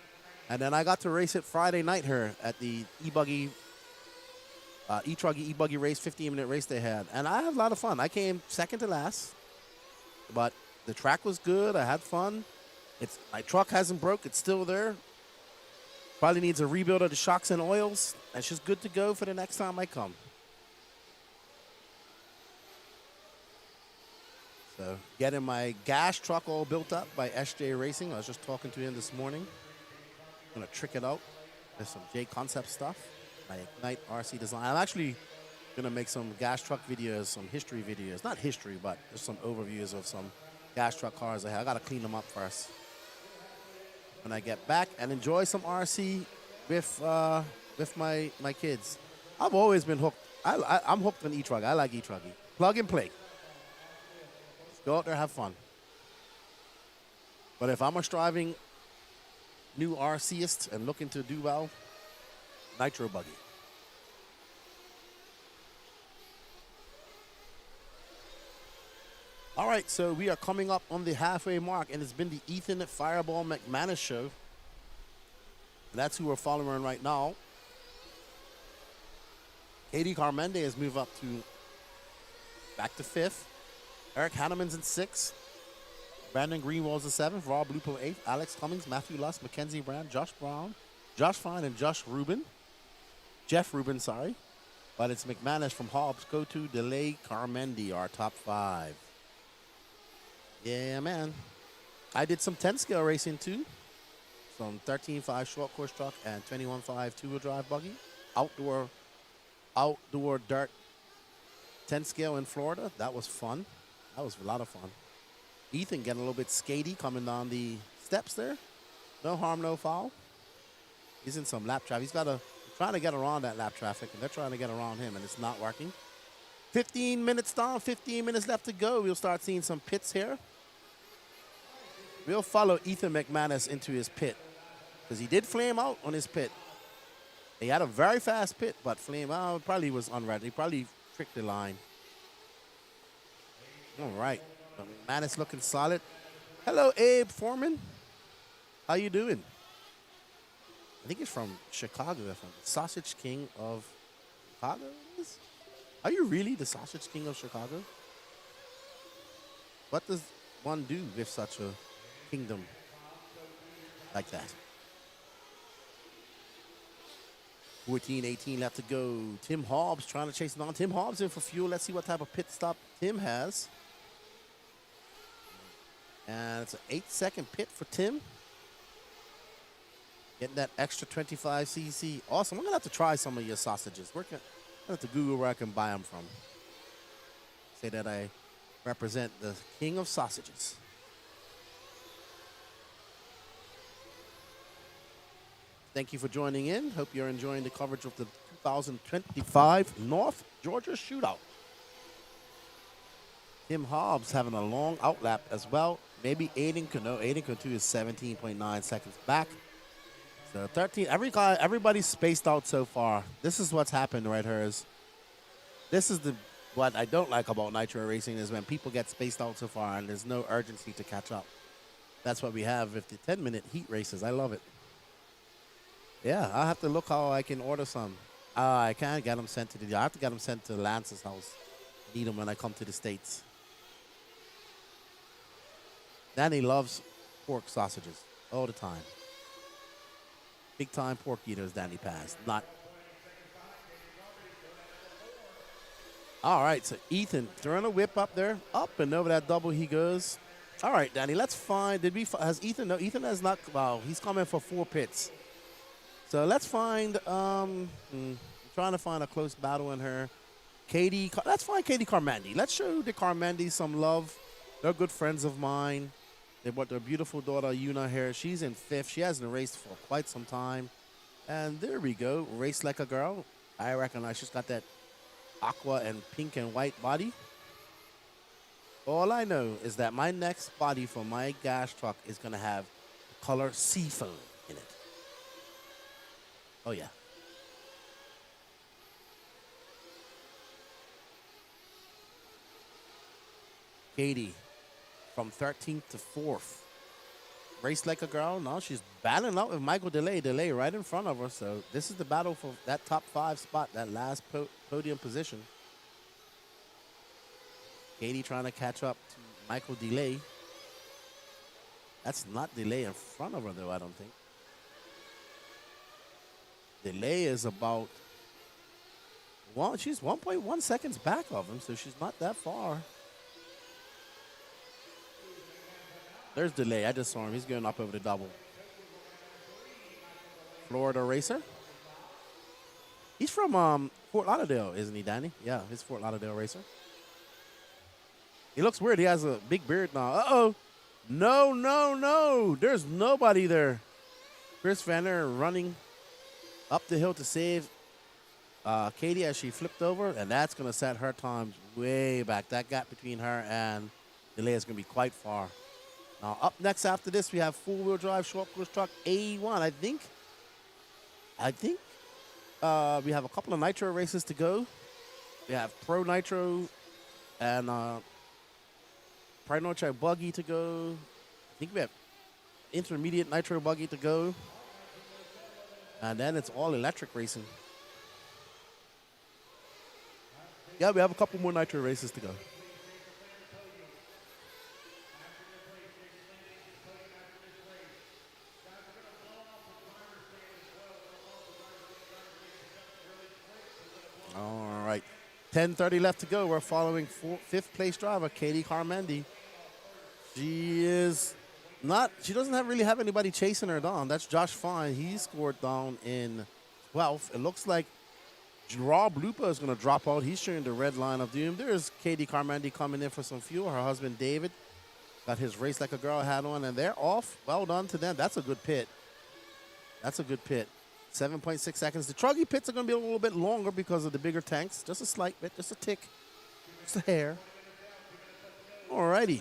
And then I got to race it Friday night here at the E-Buggy, E-Truggy E-Buggy race, 15-minute race they had. And I had a lot of fun. I came second to last, but the track was good. I had fun. My truck hasn't broke. It's still there. Probably needs a rebuild of the shocks and oils. It's just good to go for the next time I come. So getting my gas truck all built up by SJ Racing. I was just talking to him this morning. I'm going to trick it out. There's some J Concept stuff. My Ignite RC design. I'm actually going to make some gas truck videos, some history videos. Not history, but just some overviews of some gas truck cars I have. I got to clean them up first when I get back and enjoy some RC with my kids. I've always been hooked. I'm hooked on E-Truggy. I like E-Truggy. Plug and play. Go out there, have fun. But if I'm a striving new RCist and looking to do well, Nitro Buggy. All right, so we are coming up on the halfway mark, and it's been the Ethan Fireball McManus show. That's who we're following right now. Katie Carmende has moved up back to fifth. Eric Hanneman's in sixth. Brandon Greenwald's in seventh. Rob Lupo eighth. Alex Cummings, Matthew Luss, Mackenzie Brand, Josh Brown, Josh Fine, and Jeff Rubin, sorry. But it's McManus from Hobbs, Kotu, Delay, Carmendi, our top five. Yeah, man. I did some 10-scale racing, too. Some 13.5 short course truck and 21.5 two-wheel drive buggy. Outdoor outdoor dirt 10 scale in Florida. That was fun. That was a lot of fun. Ethan getting a little bit skatey coming down the steps there. No harm, no foul. He's in some lap traffic. He's trying to get around that lap traffic, and they're trying to get around him, and it's not working. 15 minutes down, 15 minutes left to go. We'll start seeing some pits here. We'll follow Ethan McManus into his pit because he did flame out on his pit. He had a very fast pit, but flame out probably was unready. He probably tricked the line. All right. McManus looking solid. Hello, Abe Foreman. How you doing? I think he's from Chicago. From the Sausage King of Chicago. Are you really the Sausage King of Chicago? What does one do with such a kingdom like that? 14-18 left to go. Tim Hobbs trying to chase it on. Tim Hobbs in for fuel. Let's see what type of pit stop Tim has. And it's an 8-second pit for Tim. Getting that extra 25cc. Awesome. I'm going to have to try some of your sausages. I'm going to have to Google where I can buy them from. Say that I represent the king of sausages. Thank you for joining in. Hope you're enjoying the coverage of the 2025 North Georgia Shootout. Tim Hobbs having a long outlap as well. Maybe Aiden could know. Aiden could do is 17.9 seconds back. So 13. Everybody's spaced out so far. This is what's happened right here. This is what I don't like about nitro racing is when people get spaced out so far and there's no urgency to catch up. That's what we have with the 10-minute heat races. I love it. Yeah, I'll have to look how I can order some. I can't get them sent to I have to get them sent to Lance's house. Need them when I come to the States. Danny loves pork sausages all the time. Big time pork eaters, Danny Paz. Not. All right, so Ethan throwing a whip up there. Up and over that double he goes. All right, Danny, let's find. Has Ethan? No, Ethan has not. Wow, he's coming for 4 pits. So let's find. I'm trying to find a close battle in her. Katie. Let's find Katie Carmandi. Let's show the Carmandi some love. They're good friends of mine. They brought their beautiful daughter, Yuna, here. She's in 5th. She hasn't raced for quite some time. And there we go. Race like a girl. I recognize she's got that aqua and pink and white body. All I know is that my next body for my gas truck is going to have the color seafoam in it. Oh, yeah. Katie. From 13th to 4th. Race like a girl. No, she's battling out with Michael DeLay. DeLay right in front of her. So this is the battle for that top 5 spot, that last podium position. Katie trying to catch up to Michael DeLay. That's not DeLay in front of her, though, I don't think. DeLay is about, she's 1.1 seconds back of him, so she's not that far. There's DeLay. I just saw him. He's going up over the double. Florida racer. He's from Fort Lauderdale, isn't he, Danny? Yeah, he's Fort Lauderdale racer. He looks weird. He has a big beard now. Uh-oh. No, no, no. There's nobody there. Chris Vanner running up the hill to save Katie as she flipped over, and that's going to set her times way back. That gap between her and DeLay is going to be quite far. Now, up next after this, we have four-wheel drive short course truck A1. I think we have a couple of nitro races to go. We have Pro Nitro and Pro Nitro Buggy to go. I think we have Intermediate Nitro Buggy to go. And then it's all electric racing. Yeah, we have a couple more nitro races to go. All right, 10:30 left to go. We're following fifth place driver Katie Carmandi. She doesn't really have anybody chasing her down. That's Josh Fine. He scored down in 12th. It looks like Rob Lupa is going to drop out. He's showing the red line of doom. There's Katie Carmandi coming in for some fuel. Her husband, David, got his Race Like a Girl hat on, and they're off. Well done to them. That's a good pit. That's a good pit. 7.6 seconds. The Truggy pits are going to be a little bit longer because of the bigger tanks. Just a slight bit, just a tick, just a hair. Alrighty.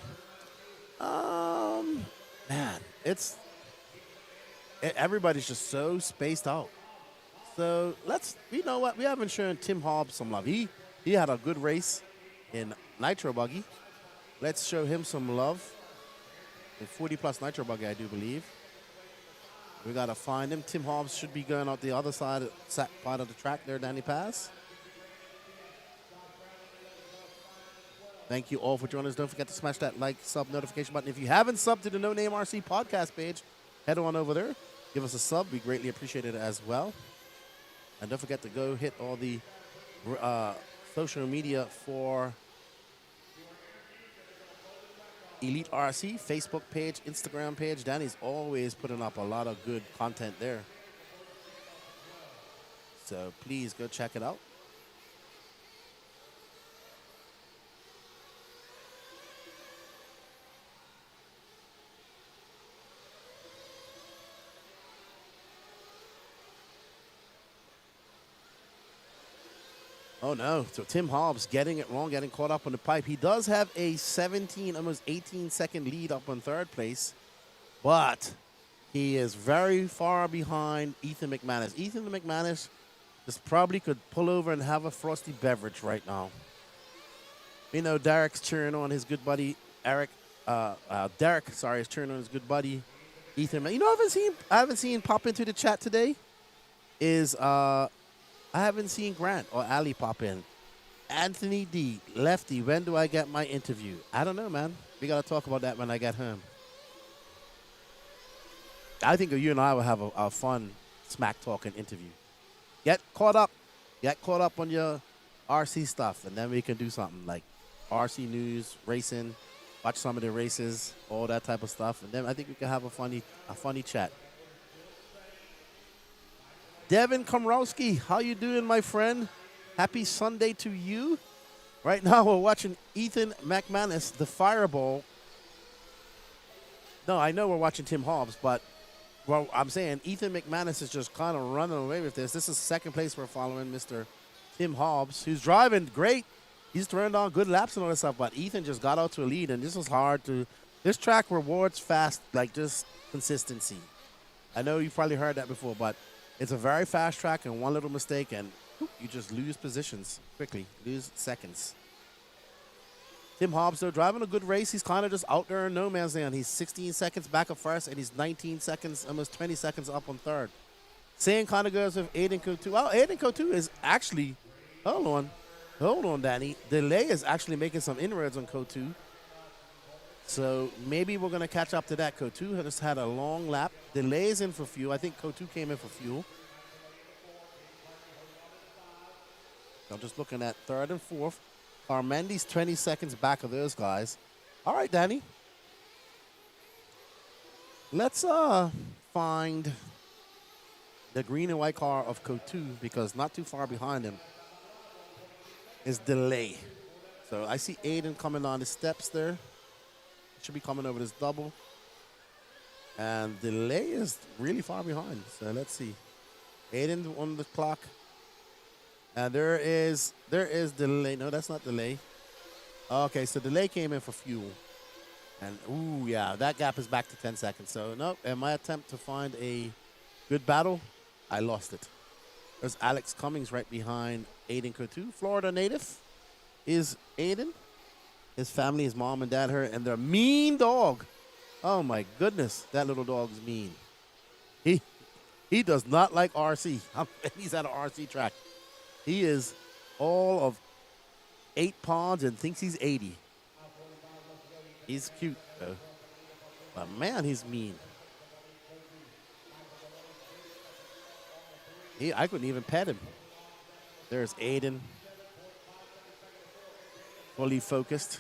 Man, everybody's just so spaced out. So you know what? We haven't shown Tim Hobbs some love. He had a good race in Nitro Buggy. Let's show him some love. In 40+ Nitro Buggy, I do believe. We got to find him. Tim Hobbs should be going out the other side part of the track there, Danny Pass. Thank you all for joining us. Don't forget to smash that like, sub, notification button. If you haven't subbed to the No Name RC podcast page, head on over there. Give us a sub. We greatly appreciate it as well. And don't forget to go hit all the social media for Elite RC, Facebook page, Instagram page. Danny's always putting up a lot of good content there. So please go check it out. Oh no, so Tim Hobbs getting it wrong, getting caught up on the pipe. He does have a 17, almost 18-second lead up on third place, but he is very far behind Ethan McManus. Ethan McManus just probably could pull over and have a frosty beverage right now. You know, Derek's cheering on his good buddy, Derek is cheering on his good buddy, Ethan. You know, I haven't seen pop into the chat today is, I haven't seen Grant or Ali pop in. Anthony D, Lefty, when do I get my interview? I don't know, man. We got to talk about that when I get home. I think you and I will have a fun smack talking interview. Get caught up on your RC stuff, and then we can do something like RC news, racing, watch some of the races, all that type of stuff, and then I think we can have a funny chat. Devin Komrowski, how you doing, my friend? Happy Sunday to you. Right now we're watching Ethan McManus, the Fireball. No, I know we're watching Tim Hobbs, but well, I'm saying Ethan McManus is just kind of running away with this. This is second place we're following Mr. Tim Hobbs, who's driving great. He's turned on good laps and all that stuff, but Ethan just got out to a lead, and this is hard to. This track rewards fast, like just consistency. I know you've probably heard that before, but it's a very fast track, and one little mistake, and you just lose positions quickly, lose seconds. Tim Hobbs, though, driving a good race. He's kind of just out there in no man's land. He's 16 seconds back of first, and he's 19 seconds, almost 20 seconds up on third. Same kind of goes with Aiden Coutu. Well, Aiden Coutu is actually, hold on, Danny. Delay is actually making some inroads on Coutu. So maybe we're going to catch up to that. Coutu just had a long lap. Delays in for fuel. I think Coutu came in for fuel. I'm just looking at third and fourth. Armandi's 20 seconds back of those guys. All right, Danny. Let's find the green and white car of Coutu, because not too far behind him is Delay. So I see Aiden coming on the steps there. Should be coming over this double. And Delay is really far behind. So let's see. Aiden on the clock. And there is Delay. No, that's not Delay. Okay, so Delay came in for fuel. And, ooh, yeah, that gap is back to 10 seconds. So, nope, in my attempt to find a good battle, I lost it. There's Alex Cummings right behind Aiden Coutu. Florida native is Aiden. His family, his mom and dad, her, and their mean dog. Oh, my goodness, that little dog's mean. He does not like RC. He's at an RC track. He is all of 8 pounds and thinks he's 80. He's cute, though. But, man, he's mean. I couldn't even pet him. There's Aiden. Fully focused.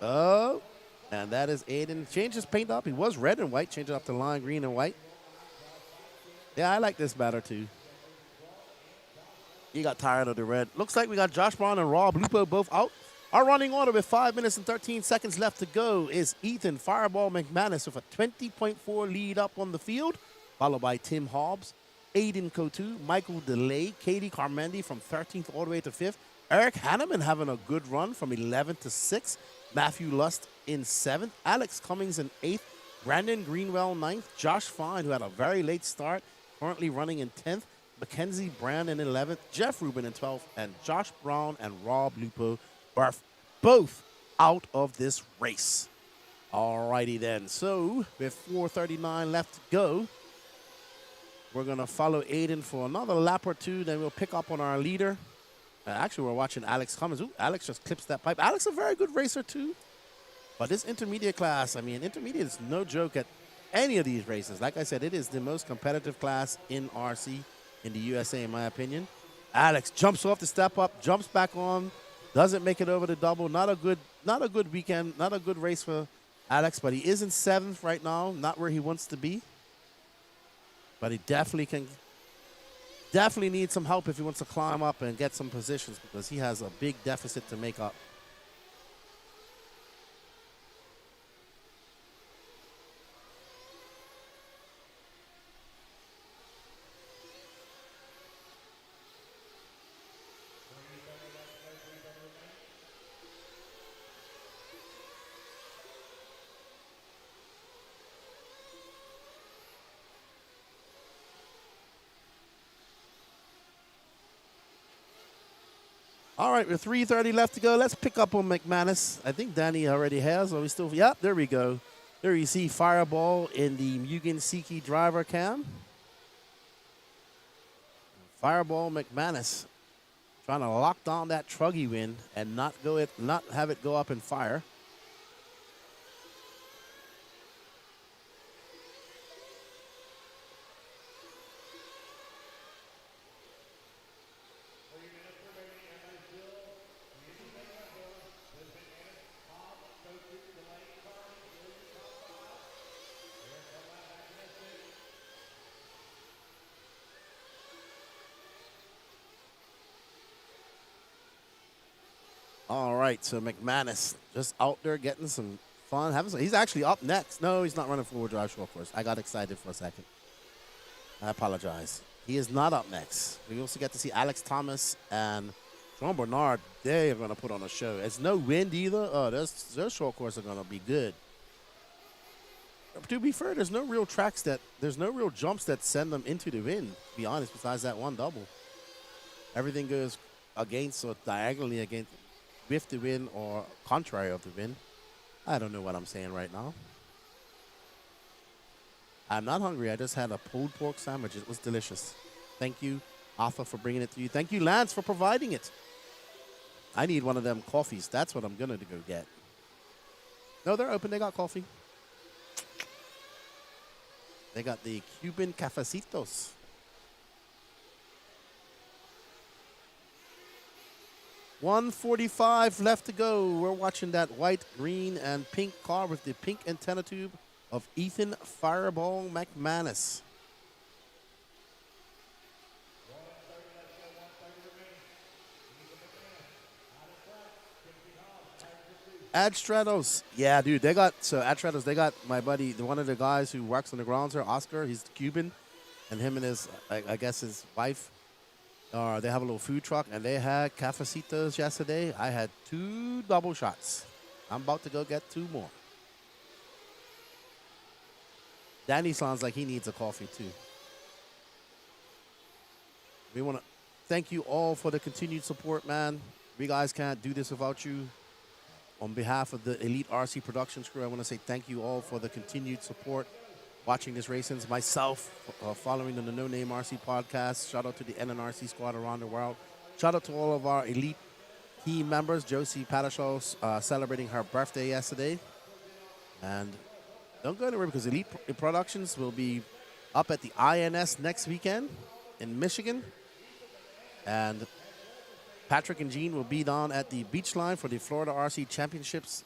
Oh, and that is Aiden. Changed his paint up. He was red and white. Changed it up to lime green and white. Yeah, I like this batter, too. He got tired of the red. Looks like we got Josh Brown and Rob Lupo both out. Our running order with 5 minutes and 13 seconds left to go is Ethan Fireball McManus with a 20.4 lead up on the field, followed by Tim Hobbs, Aiden Kotu, Michael DeLay, Katie Carmendi from 13th all the way to 5th. Eric Hanneman having a good run from 11th to 6th. Matthew Lust in 7th. Alex Cummings in 8th. Brandon Greenwell 9th. Josh Fine, who had a very late start, currently running in 10th. Mackenzie Brand in 11th. Jeff Rubin in 12th. And Josh Brown and Rob Lupo are both out of this race. All righty then. So with 4:39 left to go, we're going to follow Aiden for another lap or two. Then we'll pick up on our leader. Actually, we're watching Alex Cummins. Ooh, Alex just clips that pipe. Alex is a very good racer, too. But this intermediate class, I mean, intermediate is no joke at any of these races. Like I said, it is the most competitive class in RC in the USA, in my opinion. Alex jumps off the step up, jumps back on, doesn't make it over the double. Not a good weekend, not a good race for Alex, but he is in 7th right now, not where he wants to be. But he definitely needs some help if he wants to climb up and get some positions, because he has a big deficit to make up. All right, with 3:30 left to go, let's pick up on McManus. I think Danny already has. Are we still? Yep, there we go. There you see Fireball in the Mugen Siki driver cam. Fireball McManus trying to lock down that truggy win and not have it go up in fire. All right, so McManus just out there getting some fun. He's actually up next. No, he's not running four-wheel drive short course. I got excited for a second. I apologize. He is not up next. We also get to see Alex Thomas and John Bernard. They are going to put on a show. It's no wind either. Oh, their short course are going to be good. To be fair, there's no real jumps that send them into the wind, to be honest, besides that one double. Everything goes against or diagonally against with the wind or contrary of the wind. I don't know what I'm saying right now. I'm not hungry. I just had a pulled pork sandwich. It was delicious. Thank you, Arthur, for bringing it to you. Thank you, Lance, for providing it. I need one of them coffees. That's what I'm going to go get. No, they're open. They got coffee. They got the Cuban cafecitos. $1:45 left to go. We're watching that white, green, and pink car with the pink antenna tube of Ethan Fireball McManus. Ad Stratos. Yeah, dude, they got my buddy, one of the guys who works on the grounds here, Oscar. He's Cuban, and him and his, I guess his wife, they have a little food truck, and they had cafecitos yesterday. I had 2 double shots. I'm about to go get 2 more. Danny sounds like he needs a coffee, too. We want to thank you all for the continued support, man. We guys can't do this without you. On behalf of the Elite RC Productions crew, I want to say thank you all for the continued support watching this racing. Myself, following the No Name RC podcast. Shout out to the NNRC squad around the world. Shout out to all of our Elite team members. Josie Padashaw celebrating her birthday yesterday. And don't go anywhere, because Elite Productions will be up at the INS next weekend in Michigan. And Patrick and Gene will be down at the beach line for the Florida RC Championships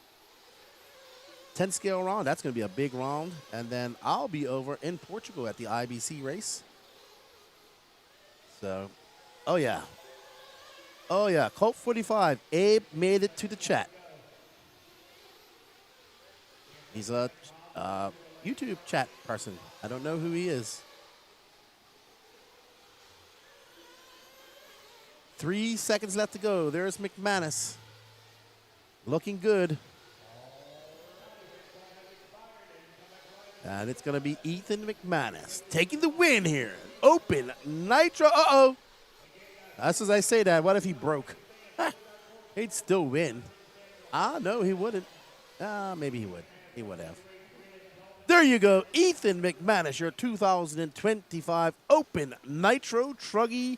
10 scale round. That's going to be a big round. And then I'll be over in Portugal at the IBC race. So, oh yeah. Oh, yeah, Colt 45. Abe made it to the chat. He's a YouTube chat person. I don't know who he is. 3 seconds left to go. There's McManus. Looking good. And it's going to be Ethan McManus taking the win here. Open Nitro. Uh-oh. That's as I say that. What if he broke? He'd still win. No, he wouldn't. Maybe he would. He would have. There you go. Ethan McManus, your 2025 Open Nitro Truggy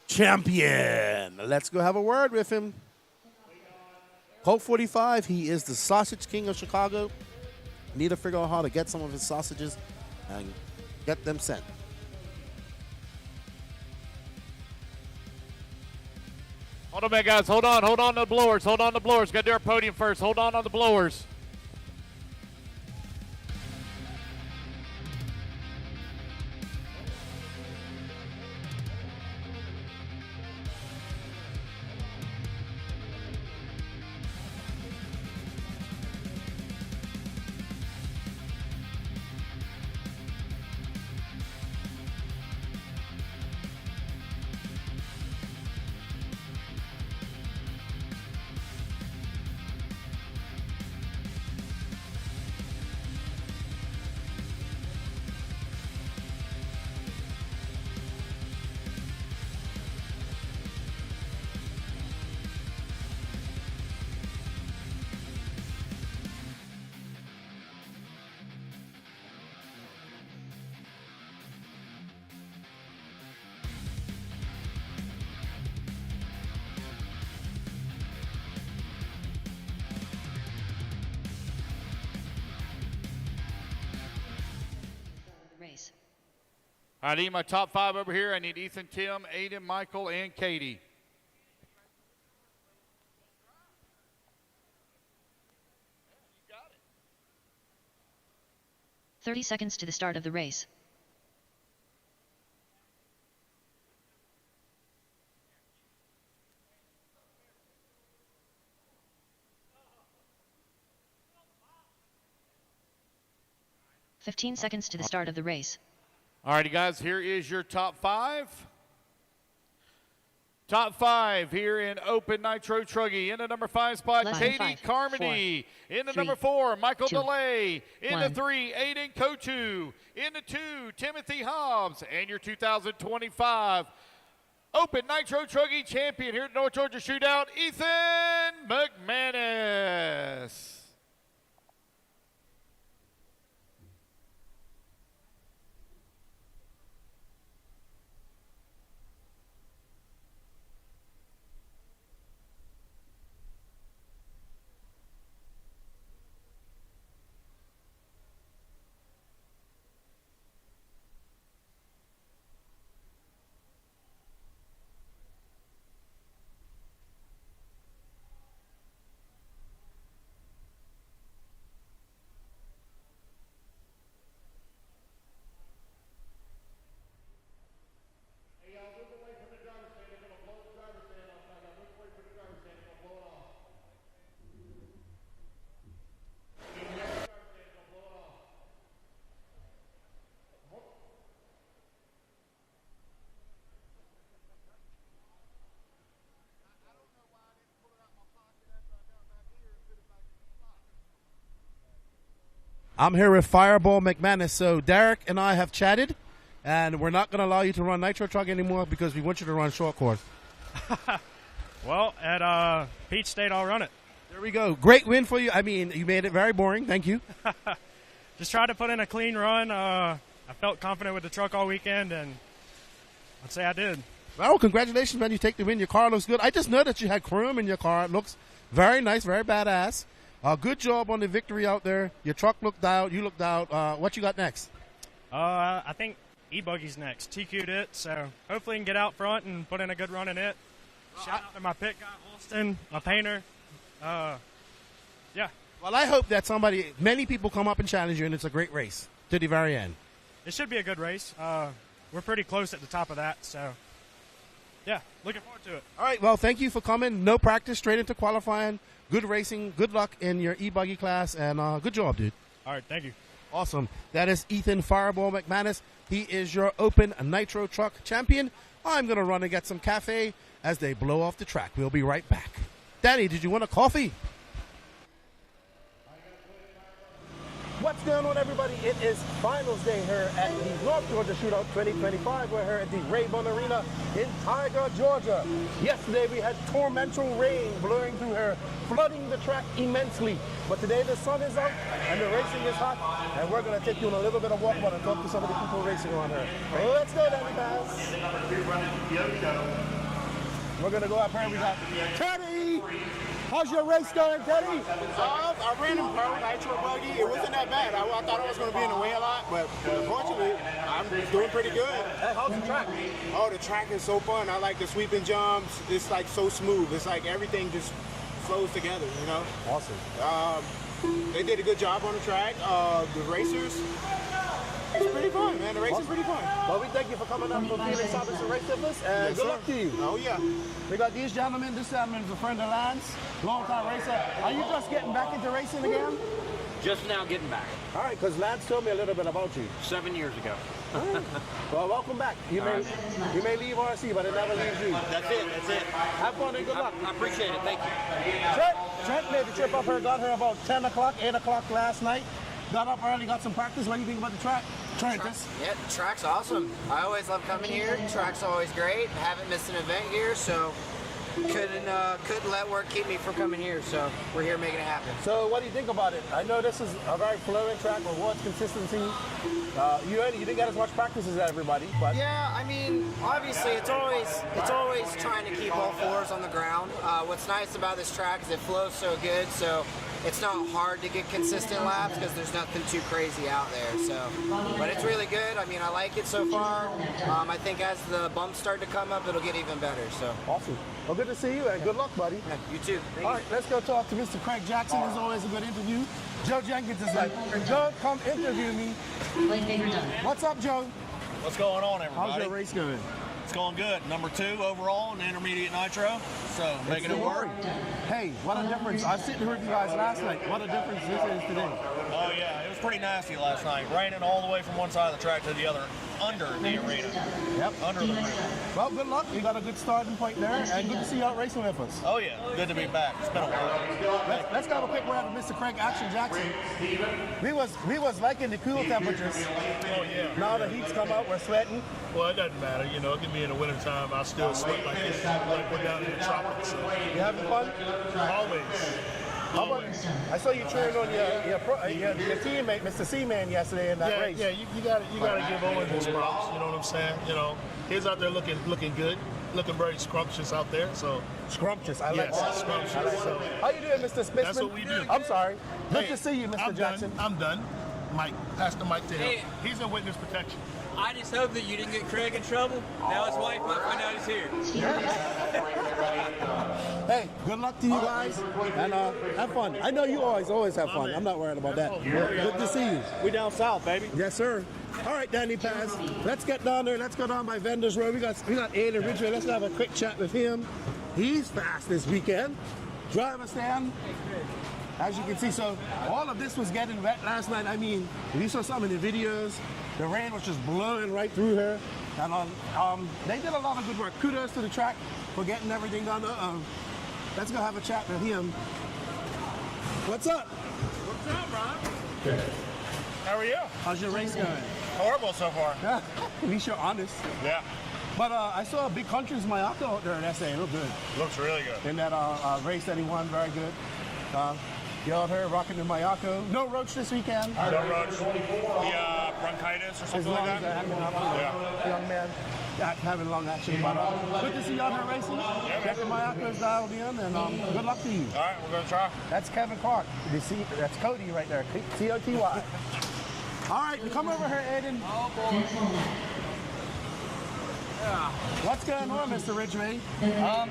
champion. Let's go have a word with him. Colt 45, he is the Sausage King of Chicago. Need to figure out how to get some of his sausages and get them sent. Hold on, man, guys. Hold on to the blowers. Got to do our podium first. Hold on the blowers. Race. I need my top 5 over here. I need Ethan, Tim, Aiden, Michael, and Katie. You got it. 30 seconds to the start of the race. "15 seconds to the start of the race. All righty, guys, here is your top 5. Top 5 here in Open Nitro Truggy. In the number 5 spot, Less Katie than 5, Carmody. 4, In the 3, number 4, Michael 2, DeLay. In the 1. 3, Aiden Kotu. In the 2, Timothy Hobbs. And your 2025 Open Nitro Truggy champion here at North Georgia Shootout, Ethan McManus. I'm here with Fireball McManus. So Derek and I have chatted, and we're not going to allow you to run Nitro Truck anymore because we want you to run short course. Well, at Peach State, I'll run it. There we go. Great win for you. I mean, you made it very boring. Thank you. Just tried to put in a clean run. I felt confident with the truck all weekend, and I'd say I did. Well, congratulations, man. You take the win. Your car looks good. I just know that you had chrome in your car. It looks very nice, very badass. Good job on the victory out there. Your truck looked out. You looked out. What you got next? I think E-Buggy's next. TQ'd it, so hopefully can get out front and put in a good run in it. Shout out to my pit guy, Austin, my painter. Yeah. Well, I hope that many people come up and challenge you, and it's a great race to the very end. It should be a good race. We're pretty close at the top of that, so Yeah, looking forward to it. All right, well, thank you for coming. No practice, straight into qualifying. Good racing. Good luck in your e-buggy class, and good job, dude. All right, thank you. Awesome. That is Ethan Fireball McManus. He is your Open Nitro Truck champion. I'm going to run and get some cafe as they blow off the track. We'll be right back. Danny, did you want a coffee? What's going on, everybody? It is finals day here at the North Georgia Shootout 2025. We're here at the Rabun Arena in Tiger, Georgia. Yesterday we had torrential rain blowing through here, flooding the track immensely. But today the sun is out and the racing is hot, and we're going to take you on a little bit of walkabout and talk to some of the people racing on here. Let's go, Danny Bass. We're going to go up here. We got Teddy. How's your race going, Teddy? I ran in pro nitro buggy. It wasn't that bad. I thought I was going to be in the way a lot, but unfortunately, I'm doing pretty good. Hey, how's the track? Oh, the track is so fun. I like the sweeping jumps. It's like so smooth. It's like everything just flows together, you know? Awesome. They did a good job on the track. The racers, it's pretty fun, man. The racing's pretty fun. Well, we thank you for coming up from Phoenix Office and Race with us, and good luck to you. Oh, yeah. We got these gentlemen. This gentleman is a friend of Lance, long-time racer. Are you just getting back into racing again? Just now getting back. All right, because Lance told me a little bit about you. 7 years ago. Well, welcome back. You may leave RC, but it never leaves you. That's it. That's it. Have fun and good luck. I appreciate it. Thank you. Trent made the trip up here. Got here about 10 o'clock, 8 o'clock last night. Got up early, got some practice. What do you think about the track? Trent, yeah, the track's awesome. I always love coming here. The track's always great. Haven't missed an event here, so couldn't let work keep me from coming here. So we're here making it happen. So what do you think about it? I know this is a very flowing track, rewards consistency. You didn't get as much practice as everybody, but yeah, I mean, obviously it's always trying to keep all fours on the ground. What's nice about this track is it flows so good, so it's not hard to get consistent laps because there's nothing too crazy out there. So, but it's really good. I mean, I like it so far. I think as the bumps start to come up, it'll get even better. So awesome. Well, good to see you and good luck, buddy. Yeah, you too. All right, let's go talk to Mr. Craig Jackson. This is always a good interview. Joe Jenkins is like, Joe, come interview me. What's up, Joe? What's going on, everybody? How's your race going? It's going good. Number 2 overall in the intermediate nitro. So making it work. Hey, what a difference. I was sitting here with you guys last night. What a difference this is today. Oh, yeah. It was pretty nasty last night. Raining all the way from one side of the track to the other, under the arena. Yep. Under the arena. Well, good luck. You got a good starting point there, and good to see you out racing with us. Oh, yeah. Good to be back. It's been a while. Let's have a quick word with Mr. Craig Action Jackson. We was liking the cool temperatures. Oh, yeah. Now the heat's come out, we're sweating. Well, it doesn't matter. You know, it can be in the wintertime. I still sweat like this, like we're down in the tropics. So. You having fun? Always. I saw you cheering on your teammate, Mr. Seaman, yesterday in that race. Yeah, you got to give Owen his props. You know what I'm saying? You know, he's out there looking good, looking very scrumptious out there. So scrumptious, I like that. Scrumptious. I like So, how you doing, Mr. Smithman? That's what we do. I'm sorry. Good to see you, Mr. Jackson. I'm done. Mike, pass the mic to him. He's in witness protection. I just hope that you didn't get Craig in trouble. Now his wife might find out he's here. Hey, good luck to you guys, and have fun. I know you always have fun. I'm not worried about that. Good to see you. We down south, baby. Yes, sir. All right, Danny Paz. Let's get down there. Let's go down by Vendors Road. We got Aiden Ridgway. Let's have a quick chat with him. He's fast this weekend. Driver stand. As you can see, so all of this was getting wet last night. I mean, you saw some of the videos. The rain was just blowing right through here. And they did a lot of good work. Kudos to the track for getting everything done. Let's go have a chat with him. What's up? What's up, Ron? Good. How are you? How's your race going? Horrible so far. Yeah, at least you're honest. Yeah. But I saw a big Country's Mayako out there in SA. It looked good. Looks really good. In that race that he won, very good. You out here rocking the Mayako. No roach this weekend. No roach. The bronchitis or something like that. Young man having long action. But good to see you out here racing. Yeah, Get the Mayako's dialed in, and good luck to you. All right, we're going to try. That's Kevin Clark. That's Cody right there. C-O-T-Y. All right, come over here, Aiden. Oh, boy. What's going on, Mr. Ridgway?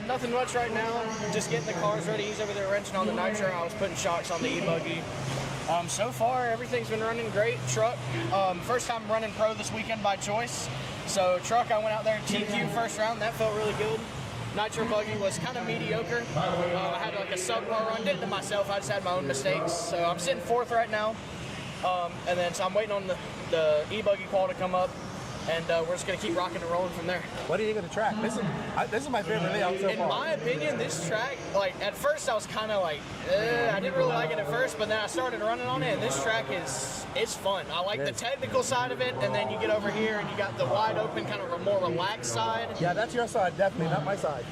Nothing much right now. Just getting the cars ready. He's over there wrenching on the nitro. I was putting shocks on the e-buggy. So far, everything's been running great. Truck. First time running pro this weekend by choice. So truck, I went out there TQ first round. That felt really good. Nitro buggy was kind of mediocre. I had like a subpar run. Did it to myself. I just had my own mistakes. So I'm sitting 4th right now. And then so I'm waiting on the e-buggy qual to come up. And we're just going to keep rocking and rolling from there. What do you think of the track? This is my favorite layout so far. In my opinion, this track, like at first I was kind of like, I didn't really like it at first, but then I started running on it, and this track it's fun. I like the technical side of it, and then you get over here and you got the wide open, kind of a more relaxed side. Yeah, that's your side, definitely, not my side.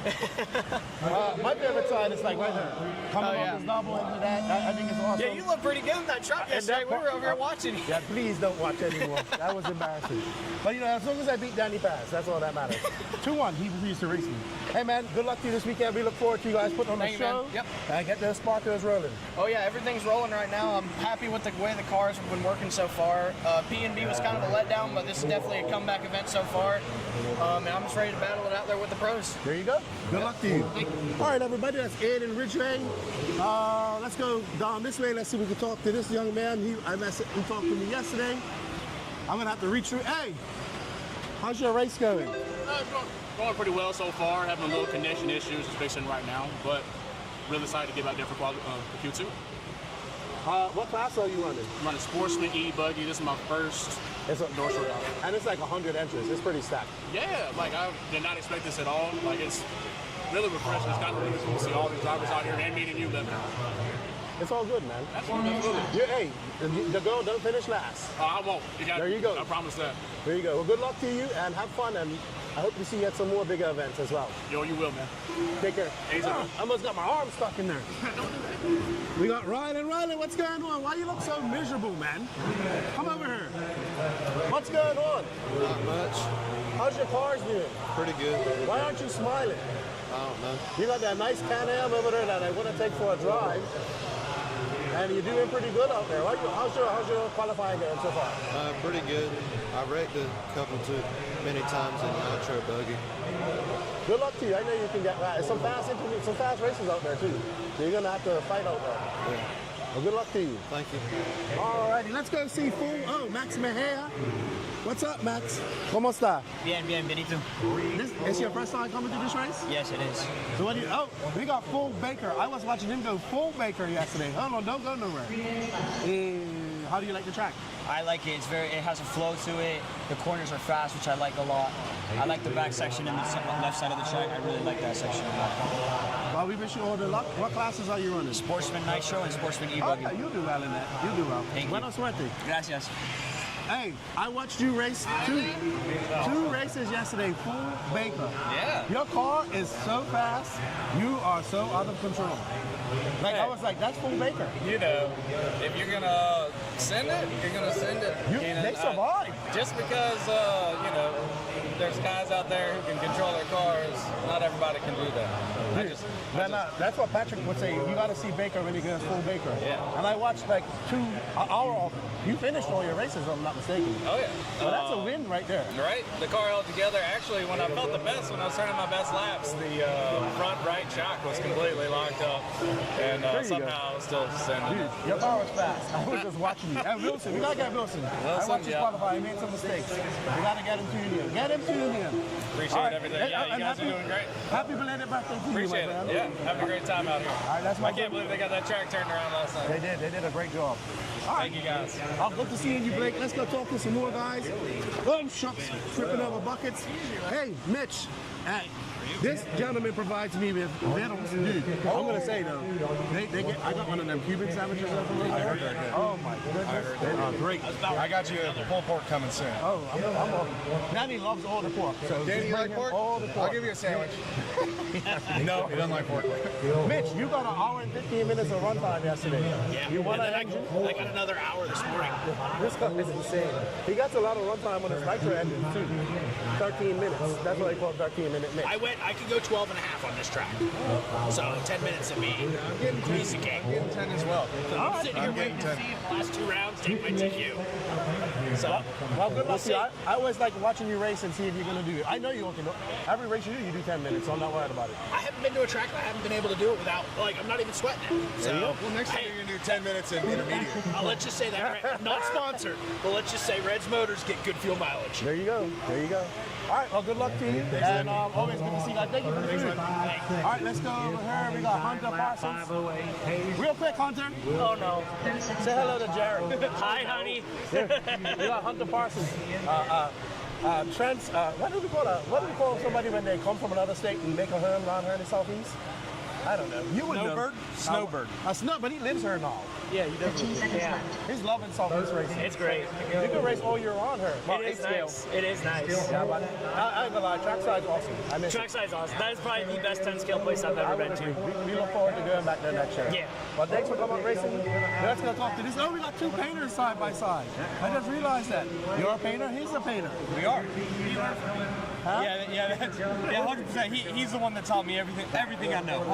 My favorite side is like right there. Coming off this double into that, I think it's awesome. Yeah, you look pretty good in that truck yesterday. We were over here watching you. Yeah, please don't watch anymore. That was embarrassing. But you know, as long as I beat Danny Paz, that's all that matters. 2-1, he refused to race me. Hey man, good luck to you this weekend. We look forward to you guys putting on the show. Man. Yep. And get the sparklers rolling. Oh yeah, everything's rolling right now. I'm happy with the way the cars have been working so far. P&B was kind of a letdown, but this is definitely a comeback event so far. And I'm just ready to battle it out there with the pros. There you go. Good luck to you. All right, everybody, that's Ed and Ridgeway. Let's go down this way. Let's see if we can talk to this young man. He talked to me yesterday. I'm gonna have to reach through. Hey, how's your race going? Going pretty well so far. Having a little connection issues, just fixing right now, but really excited to get back there for Q2. What class are you running? I'm running Sportsman E-Buggy. This is my first North Georgia Shooutout. And it's like 100 entries. It's pretty stacked. Yeah, like I did not expect this at all. Like it's really refreshing. It's kind of really cool to see all these drivers out here and meeting you, Levin. It's all good, man. Absolutely. Hey, the girl don't finish last. I won't. There you go. I promise that. There you go. Well, good luck to you and have fun. And I hope to see you at some more bigger events as well. Yo, you will, man. Take care. I almost got my arm stuck in there. We got Ryan. Riley, what's going on? Why you look so miserable, man? Come over here. What's going on? Not much. How's your cars doing? Pretty good. Why aren't you smiling? I don't know. You got that nice Can-Am over there that I want to take for a drive. And you're doing pretty good out there. How's your qualifying going so far? Pretty good. I wrecked a couple too many times in Nitro buggy. Good luck to you. I know you can get that. Some fast races out there too. So you're gonna have to fight out there. Yeah. Well, good luck to you. Thank you. All righty, let's go see Max Mejia. What's up, Max? ¿Cómo está? Bien, Benito. Is your first time coming to this race? Yes, it is. So what do you? Oh, we got full Baker. I was watching him go full Baker yesterday. Hold on, don't go nowhere. How do you like the track? I like it. It has a flow to it. The corners are fast, which I like a lot. I like the back section and the left side of the track. I really like that section a lot. Well, we wish you all the luck. What classes are you running? Sportsman Nitro and Sportsman E-Buggy. Oh, yeah, you do well in that. You do well. Thank you. Buena suerte. Gracias. Hey, I watched you race two races yesterday, full Baker. Yeah. Your car is so fast. You are so out of control. Like, I was like, that's full Baker. You know, if you're going to send it, you're going to send it. They survive. Just because, you know, there's guys out there who can control their cars, not everybody can do that. That's what Patrick would say. You got to see Baker when he goes full Baker. Yeah. And I watched like an hour off. You finished all your races, if I'm not mistaken. Oh, yeah. So that's a win right there. Right. The car held together. Actually, when I felt the best, when I was turning my best laps, the front right shock was completely locked up. And somehow I was still sending it. Your car was fast. I was just watching you. And Wilson, we got to get Wilson. I watched you qualify. He made some mistakes. We got to get him to Indian. Get him to Indian. Appreciate everything. Yeah, you guys are doing great. Happy belated birthday to you, Appreciate it. Yeah, having a great time out here. All right, that's my I can't believe they got that track turned around last night. They did. They did a great job. Thank you, guys. I'll good to seeing you, Blake. Let's go talk to some more guys. Shucks, tripping over buckets. Hey, Mitch. This gentleman provides me with vittles. Dude, I'm gonna say though, I got one of them Cuban sandwiches over there. I heard they're good. Oh my goodness, they are great. I got you a pulled pork coming soon. Oh, Danny loves all the pork. So Danny, you like pork? All the pork. I'll give you a sandwich. No, he doesn't like pork. Mitch, you got an hour and 15 minutes of runtime yesterday. Yeah, you won and then I got another hour this morning. This stuff is insane. He got a lot of runtime on his nitro engine too. 13 minutes. That's what they call 13-minute mix. I could go 12 and a half on this track. So 10 minutes to me. Piece of cake. I'm getting 10 as well. So I'm sitting here waiting to see the last 2 rounds take my TQ. So, well, good luck to you. I always like watching you race and see if you're going to do it. I know you can do it. Every race you do 10 minutes, so I'm not worried about it. I haven't been to a track that I haven't been able to do it without, I'm not even sweating it. So, well, next time you're going to do do 10 minutes in intermediate. Let's just say that, not sponsored, but let's just say Red's Motors get good fuel mileage. There you go. There you go. All right, well, good luck to you. And always good to see you guys. Thank you for the food. All right, let's go over here. We got Hunter Parsons. Real quick, Hunter. Oh, no. Say hello to Jared. Hi, honey. We got Hunter Parsons. What do we call somebody when they come from another state and make a home around here in the southeast? I don't know. You would know. Snowbird. But he lives here now. Yeah, he does. Yeah. He's loving southeast racing. It's great. You can race all year round here. It is nice. It is nice. Yeah, but I ain't gonna lie, trackside's awesome. Trackside's awesome. That is probably the best 10-scale place I've ever been to. We look forward to going back there next year. Yeah. Well, thanks for coming racing. Let's go talk to this. Oh, we got two painters side by side. I just realized that. You're a painter, he's a painter. We are. Huh? Yeah, 100%. He's the one that taught me everything I know.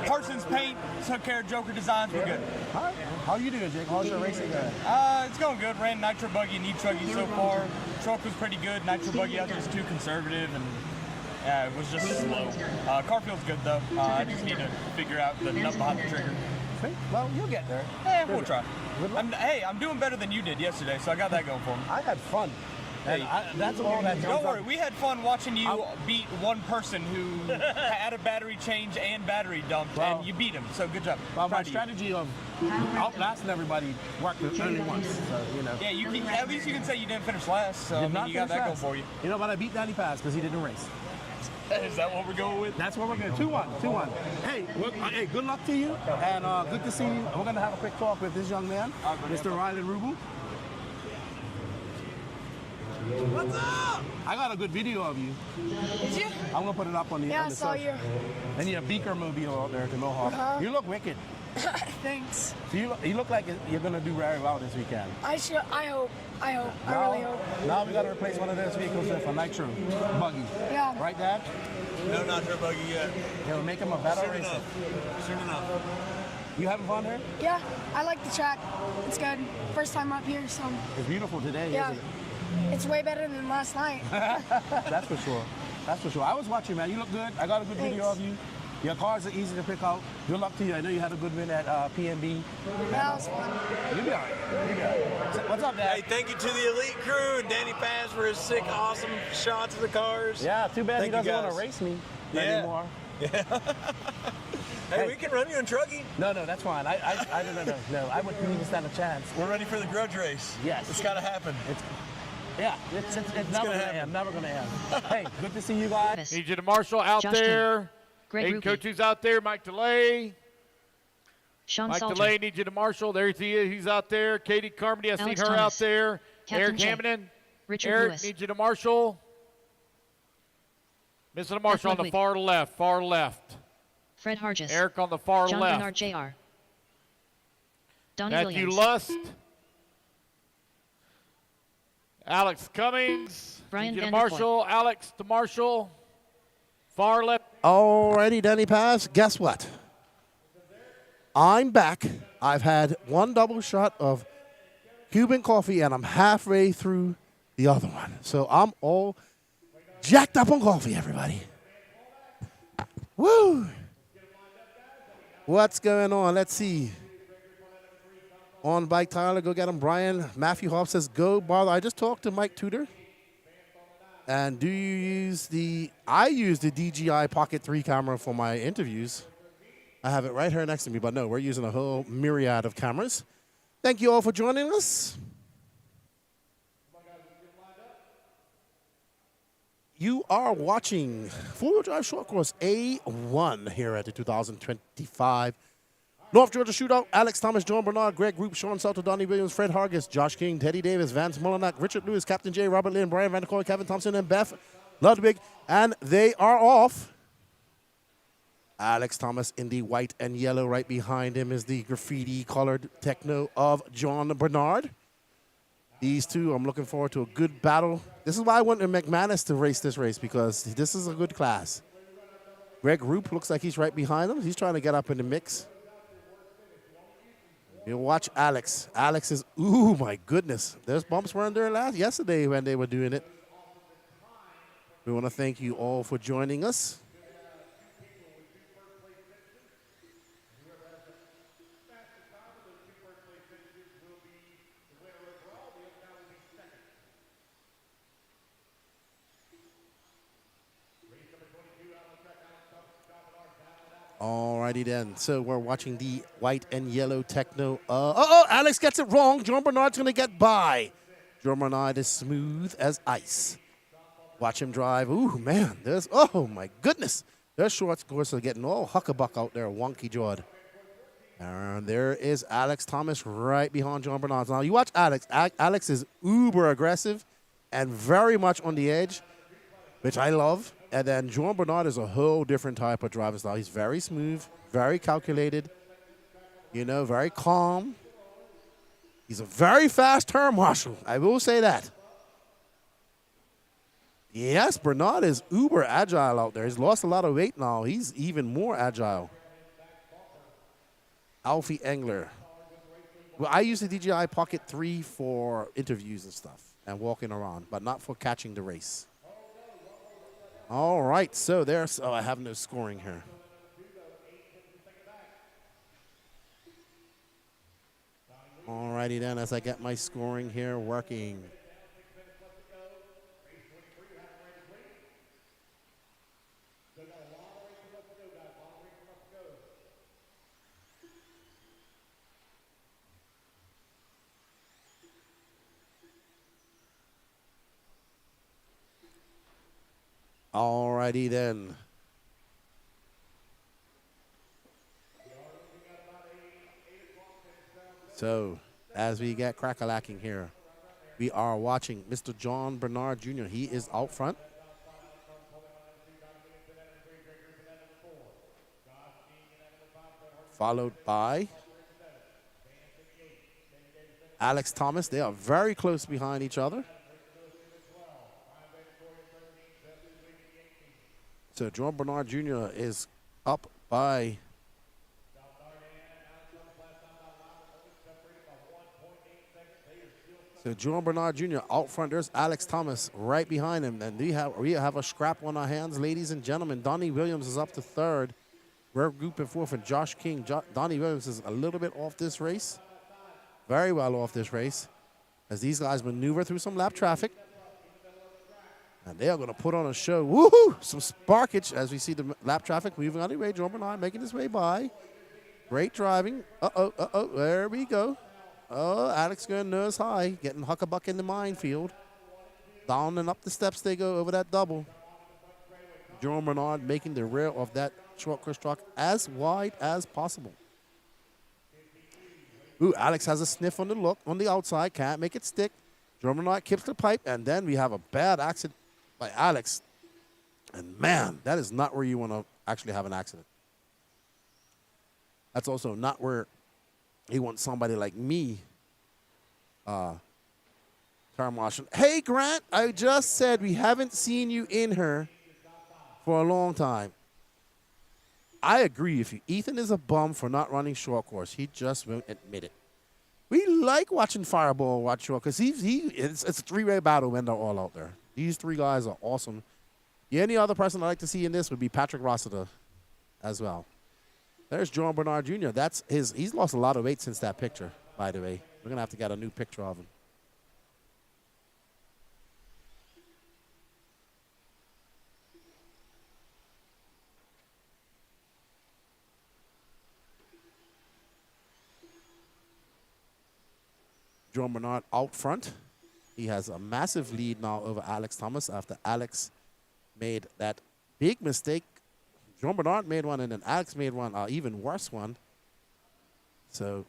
Parsons Paint took care of Joker Designs. We're good. All right. How you doing, Jake? How's your racing going? It's going good. Ran nitro buggy and e-truggy so far. Truck was pretty good. Nitro buggy out there was too conservative and it was just slow. Car feels good though. I just need to figure out the nut behind the trigger. Well, you'll get there. We'll try. I'm doing better than you did yesterday, so I got that going for me. I had fun. Hey, that's all that. Don't worry, we had fun watching you beat one person who had a battery change and battery dumped, and you beat him. So good job. Well, my strategy of outlasting everybody worked only once. So Yeah, at least you can say you didn't finish last. So you got that going for you. You know, but I beat Danny Paz because he didn't race. Is that what we're going with? That's what we're going. 2-1. Hey, good luck to you, and good to see you. We're gonna have a quick talk with this young man, Mr. Riley Rubu. What's up? I got a good video of you. Did you? I'm gonna put it up on the. Yeah, on the I saw you. And you a Beaker mobile out there at the Mohawk. You look wicked. Thanks. So you look like you're gonna do very well this weekend. I hope. I really hope. Now we gotta replace one of those vehicles with a nitro buggy. Yeah. Right, Dad? No nitro buggy yet. It'll make him a better racer. Soon enough. You having fun here? Yeah, I like the track. It's good. First time up here, so. It's beautiful today, Yeah. isn't it? It's way better than last night. That's for sure. That's for sure. I was watching, man. You look good. I got a good video of you. Your cars are easy to pick out. Good luck to you. I know you had a good win at PNB. That was fun. You'll be all right. You'll be all right. So, what's up, Dad? Hey, thank you to the elite crew and Danny Paz for his sick, awesome shots of the cars. Yeah, too bad Thank he you, doesn't want guys. to race me anymore. Yeah. Hey, we can run you in trucking. No, that's fine. No. I wouldn't even stand a chance. We're ready for the grudge race. Yes. It's got to happen. It's never going to end. Never going to end. Hey, good to see you guys. Need you to Marshall out Justin. there. Greg Aiden Rupe. Coaches out there. Mike DeLay. Sean Mike Salter. DeLay needs you to Marshall. There's he is. He's out there. Katie Carmody, I see Alex her Thomas. out there. Captain Eric J. Hammond. Richard Eric Lewis. needs you to Marshall. Missing a Marshall on the Ludwig. far left. Fred Hargis. Eric on the far John left. Bernard Jr. Donnie Matthew Williams. Lust. Alex Cummings. Brian Need you to Vanderpoort. Marshall. Alex to Marshall. Far left. Alrighty, Danny Paz. Guess what? I'm back. I've had one double shot of Cuban coffee, and I'm halfway through the other one. So I'm all jacked up on coffee, everybody. Woo! What's going on? Let's see. On bike, Tyler, go get him. Brian, Matthew Hobbs says, go bother. I just talked to Mike Tudor. And do you use I use the DJI Pocket 3 camera for my interviews. I have it right here next to me, but no, we're using a whole myriad of cameras. Thank you all for joining us. You are watching four-wheel drive short course A1 here at the 2025 North Georgia Shootout. Alex Thomas, John Bernard, Greg Roop, Sean Salter, Donnie Williams, Fred Hargis, Josh King, Teddy Davis, Vance Mullinack, Richard Lewis, Captain J, Robert Lynn, Brian Vanderkoy, Kevin Thompson, and Beth Ludwig. And they are off. Alex Thomas in the white and yellow. Right behind him is the graffiti-colored techno of John Bernard. These two, I'm looking forward to a good battle. This is why I wanted McManus to race this race, because this is a good class. Greg Roop looks like he's right behind him. He's trying to get up in the mix. You watch Alex. Alex is, ooh, my goodness. There's bumps weren't there yesterday when they were doing it. We want to thank you all for joining us. Alrighty then. So we're watching the white and yellow techno. Alex gets it wrong. John Bernard's going to get by. John Bernard is smooth as ice. Watch him drive. Ooh, man. Oh, my goodness. Their short course are getting all huckabuck out there, wonky jawed. And there is Alex Thomas right behind John Bernard. Now, you watch Alex. Alex is uber aggressive and very much on the edge, which I love. And then John Bernard is a whole different type of driving style. He's very smooth, very calculated, very calm. He's a very fast turn marshal. I will say that. Yes, Bernard is uber agile out there. He's lost a lot of weight now. He's even more agile. Alfie Engler. Well, I use the DJI Pocket 3 for interviews and stuff and walking around, but not for catching the race. All right, so there's, I have no scoring here. All righty then, as I get my scoring here working. Alrighty then. So, as we get crack-a-lacking here, we are watching Mr. John Bernard Jr. He is out front. Followed by Alex Thomas. They are very close behind each other. So John Bernard Jr. is up by John Bernard Jr. out front. There's Alex Thomas right behind him. And we have a scrap on our hands, ladies and gentlemen. Donnie Williams is up to third. We're grouping fourth, and Josh King. Donnie Williams is a little bit off this race. Very well off this race, as these guys maneuver through some lap traffic. And they are going to put on a show. Woohoo! Some sparkage as we see the lap traffic moving on the way. John Bernard making his way by. Great driving. There we go. Oh, Alex going nose high, getting huckabuck in the minefield. Down and up the steps they go over that double. John Bernard making the rear of that short course truck as wide as possible. Ooh, Alex has a sniff on the look on the outside. Can't make it stick. John Bernard keeps the pipe, and then we have a bad accident by Alex. And man, that is not where you want to actually have an accident. That's also not where you want somebody like me, car marshal. Hey, Grant, I just said we haven't seen you in her for a long time. I agree with you. Ethan is a bum for not running short course. He just won't admit it. We like watching Fireball watch short because it's a three-way battle when they're all out there. These three guys are awesome. The only other person I'd like to see in this would be Patrick Rossiter as well. There's John Bernard Jr. He's lost a lot of weight since that picture, by the way. We're going to have to get a new picture of him. John Bernard out front. He has a massive lead now over Alex Thomas after Alex made that big mistake. John Bernard made one, and then Alex made one, even worse one. So,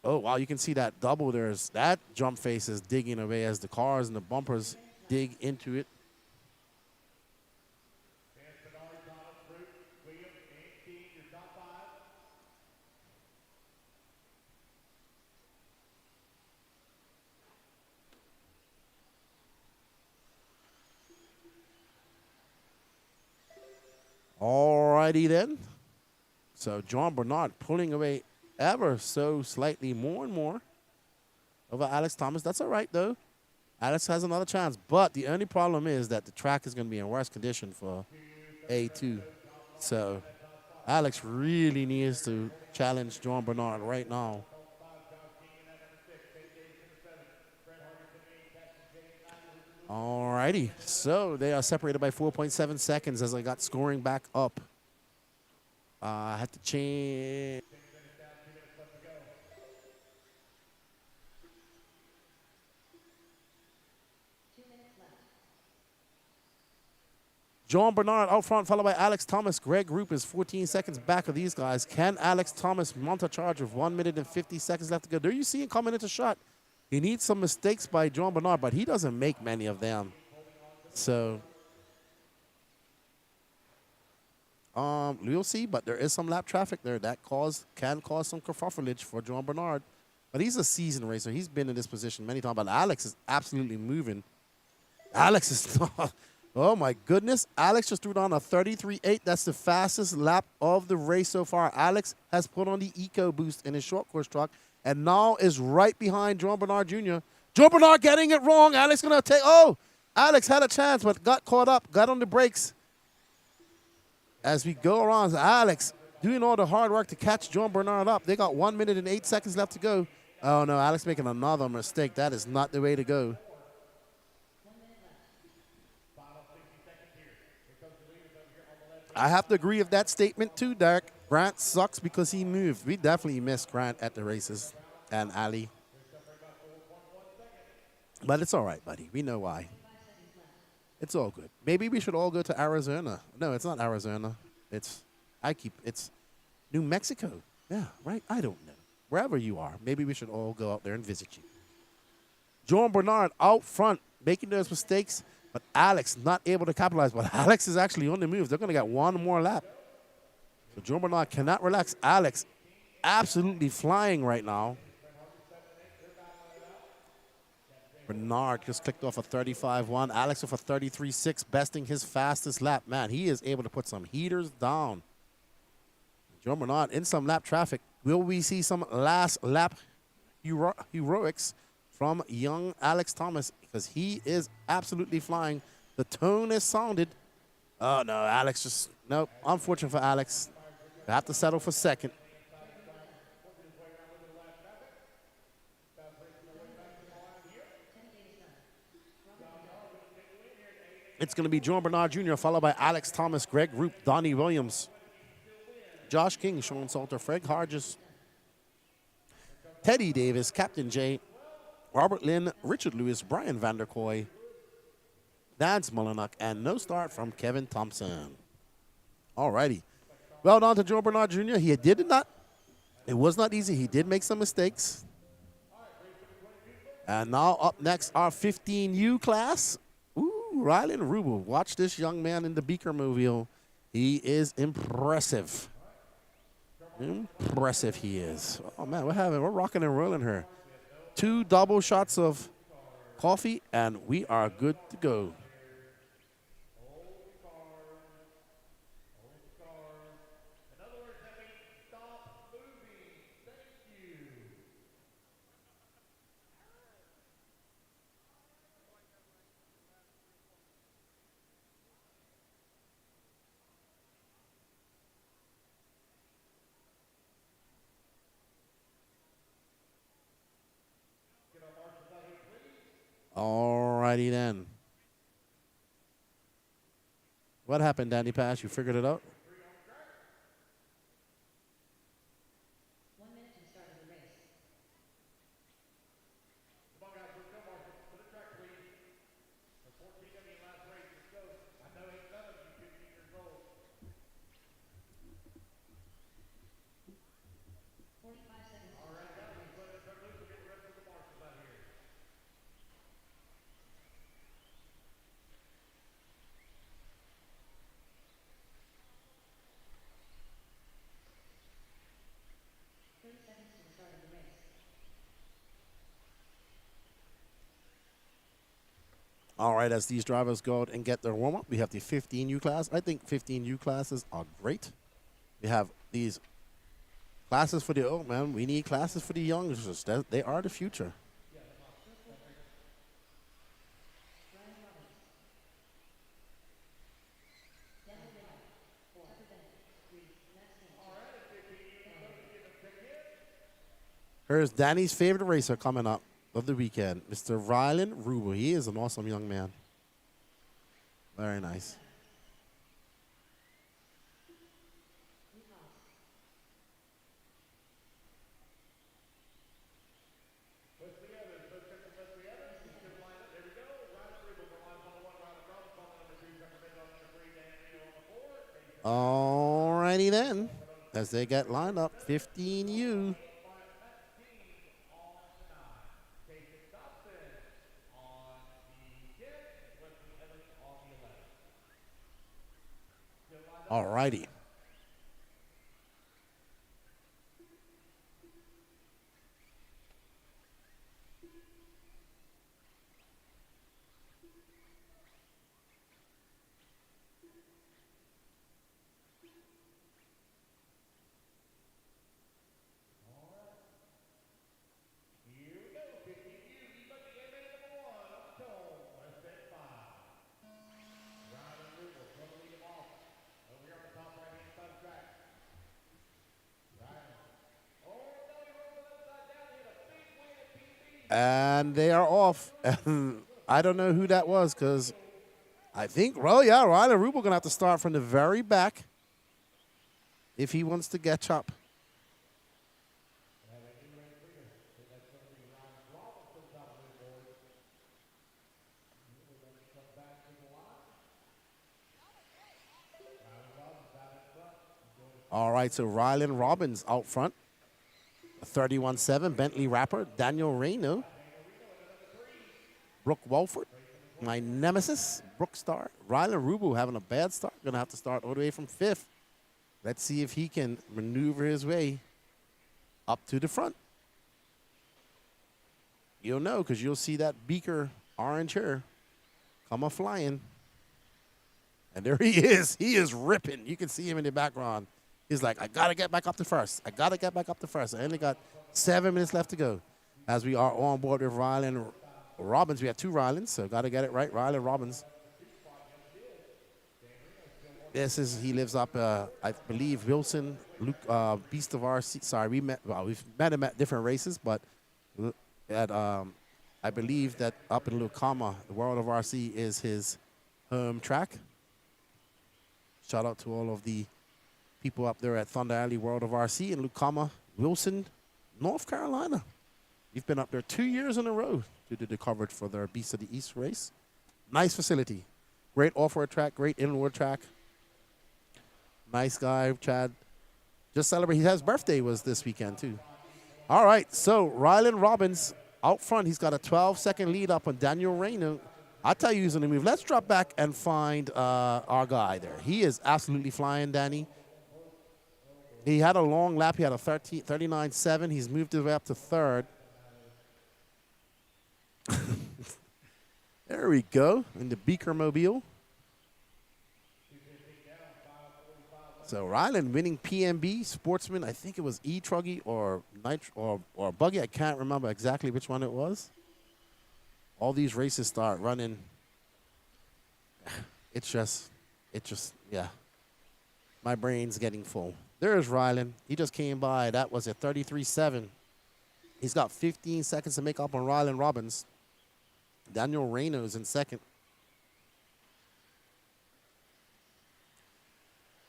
oh, wow, you can see that double. There's that jump face is digging away as the cars and the bumpers dig into it. Alrighty then. So John Bernard pulling away ever so slightly more and more over Alex Thomas. That's all right, though. Alex has another chance. But the only problem is that the track is going to be in worse condition for A2. So Alex really needs to challenge John Bernard right now. Alrighty, so they are separated by 4.7 seconds as I got scoring back up. I had to change. John Bernard out front, followed by Alex Thomas. Greg Group is 14 seconds back of these guys. Can Alex Thomas mount a charge with 1 minute and 50 seconds left to go? There you see him coming into shot. He needs some mistakes by John Bernard, but he doesn't make many of them. So, we'll see, but there is some lap traffic there that can cause some kerfuffleage for John Bernard. But he's a seasoned racer. He's been in this position many times, but Alex is absolutely moving. Alex is not. Oh, my goodness. Alex just threw down a 33.8. That's the fastest lap of the race so far. Alex has put on the EcoBoost in his short course truck and now is right behind John Bernard Jr. John Bernard getting it wrong. Alex going to take. Oh, Alex had a chance but got caught up, got on the brakes. As we go around, Alex doing all the hard work to catch John Bernard up. They got 1 minute and 8 seconds left to go. Oh, no, Alex making another mistake. That is not the way to go. I have to agree with that statement too, Derek. Grant sucks because he moved. We definitely missed Grant at the races and Ali. But it's all right, buddy. We know why. It's all good. Maybe we should all go to Arizona. No, it's not Arizona. It's New Mexico. Yeah, right? I don't know. Wherever you are, maybe we should all go out there and visit you. John Bernard out front, making those mistakes. But Alex not able to capitalize. But Alex is actually on the move. They're going to get one more lap. So John Bernard cannot relax. Alex absolutely flying right now. Bernard just clicked off a 35.1. Alex with a 33.6, besting his fastest lap. Man, he is able to put some heaters down. John Bernard in some lap traffic. Will we see some last lap heroics from young Alex Thomas? Because he is absolutely flying. The tone is sounded. Oh, no, Alex just, nope. Unfortunate for Alex. They have to settle for second. It's going to be John Bernard Jr., followed by Alex Thomas, Greg Roop, Donnie Williams, Josh King, Sean Salter, Fred Harges, Teddy Davis, Captain J, Robert Lynn, Richard Lewis, Brian Vanderkoy, Dance Mullenuk, and no start from Kevin Thompson. All righty. Well done to John Bernard Jr. It was not easy. He did make some mistakes. And now up next, our 15U class. Rylan Rubel. Watch this young man in the Beaker Mobile. He is impressive. Impressive he is. Oh, man, we're rocking and rolling here. 2 double shots of coffee, and we are good to go. All righty then. What happened, Danny Pass? You figured it out? All right, as these drivers go out and get their warm-up, we have the 15U class. I think 15U classes are great. We have these classes for the old man. We need classes for the youngsters. They are the future. Here's Danny's favorite racer coming up of the weekend, Mr. Rylan Rubel. He is an awesome young man. Very nice. righty then, as they get lined up, 15U. All righty. And they are off. I don't know who that was because I think, well, yeah, Rylan Rubel going to have to start from the very back if he wants to catch up. All right, so Rylan Robbins out front. 31-7, Bentley Rapper, Daniel Reno. Brooke Walford, my nemesis, Brooke Star. Rylan Rubel having a bad start. Going to have to start all the way from 5th. Let's see if he can maneuver his way up to the front. You'll know because you'll see that beaker orange hair come a-flying. And there he is. He is ripping. You can see him in the background. He's like, I got to get back up to first. I got to get back up to first. I only got 7 minutes left to go. As we are on board with Rylan Robbins. We have 2 Rylans, so got to get it right. Rylan Robbins. This is, he lives up, I believe, Wilson, Luke, Beast of RC. Sorry, we've met him at different races, but at, I believe that up in Lucama, the World of RC is his home track. Shout out to all of the people up there at Thunder Alley World of RC in Lucama, Wilson, North Carolina. We've been up there 2 years in a row to do the coverage for their Beast of the East race. Nice facility. Great off-road track, great inward track. Nice guy, Chad. Just celebrated. His birthday was this weekend, too. All right, so Rylan Robbins out front. He's got a 12-second lead up on Daniel Reno. I'll tell you who's on the move. Let's drop back and find our guy there. He is absolutely flying, Danny. He had a long lap. He had a 39.7. He's moved his way up to 3rd. There we go, in the Beaker Mobile. So Rylan winning PMB, Sportsman, I think it was E-Truggy or Buggy. I can't remember exactly which one it was. All these races start running. It's just, yeah. My brain's getting full. There's Rylan. He just came by. That was a 33.7. He's got 15 seconds to make up on Rylan Robbins. Daniel Reno's in 2nd.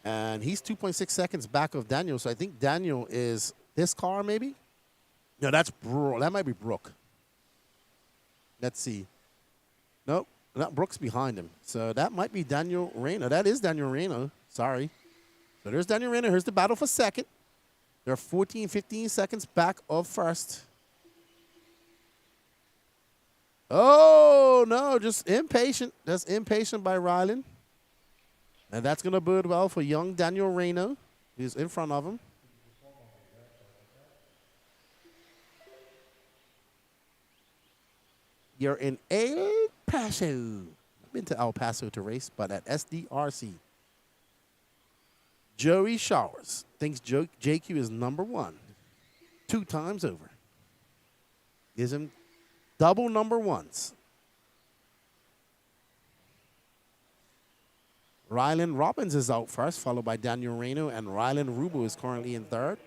And he's 2.6 seconds back of Daniel. So I think Daniel is this car maybe? No, that's Brooke. That might be Brooke. Let's see. Nope, that Brooke's behind him. So that might be Daniel Reno. That is Daniel Reno. Sorry. So there's Daniel Reno. Here's the battle for 2nd. They're 14, 15 seconds back of 1st. Oh, no, just impatient. That's impatient by Rylan. And that's going to bode well for young Daniel Reno, who's in front of him. You're in El Paso. I've been to El Paso to race, but at SDRC. Joey Showers thinks JQ is number 1 2 times over. Gives him double number 1s. Rylan Robbins is out first, followed by Daniel Reno, and Rylan Rubel is currently in 3rd.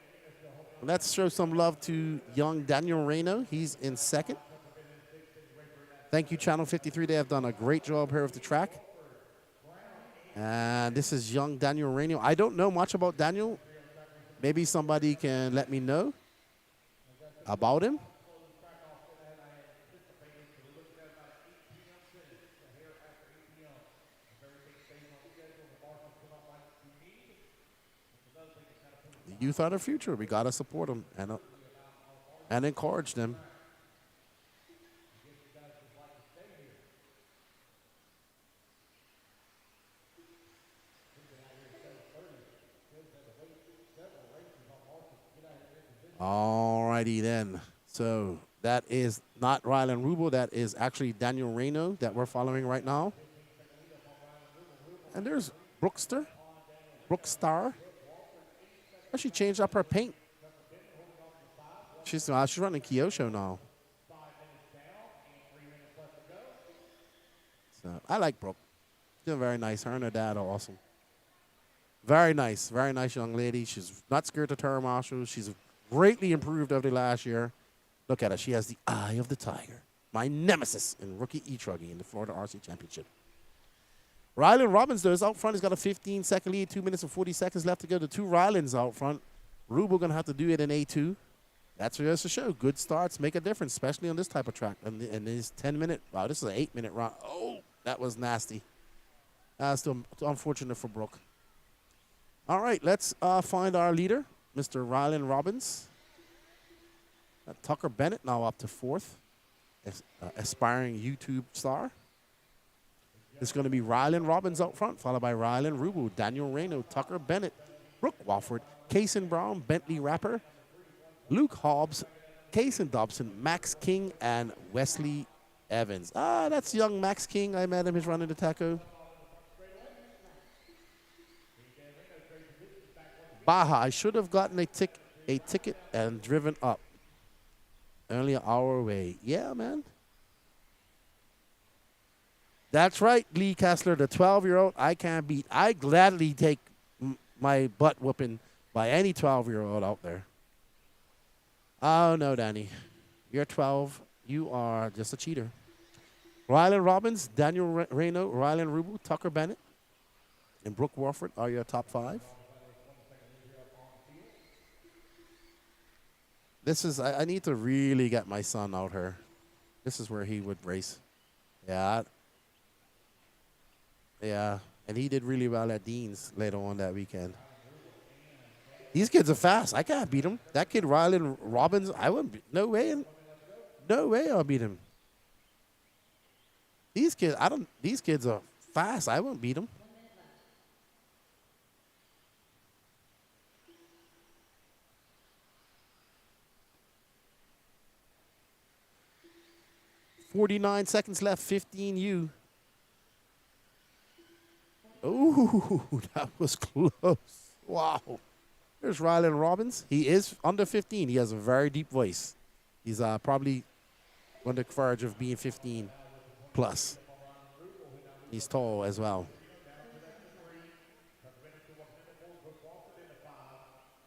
Let's show some love to young Daniel Reno. He's in 2nd. Thank you, Channel 53. They have done a great job here with the track. And this is young Daniel Reno. I don't know much about Daniel. Maybe somebody can let me know about him. youth are the future. We got to support them and encourage them. All righty then. So that is not Rylan Rubel. That is actually Daniel Reno that we're following right now. And there's Brookstar. Oh, she changed up her paint. She's running Kyosho now. So I like Brooke. She's very nice. Her and her dad are awesome. Very nice young lady. She's not scared to turn marshals. She's greatly improved over the last year. Look at her. She has the eye of the tiger. My nemesis in rookie E-Truggy in the Florida RC Championship. Rylan Robbins, though, is out front. He's got a 15-second lead, 2 minutes and 40 seconds left to go. The two Rylans out front. Rubel going to have to do it in A2. That's what it has to show. Good starts make a difference, especially on this type of track. And this 10-minute, wow, this is an 8-minute round. Oh, that was nasty. Still unfortunate for Brooke. All right, let's find our leader, Mr. Rylan Robbins. Tucker Bennett now up to 4th, aspiring YouTube star. It's going to be Rylan Robbins out front, followed by Rylan Rubel, Daniel Reno, Tucker Bennett, Brooke Wofford, Kason Brown, Bentley Rapper, Luke Hobbs, Kason Dobson, Max King, and Wesley Evans. That's young Max King. I met him. He's running the taco. Baja, I should have gotten a ticket and driven up. Only an hour away. Yeah, man. That's right, Lee Kessler, the 12-year-old I can't beat. I gladly take my butt whooping by any 12-year-old out there. Oh, no, Danny. You're 12. You are just a cheater. Rylan Robbins, Daniel Reno, Rylan Rubel, Tucker Bennett, and Brooke Warford are your top 5. This is, I need to really get my son out here. This is where he would race. Yeah. Yeah. And he did really well at Dean's later on that weekend. These kids are fast. I can't beat them. That kid, Rylan Robbins, I wouldn't beat. No way I'll beat him. These kids are fast. I won't beat them. .49 seconds left, 15U. Ooh, that was close. Wow. There's Rylan Robbins. He is under 15. He has a very deep voice. He's probably on the verge of being 15 plus. He's tall as well.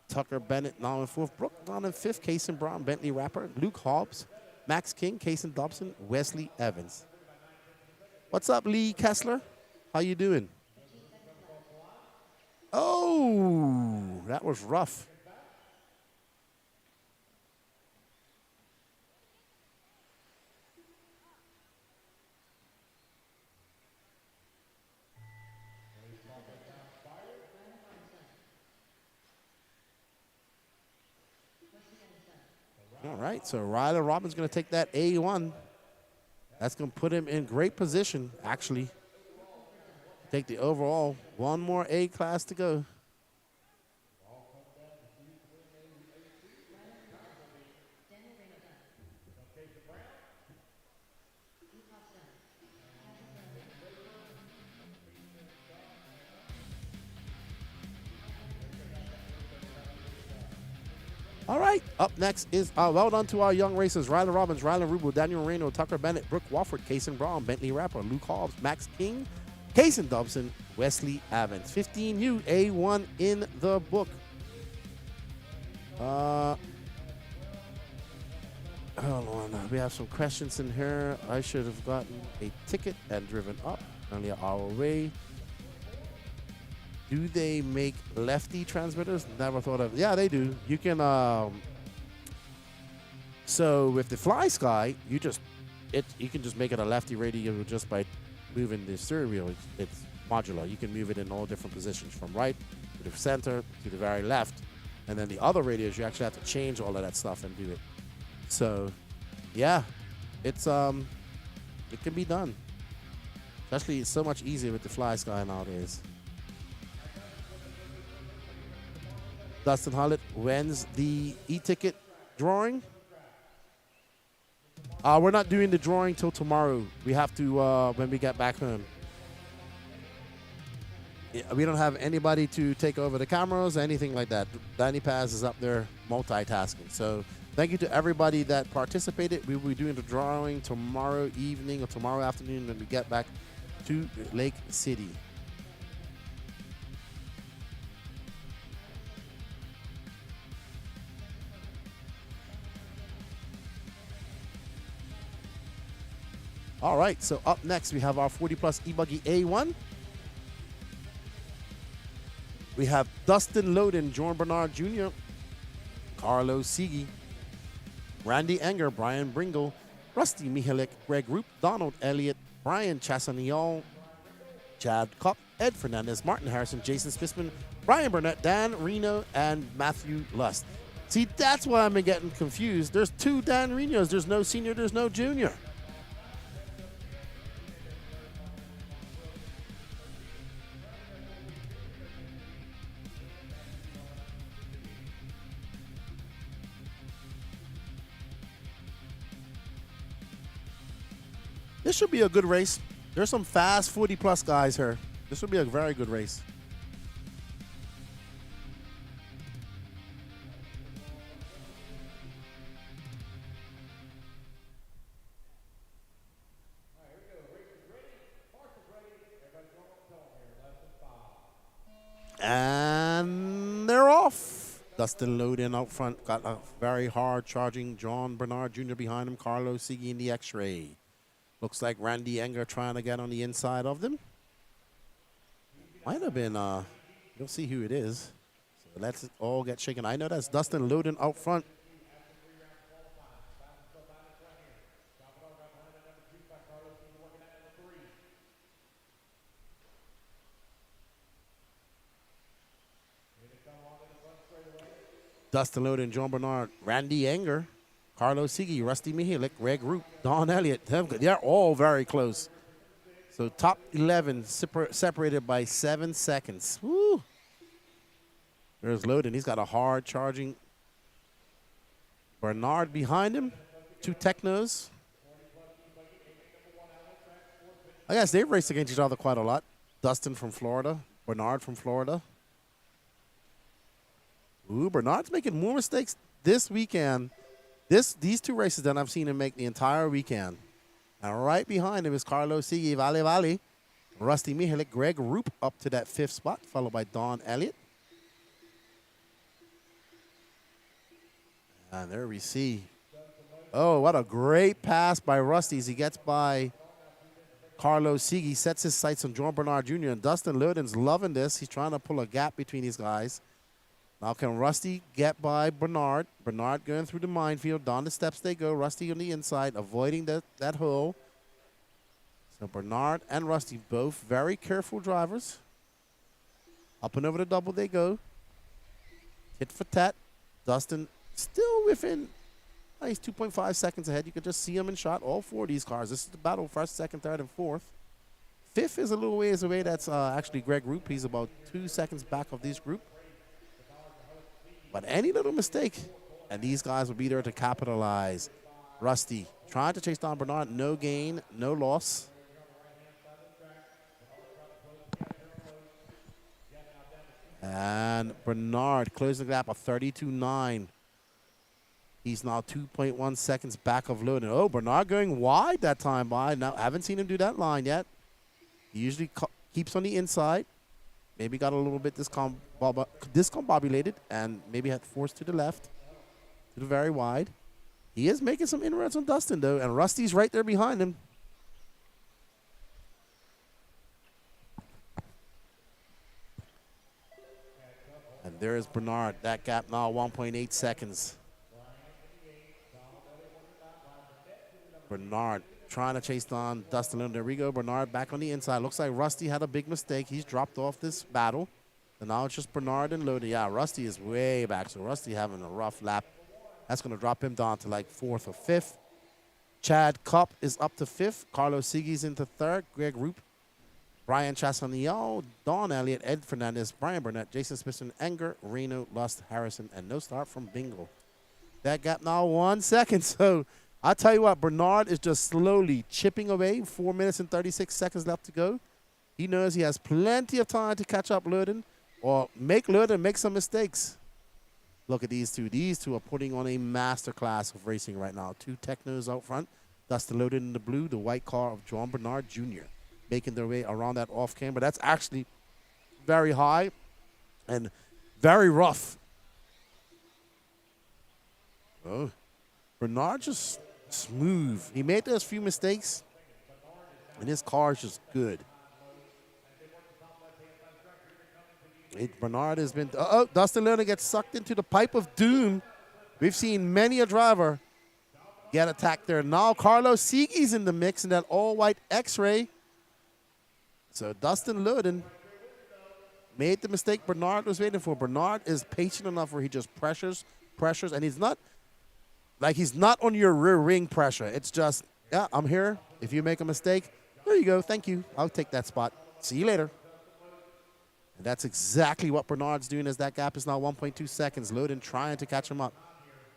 Tucker Bennett now in 4th. Brooke now in 5th. Kason Brown, Bentley Rapper, Luke Hobbs, Max King, Kason Dobson, Wesley Evans. What's up, Lee Kessler? How you doing? Oh, that was rough. All right, so Rylan Robbins going to take that A1. That's going to put him in great position, actually. Take the overall. One more A class to go. All right, up next is well done to our young racers, Rylan Robbins, Rylan Rubel, Daniel Reno, Tucker Bennett, Brooke Wofford, Kason Brown, Bentley Rapper, Luke Hobbs, Max King, Kason Dobson, Wesley Evans. 15U, A1 in the book. Hold on, we have some questions in here. I should have gotten a ticket and driven up, only an hour away. Do they make lefty transmitters? Never thought of. Yeah, they do. You can. So with the Fly Sky, you can just make it a lefty radio just by moving the steering wheel. It's modular. You can move it in all different positions, from right to the center to the very left. And then the other radios, you actually have to change all of that stuff and do it. So, yeah, it's it can be done. Especially, it's so much easier with the Fly Sky nowadays. Dustin Hollett wins the e-ticket drawing. We're not doing the drawing till tomorrow. We have to when we get back home. Yeah, we don't have anybody to take over the cameras or anything like that. Danny Paz is up there multitasking. So thank you to everybody that participated. We will be doing the drawing tomorrow evening or tomorrow afternoon when we get back to Lake City. All right, so up next we have our 40 plus e-buggy A1. We have Dustin Loden, Jordan Bernard Jr., Carlos Sigi, Randy Enger, Brian Bringle, Rusty Mihalik, Greg Roop, Donald Elliott, Brian Chassaniol, Chad Kopp, Ed Fernandez, Martin Harrison, Jason Spisman, Brian Burnett, Dan Reno, and Matthew Lust. See, that's why I've been getting confused. There's 2 Dan Renos. There's no senior, there's no junior. This should be a good race. There's some fast 40 plus guys here. This will be a very good race. And they're off. Dustin Loden out front. Got a very hard charging John Bernard Jr. behind him. Carlos Sigi in the X-ray. Looks like Randy Enger trying to get on the inside of them. Might have been, you'll see who it is. So let's all get shaken. I know that's Dustin Loden out front. Dustin Loden, John Bernard, Randy Enger, Carlos Sigi, Rusty Mihalik, Greg Roop, Don Elliott. They're all very close. So top 11 separated by 7 seconds. Woo. There's Loden. He's got a hard charging Bernard behind him. 2 Technos. I guess they've raced against each other quite a lot. Dustin from Florida, Bernard from Florida. Ooh, Bernard's making more mistakes this weekend. These 2 races that I've seen him make the entire weekend. And right behind him is Carlos Sigi, Vale, Rusty Mihalik, Greg Roop up to that 5th spot, followed by Don Elliott. And there we see. Oh, what a great pass by Rusty as he gets by Carlos Sigi, sets his sights on John Bernard Jr. And Dustin Loden's loving this. He's trying to pull a gap between these guys. Now can Rusty get by Bernard? Bernard going through the minefield. Down the steps they go. Rusty on the inside, avoiding that hole. So Bernard and Rusty, both very careful drivers. Up and over the double they go. Tit for tat. Dustin still within, he's 2.5 seconds ahead. You can just see him in shot, all 4 of these cars. This is the battle, 1st, 2nd, 3rd, and 4th. 5th is a little ways away. That's actually Greg Roop. He's about 2 seconds back of this group. But any little mistake, and these guys will be there to capitalize. Rusty trying to chase down Bernard. No gain, no loss. And Bernard closing the gap of 32.9. He's now 2.1 seconds back of Loden. Oh, Bernard going wide that time by. Now, haven't seen him do that line yet. He usually keeps on the inside. Maybe got a little bit discombobulated and maybe had forced to the left, to the very wide. He is making some inroads on Dustin, though, and Rusty's right there behind him. And there's Bernard. That gap now 1.8 seconds. Bernard trying to chase down Dustin. There we go. Bernard back on the inside. Looks like Rusty had a big mistake. He's dropped off this battle. So now it's just Bernard and Loden. Yeah, Rusty is way back. So Rusty having a rough lap. That's going to drop him down to like 4th or 5th. Chad Cup is up to 5th. Carlos Siggy's into 3rd. Greg Roop, Brian Chassanillon, Don Elliott, Ed Fernandez, Brian Burnett, Jason Smithson, Enger, Reno, Lust, Harrison, and no start from Bingo. That gap now 1 second. So I'll tell you what, Bernard is just slowly chipping away. 4 minutes and 36 seconds left to go. He knows he has plenty of time to catch up Loden or make Loden make some mistakes. Look at these two. These two are putting on a masterclass of racing right now. 2 Technos out front. Dustin Loden in the blue, the white car of John Bernard Jr. making their way around that off camber. That's actually very high and very rough. Oh, Bernard just smooth. He made those few mistakes, and his car is just good. Bernard has been, Dustin Loden gets sucked into the pipe of doom. We've seen many a driver get attacked there. Now Carlos Siggy's in the mix in that all-white X-Ray. So Dustin Loden made the mistake Bernard was waiting for. Bernard is patient enough where he just pressures, and he's not on your rear ring pressure. It's just, yeah, I'm here. If you make a mistake, there you go. Thank you. I'll take that spot. See you later. And that's exactly what Bernard's doing as that gap is now 1.2 seconds. Loden trying to catch him up.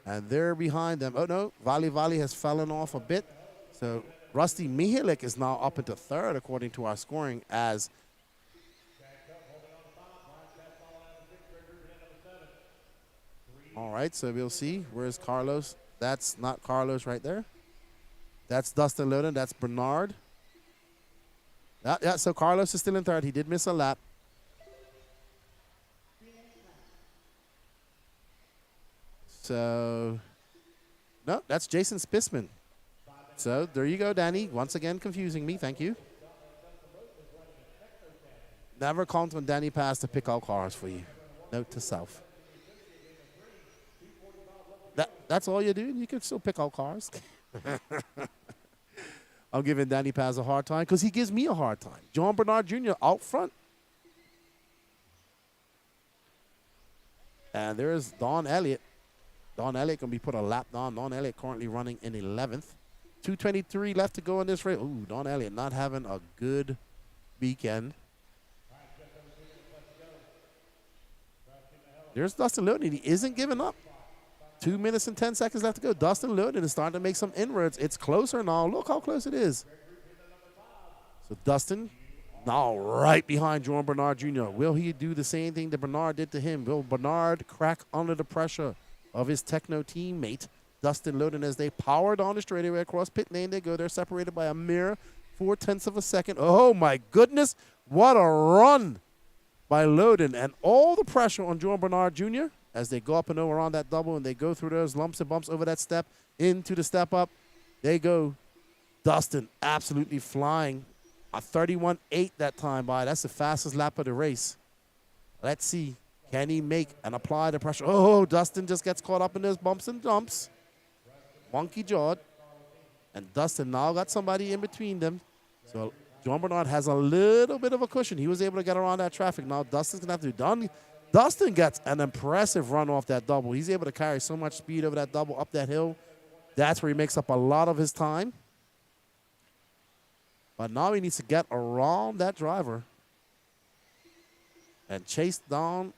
And they're behind them. Oh, no. Vali has fallen off a bit. So Rusty Mihalik is now up into 3rd according to our scoring as all right, so we'll see. Where's Carlos? That's not Carlos right there. That's Dustin Loden. That's Bernard. Yeah, so Carlos is still in 3rd. He did miss a lap. So, no, that's Jason Spissman. So, there you go, Danny. Once again, confusing me. Thank you. Never count on Danny Paz to pick out cars for you. Note to self. That's all you do? You can still pick out cars. I'm giving Danny Paz a hard time because he gives me a hard time. John Bernard Jr. out front. And there's Don Elliott. Don Elliott going to be put a lap down. Don Elliott currently running in 11th. 2:23 left to go in this race. Ooh, Don Elliott not having a good weekend. There's Dustin Loden. He isn't giving up. 2 minutes and 10 seconds left to go. Dustin Loden is starting to make some inroads. It's closer now. Look how close it is. So Dustin now right behind John Bernard Jr. Will he do the same thing that Bernard did to him? Will Bernard crack under the pressure of his Techno teammate, Dustin Loden, as they power down the straightaway across pit lane? They go. They're separated by a mere 0.4 of a second. Oh, my goodness. What a run by Loden. And all the pressure on John Bernard Jr. as they go up and over on that double, and they go through those lumps and bumps over that step into the step up. They go. Dustin absolutely flying. A 31.8 that time by. That's the fastest lap of the race. Let's see. Can he make and apply the pressure? Oh, Dustin just gets caught up in those bumps and dumps. Wonky jawed. And Dustin now got somebody in between them. So John Bernard has a little bit of a cushion. He was able to get around that traffic. Now Dustin's going to have to do. Dustin gets an impressive run off that double. He's able to carry so much speed over that double up that hill. That's where he makes up a lot of his time. But now he needs to get around that driver and chase down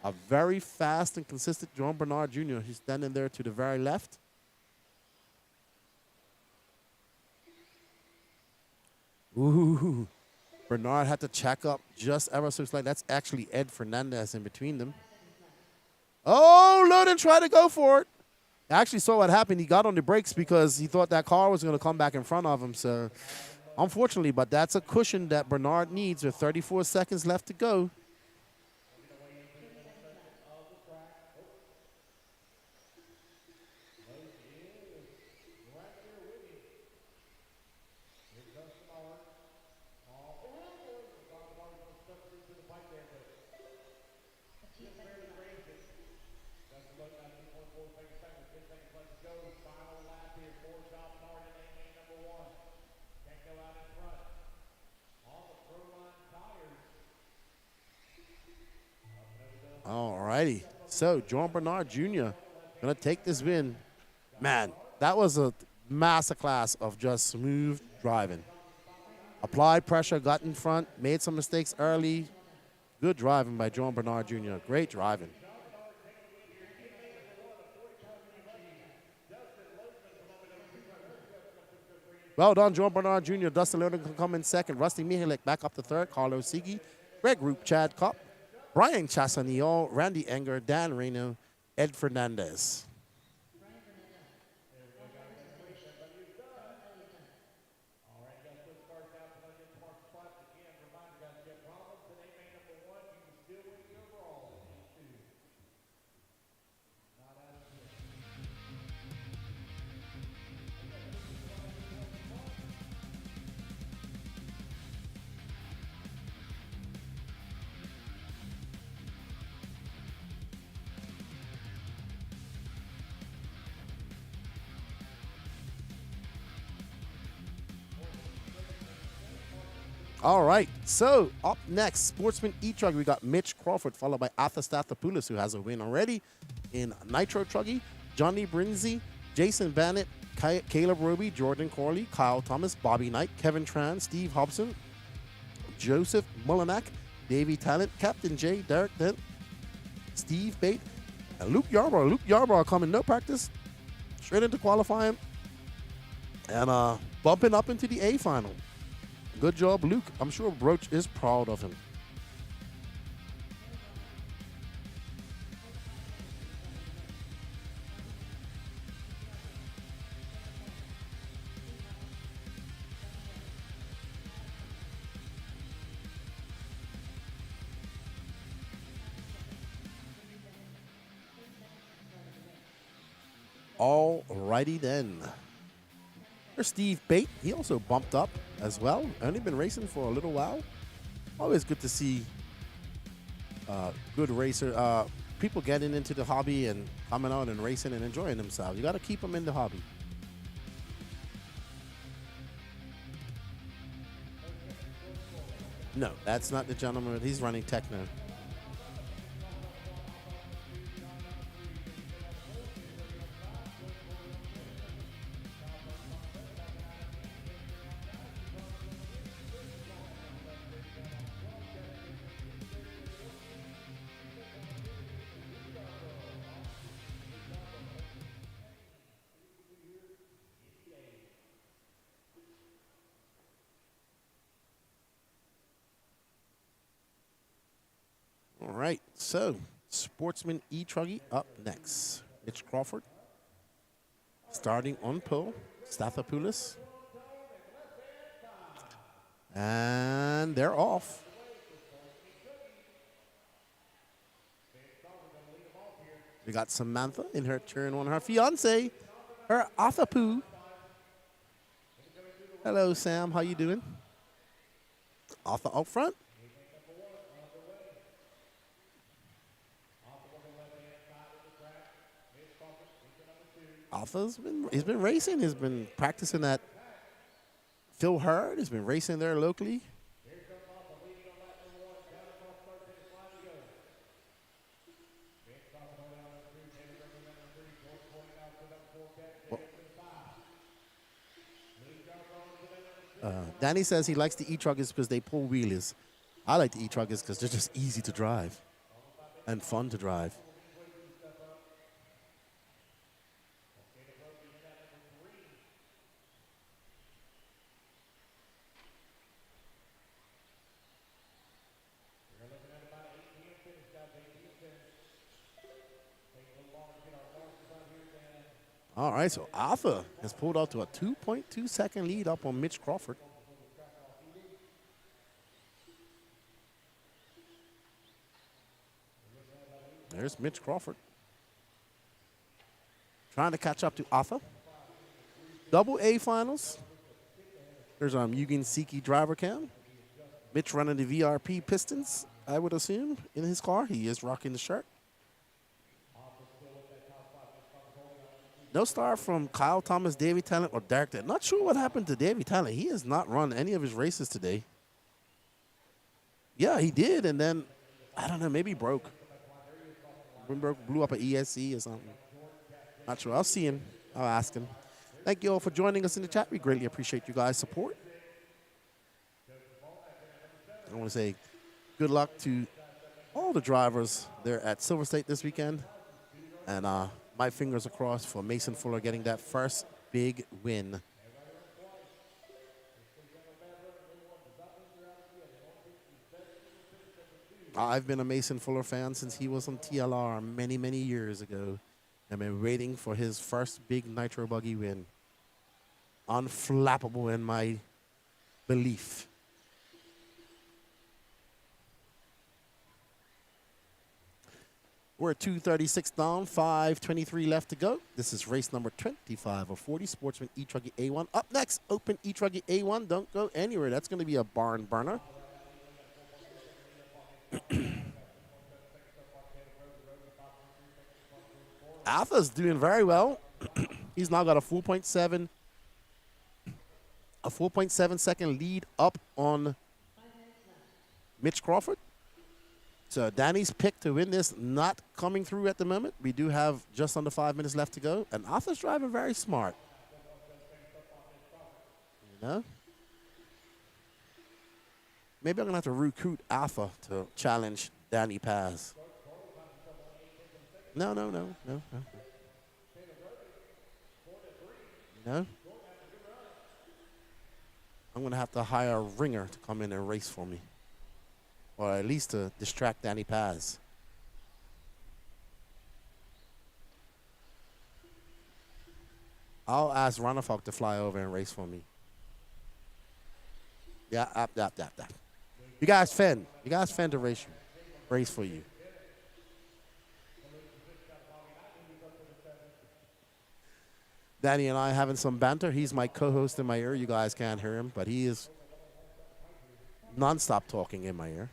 a very fast and consistent John Bernard Jr. He's standing there to the very left. Ooh. Bernard had to check up just ever so slightly. That's actually Ed Fernandez in between them. Oh, Loden tried to go for it. I actually saw what happened. He got on the brakes because he thought that car was going to come back in front of him. So, unfortunately, but that's a cushion that Bernard needs with 34 seconds left to go. All righty. So, John Bernard Jr. going to take this win. Man, that was a masterclass of just smooth driving. Applied pressure, got in front, made some mistakes early. Good driving by John Bernard Jr. Great driving. Well done, John Bernard Jr. Dustin Lerner can come in second. Rusty Mihalik back up to third. Carlos Sigi, Greg Roop, Chad Kopp, Brian Chassanillo, Randy Enger, Dan Reno, Ed Fernandez. All right, so up next, Sportsman E-Truck, we got Mitch Crawford, followed by Arthur Stathopoulos, who has a win already in Nitro Truggy, Johnny Brinzy, Jason Bannett, Caleb Roby, Jordan Corley, Kyle Thomas, Bobby Knight, Kevin Tran, Steve Hobson, Joseph Mullinack, Davey Talent, Captain J, Derek Dent, Steve Bate, and Luke Yarbrough. Luke Yarbrough coming no practice, straight into qualifying, and bumping up into the A final. Good job, Luke. I'm sure Broach is proud of him. All righty then. There's Steve Bate. He also bumped up as well. Only been racing for a little while. Always good to see good racer, people getting into the hobby and coming out and racing and enjoying themselves. You got to keep them in the hobby. No, that's not the gentleman. He's running Techno. All right, so Sportsman E-Truggy up next. Mitch Crawford starting on pole, Stathopoulos. And they're off. We got Samantha in her turn on her fiance, her Athapu. Hello, Sam. How you doing? Arthur out front. Arthur's he's been racing. He's been practicing at Phil Hurd. He's been racing there locally. Danny says he likes the E-Truckers because they pull wheelies. I like the E-Truckers because they're just easy to drive and fun to drive. All right, so Arthur has pulled out to a 2.2 second lead up on Mitch Crawford. There's Mitch Crawford. Trying to catch up to Arthur. Double A finals. There's Mugen Siki driver cam. Mitch running the VRP Pistons, I would assume, in his car. He is rocking the shirt. No star from Kyle Thomas, Davey Talent, or Derek Dent. Not sure what happened to Davey Talent. He has not run any of his races today. Yeah, he did, and then, I don't know, maybe broke. Wimberg blew up an ESC or something. Not sure. I'll see him. I'll ask him. Thank you all for joining us in the chat. We greatly appreciate you guys' support. I want to say good luck to all the drivers there at Silver State this weekend. And my fingers are crossed for Mason Fuller getting that first big win. I've been a Mason Fuller fan since he was on TLR many, many years ago. I've been waiting for his first big Nitro Buggy win. Unflappable in my belief. We're at 2:36 down, 5:23 left to go. This is race number 25 of 40, Sportsman E-Truggy A1. Up next, Open E-Truggy A1. Don't go anywhere. That's going to be a barn burner. Alpha's doing very well. He's now got a 4.7 second lead up on Mitch Crawford. So Danny's pick to win this not coming through at the moment. We do have just under 5 minutes left to go. And Alpha's driving very smart. You know? Maybe I'm going to have to recruit Alpha to challenge Danny Paz. No. No? I'm going to have to hire a ringer to come in and race for me. Or at least to distract Danny Paz. I'll ask Ronafog to fly over and race for me. Yeah, You guys fend. You guys fend to race for you. Danny and I having some banter. He's my co-host in my ear. You guys can't hear him, but he is nonstop talking in my ear.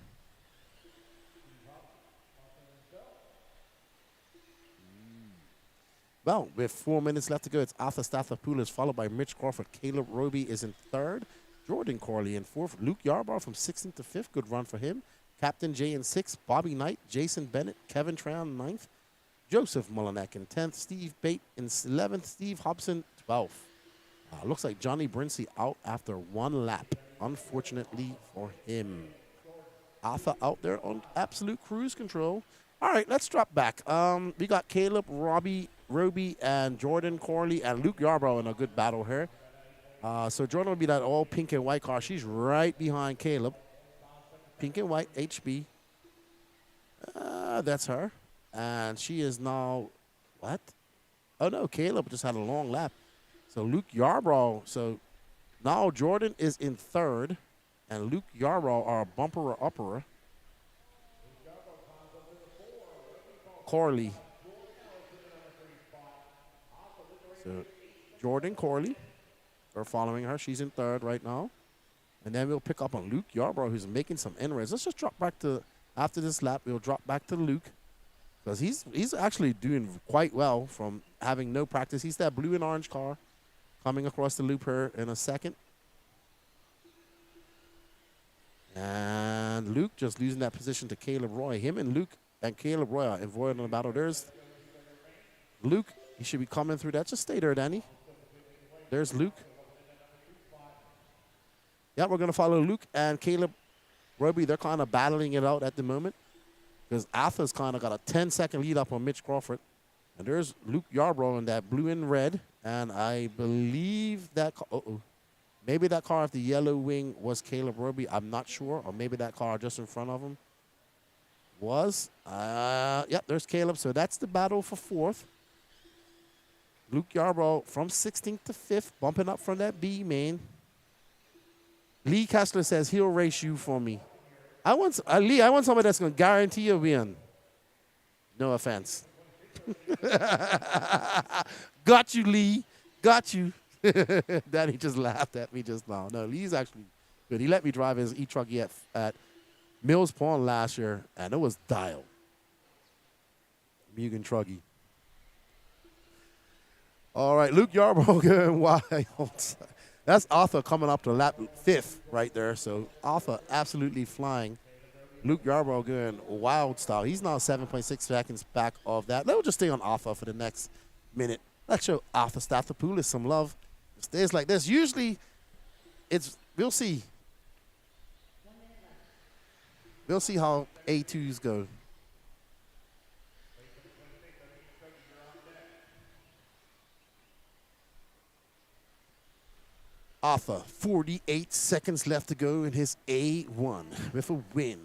Well, with 4 minutes left to go, it's Arthur Stathopoulos, followed by Mitch Crawford. Caleb Roby is in third. Jordan Corley in fourth. Luke Yarbar from 16th to 5th. Good run for him. Captain J in 6th. Bobby Knight, Jason Bennett, Kevin Tran 9th. Joseph Molinek in 10th. Steve Bate in 11th. Steve Hobson 12th. Looks like Johnny Brinsey out after one lap, unfortunately for him. Arthur out there on absolute cruise control. All right, let's drop back. We got Caleb, Roby, and Jordan Corley, and Luke Yarbrough in a good battle here. So Jordan will be that all pink and white car. She's right behind Caleb. Pink and white, HB. That's her. And she is now, what? Oh, no, Caleb just had a long lap. So Luke Yarbrough, so now Jordan is in third, and Luke Yarbrough are bumper-upper. Corley. So Jordan Corley are following her. She's in third right now. And then we'll pick up on Luke Yarbrough, who's making some inroads. Let's just drop back to, after this lap, we'll drop back to Luke. Because he's actually doing quite well from having no practice. He's that blue and orange car coming across the loop here in a second. And Luke just losing that position to Caleb Roy. Him and Luke and Caleb Roy are avoiding the battle. There's Luke. He should be coming through that. Just stay there, Danny. There's Luke. Yeah, we're going to follow Luke and Caleb Roby. They're kind of battling it out at the moment because Arthur's kind of got a 10-second lead up on Mitch Crawford. And there's Luke Yarbrough in that blue and red. And I believe that maybe that car with the yellow wing was Caleb Roby. I'm not sure. Or maybe that car just in front of him was. Yep, there's Caleb. So that's the battle for fourth. Luke Yarbrough from 16th to 5th, bumping up from that B main. Lee Kessler says he'll race you for me. Lee, I want somebody that's going to guarantee a win. No offense. Got you, Lee. Got you. Danny just laughed at me just now. No, Lee's actually good. He let me drive his e-truck at Mills Pond last year, and it was dialed. Mugen Truggy. All right, Luke Yarbrough going wild. That's Arthur coming up to lap 5th right there. So Arthur absolutely flying. Luke Yarbrough going wild style. He's now 7.6 seconds back of that. They'll just stay on Arthur for the next minute. Let's show Arthur Stathopoulos some love. It stays like this. Usually, we'll see. We'll see how A2s go. Arthur, 48 seconds left to go in his A1 with a win.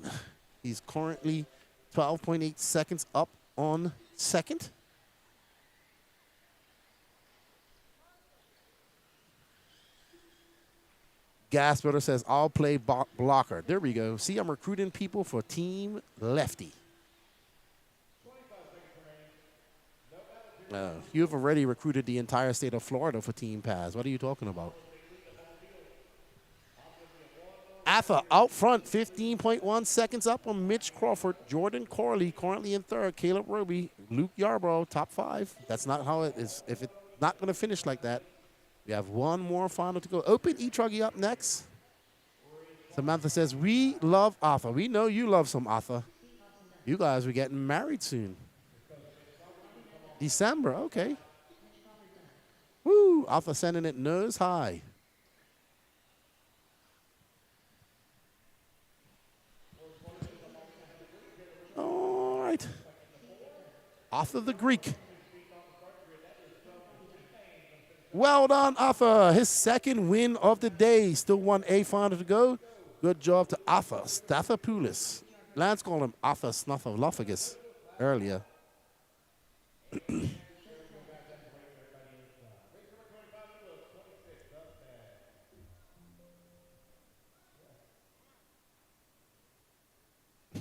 He's currently 12.8 seconds up on second. Gasbuilder says, I'll play blocker. There we go. See, I'm recruiting people for Team Lefty. You've already recruited the entire state of Florida for Team Paz. What are you talking about? Arthur out front, 15.1 seconds up on Mitch Crawford. Jordan Corley currently in third. Caleb Roby, Luke Yarbrough, top 5. That's not how it is. If it's not going to finish like that, we have one more final to go. Open E-Truggy up next. Samantha says, we love Arthur. We know you love some Arthur. You guys are getting married soon. December, okay. Woo, Arthur sending it nose high. All right. Arthur the Greek. Well done, Arthur. His second win of the day. Still 1A final to go. Good job to Arthur Stathopoulos. Lance called him Arthur Snuffleupagus earlier.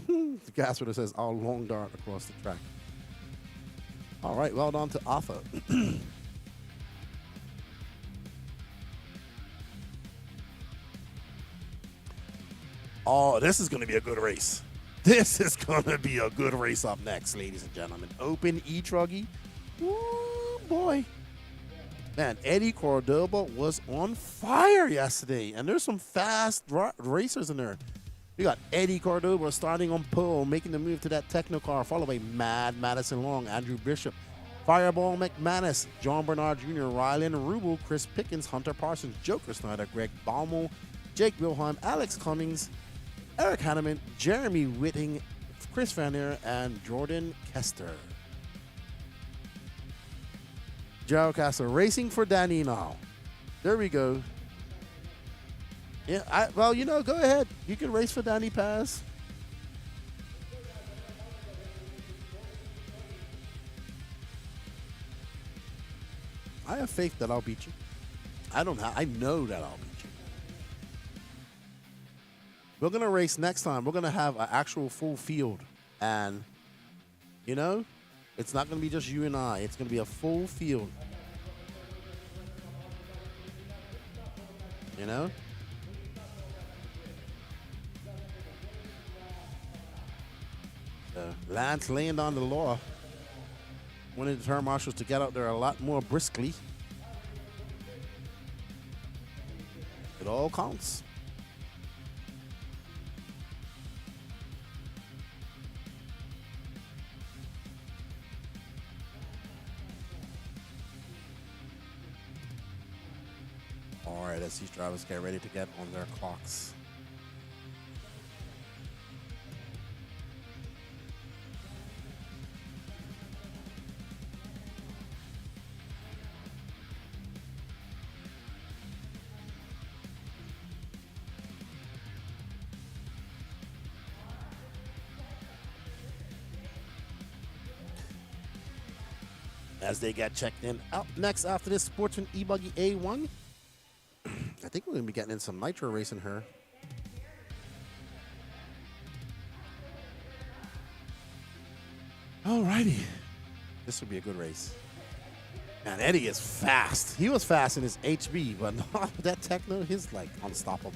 The gasper says, I'll long dart across the track. All right, well done to Arthur. Oh, this is going to be a good race. This is going to be a good race up next, ladies and gentlemen. Open E-Truggy. Woo, boy. Man, Eddie Cordoba was on fire yesterday, and there's some fast racers in there. We got Eddie Cordoba starting on pole, making the move to that techno car, followed by Mad Madison Long, Andrew Bishop, Fireball McManus, John Bernard Jr., Rylan Rubel, Chris Pickens, Hunter Parsons, Joker Snyder, Greg Baumel, Jake Wilhelm, Alex Cummings, Eric Hanneman, Jeremy Whitting, Chris Vanier, and Jordan Kester. Gerald Castle racing for Danny now. There we go. Yeah, well, you know, go ahead. You can race for Danny Paz. I have faith that I'll beat you. I know that I'll beat you. We're going to race next time. We're going to have an actual full field. And, you know, it's not going to be just you and I. It's going to be a full field. You know? Lance laying down the law. Wanted the turn marshals to get out there a lot more briskly. It all counts. All right, as these drivers get ready to get on their clocks. As they get checked in. Up next after this, Sportsman E-Buggy A1. I think we're going to be getting in some nitro racing here. Alrighty. This would be a good race. And Eddie is fast. He was fast in his HB, but not that techno, he's like unstoppable.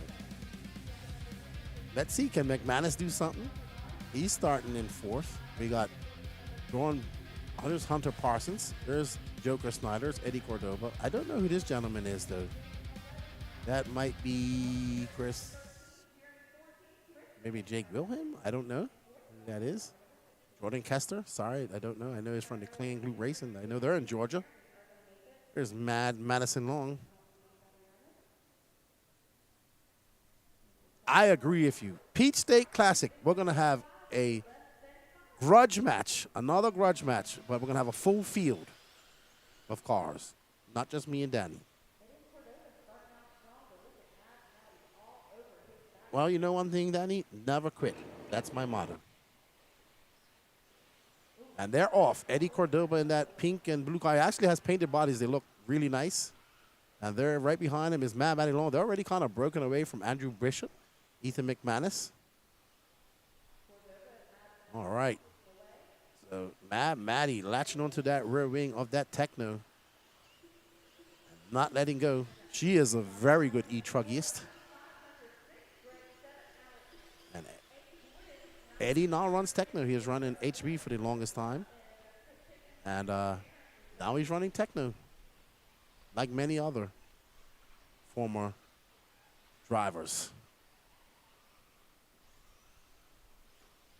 Let's see, can McManus do something? He's starting in fourth. We got there's Hunter Parsons. There's Joker Snyder. There's Eddie Cordoba. I don't know who this gentleman is, though. That might be Chris maybe Jake Wilhelm. I don't know who that is. Jordan Kester. Sorry, I don't know. I know he's from the Clean Glue Racing. I know they're in Georgia. There's Madison Long. I agree with you. Peach State Classic. We're going to have a grudge match, another grudge match, but we're going to have a full field of cars, not just me and Danny. Well, you know one thing, Danny? Never quit. That's my motto. And they're off. Eddie Cordoba in that pink and blue car. He actually has painted bodies. They look really nice. And they're right behind him is Matt Matty Long. They're already kind of broken away from Andrew Bishop, Ethan McManus. All right. So Maddie latching onto that rear wing of that Techno. Not letting go. She is a very good e-truggiest. And Eddie now runs Techno. He was running HB for the longest time. And now he's running Techno. Like many other former drivers.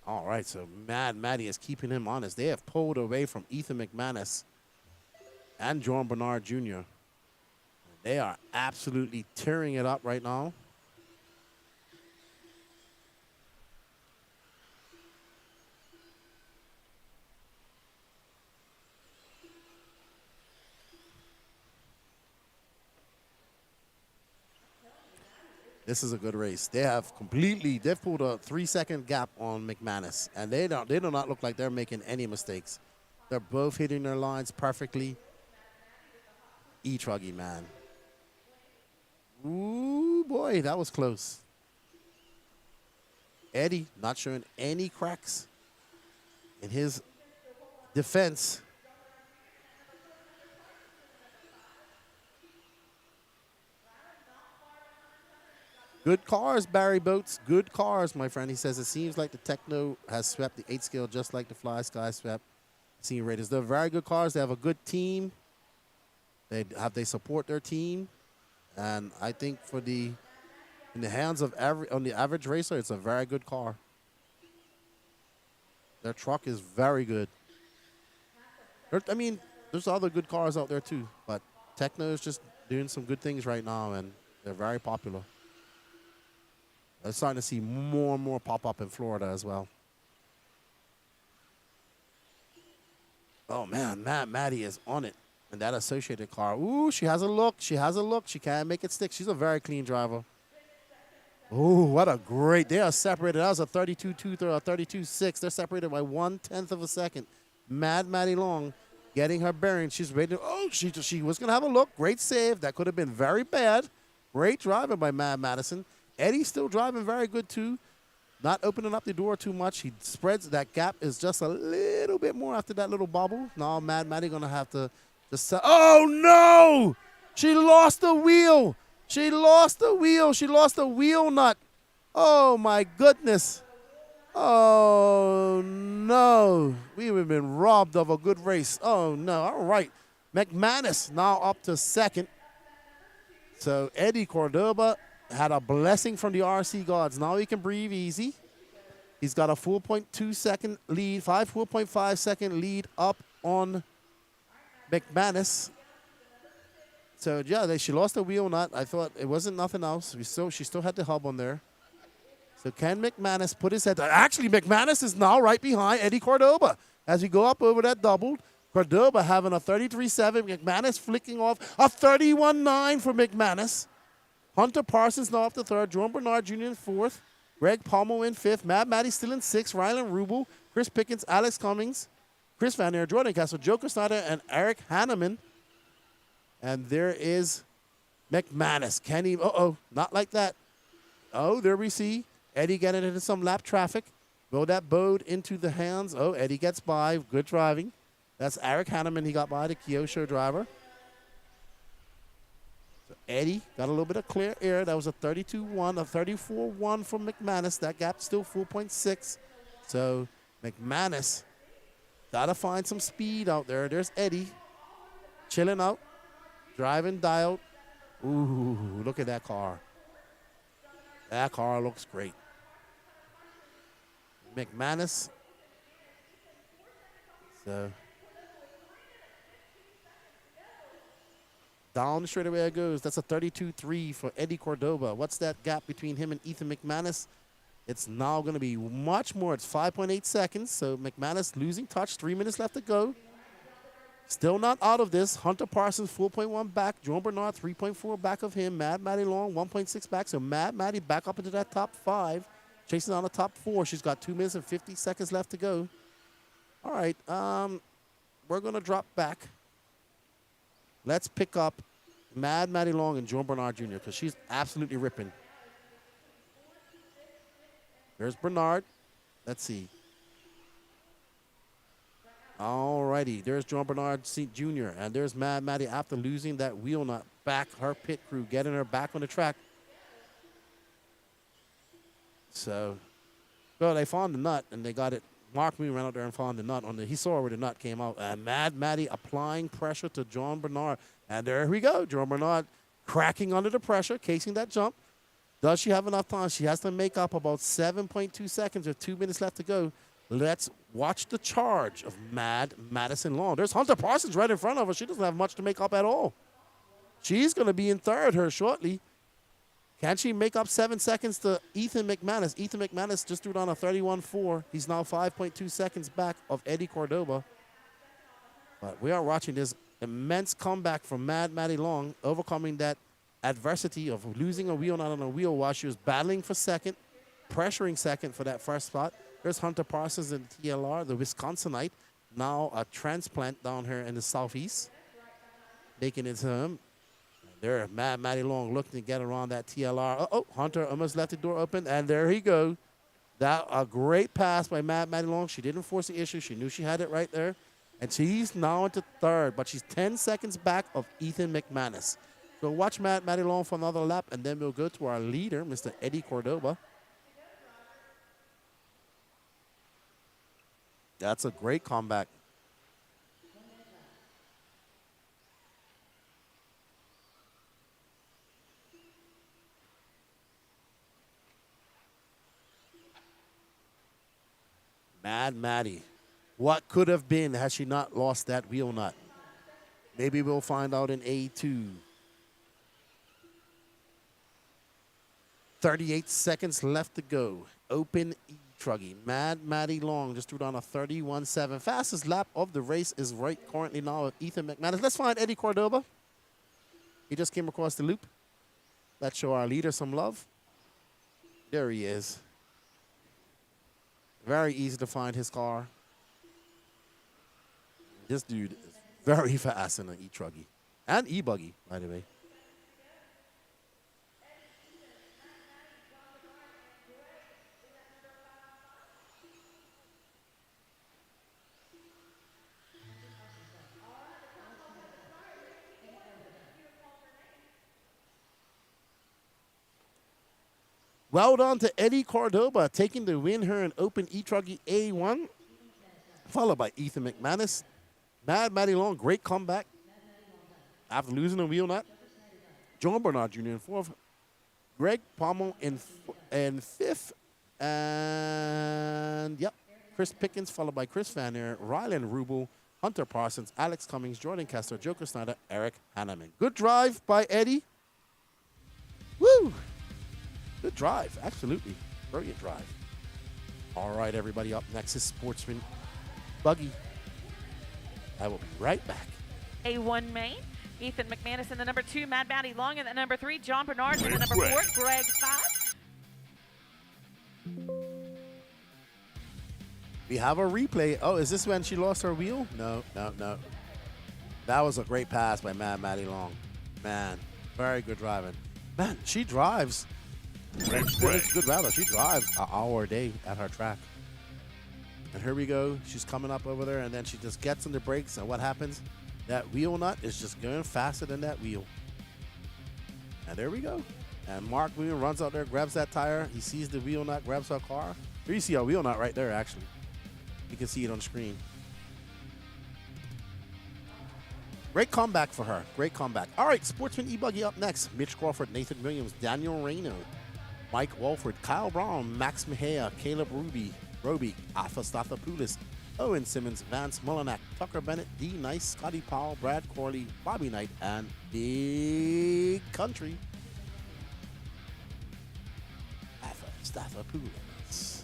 All right, so Maddie is keeping him honest. They have pulled away from Ethan McManus and John Bernard Jr. They are absolutely tearing it up right now. This is a good race. They've pulled a 3-second gap on McManus, and they do not look like they're making any mistakes. They're both hitting their lines perfectly. E-Truggy, man. Ooh, boy, that was close. Eddie not showing any cracks in his defense. Good cars, Barry Boats. Good cars, my friend. He says it seems like the Techno has swept the 8 scale just like the Fly Sky swept Senior Raiders. They're very good cars. They have a good team. They support their team. And I think in the hands of the average racer, it's a very good car. Their truck is very good. There's other good cars out there too, but Techno is just doing some good things right now, and they're very popular. I'm starting to see more and more pop up in Florida as well. Oh, man, Maddie is on it. And that associated car. Ooh, she has a look. She has a look. She can't make it stick. She's a very clean driver. Ooh, what a great. They are separated. That was a 32.2 or a 32.6. They're separated by 1/10 of a second. Maddie Long getting her bearing. She's ready to, she was going to have a look. Great save. That could have been very bad. Great driving by Madison. Eddie's still driving very good, too. Not opening up the door too much. He spreads. That gap is just a little bit more after that little bobble. Now Maddie going to have to just... Oh, no! She lost the wheel. She lost the wheel. She lost the wheel nut. Oh, my goodness. Oh, no. We have been robbed of a good race. Oh, no. All right. McManus now up to second. So Eddie Cordoba had a blessing from the RC gods. Now he can breathe easy. He's got a 4.2 second lead, 4.5 second lead up on McManus. So, yeah, she lost the wheel nut. I thought it wasn't nothing else. She still had the hub on there. So can McManus put his head down? Actually, McManus is now right behind Eddie Cordoba. As we go up over that double, Cordoba having a 33.7. McManus flicking off a 31.9 for McManus. Hunter Parsons now up to third. Jerome Bernard Jr. in fourth. Greg Palmer in fifth. Maddie still in sixth. Rylan Rubel, Chris Pickens, Alex Cummings, Chris Van Air, Jordan Castle, Joker Snyder, and Eric Hanneman. And there is McManus. Can he? Not like that. Oh, there we see Eddie getting into some lap traffic. Will that bode into the hands? Oh, Eddie gets by. Good driving. That's Eric Hanneman. He got by the Kyosho driver. Eddie got a little bit of clear air. That was a 32.1, a 34.1 from McManus. That gap still 4.6. So McManus got to find some speed out there. There's Eddie chilling out, driving dialed. Ooh, look at that car. That car looks great. McManus. So down the straightaway it goes. That's a 32-3 for Eddie Cordoba. What's that gap between him and Ethan McManus? It's now going to be much more. It's 5.8 seconds. So McManus losing touch. 3 minutes left to go. Still not out of this. Hunter Parsons 4.1 back. John Bernard 3.4 back of him. Mad Maddie Long 1.6 back. So Mad Maddie back up into that top 5. Chasing on the top 4. She's got 2 minutes and 50 seconds left to go. All right. We're going to drop back. Let's pick up Mad Maddie Long and Joan Bernard Jr. because she's absolutely ripping. There's Bernard. Let's see. All righty. There's Joan Bernard Jr. And there's Mad Maddie after losing that wheel nut. Back her pit crew, getting her back on the track. So, well, they found the nut and they got it. Mark Moon ran out there and found the nut. He saw where the nut came out. And Mad Maddie applying pressure to John Bernard. And there we go. John Bernard cracking under the pressure, casing that jump. Does she have enough time? She has to make up about 7.2 seconds with 2 minutes left to go. Let's watch the charge of Mad Madison Long. There's Hunter Parsons right in front of her. She doesn't have much to make up at all. She's going to be in third here shortly. Can she make up 7 seconds to Ethan McManus? Ethan McManus just threw down a 31.4. He's now 5.2 seconds back of Eddie Cordoba. But we are watching this immense comeback from Mad Maddie Long, overcoming that adversity of losing a wheel, not on a wheel, while she was battling for second, pressuring second for that first spot. There's Hunter Parsons in TLR, the Wisconsinite, now a transplant down here in the southeast, making it home. There, Mad Maddie Long looking to get around that TLR. Oh, Hunter almost left the door open, and there he goes. That a great pass by Mad Maddie Long. She didn't force the issue. She knew she had it right there. And she's now into third, but she's 10 seconds back of Ethan McManus. So watch Mad Maddie Long for another lap, and then we'll go to our leader, Mr. Eddie Cordoba. That's a great comeback. Mad Maddie. What could have been had she not lost that wheel nut? Maybe we'll find out in A2. 38 seconds left to go. Open E-Truggy. Mad Maddie Long just threw down a 31.7. Fastest lap of the race is right currently now with Ethan McManus. Let's find Eddie Cordoba. He just came across the loop. Let's show our leader some love. There he is. Very easy to find his car. This dude is very fast in an E-Truggy. And E-Buggy, by the way. Well done to Eddie Cordoba, taking the win here in Open E-Truggy A1, followed by Ethan McManus. Mad Maddie Long, great comeback after losing a wheel nut. John Bernard Jr. in fourth. Greg Pommel in fifth. And, yep, Chris Pickens, followed by Chris Vanier, Rylan Rubel, Hunter Parsons, Alex Cummings, Jordan Kessler, Joker Snyder, Eric Hanneman. Good drive by Eddie. Woo! Good drive, absolutely. Brilliant drive. All right, everybody, up next is Sportsman Buggy. I will be right back. A1 main, Ethan McManus in the number 2, Mad Maddie Long in the number 3, John Bernard in the number 4, Greg 5. We have a replay. Oh, is this when she lost her wheel? No. That was a great pass by Mad Maddie Long. Man, very good driving. Man, she drives. It's good weather. She drives an hour a day at her track. And here we go. She's coming up over there, and then she just gets on the brakes, and what happens? That wheel nut is just going faster than that wheel. And there we go. And Mark Moon runs out there, grabs that tire. He sees the wheel nut, grabs her car. Here you see our wheel nut right there, actually. You can see it on screen. Great comeback for her. Great comeback. All right, Sportsman E-Buggy up next. Mitch Crawford, Nathan Williams, Daniel Reno, Mike Walford, Kyle Brown, Max Mejia, Caleb Ruby, Roby, Afastathopoulos, Owen Simmons, Vance Mullinack, Tucker Bennett, D Nice, Scotty Powell, Brad Corley, Bobby Knight, and Big Country, Afastathopoulos.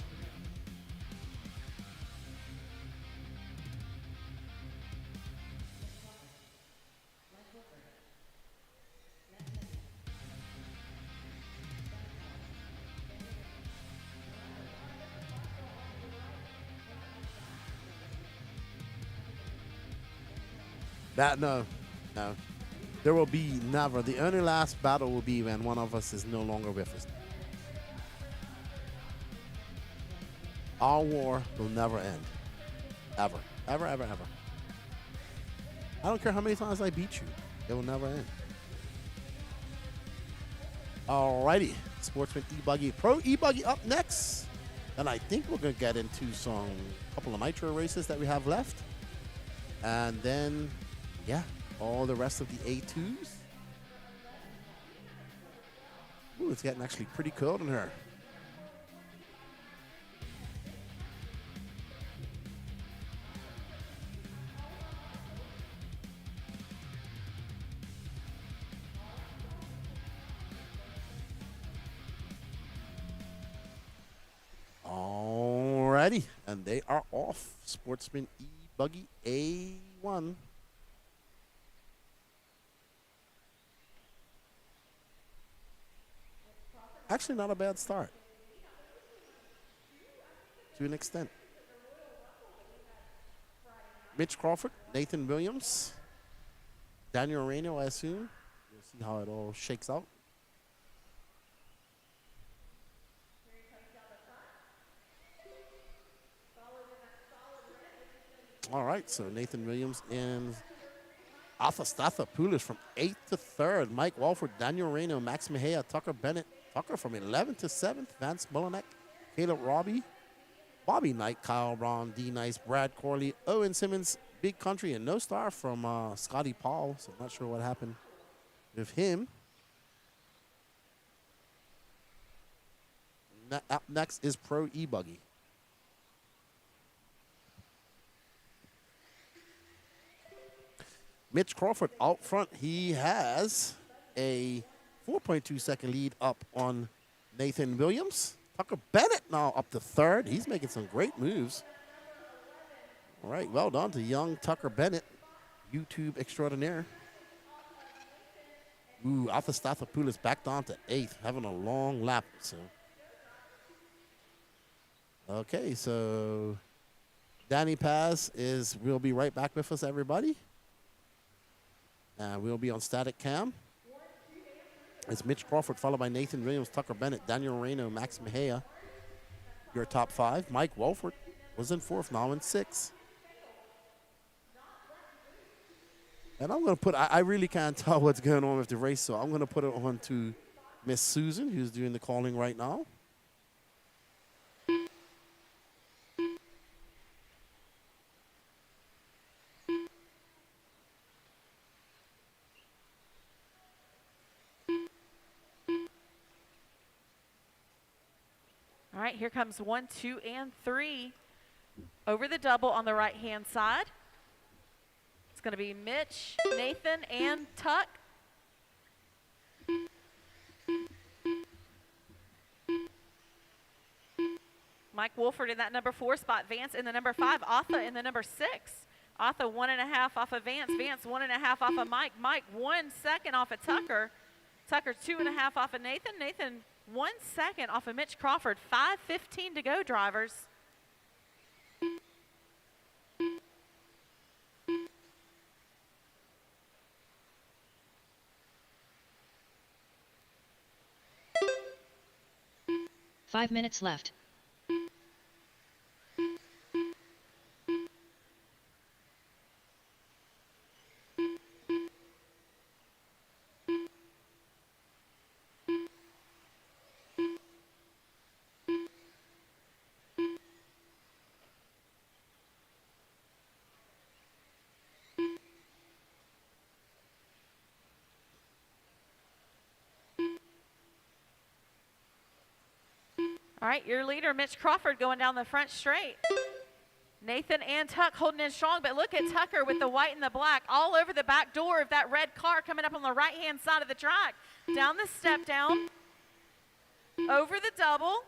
No. There will be never. The only last battle will be when one of us is no longer with us. Our war will never end. Ever. Ever, ever, ever. I don't care how many times I beat you. It will never end. Alrighty. Sportsman E-Buggy. Pro E-Buggy up next. And I think we're going to get into some couple of nitro races that we have left. And then, yeah, all the rest of the A2s. Ooh, it's getting actually pretty cold in here. Alrighty, and they are off. Sportsman E-Buggy A1. Actually, not a bad start. To an extent. Mitch Crawford, Nathan Williams, Daniel Reno, I assume. We'll see how it all shakes out. All right, so Nathan Williams and Afastathopoulos from 8th to 3rd. Mike Walford, Daniel Reno, Max Mejia, Tucker Bennett. Tucker from 11th to 7th. Vance Mullinack, Caleb Robbie, Bobby Knight, Kyle Braun, D Nice, Brad Corley, Owen Simmons, Big Country, and no star from Scotty Powell. So I'm not sure what happened with him. Up next is Pro E-Buggy. Mitch Crawford out front. He has a 4.2 second lead up on Nathan Williams. Tucker Bennett now up to 3rd. He's making some great moves. All right, well done to young Tucker Bennett, YouTube extraordinaire. Ooh, Afastathopoulos back down to 8th, having a long lap. So, okay, so Danny Paz will be right back with us, everybody. We'll be on static cam. It's Mitch Crawford, followed by Nathan Williams, Tucker Bennett, Daniel Reno, Max Mejia. Your top 5. Mike Walford was in 4th, now in 6th. And I'm going to put, I really can't tell what's going on with the race, so I'm going to put it on to Miss Susan, who's doing the calling right now. All right, here comes 1, 2, and 3 over the double on the right-hand side. It's going to be Mitch, Nathan, and Tuck. Mike Wolford in that number 4 spot. Vance in the number 5. Atha in the number 6. Atha 1.5 off of Vance. Vance 1.5 off of Mike. Mike 1 second off of Tucker. Tucker 2.5 off of Nathan. Nathan 1 second off of Mitch Crawford. 5:15 to go, drivers. Five minutes left. All right, your leader, Mitch Crawford, going down the front straight. Nathan and Tuck holding in strong, but look at Tucker with the white and the black all over the back door of that red car coming up on the right-hand side of the track. Down the step down, over the double.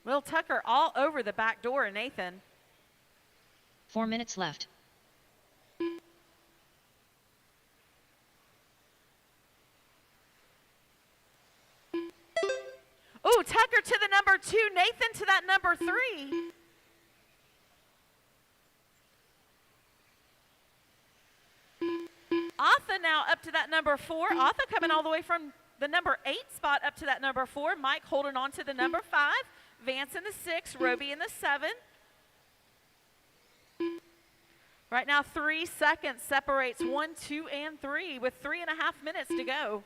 Will Tucker all over the back door of Nathan. 4 minutes left. Ooh, Tucker to the number 2, Nathan to that number 3. Atha now up to that number 4. Atha coming all the way from the number 8 spot up to that number 4. Mike holding on to the number 5. Vance in the 6, Roby in the 7. Right now, 3 seconds separates 1, 2, and 3 with 3.5 minutes to go.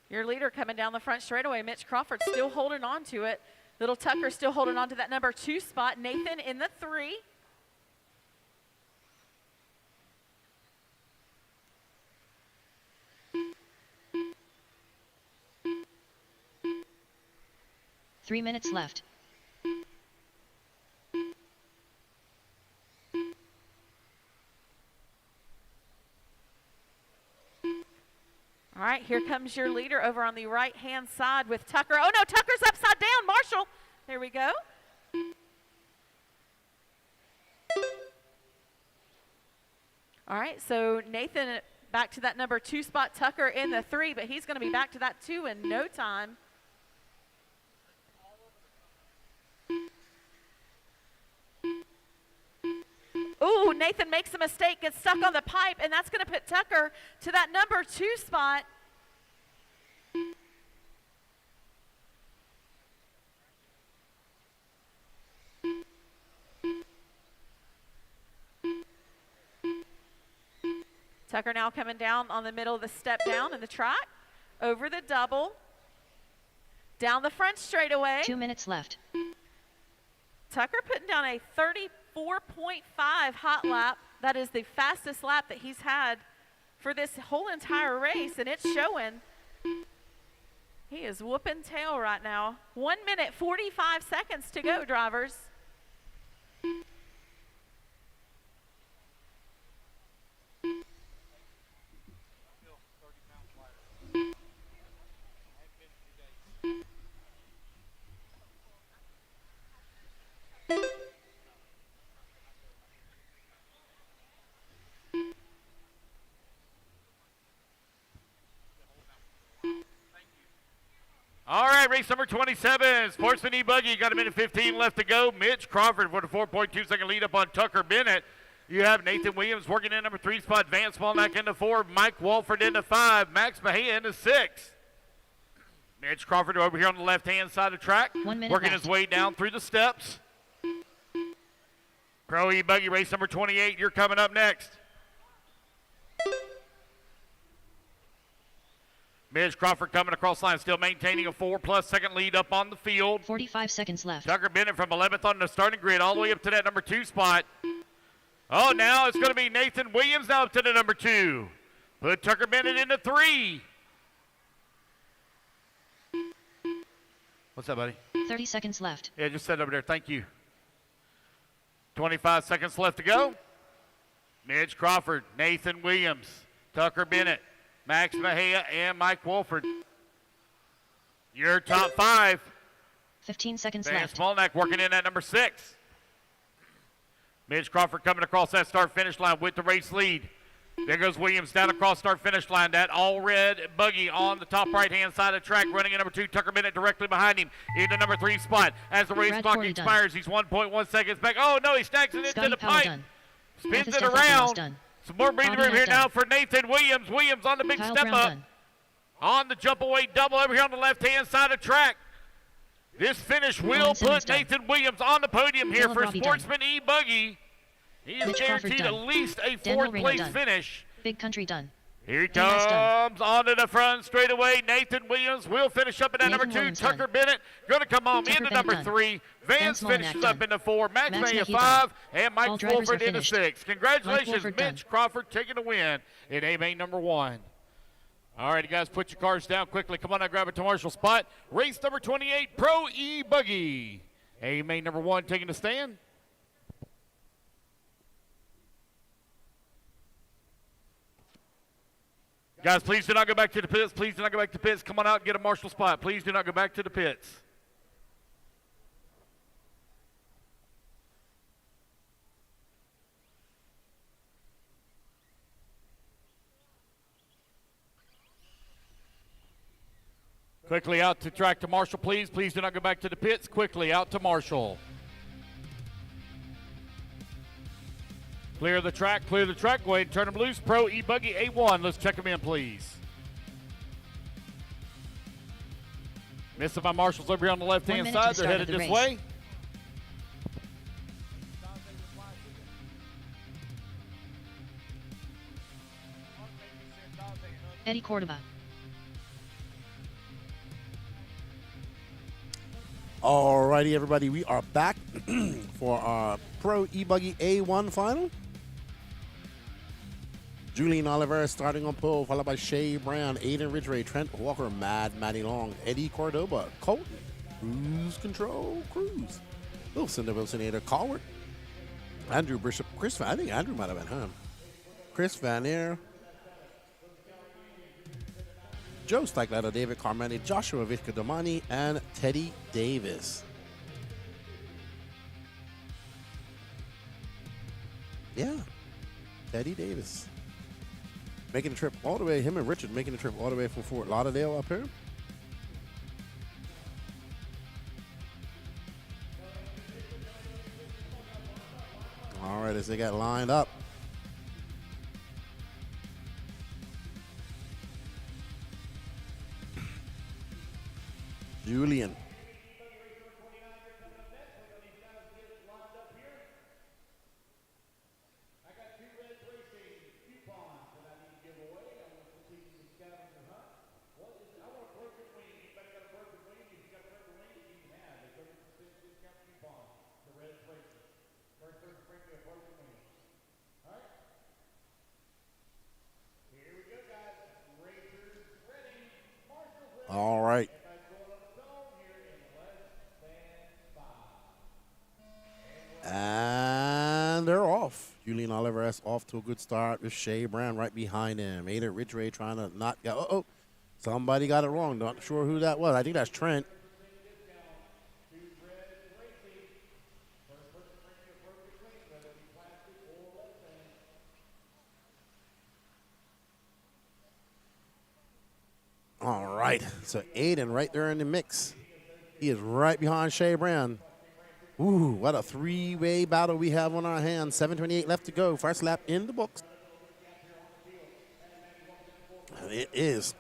Your leader coming down the front straightaway, Mitch Crawford still holding on to it. Little Tucker still holding on to that number 2 spot. Nathan in the 3. Three minutes left. All right, here comes your leader over on the right-hand side with Tucker. Oh, no, Tucker's upside down. Marshall, there we go. All right, so Nathan back to that number 2 spot, Tucker in the 3, but he's going to be back to that 2 in no time. Ooh, Nathan makes a mistake, gets stuck on the pipe, and that's going to put Tucker to that number 2 spot. Tucker now coming down on the middle of the step down in the track, over the double, down the front straightaway. 2 minutes left. Tucker putting down a 34.5 hot lap. That is the fastest lap that he's had for this whole entire race, and it's showing. He is whooping tail right now. 1 minute, 45 seconds to go, drivers. All right, race number 27, Sportsman E-Buggy, got a minute 15 left to go. Mitch Crawford with a 4.2-second lead up on Tucker Bennett. You have Nathan Williams working in number 3 spot, Vance Smolnack into 4, Mike Walford into 5, Max Mejia into 6. Mitch Crawford over here on the left-hand side of the track, 1 minute working left. his way down through the steps. Pro E-Buggy, race number 28, you're coming up next. Mitch Crawford coming across line, still maintaining a 4+ second lead up on the field. 45 seconds left. Tucker Bennett from 11th on the starting grid all the way up to that number 2 spot. Oh, now it's going to be Nathan Williams now up to the number 2. Put Tucker Bennett into 3. What's that, buddy? 30 seconds left. Yeah, just set over there. Thank you. 25 seconds left to go. Mitch Crawford, Nathan Williams, Tucker Bennett, Max Mejia, and Mike Wolford. Your top 5. 15 seconds Van left. Smolnack working in at number 6. Mitch Crawford coming across that start-finish line with the race lead. There goes Williams down across start-finish line. That all-red buggy on the top right-hand side of the track, running at number 2. Tucker Bennett directly behind him in the number 3 spot. As the race Brad clock Corey expires, he's 1.1 seconds back. Oh, no, he stacks it Scotty into the Powell pipe. done. Spins Mathis it Stefano around. done. Some more breathing Bobby room here Knight now done. for Nathan Williams. Williams on the big Kyle step Brown up. done. On the jump away double over here on the left-hand side of the track. This finish will Colin Simmons put done. Nathan Williams on the podium here Dylan for Robbie Sportsman E-Buggy. He is Mitch Crawford guaranteed at done. least a Dan 4th Moreno place done. finish. Big Country done. Here he comes onto the front straightaway. Nathan Williams will finish up in that number 2. Williams Tucker Bennett going to come on Tucker into Bennett number done. 3. Vance Molinak finishes up done. into 4. Max Max May at Mackey 5. done. And Mike All drivers Wolford are into finished. 6. Congratulations, Wolford Mitch done. Crawford taking the win in A main number 1. All right, you guys, put your cars down quickly. Come on now, grab a commercial spot. Race number 28, Pro E-Buggy. A main number 1 taking the stand. Guys, please do not go back to the pits. Please do not go back to the pits. Come on out and get a marshal spot. Please do not go back to the pits. Quickly out to track to Marshall, please. Please do not go back to the pits. Quickly out to Marshall. Clear the track, clear the track. Go ahead and turn them loose. Pro E-Buggy A1. Let's check them in, please. Missing by Marshall's over here on the left-hand side. They're headed this way. Eddie Cordoba. Alrighty, everybody, we are back for our Pro E-Buggy A1 final. Julian Oliver starting on pole, followed by Shay Brown, Aiden Ridgway, Trent Walker, Matty Long, Eddie Cordoba, Colton, Cruise Control, Cruz, Wilson, the Wilsonator, Colward, Andrew Bishop, Chris Van, I think Andrew might have been him, Chris Van Air, Joe Steichleiter, David Carmani, Joshua Vicadamani, and Teddy Davis. Yeah, Teddy Davis. Making the trip all the way, him and Richard making the trip all the way from Fort Lauderdale up here. All right, as they got lined up. Julian. All right. And they're off. Julian Oliver off to a good start with Shay Brown right behind him. Ada Ridgway trying to not go. Uh-oh. Somebody got it wrong. Not sure who that was. I think that's Trent. All right. So Aiden right there in the mix. He is right behind Shay Brown. Ooh, what a three-way battle we have on our hands. 7:28 left to go. First lap in the books. And it is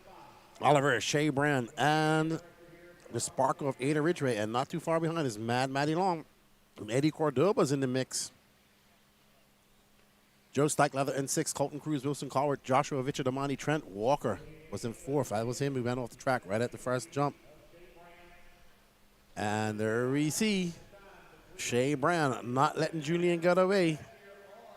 Oliver, Shay Brown, and the sparkle of Ada Ridgway. And not too far behind is Matty Long. And Eddie Cordoba's in the mix. Joe Steichleiter in 6, Colton Cruz, Wilson Colward, Joshua Vicadamani, Trent Walker was in 4th. That was him who went off the track right at the first jump. And there we see Shay Brown not letting Julian get away.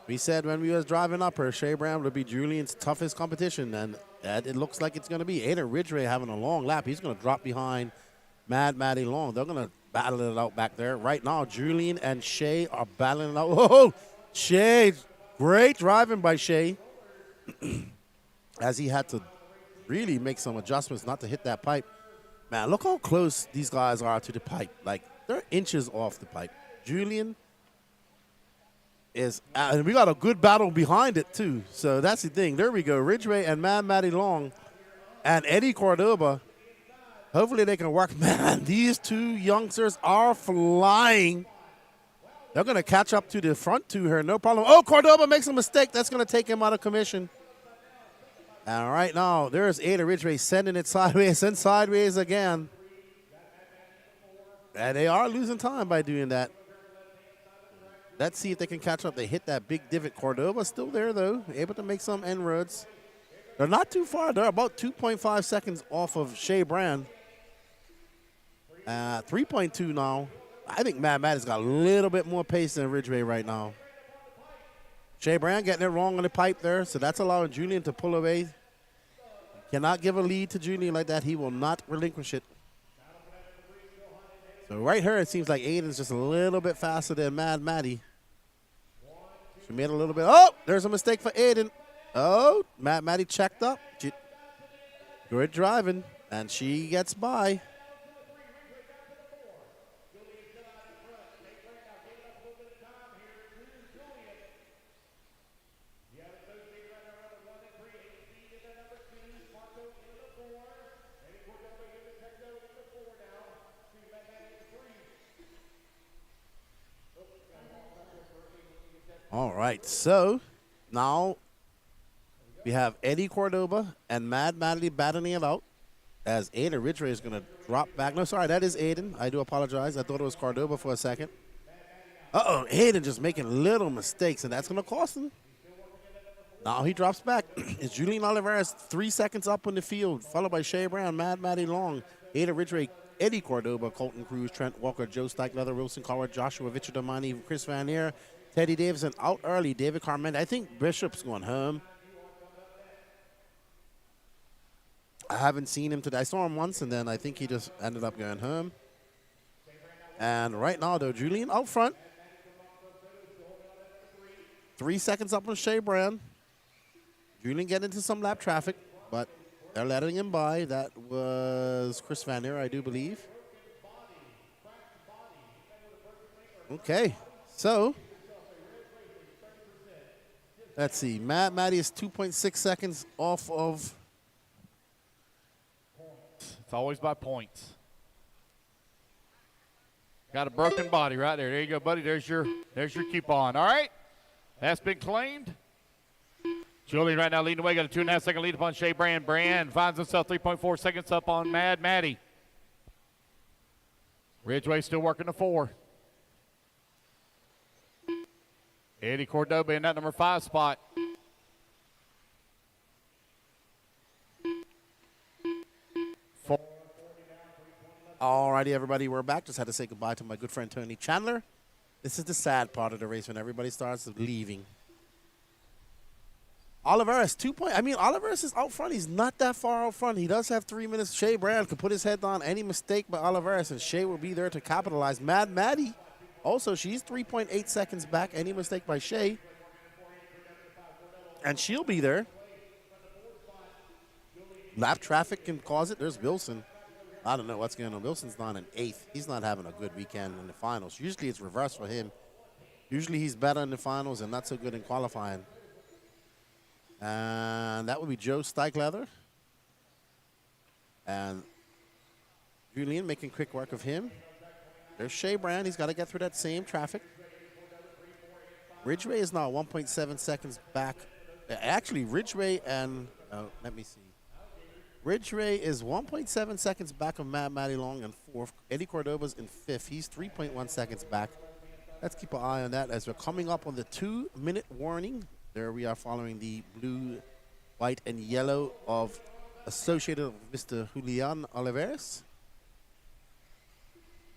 We said when we was driving up her, Shay Brown would be Julian's toughest competition, and it looks like it's going to be. Ada Ridgway having a long lap. He's going to drop behind Matty Long. They're going to battle it out back there. Right now, Julian and Shay are battling it out. Whoa, Shay, great driving by Shay. As he had to really make some adjustments not to hit that pipe. Man, look how close these guys are to the pipe. Like, they're inches off the pipe. Julian is, and we got a good battle behind it, too. So that's the thing. There we go. Ridgway and Matty Long and Eddie Cordoba. Hopefully they can work. Man, these two youngsters are flying. They're going to catch up to the front two here. No problem. Oh, Cordoba makes a mistake. That's going to take him out of commission. And right now, there's Ada Ridgway sending it sideways and sideways again. And they are losing time by doing that. Let's see if they can catch up. They hit that big divot. Cordoba still there, though, able to make some inroads. They're not too far. They're about 2.5 seconds off of Shea Brand. 3.2 now. I think Mad Maddie's got a little bit more pace than Ridgway right now. Shea Brand getting it wrong on the pipe there, so that's allowing Julian to pull away. Cannot give a lead to Julian like that. He will not relinquish it. So right here, it seems like Aiden's just a little bit faster than Mad Maddie. She made a little bit. Oh, there's a mistake for Aiden. Oh, Mad Maddie checked up. Good driving, and she gets by. All right, so now we have Eddie Cordoba and Mad Maddie battling it out as Aiden Ridgway is going to drop back. No, sorry, that is Aiden. I do apologize. I thought it was Cordoba for a second. Uh-oh, Aiden just making little mistakes, and that's going to cost him. Now he drops back. It's Julian Olivares 3 seconds up on the field, followed by Shea Brown, Mad Maddie Long, Aiden Ridgway, Eddie Cordoba, Colton Cruz, Trent Walker, Joe Steichleather, Wilson Coward, Joshua Victor-Damani, Chris Van Eer, Teddy Davidson out early. David Carmen. I think Bishop's going home. I haven't seen him today. I saw him once, and then I think he just ended up going home. And right now, though, Julian out front. 3 seconds up on Shea Brand. Julian getting into some lap traffic, but they're letting him by. That was Chris Van Eer, I do believe. Okay, so let's see. Mad Maddie is 2.6 seconds off of. It's always by points. Got a broken body right there. There you go, buddy. There's your coupon. All right. That's been claimed. Julian right now leading the way. Got a 2.5 second lead upon Shea Brand. Brand finds himself 3.4 seconds up on Mad Maddie. Ridgway still working the 4. Eddie Cordoba in that number 5 spot. All righty, everybody, we're back. Just had to say goodbye to my good friend Tony Chandler. This is the sad part of the race when everybody starts leaving. Olivares, 2 point. I mean, Olivares is out front. He's not that far out front. He does have 3 minutes. Shea Brand could put his head on any mistake by Olivares, and Shea will be there to capitalize. Mad Maddie, also, she's 3.8 seconds back. Any mistake by Shea, and she'll be there. Lap traffic can cause it. There's Wilson. I don't know what's going on. Wilson's not in 8th. He's not having a good weekend in the finals. Usually it's reverse for him. Usually he's better in the finals and not so good in qualifying. And that would be Joe Steichleather. And Julian making quick work of him. There's Shea Brand. He's got to get through that same traffic. Ridgway is now 1.7 seconds back. Actually, Ridgway and, let me see. Ridgway is 1.7 seconds back of Mad Maddie Long in 4th. Eddie Cordoba's in 5th. He's 3.1 seconds back. Let's keep an eye on that as we're coming up on the 2-minute warning. There we are following the blue, white, and yellow of associated with Mr. Julian Olivares.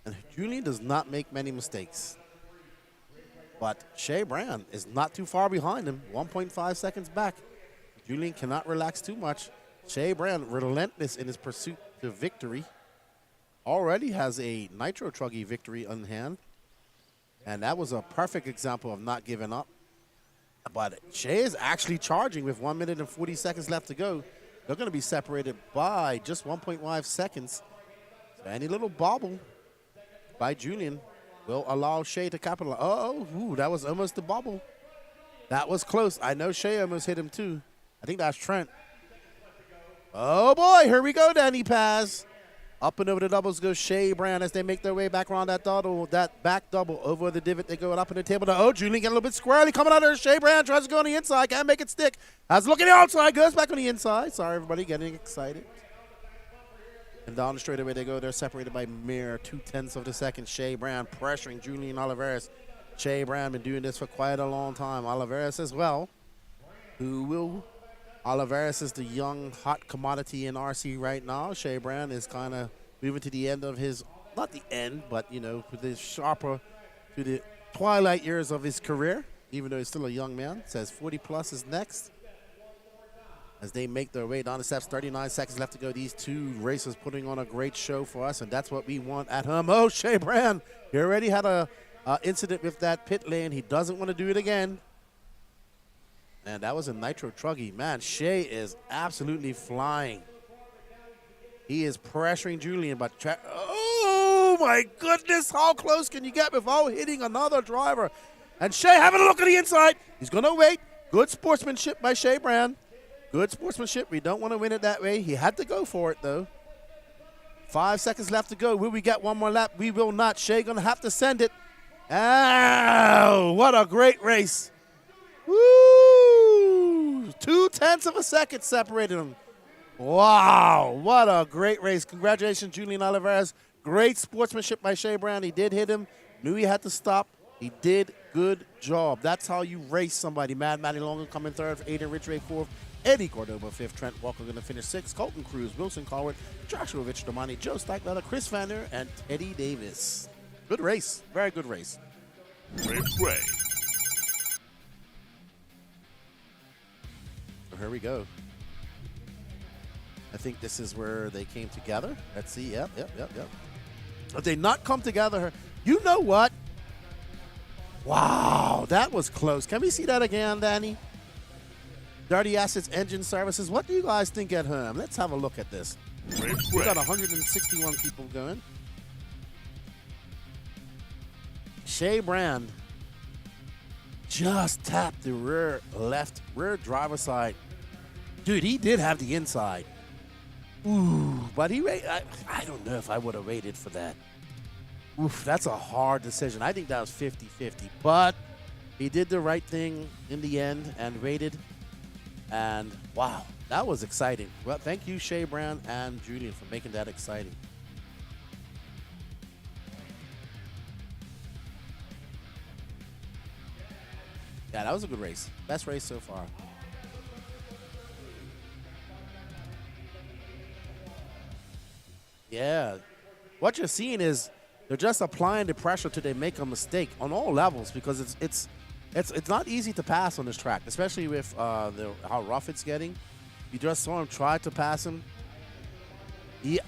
And Julian does not make many mistakes. But Shea Brand is not too far behind him, 1.5 seconds back. Julian cannot relax too much. Shea Brand, relentless in his pursuit to victory, already has a Nitro Truggy victory on hand. And that was a perfect example of not giving up. But Shea is actually charging with 1 minute and 40 seconds left to go. They're going to be separated by just 1.5 seconds. So any little bobble by Julian will allow Shea to capitalize. Oh, that was almost the bobble. That was close. I know Shea almost hit him too. I think that's Trent. Oh, boy, here we go, Danny Paz. Up and over the doubles goes Shea Brand as they make their way back around that double, that back double over the divot. They go up in the table. Oh, Julian getting a little bit squirrely coming out there. Shea Brand tries to go on the inside. Can't make it stick. Has a look at the outside. Goes back on the inside. Sorry, everybody, getting excited. And down the straightaway they go. They're separated by mere 0.2 of a second. Shea Brand pressuring Julian Olivares. Shea Brand been doing this for quite a long time. Olivares as well, who will Oliveras is the young, hot commodity in RC right now. Shea Brand is kind of moving to the end of his, not the end, but, you know, with the sharper, to the twilight years of his career, even though he's still a young man. Says 40 plus is next. As they make their way down the steps, 39 seconds left to go. These two racers putting on a great show for us, and that's what we want at home. Oh, Shea Brand, he already had a incident with that pit lane. He doesn't want to do it again. And that was a nitro truggy. Man, Shea is absolutely flying. He is pressuring Julian, but oh my goodness, how close can you get without hitting another driver? And Shea having a look at the inside. He's going to wait. Good sportsmanship by Shea Brand. Good sportsmanship. We don't want to win it that way. He had to go for it, though. 5 seconds left to go. Will we get one more lap? We will not. Shea going to have to send it. Ow, what a great race. Woo! 0.2 of a second separated them. Wow, what a great race. Congratulations, Julian Oliveras. Great sportsmanship by Shea Brand. He did hit him. Knew he had to stop. He did good job. That's how you race somebody. Mad Matty Longo coming third, Aiden Ridgway fourth, Eddie Cordoba fifth, Trent Walker going to finish sixth, Colton Cruz, Wilson Colward, Joshua Rich Domani, Joe Steichleiter, Chris Vander, and Teddy Davis. Good race. Very good race. Ridgway. So here we go. I think this is where they came together. Let's see. Yep. If they not come together, you know what? Wow, that was close. Can we see that again, Danny? Dirty Assets Engine Services. What do you guys think at home? Let's have a look at this. We got 161 people going. Shea Brand just tapped the rear driver side. Dude, he did have the inside. Ooh, but I don't know if I would have waited for that. Oof, that's a hard decision. I think that was 50-50. But he did the right thing in the end and waited. And, wow, that was exciting. Well, thank you, Shea Brand and Julian, for making that exciting. Yeah, that was a good race. Best race so far. Yeah. What you're seeing is they're just applying the pressure till they make a mistake on all levels, because it's not easy to pass on this track, especially with how rough it's getting. You just saw him try to pass him. Yeah,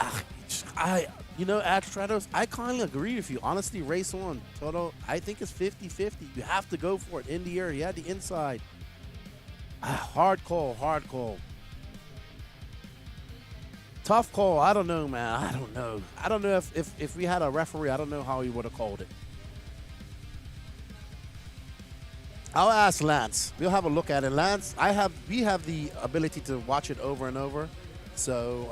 Astrados, I kind of agree with you. Honestly, race on. Toto, I think it's 50-50. You have to go for it in the air. He had the inside. Hard call. Tough call. I don't know, man. I don't know if we had a referee, I don't know how he would have called it. I'll ask Lance. We'll have a look at it. Lance, we have the ability to watch it over and over. So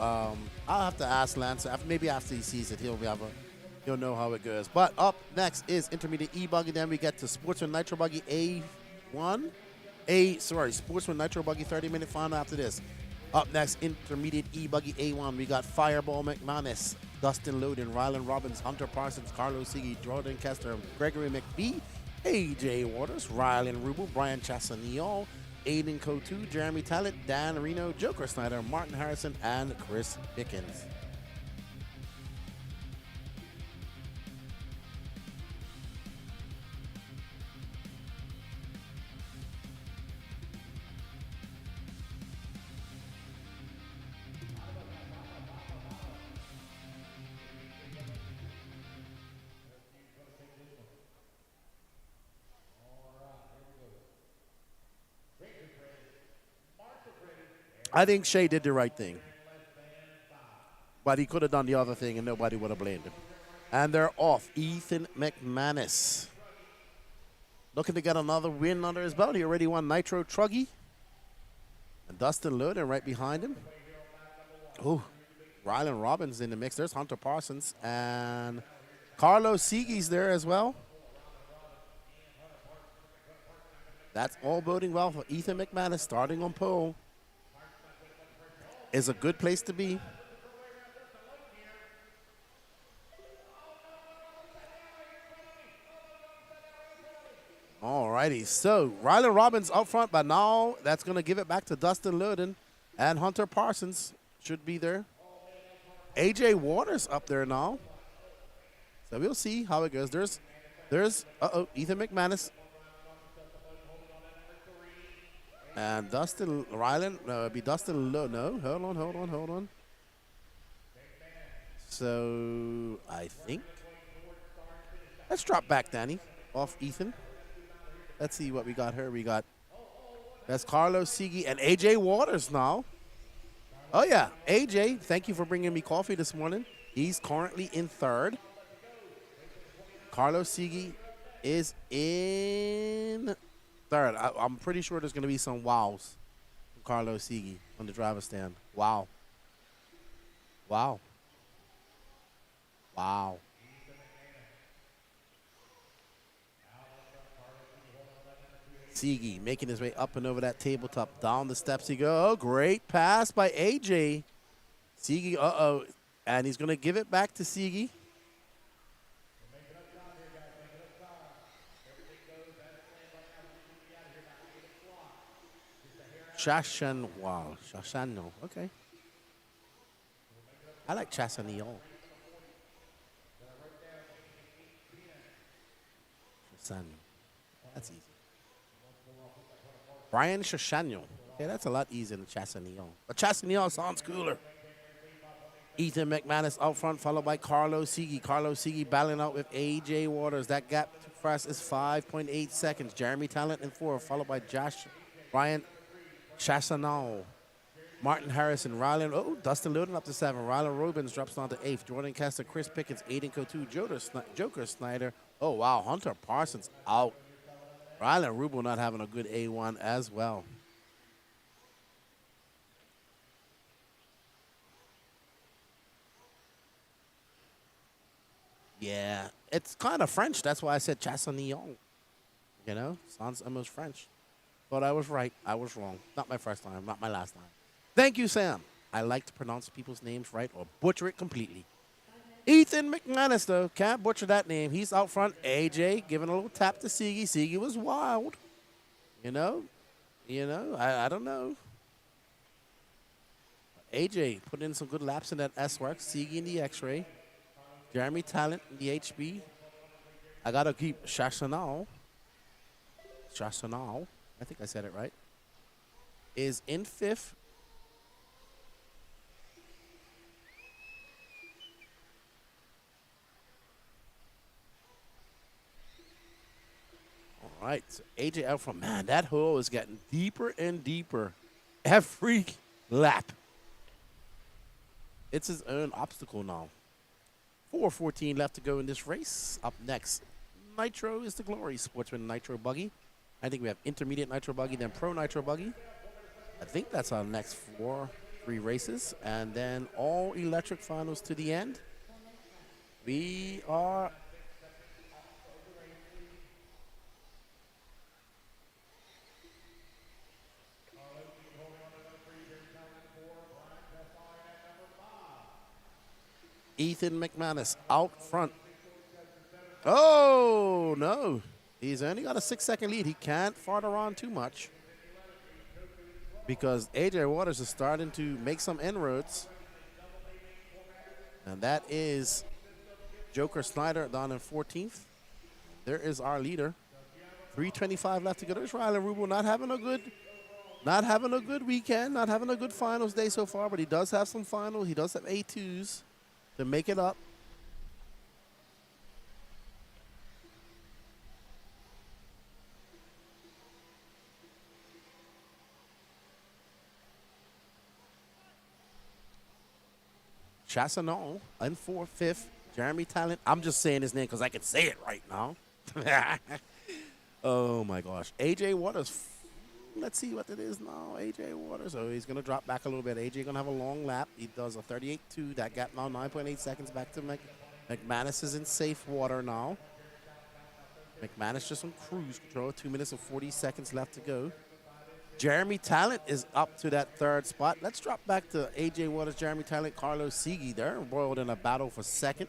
I'll have to ask Lance. Maybe after he sees it, he'll know how it goes. But up next is Intermediate E-Buggy. Then we get to Sportsman Nitro Buggy A1. Sportsman Nitro Buggy 30-minute final after this. Up next, Intermediate E-Buggy A1. We got Fireball McManus, Dustin Loden, Rylan Robbins, Hunter Parsons, Carlos Sigi, Jordan Kester, Gregory McBee, AJ Waters, Rylan Rubel, Brian Chassanillon, Aiden Cotu, Jeremy Talent, Dan Reno, Joker Snyder, Martin Harrison, and Chris Pickens. I think Shea did the right thing. But he could have done the other thing and nobody would have blamed him. And they're off. Ethan McManus looking to get another win under his belt. He already won Nitro Truggy. And Dustin Loden right behind him. Oh, Rylan Robbins in the mix. There's Hunter Parsons. And Carlos Sigi's there as well. That's all boding well for Ethan McManus starting on pole. Is a good place to be. All right. righty. So Rylan Robbins up front, but now that's going to give it back to Dustin Loden, and Hunter Parsons should be there. AJ Waters up there now. So we'll see how it goes. There's Ethan McManus. And Dustin Rylan, it'd be Dustin Loden. No, hold on. So I think let's drop back Danny off Ethan. Let's see what we got here. That's Carlos Sigi and AJ Waters now. Oh yeah, AJ, thank you for bringing me coffee this morning. He's currently in third. Carlos Sigi is in third. I'm pretty sure there's going to be some wows from Carlos Sigi on the driver's stand. Wow. Sigi making his way up and over that tabletop. Down the steps he goes. Oh, great pass by AJ. Sigi, and he's going to give it back to Sigi. Shashano. Okay. I like Chassanillon. That's easy. Brian Shashano. Okay, that's a lot easier than Chassanillon. But Chassanillon sounds cooler. Ethan McManus out front, followed by Carlos Sigi. Carlos Sigi battling out with AJ Waters. That gap for us is 5.8 seconds. Jeremy Talent in 4, followed by Brian Chassanillon. Martin Harrison, Dustin Loden up to 7. Rylan Robbins drops down to 8th. Jordan Kester, Chris Pickens, Aiden Cotu, Joker Snyder. Oh, wow, Hunter Parsons out. Rylan Rubel not having a good A1 as well. Yeah, it's kind of French. That's why I said Chassanillon. You know, sounds almost French. But I was right. I was wrong. Not my first time, not my last time. Thank you, Sam. I like to pronounce people's names right or butcher it completely. Ethan McManus, though, can't butcher that name. He's out front. AJ giving a little tap to Sigi. Sigi was wild. I don't know. AJ put in some good laps in that S-Work. Sigi in the X-Ray. Jeremy Talent in the HB. I got to keep Chassanillon. I think I said it right. Is in 5th. All right, so AJ out front. Man, that hole is getting deeper and deeper every lap. It's his own obstacle now. 4:14 left to go in this race. Up next, Nitro is the Glory Sportsman Nitro Buggy. I think we have Intermediate Nitro Buggy, then Pro Nitro Buggy. I think that's our next 3 races. And then all electric finals to the end. We are... Ethan McManus out front. Oh, no. He's only got a 6-second lead. He can't fart around too much because AJ Waters is starting to make some inroads. And that is Joker Snyder down in 14th. There is our leader. 3:25 left to go. There's Rylan Rubel not having a good weekend, not having a good finals day so far, but he does have some finals. He does have A2s to make it up. Chassanillon in 4th, 5th. Jeremy Talent. I'm just saying his name because I can say it right now. Oh, my gosh. AJ Waters. Let's see what it is now. AJ Waters. Oh, he's going to drop back a little bit. AJ going to have a long lap. He does a 38.2. That gap now 9.8 seconds back to McManus is in safe water now. McManus just on cruise control. 2 minutes and 40 seconds left to go. Jeremy Talent is up to that 3rd spot. Let's drop back to AJ Waters, Jeremy Talent, Carlos Sigi. They're embroiled in a battle for 2nd.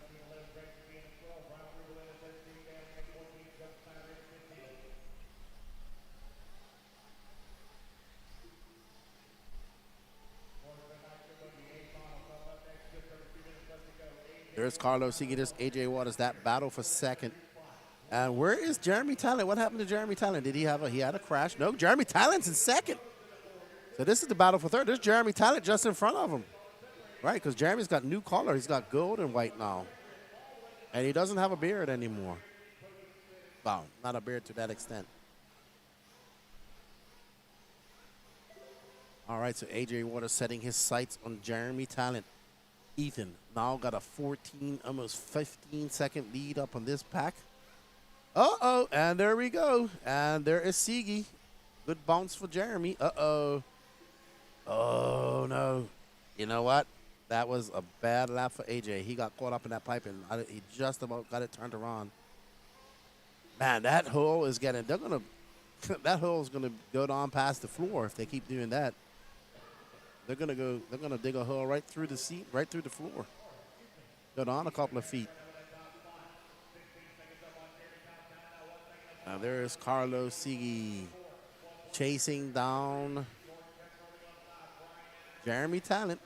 There's Carlos Sigui. There's AJ Waters. That battle for second. And where is Jeremy Talent? What happened to Jeremy Talent? Did he have he had a crash? No, Jeremy Talent's in second. So this is the battle for third. There's Jeremy Talent just in front of him. Right, because Jeremy's got new color. He's got gold and white now. And he doesn't have a beard anymore. Well, not a beard to that extent. All right, so AJ Waters setting his sights on Jeremy Talent. Ethan now got a 14, almost 15-second lead up on this pack. Uh-oh, and there we go. And there is Sigui. Good bounce for Jeremy. Uh-oh. Oh, no. You know what? That was a bad lap for AJ. He got caught up in that pipe, and he just about got it turned around. Man, that hole is getting, that hole is going to go down past the floor if they keep doing that. They're going to dig a hole right through the seat, right through the floor. Go down a couple of feet. Now there is Carlos Sigui chasing down Jeremy Talent.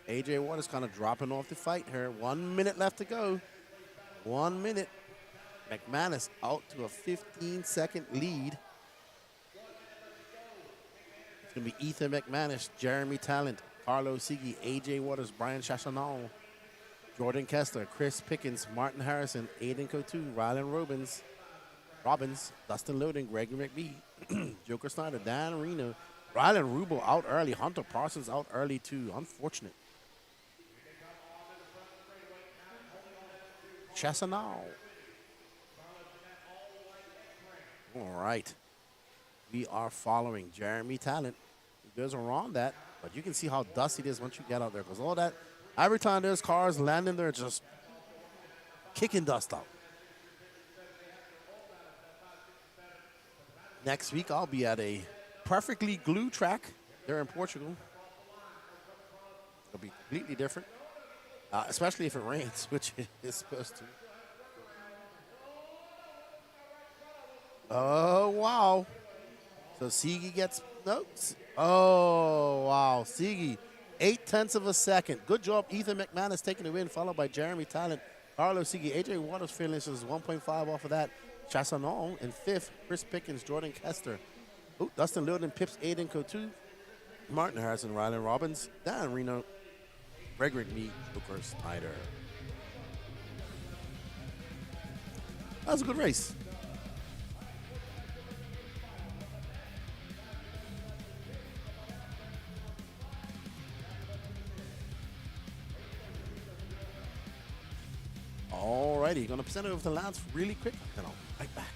AJ Waters kind of dropping off the fight here. 1 minute left to go. 1 minute. McManus out to a 15-second lead. It's going to be Ethan McManus, Jeremy Talent, Carlos Sigui, AJ Waters, Brian Chachanal, Jordan Kessler, Chris Pickens, Martin Harrison, Aiden Coutu, Rylan Robbins, Dustin Loden, Gregory McBee, Joker Snyder, Dan Reno, Rylan Rubel out early, Hunter Parsons out early too. Unfortunate. Chassanal. All right. We are following Jeremy Talent. He goes around that, but you can see how dusty it is once you get out there, because all that, every time there's cars landing there, just kicking dust out. Next week, I'll be at a perfectly glue track there in Portugal. It'll be completely different, especially if it rains, which it is supposed to. Oh, wow. So Sigui gets, notes. Oh, wow. Sigui, 0.8 of a second. Good job, Ethan McManus taking the win, followed by Jeremy Talent. Carlos Sigui, AJ Waters finishes 1.5 off of that. Chassanon in fifth. Chris Pickens, Jordan Kester. Ooh, Dustin Lilden, Pips, Aiden Coutu. Martin Harrison, Rylan Robbins, Dan Reno, Gregory McBee, Joker Snyder. That was a good race. Alrighty, gonna present it over to Lance really quick, then I'll be right back.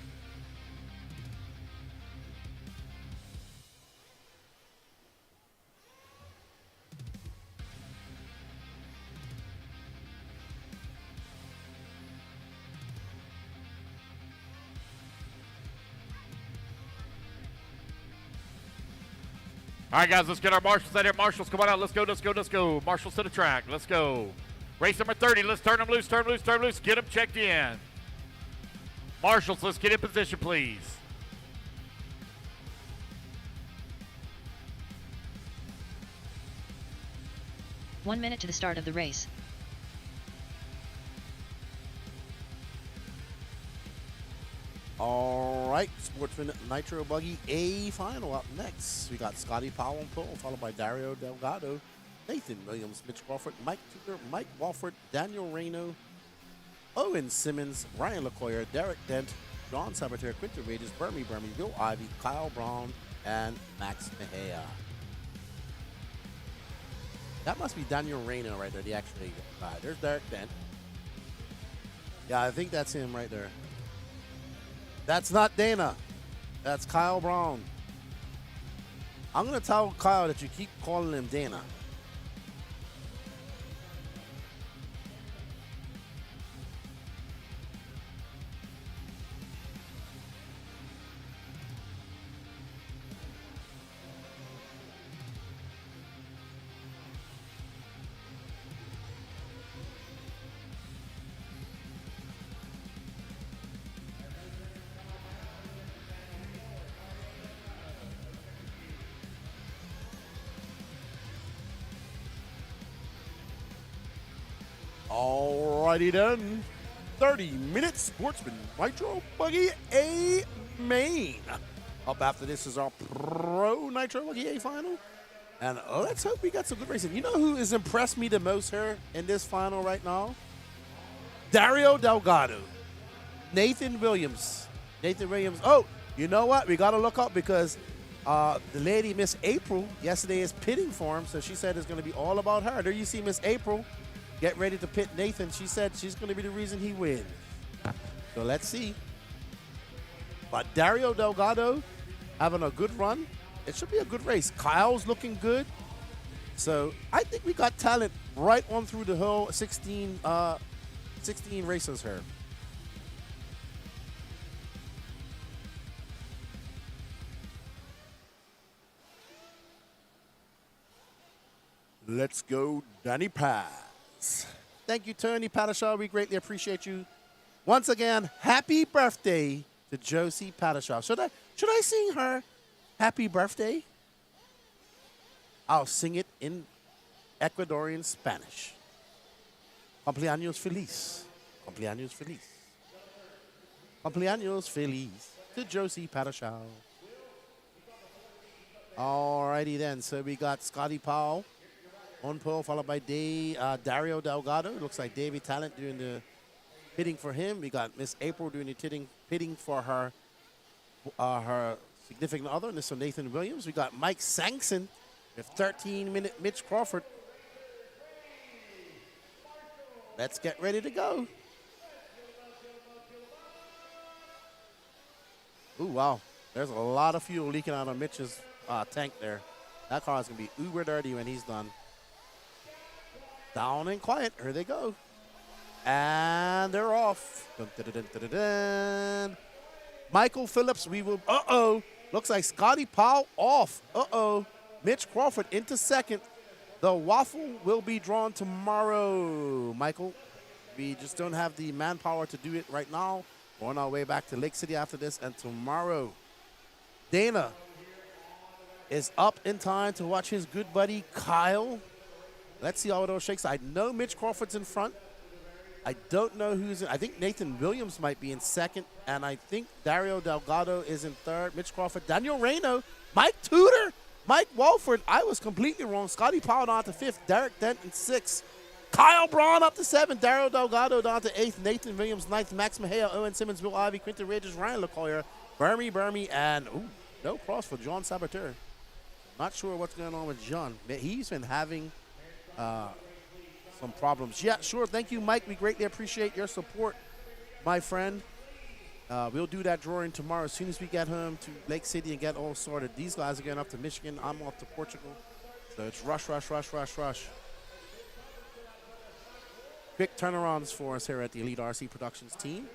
All right, guys, let's get our marshals out here. Marshals, come on out. Let's go, let's go, let's go. Marshals to the track. Let's go. Race number 30. Let's turn them loose, turn them loose, turn them loose. Get them checked in. Marshals, let's get in position, please. One minute to the start of the race. All right, Sportsman Nitro Buggy A final up next. We got Scotty Powell and Pole, followed by Dario Delgado, Nathan Williams, Mitch Crawford, Mike Tudor, Mike Walford, Daniel Reno, Owen Simmons, Ryan LaCoyer, Derek Dent, John Sabater, Quinton Regis, Burmy, Bill Ivy, Kyle Brown, and Max Mejia. That must be Daniel Reno right there, the actual guy. There's Derek Dent. Yeah, I think that's him right there. That's not Dana. That's Kyle Brown. I'm going to tell Kyle that you keep calling him Dana. All Alrighty then. 30-minute Sportsman Nitro Buggy A main. Up after this is our Pro Nitro Buggy A final. And let's hope we got some good racing. You know who has impressed me the most here in this final right now? Dario Delgado. Nathan Williams. Oh, you know what? We got to look up because the lady, Miss April, yesterday is pitting for him. So she said it's going to be all about her. There you see Miss April. Get ready to pit Nathan. She said she's going to be the reason he wins. So let's see. But Dario Delgado having a good run. It should be a good race. Kyle's looking good. So I think we got talent right on through the whole 16 racers here. Let's go, Danny Paz. Thank you, Tony Padishaw. We greatly appreciate you. Once again, happy birthday to Josie Padishaw. Should I sing her happy birthday? I'll sing it in Ecuadorian Spanish. Cumpleaños feliz. Cumpleaños feliz. Cumpleaños feliz to Josie Padishaw. Alrighty then. So we got Scotty Powell on pole, followed by Dario Delgado. It looks like Davey Talent doing the pitting for him. We got Miss April doing the pitting for her significant other, and this is Nathan Williams. We got Mike Sankson with 13-minute Mitch Crawford. Let's get ready to go. Ooh, wow. There's a lot of fuel leaking out of Mitch's tank there. That car is going to be uber dirty when he's done. Down and quiet. Here they go. And they're off. Dun, dun, dun, dun, dun, dun. Michael Phillips, we will. Looks like Scotty Powell off. Mitch Crawford into second. The waffle will be drawn tomorrow, Michael. We just don't have the manpower to do it right now. We're on our way back to Lake City after this, and tomorrow, Dana is up in time to watch his good buddy Kyle. Let's see how it all shakes. I know Mitch Crawford's in front. I don't know who's in. I think Nathan Williams might be in second, and I think Dario Delgado is in third. Mitch Crawford, Daniel Reno, Mike Tudor, Mike Walford. I was completely wrong. Scotty Powell down to fifth. Derek Dent in sixth. Kyle Braun up to seventh. Dario Delgado down to eighth. Nathan Williams ninth. Max Mejia, Owen Simmons, Bill Ivey, Quinton Regis, Ryan LeCoyer, Burmy, and no cross for John Sabater. Not sure what's going on with John. He's been having some problems. Yeah, sure. Thank you, Mike. We greatly appreciate your support, my friend. We'll do that drawing tomorrow as soon as we get home to Lake City and get all sorted. These guys are going up to Michigan. I'm off to Portugal. So it's rush. Quick turnarounds for us here at the Elite RC Productions team.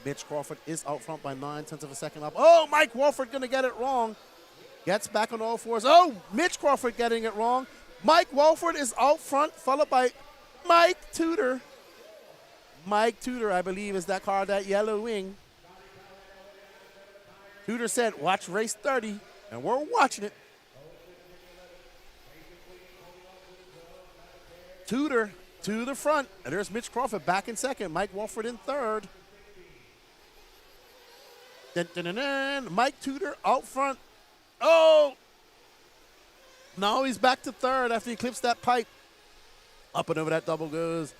Mitch Crawford is out front by 9/10 of a second up. Oh, Mike Walford going to get it wrong. Gets back on all fours. Oh, Mitch Crawford getting it wrong. Mike Walford is out front, followed by Mike Tudor. Mike Tudor, I believe, is that car, that yellow wing. Tudor said, watch race 30, and we're watching it. Tudor to the front, and there's Mitch Crawford back in second. Mike Walford in third. Dun, dun, dun, dun. Mike Tudor out front. Oh! Now he's back to third after he clips that pipe. Up and over that double goes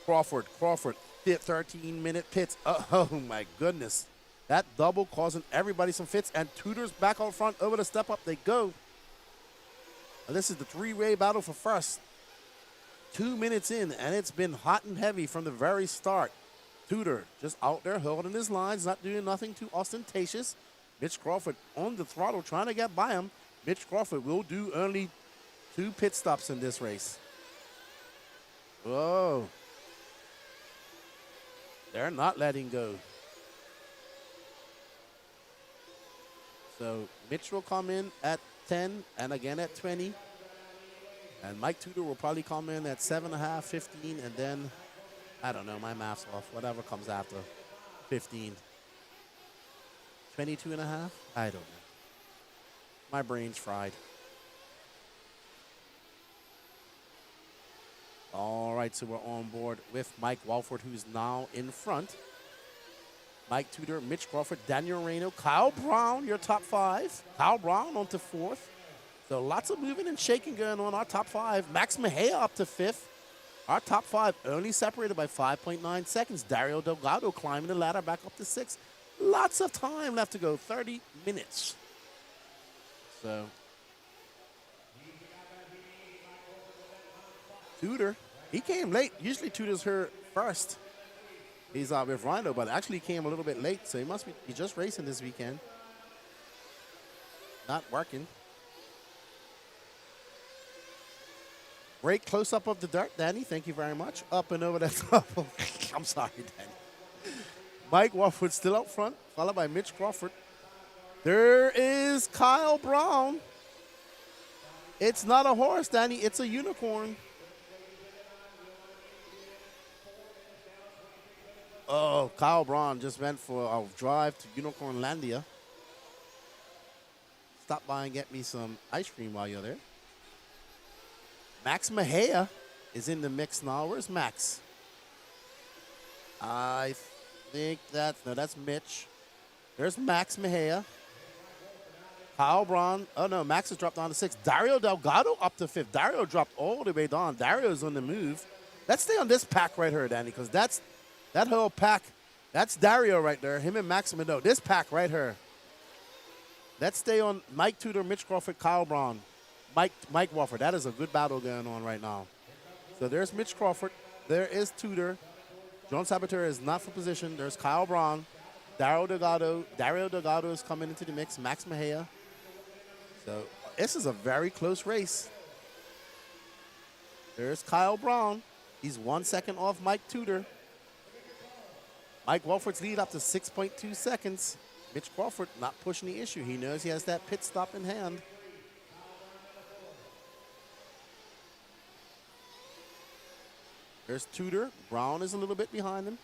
Crawford, 13-minute pits. Oh, my goodness. That double causing everybody some fits, and Tudor's back out front. Over the step up they go. And this is the three-way battle for first. 2 minutes in, and it's been hot and heavy from the very start. Tudor just out there holding his lines, not doing nothing too ostentatious. Mitch Crawford on the throttle trying to get by him. Mitch Crawford will do only 2 pit stops in this race. Whoa. They're not letting go. So Mitch will come in at 10 and again at 20. And Mike Tudor will probably come in at 7.5, 15, and then, I don't know, my math's off. Whatever comes after 15. 22.5? I don't know. My brain's fried. All right, so we're on board with Mike Walford, who's now in front. Mike Tudor, Mitch Crawford, Daniel Reno, Kyle Brown, your top 5. Kyle Brown on to 4th. So lots of moving and shaking going on our top 5. Max Mejia up to 5th. Our top 5 only separated by 5.9 seconds. Dario Delgado climbing the ladder back up to 6th. Lots of time left to go, 30 minutes. So Tudor, he came late. Usually Tudor's here first. He's out with Rhino, but actually came a little bit late, so he's just racing this weekend. Not working. Great close-up of the dirt, Danny. Thank you very much. Up and over the top. I'm sorry, Danny. Mike Walford still up front, followed by Mitch Crawford. There is Kyle Brown. It's not a horse, Danny. It's a unicorn. Oh, Kyle Brown just went for a drive to Unicornlandia. Stop by and get me some ice cream while you're there. Max Mejia is in the mix now. Where's Max? I think that's Mitch. There's Max Mejia. Kyle Brown. Oh, no, Max has dropped down to 6th. Dario Delgado up to 5th. Dario dropped all the way down. Dario's on the move. Let's stay on this pack right here, Danny, because that whole pack, that's Dario right there. Him and Max Mejia. This pack right here. Let's stay on Mike Tudor, Mitch Crawford, Kyle Brown, Mike Walford. That is a good battle going on right now. So there's Mitch Crawford. There is Tudor. John Sabater is not for position. There's Kyle Brown. Dario Delgado is coming into the mix. Max Mejia. So this is a very close race. There's Kyle Brown. He's 1 second off Mike Tudor. Mike Walford's lead up to 6.2 seconds. Mitch Crawford not pushing the issue. He knows he has that pit stop in hand. There's Tudor. Brown is a little bit behind him.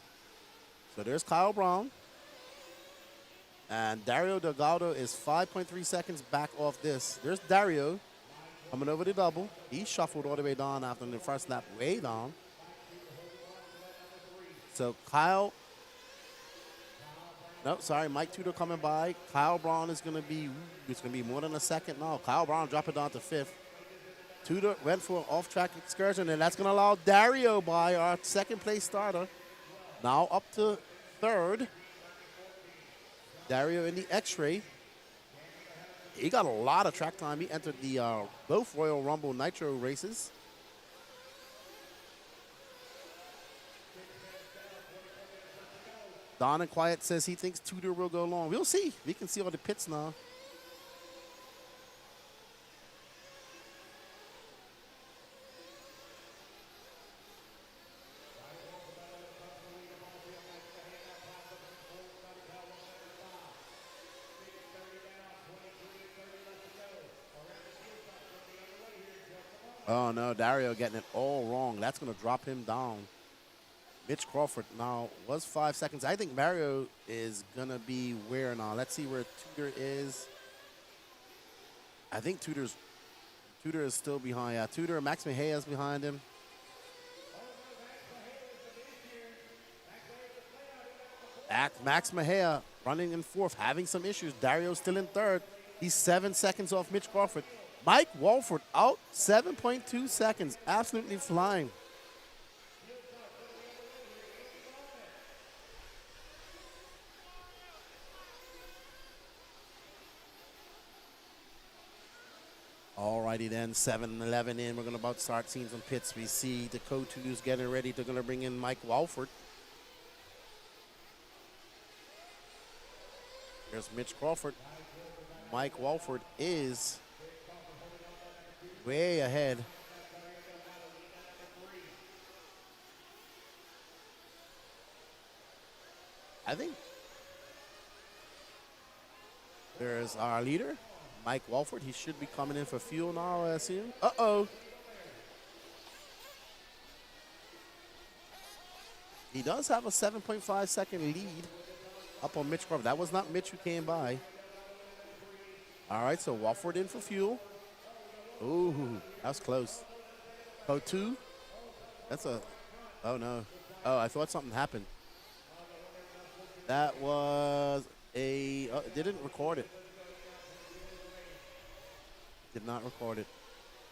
So there's Kyle Brown. And Dario Delgado is 5.3 seconds back off this. There's Dario coming over the double. He shuffled all the way down after the first lap, way down. So Mike Tudor coming by. Kyle Brown is going to be, it's going to be more than a second now. Kyle Brown dropping down to 5th. Tudor went for an off-track excursion, and that's going to allow Dario by, our second place starter. Now up to 3rd. Dario in the X-Ray. He got a lot of track time. He entered the both Royal Rumble Nitro races. Don and Quiet says he thinks Tudor will go long. We'll see. We can see all the pits now. Oh, no, Dario getting it all wrong. That's going to drop him down. Mitch Crawford now was 5 seconds. I think Dario is going to be where now? Let's see where Tudor is. I think Tudor is still behind. Yeah, Tudor, Max Mejia is behind him. Max Mejia running in 4th, having some issues. Dario's still in 3rd. He's 7 seconds off Mitch Crawford. Mike Walford out 7.2 seconds. Absolutely flying. Alrighty then, 7-11 in. We're going to about start seeing some pits. We see the Co-2s getting ready. They're going to bring in Mike Walford. There's Mitch Crawford. Mike Walford is way ahead. I think there's our leader, Mike Walford. He should be coming in for fuel now, I assume. Uh-oh. He does have a 7.5 second lead up on Mitch Crawford. That was not Mitch who came by. All right, so Walford in for fuel. Ooh, that was close. Co-2 That's a, oh no. Oh, I thought something happened. That was a, oh, it didn't record it. Did not record it.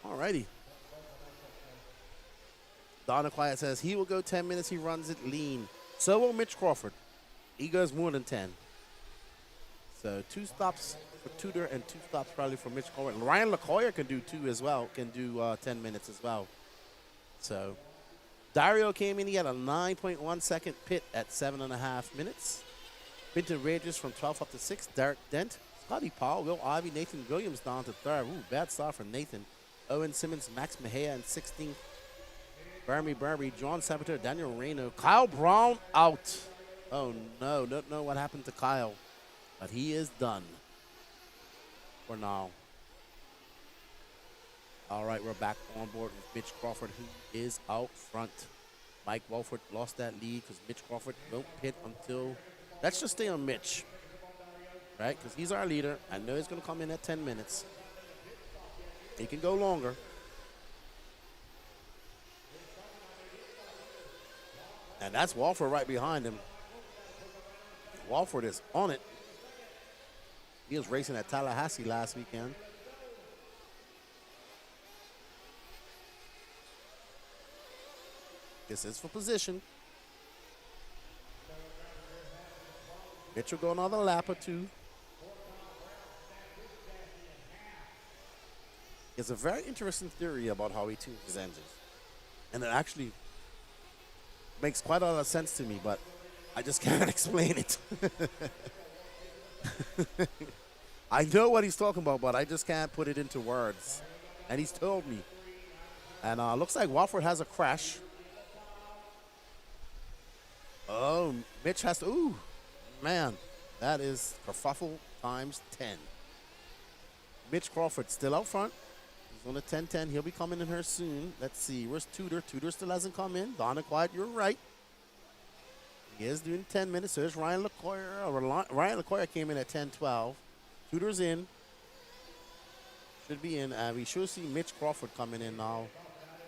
Alrighty. Donna Quiet says he will go 10 minutes. He runs it lean. So will Mitch Crawford. He goes more than 10. So 2 stops for Tudor and 2 stops probably for Mitch Crawford. Ryan LaCoyer can do 2 as well. Can do 10 minutes as well. So Dario came in. He had a 9.1 second pit at 7.5 minutes. Quinton Regis from 12th up to 6th. Derek Dent, Scotty Powell, Will Ivey, Nathan Williams down to 3rd. Ooh, bad start for Nathan. Owen Simmons, Max Mejia in 16th. Burmy, John Sabater, Daniel Reno. Kyle Brown out. Oh no, don't know what happened to Kyle. But he is done for now. All right, we're back on board with Mitch Crawford, who is out front. Mike Walford lost that lead because Mitch Crawford won't pit until... Let's just stay on Mitch, right? Because he's our leader. I know he's going to come in at 10 minutes. He can go longer. And that's Walford right behind him. Walford is on it. He was racing at Tallahassee last weekend. This is for position. Mitch will go another lap or 2. It's a very interesting theory about how he tunes his engines. And it actually makes quite a lot of sense to me, but I just can't explain it. I know what he's talking about, but I just can't put it into words. And he's told me. And looks like Walford has a crash. Oh, Mitch has to, ooh, man, that is kerfuffle times 10. Mitch Crawford still out front. He's on a 10-10. He'll be coming in here soon. Let's see, where's Tudor? Tudor still hasn't come in. Donna Quiet, you're right. He is doing 10 minutes. So there's Ryan LaCoyer. Ryan LaCoyer came in at 10-12. Tudor's in. Should be in. We should see Mitch Crawford coming in now.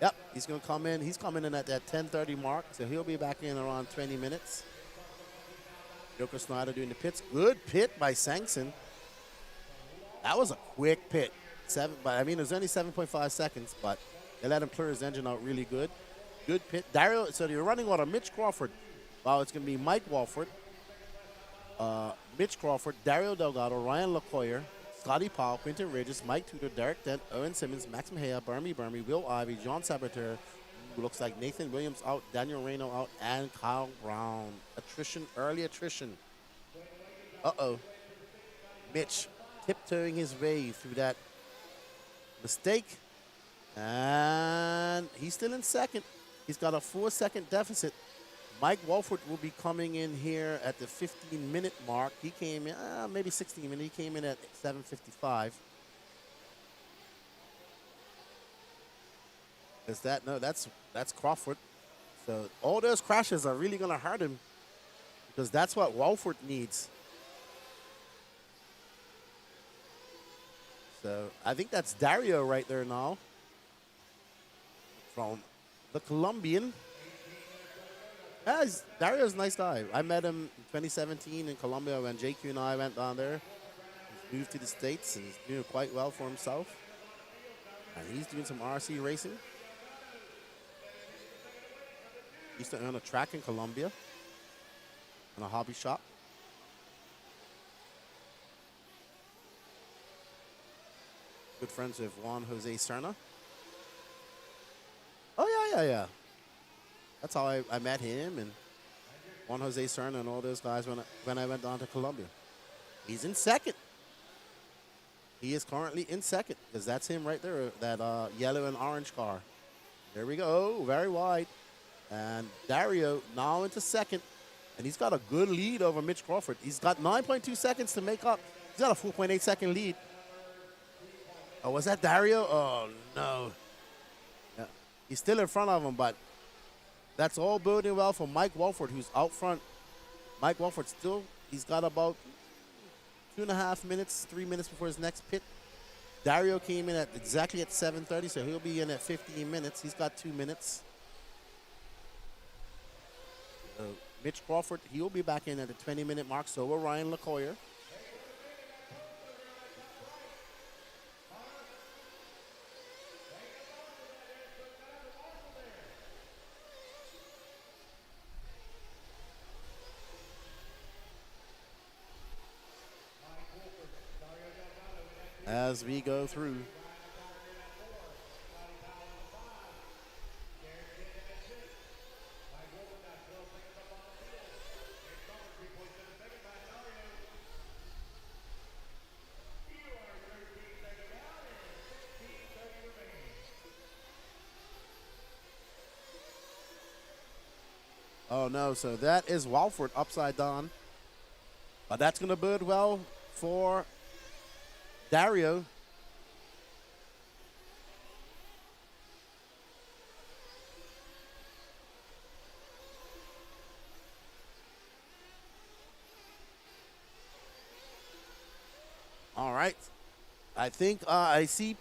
Yep, he's going to come in. He's coming in at that 10:30 mark, so he'll be back in around 20 minutes. Joker Snyder doing the pits. Good pit by Sankson. That was a quick pit. It was only 7.5 seconds, but they let him clear his engine out really good. Good pit. Dario, so you're running order. Mitch Crawford. Wow, it's going to be Mike Walford, Mitch Crawford, Dario Delgado, Ryan LaCoyer, Scotty Powell, Quinton Regis, Mike Tudor, Derek Dent, Owen Simmons, Max Mejia, Burmy, Will Ivey, John Sabater, who looks like Nathan Williams out, Daniel Reno out, and Kyle Brown. Attrition, early attrition. Uh-oh. Mitch tiptoeing his way through that mistake. And he's still in second. He's got a 4-second deficit. Mike Walford will be coming in here at the 15-minute mark. He came in, maybe 16 minutes. He came in at 7:55. Is that, no, that's Crawford. So all those crashes are really going to hurt him because that's what Walford needs. So I think that's Dario right there now from the Colombian. Dario's a nice guy. I met him in 2017 in Colombia when JQ and I went down there. He's moved to the States and he's doing quite well for himself. And he's doing some RC racing. He used to own a track in Colombia and a hobby shop. Good friends with Juan Jose Serna. Oh, yeah. That's how I met him and Juan Jose Serna and all those guys when I went down to Colombia. He's in second. He is currently in second because that's him right there, that yellow and orange car. There we go, very wide. And Dario now into second. And he's got a good lead over Mitch Crawford. He's got 9.2 seconds to make up. He's got a 4.8 second lead. Oh, was that Dario? Oh, no. Yeah. He's still in front of him, but that's all boding well for Mike Walford, who's out front. Mike Walford still, he's got about 2.5 minutes, 3 minutes before his next pit. Dario came in exactly at 7:30, so he'll be in at 15 minutes. He's got 2 minutes. Mitch Crawford, he'll be back in at the 20-minute mark. So will Ryan LaCoyer. As we go through. Oh no, so that is Walford upside down. But that's going to bode well for Dario. All right. I think I see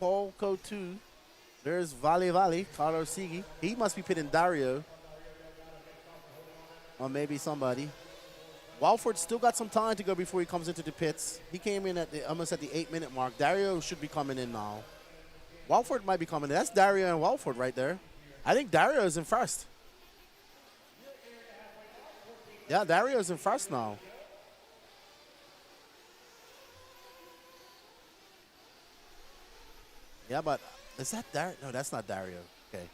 Paul Code 2. There's Vale, Carlos Sigi. He must be pitting Dario. Or maybe somebody. Walford still got some time to go before he comes into the pits. He came in at almost at the 8-minute mark. Dario should be coming in now. Walford might be coming in. That's Dario and Walford right there. I think Dario is in first. Yeah, Dario is in first now. Yeah, but is that Dario? No, that's not Dario. Okay.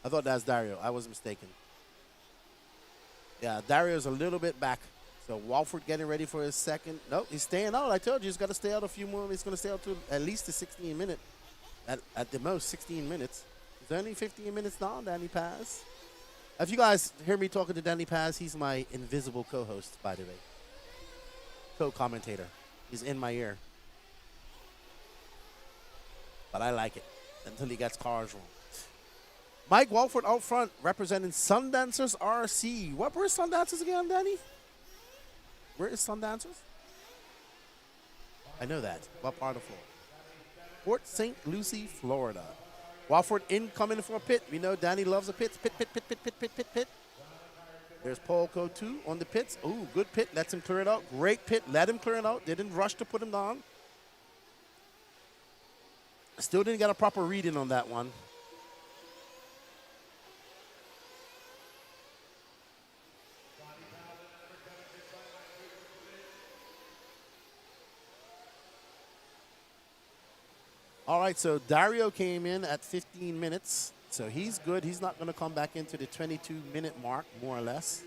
I thought that's Dario. I was mistaken. Yeah, Dario's a little bit back. So Walford getting ready for his second. Nope, he's staying out. I told you he's got to stay out a few more. He's going to stay out to at least the 16-minute. At the most, 16 minutes. It's only 15 minutes now, Danny Paz. If you guys hear me talking to Danny Paz, he's my invisible co-host, by the way. Co-commentator. He's in my ear. But I like it until he gets cars wrong. Mike Walford out front representing Sundancers RC. Where's Sundancers again, Danny? Where is Sundancers? I know that. What part of Florida? Port St. Lucie, Florida. Walford incoming for a pit. We know Danny loves a pit. Pit. There's Paul Code 2 on the pits. Ooh, good pit. Lets him clear it out. Great pit. Let him clear it out. Didn't rush to put him down. Still didn't get a proper reading on that one. All right, so Dario came in at 15 minutes. So he's good. He's not going to come back into the 22-minute mark, more or less.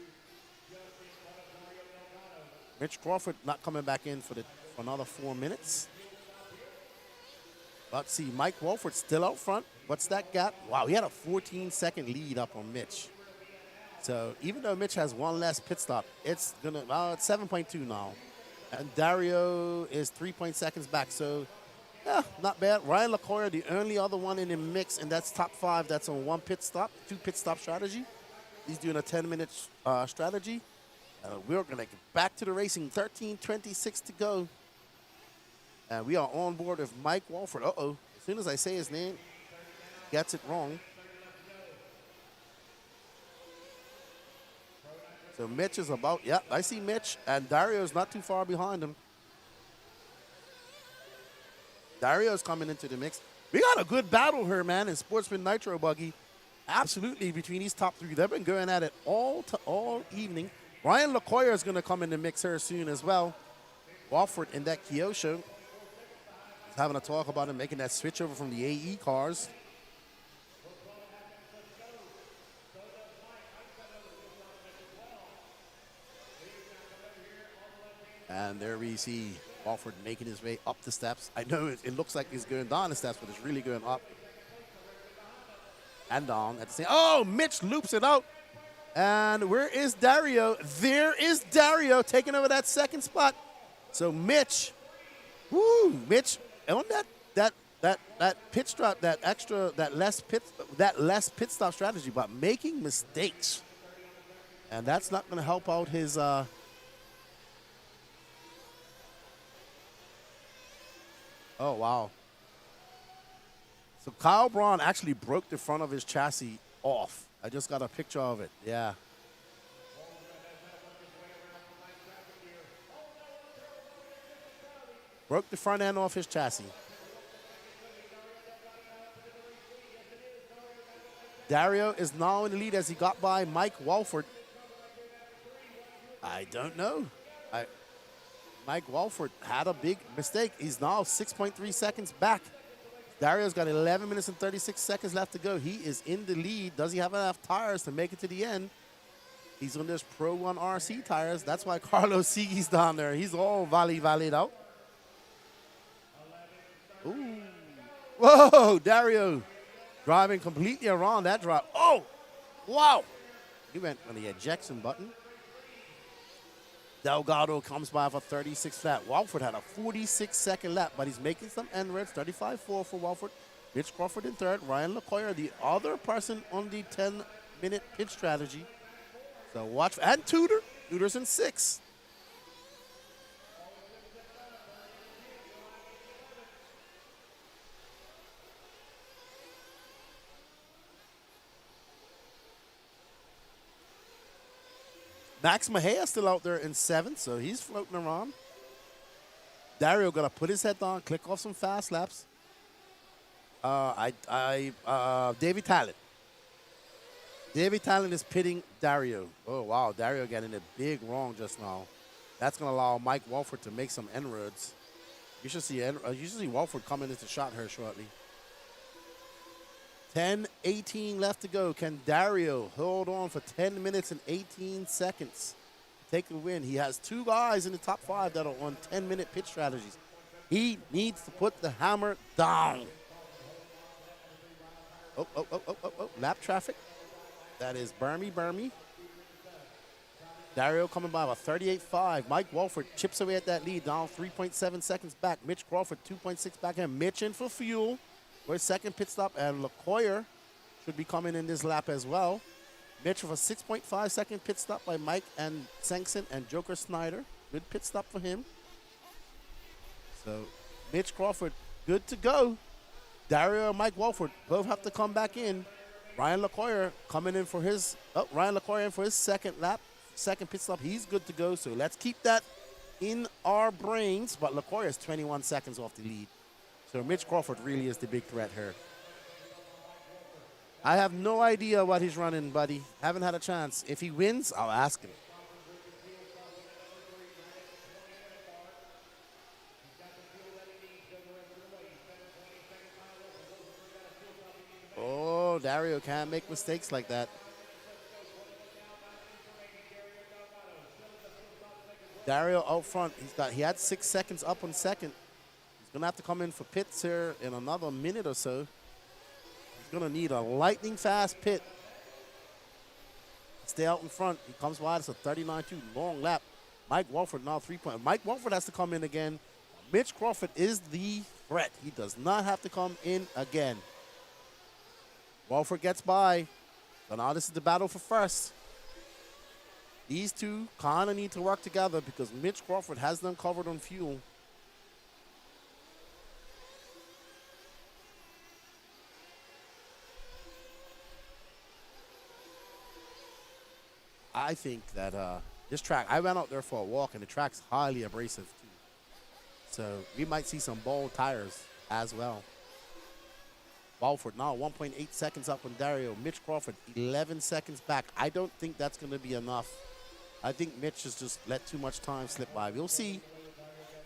Mitch Crawford not coming back in for another 4 minutes. Let's see, Mike Walford still out front. What's that gap? Wow, he had a 14-second lead up on Mitch. So even though Mitch has one less pit stop, it's gonna it's 7.2 now. And Dario is 3 seconds back. So yeah, not bad. Ryan LaCoyer, the only other one in the mix, and that's top 5. That's on 1 pit stop, 2 pit stop strategy. He's doing a 10-minute strategy. We're going to get back to the racing. 13:26 to go. And we are on board with Mike Walford. Uh-oh. As soon as I say his name, gets it wrong. So Mitch is about, yeah, I see Mitch, and Dario's not too far behind him. Dario's coming into the mix. We got a good battle here, man, in Sportsman Nitro Buggy. Absolutely, between these top 3. They've been going at it all evening. Ryan LaCoyer is going to come in the mix here soon as well. Walford in that Kyosho. He's having a talk about him making that switch over from the AE cars. And there we see Walford making his way up the steps. I know it looks like he's going down the steps, but it's really going up and down at the same. Oh, Mitch loops it out. And where is Dario? There is Dario taking over that second spot. So Mitch, Mitch on that pit stop, that less pit stop strategy, but making mistakes, and that's not going to help out his. Oh wow! So Kyle Braun actually broke the front of his chassis off. I just got a picture of it. Yeah. Broke the front end off his chassis. Dario is now in the lead as he got by Mike Walford. I don't know. Mike Walford had a big mistake. He's now 6.3 seconds back. Dario's got 11 minutes and 36 seconds left to go. He is in the lead. Does he have enough tires to make it to the end? He's on this Pro 1 RC tires. That's why Carlos Sigi's down there. He's all valleyed out. Ooh. Whoa, Dario driving completely around that drop. Oh, wow. He went on the ejection button. Delgado comes by for 36 flat. Walford had a 46-second lap, but he's making some end-reds. 35-4 for Walford. Mitch Crawford in third. Ryan LaCoyer, the other person on the 10-minute pit strategy. So watch. And Tudor. Tudor's in sixth. Max Mejia still out there in seventh, so he's floating around. Dario got to put his head down, click off some fast laps. Davey Talent. Davey Talent is pitting Dario. Oh, wow. Dario getting a big wrong just now. That's going to allow Mike Walford to make some inroads. You should see Walford coming into shot here shortly. 10:18 left to go. Can Dario hold on for 10 minutes and 18 seconds? Take the win. He has two guys in the top 5 that are on 10-minute pit strategies. He needs to put the hammer down. Oh. Lap traffic. That is Burmy. Dario coming by with 38.5. Mike Walford chips away at that lead, down 3.7 seconds back. Mitch Crawford, 2.6 back. And Mitch in for fuel for his second pit stop. And LaCoyer should be coming in this lap as well. Mitch with a 6.5 second pit stop by Mike and Sengson and Joker Snyder. Good pit stop for him. So Mitch Crawford, good to go. Dario and Mike Walford both have to come back in. Ryan LaCoyer coming in for his, second lap, second pit stop. He's good to go. So let's keep that in our brains. But LaCoyer is 21 seconds off the lead. So Mitch Crawford really is the big threat here. I have no idea what he's running, buddy. Haven't had a chance. If he wins, I'll ask him. Oh, Dario can't make mistakes like that. Dario out front. He had 6 seconds up on second. He's gonna have to come in for pits here in another minute or so. He's gonna need a lightning fast pit. Stay out in front. He comes wide. It's a 39.2 long lap. Mike Walford now 3 point. Mike Walford has to come in again. Mitch Crawford is the threat. He does not have to come in again. Walford gets by. So now this is the battle for first. These two kind of need to work together because Mitch Crawford has them covered on fuel. I think that this track, I went out there for a walk, and the track's highly abrasive, too. So we might see some bold tires as well. Walford now 1.8 seconds up on Dario. Mitch Crawford 11 seconds back. I don't think that's going to be enough. I think Mitch has just let too much time slip by. We'll see.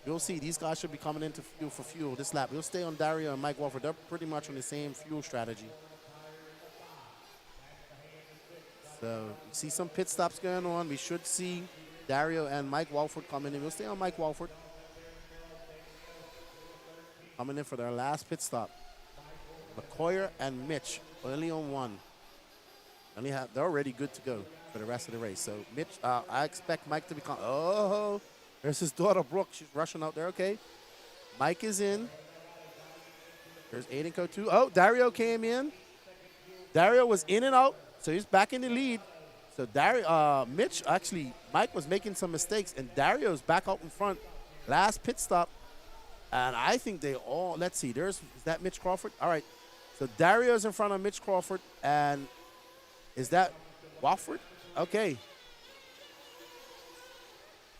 We'll see. These guys should be coming into fuel this lap. We'll stay on Dario and Mike Walford. They're pretty much on the same fuel strategy. So we see some pit stops going on. We should see Dario and Mike Walford coming in. We'll stay on Mike Walford. Coming in for their last pit stop. LaCoyer and Mitch only on one. They're already good to go for the rest of the race. So Mitch, I expect Mike to become. Oh, there's his daughter Brooke. She's rushing out there. Okay, Mike is in. There's Aiden Cotu. Oh, Dario came in. Dario was in and out, so he's back in the lead. So Mike was making some mistakes, and Dario's back out in front. Last pit stop, and I think they all. Let's see. Is that Mitch Crawford? All right. So Dario's in front of Mitch Crawford, and is that Walford? Okay.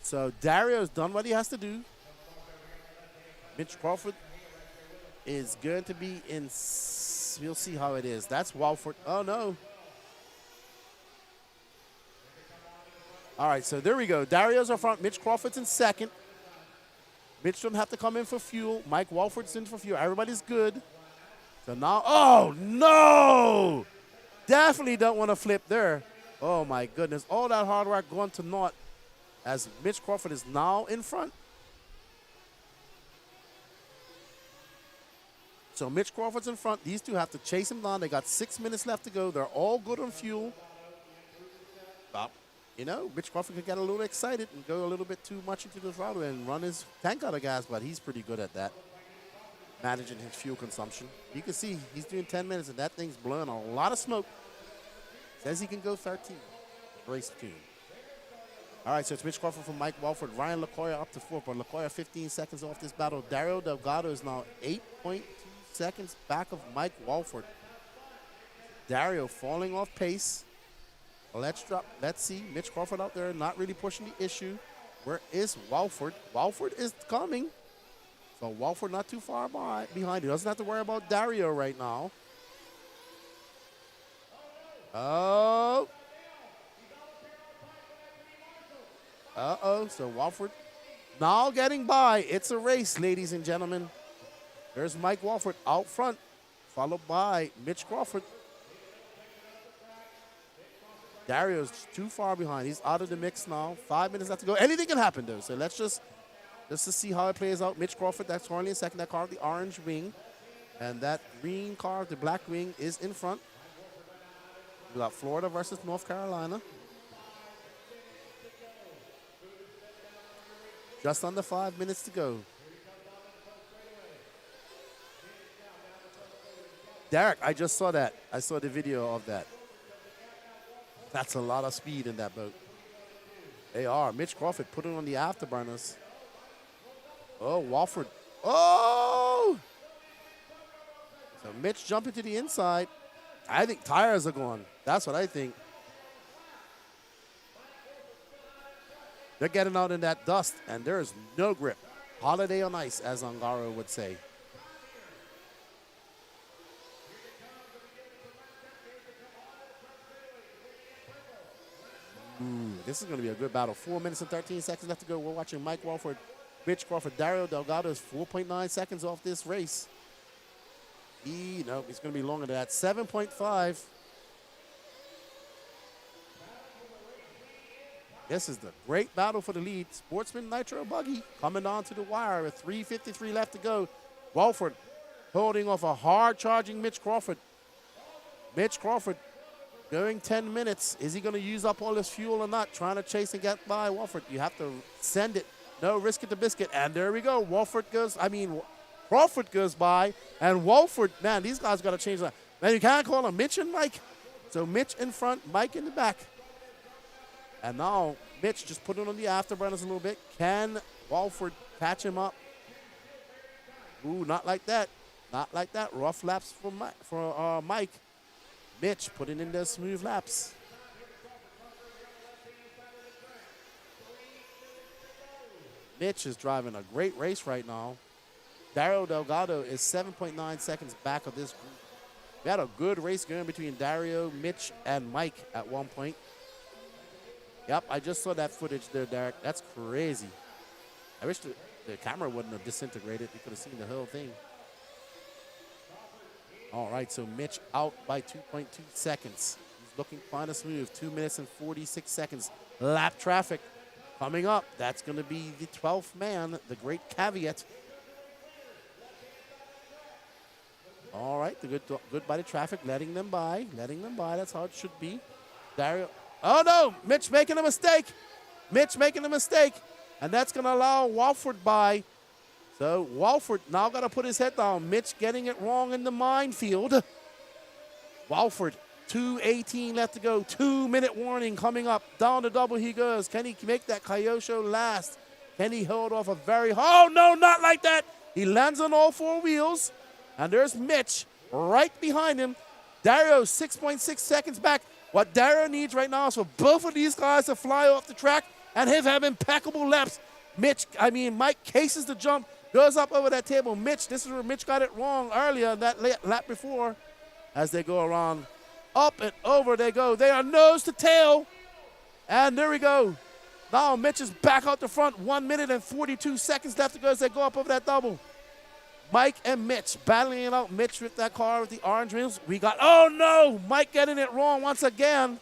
So Dario's done what he has to do. Mitch Crawford is going to be in. We'll see how it is. That's Walford. Oh, no. All right, so there we go. Dario's up front. Mitch Crawford's in second. Mitch doesn't have to come in for fuel. Mike Walford's in for fuel. Everybody's good. So now, oh, no! Definitely don't want to flip there. Oh, my goodness. All that hard work going to naught as Mitch Crawford is now in front. So Mitch Crawford's in front. These two have to chase him down. They got 6 minutes left to go. They're all good on fuel. But, you know, Mitch Crawford could get a little excited and go a little bit too much into the throttle and run his tank out of gas, but he's pretty good at that, managing his fuel consumption. You can see he's doing 10 minutes, and that thing's blowing a lot of smoke. Says he can go 13. Race 2. All right, so it's Mitch Crawford from Mike Walford. Ryan LaCoya up to 4th, but LaCoya 15 seconds off this battle. Dario Delgado is now 8.2 seconds back of Mike Walford. Dario falling off pace. Let's see. Mitch Crawford out there not really pushing the issue. Where is Walford? Walford is coming. So Walford not too far behind. He doesn't have to worry about Dario right now. Oh. Uh-oh. So Walford now getting by. It's a race, ladies and gentlemen. There's Mike Walford out front, followed by Mitch Crawford. Dario's too far behind. He's out of the mix now. 5 minutes left to go. Anything can happen, though. So let's just to see how it plays out. Mitch Crawford, that's currently in second. That car with the orange wing. And that green car with the black wing is in front. We got Florida versus North Carolina. Just under 5 minutes to go. Derek, I just saw that. I saw the video of that. That's a lot of speed in that boat. They are. Mitch Crawford put it on the afterburners. Oh, Walford. Oh! So Mitch jumping to the inside. I think tires are gone. That's what I think. They're getting out in that dust, and there's no grip. Holiday on ice, as Ongaro would say. This is going to be a good battle. 4 minutes and 13 seconds left to go. We're watching Mike Walford, Mitch Crawford. Dario Delgado is 4.9 seconds off this race. No, it's going to be longer than that. 7.5. This is the great battle for the lead. Sportsman Nitro Buggy coming on to the wire with 3:53 left to go. Walford holding off a hard-charging Mitch Crawford. Mitch Crawford going 10 minutes. Is he going to use up all his fuel or not? Trying to chase and get by Walford. You have to send it. No, risk it to biscuit. And there we go. Crawford goes by. And Walford, man, these guys got to change that. Man, you can't call them Mitch and Mike. So Mitch in front, Mike in the back. And now Mitch just put it on the afterburners a little bit. Can Walford catch him up? Ooh, not like that. Not like that. Rough laps for Mike. Mitch putting in those smooth laps. Mitch is driving a great race right now. Dario Delgado is 7.9 seconds back of this group. We had a good race going between Dario, Mitch, and Mike at one point. Yep, I just saw that footage there, Derek. That's crazy. I wish the camera wouldn't have disintegrated. You could have seen the whole thing. All right, so Mitch out by 2.2 seconds. He's looking fine and smooth. 2 minutes and 46 seconds. Lap traffic coming up. That's going to be the 12th man, the great caveat. All right, the good body traffic, letting them by. That's how it should be. Dario. Oh, no, Mitch making a mistake. And that's going to allow Walford by. So Walford now got to put his head down. Mitch getting it wrong in the minefield. Walford, 2:18 left to go. 2-minute warning coming up. Down the double he goes. Can he make that Kyosho last? Can he hold off a very... Oh, no, not like that. He lands on all four wheels. And there's Mitch right behind him. Dario 6.6 seconds back. What Dario needs right now is for both of these guys to fly off the track and have impeccable laps. Mike cases the jump. Goes up over that table. Mitch, this is where Mitch got it wrong earlier, that lap before. As they go around, up and over they go. They are nose to tail. And there we go. Now Mitch is back out the front. 1 minute and 42 seconds left to go as they go up over that double. Mike and Mitch battling it out. Mitch with that car with the orange rims. We got, oh no, Mike getting it wrong once again.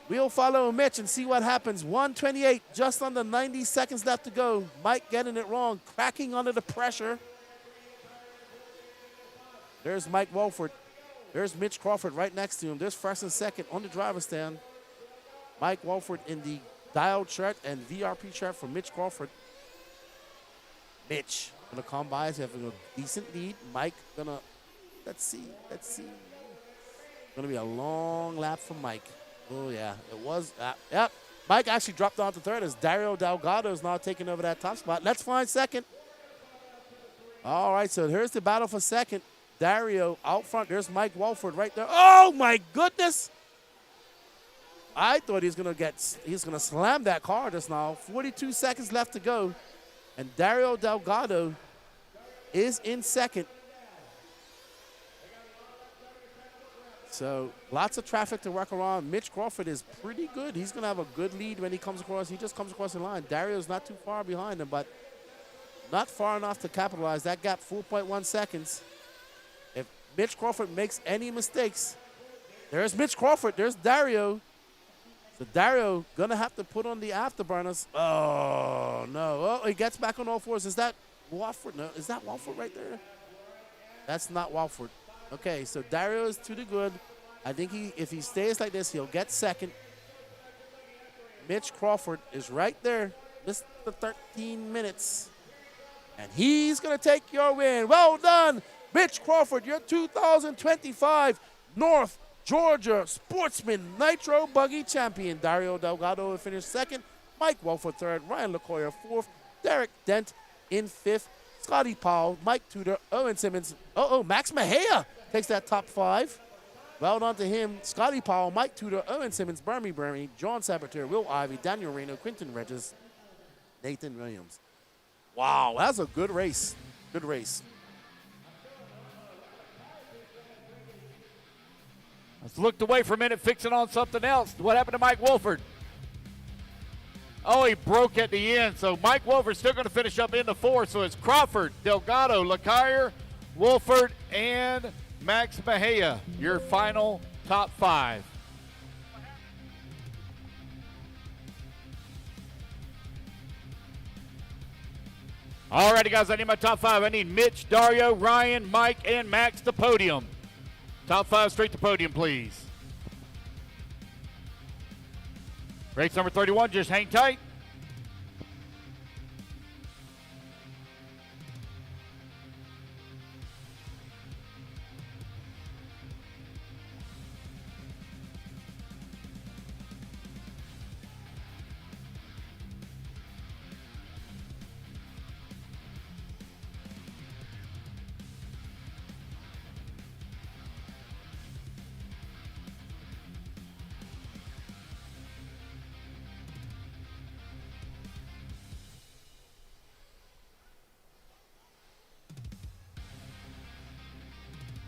We'll follow Mitch and see what happens. 1:28, just under 90 seconds left to go. Mike getting it wrong, cracking under the pressure. There's Mike Wolford. There's Mitch Crawford right next to him. There's first and second on the driver's stand. Mike Wolford in the dialed shirt and VRP shirt for Mitch Crawford. Mitch gonna come by, he's having a decent lead. Mike gonna, let's see. Gonna be a long lap for Mike. Oh yeah, it was, yep. Mike actually dropped down to third as Dario Delgado is now taking over that top spot. Let's find second. All right, so here's the battle for second. Dario out front, there's Mike Wolford right there. Oh my goodness! I thought he's gonna slam that car just now. 42 seconds left to go. And Dario Delgado is in second. So lots of traffic to work around. Mitch Crawford is pretty good. He's gonna have a good lead when he comes across. He just comes across the line. Dario's not too far behind him, but not far enough to capitalize. That gap, 4.1 seconds. If Mitch Crawford makes any mistakes, there's Mitch Crawford, there's Dario. So Dario gonna have to put on the afterburners. Oh no! Oh, he gets back on all fours. Is that Walford? No, is that Walford right there? That's not Walford. Okay, so Dario is to the good. I think if he stays like this, he'll get second. Mitch Crawford is right there. Missed the 13 minutes. And he's gonna take your win. Well done, Mitch Crawford, your 2025 North Georgia Sportsman Nitro Buggy Champion. Dario Delgado will finish second. Mike Wolford third. Ryan LaCoya fourth. Derek Dent in fifth. Scotty Powell, Mike Tudor, Owen Simmons. Max Mejia takes that top five. Well done to him. Scotty Powell, Mike Tudor, Owen Simmons, Bernie, John Sabater, Will Ivey, Daniel Reno, Quinton Regis, Nathan Williams. Wow, that's a good race. Good race. Let's looked away for a minute, fixing on something else. What happened to Mike Wolford? Oh, he broke at the end. So Mike Wolford's still going to finish up into fourth. So it's Crawford, Delgado, LaCaire, Wolford, and Max Mejia, your final top five. All righty, guys, I need my top five. I need Mitch, Dario, Ryan, Mike, and Max to podium. Top five straight to podium, please. Race number 31, just hang tight.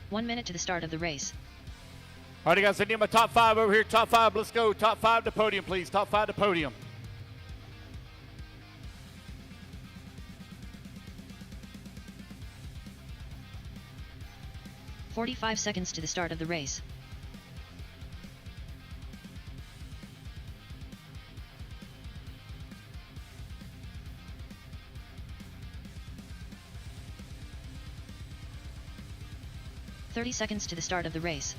One minute to the start of the race. All right, guys, I need my top five over here. Top five, let's go. Top five to podium, please. Top five to podium. "45 seconds to the start of the race. "30 seconds to the start of the race.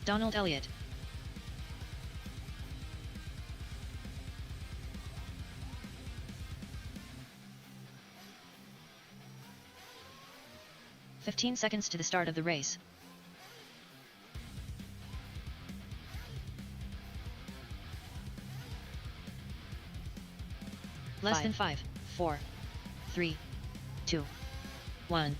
Donald Elliott. "15 seconds to the start of the race. Less than 5, 4, 3, 2, 1.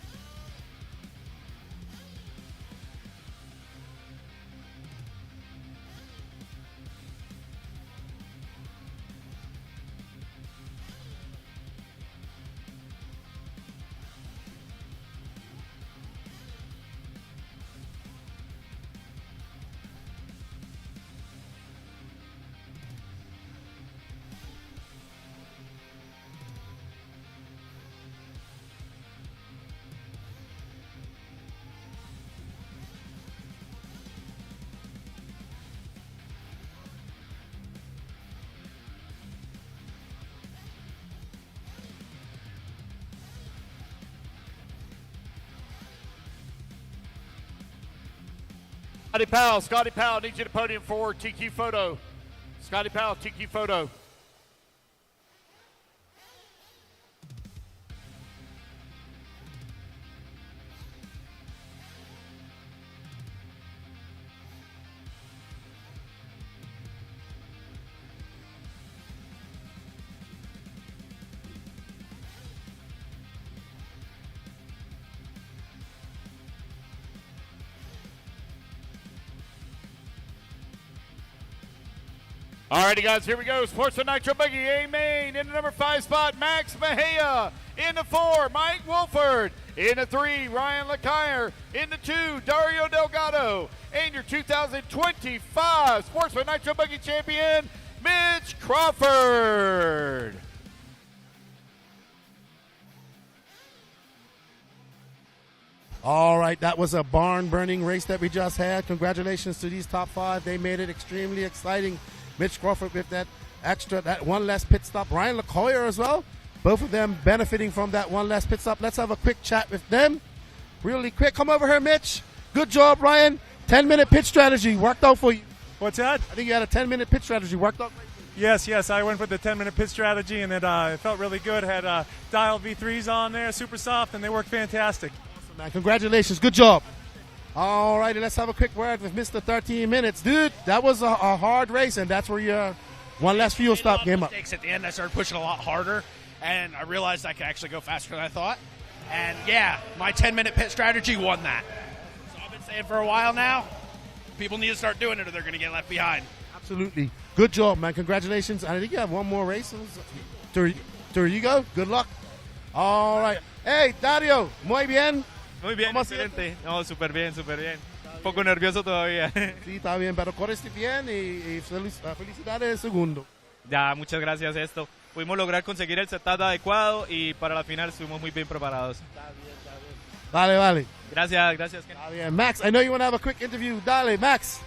Scotty Powell, need you to podium for TQ photo. Scotty Powell, TQ photo. Alrighty, guys, here we go. Sportsman Nitro Buggy, A main. In the number 5 spot, Max Mejia. In the 4, Mike Wolford. In the 3, Ryan LeCaire. In the 2, Dario Delgado. And your 2025 Sportsman Nitro Buggy champion, Mitch Crawford. All right, that was a barn-burning race that we just had. Congratulations to these top 5. They made it extremely exciting. Mitch Crawford with that one less pit stop. Ryan LeCoyer as well. Both of them benefiting from that one less pit stop. Let's have a quick chat with them. Really quick. Come over here, Mitch. Good job, Ryan. 10-minute pit strategy worked out for you. What's that? I think you had a 10-minute pit strategy worked out. Yes. I went with the 10-minute pit strategy, and it felt really good. Had dial V3s on there, super soft, and they worked fantastic. Awesome, man. Congratulations. Good job. All righty, let's have a quick word with Mr. 13 Minutes. Dude, that was a hard race, and that's where your one less fuel stop came up. Mistakes at the end. I started pushing a lot harder, and I realized I could actually go faster than I thought. And, yeah, my 10-minute pit strategy won that. So I've been saying for a while now, people need to start doing it or they're going to get left behind. Absolutely. Good job, man. Congratulations. I think you have one more race. There you go. Good luck. All right. Hey, Dario, muy bien. Muy bien, excelente. No, súper bien, súper bien. Un poco nervioso todavía. Sí, está bien, pero corriste bien y felicidades segundo. Ya, muchas gracias esto. Pudimos lograr conseguir el setup adecuado y para la final estuvimos muy bien preparados. Vale. Gracias. Está bien. Max, I know you want to have a quick interview. Dale, Max,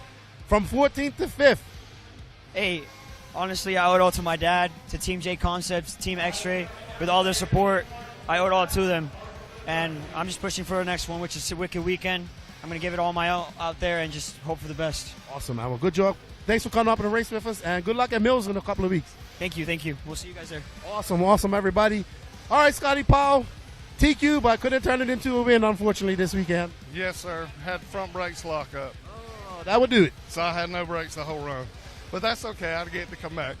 from 14th to 5th. Hey, honestly, I owe it all to my dad, to Team J Concepts, Team X-Ray, with all their support. I owe it all to them. And I'm just pushing for the next one, which is a wicked weekend. I'm going to give it all my all out there and just hope for the best. Awesome, man. Well, good job. Thanks for coming up and race with us, and good luck at Mills in a couple of weeks. Thank you. We'll see you guys there. Awesome, everybody. All right, Scotty Powell, TQ, but couldn't turn it into a win, unfortunately, this weekend. Yes, sir. Had front brakes lock up. Oh, that would do it. So I had no brakes the whole run. But that's okay. I'd get to come back.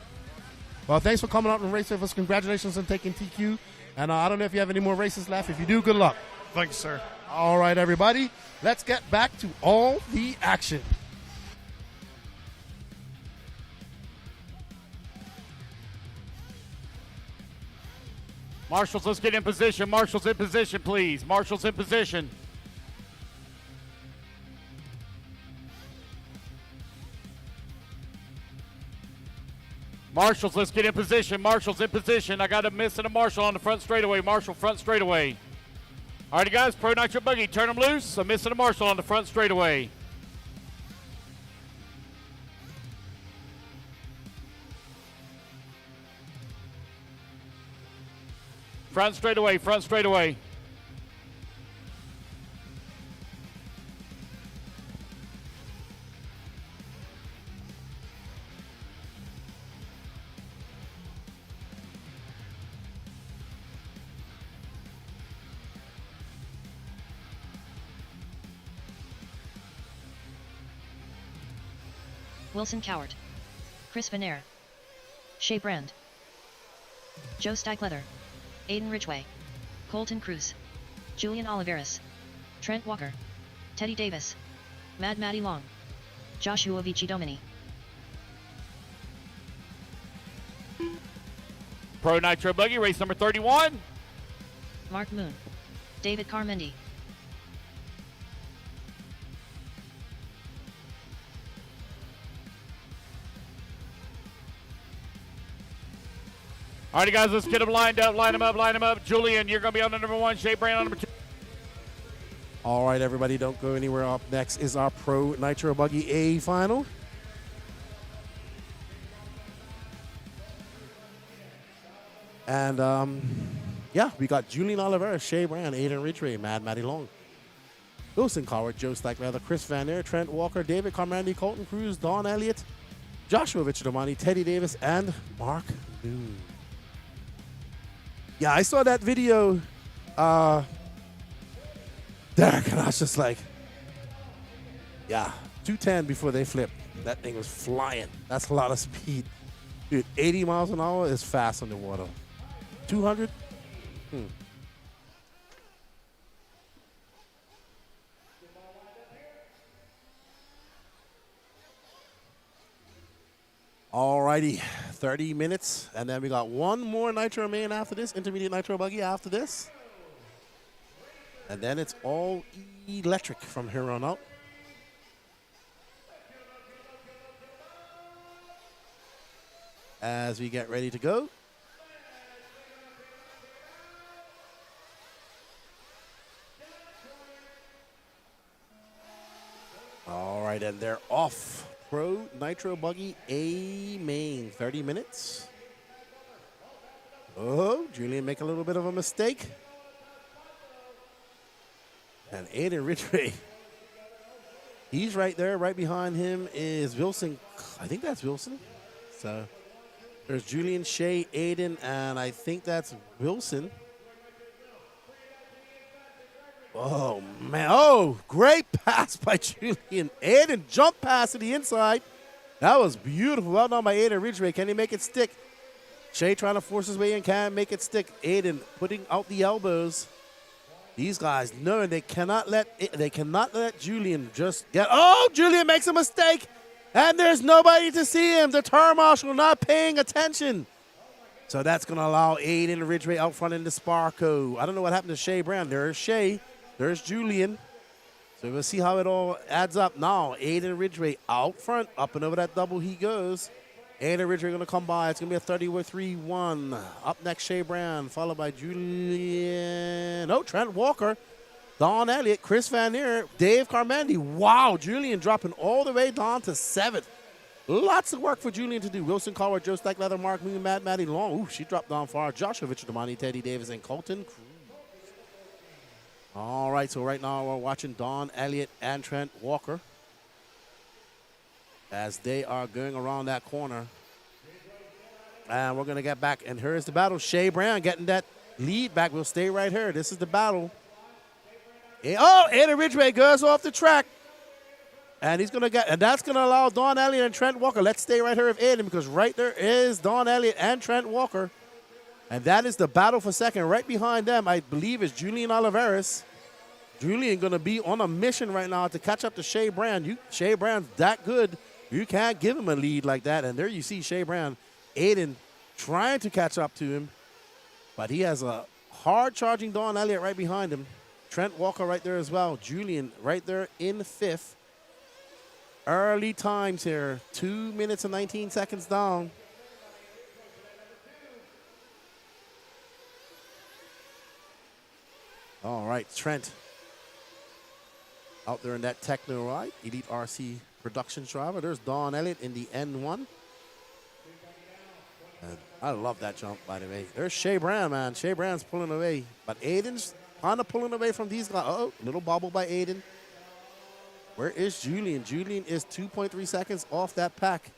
Well, thanks for coming out and racing with us. Congratulations on taking TQ. And I don't know if you have any more races left. If you do, good luck. Thanks, sir. All right, everybody. Let's get back to all the action. Marshals, let's get in position. Marshals in position, please. Marshals in position. Marshals, let's get in position. Marshals in position. I got a miss and a marshal on the front straightaway. Marshal front straightaway. All right, guys, Pro Nitro Buggy, turn them loose. A miss and a marshal on the front straightaway. Front straightaway. Wilson Cowart, Chris Venaire, Shea Brand, Joe Steigleather, Aiden Ridgway, Colton Cruz, Julian Oliveras, Trent Walker, Teddy Davis, Mad Matty Long, Joshua Vici Domini. Pro Nitro Buggy, race number 31. Mark Moon, David Carmendi. All right, guys, let's get them lined up, line them up. Julian, you're going to be on the number 1, Shea Brand on number 2. All right, everybody, don't go anywhere. Up next is our Pro Nitro Buggy A final. And, yeah, we got Julian Oliveira, Shea Brand, Aiden Ridgway, Mad Matty Long. Wilson Coward, Joe Stackleather, Chris Van Air, Trent Walker, David Carmandi, Colton Cruz, Don Elliott, Joshua Vichamani, Teddy Davis, and Mark Noon. Yeah, I saw that video, Derek, and I was just like, yeah, 210 before they flipped. That thing was flying. That's a lot of speed. Dude, 80 miles an hour is fast on the water. 200? Alrighty, 30 minutes, and then we got one more Nitro main after this, intermediate Nitro buggy after this. And then it's all electric from here on out. As we get ready to go. All right, and they're off. Pro Nitro Buggy A main, 30 minutes. Oh, Julian make a little bit of a mistake. And Aiden Ridgway, he's right there. Right behind him is Wilson. I think that's Wilson. So there's Julian, Shea, Aiden, and I think that's Wilson. Oh, man. Oh, great pass by Julian. Aiden jumped past to the inside. That was beautiful. Well done by Aiden Ridgway. Can he make it stick? Shea trying to force his way in. Can make it stick. Aiden putting out the elbows. These guys knowing they cannot let Julian just get. Oh, Julian makes a mistake. And there's nobody to see him. The turn marshal not paying attention. So that's going to allow Aiden Ridgway out front in the Sparko. I don't know what happened to Shea Brown. There's Shea. There's Julian. So we'll see how it all adds up. Now, Aiden Ridgway out front. Up and over that double he goes. Aiden Ridgway going to come by. It's going to be a 30-3-1. Up next, Shea Brown, followed by Julian. Oh, Trent Walker. Don Elliott, Chris Van Neer, Dave Carmandi. Wow, Julian dropping all the way down to 7th. Lots of work for Julian to do. Wilson Coward, Joe Stackleather, Mark Moon, Maddie Long. Ooh, she dropped down far. Joshua Vichamani, Teddy Davis, and Colton Cruz. All right, so right now we're watching Don Elliott and Trent Walker as they are going around that corner. And we're going to get back. And here's the battle. Shea Brown getting that lead back. We'll stay right here. This is the battle. Oh, Aiden Ridgway goes off the track. And he's going to get, and that's going to allow Don Elliott and Trent Walker. Let's stay right here with Aiden because right there is Don Elliott and Trent Walker. And that is the battle for second. Right behind them, I believe, is Julian Oliveras. Julian going to be on a mission right now to catch up to Shea Brown. Shea Brown's that good. You can't give him a lead like that. And there you see Shea Brown, Aiden trying to catch up to him. But he has a hard-charging Don Elliott right behind him. Trent Walker right there as well. Julian right there in 5th. Early times here. 2 minutes and 19 seconds down. All right, Trent out there in that Techno ride. Elite RC Productions driver. There's Don Elliott in the N1. And I love that jump, by the way. There's Shea Brown, man. Shea Brown's pulling away. But Aiden's kind of pulling away from these guys. Oh, little bobble by Aiden. Where is Julian? Julian is 2.3 seconds off that pack.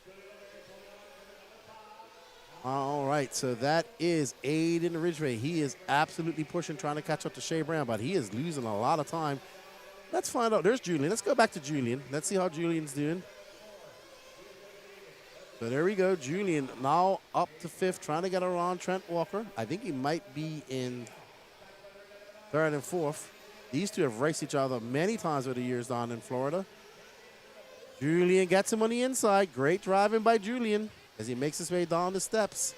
All right, so that is Aiden Ridgway. He is absolutely pushing, trying to catch up to Shea Brown, but he is losing a lot of time. Let's find out. There's Julian. Let's go back to Julian. Let's see how Julian's doing. So there we go. Julian now up to 5th, trying to get around Trent Walker. I think he might be in 3rd and 4th. These two have raced each other many times over the years down in Florida. Julian gets him on the inside. Great driving by Julian as he makes his way down the steps.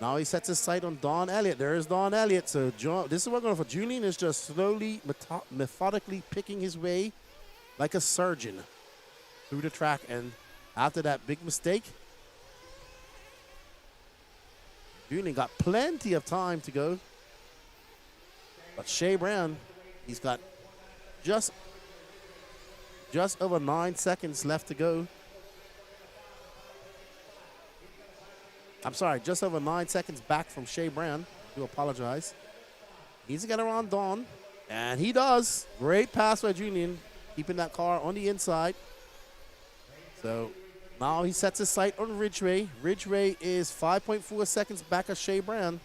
Now he sets his sight on Don Elliott. There's Don Elliott. So this is what we're going for. Julian is just slowly, methodically picking his way like a surgeon through the track. And after that big mistake, Julian got plenty of time to go. But Shea Brown, he's got just over 9 seconds left to go. I'm sorry, just over 9 seconds back from Shea Brown. I do apologize. He's got around Don. And he does. Great pass by Julian, keeping that car on the inside. So now he sets his sight on Ridgeway. Ridgeway is 5.4 seconds back of Shea Brand.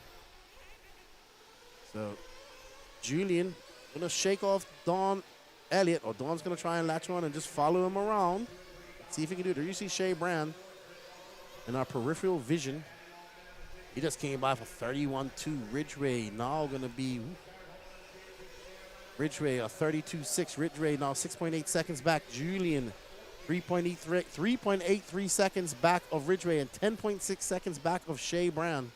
So Julian going to shake off Don Elliott, or Don's going to try and latch on and just follow him around. See if he can do it. There you see Shea Brand in our peripheral vision. He just came by for 31.2. Ridgeway now going to be Ridgeway a 32.6. Ridgeway now 6.8 seconds back. Julian 3.83 seconds back of Ridgeway and 10.6 seconds back of Shea Brand.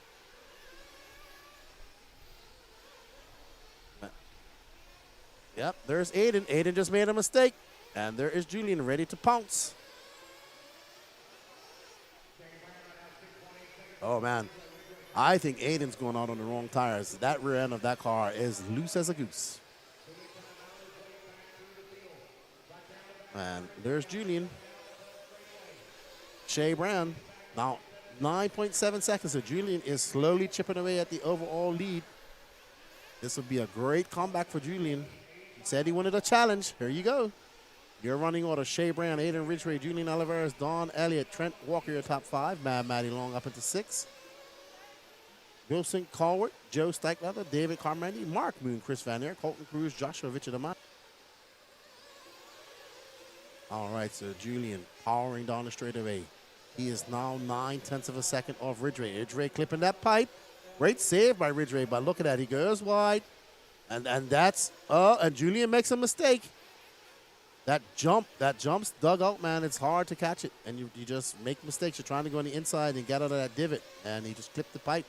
Yep, there's Aiden. Aiden just made a mistake. And there is Julian ready to pounce. Oh, man. I think Aiden's going out on the wrong tires. That rear end of that car is loose as a goose. And there's Julian. Shea Brand. Now, 9.7 seconds. So Julian is slowly chipping away at the overall lead. This would be a great comeback for Julian. He said he wanted a challenge. Here you go. Your running order: Shea Brand, Aiden Ridgeway, Julian Oliveras, Don Elliott, Trent Walker, your top 5. Matty Long up into 6. Wilson Colwart, Joe Steichleather, David Carmendi, Mark Moon, Chris Van Aert, Colton Cruz, Joshua Vichamont. All right, so Julian powering down the straightaway. He is now 0.9 of a second off Ridgeway. Ridgeway clipping that pipe. Great save by Ridgeway, but look at that. He goes wide. And that's, and Julian makes a mistake. That jump's dug out, man. It's hard to catch it. And you just make mistakes. You're trying to go on the inside and get out of that divot. And he just clipped the pipe.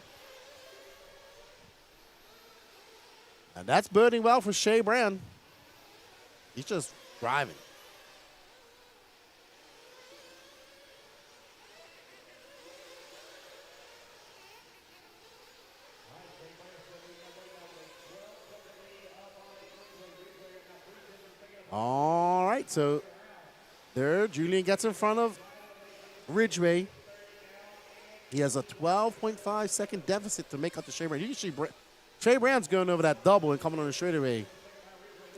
And that's birding well for Shea Brand. He's just driving. All right, so there Julian gets in front of Ridgeway. He has a 12.5 second deficit to make up to Shea Brand. Usually Shea Brand's going over that double and coming on the straightaway.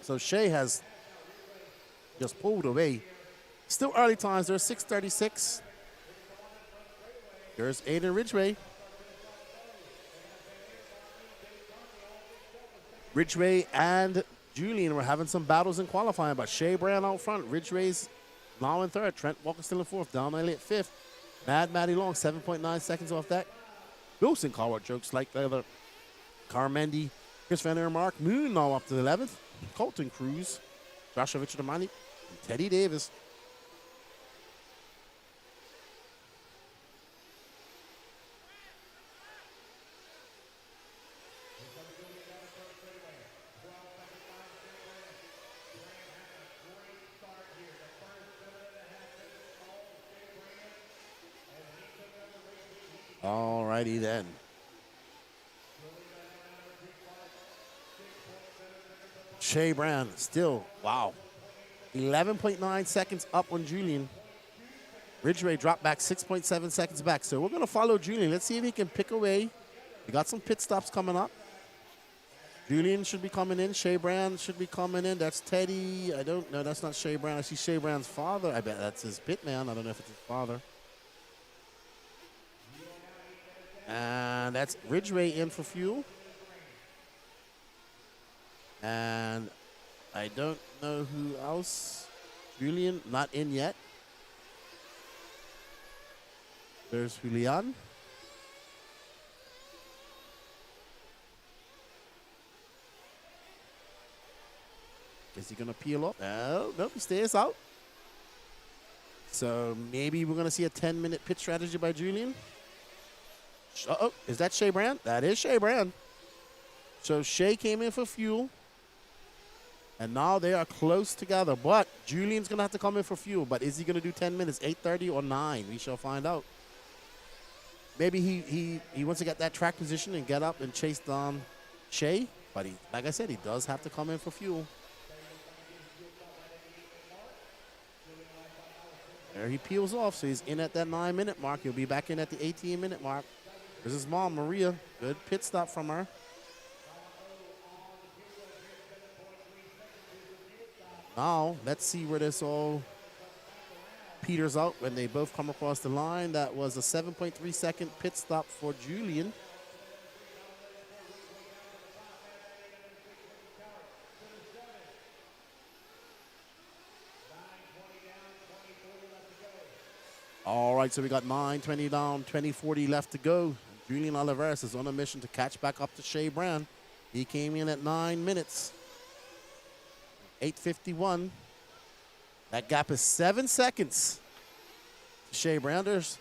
So Shea has just pulled away. Still early times. There's 6:36. There's Aiden Ridgeway. Ridgeway and Julian were having some battles in qualifying, but Shea Brand out front. Ridgeway's now in third. Trent Walker still in fourth. Don Elliott fifth. Matty Long 7.9 seconds off that. Wilson Colwart jokes like the other. Carmendi, Chris Van Aert, Mark Moon now up to the 11th. Colton Cruz, Joshua Vichamont, and Teddy Davis. All righty then. Shea Brand still, wow, 11.9 seconds up on Julian. Ridgeway dropped back 6.7 seconds back. So we're going to follow Julian. Let's see if he can pick away. We got some pit stops coming up. Julian should be coming in. Shea Brand should be coming in. That's Teddy. I don't know. That's not Shea Brand. I see Shea Brand's father. I bet that's his pit man. I don't know if it's his father. And that's Ridgeway in for fuel. And I don't know who else. Julian, not in yet. There's Julian. Is he going to peel up? No, nope, he stays out. So maybe we're going to see a 10-minute pit strategy by Julian. Uh-oh, is that Shea Brand? That is Shea Brand. So Shea came in for fuel. And now they are close together. But Julian's going to have to come in for fuel. But is he going to do 10 minutes, 8:30 or 9? We shall find out. Maybe he wants to get that track position and get up and chase down Shea. But he, like I said, he does have to come in for fuel. There he peels off. So he's in at that 9-minute mark. He'll be back in at the 18-minute mark. There's his mom, Maria. Good pit stop from her. Now, let's see where this all peters out when they both come across the line. That was a 7.3 second pit stop for Julian. All right, so we got 9:20 down, 20:40 left to go. Julian Oliveras is on a mission to catch back up to Shea Brown. He came in at 9 minutes. 8:51. That gap is 7 seconds to Shea Brown. There's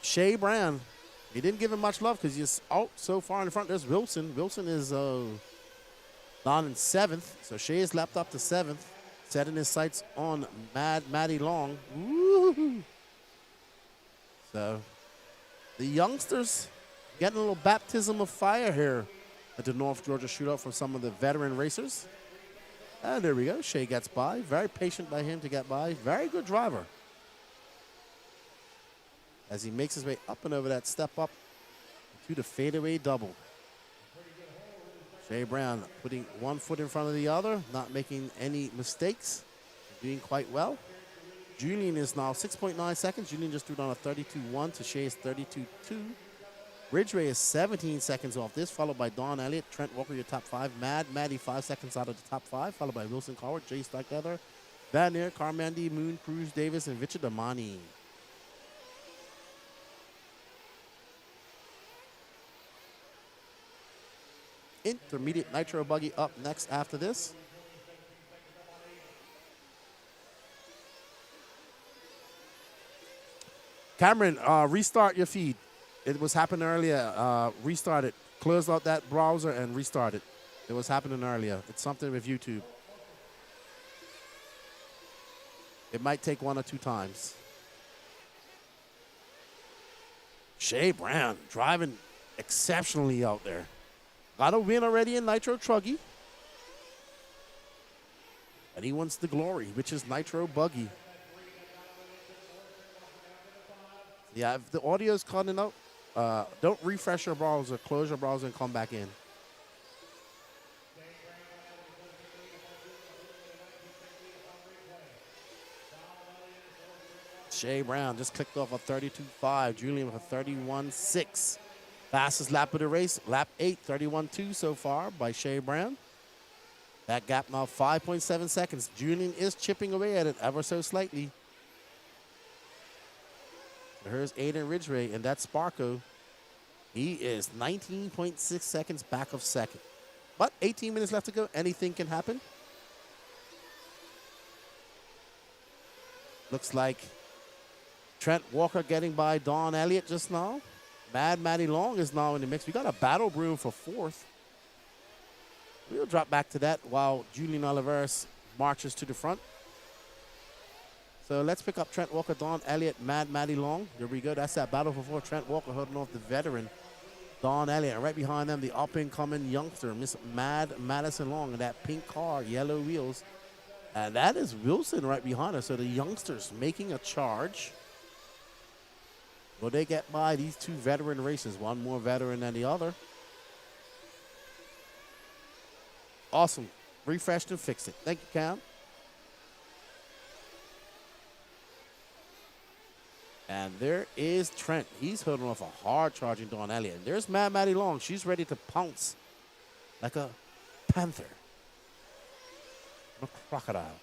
Shea Brown. He didn't give him much love because he's out so far in the front. There's Wilson. Wilson is down in 7th. So Shea is lapped up to 7th, setting his sights on Matty Long. Woo-hoo. So the youngsters getting a little baptism of fire here at the North Georgia Shootout from some of the veteran racers. And there we go. Shea gets by. Very patient by him to get by. Very good driver. As he makes his way up and over that step up to the fadeaway double. Shea Brown putting one foot in front of the other, not making any mistakes, doing quite well. Julian is now 6.9 seconds. Julian just threw down a 32.1 to Shea's 32.2. Ridgway is 17 seconds off this, followed by Don Elliott, Trent Walker, your top 5. Maddie 5 seconds out of the top 5, followed by Wilson Coward, Jay Starkleather, Van Neer, Carmandi, Moon, Cruz, Davis, and Richard Damani. Intermediate Nitro Buggy up next after this. Cameron, restart your feed. It was happening earlier. Restart it. Close out that browser and restart it. It was happening earlier. It's something with YouTube. It might take 1 or 2 times. Shea Brown driving exceptionally out there. Got a win already in Nitro Truggy. And he wants the glory, which is Nitro Buggy. Yeah, if the audio's cutting out, don't refresh your browser, close your browser, and come back in. Shea Brown just clicked off a 32.5. Julian with a 31.6. Fastest lap of the race, lap 8, 31.2 so far by Shea Brown. That gap now 5.7 seconds. Julian is chipping away at it ever so slightly. Here's Aiden Ridgway, and that's Sparko. He is 19.6 seconds back of second. But 18 minutes left to go. Anything can happen. Looks like Trent Walker getting by Don Elliott just now. Matty Long is now in the mix. We got a battle brewing for 4th. We'll drop back to that while Julian Oliveras marches to the front. So let's pick up Trent Walker, Don Elliott, Matty Long. There we go. That's that battle for 4. Trent Walker holding off the veteran, Don Elliott. And right behind them, the up-and-coming youngster, Miss Madison Long, in that pink car, yellow wheels. And that is Wilson right behind us. So the youngsters making a charge. Will they get by these 2 veteran races? One more veteran than the other. Awesome. Refreshed and fixed it. Thank you, Cam. And there is Trent. He's holding off a hard-charging Dawn Elliott. And there's Matty Long. She's ready to pounce like a panther. A crocodile.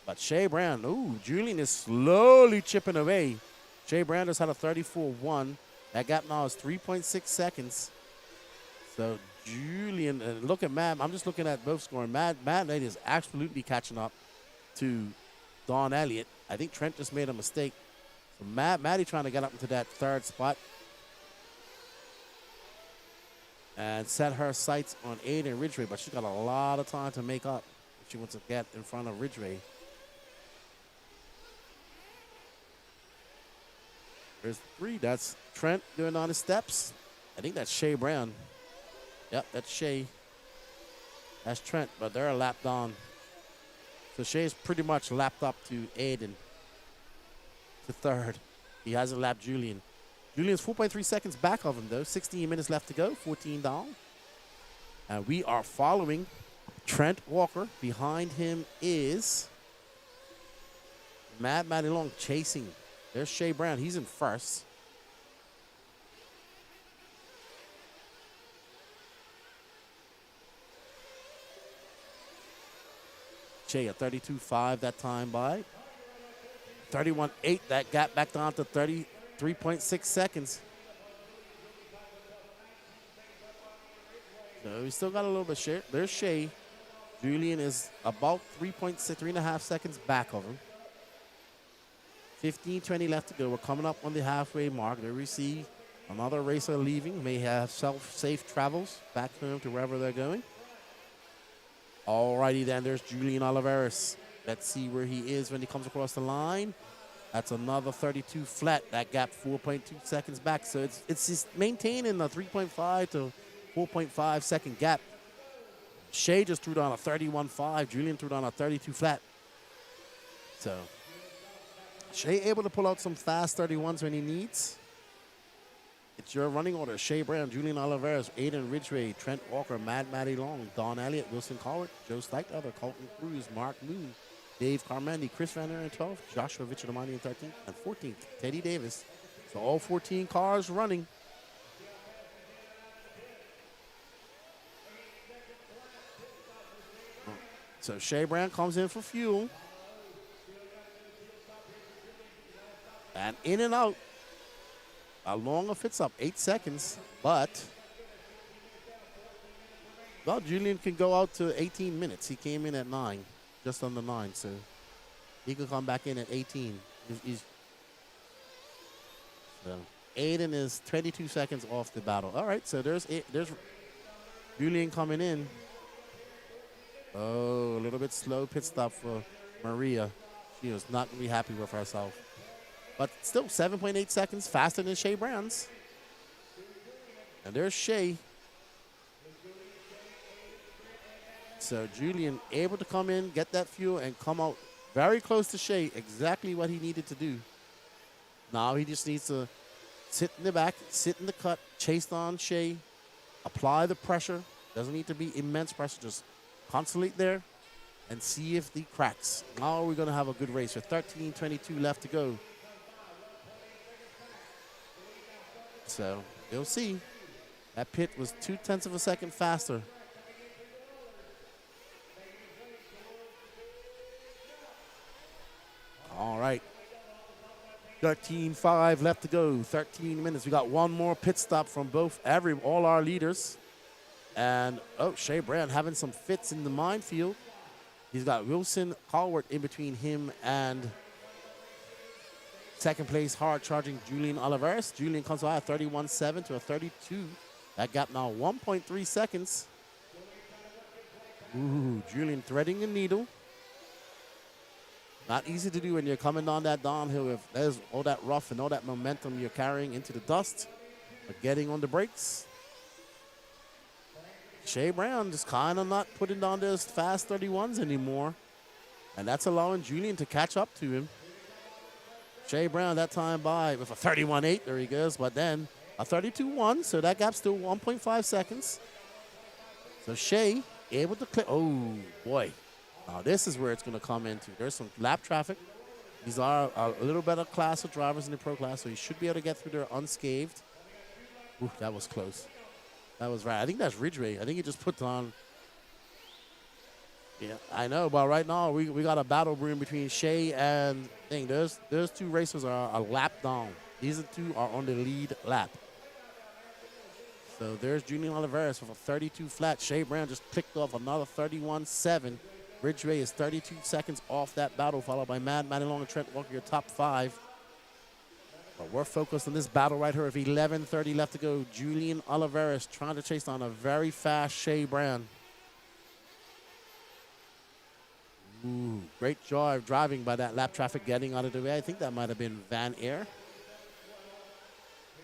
But Shea Brown, ooh, Julian is slowly chipping away. Shea Brown just had a 34.1. That gap now is 3.6 seconds. So Julian, look at Matt. I'm just looking at both scoring. Matt is absolutely catching up to Don Elliott. I think Trent just made a mistake. So Matty trying to get up into that 3rd spot. And set her sights on Aiden Ridgway, but she's got a lot of time to make up if she wants to get in front of Ridgway. There's 3. That's Trent doing on his steps. I think that's Shea Brown. Yep, that's Shea. That's Trent, but they're a lap down. So Shea's pretty much lapped up to Aiden to 3rd. He hasn't lapped Julian. Julian's 4.3 seconds back of him, though. 16 minutes left to go, 14 down. And we are following Trent Walker. Behind him is Matty Long chasing. There's Shea Brown. He's in first. Shea at 32.5 that time by. 31.8, that gap back down to 33.6 seconds. So we still got a little bit share. There's Shea. Julian is about 3.5 seconds back of him. 15:20 left to go. We're coming up on the halfway mark. There we see another racer leaving. May have safe travels back home to wherever they're going. Alrighty then, there's Julian Oliveras. Let's see where he is when he comes across the line. That's another 32 flat. That gap 4.2 seconds back. So it's just maintaining a 3.5 to 4.5 second gap. Shea just threw down a 31.5. Julian threw down a 32 flat. So Shea able to pull out some fast 31s when he needs. It's your running order. Shea Brown, Julian Oliveras, Aiden Ridgway, Trent Walker, Matty Long, Don Elliott, Wilson Cowart, Joe Steichtler, Colton Cruz, Mark Moon, Dave Carmandi, Chris Van in 12th, Joshua Vichamani in 13th, and 14th, Teddy Davis. So all 14 cars running. So Shea Brown comes in for fuel. And in and out. How long if it's up? 8 seconds. But, well, Julian can go out to 18 minutes. He came in at 9, just under 9. So he could come back in at 18. So Aiden is 22 seconds off the battle. All right, so there's Julian coming in. Oh, a little bit slow pit stop for Maria. She was not going to be happy with herself. But still, 7.8 seconds faster than Shea Brown's. And there's Shea. So Julian able to come in, get that fuel, and come out very close to Shea. Exactly what he needed to do. Now he just needs to sit in the back, sit in the cut, chase on Shea, apply the pressure. Doesn't need to be immense pressure. Just consolidate there and see if the cracks. Now we're going to have a good race with 13:22 left to go. So you'll see that pit was 0.2 of a second faster. All right. 13.5 left to go. 13 minutes. We got one more pit stop from all our leaders. And, Shea Brown having some fits in the minefield. He's got Wilson Cowart in between him and second place hard-charging Julian Oliveras. Julian comes by a 31.7 to a 32. That gap now 1.3 seconds. Ooh, Julian threading the needle. Not easy to do when you're coming down that downhill if there's all that rough and all that momentum you're carrying into the dust. But getting on the brakes. Shea Brown just kind of not putting down those fast 31s anymore. And that's allowing Julian to catch up to him. Shea Brown that time by with a 31.8. There he goes. But then a 32.1. So that gap's still 1.5 seconds. So Shea able to clear. Oh, boy. Now this is where it's going to come into. There's some lap traffic. These are a little better class of drivers in the pro class. So he should be able to get through there unscathed. Ooh, that was close. That was right. I think that's Ridgway. I think he just put on. Yeah, I know. But right now, we got a battle brewing between Shea and Thing. Those two racers are a lap down. These two are on the lead lap. So there's Julian Oliveras with a 32 flat. Shea Brown just clicked off another 31.7. Ridgway is 32 seconds off that battle, followed by Matty Long and Trent Walker, your top 5. But we're focused on this battle right here with 11:30 left to go. Julian Oliveras trying to chase down a very fast Shea Brown. Ooh, great job driving by that lap traffic getting out of the way. I think that might have been Van Air.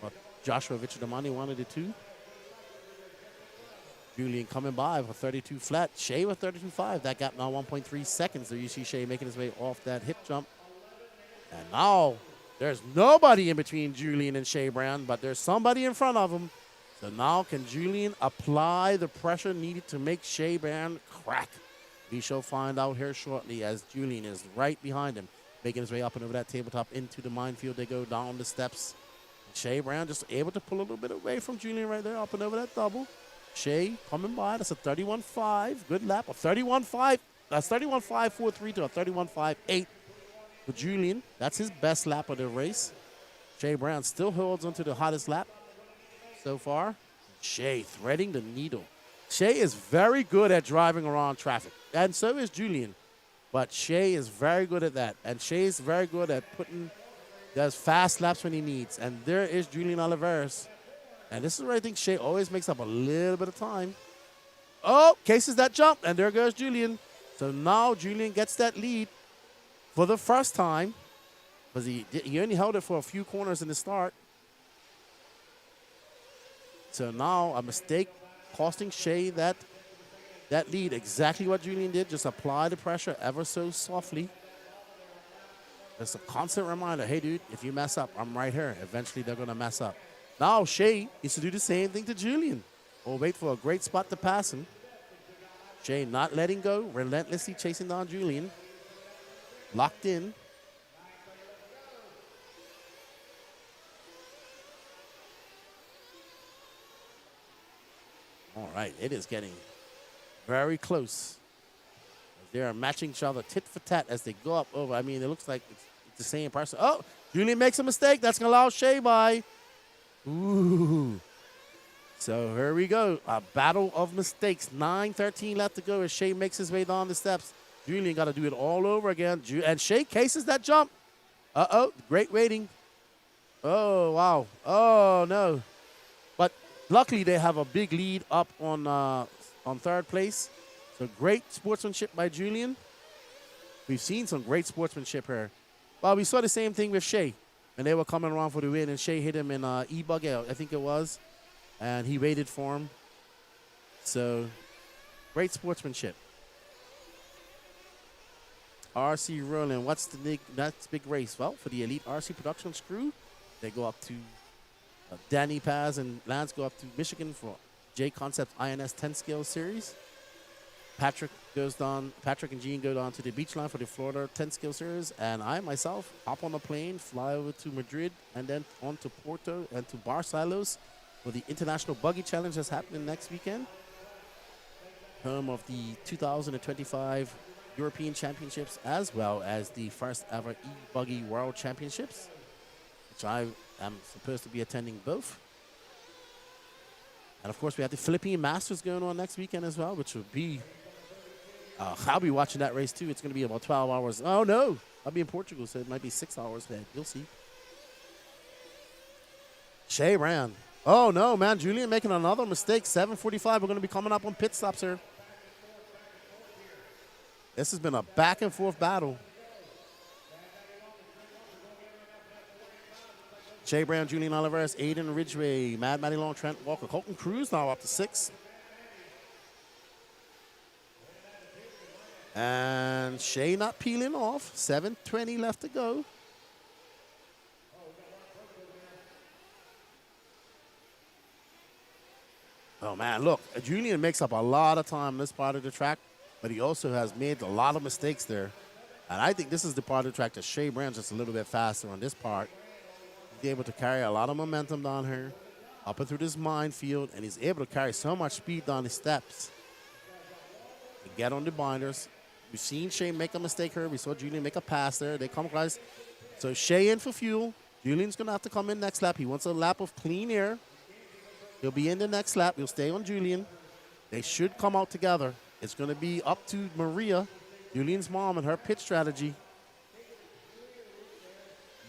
But Joshua Vichamani wanted it too. Julian coming by with a 32 flat. Shea with 32.5. That gap now 1.3 seconds. There you see Shea making his way off that hip jump. And now there's nobody in between Julian and Shea Brown, but there's somebody in front of him. So now can Julian apply the pressure needed to make Shea Brown crack? We shall find out here shortly as Julian is right behind him, making his way up and over that tabletop into the minefield. They go down the steps. Shea Brown just able to pull a little bit away from Julian right there, up and over that double. Shea coming by. That's a 31.5. Good lap. A 31.5. That's 31.543 to a 31.58 for Julian. That's his best lap of the race. Shea Brown still holds onto the hottest lap so far. Shea threading the needle. Shea is very good at driving around traffic, and so is Julian. But Shea is very good at that, and Shea is very good at does fast laps when he needs. And there is Julian Oliveras. And this is where I think Shea always makes up a little bit of time. Oh, cases that jump, and there goes Julian. So now Julian gets that lead for the first time, because he only held it for a few corners in the start. So now a mistake costing Shea that lead. Exactly what Julian did, just apply the pressure ever so softly. It's a constant reminder, hey, dude, if you mess up, I'm right here. Eventually, they're going to mess up. Now, Shea needs to do the same thing to Julian. Or wait for a great spot to pass him. Shea not letting go, relentlessly chasing down Julian. Locked in. All right, it is getting very close. They are matching each other tit for tat as they go up over. I mean, it looks like it's the same person. Oh, Julian makes a mistake. That's going to allow Shea by. Ooh. So here we go. A battle of mistakes. 9:13 left to go as Shea makes his way down the steps. Julian got to do it all over again. And Shea cases that jump. Uh-oh, great waiting. Oh, wow. Oh, no. But luckily they have a big lead up on third place. So great sportsmanship by Julian. We've seen some great sportsmanship here. Well, we saw the same thing with Shea. And they were coming around for the win, and Shea hit him in E-buggy, I think it was. And he waited for him. So, great sportsmanship. RC rolling. What's the next big race? Well, for the Elite RC Productions crew, they go up to Danny Paz and Lance go up to Michigan for J Concept INS 10 Scale Series. Patrick and Gene go down to the beach line for the Florida 10 Scale Series. And I, myself, hop on a plane, fly over to Madrid, and then on to Porto and to Barcelos for the International Buggy Challenge that's happening next weekend. Home of the 2025 European Championships, as well as the first ever E-Buggy World Championships, which I am supposed to be attending both. And, of course, we have the Philippine Masters going on next weekend as well, which will be I'll be watching that race, too. It's going to be about 12 hours. Oh, no. I'll be in Portugal, so it might be 6 hours ahead. You'll see. Shea Brown. Oh, no, man. Julian making another mistake. 7:45. We're going to be coming up on pit stops here. This has been a back-and-forth battle. Shea Brown, Julian Oliveras, Aiden Ridgway, Mad Matty Long, Trent Walker. Colton Cruz now up to 6. And Shea not peeling off. 7:20 left to go. Oh, man, look. Julian makes up a lot of time this part of the track, but he also has made a lot of mistakes there. And I think this is the part of the track that Shea Brown's just a little bit faster on this part. He's able to carry a lot of momentum down here, up and through this minefield, and he's able to carry so much speed down the steps. And get on the binders. We've seen Shea make a mistake here. We saw Julian make a pass there. They come across. So Shea in for fuel. Julian's going to have to come in next lap. He wants a lap of clean air. He'll be in the next lap. He'll stay on Julian. They should come out together. It's going to be up to Maria, Julian's mom, and her pit strategy.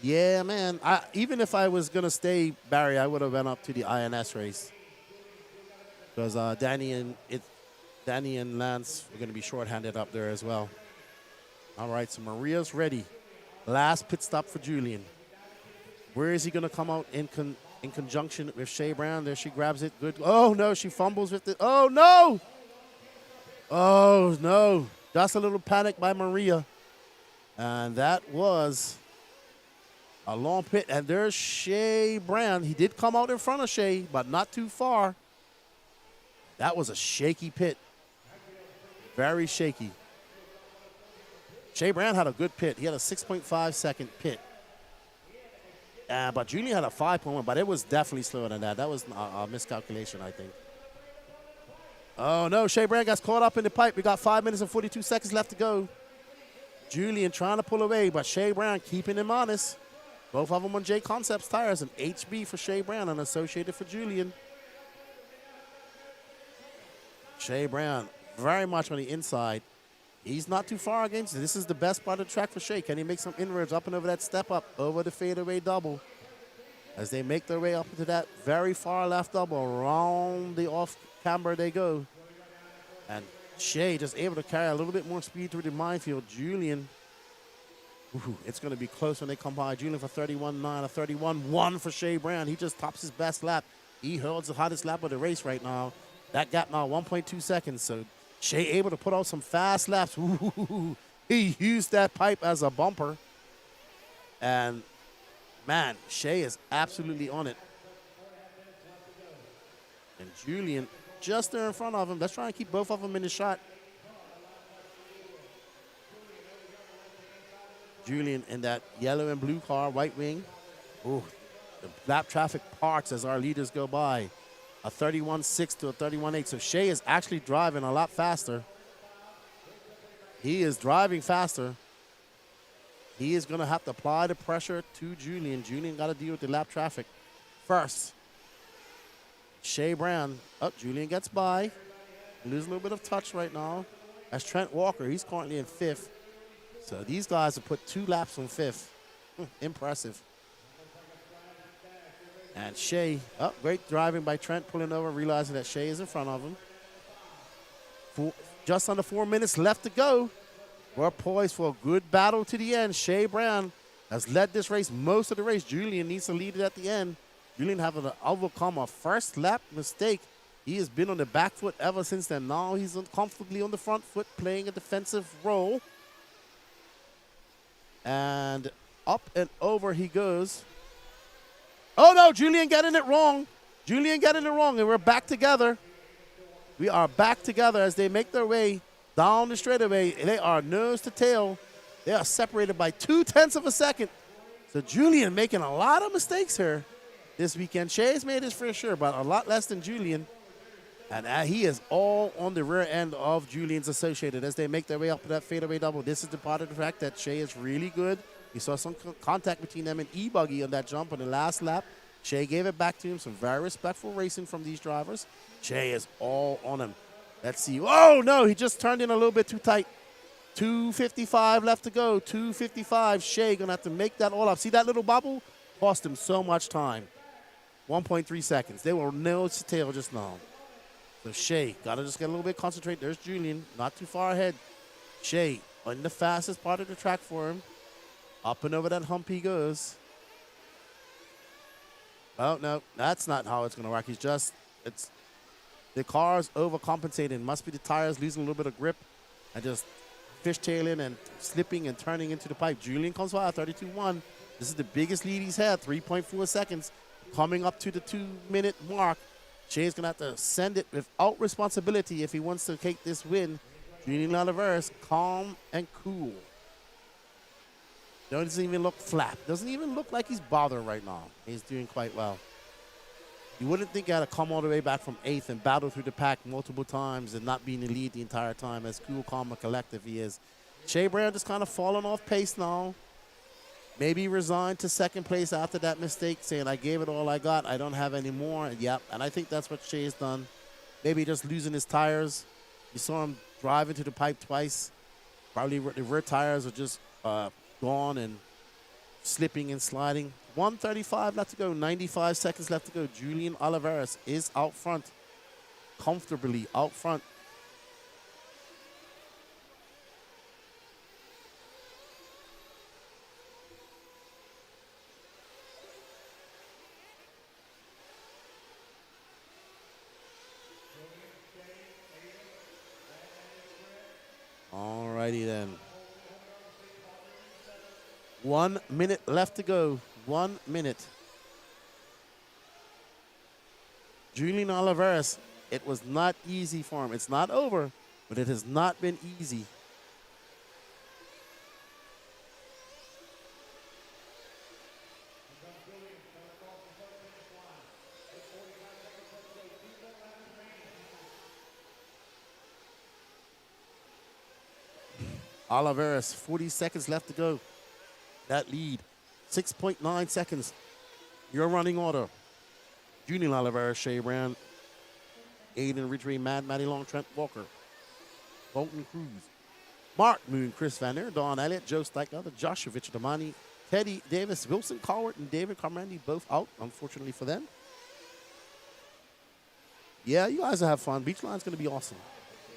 Yeah, man. Even if I was going to stay, Barry, I would have went up to the INS race. Because Danny and Lance are going to be shorthanded up there as well. All right, so Maria's ready. Last pit stop for Julian. Where is he going to come out in conjunction with Shea Brown? There she grabs it. Good. Oh, no, she fumbles with it. Oh, no. Oh, no. That's a little panic by Maria. And that was A long pit, and there's Shea Brown. He did come out in front of Shea, but not too far. That was a shaky pit. Very shaky. Shea Brown had a good pit. He had a 6.5 second pit. But Julian had a 5.1, but it was definitely slower than that. That was a miscalculation, I think. Oh, no, Shea Brown gets caught up in the pipe. We got 5 minutes and 42 seconds left to go. Julian trying to pull away, but Shea Brown keeping him honest. Both of them on J Concepts tires, and HB for Shea Brown and Associated for Julian. Shea Brown very much on the inside. He's not too far against it. This is the best part of the track for Shea. Can he make some inroads up and over that step up, over the fadeaway double? As they make their way up into that very far left double, around the off camber they go. And Shea just able to carry a little bit more speed through the minefield. Julian, it's going to be close when they come by. Julian for 31.9, a 31.1 for Shea Brown. He just tops his best lap. He holds the hottest lap of the race right now. That gap now 1.2 seconds. So Shea able to put out some fast laps. He used that pipe as a bumper. And, man, Shea is absolutely on it. And Julian just there in front of him. Let's try and keep both of them in the shot. Julian in that yellow and blue car, white wing. Ooh, the lap traffic parts as our leaders go by. A 31.6 to a 31.8. So Shea is actually driving a lot faster. He is driving faster. He is going to have to apply the pressure to Julian. Julian got to deal with the lap traffic first. Shea Brown. Oh, Julian gets by. Lose a little bit of touch right now. That's Trent Walker. He's currently in 5th. So these guys have put 2 laps on 5th. Impressive. And Shea, great driving by Trent, pulling over, realizing that Shea is in front of him. Just under 4 minutes left to go. We're poised for a good battle to the end. Shea Brown has led this race most of the race. Julian needs to lead it at the end. Julian having to overcome a first lap mistake. He has been on the back foot ever since then. Now he's comfortably on the front foot, playing a defensive role. And up and over he goes. Oh, no, Julian getting it wrong. Julian getting it wrong, and we're back together. We are back together as they make their way down the straightaway. They are nose to tail. They are separated by 0.2 of a second. So Julian making a lot of mistakes here this weekend. Shea's made his fair share, but a lot less than Julian. And he is all on the rear end of Julian's Associated as they make their way up to that fadeaway double. This is the part of the fact that Shea is really good. We saw some contact between them and E-Buggy on that jump on the last lap. Shea gave it back to him. Some very respectful racing from these drivers. Shea is all on him. Let's see. Oh, no, he just turned in a little bit too tight. 2:55 left to go. 2:55. Shea going to have to make that all up. See that little bubble? Cost him so much time. 1.3 seconds. They were nose to tail just now. So Shea, got to just get a little bit concentrated. There's Julian, not too far ahead. Shea on the fastest part of the track for him. Up and over that hump he goes. Oh, no, that's not how it's going to work. The car's overcompensating. Must be the tires losing a little bit of grip and just fishtailing and slipping and turning into the pipe. Julian comes by 32.1. This is the biggest lead he's had, 3.4 seconds. Coming up to the 2-minute mark. Shea's going to have to send it without responsibility if he wants to take this win. Julian Oliveras, calm and cool. Doesn't even look flat. Doesn't even look like he's bothered right now. He's doing quite well. You wouldn't think he had to come all the way back from 8th and battle through the pack multiple times and not be in the lead the entire time. As cool, calm, and collective he is. Shea Brown just kind of falling off pace now. Maybe resigned to second place after that mistake, saying, I gave it all I got. I don't have any more. Yep, and I think that's what Shea's done. Maybe just losing his tires. You saw him drive into the pipe twice. Probably the rear tires are just gone and slipping and sliding. 1:35 left to go, 95 seconds left to go. Julian Oliveras is out front, comfortably out front. Alrighty then. 1 minute left to go. 1 minute. Julian Oliveras, it was not easy for him. It's not over, but it has not been easy. Oliveras, 40 seconds left to go. That lead, 6.9 seconds. Your running order. Julian Oliveras, Shea Brand, Aiden Ridgway, Maddie Long, Trent Walker, Bolton Cruz, Mark Moon, Chris Van Der, Don Elliott, Joe Steichler, Joshua Damani, Teddy Davis, Wilson Cowart, and David Comrandy both out, unfortunately for them. Yeah, you guys will have fun. Beachline's going to be awesome.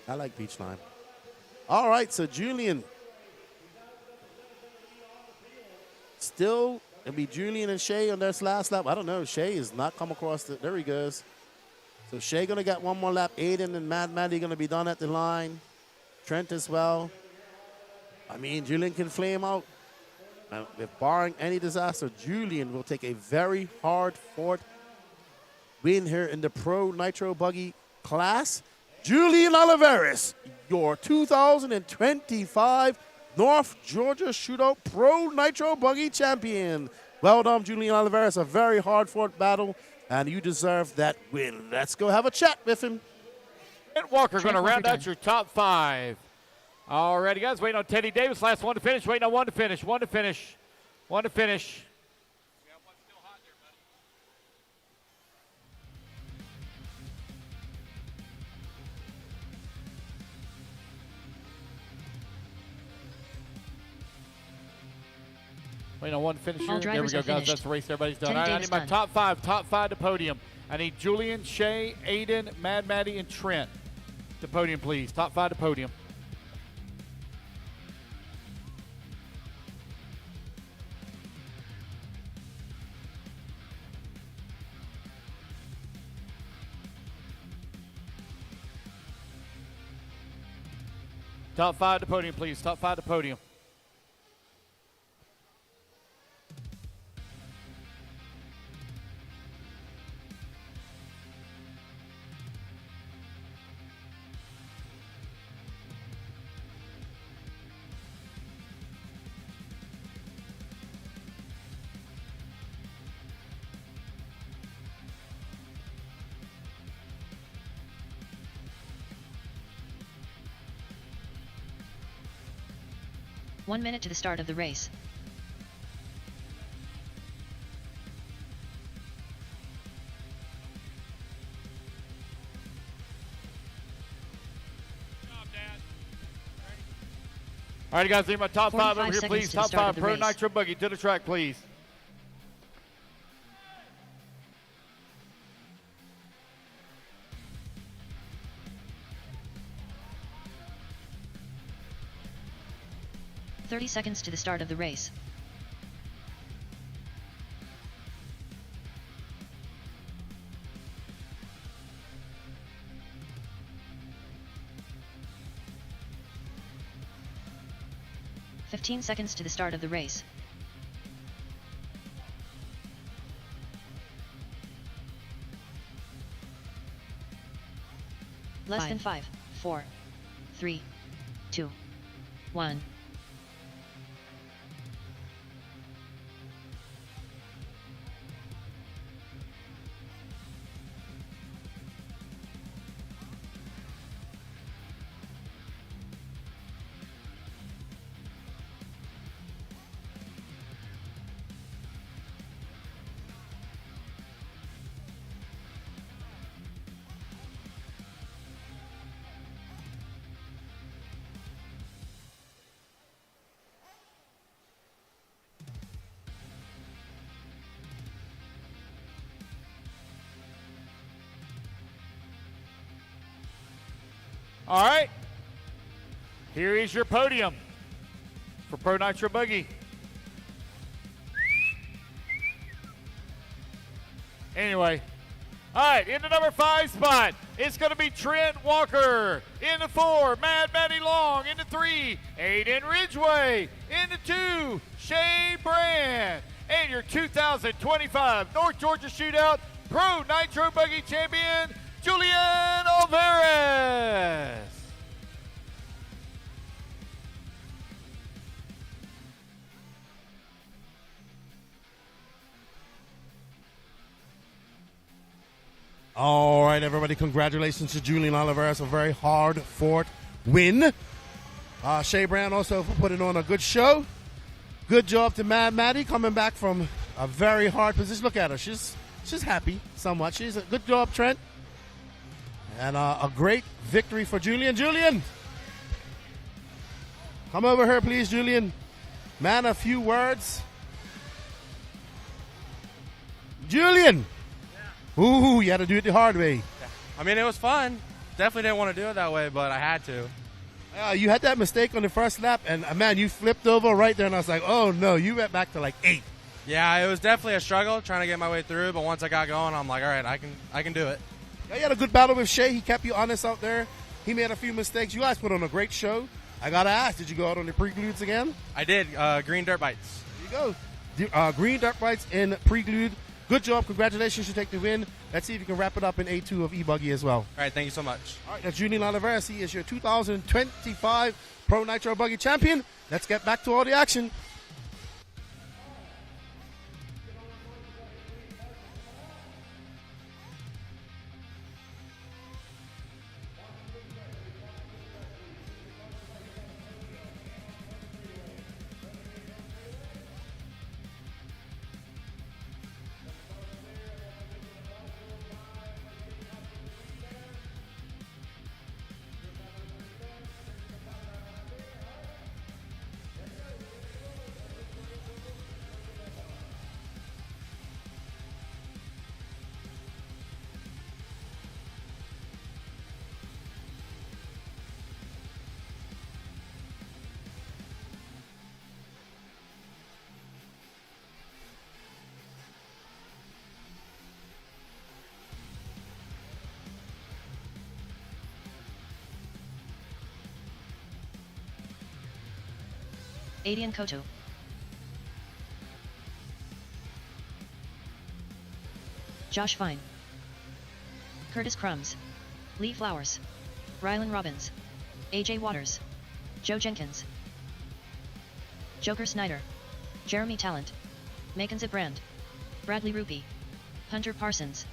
I like Beachline. All right, so Julian. Still, it'll be Julian and Shea on their last lap. I don't know. Shea has not come across the. There he goes. So Shea going to get one more lap. Aiden and Maddie going to be done at the line. Trent as well. I mean, Julian can flame out. If barring any disaster, Julian will take a very hard-fought win here in the Pro Nitro Buggy class. Julian Oliveras, your 2025 North Georgia Shootout Pro Nitro Buggy champion. Well done, Julian Oliveras. A very hard-fought battle, and you deserve that win. Let's go have a chat with him. Trent Walker going to round out your top 5. All righty, guys. Waiting on Teddy Davis. Last one to finish. Waiting on one to finish. One to finish. One to finish. Wait, on one finisher. There we go, guys. That's the race everybody's done. All right, I need my top 5 to podium. I need Julian, Shea, Aiden, Maddie, and Trent to podium, please. Top 5 to podium. Top 5 to podium, please. Top 5 to podium. One minute to the start of the race. All right, guys, need my top 5 over here, please. Top 5 Pro race. Nitro Buggy to the track, please. "30 seconds to the start of the race. "15 seconds to the start of the race. Less than 5, 4, 3, 2, 1. All right. Here is your podium for Pro Nitro Buggy. Anyway. All right, in the number 5 spot, it's going to be Trent Walker. In the 4, Maddie Long. In the 3, Aiden Ridgway. In the 2, Shea Brand. and your 2025 North Georgia Shootout Pro Nitro Buggy Champion, Julian Alvarez. All right, everybody, congratulations to Julian Oliveras, a very hard-fought win. Shea Brown also for putting on a good show. Good job to Mad Maddie coming back from a very hard position. Look at her. She's happy somewhat. She's a good job, Trent. And a great victory for Julian. Julian! Come over here, please, Julian. Man, a few words. Julian! Ooh, you had to do it the hard way. I mean, it was fun. Definitely didn't want to do it that way, but I had to. You had that mistake on the first lap, and man, you flipped over right there, and I was like, oh no, you went back to like 8. Yeah, it was definitely a struggle trying to get my way through, but once I got going, I'm like, all right, I can do it. Yeah, you had a good battle with Shea. He kept you honest out there. He made a few mistakes. You guys put on a great show. I gotta ask, did you go out on the pre-glueds again? I did. Green dirt bites. There you go. Green dirt bites in pre-glued. Good job. Congratulations. You take the win. Let's see if you can wrap it up in A2 of E-Buggy as well. All right, thank you so much. All right, that's Julian Oliveras. He is your 2025 Pro Nitro Buggy Champion. Let's get back to all the action. Adian Koto. Josh Fine. Curtis Crumbs. Lee Flowers. Rylan Robbins. AJ Waters. Joe Jenkins. Joker Snyder. Jeremy Talent. Mackenzie Brand. Bradley Rupee. Hunter Parsons.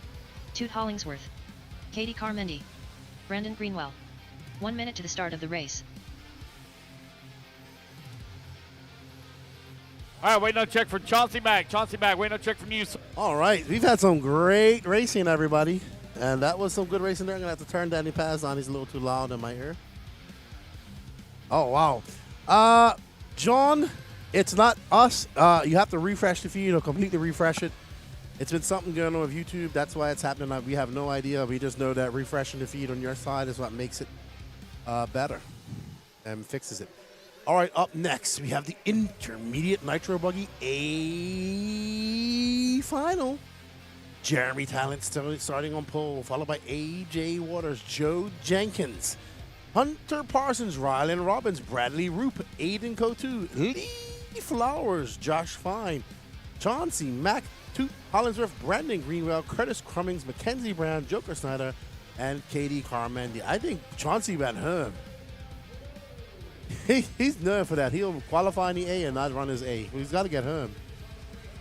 Toot Hollingsworth. Katie Carmendi. Brandon Greenwell. 1 minute to the start of the race. All right, waiting on a check for Chauncey Mack. Chauncey Mack, waiting on a check from you. All right, we've had some great racing, everybody. And that was some good racing there. I'm going to have to turn Danny Paz on. He's a little too loud in my ear. Oh, wow. John, it's not us. You have to refresh the feed or completely refresh it. It's been something going on with YouTube. That's why it's happening. We have no idea. We just know that refreshing the feed on your side is what makes it better and fixes it. All right, up next, we have the Intermediate Nitro Buggy A final. Jeremy Talent starting on pole, followed by AJ Waters, Joe Jenkins, Hunter Parsons, Rylan Robbins, Bradley Roop, Aiden Kotu, Lee Flowers, Josh Fine, Chauncey Mack, Toot Hollingsworth, Brandon Greenwell, Curtis Crummings, Mackenzie Brown, Joker Snyder, and Katie Carmendi. I think Chauncey went home. He's known for that. He'll qualify in the A and not run his A. He's got to get home.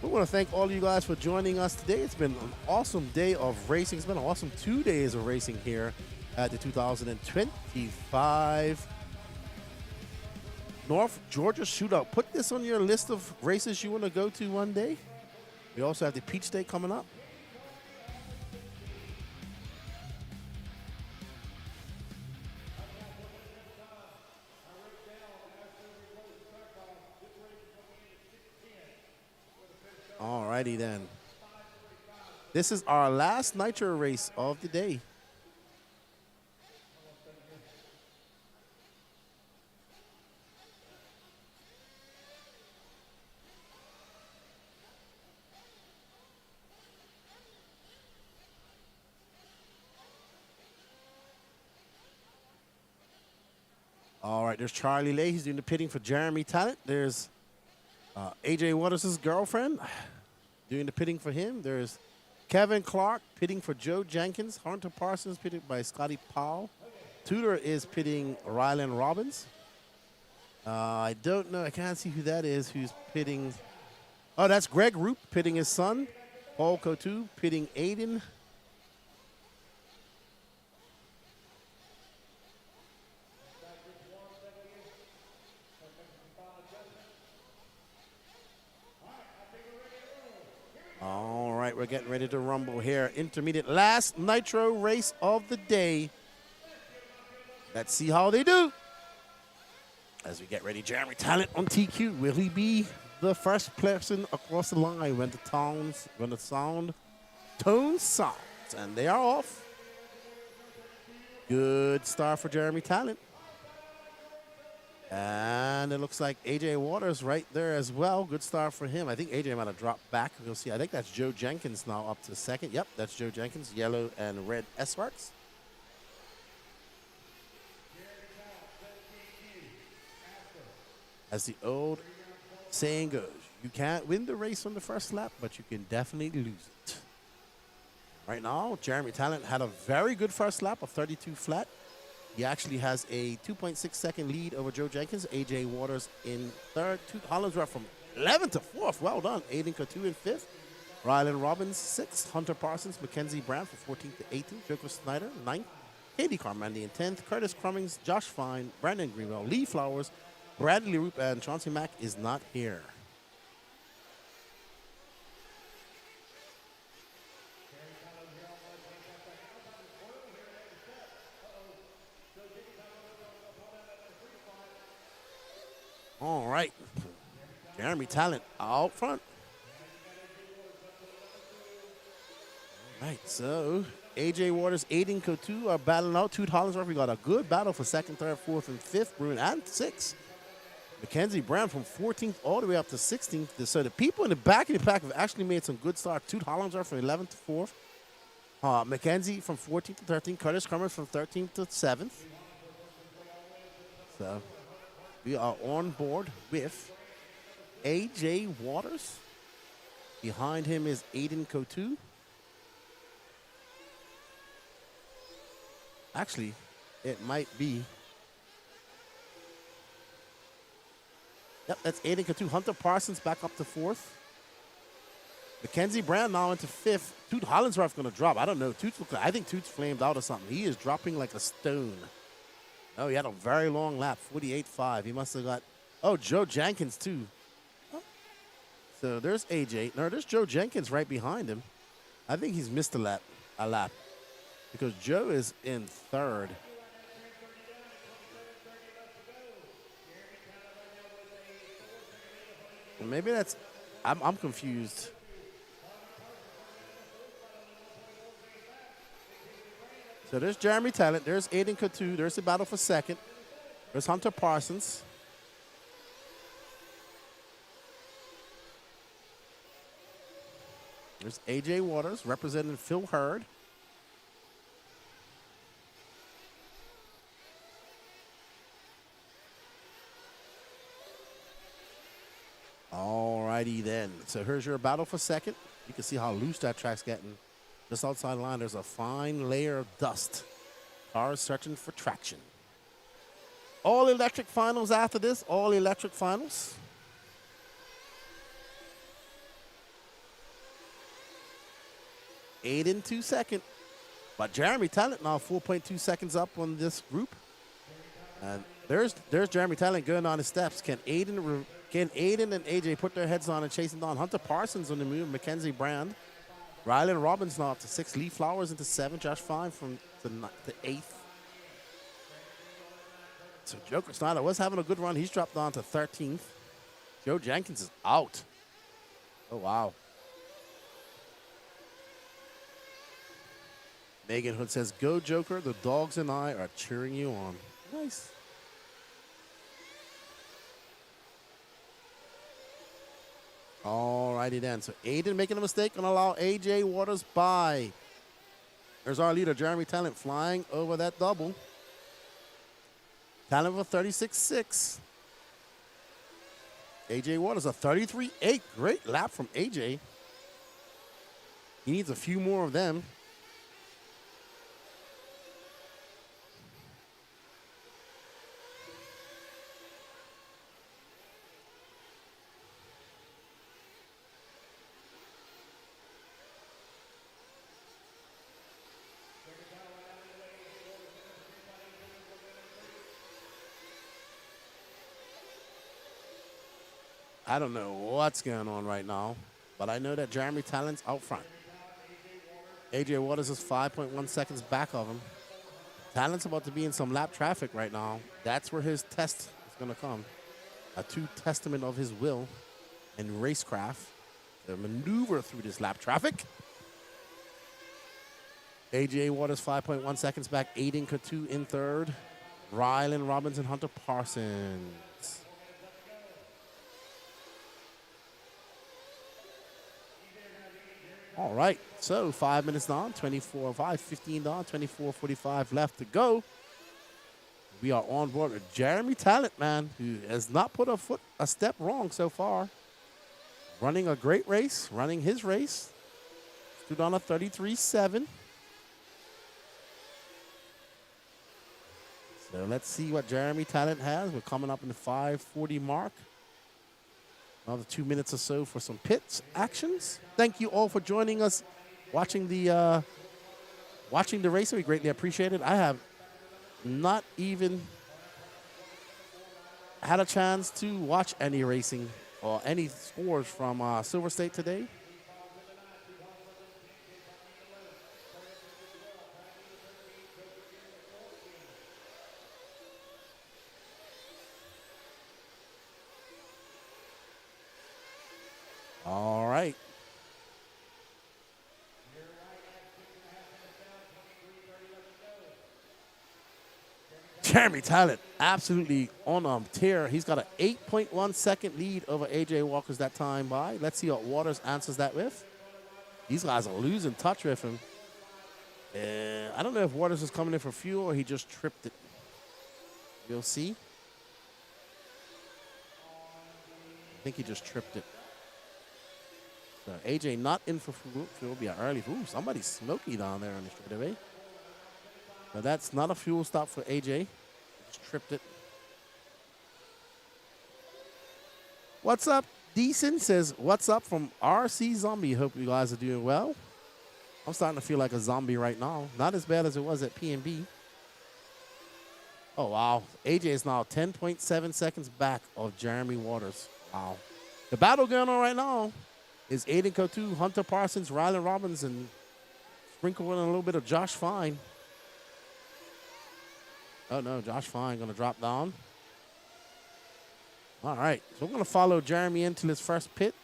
We want to thank all you guys for joining us today. It's been an awesome day of racing. It's been an awesome 2 days of racing here at the 2025 North Georgia Shootout. Put this on your list of races you want to go to one day. We also have the Peach Day coming up. Alrighty then. This is our last Nitro race of the day. All right, there's Charlie Lay. He's doing the pitting for Jeremy Talent. There's AJ Waters' girlfriend doing the pitting for him. There's Kevin Clark pitting for Joe Jenkins. Hunter Parsons pitted by Scotty Powell. Tudor is pitting Rylan Robbins. I don't know. I can't see who that is who's pitting. Oh, that's Greg Roop pitting his son. Paul Cotu pitting Aiden. All right, we're getting ready to rumble here. Intermediate last nitro race of the day. Let's see how they do. As we get ready, Jeremy Talent on TQ. Will he be the first person across the line when the tones sounds? And they are off. Good start for Jeremy Talent. And it looks like AJ Waters right there as well. Good start for him. I think AJ might have dropped back. We'll see. I think that's Joe Jenkins now up to second. Yep, that's Joe Jenkins. Yellow and red S-marks. As the old saying goes, you can't win the race on the first lap, but you can definitely lose it. Right now, Jeremy Talent had a very good first lap of 32 flat. He actually has a 2.6 second lead over Joe Jenkins. AJ Waters in third. Hollinsworth from 11th to 4th. Well done. Aiden Cotu in 5th. Rylan Robbins, 6th. Hunter Parsons, Mackenzie Brown from 14th to 18th. Joker Snyder, 9th. Katie Carmandi in 10th. Curtis Crummings, Josh Fine, Brandon Greenwell, Lee Flowers, Bradley Roop, and Chauncey Mack is not here. All right. Jeremy Talent out front. All right, so AJ Waters, Aiden Cotu are battling out. Toot Hollinsworth, we got a good battle for 2nd, 3rd, 4th, and 5th. Bruin and 6th. Mackenzie Brown from 14th all the way up to 16th. So the people in the back of the pack have actually made some good starts. Toot Hollinsworth from 11th to 4th. Mackenzie from 14th to 13th. Curtis Crummers from 13th to 7th. So we are on board with AJ Waters. Behind him is Aiden Cotu. Actually, it might be. Yep, that's Aiden Cotu. Hunter Parsons back up to 4th. Mackenzie Brown now into 5th. Toot Hollinsworth going to drop. I don't know. I think Toot's flamed out or something. He is dropping like a stone. Oh, he had a very long lap, 48.5. He must have got, oh, Joe Jenkins too. Oh. So there's AJ. No, there's Joe Jenkins right behind him. I think he's missed a lap. Because Joe is in 3rd. Maybe that's, I'm confused. So there's Jeremy Talent, there's Aiden Cotu, there's the battle for 2nd. There's Hunter Parsons. There's AJ Waters representing Phil Hurd. Alrighty then. So here's your battle for 2nd. You can see how loose that track's getting. Just outside the line, there's a fine layer of dust. Cars searching for traction. All electric finals after this. All electric finals. Aiden 2 second. But Jeremy Talent now 4.2 seconds up on this group. And there's Jeremy Talent going on his steps. Can Aiden and AJ put their heads on and chasing down? Hunter Parsons on the move. Mackenzie Brand. Rylan Robbins now up to 6. Lee Flowers into 7. Josh Fine from to 8th. So Joker Snyder was having a good run. He's dropped down to 13th. Joe Jenkins is out. Oh, wow. Megan Hood says, "Go Joker, the dogs and I are cheering you on." Nice. Alrighty then. So Aiden making a mistake, gonna allow AJ Waters by. There's our leader, Jeremy Talent, flying over that double. Talent for 36.6. AJ Waters, a 33.8. Great lap from AJ. He needs a few more of them. I don't know what's going on right now, but I know that Jeremy Talent's out front. AJ Waters is 5.1 seconds back of him. Talent's about to be in some lap traffic right now. That's where his test is going to come. A true testament of his will and racecraft to maneuver through this lap traffic. AJ Waters 5.1 seconds back. Aiden Coutu in third. Rylan Robinson, Hunter Parsons. All right, so 5 minutes on, 24:05, 15 on, 24:45 left to go. We are on board with Jeremy Talent, man, who has not put a step wrong so far. Running a great race, running his race. Stood on a 33.7. So let's see what Jeremy Talent has. We're coming up in the 5:40 mark. Another 2 minutes or so for some pits actions. Thank you all for joining us, watching the racing. We greatly appreciate it. I have not even had a chance to watch any racing or any scores from Silver State today. All right. Jeremy Talent absolutely on a tear. He's got an 8.1 second lead over AJ Walker's that time by. Let's see what Waters answers that with. These guys are losing touch with him. I don't know if Waters is coming in for fuel or he just tripped it. We'll see. I think he just tripped it. So AJ not in for fuel. Fuel will be an early. Ooh, somebody's smoky down there on the straightaway. But that's not a fuel stop for AJ. Just tripped it. What's up? Decent says, what's up from RC Zombie? Hope you guys are doing well. I'm starting to feel like a zombie right now. Not as bad as it was at P&B. Oh, wow. AJ is now 10.7 seconds back of Jeremy Waters. Wow. The battle going on right now is Aiden Coutu, Hunter Parsons, Rylan Robinson, sprinkle in a little bit of Josh Fine. Oh, no, Josh Fine going to drop down. All right, so we're going to follow Jeremy into his first pit.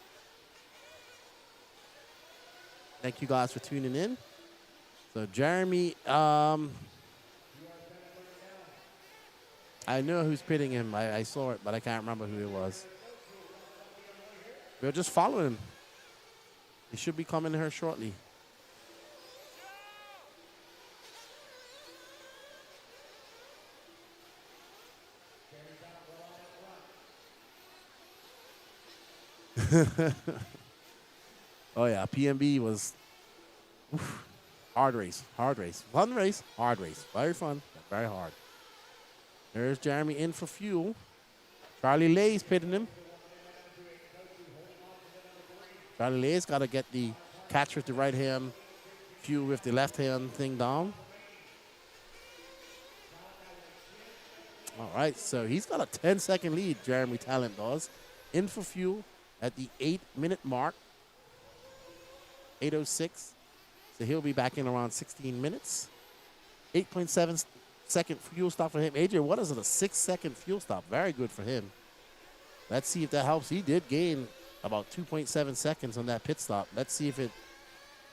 Thank you guys for tuning in. So Jeremy, I know who's pitting him. I saw it, but I can't remember who it was. We'll just follow him. He should be coming here shortly. Oh yeah, PMB was hard race, fun race, hard race, very fun, but very hard. There's Jeremy in for fuel. Charlie Lay's pitting him. Charlie Lay's got to get the catch with the right hand, fuel with the left hand thing down. All right, so he's got a 10-second lead, Jeremy Talent does. In for fuel at the 8-minute mark. 8:06. So he'll be back in around 16 minutes. 8.7 second fuel stop for him. AJ, what is it? A 6-second fuel stop. Very good for him. Let's see if that helps. He did gain about 2.7 seconds on that pit stop. Let's see if it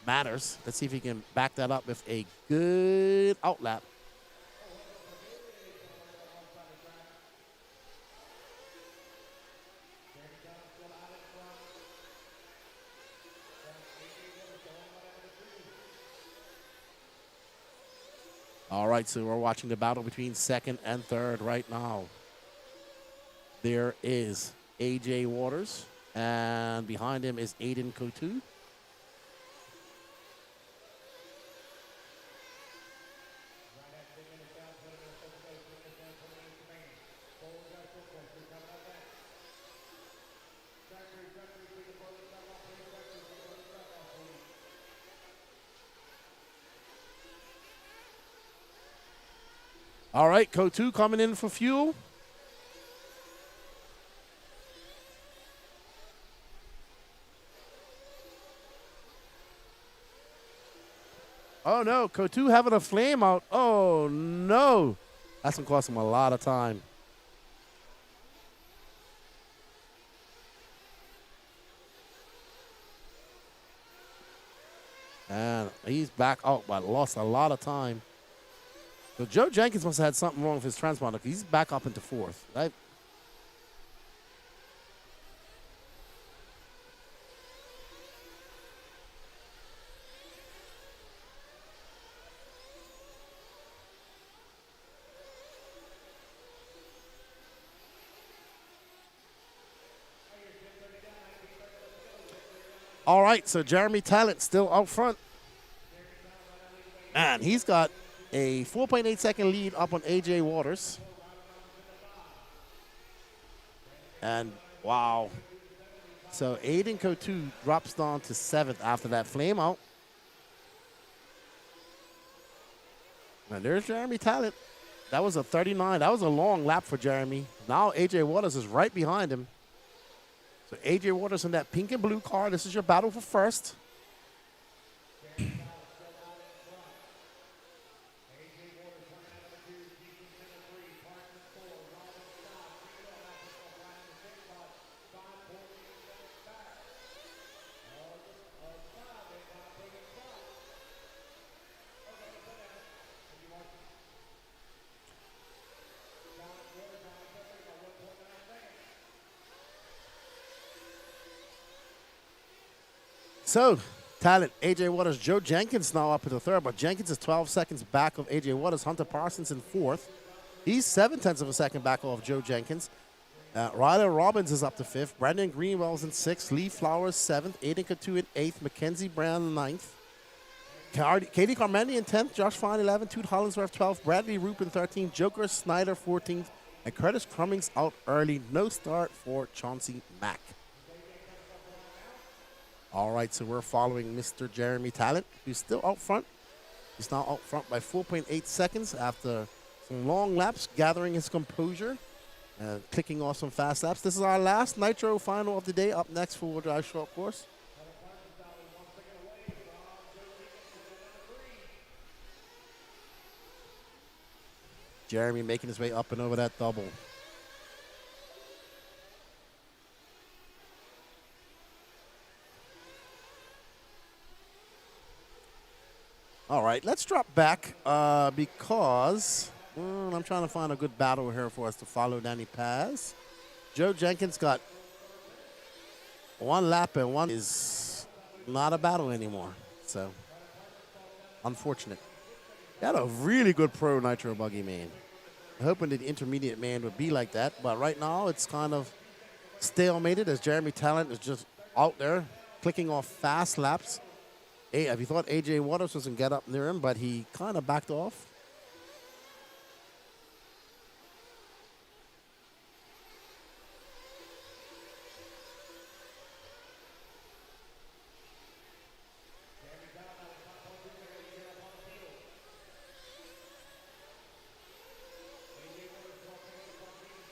matters. Let's see if he can back that up with a good outlap. All right, so we're watching the battle between second and third right now. There is AJ Waters. And behind him is Aiden Kotu. All right, Kotu coming in for fuel. Oh no, Kotu having a flame out. Oh no. That's going to cost him a lot of time. And he's back out, but lost a lot of time. So Joe Jenkins must have had something wrong with his transponder. He's back up into fourth, right? All right, so Jeremy Talent still out front. And he's got a 4.8 second lead up on AJ Waters. And wow. So Aiden Kotu drops down to 7th after that flame out. And there's Jeremy Talent. That was a 39. That was a long lap for Jeremy. Now AJ Waters is right behind him. So AJ Waters in that pink and blue car. This is your battle for first. So, Talent, AJ Waters, Joe Jenkins now up at the third, but Jenkins is 12 seconds back of AJ Waters. Hunter Parsons in fourth. He's 0.7 of a second back off Joe Jenkins. Ryder Robbins is up to fifth. Brandon Greenwell's in sixth. Lee Flowers, 7th. Aiden Kotu in 8th. Mackenzie Brown in 9th. Katie Carmendi in 10th. Josh Fine, 11th. Toot Hollingsworth, 12th. Bradley Roop in 13th. Joker Snyder, 14th. And Curtis Crummings out early. No start for Chauncey Mack. All right, so we're following Mr. Jeremy Talent, who's still out front. He's now out front by 4.8 seconds after some long laps, gathering his composure and clicking off some fast laps. This is our last Nitro final of the day. Up next, four-wheel drive short course. Jeremy making his way up and over that double. All right, let's drop back because I'm trying to find a good battle here for us to follow Danny Paz. Joe Jenkins got one lap and one is not a battle anymore. So, unfortunate. Got a really good pro Nitro buggy, man. I'm hoping that the intermediate man would be like that, but right now it's kind of stalemated as Jeremy Talent is just out there clicking off fast laps. If you thought AJ Waters was going to get up near him, but he kind of backed off.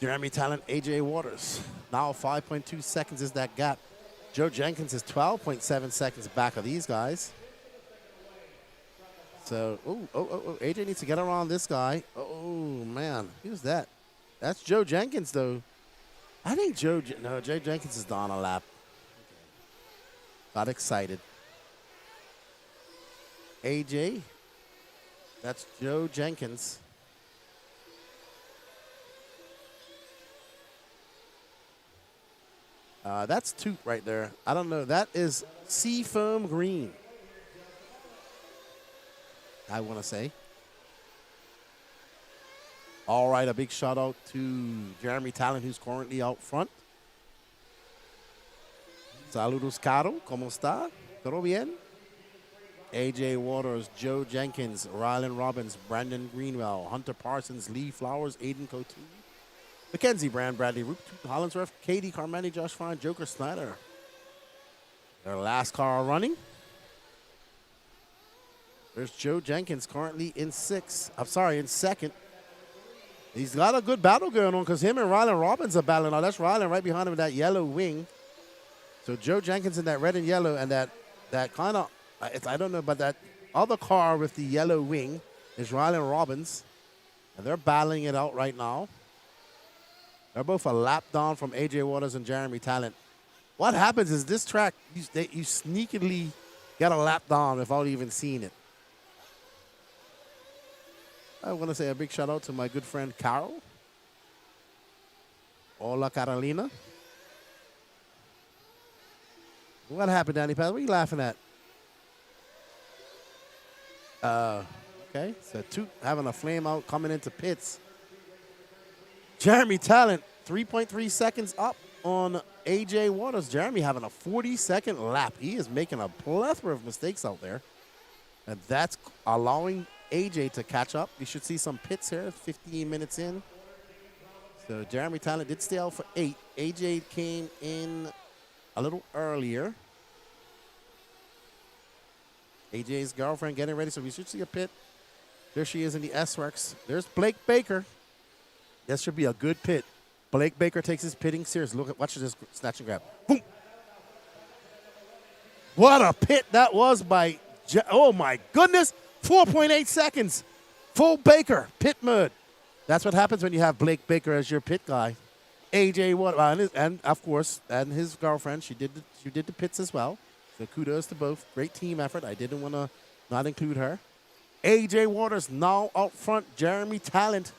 Jeremy Talent, AJ Waters. Now 5.2 seconds is that gap. Joe Jenkins is 12.7 seconds back of these guys. So, AJ needs to get around this guy. Oh, man. Who's that? That's Joe Jenkins, though. I think Joe Jenkins is down a lap. Got excited. AJ. That's Joe Jenkins. That's Toot right there. I don't know. That is Seafoam Green, I want to say. All right, a big shout out to Jeremy Talent, who's currently out front. Saludos, Caro. ¿Cómo está? ¿Todo bien? AJ Waters, Joe Jenkins, Rylan Robbins, Brandon Greenwell, Hunter Parsons, Lee Flowers, Aiden Couture, Mackenzie Brand, Bradley Roop, Hollinsworth, Katie Carmani, Josh Fine, Joker Snyder. Their last car running. There's Joe Jenkins currently in second. He's got a good battle going on because him and Rylan Robbins are battling. Now that's Rylan right behind him in that yellow wing. So Joe Jenkins in that red and yellow, and that kind of, I don't know, but that other car with the yellow wing is Rylan Robbins. And they're battling it out right now. They're both a lap down from AJ Waters and Jeremy Talent. What happens is this track, you sneakily get a lap down without even seeing it. I want to say a big shout out to my good friend Carol. Hola, Carolina. What happened, Danny Paz? What are you laughing at? Okay, so Toot having a flame out coming into pits. Jeremy Talent, 3.3 seconds up on AJ Waters. Jeremy having a 40-second lap. He is making a plethora of mistakes out there. And that's allowing AJ to catch up. We should see some pits here, 15 minutes in. So Jeremy Talent did stay out for 8. AJ came in a little earlier. AJ's girlfriend getting ready, so we should see a pit. There she is in the S-Works. There's Blake Baker. This should be a good pit. Blake Baker takes his pitting serious. Watch this snatch and grab. Boom. What a pit that was by, oh my goodness, 4.8 seconds. Full Baker, pit mode. That's what happens when you have Blake Baker as your pit guy. AJ Waters, and of course, and his girlfriend, she did the pits as well. So kudos to both. Great team effort. I didn't want to not include her. AJ Waters now out front. Jeremy Talent.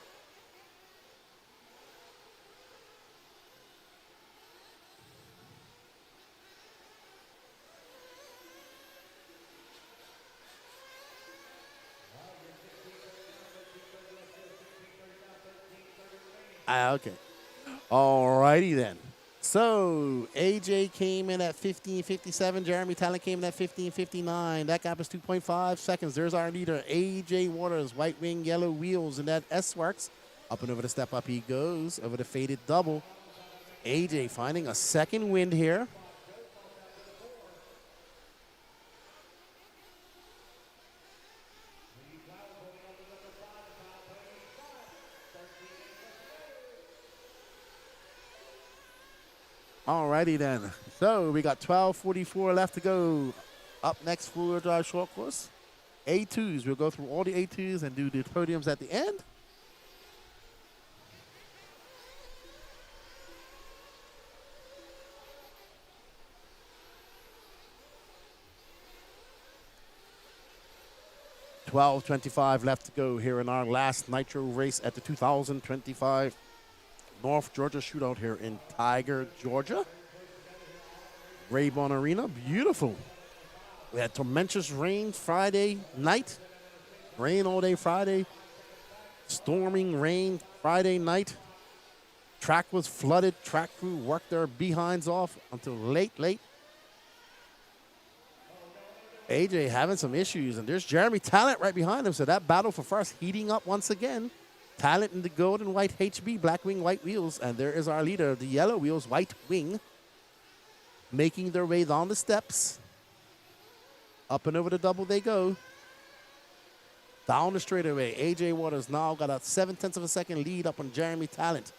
Okay. All righty then. So AJ came in at 15:57. Jeremy Talent came in at 15:59. That gap is 2.5 seconds. There's our leader, AJ Waters, white wing, yellow wheels, and that S-Works. Up and over the step up he goes, over the faded double. AJ finding a second wind here. Alrighty then. So we got 12:44 left to go. Up next, four-wheel drive short course. A2s. We'll go through all the A2s and do the podiums at the end. $12.25 left to go here in our last Nitro race at the 2025 North Georgia Shootout here in Tiger, Georgia. Rabun Arena, beautiful. We had tremendous rain Friday night. Rain all day Friday. Storming rain Friday night. Track was flooded. Track crew worked their behinds off until late. AJ having some issues, and there's Jeremy Talent right behind him, so that battle for first heating up once again. Talent in the gold and white HB, black wing, white wheels. And there is our leader, the yellow wheels, white wing, making their way down the steps. Up and over the double they go. Down the straightaway. AJ Waters now got a 0.7 of a second lead up on Jeremy Talent.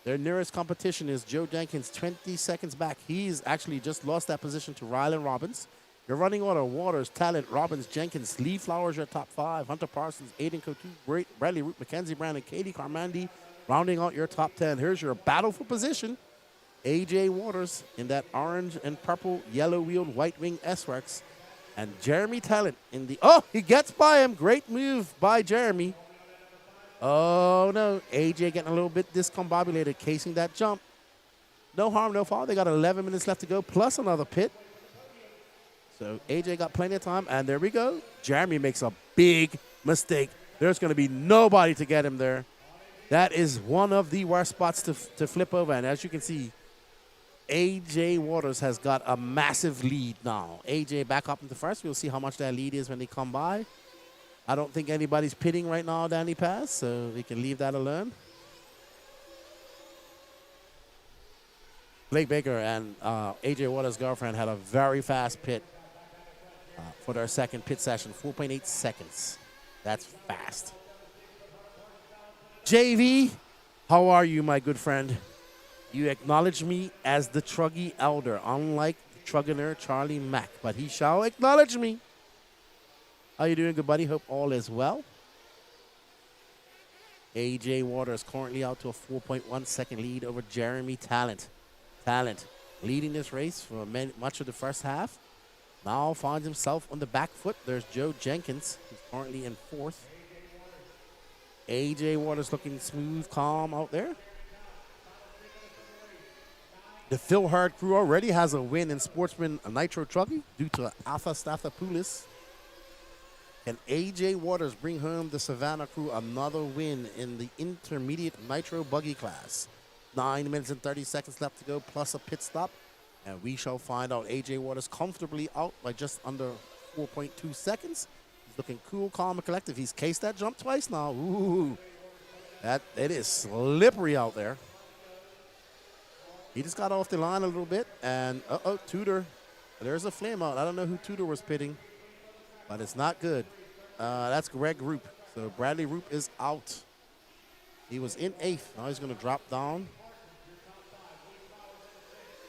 Their nearest competition is Joe Jenkins, 20 seconds back. He's actually just lost that position to Rylan Robbins. Your running order, Waters, Talent, Robbins, Jenkins, Lee Flowers, your top 5. Hunter Parsons, Aiden Couture, Bradley Root, Mackenzie Brown, and Katie Carmandi rounding out your top 10. Here's your battle for position. AJ Waters in that orange and purple, yellow wheeled, white wing S-Works. And Jeremy Talent in the, oh, he gets by him. Great move by Jeremy. Oh, no. AJ getting a little bit discombobulated, casing that jump. No harm, no foul. They got 11 minutes left to go, plus another pit. So AJ got plenty of time, and there we go. Jeremy makes a big mistake. There's going to be nobody to get him there. That is one of the worst spots to flip over, and as you can see, AJ Waters has got a massive lead now. AJ back up into first. We'll see how much that lead is when they come by. I don't think anybody's pitting right now, Danny Paz, so we can leave that alone. Blake Baker and AJ Waters' girlfriend had a very fast pit for their second pit session, 4.8 seconds. That's fast. JV, how are you, my good friend? You acknowledge me as the Truggy Elder, unlike the Truggener Charlie Mack, but he shall acknowledge me. How you doing, good buddy? Hope all is well. AJ Waters currently out to a 4.1 second lead over Jeremy Talent. Talent leading this race for much of the first half. Now finds himself on the back foot. There's Joe Jenkins, who's currently in fourth. AJ Waters looking smooth, calm out there. The Phil Hurd crew already has a win in Sportsman Nitro Truggy due to Alpha Stathopoulos. Can AJ Waters bring home the Savannah crew another win in the intermediate Nitro Buggy class? 9 minutes and 30 seconds left to go, plus a pit stop. And we shall find out. AJ Waters comfortably out by just under 4.2 seconds. He's looking cool, calm, and collective. He's cased that jump twice now. Ooh, it is slippery out there. He just got off the line a little bit, and Tudor. There's a flame out. I don't know who Tudor was pitting, but it's not good. That's Greg Roop. So Bradley Roop is out. He was in 8th. Now he's going to drop down.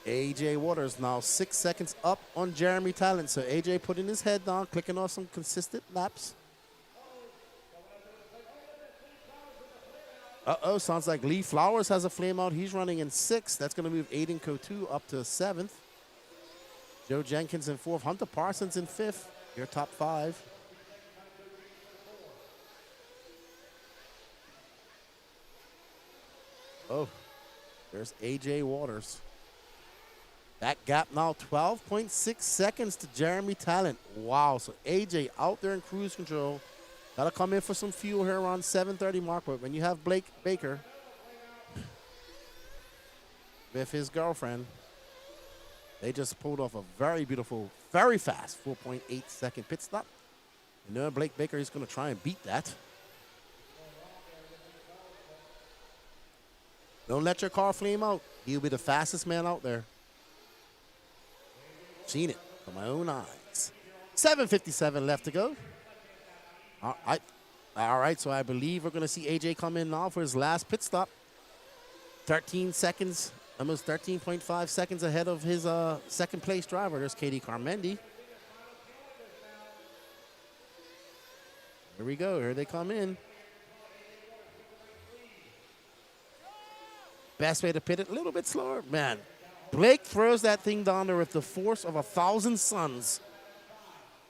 AJ Waters now 6 seconds up on Jeremy Talent. So AJ putting his head down, clicking off some consistent laps. Sounds like Lee Flowers has a flame out. He's running in 6th. That's going to move Aiden Cotu up to 7th. Joe Jenkins in 4th. Hunter Parsons in 5th. Your top 5. Oh, there's AJ Waters. That gap now 12.6 seconds to Jeremy Talent. Wow, so AJ out there in cruise control. Got to come in for some fuel here around 7:30 mark. But when you have Blake Baker with his girlfriend, they just pulled off a very beautiful, very fast 4.8 second pit stop. You know, Blake Baker is going to try and beat that. Don't let your car flame out. He'll be the fastest man out there. Seen it from my own eyes. 7:57 left to go. All right, so I believe we're going to see AJ come in now for his last pit stop. 13 seconds, almost 13.5 seconds ahead of his second place driver. There's Katie Carmendi. Here we go. Here they come in. Best way to pit it, a little bit slower. Man, Blake throws that thing down there with the force of 1,000 suns.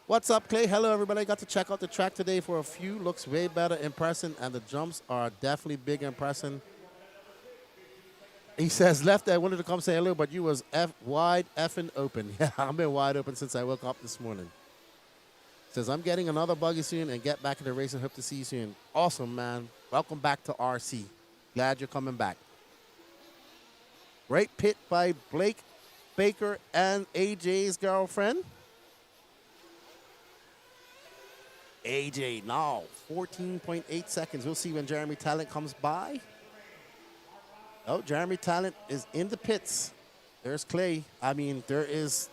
What's up, Clay? Hello, everybody. Got to check out the track today for a few. Looks way better in person, and the jumps are definitely big in person. He says, left, I wanted to come say hello, but you was wide effing open. Yeah, I've been wide open since I woke up this morning. Says, I'm getting another buggy soon and get back in the race and hope to see you soon. Awesome, man. Welcome back to RC. Glad you're coming back. Great pit by Blake Baker and AJ's girlfriend. AJ now 14.8 seconds. We'll see when Jeremy Talent comes by. Oh, Jeremy Talent is in the pits. There's Clay. I mean, there is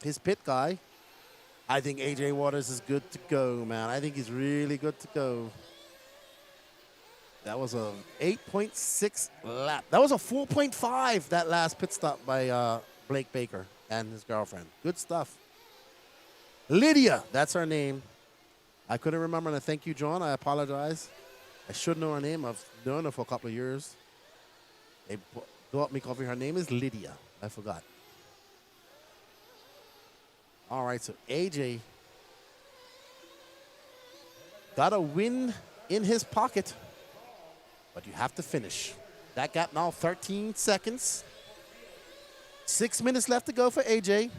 his pit guy. I think AJ Waters is good to go, man. I think he's really good to go. That was a 8.6 lap. That was a 4.5, that last pit stop by Blake Baker and his girlfriend. Good stuff. Lydia, that's her name. I couldn't remember, and thank you, John. I apologize. I should know her name. I've known her for a couple of years. They bought me coffee. Her name is Lydia. I forgot. All right, so AJ got a win in his pocket, but you have to finish. That gap now 13 seconds. 6 minutes left to go for AJ.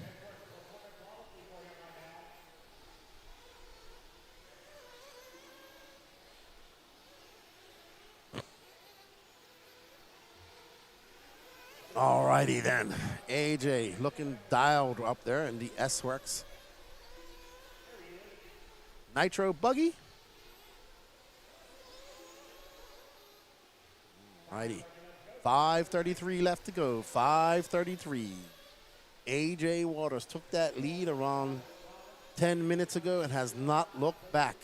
Alrighty then. AJ looking dialed up there in the S-Works Nitro Buggy. Alrighty. 5:33 left to go. 5:33. AJ Waters took that lead around 10 minutes ago and has not looked back.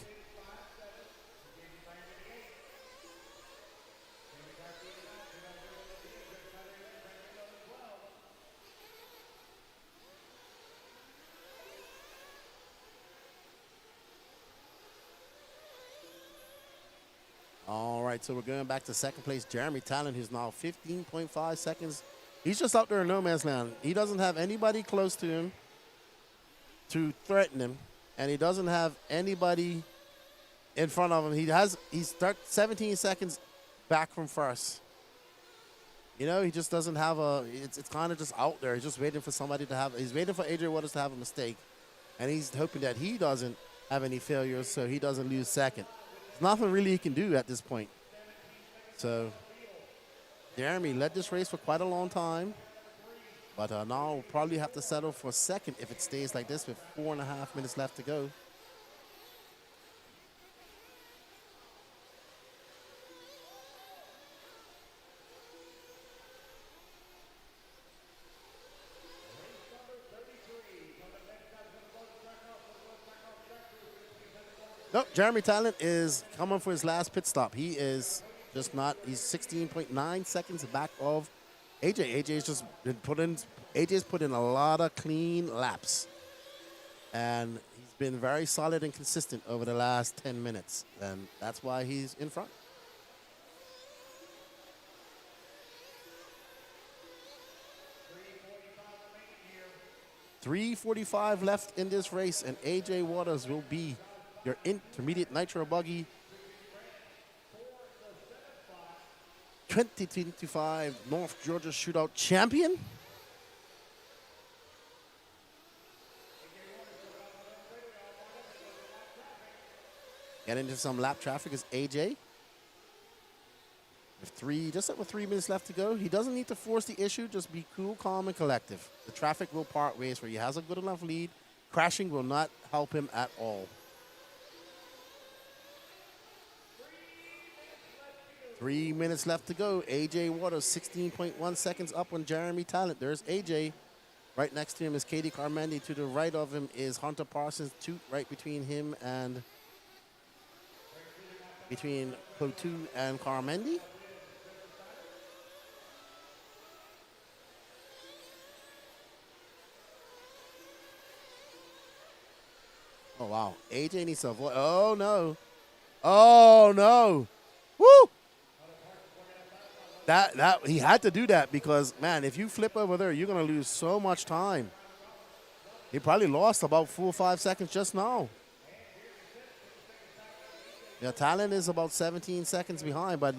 All right, so we're going back to second place. Jeremy Talon, who's now 15.5 seconds. He's just out there in no man's land. He doesn't have anybody close to him to threaten him, and he doesn't have anybody in front of him. He's 17 seconds back from first. You know, he just doesn't have it's kind of just out there. He's just waiting for somebody to have, he's waiting for AJ Waters to have a mistake, and he's hoping that he doesn't have any failures so he doesn't lose second. There's nothing really he can do at this point. So Jeremy led this race for quite a long time, but now we'll probably have to settle for second if it stays like this with 4.5 minutes left to go. Nope, Jeremy Talent is coming for his last pit stop. He is just not, he's 16.9 seconds back of AJ. AJ's just been AJ's put in a lot of clean laps. And he's been very solid and consistent over the last 10 minutes. And that's why he's in front. .345 left in this race, and AJ Waters will be your intermediate Nitro Buggy 2025 North Georgia Shootout champion. Get into some lap traffic is AJ. With just over 3 minutes left to go. He doesn't need to force the issue, just be cool, calm, and collective. The traffic will part ways where he has a good enough lead. Crashing will not help him at all. 3 minutes left to go. AJ Waters, 16.1 seconds up on Jeremy Talent. There's AJ. Right next to him is Katie Carmendi. To the right of him is Hunter Parsons. Right between him and between Kotu and Carmendi. Oh, wow. AJ needs to avoid. Oh, no. Oh, no. Woo! That he had to do that because, man, if you flip over there, you're going to lose so much time. He probably lost about 4 or 5 seconds just now. Yeah, Talent is about 17 seconds behind, but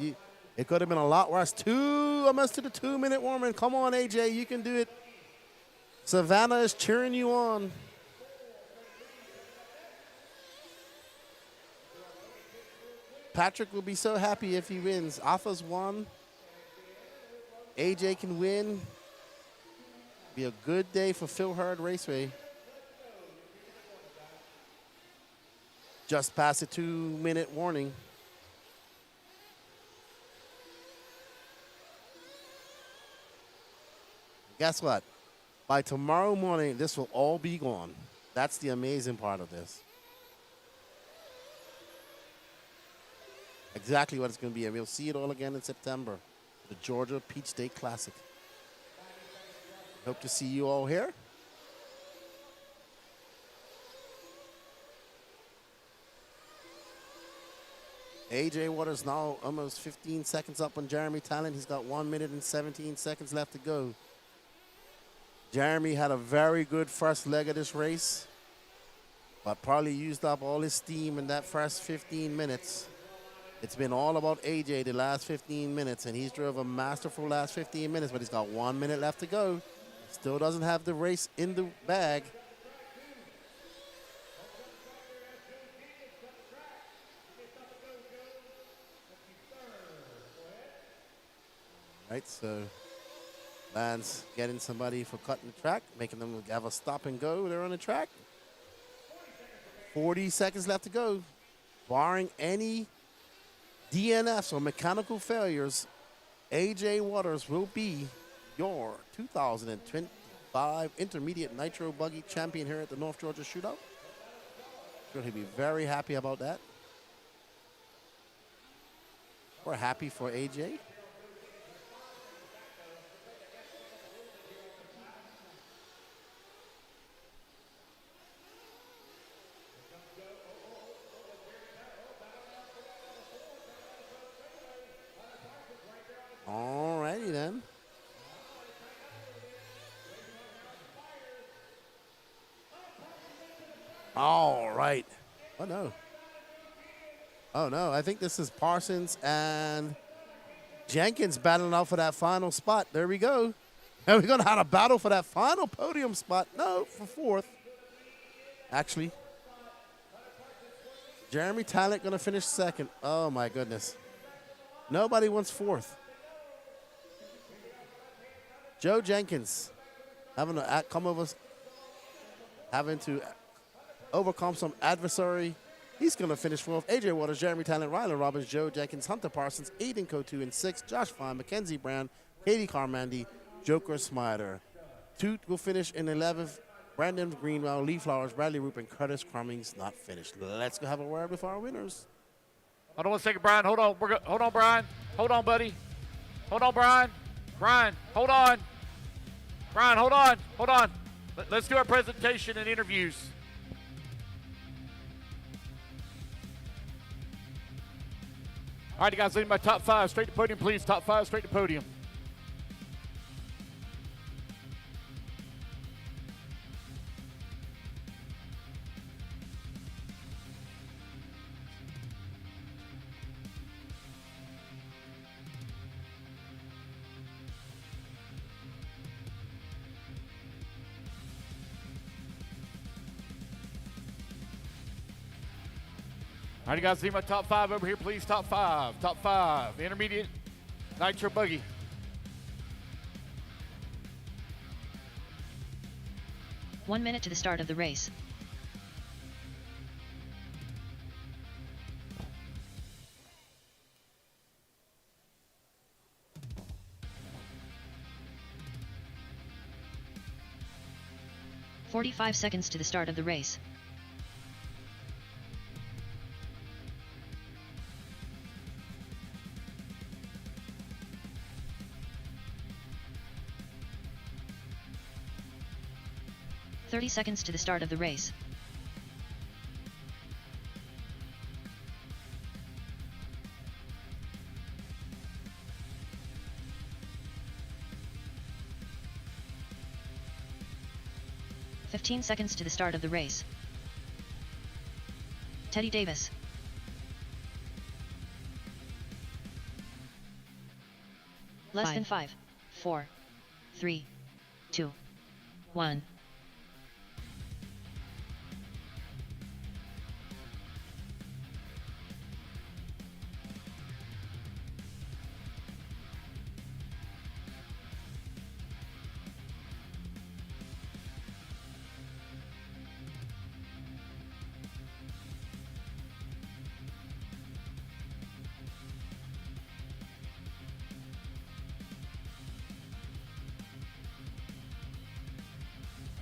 it could have been a lot worse. Almost to the 2-minute warming. Come on, AJ, you can do it. Savannah is cheering you on. Patrick will be so happy if he wins. Alpha's won. AJ can win. Be a good day for Phil Hurd Raceway. Just past the 2-minute warning. Guess what? By tomorrow morning, this will all be gone. That's the amazing part of this. Exactly what it's going to be, and we'll see it all again in September. The Georgia Peach State Classic. Hope to see you all here. AJ Waters now almost 15 seconds up on Jeremy Talent. He's got 1 minute and 17 seconds left to go. Jeremy had a very good first leg of this race, but probably used up all his steam in that first 15 minutes. It's been all about AJ the last 15 minutes, and he's drove a masterful last 15 minutes, but he's got 1 minute left to go. Still doesn't have the race in the bag. Right, so Lance getting somebody for cutting the track, making them have a stop and go. They're on the track. 40 seconds left to go. Barring any DNFs or mechanical failures, AJ Waters will be your 2025 Intermediate Nitro Buggy Champion here at the North Georgia Shootout. Sure, he'll be very happy about that. We're happy for AJ. Alrighty then. All right. Oh, no. Oh, no. I think this is Parsons and Jenkins battling out for that final spot. There we go. And we're going to have a battle for that final podium spot. No, for fourth. Actually. Jeremy Talent going to finish second. Oh, my goodness. Nobody wants fourth. Joe Jenkins having to overcome some adversary. He's going to finish fourth. AJ Waters, Jeremy Talent, Rylan Robbins, Joe Jenkins, Hunter Parsons, Aiden Kotu in sixth, Josh Fine, Mackenzie Brown, Katie Carmandi, Joker Smider. Toot will finish in 11th. Brandon Greenwell, Lee Flowers, Bradley Roop, and Curtis Crummings not finished. Let's go have a word with our winners. Hold on 1 second, Brian. Hold on. Hold on, Brian. Hold on, buddy. Hold on, Brian. Brian, hold on. Brian, hold on. Hold on. Let's do our presentation and interviews. All right, you guys, leading my top five. Straight to podium, please. Top five, straight to podium. All right, you guys, see my top five over here, please. Top five. Top five. Intermediate Nitro Buggy. One minute to the start of the race. "45 seconds to the start of the race. "30 seconds to the start of the race. "15 seconds to the start of the race. Teddy Davis. Less than 5, 4, 3, 2, 1.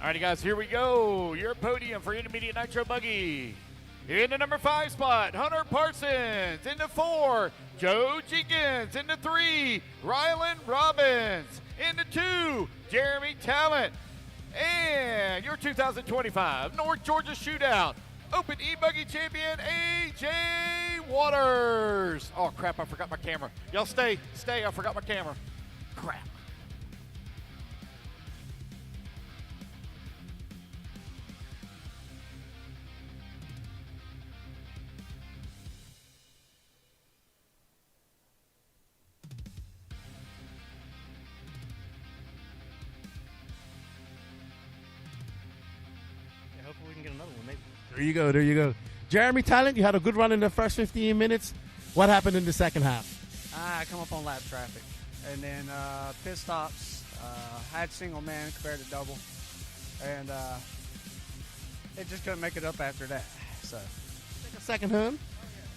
All right, guys, here we go. Your podium for Intermediate Nitro Buggy. In the number 5 spot, Hunter Parsons. In the 4, Joe Jenkins. In the 3, Rylan Robbins. In the 2, Jeremy Talent. And your 2025 North Georgia Shootout Open E-Buggy Champion, AJ Waters. Oh, crap, I forgot my camera. Y'all stay, I forgot my camera. Crap. Hopefully we can get another one, maybe. There you go, there you go. Jeremy Talent, you had a good run in the first 15 minutes. What happened in the second half? I come up on lap traffic. And then pit stops, I had single man compared to double, and it just couldn't make it up after that. So, Take a second, hun.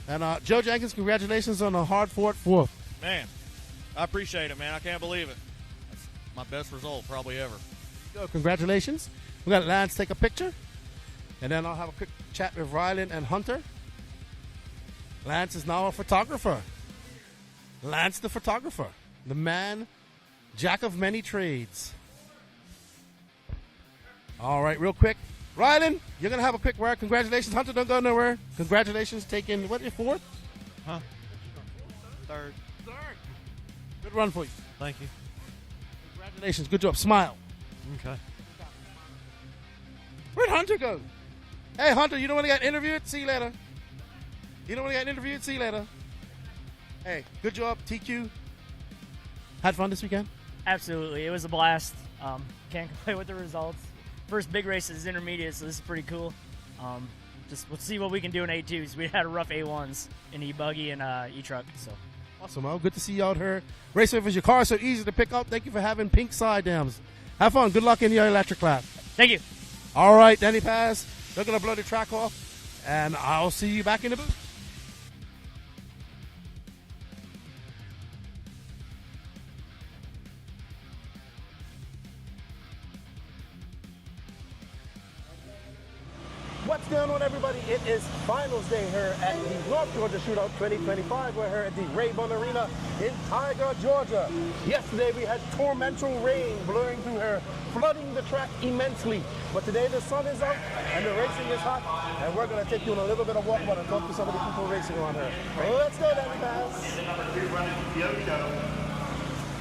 And Joe Jenkins, congratulations on a hard-fought fourth. Man, I appreciate it, man. I can't believe it. That's my best result probably ever. So congratulations. We got Lance take a picture, and then I'll have a quick chat with Rylan and Hunter. Lance is now a photographer. Lance the photographer. The man, jack of many trades. All right, real quick. Rylan, you're going to have a quick word. Congratulations. Hunter, don't go nowhere. Congratulations, taking, what, your fourth? Huh? Third. Good run for you. Thank you. Congratulations. Good job. Smile. Okay. Where'd Hunter go? Hey, Hunter, you don't want to get interviewed? See you later. You don't want to get interviewed? See you later. Hey, good job, TQ. Had fun this weekend? Absolutely. It was a blast. Can't complain with the results. First big race is intermediate, so this is pretty cool. Just we'll see what we can do in A2s. We had a rough A1s in E-Buggy and E-Truck. So Awesome, Mo. Good to see you out here. Racing with your car is so easy to pick up. Thank you for having pink side dams. Have fun. Good luck in your electric lap. Thank you. All right, Danny Paz. They're going to blow the track off, and I'll see you back in the booth. What's going on, everybody? It is finals day here at the North Georgia Shootout 2025. We're here at the Rabun Arena in Tiger, Georgia. Yesterday we had torrential rain blowing through here, flooding the track immensely. But today the sun is out and the racing is hot, and we're going to take you on a little bit of walkabout and talk to some of the people racing around here. Let's go, Danny Pass.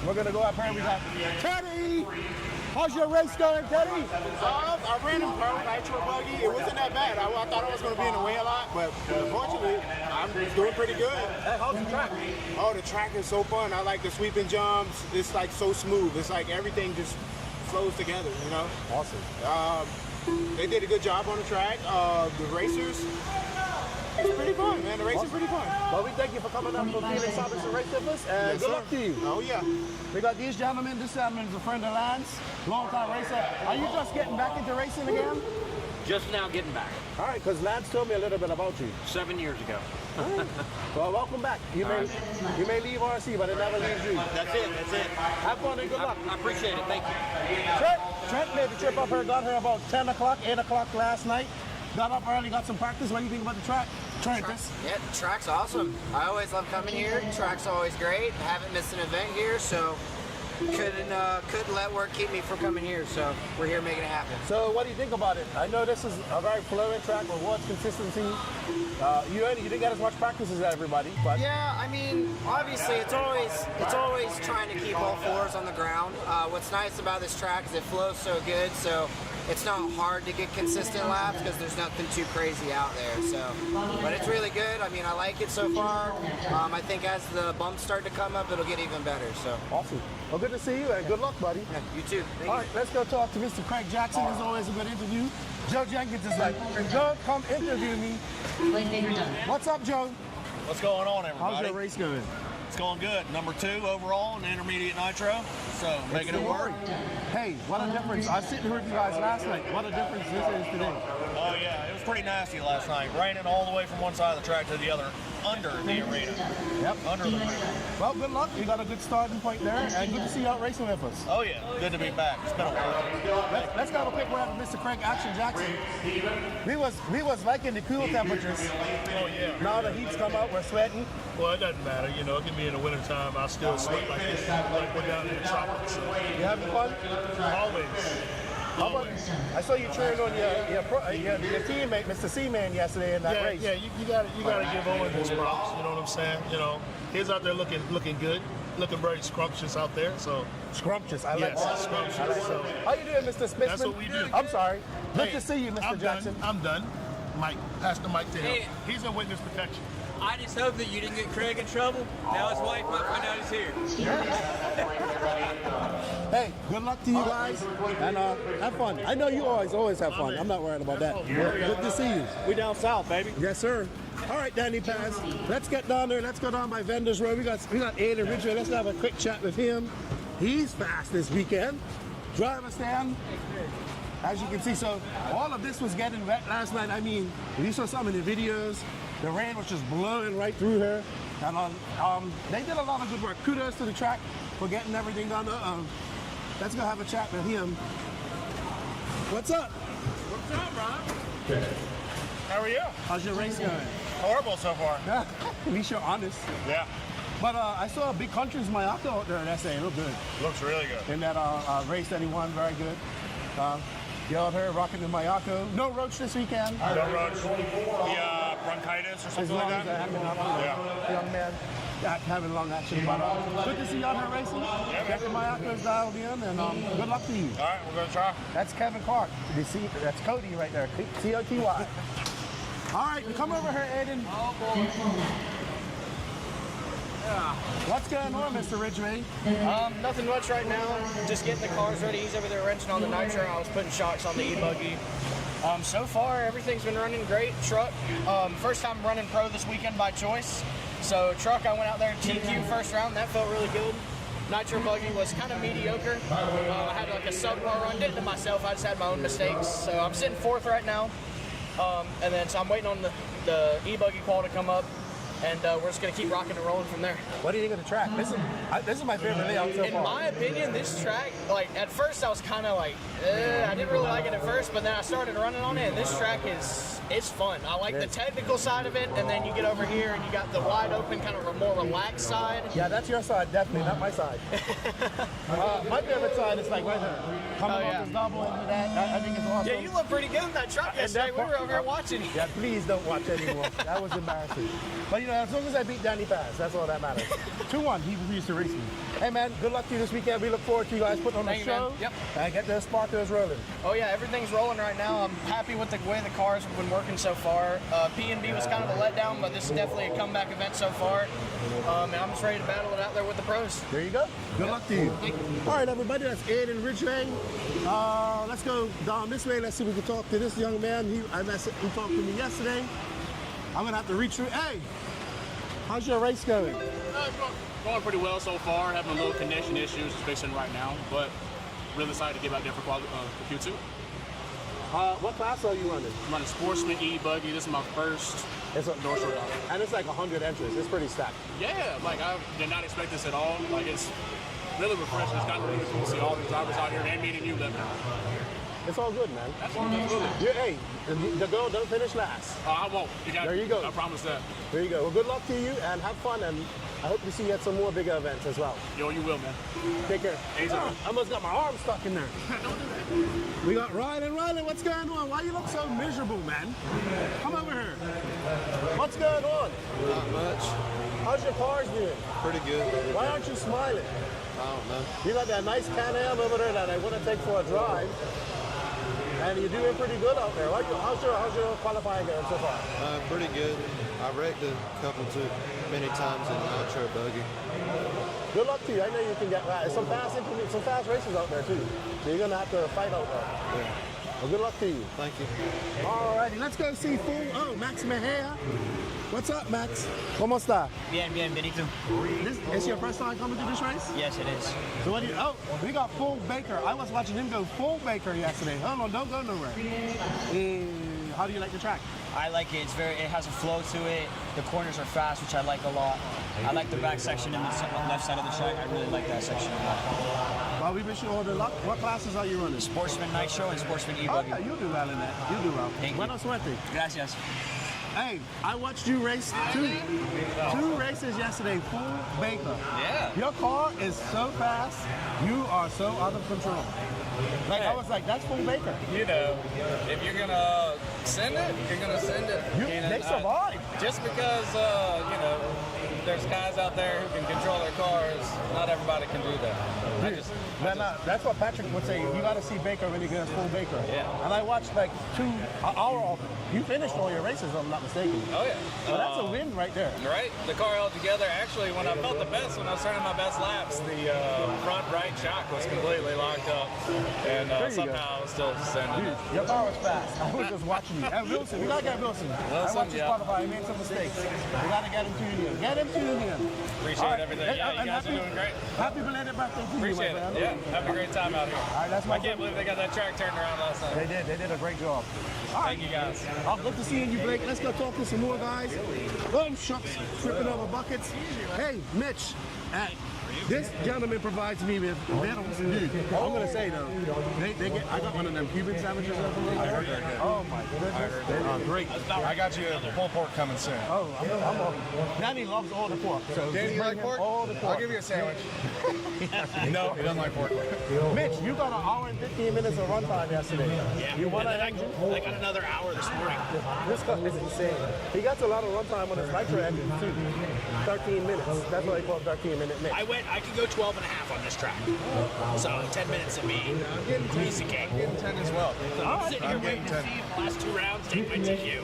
We're going to go up here. We got Teddy. How's your race going, Teddy? I ran in pro nitro buggy. It wasn't that bad. I thought I was going to be in the way a lot, but unfortunately, I'm doing pretty good. Hey, how's the track? Oh, the track is so fun. I like the sweeping jumps. It's like so smooth. It's like everything just flows together, you know? Awesome. They did a good job on the track. The racers, it's pretty fun, man. The race is pretty fun. Well, we thank you for coming up for Phoenix Sabbath to race with us, and Yes, good sir. luck to you. Oh, yeah. We got these gentlemen. This gentleman is a friend of Lance, long-time racer. Are you just getting back into racing again? Just now getting back. All right, because Lance told me a little bit about you. 7 years ago. Well, welcome back. You may leave RC, but it never leaves you. That's it. That's it. Have fun and good luck. I appreciate it. Thank you. Trent made the trip up here, got here about 10 o'clock, 8 o'clock last night. Got up early, got some practice. What do you think about the track? Trent, Yeah, the track's awesome. I always love coming here. The track's always great. Haven't missed an event here, so couldn't let work keep me from coming here. So we're here making it happen. So what do you think about it? I know this is a very flowing track with what's consistency. You didn't get as much practice as everybody, but yeah, I mean, obviously it's always trying to keep all fours on the ground. What's nice about this track is it flows so good, so it's not hard to get consistent laps because there's nothing too crazy out there. So, but it's really good. I mean, I like it so far. I think as the bumps start to come up, it'll get even better. So awesome. Well, good to see you and good luck, buddy. Yeah, you too. Thank All you. right, let's go talk to Mr. Craig Jackson. It's always a good interview. Joe Jenkins is like, Joe, come interview me. What's up, Joe? What's going on, everybody? How's your race going? It's going good. Number 2 overall in the intermediate nitro, so making it work. Hey, what a difference. I was sitting here with you guys last night. What a difference this is today. Oh, yeah. It was pretty nasty last night. Raining all the way from one side of the track to the other, under the arena. Yep. Under the arena. Well, good luck. You got a good starting point there, and good to see you out racing with us. Oh, yeah. Good to be back. It's been a while. Let's go have a quick word with Mr. Craig Action Jackson. We was liking the cool temperatures. Oh, yeah. Now the heat's come out, we're sweating. Well, it doesn't matter. You know, it can be in the wintertime. I still sweat like this, like we're down in the tropics. So. You having fun? Always. How about, I saw you cheering on your teammate, Mr. Seaman, yesterday in that race. Yeah, you gotta give Owen his props. You know what I'm saying? You know, he's out there looking good, looking very scrumptious out there. So scrumptious, I like that. Scrumptious. I like So that. How you doing, Mr. Smithman? That's what we do. I'm sorry. Good Hey, to see you, Mr. I'm Jackson. I'm done. Mike, pass the mic to him. Hey. He's in witness protection. I just hope that you didn't get Craig in trouble. Now his wife might find out he's here. Hey, good luck to you guys, and have fun. I know you always have fun. I'm not worried about that. Good to see you. We down south, baby. Yes, sir. All right, Danny Paz. Let's get down there. Let's go down by Vendors Road. We got Aiden Ridgway. Let's have a quick chat with him. He's fast this weekend. Driver stand, as you can see, so all of this was getting wet last night. I mean, you saw some of the videos. The rain was just blowing right through her. And they did a lot of good work. Kudos to the track for getting everything done. Let's go have a chat with him. What's up? What's up, Ron? How are you? How's your race going? Horrible so far. At least you're honest. Yeah. But I saw Big Country's Mayako out there, and that's saying look good. Looks really good. In that race that he won, very good. You out here rocking the Mayako. No roach this weekend. No roach. The bronchitis or something like that. Yeah. Young man having lung action. But good to see you out here racing. Yeah, Get the Mayakos dialed in, and good luck to you. All right, we're going to try. That's Kevin Clark. You see, that's Cody right there. C-O-T-Y. All right, come over here, Aiden. Oh, boy. What's going on, Mr. Ridgway? Nothing much right now. Just getting the cars ready. He's over there wrenching on the nitro. I was putting shocks on the e-buggy. So far, everything's been running great. Truck, first time running pro this weekend by choice. So truck, I went out there TQ first round. That felt really good. Nitro buggy was kind of mediocre. I had like a subpar run. Did it to myself. I just had my own mistakes. So I'm sitting fourth right now. And then so I'm waiting on the e-buggy qual to come up. And we're just going to keep rocking and rolling from there. What do you think of the track? This is my favorite layout so far. In my opinion, this track, like at first I was kind of like, I didn't really like it at first, but then I started running on it, and this track it's fun. I like the technical side of it, and then you get over here and you got the wide open, kind of a more relaxed side. Yeah, that's your side, definitely, not my side. My favorite side is like right there. Coming off this double into that, I think it's awesome. Yeah, you look pretty good in that truck yesterday. We were over here watching. Yeah, please don't watch anymore. That was embarrassing. But you know, as long as I beat Danny Paz, that's all that matters. 2-1, he refused to race me. Hey man, good luck to you this weekend. We look forward to you guys putting on the show. Yep. And get the sparklers rolling. Oh yeah, everything's rolling right now. I'm happy with the way the cars have been working so far. P&B was kind of a letdown, but this is definitely a comeback event so far. And I'm just ready to battle it out there with the pros. There you go. Good luck to you. All right, everybody, that's Ed and Ridgway. Let's go down this way. Let's see if we can talk to this young man. He talked to me yesterday. I'm going to have to reach through. Hey, how's your race going? Going pretty well so far. Having a little condition issues, just fixing right now, but really excited to get back there for Q2. What class are you running? I'm running Sportsman E-Buggy. This is my first North Georgia. And it's like 100 entries. It's pretty stacked. Yeah, like I did not expect this at all. Like it's really refreshing. It's kind of really cool to see all these drivers out here and meeting you, Devin. It's all good, man. Absolutely. Hey, the girl don't finish last. I won't. There you go. I promise that. There you go. Well, good luck to you and have fun, and I hope to see you at some more bigger events as well. Yo, you will, man. Take care. I almost got my arm stuck in there. We got Ryan. Ryan, what's going on? Why you look so miserable, man? Come over here. What's going on? Not much. How's your cars doing? Pretty good. Why aren't you smiling? I don't know. You got that nice Can-Am over there that I want to take for a drive. And you're doing pretty good out there. How's your qualifying going so far? Pretty good. I wrecked a couple too many times in nitro buggy. Good luck to you. I know you can get some fast races out there too. So you're gonna have to fight out there. Yeah. Well, good luck to you. Thank you. Alrighty, let's go see Max Mejia. What's up, Max? ¿Cómo está? Bien, Benito. Is your first time coming to this race? Yes, it is. So what do you? Oh, we got full Baker. I was watching him go full Baker yesterday. Hold on, don't go nowhere. How do you like the track? I like it. It has a flow to it. The corners are fast, which I like a lot. I like the back section and the left side of the track. I really like that section a lot. Well, we wish you all the luck. What classes are you running? Sportsman Nitro and Sportsman E-Buggy. Oh, yeah, you do well in that. You do well. Thank Buena suerte. Gracias. Hey, I watched you race two races yesterday, full Baker. Yeah. Your car is so fast. You are so out of control. Like, I was like, that's full Baker. You know, if you're going to send it, you're going to send it. They survive. Just because, you know, there's guys out there who can control their cars, not everybody can do that. That's what Patrick would say. You got to see Baker when he goes full Baker. Yeah. And I watched like an hour off. You finished all your races, if I'm not mistaken. Oh, yeah. So that's a win right there. Right. The car held together. Actually, when I felt the best, when I was turning my best laps, the front right shock was completely locked up. And somehow I was still sending it. Your car was fast. I was just watching Wilson. Wilson. We got to get Wilson. I watched his Spotify. He made some mistakes. We got to get him tuned in. Get him tuned in. Appreciate everything. Yeah, you guys are doing great. Happy belated birthday to you, Appreciate my it. friend. Yeah, having a great time out here. All right, that's my I can't believe they got that track turned around last night. They did. They did a great job. Thank you guys. I'll good to seeing you, Blake. Let's go talk to some more guys. Shucks, tripping over buckets. Hey, Mitch. This gentleman provides me with medals. Dude, I'm gonna say though, I got one of them Cuban sandwiches. I heard they're good. Oh my goodness, they are great. I got you a pulled pork coming soon. Oh, Danny loves all the pork. So Danny like pork? All the pork. I'll give you a sandwich. No, he doesn't like pork. Mitch, you got an hour and 15 minutes of runtime yesterday. Yeah. You won and an then engine? I got another hour this morning. This stuff is insane. He got a lot of runtime on his nitro engine too. 13 minutes. That's why they call it 13-minute mix. I could go 12 and a half on this track. So 10 minutes to me. Piece of cake. I'm getting 10 as well. I'm sitting here waiting to see if the last 2 rounds take my TQ.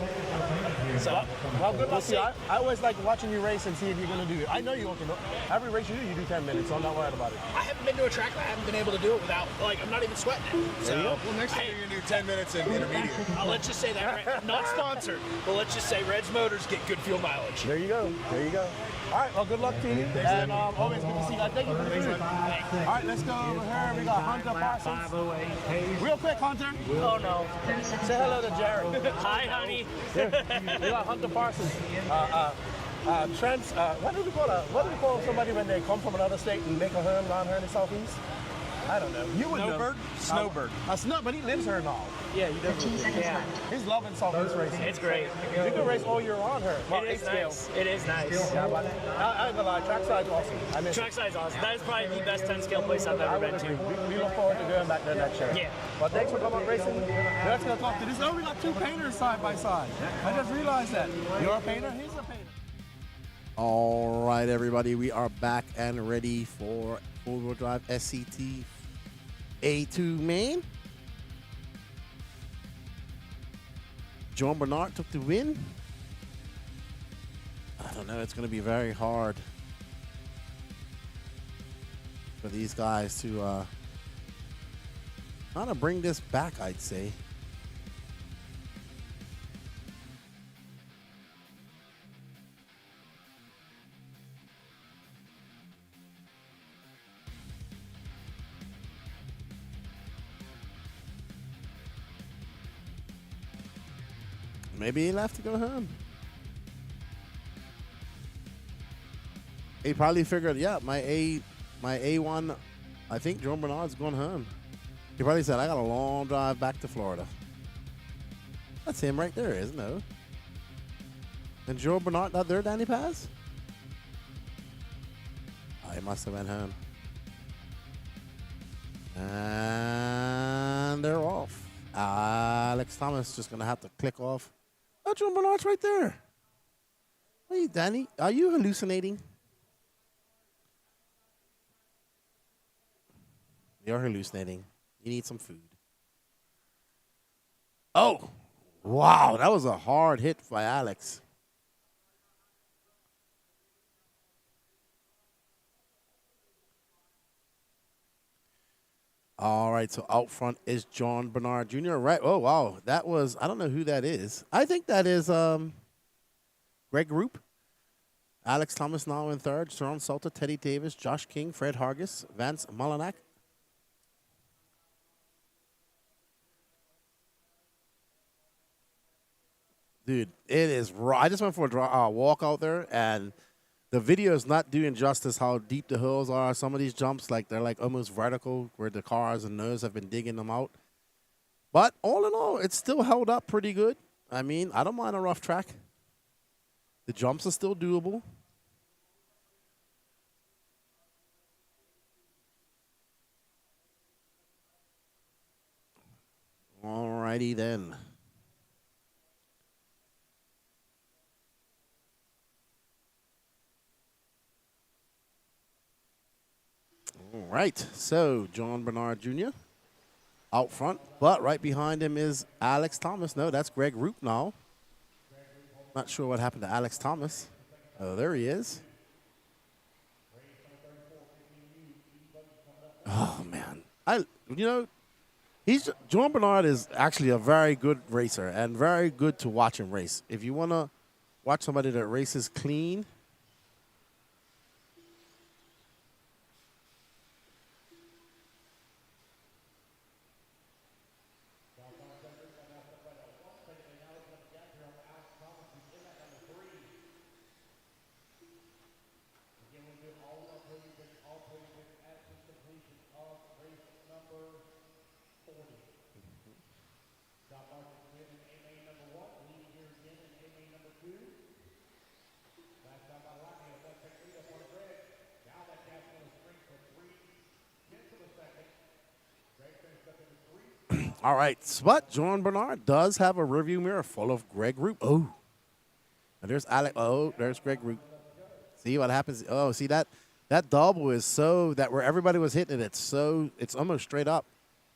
So, well, good we'll luck. see. I always like watching you race and see if you're going to do it. I know you can. Every race you do 10 minutes, so I'm not worried about it. I haven't been to a track that I haven't been able to do it without, I'm not even sweating it. So, well, next time you're going to do 10 minutes in intermediate. Let's just say that, right? Not sponsored, but let's just say Red's Motors get good fuel mileage. There you go. There you go. All right, well, good luck to you. And always good to see you guys. Thank you for the food. All right, let's go over here. We got Hunter Parsons. Real quick, Hunter. Oh, no. Say hello to Jared. Hi, honey. We got Hunter Parsons. What do we call somebody when they come from another state and make a home down here in the southeast? I don't know. You would know. Snowbird. But he lives here now. Yeah, he does. Yeah. He's loving southeast racing. It's great. You can race all year round here. Well, It is nice. It is nice. Yeah, but I ain't gonna lie, trackside's awesome. Trackside's awesome. That is probably the best 10 scale place I've ever been to. We look forward to going back there next year. Yeah. Well, thanks for coming up racing. Let's go talk to this. Oh, we got 2 painters side by side. I just realized that. You're a painter, he's a painter. All right, everybody, we are back and ready for four-wheel drive SCT A2 main. John Bernard took the win. I don't know, it's going to be very hard for these guys to kind of bring this back, I'd say. Maybe he'll have to go home. He probably figured, yeah, my A1, I think Jerome Bernard's going home. He probably said, I got a long drive back to Florida. That's him right there, isn't it? And Jerome Bernard not there, Danny Paz? Oh, he must have went home. And they're off. Alex Thomas just going to have to click off. Oh, Jerome Bernard's right there. Hey, Danny, are you hallucinating? You're hallucinating. You need some food. Oh, wow. That was a hard hit by Alex. All right, so out front is John Bernard Jr. Right? Oh, wow. That was, I don't know who that is. I think that is Greg Roop. Alex Thomas now in third. Sharon Salter, Teddy Davis, Josh King, Fred Hargis, Vance Molinak. Dude, it is raw. I just went for a walk out there, and the video is not doing justice how deep the hills are. Some of these jumps, they're almost vertical, where the cars and nose have been digging them out. But all in all, it's still held up pretty good. I mean, I don't mind a rough track. The jumps are still doable. All righty then. All right, so John Bernard Jr. out front, but right behind him is Alex Thomas. No, that's Greg Roop now. Not sure what happened to Alex Thomas. Oh, there he is. Oh, man. John Bernard is actually a very good racer and very good to watch him race. If you want to watch somebody that races clean, all right, but John Bernard does have a rearview mirror full of Greg Roop. Oh, and there's Alex. Oh, there's Greg Roop. See what happens? Oh, see that double is so that where everybody was hitting it, it's almost straight up.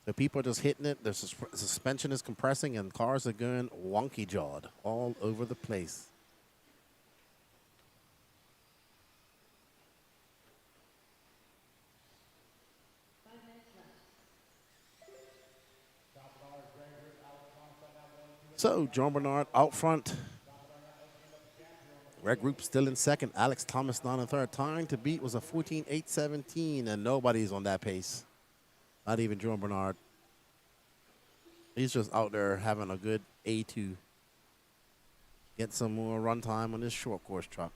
So people are just hitting it. The suspension is compressing, and cars are going wonky jawed all over the place. So, John Bernard out front. Greg Roop still in second. Alex Thomas down in third. Time to beat was a 14.817, and nobody's on that pace. Not even John Bernard. He's just out there having a good A2. Get some more run time on this short course truck.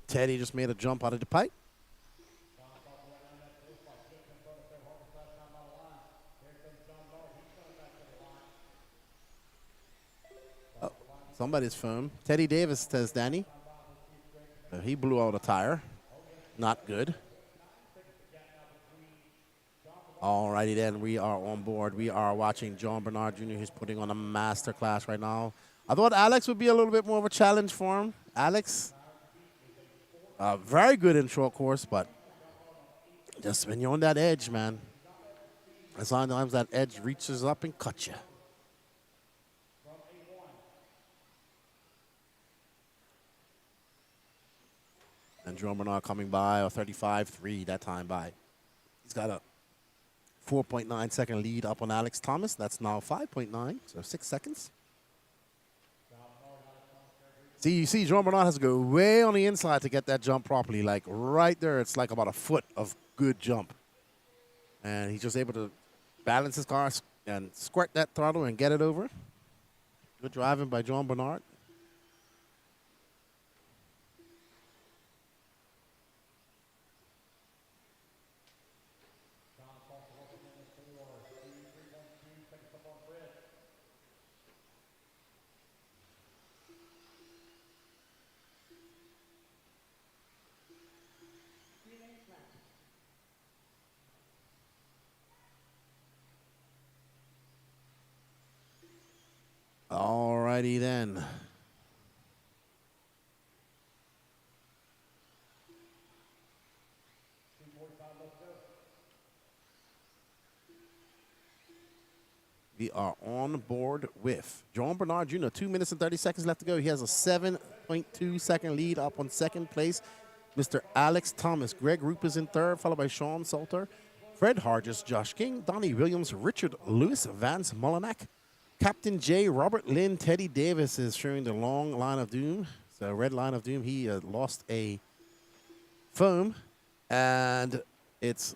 Teddy just made a jump out of the pipe. Somebody's phone. Teddy Davis says Danny. He blew out a tire. Not good. Alrighty then, we are on board. We are watching John Bernard Jr. who's putting on a master class right now. I thought Alex would be a little bit more of a challenge for him. Alex, very good in short course, but just when you're on that edge, man, sometimes that edge reaches up and cuts you. And John Bernard coming by, a 35.3 that time by. He's got a 4.9 second lead up on Alex Thomas. That's now 5.9, so 6 seconds. See, you see John Bernard has to go way on the inside to get that jump properly. Like right there, it's like about a foot of good jump. And he's just able to balance his car and squirt that throttle and get it over. Good driving by John Bernard. Alrighty then. We are on board with John Bernard Jr. 2 minutes and 30 seconds left to go. He has a 7.2 second lead up on second place. Mr. Alex Thomas. Greg Roop is in third, followed by Sean Salter, Fred Hargis, Josh King, Donnie Williams, Richard Lewis, Vance Molinak, Captain J, Robert Lynn, Teddy Davis is showing the long line of doom. The red line of doom. He lost a foam, and it's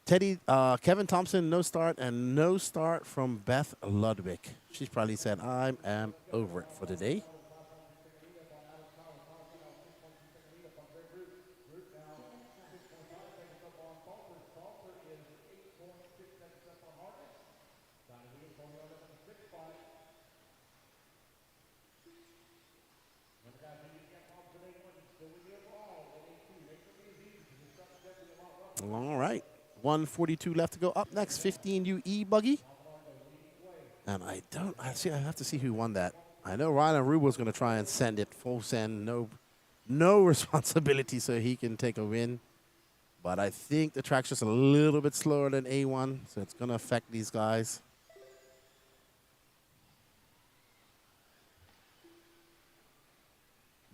Teddy, Kevin Thompson, no start, and no start from Beth Ludwig. She's probably said, I am over it for today. All right. 1:42 left to go. Up next, 15U buggy. And I have to see who won that. I know Ryan Aruba was going to try and send it full send, no responsibility, so he can take a win. But I think the track's just a little bit slower than A1, so it's going to affect these guys.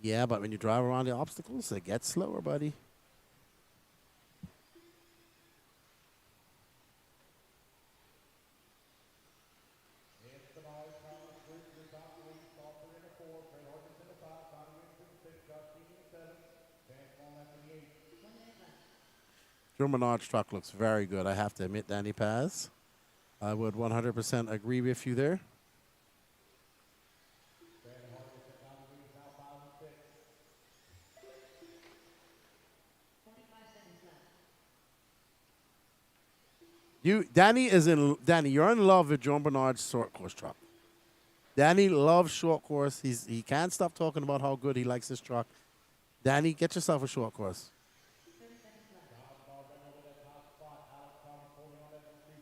Yeah, but when you drive around the obstacles, it gets slower, buddy. Joe Menard's truck looks very good. I have to admit, Danny Paz. I would 100% agree with you there. Danny, you're in love with John Bernard's short course truck. Danny loves short course. He can't stop talking about how good he likes his truck. Danny, get yourself a short course.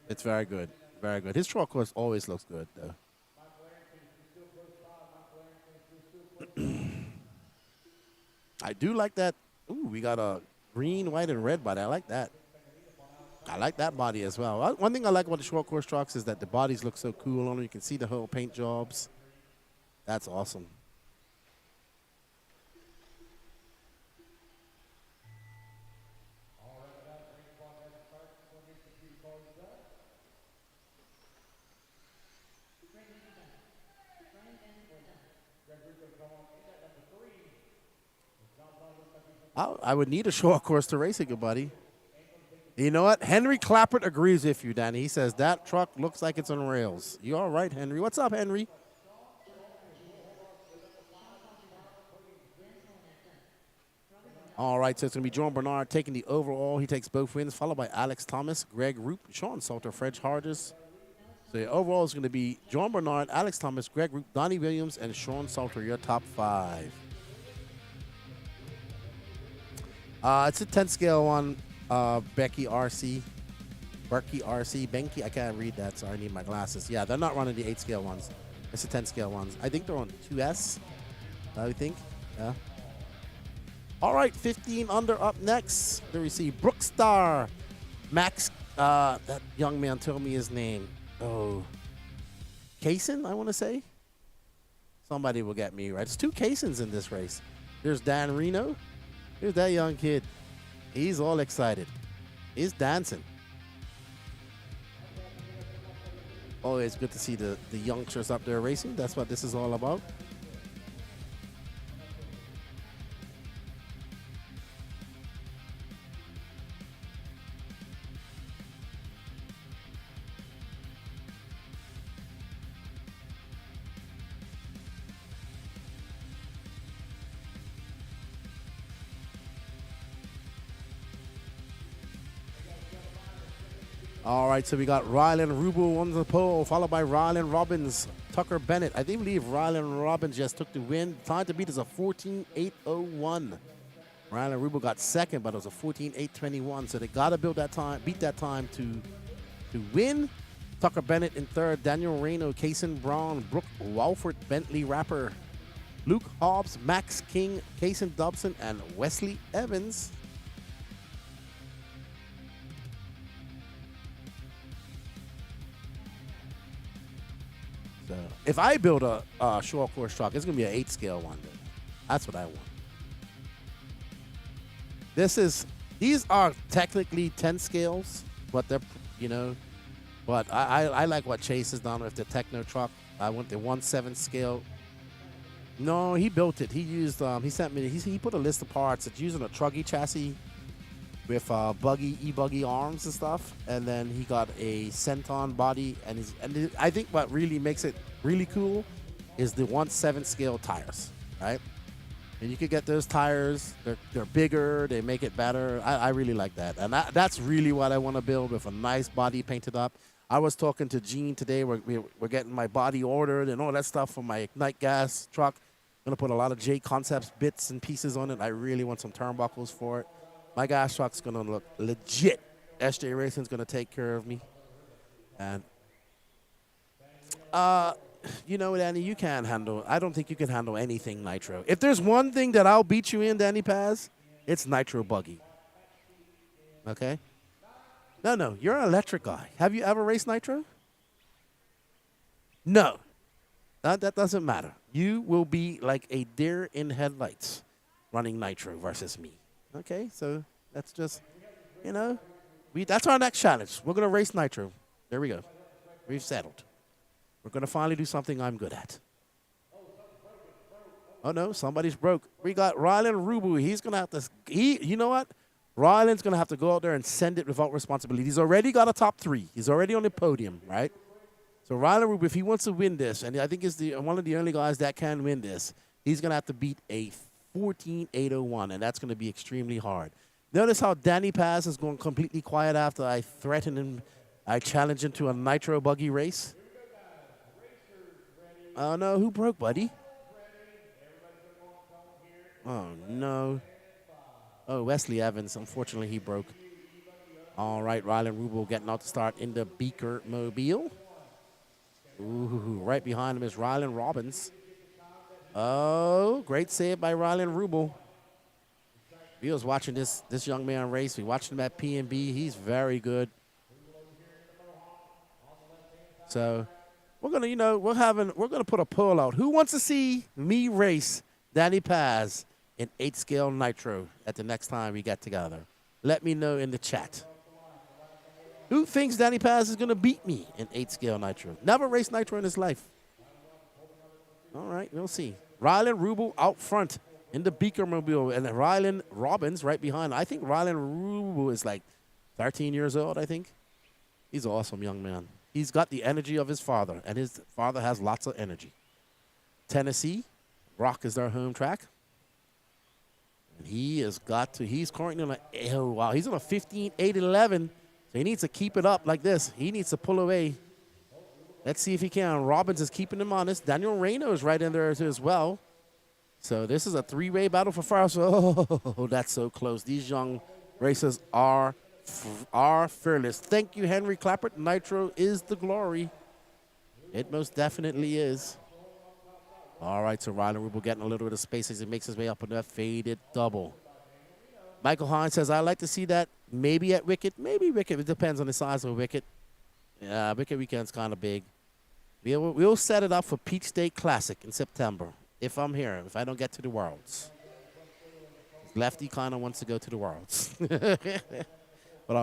It's very good. Very good. His short course always looks good, though. I do like that. Ooh, we got a green, white, and red body. I like that. I like that body as well. One thing I like about the short course trucks is that the bodies look so cool on them. You can see the whole paint jobs. That's awesome. I would need a short course to race it, good buddy. You know what? Henry Clappert agrees with you, Danny. He says that truck looks like it's on rails. You all right, Henry? What's up, Henry? All right, so it's going to be John Bernard taking the overall. He takes both wins, followed by Alex Thomas, Greg Roop, Sean Salter, Fred Harges. So the overall is going to be John Bernard, Alex Thomas, Greg Roop, Donnie Williams, and Sean Salter, your top 5. It's a 10 scale one. Benky RC, I can't read that, so I need my glasses. Yeah, they're not running the 8 scale ones. It's the 10 scale ones. I think they're on 2S, I think. Yeah. All right, 15 under up next. Then we see Brookstar. Max, that young man told me his name. Oh. Kaysen, I want to say. Somebody will get me right. There's 2 Kaysens in this race. There's Dan Reno. Here's that young kid. He's all excited. He's dancing. Always good to see the youngsters up there racing. That's what this is all about. All right, so we got Rylan Rubo on the pole, followed by Rylan Robbins, Tucker Bennett. I believe Rylan Robbins just took the win. Time to beat is a 14.801. Rylan Rubo got second, but it was a 14.821. So they got to beat that time to win. Tucker Bennett in third, Daniel Reno, Kaysen Brown, Brooke Walford, Bentley Rapper, Luke Hobbs, Max King, Kaysen Dobson, and Wesley Evans. So if I build a short course truck, it's going to be an 8 scale one. That's what I want. These are technically 10 scales, but they're, but I like what Chase has done with the Techno truck. I want the 1/7 scale. No, he built it. He used, he sent me, he put a list of parts. It's using a Truggy chassis with e-buggy arms and stuff, and then he got a Centon body, and I think what really makes it really cool is the 1/7 scale tires, right? And you could get those tires. They're bigger. They make it better. I really like that, and that's really what I want to build with a nice body painted up. I was talking to Gene today. We're getting my body ordered and all that stuff for my Ignite gas truck. I'm gonna put a lot of J Concepts bits and pieces on it. I really want some turnbuckles for it. My gas truck's going to look legit. SJ Racing's going to take care of me. And, Danny, you can't handle, I don't think you can handle anything nitro. If there's one thing that I'll beat you in, Danny Paz, it's nitro buggy. Okay? No, you're an electric guy. Have you ever raced nitro? No. That doesn't matter. You will be like a deer in headlights running nitro versus me. Okay, so that's just, that's our next challenge. We're going to race nitro. There we go. We've settled. We're going to finally do something I'm good at. Oh, no, somebody's broke. We got Rylan Rubu. He's going to have to, you know what? Ryland's going to have to go out there and send it without responsibility. He's already got a top 3. He's already on the podium, right? So Ryland Rubel, if he wants to win this, and I think he's one of the only guys that can win this, he's going to have to beat a 14.801, and that's going to be extremely hard. Notice how Danny Paz is going completely quiet after I threatened him. I challenged him to a nitro buggy race. Oh, no. Who broke, buddy? Oh, no. Oh, Wesley Evans. Unfortunately, he broke. All right, Ryland Rubel getting out to start in the Beaker Mobile. Ooh, right behind him is Ryland Robbins. Oh, great save by Ryland Rubel. We was watching this young man race. We watched him at P&B. He's very good. So we're gonna, we're gonna put a poll out. Who wants to see me race Danny Paz in 8-scale nitro at the next time we get together? Let me know in the chat. Who thinks Danny Paz is going to beat me in 8-scale nitro? Never raced nitro in his life. All right, we'll see. Ryland Rubel out front in the Beaker Mobile, and Ryland Robbins right behind. I think Ryland Rubel is like 13 years old, I think. He's an awesome young man. He's got the energy of his father, and his father has lots of energy. Tennessee, Rock is their home track. And he's currently on he's on a 15.811. So he needs to keep it up like this. He needs to pull away. Let's see if he can. Robbins is keeping him honest. Daniel Reno is right in there as well. So this is a 3-way battle for first. Oh, that's so close. These young racers are fearless. Thank you, Henry Clappert. Nitro is the glory. It most definitely is. All right, so Ryland Rubel getting a little bit of space as he makes his way up on that faded double. Michael Hines says, I'd like to see that maybe at Wicket. Maybe Wicket. It depends on the size of Wicket. Yeah, Wicket weekend's kind of big. We'll set it up for Peach State Classic in September. If I'm here, if I don't get to the Worlds. Lefty kind of wants to go to the Worlds. But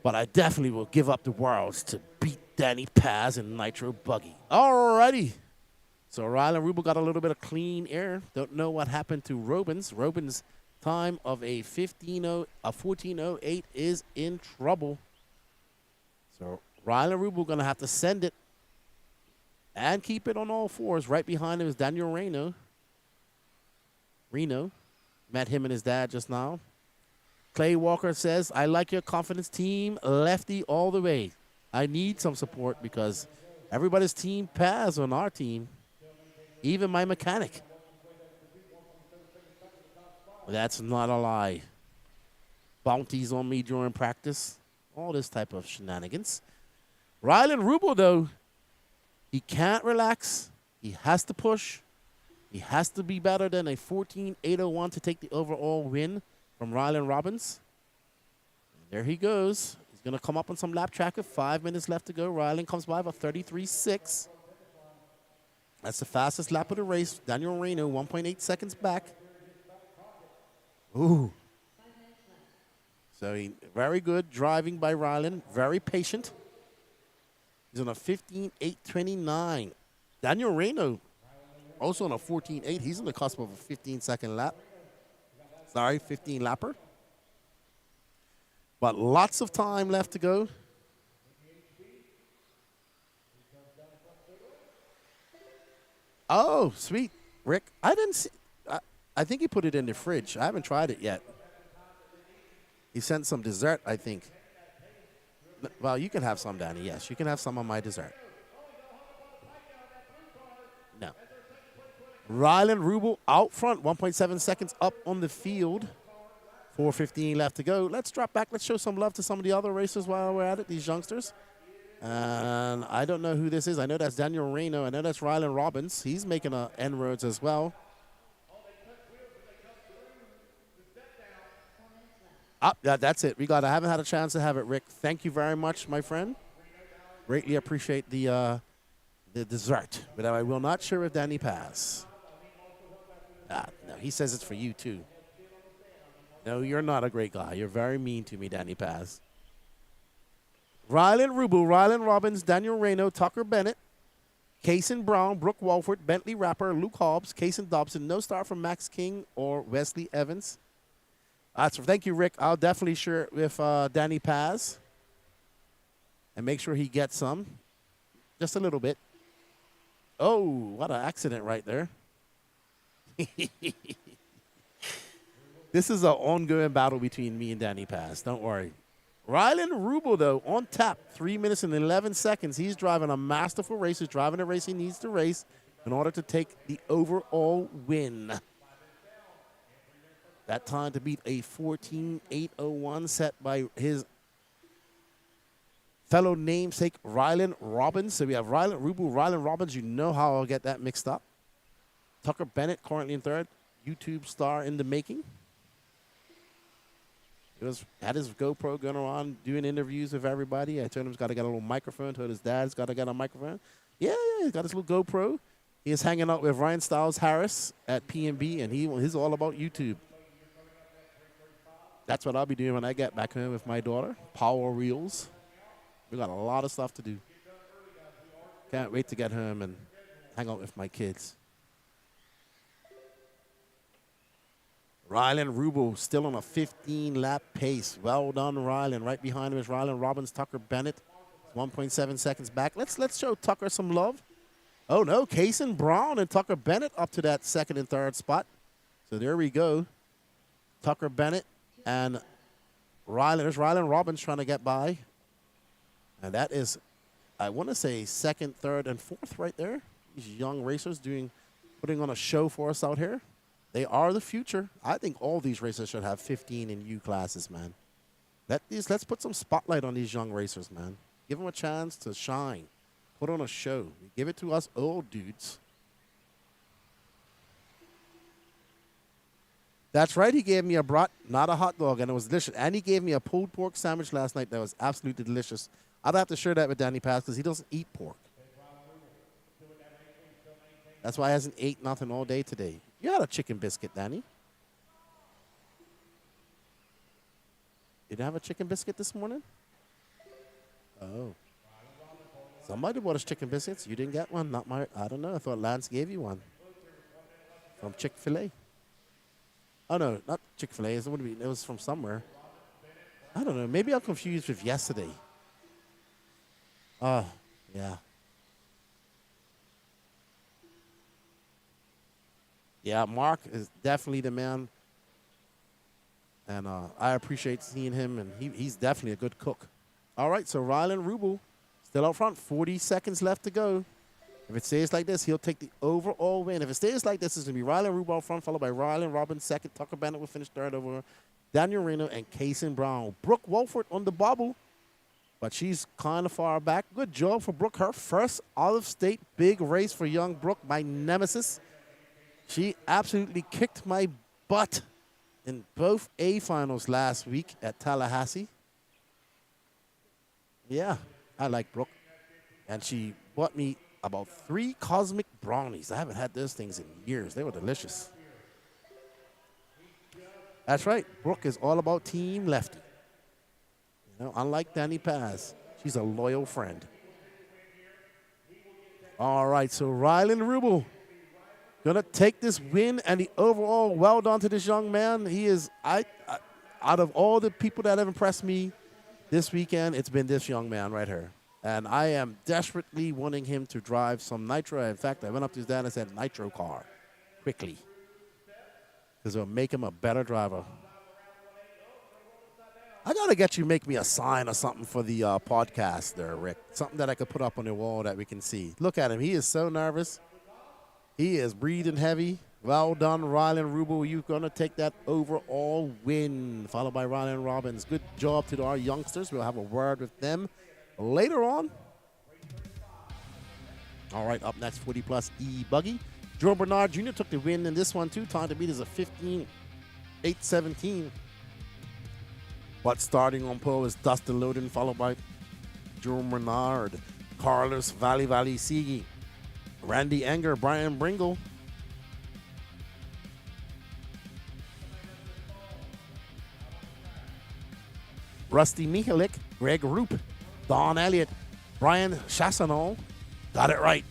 I definitely will give up the Worlds to beat Danny Paz in Nitro Buggy. All righty. So Ryland Rubel got a little bit of clean air. Don't know what happened to Robins. Robins' time of a 14.08 is in trouble. So Ryland Rubel going to have to send it and keep it on all fours. Right behind him is Daniel Reno. Met him and his dad just now. Clay Walker says, I like your confidence, team. Lefty all the way. I need some support because everybody's team Paz on our team. Even my mechanic. That's not a lie. Bounties on me during practice. All this type of shenanigans. Ryland Rubel, though, he can't relax. He has to push. He has to be better than a 14.801 to take the overall win from Ryland Robbins. There he goes. He's going to come up on some lap tracker. 5 minutes left to go. Ryland comes by about 33.6. That's the fastest lap of the race. Daniel Reno, 1.8 seconds back. Ooh. So very good driving by Ryland. Very patient. He's on a 15.829. Daniel Reno also on a 14.8. He's on the cusp of a 15-second lap. Sorry, 15 lapper. But lots of time left to go. Oh, sweet. Rick, I didn't see. I think he put it in the fridge. I haven't tried it yet. He sent some dessert, I think. Well, you can have some, Danny. Yes, you can have some of my dessert. No. Ryland Rubel out front, 1.7 seconds up on the field. 4:15 left to go. Let's drop back. Let's show some love to some of the other racers while we're at it, these youngsters. And I don't know who this is. I know that's Daniel Reno. I know that's Ryland Robbins. He's making an N-roads as well. That's it. I haven't had a chance to have it, Rick. Thank you very much, my friend. Greatly appreciate the dessert. But I will not share with Danny Paz. No, he says it's for you, too. No, you're not a great guy. You're very mean to me, Danny Paz. Ryland Rubel, Ryland Robbins, Daniel Reno, Tucker Bennett, Kaysen Brown, Brooke Walford, Bentley Rapper, Luke Hobbs, Kaysen Dobson. No start from Max King or Wesley Evans. So thank you, Rick. I'll definitely share it with Danny Paz and make sure he gets some. Just a little bit. Oh, what an accident right there. This is an ongoing battle between me and Danny Paz. Don't worry. Rylan Rubel, though, on tap, 3 minutes and 11 seconds. He's driving a masterful race. He's driving a race he needs to race in order to take the overall win. That time to beat a 14.801 set by his fellow namesake, Rylan Robbins. So we have Rylan Rubel, Rylan Robbins. You know how I'll get that mixed up. Tucker Bennett currently in third. YouTube star in the making. He had his GoPro going around doing interviews with everybody. I told him he's got to get a little microphone. Told his dad's got to get a microphone. Yeah, he's got his little GoPro. He's hanging out with Ryan Stiles Harris at PNB, and he's all about YouTube. That's what I'll be doing when I get back home with my daughter. Power Reels. We got a lot of stuff to do. Can't wait to get home and hang out with my kids. Rylan Rubel still on a 15-lap pace. Well done, Rylan. Right behind him is Rylan Robbins, Tucker Bennett. 1.7 seconds back. Let's show Tucker some love. Oh, no. Kason Brown and Tucker Bennett up to that second and third spot. So there we go. Tucker Bennett and Rylan. There's Rylan Robbins trying to get by. And that is, I want to say, second, third, and fourth right there. These young racers putting on a show for us out here. They are the future. I think all these racers should have 15 in U classes, man. Let's put some spotlight on these young racers, man. Give them a chance to shine. Put on a show. Give it to us old dudes. That's right. He gave me a brat, not a hot dog, and it was delicious. And he gave me a pulled pork sandwich last night that was absolutely delicious. I'd have to share that with Danny Paz because he doesn't eat pork. That's why he hasn't ate nothing all day today. You had a chicken biscuit, Danny. You didn't have a chicken biscuit this morning? Oh. Somebody bought us chicken biscuits. You didn't get one. I don't know. I thought Lance gave you one. From Chick-fil-A. Oh, no, not Chick-fil-A. It was from somewhere. I don't know. Maybe I'm confused with yesterday. Oh, yeah. Yeah, Mark is definitely the man. And I appreciate seeing him, and he's definitely a good cook. All right, so Rylan Rubel still out front. 40 seconds left to go. If it stays like this, he'll take the overall win. If it stays like this, it's going to be Rylan Rubel out front, followed by Rylan Robbins second. Tucker Bennett will finish third over Daniel Reno and Kason Brown. Brooke Wolford on the bobble, but she's kind of far back. Good job for Brooke. Her first out-of-state big race for young Brooke, my nemesis. She absolutely kicked my butt in both A finals last week at Tallahassee. Yeah, I like Brooke. And she bought me about 3 Cosmic Brownies. I haven't had those things in years. They were delicious. That's right. Brooke is all about Team Lefty. You know, unlike Danny Paz, she's a loyal friend. All right, so Rylan Rubel going to take this win and the overall well done to this young man. He is, out of all the people that have impressed me this weekend, it's been this young man right here. And I am desperately wanting him to drive some nitro. In fact, I went up to his dad and said, nitro car, quickly. Because it'll make him a better driver. I got to get you make me a sign or something for the podcast there, Rick. Something that I could put up on the wall that we can see. Look at him. He is so nervous. He is breathing heavy. Well done, Rylan Rubel. You're going to take that overall win, followed by Rylan Robbins. Good job to our youngsters. We'll have a word with them later on. All right, up next, 40-plus E-Buggy. Jerome Bernard Jr. took the win in this one, too. Time to beat is a 15.817. But starting on pole is Dustin Loden, followed by Jerome Bernard, Carlos Valley Sigi, Randy Enger, Brian Bringle, Rusty Mihalik, Greg Roop, Don Elliott, Brian Chassanon, got it right,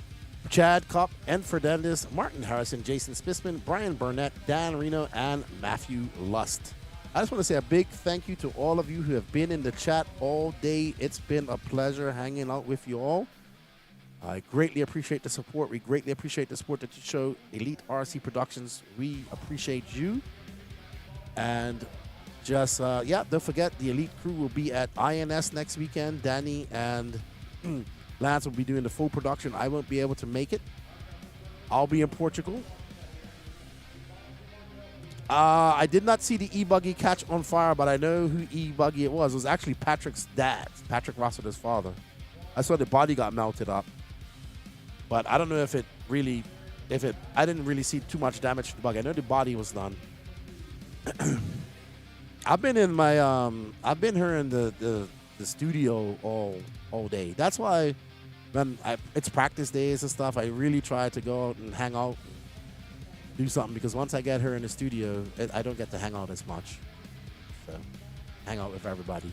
Chad Kopp, and Fernandez, Martin Harrison, Jason Spisman, Brian Burnett, Dan Reno, and Matthew Lust. I just want to say a big thank you to all of you who have been in the chat all day. It's been a pleasure hanging out with you all. I greatly appreciate the support. We greatly appreciate the support that you show Elite RC Productions. We appreciate you. And just, don't forget the Elite crew will be at INS next weekend. Danny and Lance will be doing the full production. I won't be able to make it. I'll be in Portugal. I did not see the e-buggy catch on fire, but I know who e-buggy it was. It was actually Patrick's dad, Patrick Rossiter's father. I saw the body got melted up. But I don't know if it really, I didn't really see too much damage to the buggy. I know the body was done. I've been in my, I've been here in the studio all day. That's why when it's practice days and stuff, I really try to go out and hang out and do something, because once I get her in the studio, I don't get to hang out as much. So, hang out with everybody.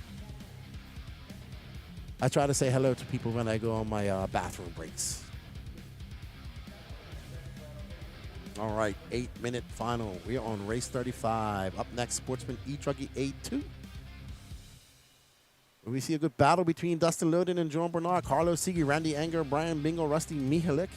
I try to say hello to people when I go on my bathroom breaks. All right, 8-minute final. We are on race 35. Up next, Sportsman E-Truggy A2. We see a good battle between Dustin Loden and John Bernard, Carlos Sigi, Randy Anger, Brian Bingo, Rusty Mihalik.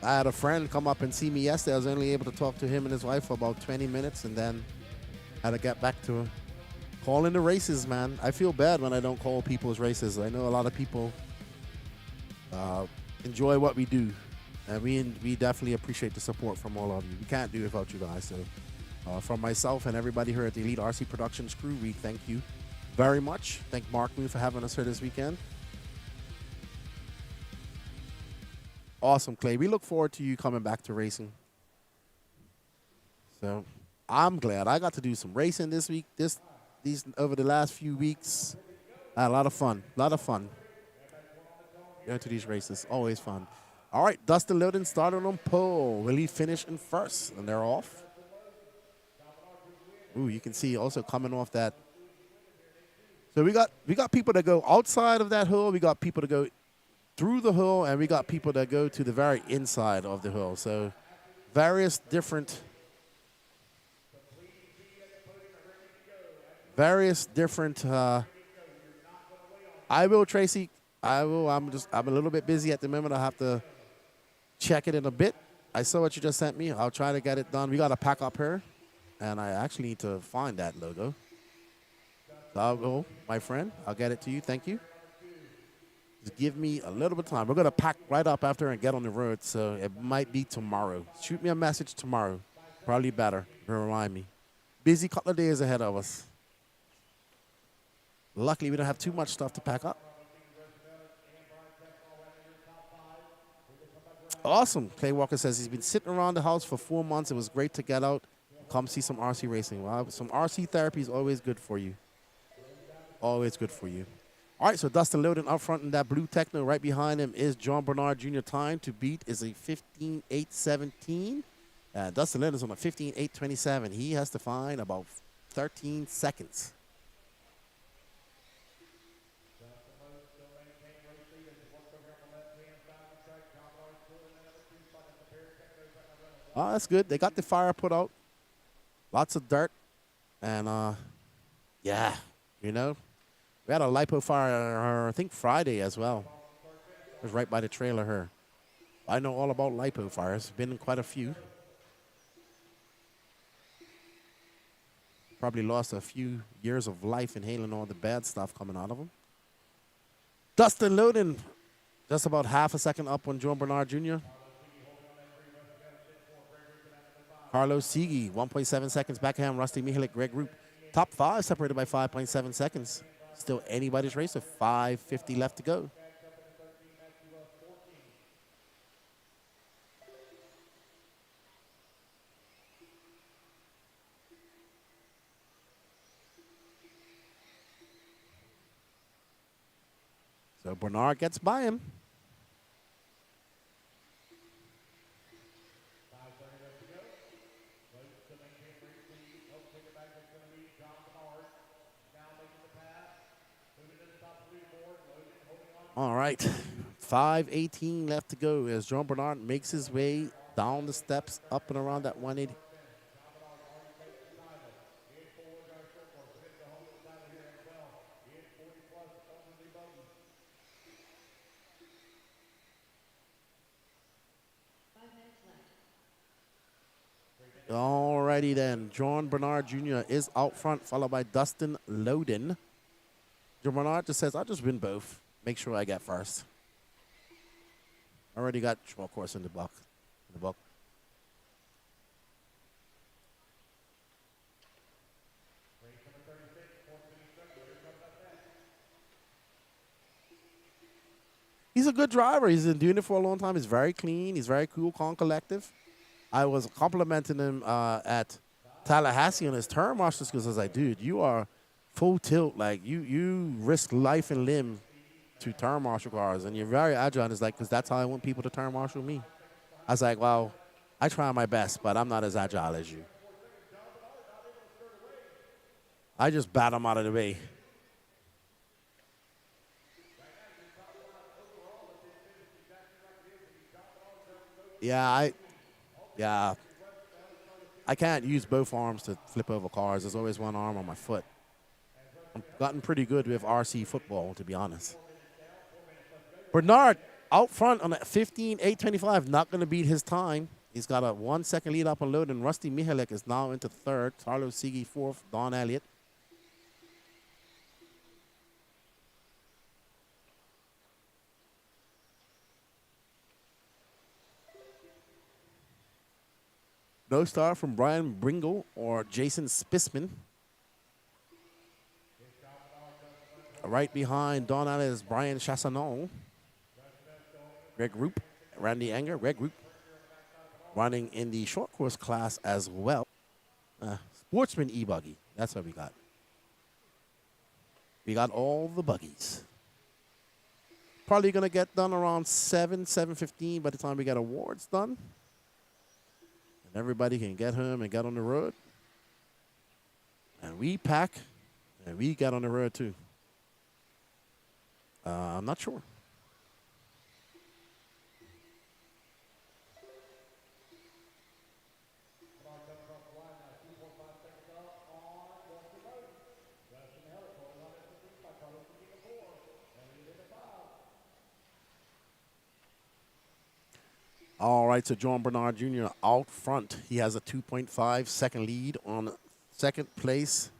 I had a friend come up and see me yesterday. I was only able to talk to him and his wife for about 20 minutes, and then had to get back to calling the races, man. I feel bad when I don't call people's races. I know a lot of people enjoy what we do, and we definitely appreciate the support from all of you. We can't do it without you guys. So from myself and everybody here at the Elite RC Productions crew, we thank you very much. Thank Mark Moon for having us here this weekend. Awesome, Clay. We look forward to you coming back to racing. So I'm glad I got to do some racing this week. These over the last few weeks, I had a lot of fun. Going to these races, always fun. All right, Dustin Loden started on pole. Will he finish in first? And they're off. Ooh, you can see also coming off that. So we got people that go outside of that hill. We got people that go through the hill, and we got people that go to the very inside of the hill. So various different I will, Tracy. I will. I'm a little bit busy at the moment. I'll have to check it in a bit. I saw what you just sent me. I'll try to get it done. We got to pack up here, and I actually need to find that logo. So I'll go, my friend. I'll get it to you. Thank you. Just give me a little bit of time. We're going to pack right up after and get on the road, so it might be tomorrow. Shoot me a message tomorrow. Probably better. Remind me. Busy couple of days ahead of us. Luckily, we don't have too much stuff to pack up. Awesome. Clay Walker says he's been sitting around the house for 4 months. It was great to get out, come see some RC racing. Wow, some RC therapy is always good for you. Always good for you. All right, so Dustin Loden up front in that blue Techno. Right behind him is John Bernard Jr. Time to beat is a 15:8:17. Dustin Loden's on a 15:8:27. He has to find about 13 seconds. Oh, that's good. They got the fire put out. Lots of dirt. And, yeah, you know. We had a lipo fire, I think, Friday as well. It was right by the trailer here. I know all about lipo fires. Been in quite a few. Probably lost a few years of life inhaling all the bad stuff coming out of them. Dustin Loden, just about half a second up on John Bernard Jr. Carlos Sigi, 1.7 seconds back of him. Rusty Mihalik, Greg Roop. Top 5 separated by 5.7 seconds. Still anybody's race with 5:50 left to go. So Bernard gets by him. All right, 5:18 left to go as John Bernard makes his way down the steps, up and around that 180. Alrighty then, John Bernard Jr. is out front, followed by Dustin Loden. John Bernard just says, I'll just win both. Make sure I get first. Already got short course in the book. He's a good driver. He's been doing it for a long time. He's very clean. He's very cool, calm, collective. I was complimenting him at Tallahassee on his turn marshals because I was like, dude, you are full tilt. Like, you risk life and limb to turn marshal cars, and you're very agile. And it's like, because that's how I want people to turn marshal me. I was like, well, I try my best, but I'm not as agile as you. I just bat him out of the way. Yeah, I can't use both arms to flip over cars. There's always one arm on my foot. I've gotten pretty good with RC football, to be honest. Bernard out front on a 15.825, not going to beat his time. He's got a 1 second lead up on load, and Rusty Mihalek is now into third. Carlos Sigi fourth, Don Elliott. No star from Brian Bringle or Jason Spisman. Right behind Don Elliott is Brian Chassanon. Greg Roop, Randy Anger, Greg Roop. Running in the short course class as well. Sportsman e-buggy, that's what we got. We got all the buggies. Probably going to get done around 7:15 by the time we get awards done. And everybody can get home and get on the road. And we pack, and we get on the road too. I'm not sure. All right, so John Bernard Jr. out front. He has a 2.5 second lead on second place.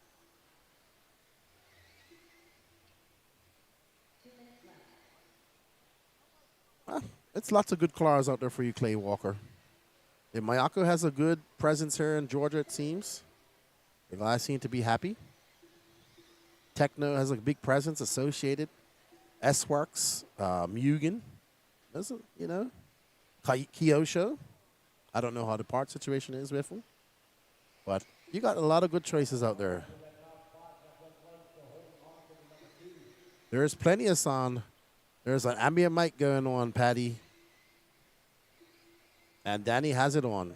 It's lots of good cars out there for you, Clay Walker. And Mayako has a good presence here in Georgia, it seems. The guys seem to be happy. Techno has a big presence associated. S-Works, Mugen. That's, you know. Kyosho. I don't know how the part situation is with him. But you got a lot of good choices out there. There's plenty of sound. There's an ambient mic going on, Patty. And Danny has it on.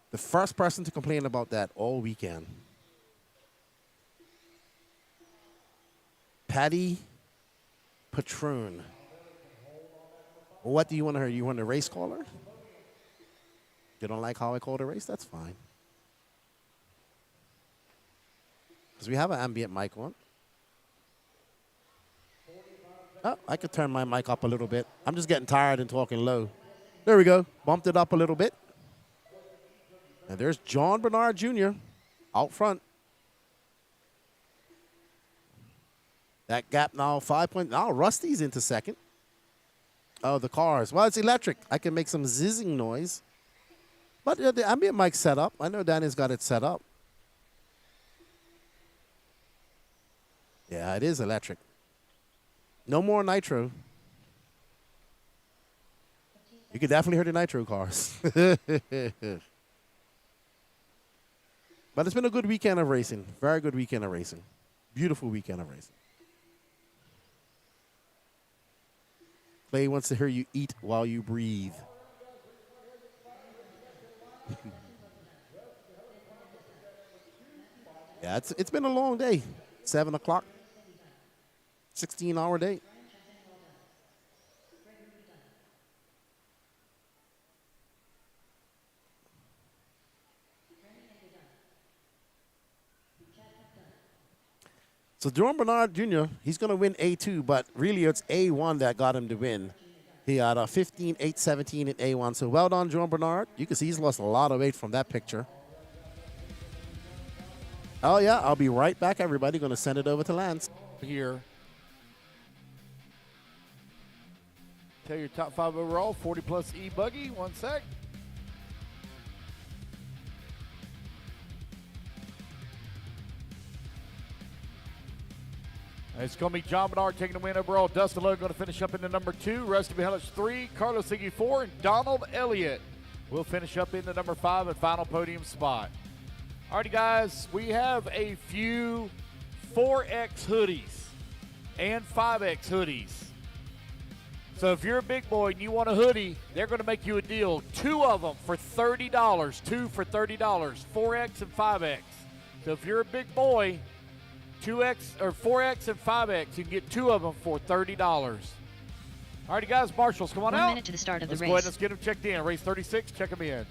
The first person to complain about that all weekend. Patty Patroon. What do you want to hear? You want a race caller? You don't like how I called a race? That's fine. Because we have an ambient mic on. Oh, I could turn my mic up a little bit. I'm just getting tired and talking low. There we go. Bumped it up a little bit. And there's John Bernard Jr. out front. That gap now 5 points. Now Rusty's into second. Oh, the cars. Well, it's electric. I can make some zizzing noise. But the ambient mic's set up. I know Danny's got it set up. Yeah, it is electric. No more nitro. You can definitely hear the nitro cars. But it's been a good weekend of racing. Very good weekend of racing. Beautiful weekend of racing. Clay wants to hear you eat while you breathe. Yeah, it's been a long day. 7 o'clock, 16-hour day. So Jerome Bernard Jr., he's going to win A2, but really it's A1 that got him to win. He had a 15, 8, 17 in A1. So well done, Jerome Bernard. You can see he's lost a lot of weight from that picture. Oh, yeah, I'll be right back, everybody. Going to send it over to Lance. Here. Tell your top 5 overall, 40-plus E-Buggy. 1 sec. It's going to be John Bernard taking the win overall. Dustin Lowe going to finish up in the number 2. Rusty Mihelich 3. Carlos Iggy 4. And Donald Elliott will finish up in the number 5 and final podium spot. Alrighty, guys. We have a few 4X hoodies and 5X hoodies. So if you're a big boy and you want a hoodie, they're going to make you a deal. 2 of them for $30. 2 for $30. 4X and 5X. So if you're a big boy, 2X or 4X and 5X, you can get 2 of them for $30. Alrighty, guys, marshals, come on 1 out. minute to the start of the Let's race. go ahead and let's get them checked in. Race 36, check them in.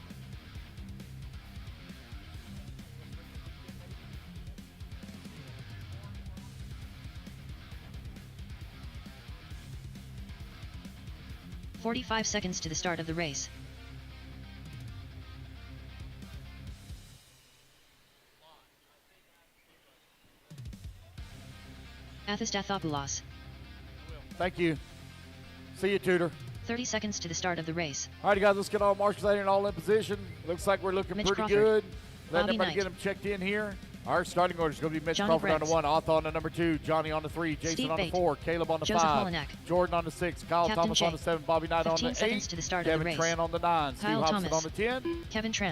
"45 seconds to the start of the race. Athistathopoulos. Thank you. See you, Tudor. 30 seconds to the start of the race. All right, guys, let's get all marshals out here and all in position. Looks like we're looking Mitch pretty Crawford. good. Letting Bobby everybody Knight. get them checked in here. Our starting order is going to be Mitch Johnny Crawford on the Briggs. 1, Arthur on the number 2, Johnny on the 3, Jason Steve on the Bate. 4, Caleb on the Joseph 5, Molinak. Jordan on the 6, Kyle Captain Thomas J. on the 7, Bobby Knight on 15 the seconds 8, to the start of the Kevin race. Tran on the 9, Steve Kyle Hobson Thomas. on the 10, Kevin Tran.